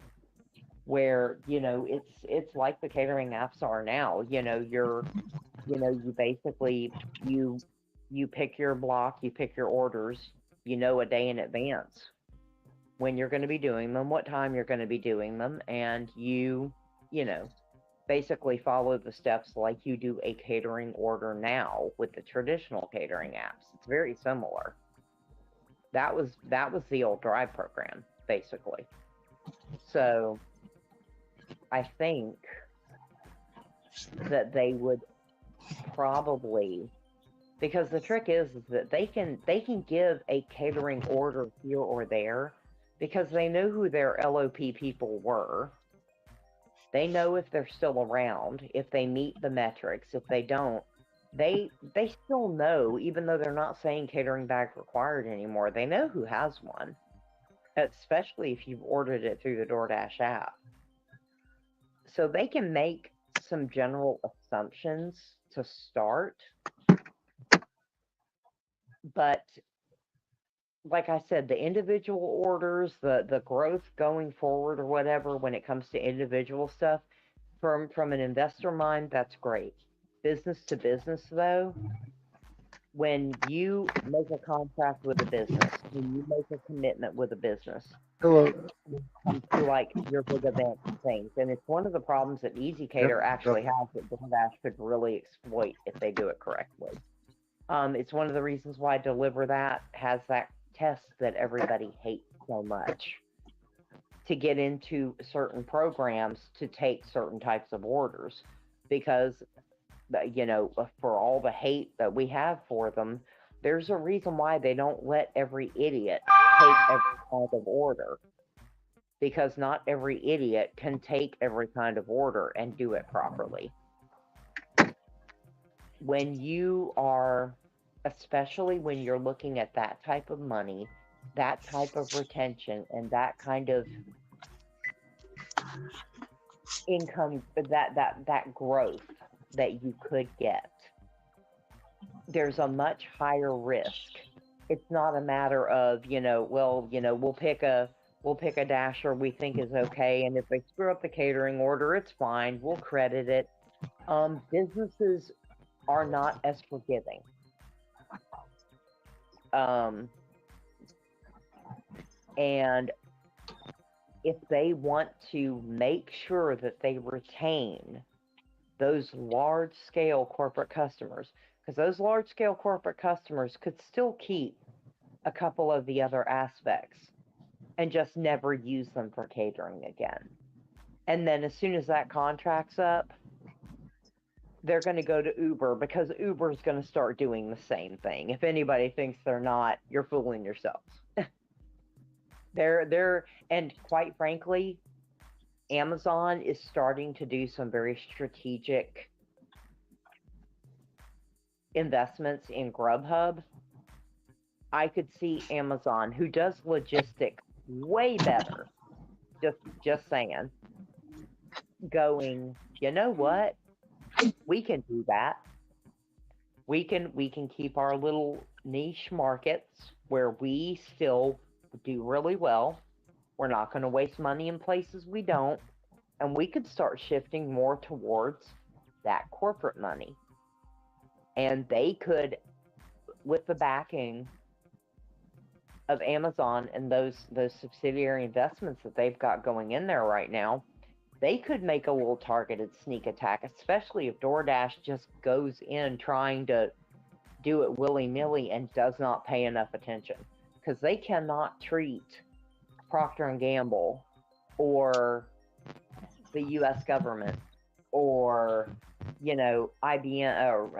where it's like the catering apps are now. You basically you pick your block, you pick your orders, a day in advance when you're going to be doing them, what time you're going to be doing them, and you basically follow the steps like you do a catering order now with the traditional catering apps. It's very similar. That was the old drive program, basically. So I think that they would probably, because the trick is that they can give a catering order here or there because they know who their LOP people were. They know if they're still around, if they meet the metrics. If they don't, they still know, even though they're not saying catering bag required anymore. They know who has one, especially if you've ordered it through the DoorDash app. So they can make some general assumptions to start. But like I said, the individual orders, the growth going forward or whatever, when it comes to individual stuff, from an investor mind, that's great. Business to business, though, when you make a contract with a business, when you make a commitment with a business, Hello. comes to like your big event things, and it's one of the problems that Easy Cater actually has that DoorDash could really exploit if they do it correctly. It's one of the reasons why Deliver That has that test that everybody hates so much to get into certain programs to take certain types of orders, because for all the hate that we have for them, there's a reason why they don't let every idiot take every kind of order, because not every idiot can take every kind of order and do it properly. When you are, especially when you're looking at that type of money, that type of retention, and that kind of income, that growth that you could get, there's a much higher risk. It's not a matter of, we'll pick a dasher we think is okay, and if they screw up the catering order, it's fine, we'll credit it. Businesses are not as forgiving. And if they want to make sure that they retain those large-scale corporate customers, because those large-scale corporate customers could still keep a couple of the other aspects and just never use them for catering again. And then as soon as that contract's up, they're going to go to Uber, because Uber's going to start doing the same thing. If anybody thinks they're not, you're fooling yourselves. And quite frankly, Amazon is starting to do some very strategic investments in Grubhub. I could see Amazon, who does logistics way better, just saying, going, you know what? We can do that. We can keep our little niche markets where we still do really well. We're not going to waste money in places we don't, and we could start shifting more towards that corporate money. And they could, with the backing of Amazon and those subsidiary investments that they've got going in there right now, they could make a little targeted sneak attack, especially if DoorDash just goes in trying to do it willy-nilly and does not pay enough attention, because they cannot treat Procter and Gamble or the U.S. government or IBM or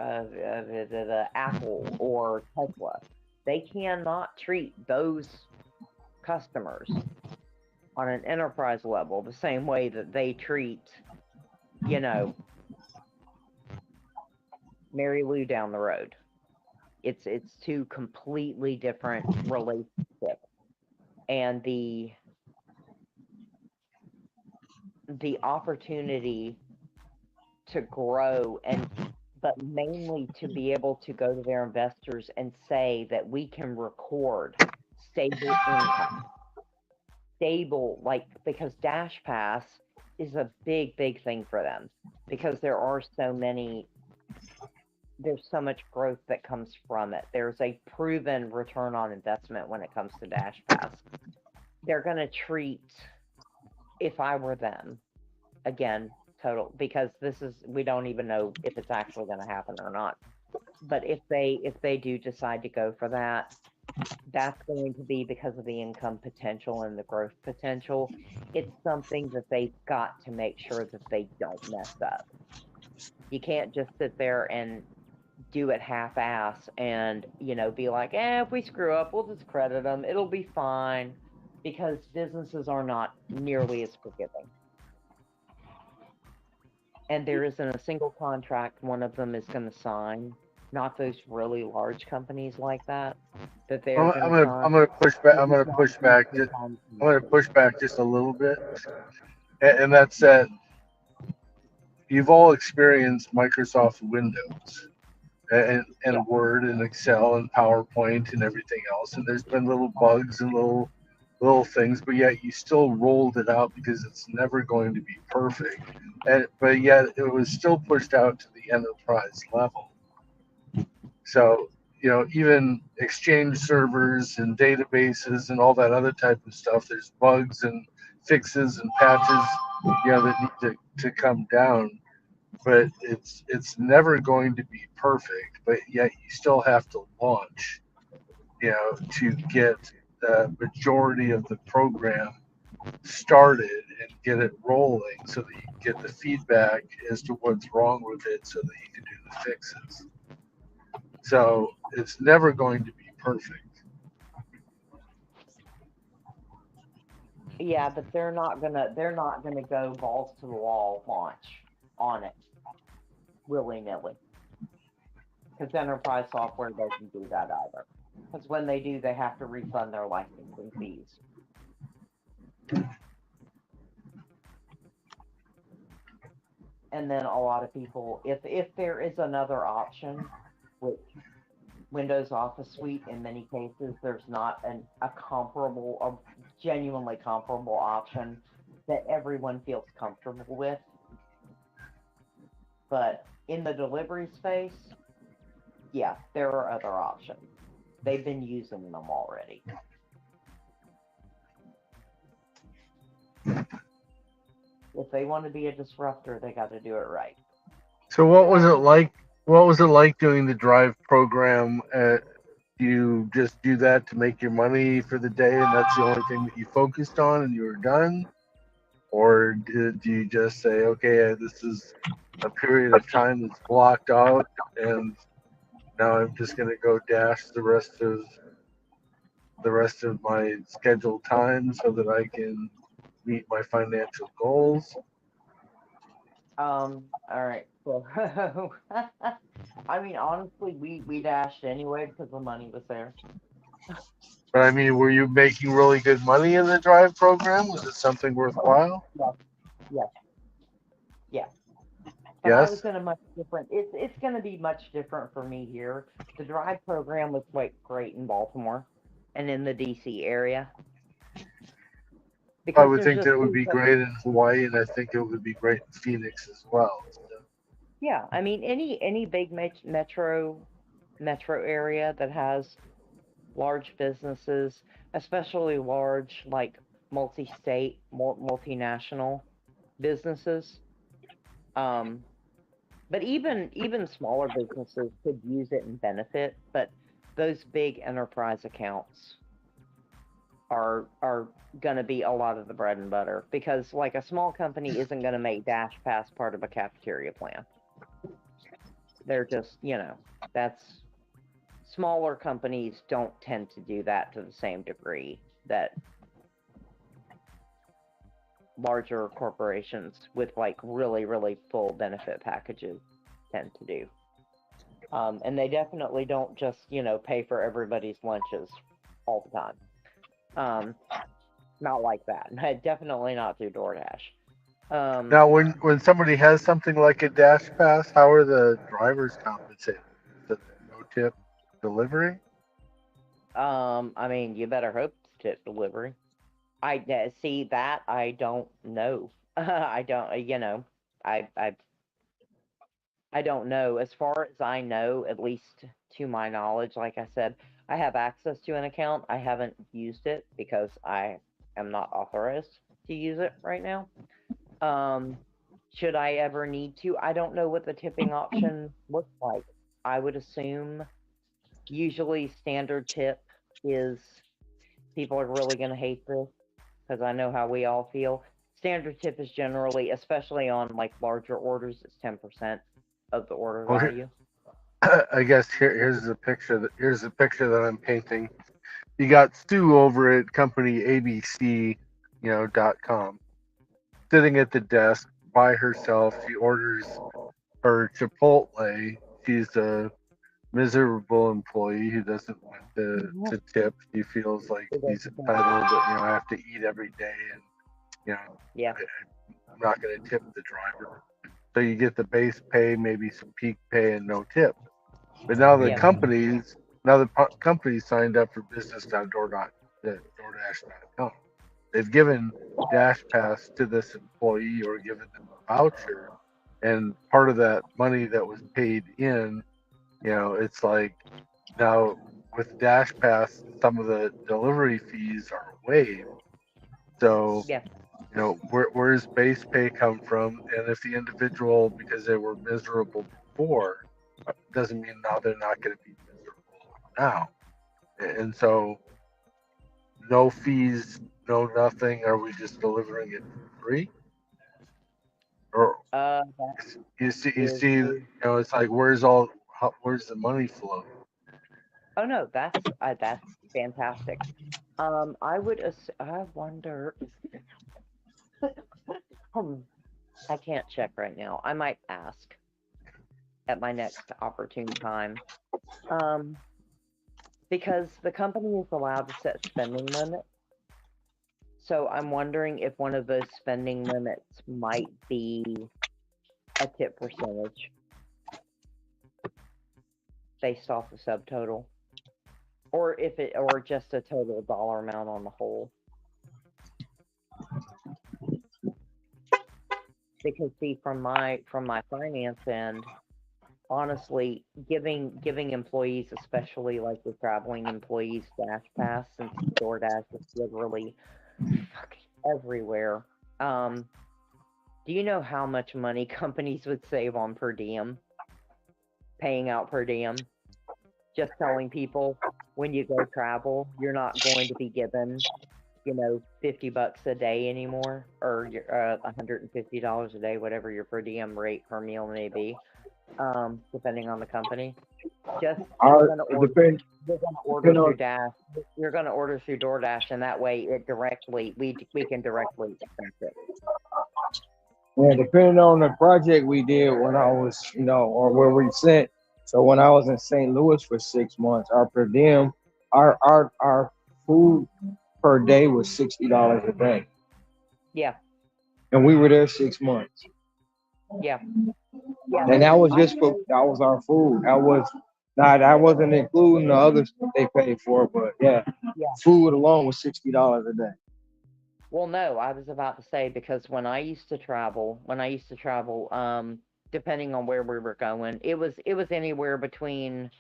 the Apple or Tesla. They cannot treat those customers on an enterprise level the same way that they treat, Mary Lou down the road. It's two completely different relationships, and the opportunity to grow, but mainly to be able to go to their investors and say that we can record stable income. Stable, because Dash Pass is a big thing for them, because there's so much growth that comes from it. There's a proven return on investment when it comes to Dash Pass. They're going to treat, if I were them, again, total, because we don't even know if it's actually going to happen or not. But if they do decide to go for that, that's going to be because of the income potential and the growth potential. It's something that they've got to make sure that they don't mess up. You can't just sit there and do it half-ass and, be like, if we screw up, we'll just credit them. It'll be fine, because businesses are not nearly as forgiving. And there isn't a single contract one of them is going to sign. Not those really large companies like that. That they're I'm gonna push back. I'm gonna push back just a little bit, and that's that. You've all experienced Microsoft Windows and Word and Excel and PowerPoint and everything else, and there's been little bugs and little things, but yet you still rolled it out because it's never going to be perfect, but yet it was still pushed out to the enterprise level. So, even Exchange servers and databases and all that other type of stuff, there's bugs and fixes and patches, that need to come down. But it's never going to be perfect, but yet you still have to launch, to get the majority of the program started and get it rolling so that you can get the feedback as to what's wrong with it so that you can do the fixes. So it's never going to be perfect. Yeah, but they're not gonna go balls to the wall launch on it willy-nilly, because enterprise software doesn't do that either. Because when they do, they have to refund their licensing fees. And then a lot of people, if there is another option, which Windows Office Suite, in many cases, there's not a genuinely comparable option that everyone feels comfortable with. But in the delivery space, yeah, there are other options. They've been using them already. If they want to be a disruptor, they got to do it right. So what was it like? What was it like doing the Drive program? Do you just do that to make your money for the day, and that's the only thing that you focused on, and you were done? Or did you just say, okay, this is a period of time that's blocked out, and now I'm just going to go dash the rest of my scheduled time so that I can meet my financial goals? All right. So, I mean, honestly, we dashed anyway because the money was there. But I mean, were you making really good money in the Drive program? Was it something worthwhile? Yes. Yeah. But Yes. I was in a much different. It's going to be much different for me here. The Drive program was great in Baltimore and in the DC area. I would think that it would be great in Hawaii, and I think it would be great in Phoenix as well. So. Yeah, I mean, any big metro area that has large businesses, especially large, like multi-state, multinational businesses. Um, but even smaller businesses could use it and benefit. But those big enterprise accounts are going to be a lot of the bread and butter, because like a small company isn't going to make Dash Pass part of a cafeteria plan. They're just, that's smaller companies don't tend to do that to the same degree that larger corporations with like really, really full benefit packages tend to do. And they definitely don't just, pay for everybody's lunches all the time. Not like that. Definitely not through DoorDash. Now, when somebody has something like a Dash Pass, how are the drivers compensated? The no tip delivery? I mean, you better hope it's tip delivery. I see that. I don't know. I don't. I don't know. As far as I know, at least to my knowledge, like I said, I have access to an account. I haven't used it because I am not authorized to use it right now. Should I ever need to? I don't know what the tipping option looks like. I would assume usually standard tip is, people are really going to hate this because I know how we all feel. Standard tip is generally, especially on like larger orders, it's 10% of the order Well, value. I guess here's the picture that I'm painting. You got Sue over at company ABC, .com, sitting at the desk by herself. She orders her Chipotle. She's a miserable employee who doesn't want to tip. He feels like he's entitled that I have to eat every day, and I'm not going to tip the driver. So you get the base pay, maybe some peak pay, and no tip. But now the companies signed up for business.DoorDash.com. They've given Dash Pass to this employee or given them a voucher, and part of that money that was paid in, it's like now with Dash Pass, some of the delivery fees are waived. So, where does base pay come from? And if the individual, because they were miserable before, doesn't mean now they're not going to be miserable now. And so, no fees, no nothing. Are we just delivering it for free? Or you see, it's like where's the money flow? Oh no, that's fantastic. I wonder. I can't check right now. I might ask at my next opportune time. Because the company is allowed to set spending limits. So I'm wondering if one of those spending limits might be a tip percentage based off the subtotal, or just a total dollar amount on the whole. Because see, from my finance end, honestly, giving employees, especially like the traveling employees, Dash Pass, since DoorDash is literally everywhere. Do you know how much money companies would save on per diem? Paying out per diem? Just telling people when you go travel, you're not going to be given, $50 a day anymore, or $150 a day, whatever your per diem rate per meal may be, depending on the company. Just you're gonna order through Dash. You're gonna order through DoorDash, and that way we can directly expense it. Yeah, depending on the project we did when I was, or where we sent. So when I was in St. Louis for 6 months, our per diem, our food per day was $60 a day. Yeah. And we were there 6 months. Yeah. And that was that was our food. That wasn't including the others they paid for, but food alone was $60 a day. Well, no, I was about to say, because when I used to travel, depending on where we were going, it was anywhere between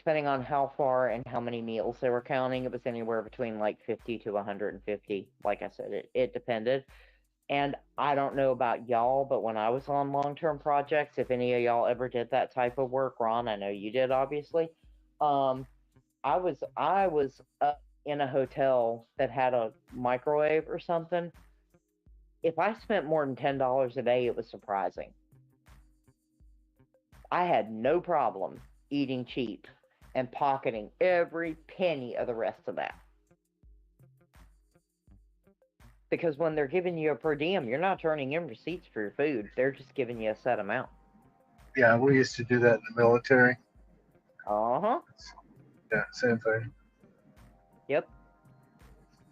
depending on how far and how many meals they were counting, it was anywhere between like 50 to 150. Like I said, it depended. And I don't know about y'all, but when I was on long-term projects, if any of y'all ever did that type of work, Ron, I know you did, obviously. I was up in a hotel that had a microwave or something. If I spent more than $10 a day, it was surprising. I had no problem eating cheap and pocketing every penny of the rest of that. Because when they're giving you a per diem, you're not turning in receipts for your food. They're just giving you a set amount. Yeah, we used to do that in the military. Uh-huh. Yeah, same thing. Yep.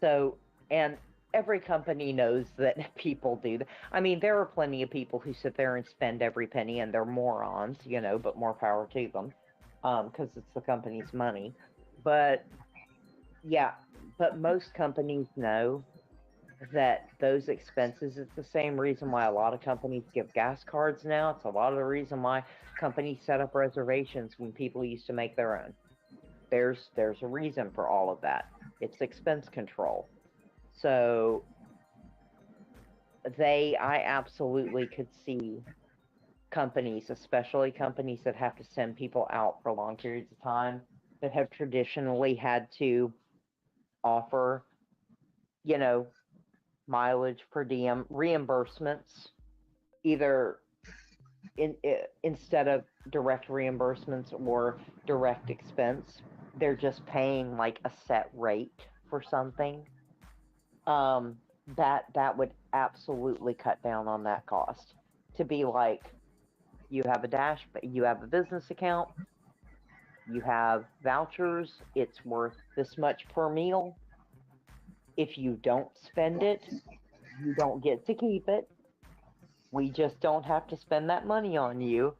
So, and every company knows that people do that. I mean, there are plenty of people who sit there and spend every penny, and they're morons, but more power to them, because it's the company's money. But, yeah, but most companies know that those expenses, it's the same reason why a lot of companies give gas cards now. It's a lot of the reason why companies set up reservations when people used to make their own. There's a reason for all of that. It's expense control. So I absolutely could see companies, especially companies that have to send people out for long periods of time, that have traditionally had to offer, mileage per diem reimbursements, either instead of direct reimbursements or direct expense, they're just paying like a set rate for something. That would absolutely cut down on that cost. To be like, you have a business account, you have vouchers, it's worth this much per meal. If you don't spend it, you don't get to keep it. We just don't have to spend that money on you,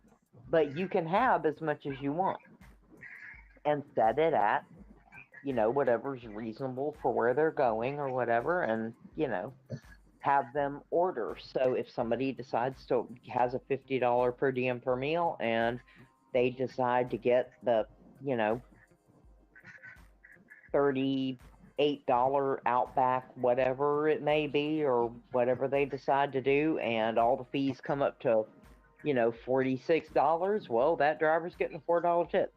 but you can have as much as you want and set it at, whatever's reasonable for where they're going or whatever, and, have them order. So if somebody has a $50 per diem per meal and they decide to get the, $38 Outback, whatever it may be, or whatever they decide to do, and all the fees come up to, $46, well, that driver's getting a $4 tip.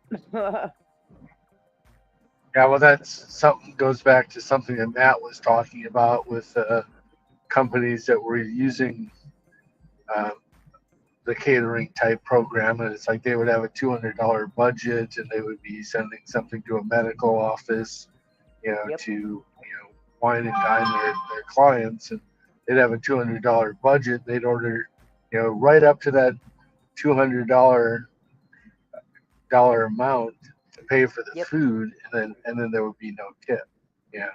Yeah, well, that's something goes back to something that Matt was talking about with companies that were using the catering type program, and it's like they would have a $200 budget, and they would be sending something to a medical office, to wine and dine their clients, and they'd have a $200 budget. They'd order, right up to that $200 amount to pay for the food, and then there would be no tip. Yeah.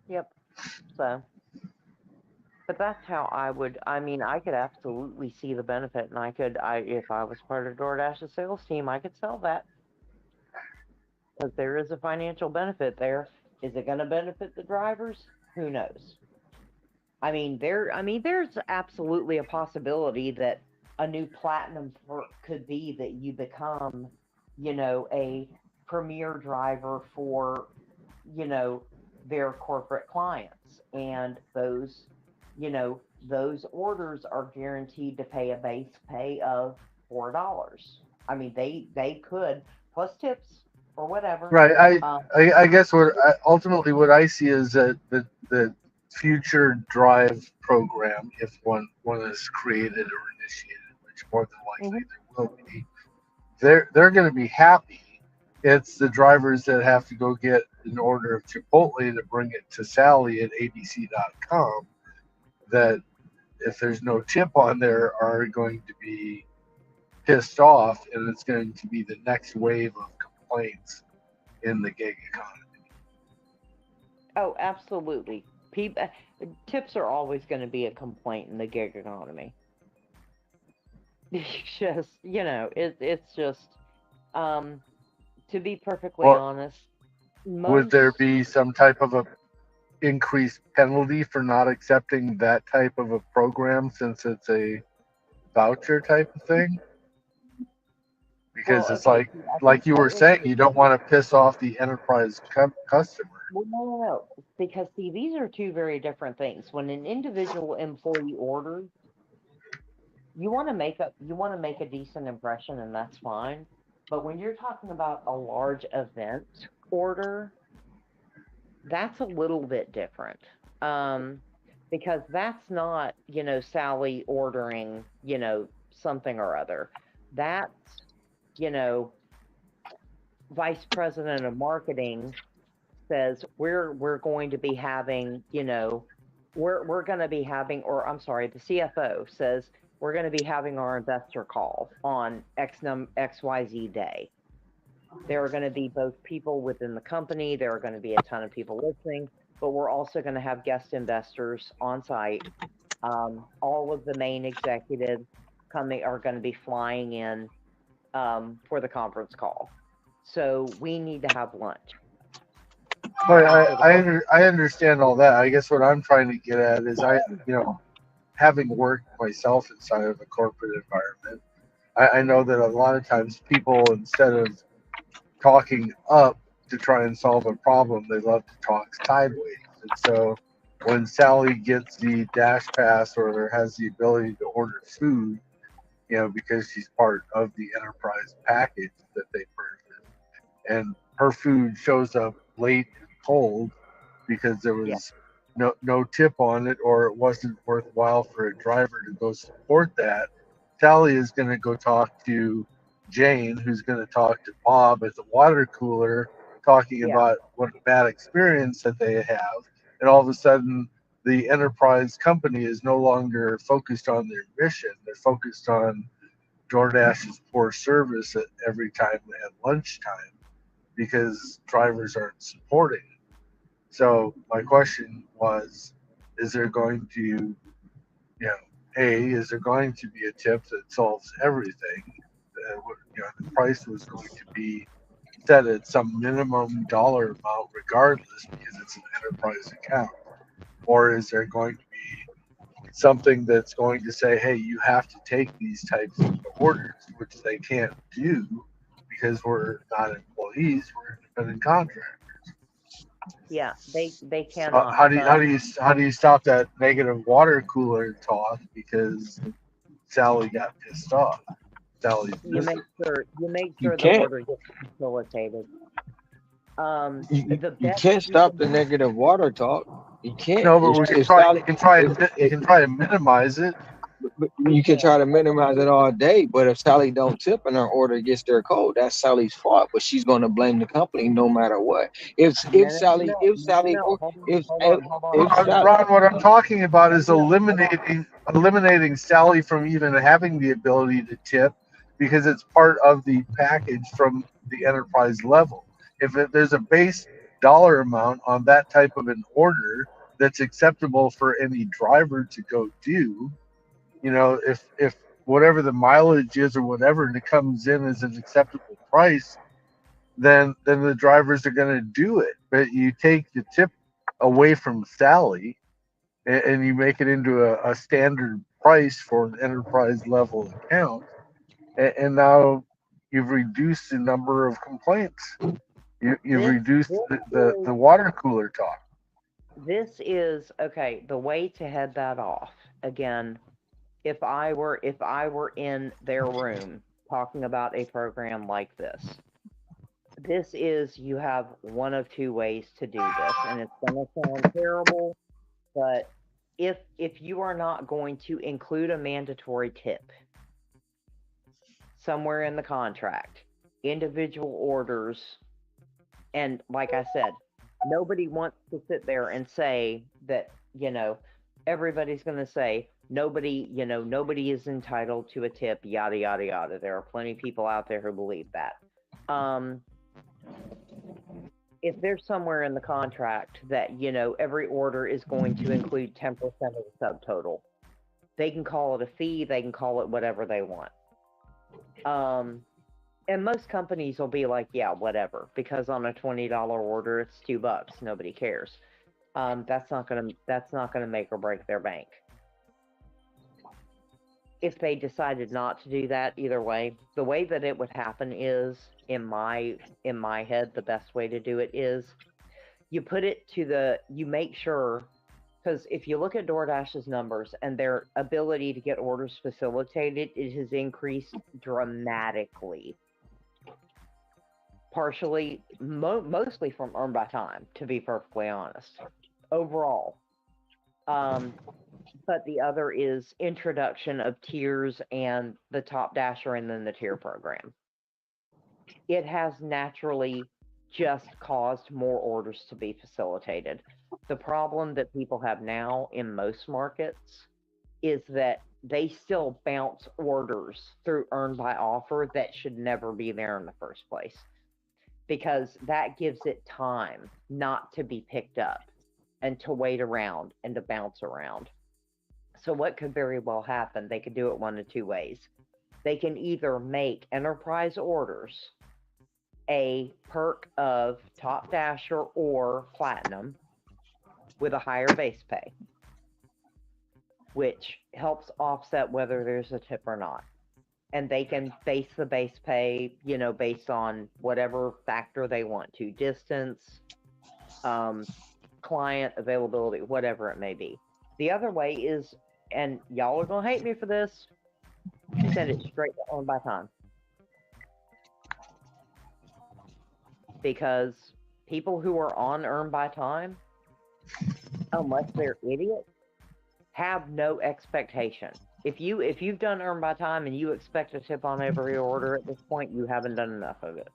Yep. So, but that's how I could absolutely see the benefit, and if I was part of DoorDash's sales team, I could sell that. Because there is a financial benefit there. Is it going to benefit the drivers? Who knows? There's absolutely a possibility that a new platinum perk could be that you become, a premier driver for, their corporate clients, and those orders are guaranteed to pay a base pay of $4. They could, plus tips or whatever. Right. I guess ultimately what I see is that the future drive program, if one is created or initiated, which more than likely there will be, they're going to be happy. It's the drivers that have to go get an order of Chipotle to bring it to Sally at abc.com that, if there's no tip on there, are going to be pissed off, and it's going to be the next wave of complaints in the gig economy. Oh, absolutely. Tips are always going to be a complaint in the gig economy. It's just, it's just, to be perfectly honest, would there be some type of a increased penalty for not accepting that type of a program, since it's a voucher type of thing? because Well, it's okay, see, I like think you were part of saying, it, you don't want to piss off the enterprise customer. well, no, because see, these are two very different things. When an individual employee orders, you want to make a decent impression, and that's fine. But when you're talking about a large event order, that's a little bit different. Um, because that's not, Sally ordering, something or other. That's, you know, vice president of marketing says we're going to be having, we're going to be having, or I'm sorry, the CFO says we're going to be having our investor call on XYZ day. There are going to be both people within the company, there are going to be a ton of people listening, but we're also going to have guest investors on site. All of the main executives are going to be flying in for the conference call. So we need to have lunch. But I understand all that. I guess what I'm trying to get at is having worked myself inside of a corporate environment, I know that a lot of times people, instead of talking up to try and solve a problem, they love to talk sideways. And so when Sally gets the dash pass or has the ability to order food, because she's part of the enterprise package that they purchased, and her food shows up late and cold because there was no tip on it, or it wasn't worthwhile for a driver to go support that, Sally is going to go talk to Jane, who's going to talk to Bob at the water cooler, talking about what a bad experience that they have. And all of a sudden, the enterprise company is no longer focused on their mission. They're focused on DoorDash's poor service at every time at lunchtime because drivers aren't supporting it. So my question was, is there going to, is there going to be a tip that solves everything? The price was going to be set at some minimum dollar amount regardless because it's an enterprise account. Or is there going to be something that's going to say, hey, you have to take these types of orders, which they can't do because we're not employees, we're independent contractors. Yeah, they So cannot. how do you stop that negative water cooler talk because Sally got pissed off? Sally's You missing. make You sure the can't. order gets facilitated. You can't stop the negative water talk. You can't. No, but If Sally, you can try and minimize it. you can try to minimize it all day, but if Sally don't tip and her order gets there cold, that's Sally's fault. But she's going to blame the company no matter what. If Sally, Ron, what I'm talking about is eliminating Sally from even having the ability to tip because it's part of the package from the enterprise level. If there's a base dollar amount on that type of an order that's acceptable for any driver to go do, if whatever the mileage is or whatever, and it comes in as an acceptable price, then the drivers are going to do it. But you take the tip away from Sally and you make it into a standard price for an enterprise level account, and now you've reduced the number of complaints. You've reduced the water cooler talk. This is okay. The way to head that off again. If I were in their room talking about a program like this is you have one of two ways to do this, and it's going to sound terrible, but if you are not going to include a mandatory tip somewhere in the contract, individual orders, and like I said, nobody wants to sit there and say that, everybody's going to say nobody is entitled to a tip, yada, yada, yada. There are plenty of people out there who believe that. If there's somewhere in the contract that, every order is going to include 10% of the subtotal, they can call it a fee, they can call it whatever they want. And most companies will be like, yeah, whatever, because on a $20 order, it's $2. Nobody cares. That's not gonna make or break their bank. if they decided not to do that, either way, the way that it would happen is, in my head, the best way to do it is you put it to you make sure, because if you look at DoorDash's numbers and their ability to get orders facilitated, it has increased dramatically. Partially, mostly from earn by time, to be perfectly honest, overall. But the other is introduction of tiers and the top dasher and then the tier program. It has naturally just caused more orders to be facilitated. The problem that people have now in most markets is that they still bounce orders through earn by offer that should never be there in the first place, because that gives it time not to be picked up and to wait around and to bounce around. So what could very well happen? They could do it one of two ways. They can either make enterprise orders a perk of top dasher or platinum with a higher base pay, which helps offset whether there's a tip or not. And they can base the base pay, based on whatever factor they want to, distance, client availability, whatever it may be. The other way is, and y'all are gonna hate me for this, send it straight to earn by time. Because people who are on earn by time, unless they're idiots, have no expectation. If you've done earn by time and you expect a tip on every order at this point, you haven't done enough of it.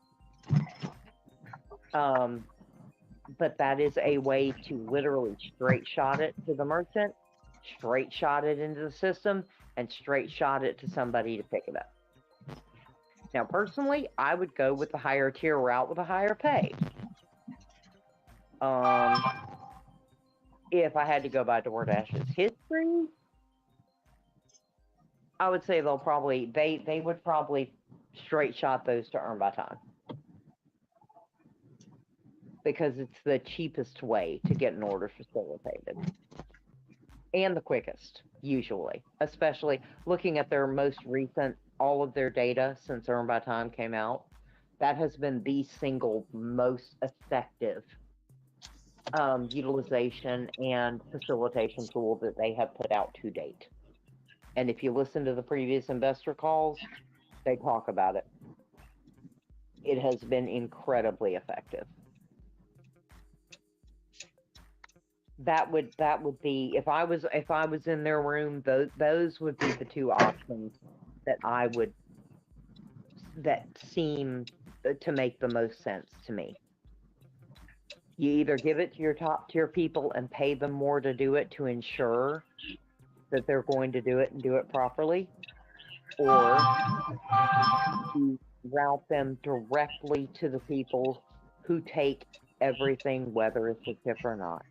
But that is a way to literally straight shot it to the merchant, straight shot it into the system, and straight shot it to somebody to pick it up. Now, personally, I would go with the higher tier route with a higher pay. If I had to go by DoorDash's history, I would say they would probably straight shot those to earn by time, because it's the cheapest way to get an order facilitated and the quickest, usually, especially looking at their most recent, all of their data since earn by time came out. That has been the single most effective utilization and facilitation tool that they have put out to date. And if you listen to the previous investor calls, they talk about it. It has been incredibly effective. That would be, if I was in their room, those would be the two options that seem to make the most sense to me. You either give it to your top tier people and pay them more to do it to ensure that they're going to do it and do it properly, or you route them directly to the people who take everything, whether it's a tip or not,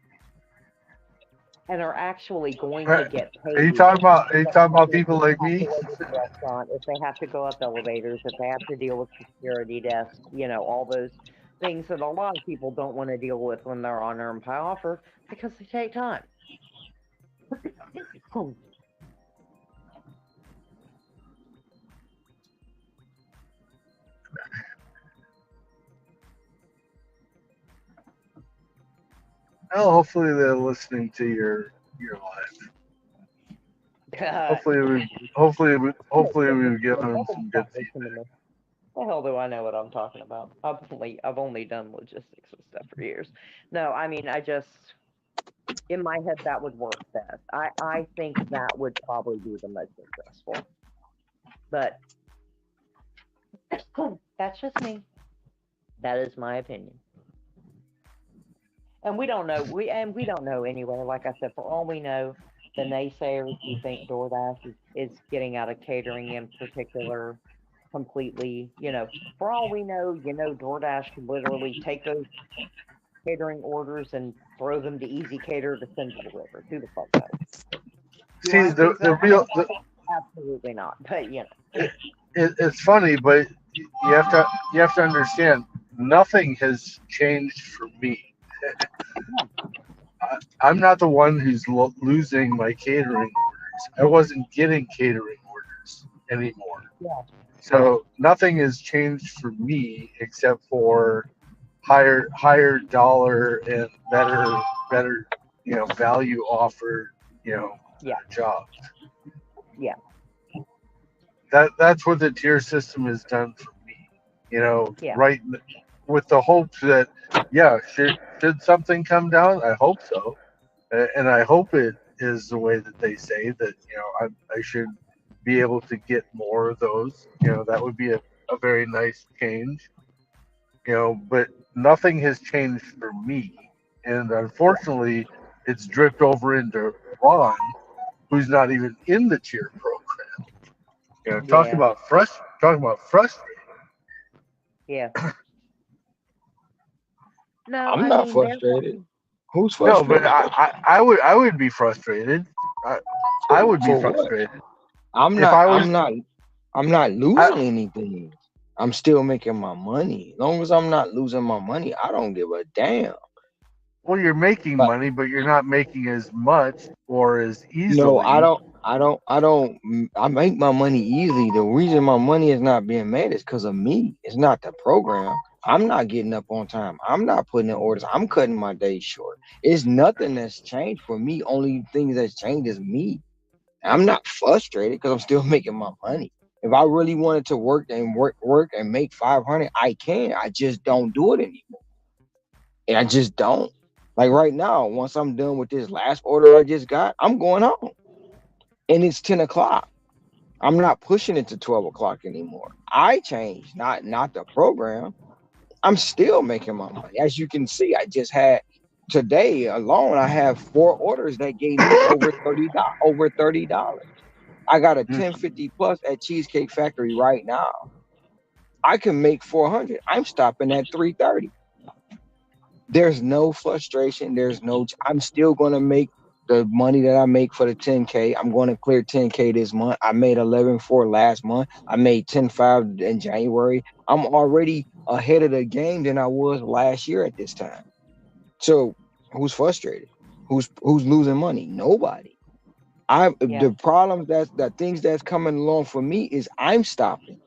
and are actually going to get paid. Are you talking about people like me? Restaurant, if they have to go up elevators, if they have to deal with security desks, all those things that a lot of people don't want to deal with when they're on earn by offer, because they take time. Well, hopefully they're listening to your live. Hopefully we've given them some good feedback. The hell do I know what I'm talking about? I've only done logistics and stuff for years. No, I mean, I just, in my head, that would work best. I think that would probably be the most successful. But that's just me. That is my opinion. And we don't know. We don't know anyway. Like I said, for all we know, the naysayers who think DoorDash is getting out of catering in particular completely, for all we know, DoorDash can literally take those catering orders and throw them to Easy Cater to send to the river. Who the fuck knows? See, the real... Absolutely not. But, It's funny, but you have to understand, nothing has changed for me. I'm not the one who's losing my catering orders. I wasn't getting catering orders. dollars anymore. Yeah. So nothing has changed for me except for higher dollar and better value offered jobs. Yeah. That's what the tier system has done for me. Yeah. Right, with the hopes that should something come down, I hope so, and I hope it is the way that they say that I should be able to get more of those. That would be a very nice change. But nothing has changed for me, and unfortunately, it's dripped over into Ron, who's not even in the tier program. Talking about frustrating. Yeah. No, I'm not frustrated. Who's No, frustrated? but I would be frustrated. I would be For what? frustrated. I'm If not. I was, I'm not losing anything. I'm still making my money. As long as I'm not losing my money, I don't give a damn. well, you're making But money, but you're not making as much or as no, I easily. don't. I make my money easily. The reason my money is not being made is because of me. It's not the program. I'm not getting up on time. I'm not putting in orders. I'm cutting my days short. It's nothing that's changed for me. Only thing that's changed is me. I'm not frustrated because I'm still making my money. If I really wanted to work and make 500, I can. I just don't do it anymore. And I just don't. Like right now, once I'm done with this last order I just got, I'm going home. And it's 10 o'clock. I'm not pushing it to 12 o'clock anymore. I changed, not the program. I'm still making my money. As you can see, I just had today alone, I have 4 orders that gave me over $30. I got a 1050 plus at Cheesecake Factory right now. I can make 400. I'm stopping at 330. There's no frustration. I'm still going to make the money that I make for the 10K. I'm going to clear 10K this month. I made 11.4 last month. I made 10.5 in January. I'm already ahead of the game than I was last year at this time. So who's frustrated? Who's losing money? Nobody. The problem the things that's coming along for me is I'm stopping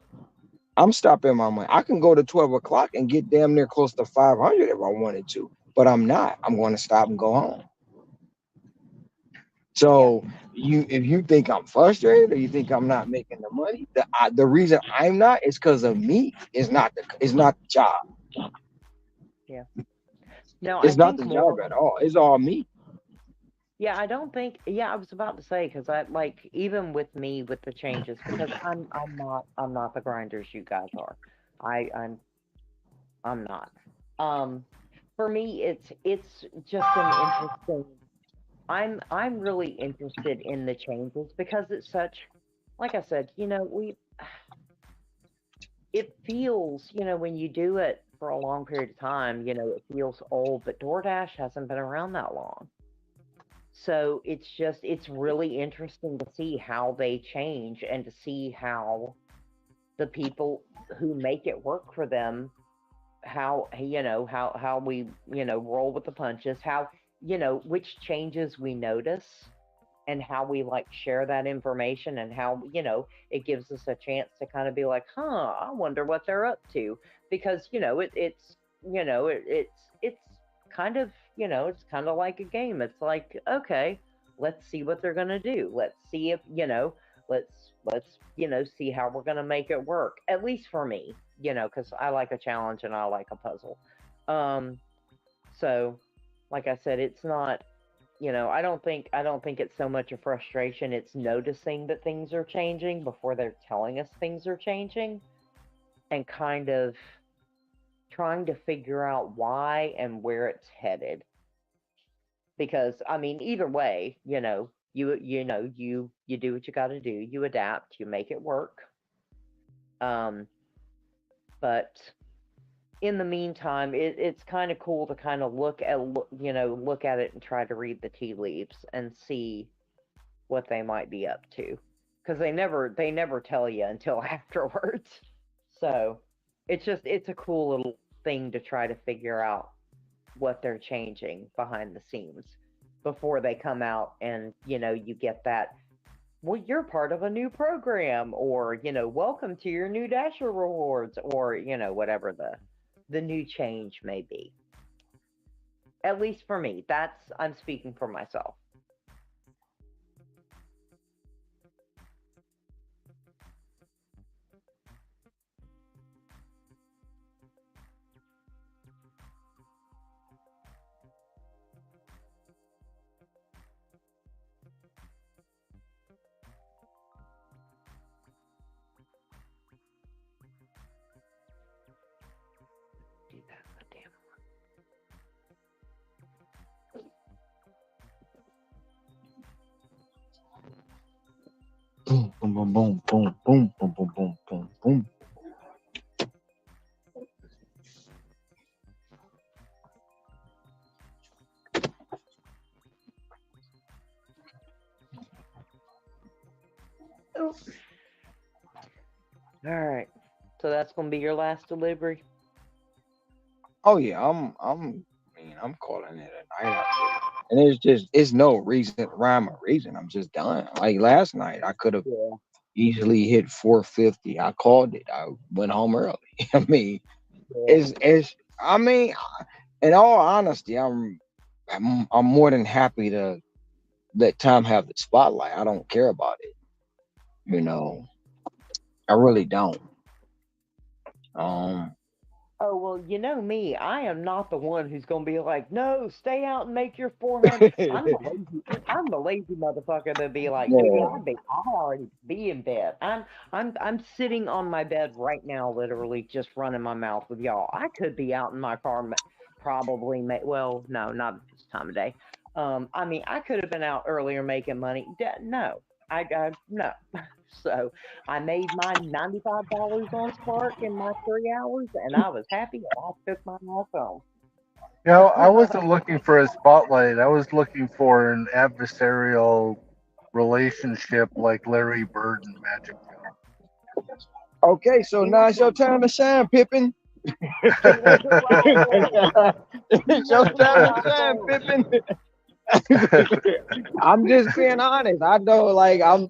my money. I can go to 12 o'clock and get damn near close to 500 if I wanted to, but I'm not. I'm going to stop and go home. So if you think I'm frustrated or you think I'm not making the money, the reason I'm not is because of me. It's not the job. Yeah. No, It's I not think the more. job at all. It's all me. Yeah, I don't think. Yeah, I was about to say because I like even with me with the changes because I'm not the grinders you guys are. I'm not. Um, for me, it's just an interesting. I'm really interested in the changes because it's such. Like I said, it feels when you do it for a long period of time, it feels old. But DoorDash hasn't been around that long. So it's really interesting to see how they change and to see how the people who make it work for them, how we, roll with the punches, how, which changes we notice and how we like share that information and how, it gives us a chance to kind of be like, huh, I wonder what they're up to. Because, it's kind of, it's kind of like a game. It's like, okay, let's see what they're gonna do. Let's see if, let's, see how we're gonna make it work. At least for me, because I like a challenge and I like a puzzle. Um, so like I said, it's not, I don't think it's so much a frustration. It's noticing that things are changing before they're telling us things are changing and kind of trying to figure out why and where it's headed. Because I mean, either way, you do what you got to do. You adapt, you make it work. Um, but in the meantime, it's kind of cool to kind of look at it and try to read the tea leaves and see what they might be up to, because they never tell you until afterwards. So it's a cool little thing to try to figure out what they're changing behind the scenes before they come out and you get that well, you're part of a new program, or welcome to your new Dasher rewards, or whatever the new change may be. At least for me, I'm speaking for myself. Boom, boom, boom, boom, boom, boom, boom, boom, boom, boom, boom. Oh. All right. So that's gonna be your last delivery. Oh yeah, I'm calling it a night. And it's no rhyme or reason. I'm just done. Like last night, I could have easily hit 450. I called it. I went home early. I mean, it's. I mean, in all honesty, I'm more than happy to let time have the spotlight. I don't care about it. I really don't. Um, Oh, well, you know me. I am not the one who's going to be like, no, stay out and make your 400. I'm the lazy motherfucker to be like, baby, I already be in bed. I'm sitting on my bed right now, literally just running my mouth with y'all. I could be out in my car, probably. Well, no, not at this time of day. I mean, I could have been out earlier making money. No, no. So I made my $95 on Spark in my 3 hours, and I was happy. And I took my ass home. I wasn't looking for a spotlight. I was looking for an adversarial relationship like Larry Bird and Magic Joe. Okay, so now it's your time to shine, Pippin. It's your time to shine, Pippin. I'm just being honest. I know, like I'm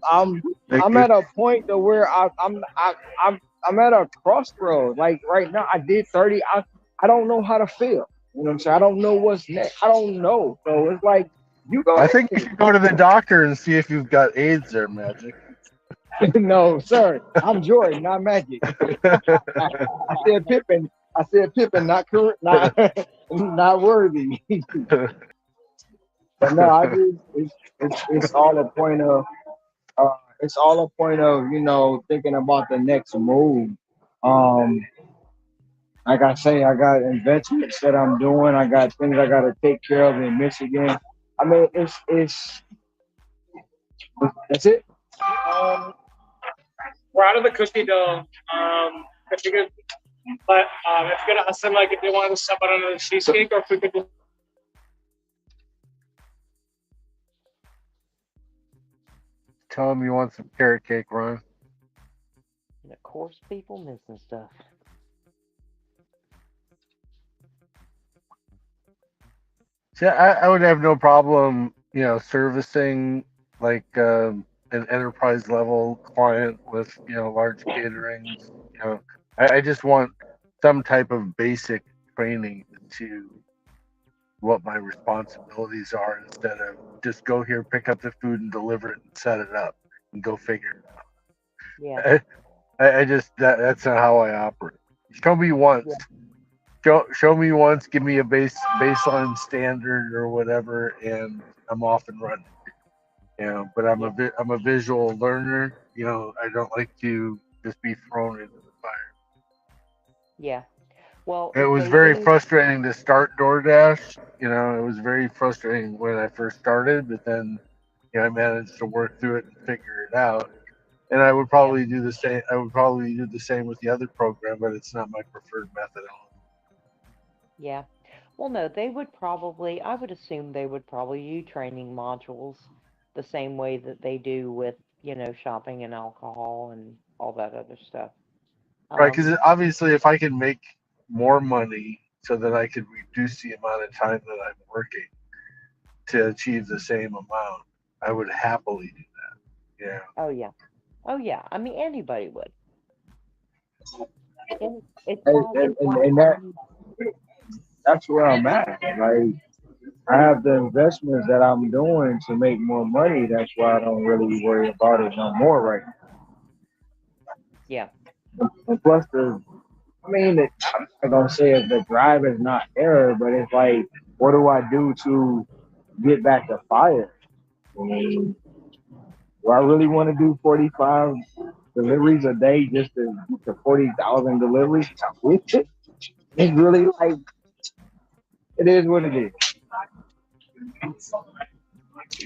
at a point to where I'm at a crossroads. Like right now, I did 30. I don't know how to feel. You know what I'm saying? I don't know what's next. I don't know. So it's like you go. I think you should go to the doctor and see if you've got AIDS there, Magic. No, sir. I'm Jordan, not Magic. I said Pippin. Not worthy. But no, it's all a point of thinking about the next move. Like I say, I got investments that I'm doing. I got things I got to take care of in Michigan. I mean, that's it. We're out of the cookie dough. If you could, but if you're gonna ask them like if they wanted to step out on the cheesecake, or if we could just. Tell him you want some carrot cake, Ron. And of course, people missing stuff. See, I would have no problem, servicing like an enterprise level client with, large caterings. I just want some type of basic training to what my responsibilities are instead of just go here, pick up the food and deliver it and set it up and go figure it out. Yeah. I just that's not how I operate. Show me once. Show me once, give me a baseline standard or whatever, and I'm off and running. But I'm a visual learner. I don't like to just be thrown into the fire. Yeah. Well, it was very frustrating to start DoorDash. It was very frustrating when I first started, but then I managed to work through it and figure it out. And I would probably do the same. I would probably do the same with the other program, but it's not my preferred methodology. Yeah. Well, no, I would assume they would probably do training modules the same way that they do with, shopping and alcohol and all that other stuff. Right, because obviously if I can make more money so that I could reduce the amount of time that I'm working to achieve the same amount, I would happily do Yeah. Oh yeah. Oh yeah. I mean, anybody would. It's that's where I'm at. Like, I have the investments that I'm doing to make more money. That's why I don't really worry about it no more right now. Yeah. And plus, I'm not gonna say if the drive is not there, but it's like, what do I do to get back to fire? I mean, do I really want to do 45 deliveries a day just to get to 40,000 deliveries? It's really like, it is what it is.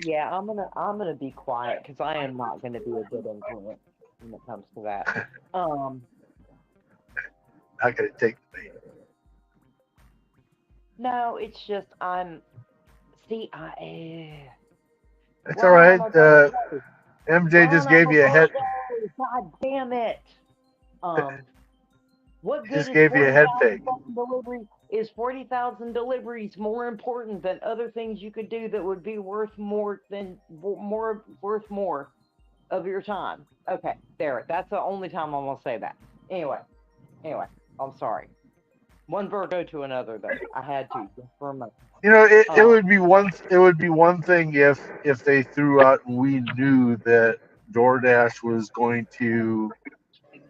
Yeah, I'm gonna be quiet because I am not gonna be a good influence when it comes to that. Not gonna take the bait. No, it's just It's all right. MJ just gave you a head. God damn it! What good Just is gave you a head 40,000 fake. fucking deliveries? Is 40,000 deliveries more important than other things you could do that would be worth more of your time? Okay, there. That's the only time I'm gonna say that. Anyway, I'm sorry. One Virgo to another, though. I had to just for a moment. You know, it would be one. It would be one thing if they threw out and we knew that DoorDash was going to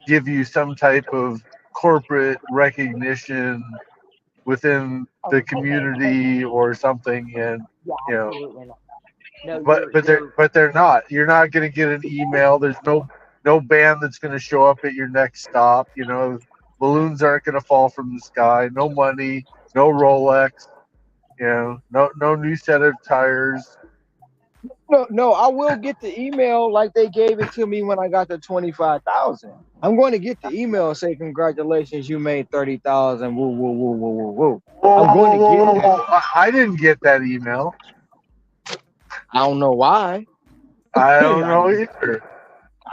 give you some type of corporate recognition within the community or something, and Yeah, you know. absolutely not. No, But they're not. You're not going to get an email. There's no band that's going to show up at your next stop. You know, balloons aren't going to fall from the sky. No money. No Rolex. You know, no new set of tires. No, I will get the email like they gave it to me when I got the 25,000. I'm going to get the email and say, congratulations, you made 30,000. Woo, woo, woo, woo, woo, woo. I'm going to get that. I didn't get that email. I don't know why. I don't know either.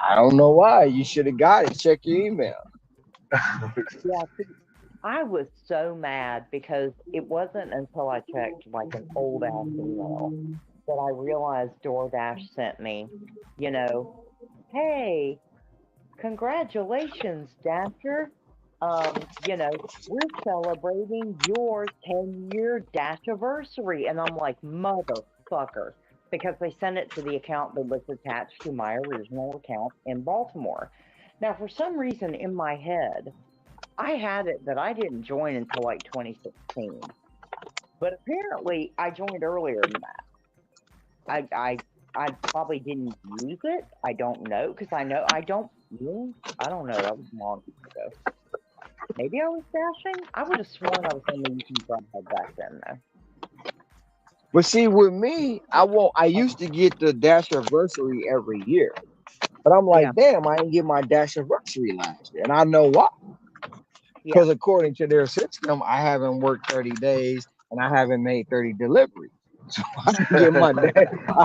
I don't know why. You should have got it. Check your email. Yeah, I was so mad because it wasn't until I checked like an old ass email that I realized DoorDash sent me, hey, congratulations, Dasher. We're celebrating your 10-year Dashiversary. And I'm like, motherfucker. Because they sent it to the account that was attached to my original account in Baltimore. Now, for some reason in my head, I had it that I didn't join until like 2016. But apparently, I joined earlier than that. I probably didn't use it. I don't know, because I know I don't know. That was long ago. Maybe I was dashing? I would have sworn I was only using Grubhub back then, though. But see, with me, I used to get the Dashiversary every year. But I'm like, damn, I didn't get my Dashiversary last year. And I know why. Because according to their system, I haven't worked 30 days and I haven't made 30 deliveries. So I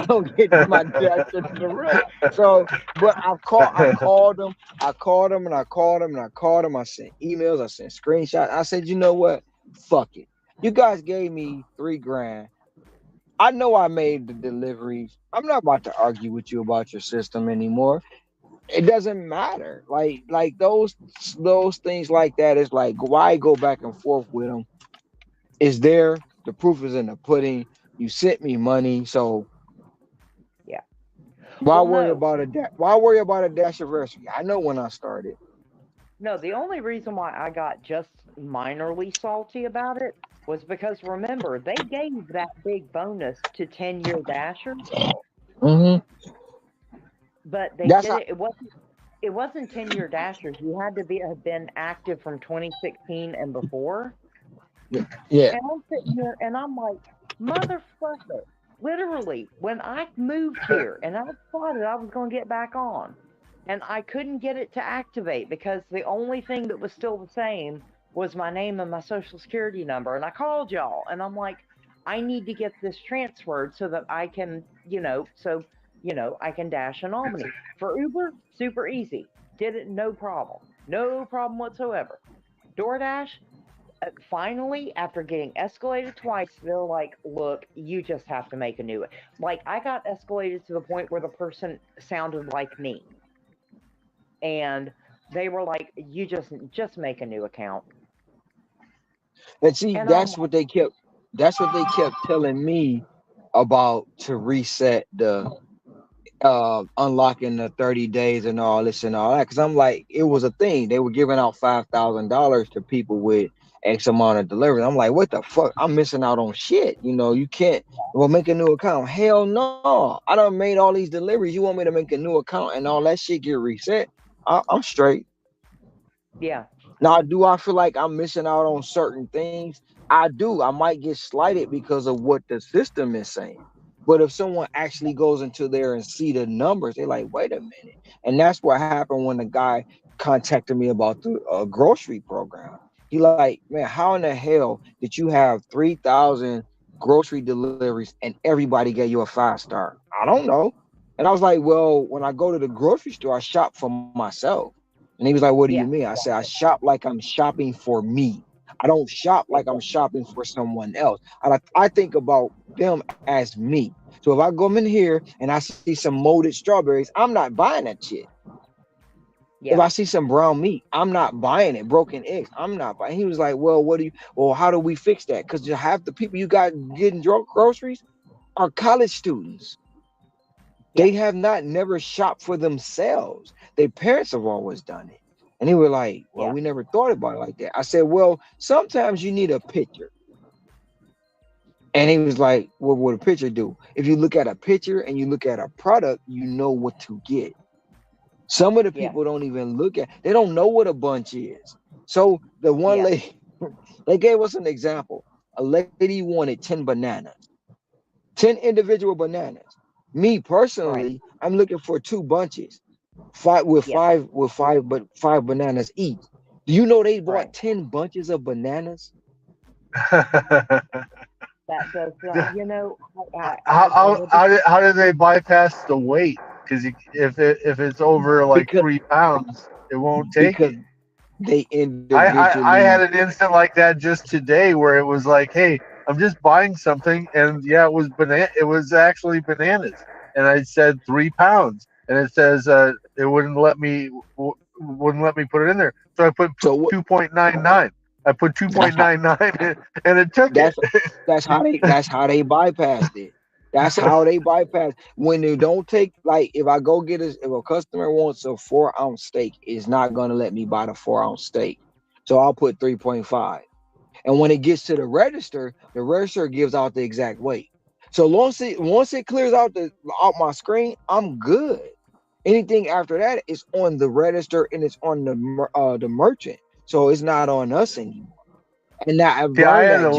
don't get my dash in the real. So, but I called them. I sent emails. I sent screenshots. I said, you know what? Fuck it. You guys gave me $3,000. I know I made the deliveries. I'm not about to argue with you about your system anymore. It doesn't matter. Like those things like that. It's like, why go back and forth with them? It's there. The proof is in the pudding. You sent me money, so yeah. Why worry about a Dashiversary? I know when I started. No, the only reason why I got just minorly salty about it was because, remember, they gave that big bonus to 10-year Dashers. Mm-hmm. But they did it. It wasn't 10-year Dashers. You had to have been active from 2016 and before. Yeah. And I'm sitting here and I'm like, motherfucker. Literally, when I moved here and I decided I was going to get back on, and I couldn't get it to activate because the only thing that was still the same was my name and my social security number. And I called y'all and I'm like, I need to get this transferred so that I can, I can dash in Albany. For Uber, super easy. Did it, no problem. No problem whatsoever. DoorDash, finally, after getting escalated twice, they're like, "Look, you just have to make a new." Like, I got escalated to the point where the person sounded like me, and they were like, "You just make a new account." And see, And that's what they kept. That's what they kept telling me about to reset the unlocking the 30 days and all this and all that. Because I'm like, it was a thing. They were giving out $5,000 to people with X amount of deliveries. I'm like, what the fuck? I'm missing out on shit. You know, you can't. Well, make a new account. Hell no. I done made all these deliveries. You want me to make a new account and all that shit get reset? I'm straight. Yeah. Now, do I feel like I'm missing out on certain things? I do. I might get slighted because of what the system is saying. But if someone actually goes into there and see the numbers, they're like, wait a minute. And that's what happened when the guy contacted me about the grocery program. He like, man, how in the hell did you have 3,000 grocery deliveries and everybody gave you a 5-star? I don't know. And I was like, well, when I go to the grocery store, I shop for myself. And he was like, what do you mean? I said, I shop like I'm shopping for me. I don't shop like I'm shopping for someone else. I think about them as me. So if I go in here and I see some molded strawberries, I'm not buying that shit. If I see some brown meat, I'm not buying it. Broken eggs, I'm not buying. He was like, well, how do we fix that? Because half the people you got getting groceries are college students. They have never shopped for themselves. Their parents have always done it. And they were like, well, we never thought about it like that. I said, well, sometimes you need a picture. And he was like, what would a picture do? If you look at a picture and you look at a product, you know what to get. Some of the people don't even look at, they don't know what a bunch is. So the one lady, they gave us an example. A lady wanted 10 bananas, 10 individual bananas. Me personally, I'm looking for 2 bunches, five bananas each. Do you know they bought 10 bunches of bananas? That does not, you know. How do they bypass the weight? Because if it's over like 3 pounds, it won't take it. They I had an instant like that just today where it was like, hey, I'm just buying something, and it was it was actually bananas, and I said 3 pounds, and it says it wouldn't let me put it in there, so I put 2.99. I put 2.99 and it took it. That's how they bypassed it. That's how they bypass. When they don't take, like, if I go get if a customer wants a 4-ounce steak, it's not gonna let me buy the 4-ounce steak. So I'll put 3.5. And when it gets to the register gives out the exact weight. So once it clears out my screen, I'm good. Anything after that is on the register and it's on the merchant. So it's not on us anymore. And now I had a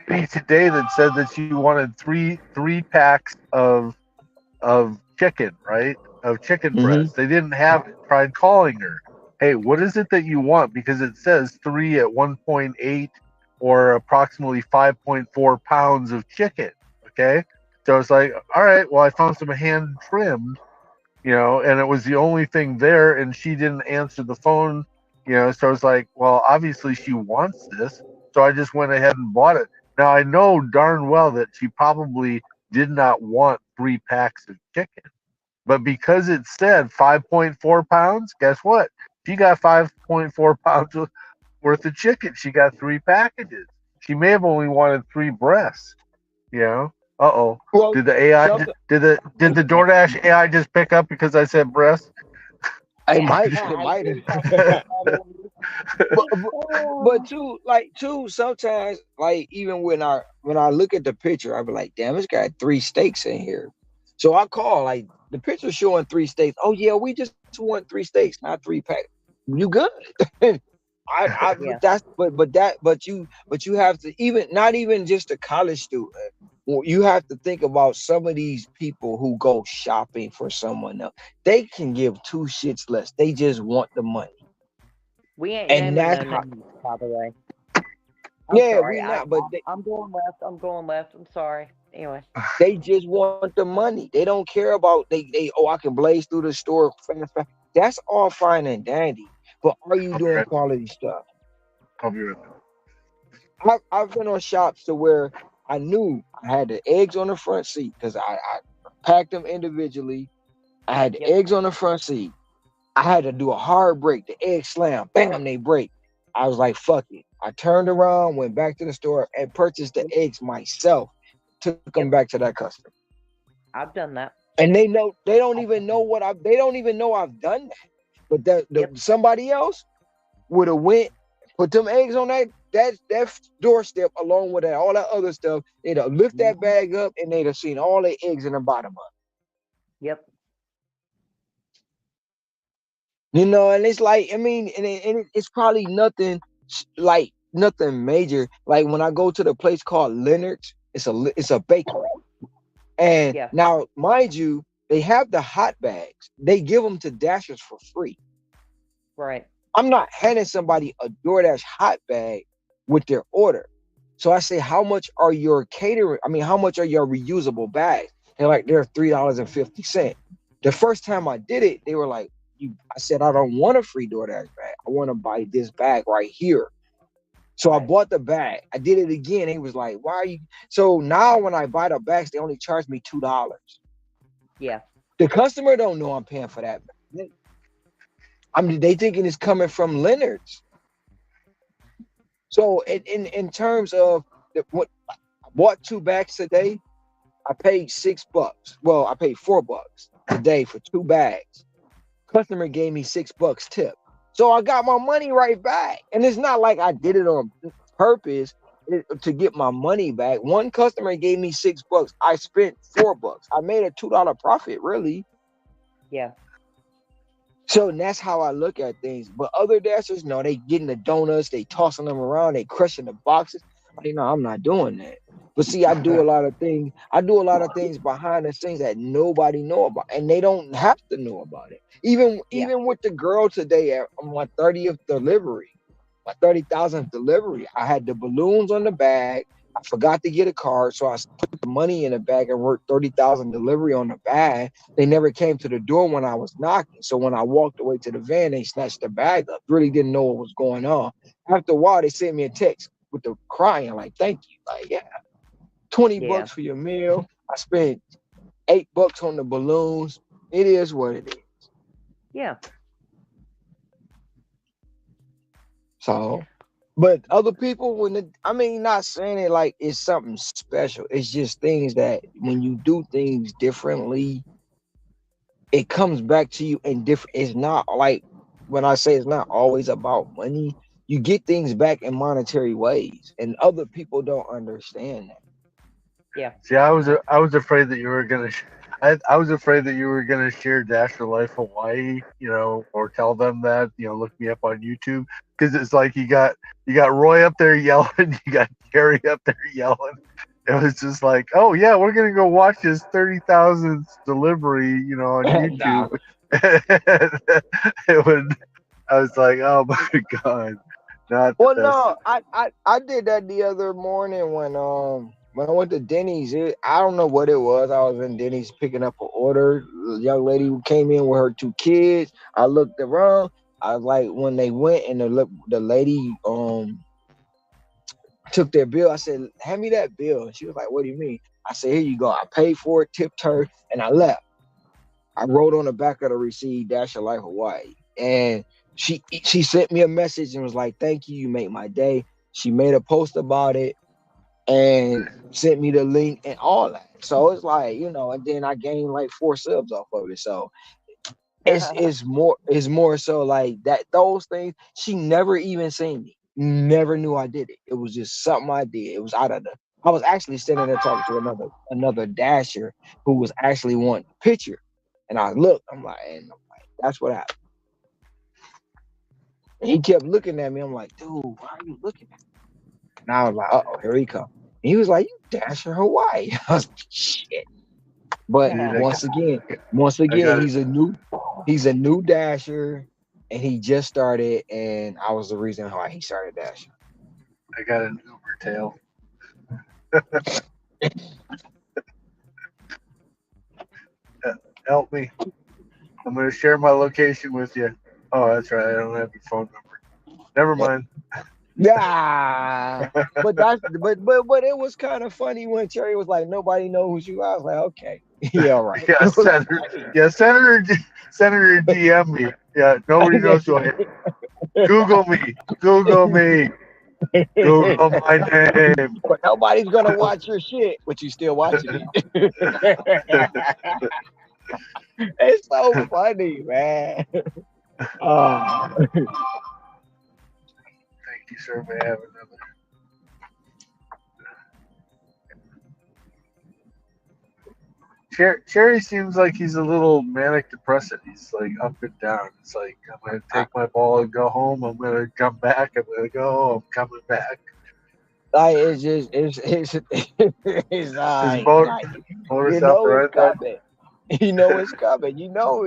lady today that said that she wanted three packs of chicken, right? Of chicken breast. They didn't have it. Tried calling her. Hey, what is it that you want? Because it says 3 at 1.8 or approximately 5.4 pounds of chicken. Okay. So it's like, all right, well, I found some hand trimmed, and it was the only thing there, and she didn't answer the phone, so it's like, well, obviously she wants this. So I just went ahead and bought it. Now I know darn well that she probably did not want 3 packs of chicken, but because it said 5.4 pounds, guess what? She got 5.4 pounds worth of chicken. She got 3 packages. She may have only wanted 3 breasts. Uh-oh. Well, did the AI did the DoorDash AI just pick up because I said breast? It might have. but too, sometimes, like, even when I look at the picture, I be like, damn, it's got 3 steaks in here. So I call, like, the picture showing 3 steaks. Oh yeah, we just want 3 steaks, not 3 packs. You good? But you have to, even not even just a college student. You have to think about some of these people who go shopping for someone else. They can give 2 shits less. They just want the money. We ain't naming no names, by the way. I'm sorry. I'm going left. I'm sorry. Anyway. They just want the money. They don't care about I can blaze through the store fast. That's all fine and dandy. But are you doing quality stuff? I'll be right back. I've been on shops to where I knew I had the eggs on the front seat because I packed them individually. I had the eggs on the front seat. I had to do a hard break. The eggs slam, bam, they break. I was like, fuck it. I turned around, went back to the store, and purchased the eggs myself. Took them back to that customer. I've done that. And they don't even know I've done that. But somebody else would have went, put them eggs on that doorstep along with all that other stuff. They'd have lift that bag up and they'd have seen all the eggs in the bottom of it. Yep. You know, and it's like, I mean, and it's probably nothing major. Like when I go to the place called Leonard's, it's a bakery. And now, mind you, they have the hot bags. They give them to Dashers for free. Right. I'm not handing somebody a DoorDash hot bag with their order. So I say, how much are your catering? I mean, how much are your reusable bags? They're like, they're $3.50. The first time I did it, they were like, I said, I don't want a free DoorDash bag. I want to buy this bag right here. So I bought the bag. I did it again. He was like, why are you? So now when I buy the bags, they only charge me $2. Yeah. The customer don't know I'm paying for that. I mean, they thinking it's coming from Leonard's. So in terms of what I bought 2 bags today, I paid $6. Well, I paid $4 today for 2 bags. Customer gave me $6 tip. So I got my money right back. And it's not like I did it on purpose to get my money back. One customer gave me $6. I spent $4. I made a $2 profit, really. Yeah. So that's how I look at things. But other Dashers, no, they getting the donuts, they tossing them around, they crushing the boxes. You know, I'm not doing that. But see, I do a lot of things. I do a lot of things behind the scenes that nobody know about, and they don't have to know about it. Even with the girl today on my 30th delivery, my 30,000th delivery, I had the balloons on the bag. I forgot to get a card, so I put the money in the bag and wrote 30,000 delivery on the bag. They never came to the door when I was knocking. So when I walked away to the van, they snatched the bag up. Really didn't know what was going on. After a while, they sent me a text with the crying, like, thank you. Like, yeah, $20 for your meal. I spent $8 on the balloons. It is what it is. Yeah. So, but other people, not saying it like it's something special. It's just things that when you do things differently, it comes back to you in different. It's not like when I say it's not always about money. You get things back in monetary ways, and other people don't understand that. Yeah. See, I was afraid that you were gonna. I was afraid that you were gonna share Dasher Life Hawaii, or tell them that, look me up on YouTube, because it's like you got Roy up there yelling, you got Gary up there yelling. It was just like, oh yeah, we're gonna go watch this 30,000th delivery, on YouTube. I was like, oh my god, not. Well, no, I did that the other morning when I went to Denny's. I don't know what it was. I was in Denny's picking up an order. The young lady who came in with her 2 kids. I looked around. I was like, when they went and the lady took their bill. I said, hand me that bill. And she was like, what do you mean? I said, here you go. I paid for it, tipped her, and I left. I wrote on the back of the receipt, Dasher Life Hawaii. And she sent me a message and was like, thank you. You make my day. She made a post about it and sent me the link and all that. So it's like, and then I gained like 4 subs off of it. So it's more so like that. Those things, she never even seen me. Never knew I did it. It was just something I did. It was I was actually sitting there talking to another Dasher who was actually wanting a picture. And I looked, I'm like, that's what happened. And he kept looking at me. I'm like, dude, why are you looking at me? And I was like, uh-oh, here he comes. And he was like, you Dasher Hawaii. I was like, shit. But once again, he's a new Dasher, and he just started, and I was the reason why he started Dasher. I got an Uber tail. Help me. I'm going to share my location with you. Oh, that's right. I don't have your phone number. Never mind. Yeah, but it was kind of funny when Cherry was like, "Nobody know who you are." I was like, "Okay, yeah, all right." Yeah, Senator DM me. Yeah, nobody knows who I am. Google me. Google me. Google my name. But nobody's gonna watch your shit, but you still watching it. It's so funny, man. Thank you, sir. May I have another? Cherry seems like he's a little manic depressive. He's like up and down. It's like, I'm gonna take my ball and go home. I'm gonna come back. I'm gonna go. I'm coming back. Like it's just His like motor's it's coming. You know it's coming. You know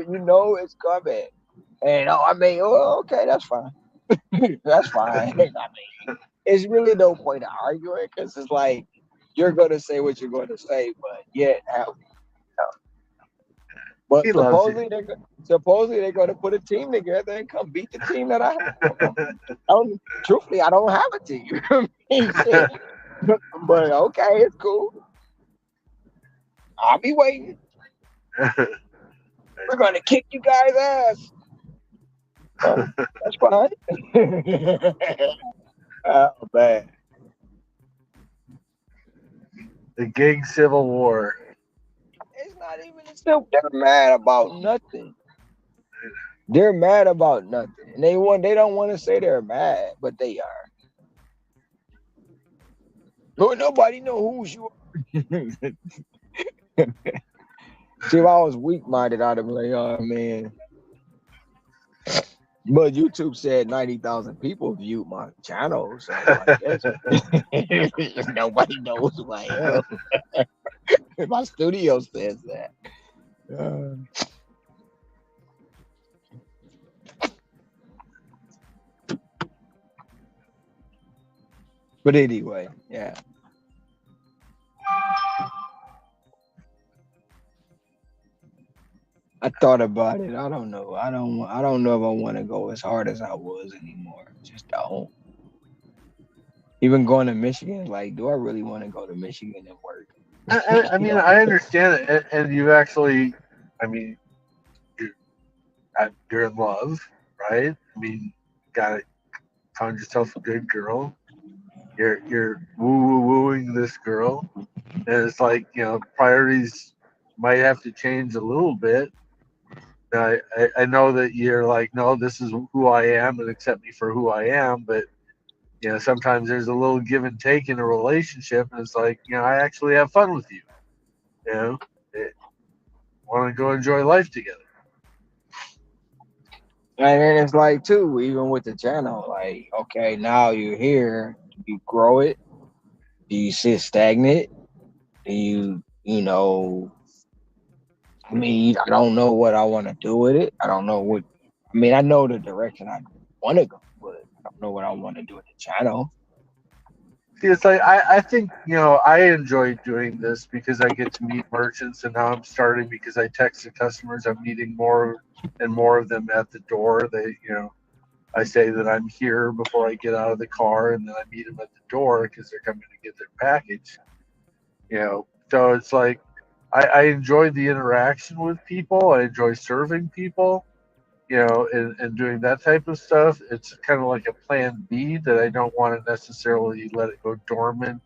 it's coming. And okay, that's fine. That's fine. I mean, it's really no point in arguing because it's like you're gonna say what you're gonna say, but yet but supposedly they're gonna put a team together and come beat the team that I have. Truthfully, I don't have a team. Shit. But okay, it's cool. I'll be waiting. We're gonna kick you guys' ass. That's fine. Oh man. The gig civil war. It's not even a civil. They're mad about nothing. They're mad about nothing. And they don't want to say they're mad, but they are. But nobody know who you are. See, if I was weak-minded, I'd have been like, oh man. But YouTube said 90,000 people viewed my channel, so I guess nobody knows who I am. My studio says that. But anyway, yeah. I thought about it. I don't know. I don't know if I want to go as hard as I was anymore. Just don't. Even going to Michigan, like, do I really want to go to Michigan and work? I mean, I understand it, and you actually, I mean, you're in love, right? I mean, found yourself a good girl. You're wooing this girl, and it's like, priorities might have to change a little bit. I know that you're like, no, this is who I am, and accept me for who I am, but sometimes there's a little give and take in a relationship, and it's like, I actually have fun with you. Want to go enjoy life together. And then it's like, too, even with the channel, like, okay, now you're here. Do you grow it? Do you sit stagnant? Do you, I mean, I don't know what I want to do with it. I don't know I know the direction I want to go, but I don't know what I want to do with the channel. See, it's like, I think, I enjoy doing this because I get to meet merchants, and now I'm starting because I text the customers. I'm meeting more and more of them at the door. They, I say that I'm here before I get out of the car, and then I meet them at the door because they're coming to get their package. So it's like, I enjoy the interaction with people. I enjoy serving people, and doing that type of stuff. It's kind of like a plan B that I don't want to necessarily let it go dormant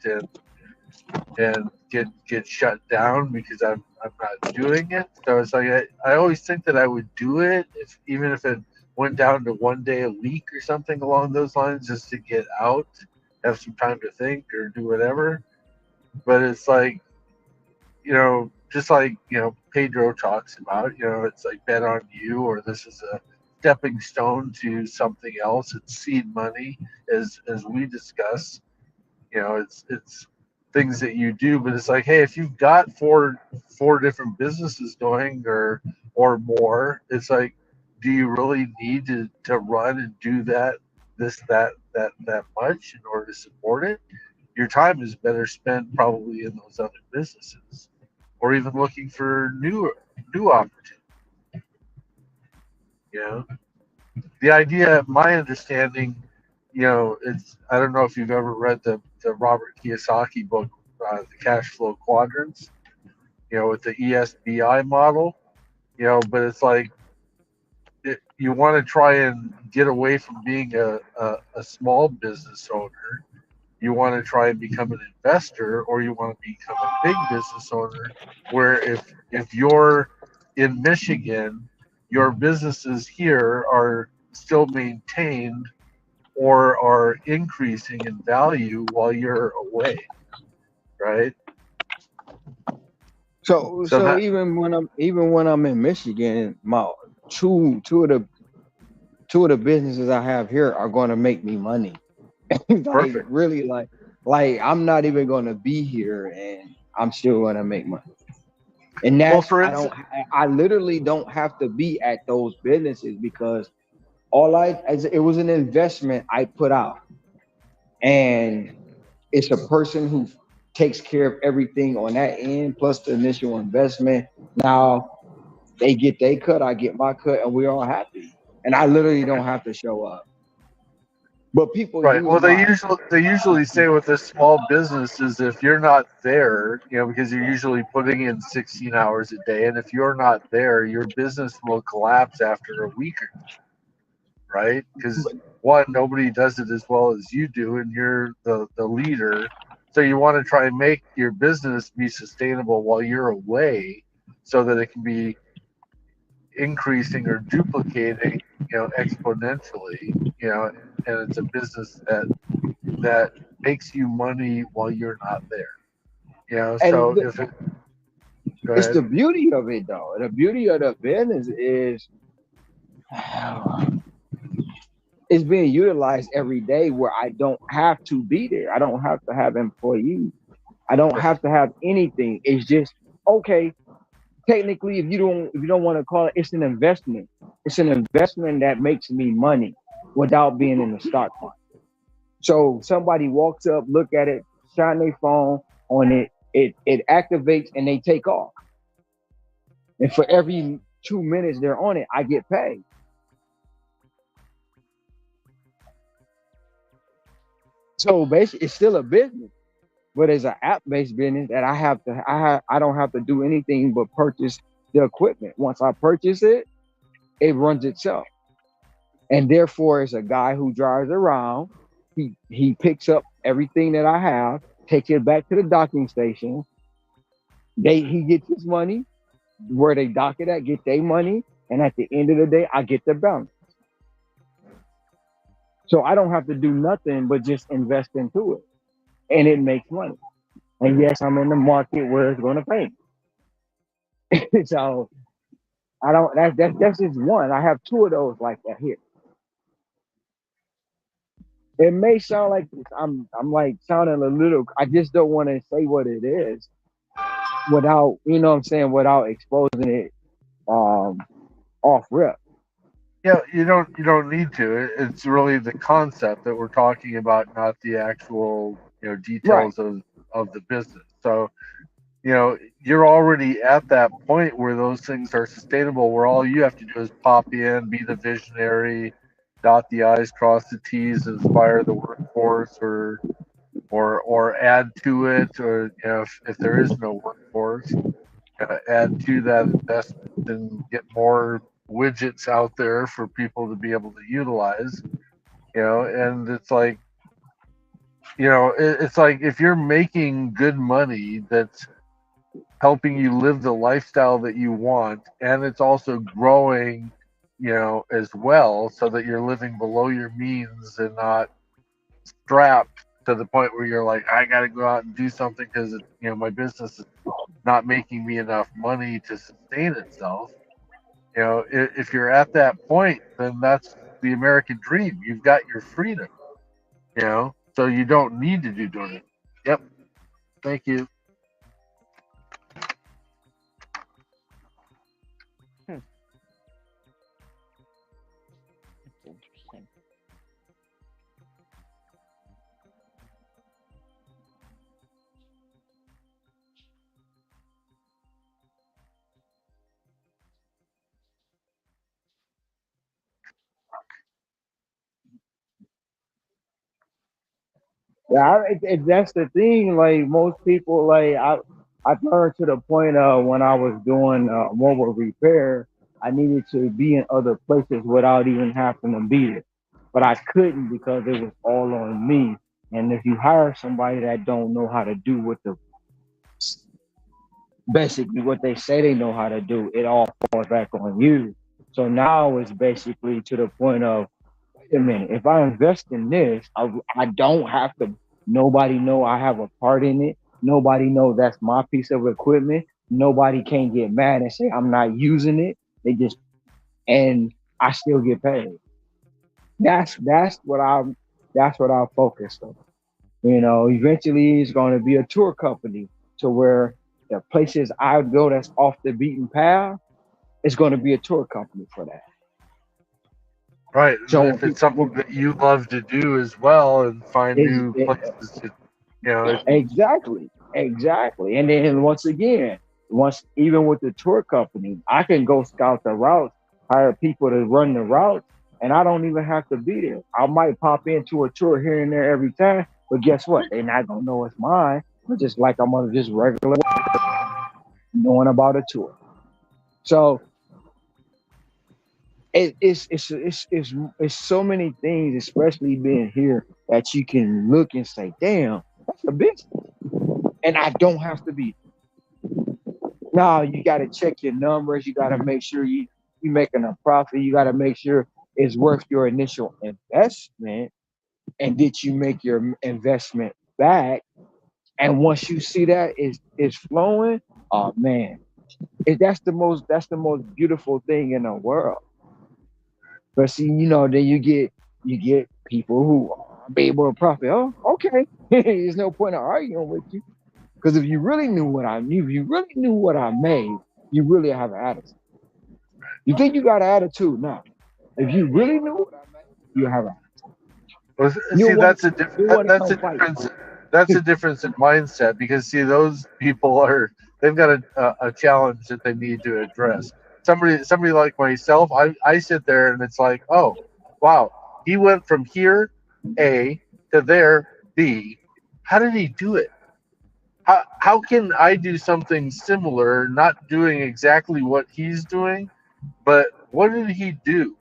and get shut down because I'm not doing it. So it's like, I always think that I would do it even if it went down to 1 day a week or something along those lines, just to get out, have some time to think or do whatever. But it's like, just like, Pedro talks about, it's like bet on you, or this is a stepping stone to something else. It's seed money, as we discuss. It's things that you do, but it's like, hey, if you've got four different businesses going or more, it's like, do you really need to run and do that much in order to support it? Your time is better spent probably in those other businesses, or even looking for new opportunities. The idea, my understanding, it's, I don't know if you've ever read the Robert Kiyosaki book, The Cash Flow Quadrants, with the ESBI model, but it's like you want to try and get away from being a small business owner. You want to try and become an investor, or you want to become a big business owner, where if you're in Michigan, your businesses here are still maintained or are increasing in value while you're away, right? So that, even when I'm in Michigan, my two of the businesses I have here are going to make me money. Like perfect. really, like I'm not even going to be here, and I'm still going to make money. And that's I literally don't have to be at those businesses because it was an investment I put out, and it's a person who takes care of everything on that end plus the initial investment. Now they get their cut, I get my cut, and we're all happy. And I literally don't have to show up. But people Right. use Well, they usually say with a small business is if you're not there, because you're usually putting in 16 hours a day, and if you're not there, your business will collapse after a week or two, right? Because one, nobody does it as well as you do, and you're the leader. So you want to try and make your business be sustainable while you're away, so that it can be increasing or duplicating, exponentially, and it's a business that makes you money while you're not there. So if it, go it's ahead. the beauty of it, though. The beauty of the business is it's being utilized every day where I don't have to be there. I don't have to have employees. I don't have to have anything. It's just okay. Technically, if you don't want to call it, it's an investment. It's an investment that makes me money without being in the stock market. So somebody walks up, look at it, shine their phone on it, it activates and they take off. And for every 2 minutes they're on it, I get paid. So basically, it's still a business, but it's an app-based business that I don't have to do anything but purchase the equipment. Once I purchase it, it runs itself. And therefore, it's a guy who drives around. He picks up everything that I have, takes it back to the docking station. He gets his money where they dock it at, get their money, and at the end of the day, I get the balance. So I don't have to do nothing but just invest into it, and it makes money. And yes, I'm in the market where it's going to pay me. So I don't. That's just one. I have two of those like that here. It may sound like I'm like sounding a little. I just don't want to say what it is without, what I'm saying, without exposing it off rip. Yeah, you don't need to. It's really the concept that we're talking about, not the actual details of the business. So you're already at that point where those things are sustainable, where all you have to do is pop in, be the visionary, dot the I's, cross the T's, inspire the workforce, or add to it, or if there is no workforce, add to that investment and get more widgets out there for people to be able to utilize. And it's like, it's like if you're making good money that's helping you live the lifestyle that you want, and it's also growing, as well, so that you're living below your means and not strapped to the point where you're like, I got to go out and do something because my business is not making me enough money to sustain itself. If you're at that point, then that's the American dream. You've got your freedom, so you don't need to do it. Yep. Thank you. That's interesting. Yeah, that's the thing. Like most people, like I learned to the point of when I was doing mobile repair, I needed to be in other places without even having to be there, but I couldn't because it was all on me. And if you hire somebody that don't know how to do what the basically what they say they know how to do, it all falls back on you. So now it's basically to the point of, wait a minute, if I invest in this, I don't have to, nobody know I have a part in it. Nobody know that's my piece of equipment. Nobody can get mad and say I'm not using it. They just, and I still get paid. That's what I focused on. You know, eventually it's going to be a tour company to where the places I go that's off the beaten path, it's going to be a tour company for that. Right. So If it's something that you love to do as well and find new places to, exactly. And then once even with the tour company, I can go scout the routes, hire people to run the routes, and I don't even have to be there. I might pop into a tour here and there every time, but guess what? They're not gonna know it's mine. But just like I'm on just regular knowing about a tour. So it's so many things, especially being here, that you can look and say, damn, that's a business. And I don't have to be. No, you got to check your numbers. You got to make sure you making a profit. You got to make sure it's worth your initial investment, and did you make your investment back? And once you see that is flowing, oh man, that's the most beautiful thing in the world. But see, then you get people who be able to profit. Oh, okay. There's no point in arguing with you. Because if you really knew what I knew, if you really knew what I made, you really have an attitude. You think you got an attitude? No. If you really knew what I made, you have an attitude. See, that's a difference. That's a difference in mindset because see, those people they've got a challenge that they need to address. Somebody like myself, I sit there and it's like, oh, wow, he went from here A to there B. How did he do it? How can I do something similar, not doing exactly what he's doing, but what did he do?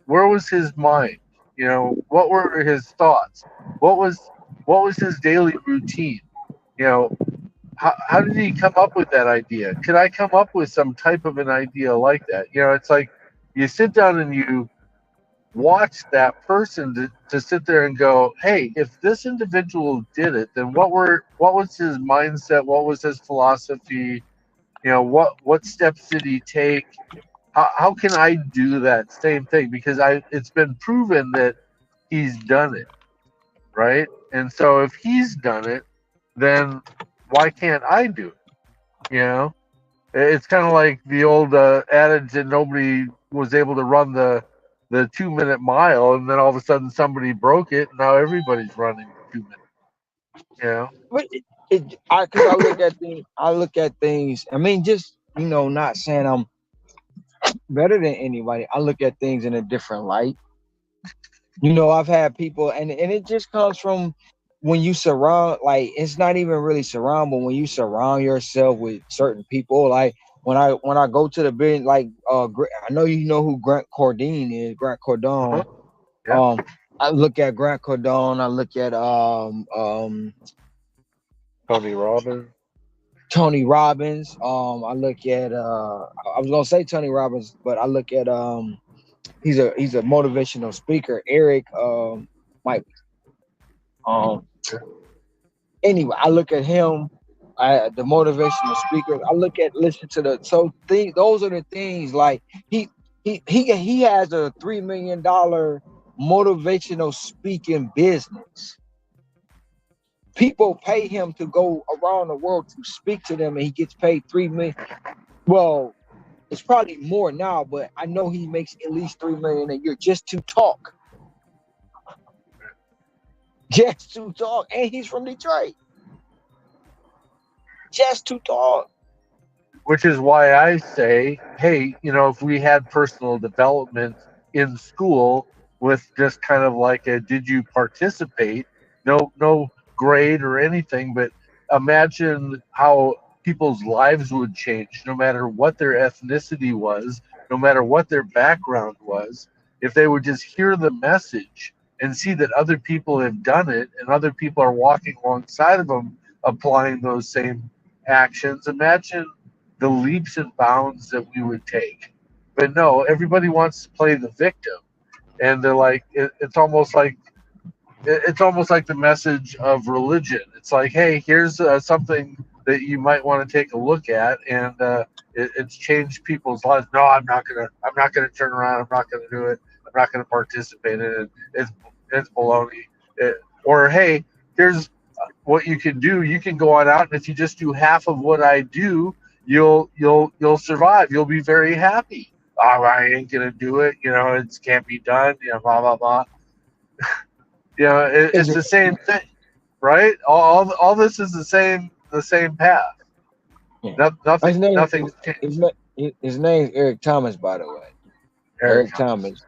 Where was his mind? What were his thoughts? What was his daily routine? How did he come up with that idea? Could I come up with some type of an idea like that? It's like you sit down and you watch that person to sit there and go, hey, if this individual did it, then what was his mindset? What was his philosophy? What steps did he take? How can I do that same thing? Because it's been proven that he's done it, right? And so if he's done it, then why can't I do it? It's kind of like the old adage that nobody was able to run the 2-minute mile, and then all of a sudden somebody broke it, and now everybody's running 2 minutes. But I look at things. I mean, just not saying I'm better than anybody. I look at things in a different light. I've had people, and it just comes from when you surround, like, it's not even really surround, but when you surround yourself with certain people, like when I go to the building, like I know who Grant Cardone is. Grant Cardone. Yeah. I look at Grant Cardone. I look at Tony Robbins. I look at I was gonna say Tony Robbins, but I look at he's a motivational speaker, Eric Mike. Anyway, I look at him, the motivational speakers. I listen to those are the things, like he has a $3 million motivational speaking business. People pay him to go around the world to speak to them, and he gets paid $3 million. Well, it's probably more now, but I know he makes at least $3 million a year just to talk. Just to talk, and he's from Detroit. Just to talk. Which is why I say, hey, if we had personal development in school with just kind of like a did you participate, no grade or anything, but imagine how people's lives would change no matter what their ethnicity was, no matter what their background was, if they would just hear the message and see that other people have done it and other people are walking alongside of them applying those same actions. Imagine the leaps and bounds that we would take. But no, everybody wants to play the victim, and they're like, it's almost like the message of religion. It's like, hey, here's something that you might want to take a look at, and it's changed people's lives. No, I'm not gonna turn around. I'm not gonna do it. I'm not gonna participate in it. It's baloney. Or hey, here's what you can do. You can go on out, and if you just do half of what I do, you'll survive. You'll be very happy. Oh, I ain't gonna do it. It can't be done. Blah blah blah. It's the same thing, right? All this is the same path. Yeah. Nothing's changed. His name's Eric Thomas, by the way. Eric Thomas.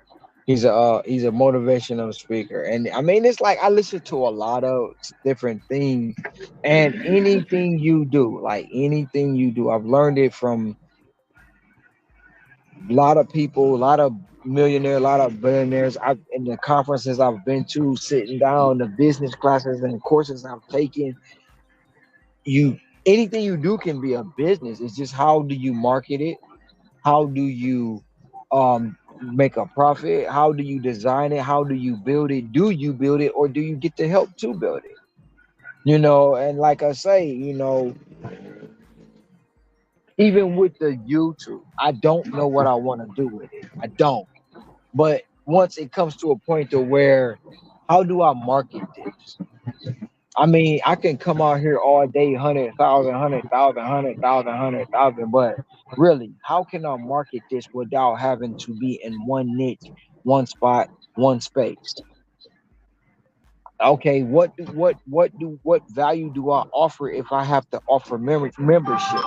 He's a motivational speaker, and I mean, it's like I listen to a lot of different things, and anything you do, I've learned it from a lot of people, a lot of millionaires, a lot of billionaires. In the conferences I've been to, sitting down, the business classes and courses I've taken, anything you do can be a business. It's just how do you market it? How do you make a profit? How do you design it? How do you build it? Do you build it, or do you get the help to build it? And like I say, even with the YouTube, I don't know what I want to do with it. I don't. But once it comes to a point to where, how do I market this? I mean, I can come out here all day, 100,000, but really, how can I market this without having to be in one niche, one spot, one space? Okay, what value do I offer if I have to offer membership?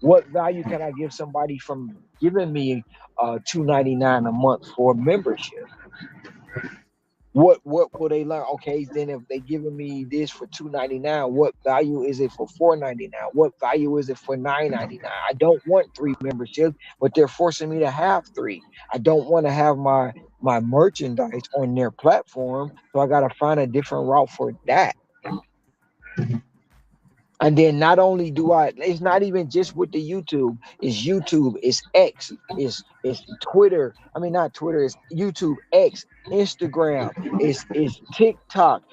What value can I give somebody from giving me $2.99 a month for membership? What will they learn? Okay, then if they giving me this for $2.99, what value is it for $4.99? What value is it for $9.99? I don't want 3 memberships, but they're forcing me to have 3. I don't want to have my merchandise on their platform, so I got to find a different route for that. And then not only it's not even just with the YouTube, it's X, it's Twitter. I mean, not Twitter, it's YouTube, X, Instagram, it's TikTok.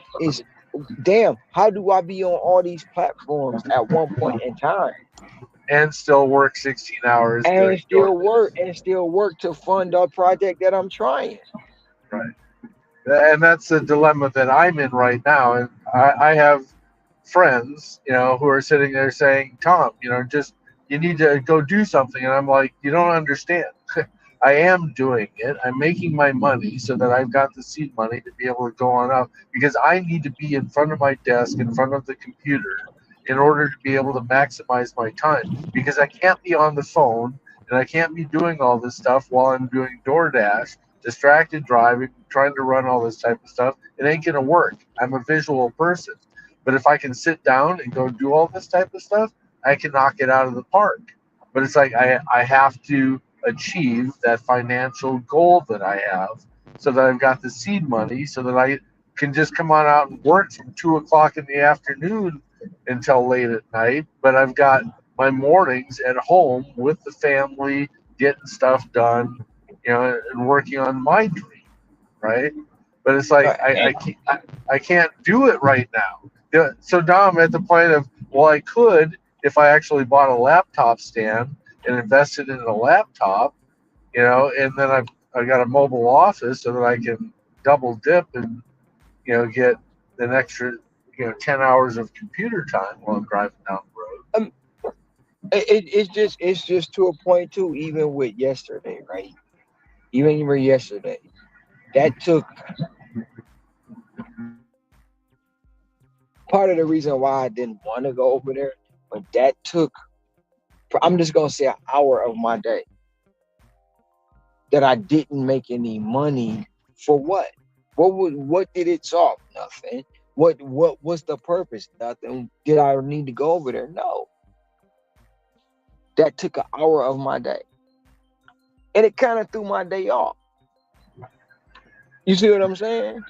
Damn, how do I be on all these platforms at one point in time? And still work 16 hours. And still work to fund a project that I'm trying. Right. And that's the dilemma that I'm in right now. And I have friends, who are sitting there saying, Tom, you need to go do something. And I'm like, you don't understand. I am doing it. I'm making my money so that I've got the seed money to be able to go on up, because I need to be in front of my desk, in front of the computer, in order to be able to maximize my time, because I can't be on the phone and I can't be doing all this stuff while I'm doing DoorDash, distracted driving, trying to run all this type of stuff. It ain't going to work. I'm a visual person. But if I can sit down and go do all this type of stuff, I can knock it out of the park. But it's like I have to achieve that financial goal that I have, so that I've got the seed money, so that I can just come on out and work from 2 o'clock in the afternoon until late at night. But I've got my mornings at home with the family, getting stuff done, and working on my dream, right? But it's like I can't do it right now. So now I'm at the point of, well, I could if I actually bought a laptop stand and invested in a laptop, and then I've got a mobile office so that I can double dip and, get an extra, 10 hours of computer time while I'm driving down the road. It's just to a point too, even with yesterday, right? Even yesterday, that took part of the reason why I didn't want to go over there, but that took, I'm just going to say, an hour of my day that I didn't make any money for. What did it solve? Nothing. What's the purpose? Nothing. Did I need to go over there? No. That took an hour of my day, and it kind of threw my day off. You see what I'm saying?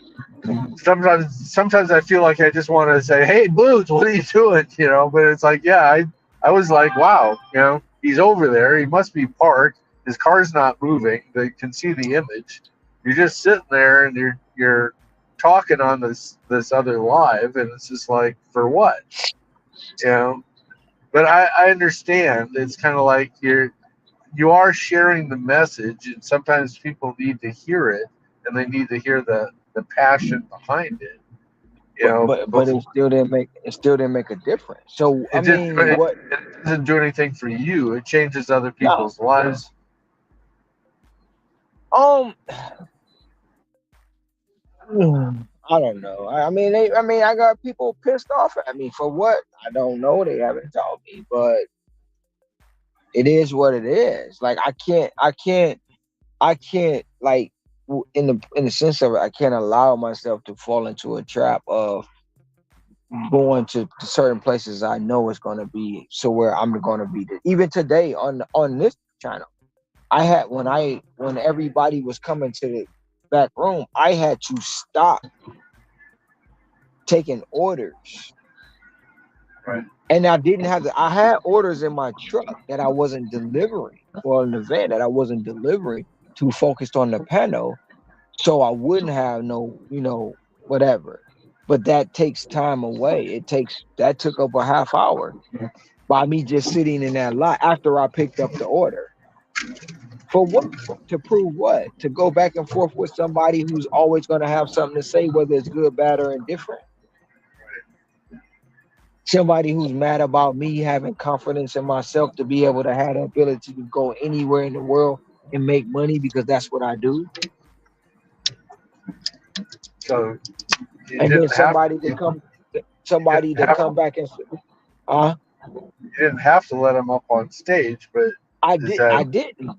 Sometimes I feel like I just want to say, "Hey, Boots, what are you doing?" You know, but it's like, yeah, I was like, wow, you know, he's over there. He must be parked. His car's not moving. They can see the image. You're just sitting there and you're talking on this other live, and it's just like, for what? You know. But I understand. It's kind of like you are sharing the message, and sometimes people need to hear it, and they need to hear the passion behind it. You know, but it still didn't make a difference. So I mean, what? It doesn't do anything for you. It changes other No. people's lives. I don't know. I mean, I got people pissed off at me for what? I don't know. They haven't told me, but it is what it is. Like I can't like in the sense of it, I can't allow myself to fall into a trap of going to certain places I know it's going to be so where I'm going to be. Even today on this channel, I had when everybody was coming to the back room, I had to stop taking orders. Right. And I didn't have I had orders in my truck that I wasn't delivering, or in the van that I wasn't delivering, to focused on the panel, so I wouldn't have no, whatever. But that takes time away. That took up a half hour by me just sitting in that lot after I picked up the order. For what? To prove what? To go back and forth with somebody who's always going to have something to say, whether it's good, bad, or indifferent. Somebody who's mad about me having confidence in myself to be able to have the ability to go anywhere in the world and make money because that's what I do. So, and then somebody to come back and say, you didn't have to let him up on stage, but I didn't.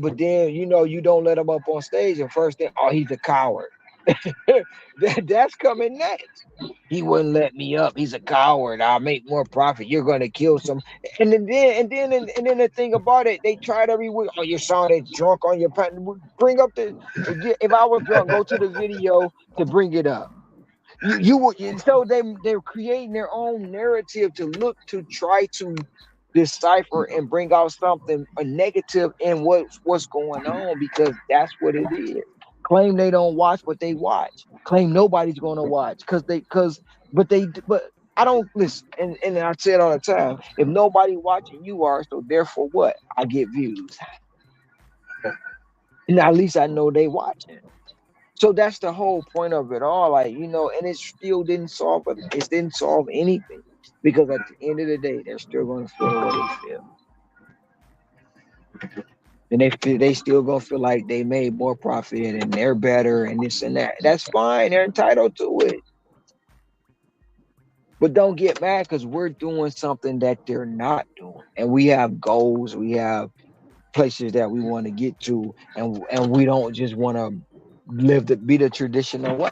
But then you don't let him up on stage, and first thing, he's a coward. That's coming next. He wouldn't let me up. He's a coward. I'll make more profit. You're gonna kill some. And then the thing about it, they tried every week. Oh, you saw that drunk on your pants. Bring up if I was drunk, go to the video to bring it up. So they're creating their own narrative to try to decipher and bring out something negative in what's going on, because that's what it is. Claim they don't watch, but they watch. Claim nobody's gonna watch but I don't listen. And I say it all the time. If nobody watching, you are, so therefore what? I get views. And at least I know they watching. So that's the whole point of it all. Like, and it still didn't solve anything. Because at the end of the day, they're still gonna feel what they feel. And they still gonna feel like they made more profit and they're better and this and that. That's fine. They're entitled to it. But don't get mad because we're doing something that they're not doing. And we have goals. We have places that we want to get to. And we don't just want to be the traditional way.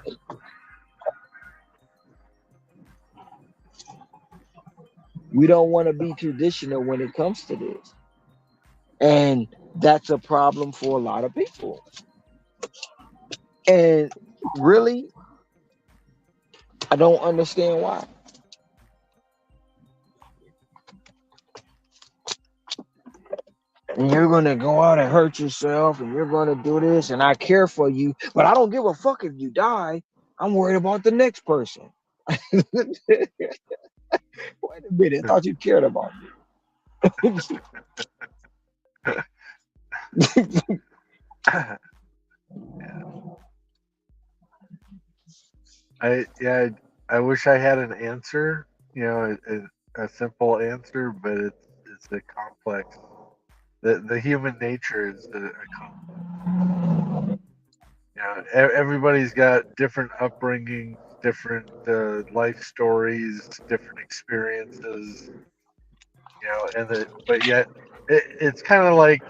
We don't want to be traditional when it comes to this. And that's a problem for a lot of people. And really, I don't understand why. And you're going to go out and hurt yourself, and you're going to do this, and I care for you, but I don't give a fuck if you die. I'm worried about the next person. Wait a minute. I thought you cared about me. I wish I had an answer, a simple answer, but it's a complex. The human nature is a complex. Everybody's got different upbringing, different life stories, different experiences. But yet it's kind of like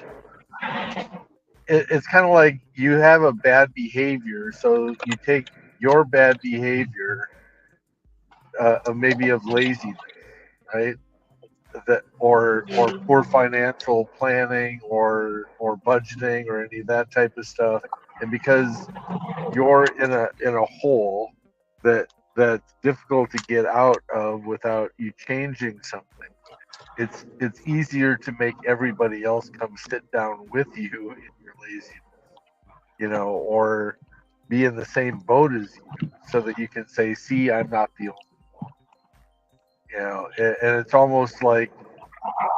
you have a bad behavior, so you take your bad behavior maybe of laziness, right? That or poor financial planning or budgeting or any of that type of stuff, and because you're in a hole that's difficult to get out of without you changing something, it's easier to make everybody else come sit down with you in your laziness, or be in the same boat as you, so that you can say, see, I'm not the only one. And it's almost like,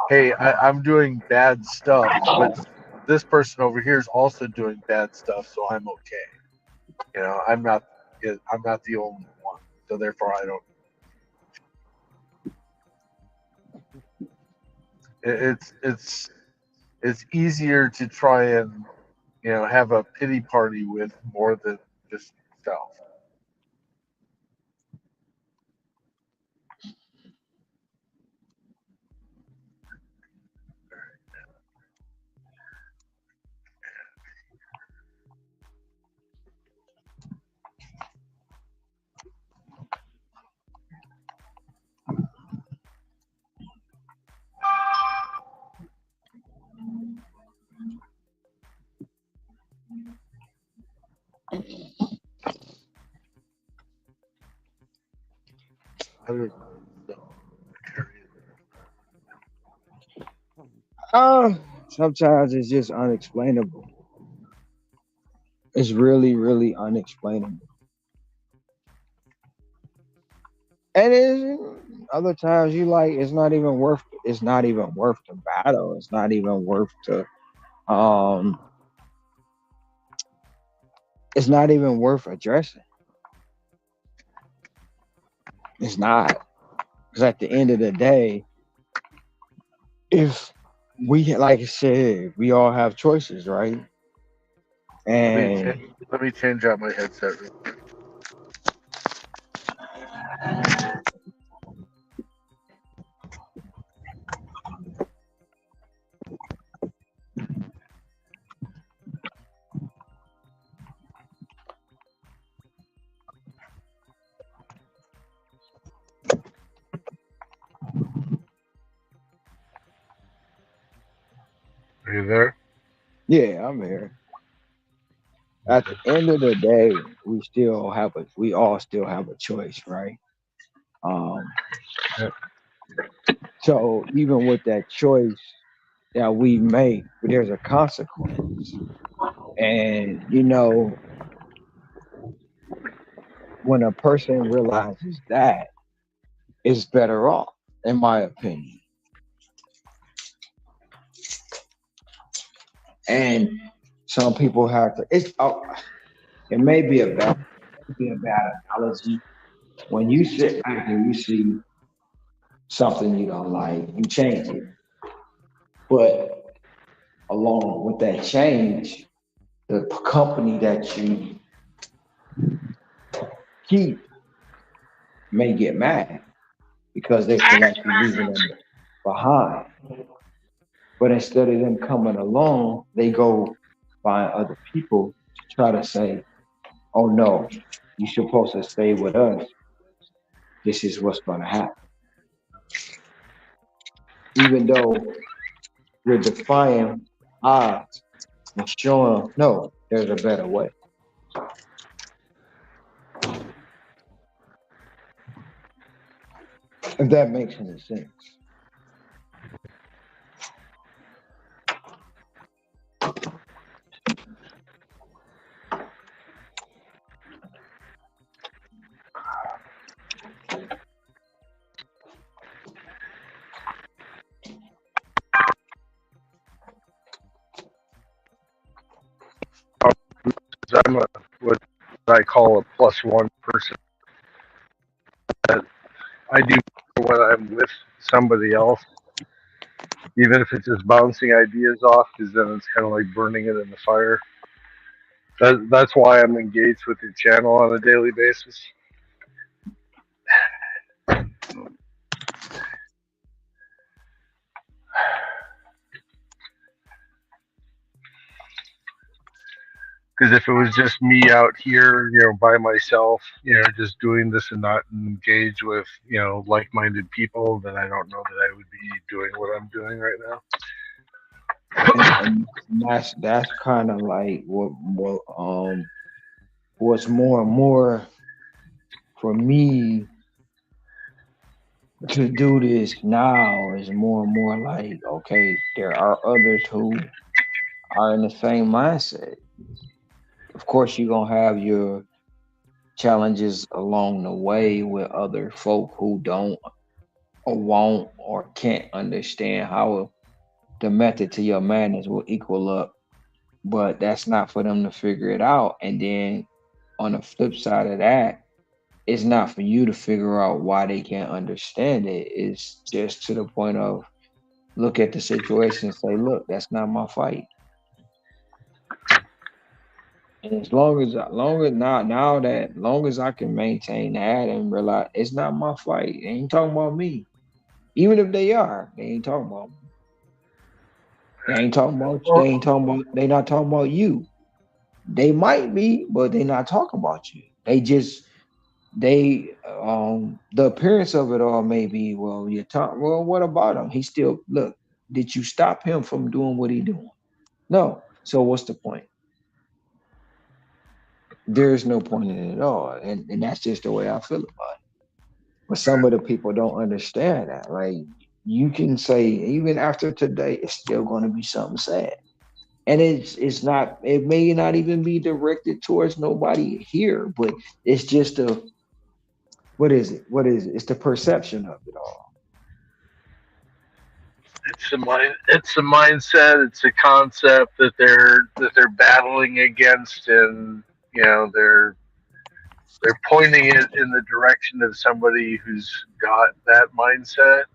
hey, I'm doing bad stuff, but this person over here is also doing bad stuff, so I'm okay. I'm not the only one, so therefore I don't. It's easier to try and have a pity party with more than just self. Sometimes it's just unexplainable. It's really, really unexplainable. And other times you like it's not even worth the battle. It's not even worth it's not even worth addressing. It's not. Because at the end of the day, if we, like I said, we all have choices, right? And Let me change out my headset real quick. Are you there? yeah, I'm here. At the end of the day, we all still have a choice, right? Um, so even with that choice that we make, there's a consequence. And when a person realizes that, it's better off, in my opinion. And some people have to. It may be a bad analogy. When you sit back and you see something you don't like, you change it. But along with that change, the company that you keep may get mad because they feel like you're leaving them behind. But instead of them coming along, they go find other people to try to say, oh no, you're supposed to stay with us. This is what's going to happen. Even though we're defying odds and showing them, no, there's a better way. If that makes any sense. I'm what I call a +1 person. I do when I'm with somebody else, even if it's just bouncing ideas off, because then it's kind of like burning it in the fire. That's why I'm engaged with your channel on a daily basis. Because if it was just me out here, by myself, just doing this and not engage with, like-minded people, then I don't know that I would be doing what I'm doing right now. And that's kind of like what's more and more for me to do this now is more and more like, okay, there are others who are in the same mindset. Of course, you're gonna have your challenges along the way with other folk who don't or won't or can't understand how the method to your madness will equal up, but that's not for them to figure it out. And then on the flip side of that, it's not for you to figure out why they can't understand it. It's just to the point of look at the situation and say, look, that's not my fight. And as long as I can maintain that and realize it's not my fight, they ain't talking about me. Even if they are, they ain't talking about me. They not talking about you. They might be, but they not talking about you. The appearance of it all may be, well, what about him? He still, look, did you stop him from doing what he doing? No. So what's the point? There's no point in it at all. And that's just the way I feel about it. But some of the people don't understand that. Like, you can say, even after today, it's still going to be something sad. And it may not even be directed towards nobody here, but it's just what is it? It's the perception of it all. It's a mindset. It's a concept that they're battling against, and they're pointing it in the direction of somebody who's got that mindset,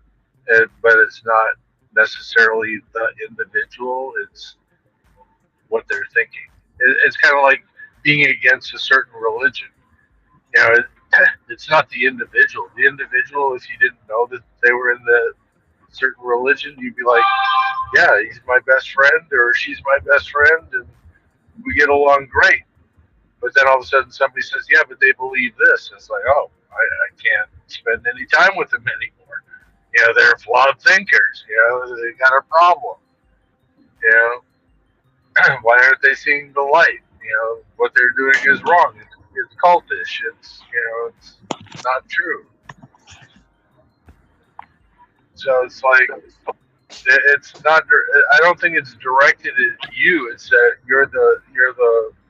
but it's not necessarily the individual. It's what they're thinking. It's kind of like being against a certain religion. It's not the individual. The individual, if you didn't know that they were in the certain religion, you'd be like, yeah, he's my best friend or she's my best friend, and we get along great. But then all of a sudden somebody says, yeah, but they believe this. It's like, oh, I can't spend any time with them anymore. They're flawed thinkers. They got a problem. Why aren't they seeing the light? What they're doing is wrong. It's cultish. It's not true. So it's like, it's not. I don't think it's directed at you. It's that you're the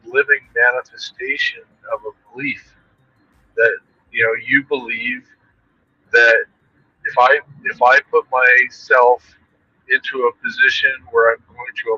living manifestation of a belief that you believe that if I put myself into a position where I'm going to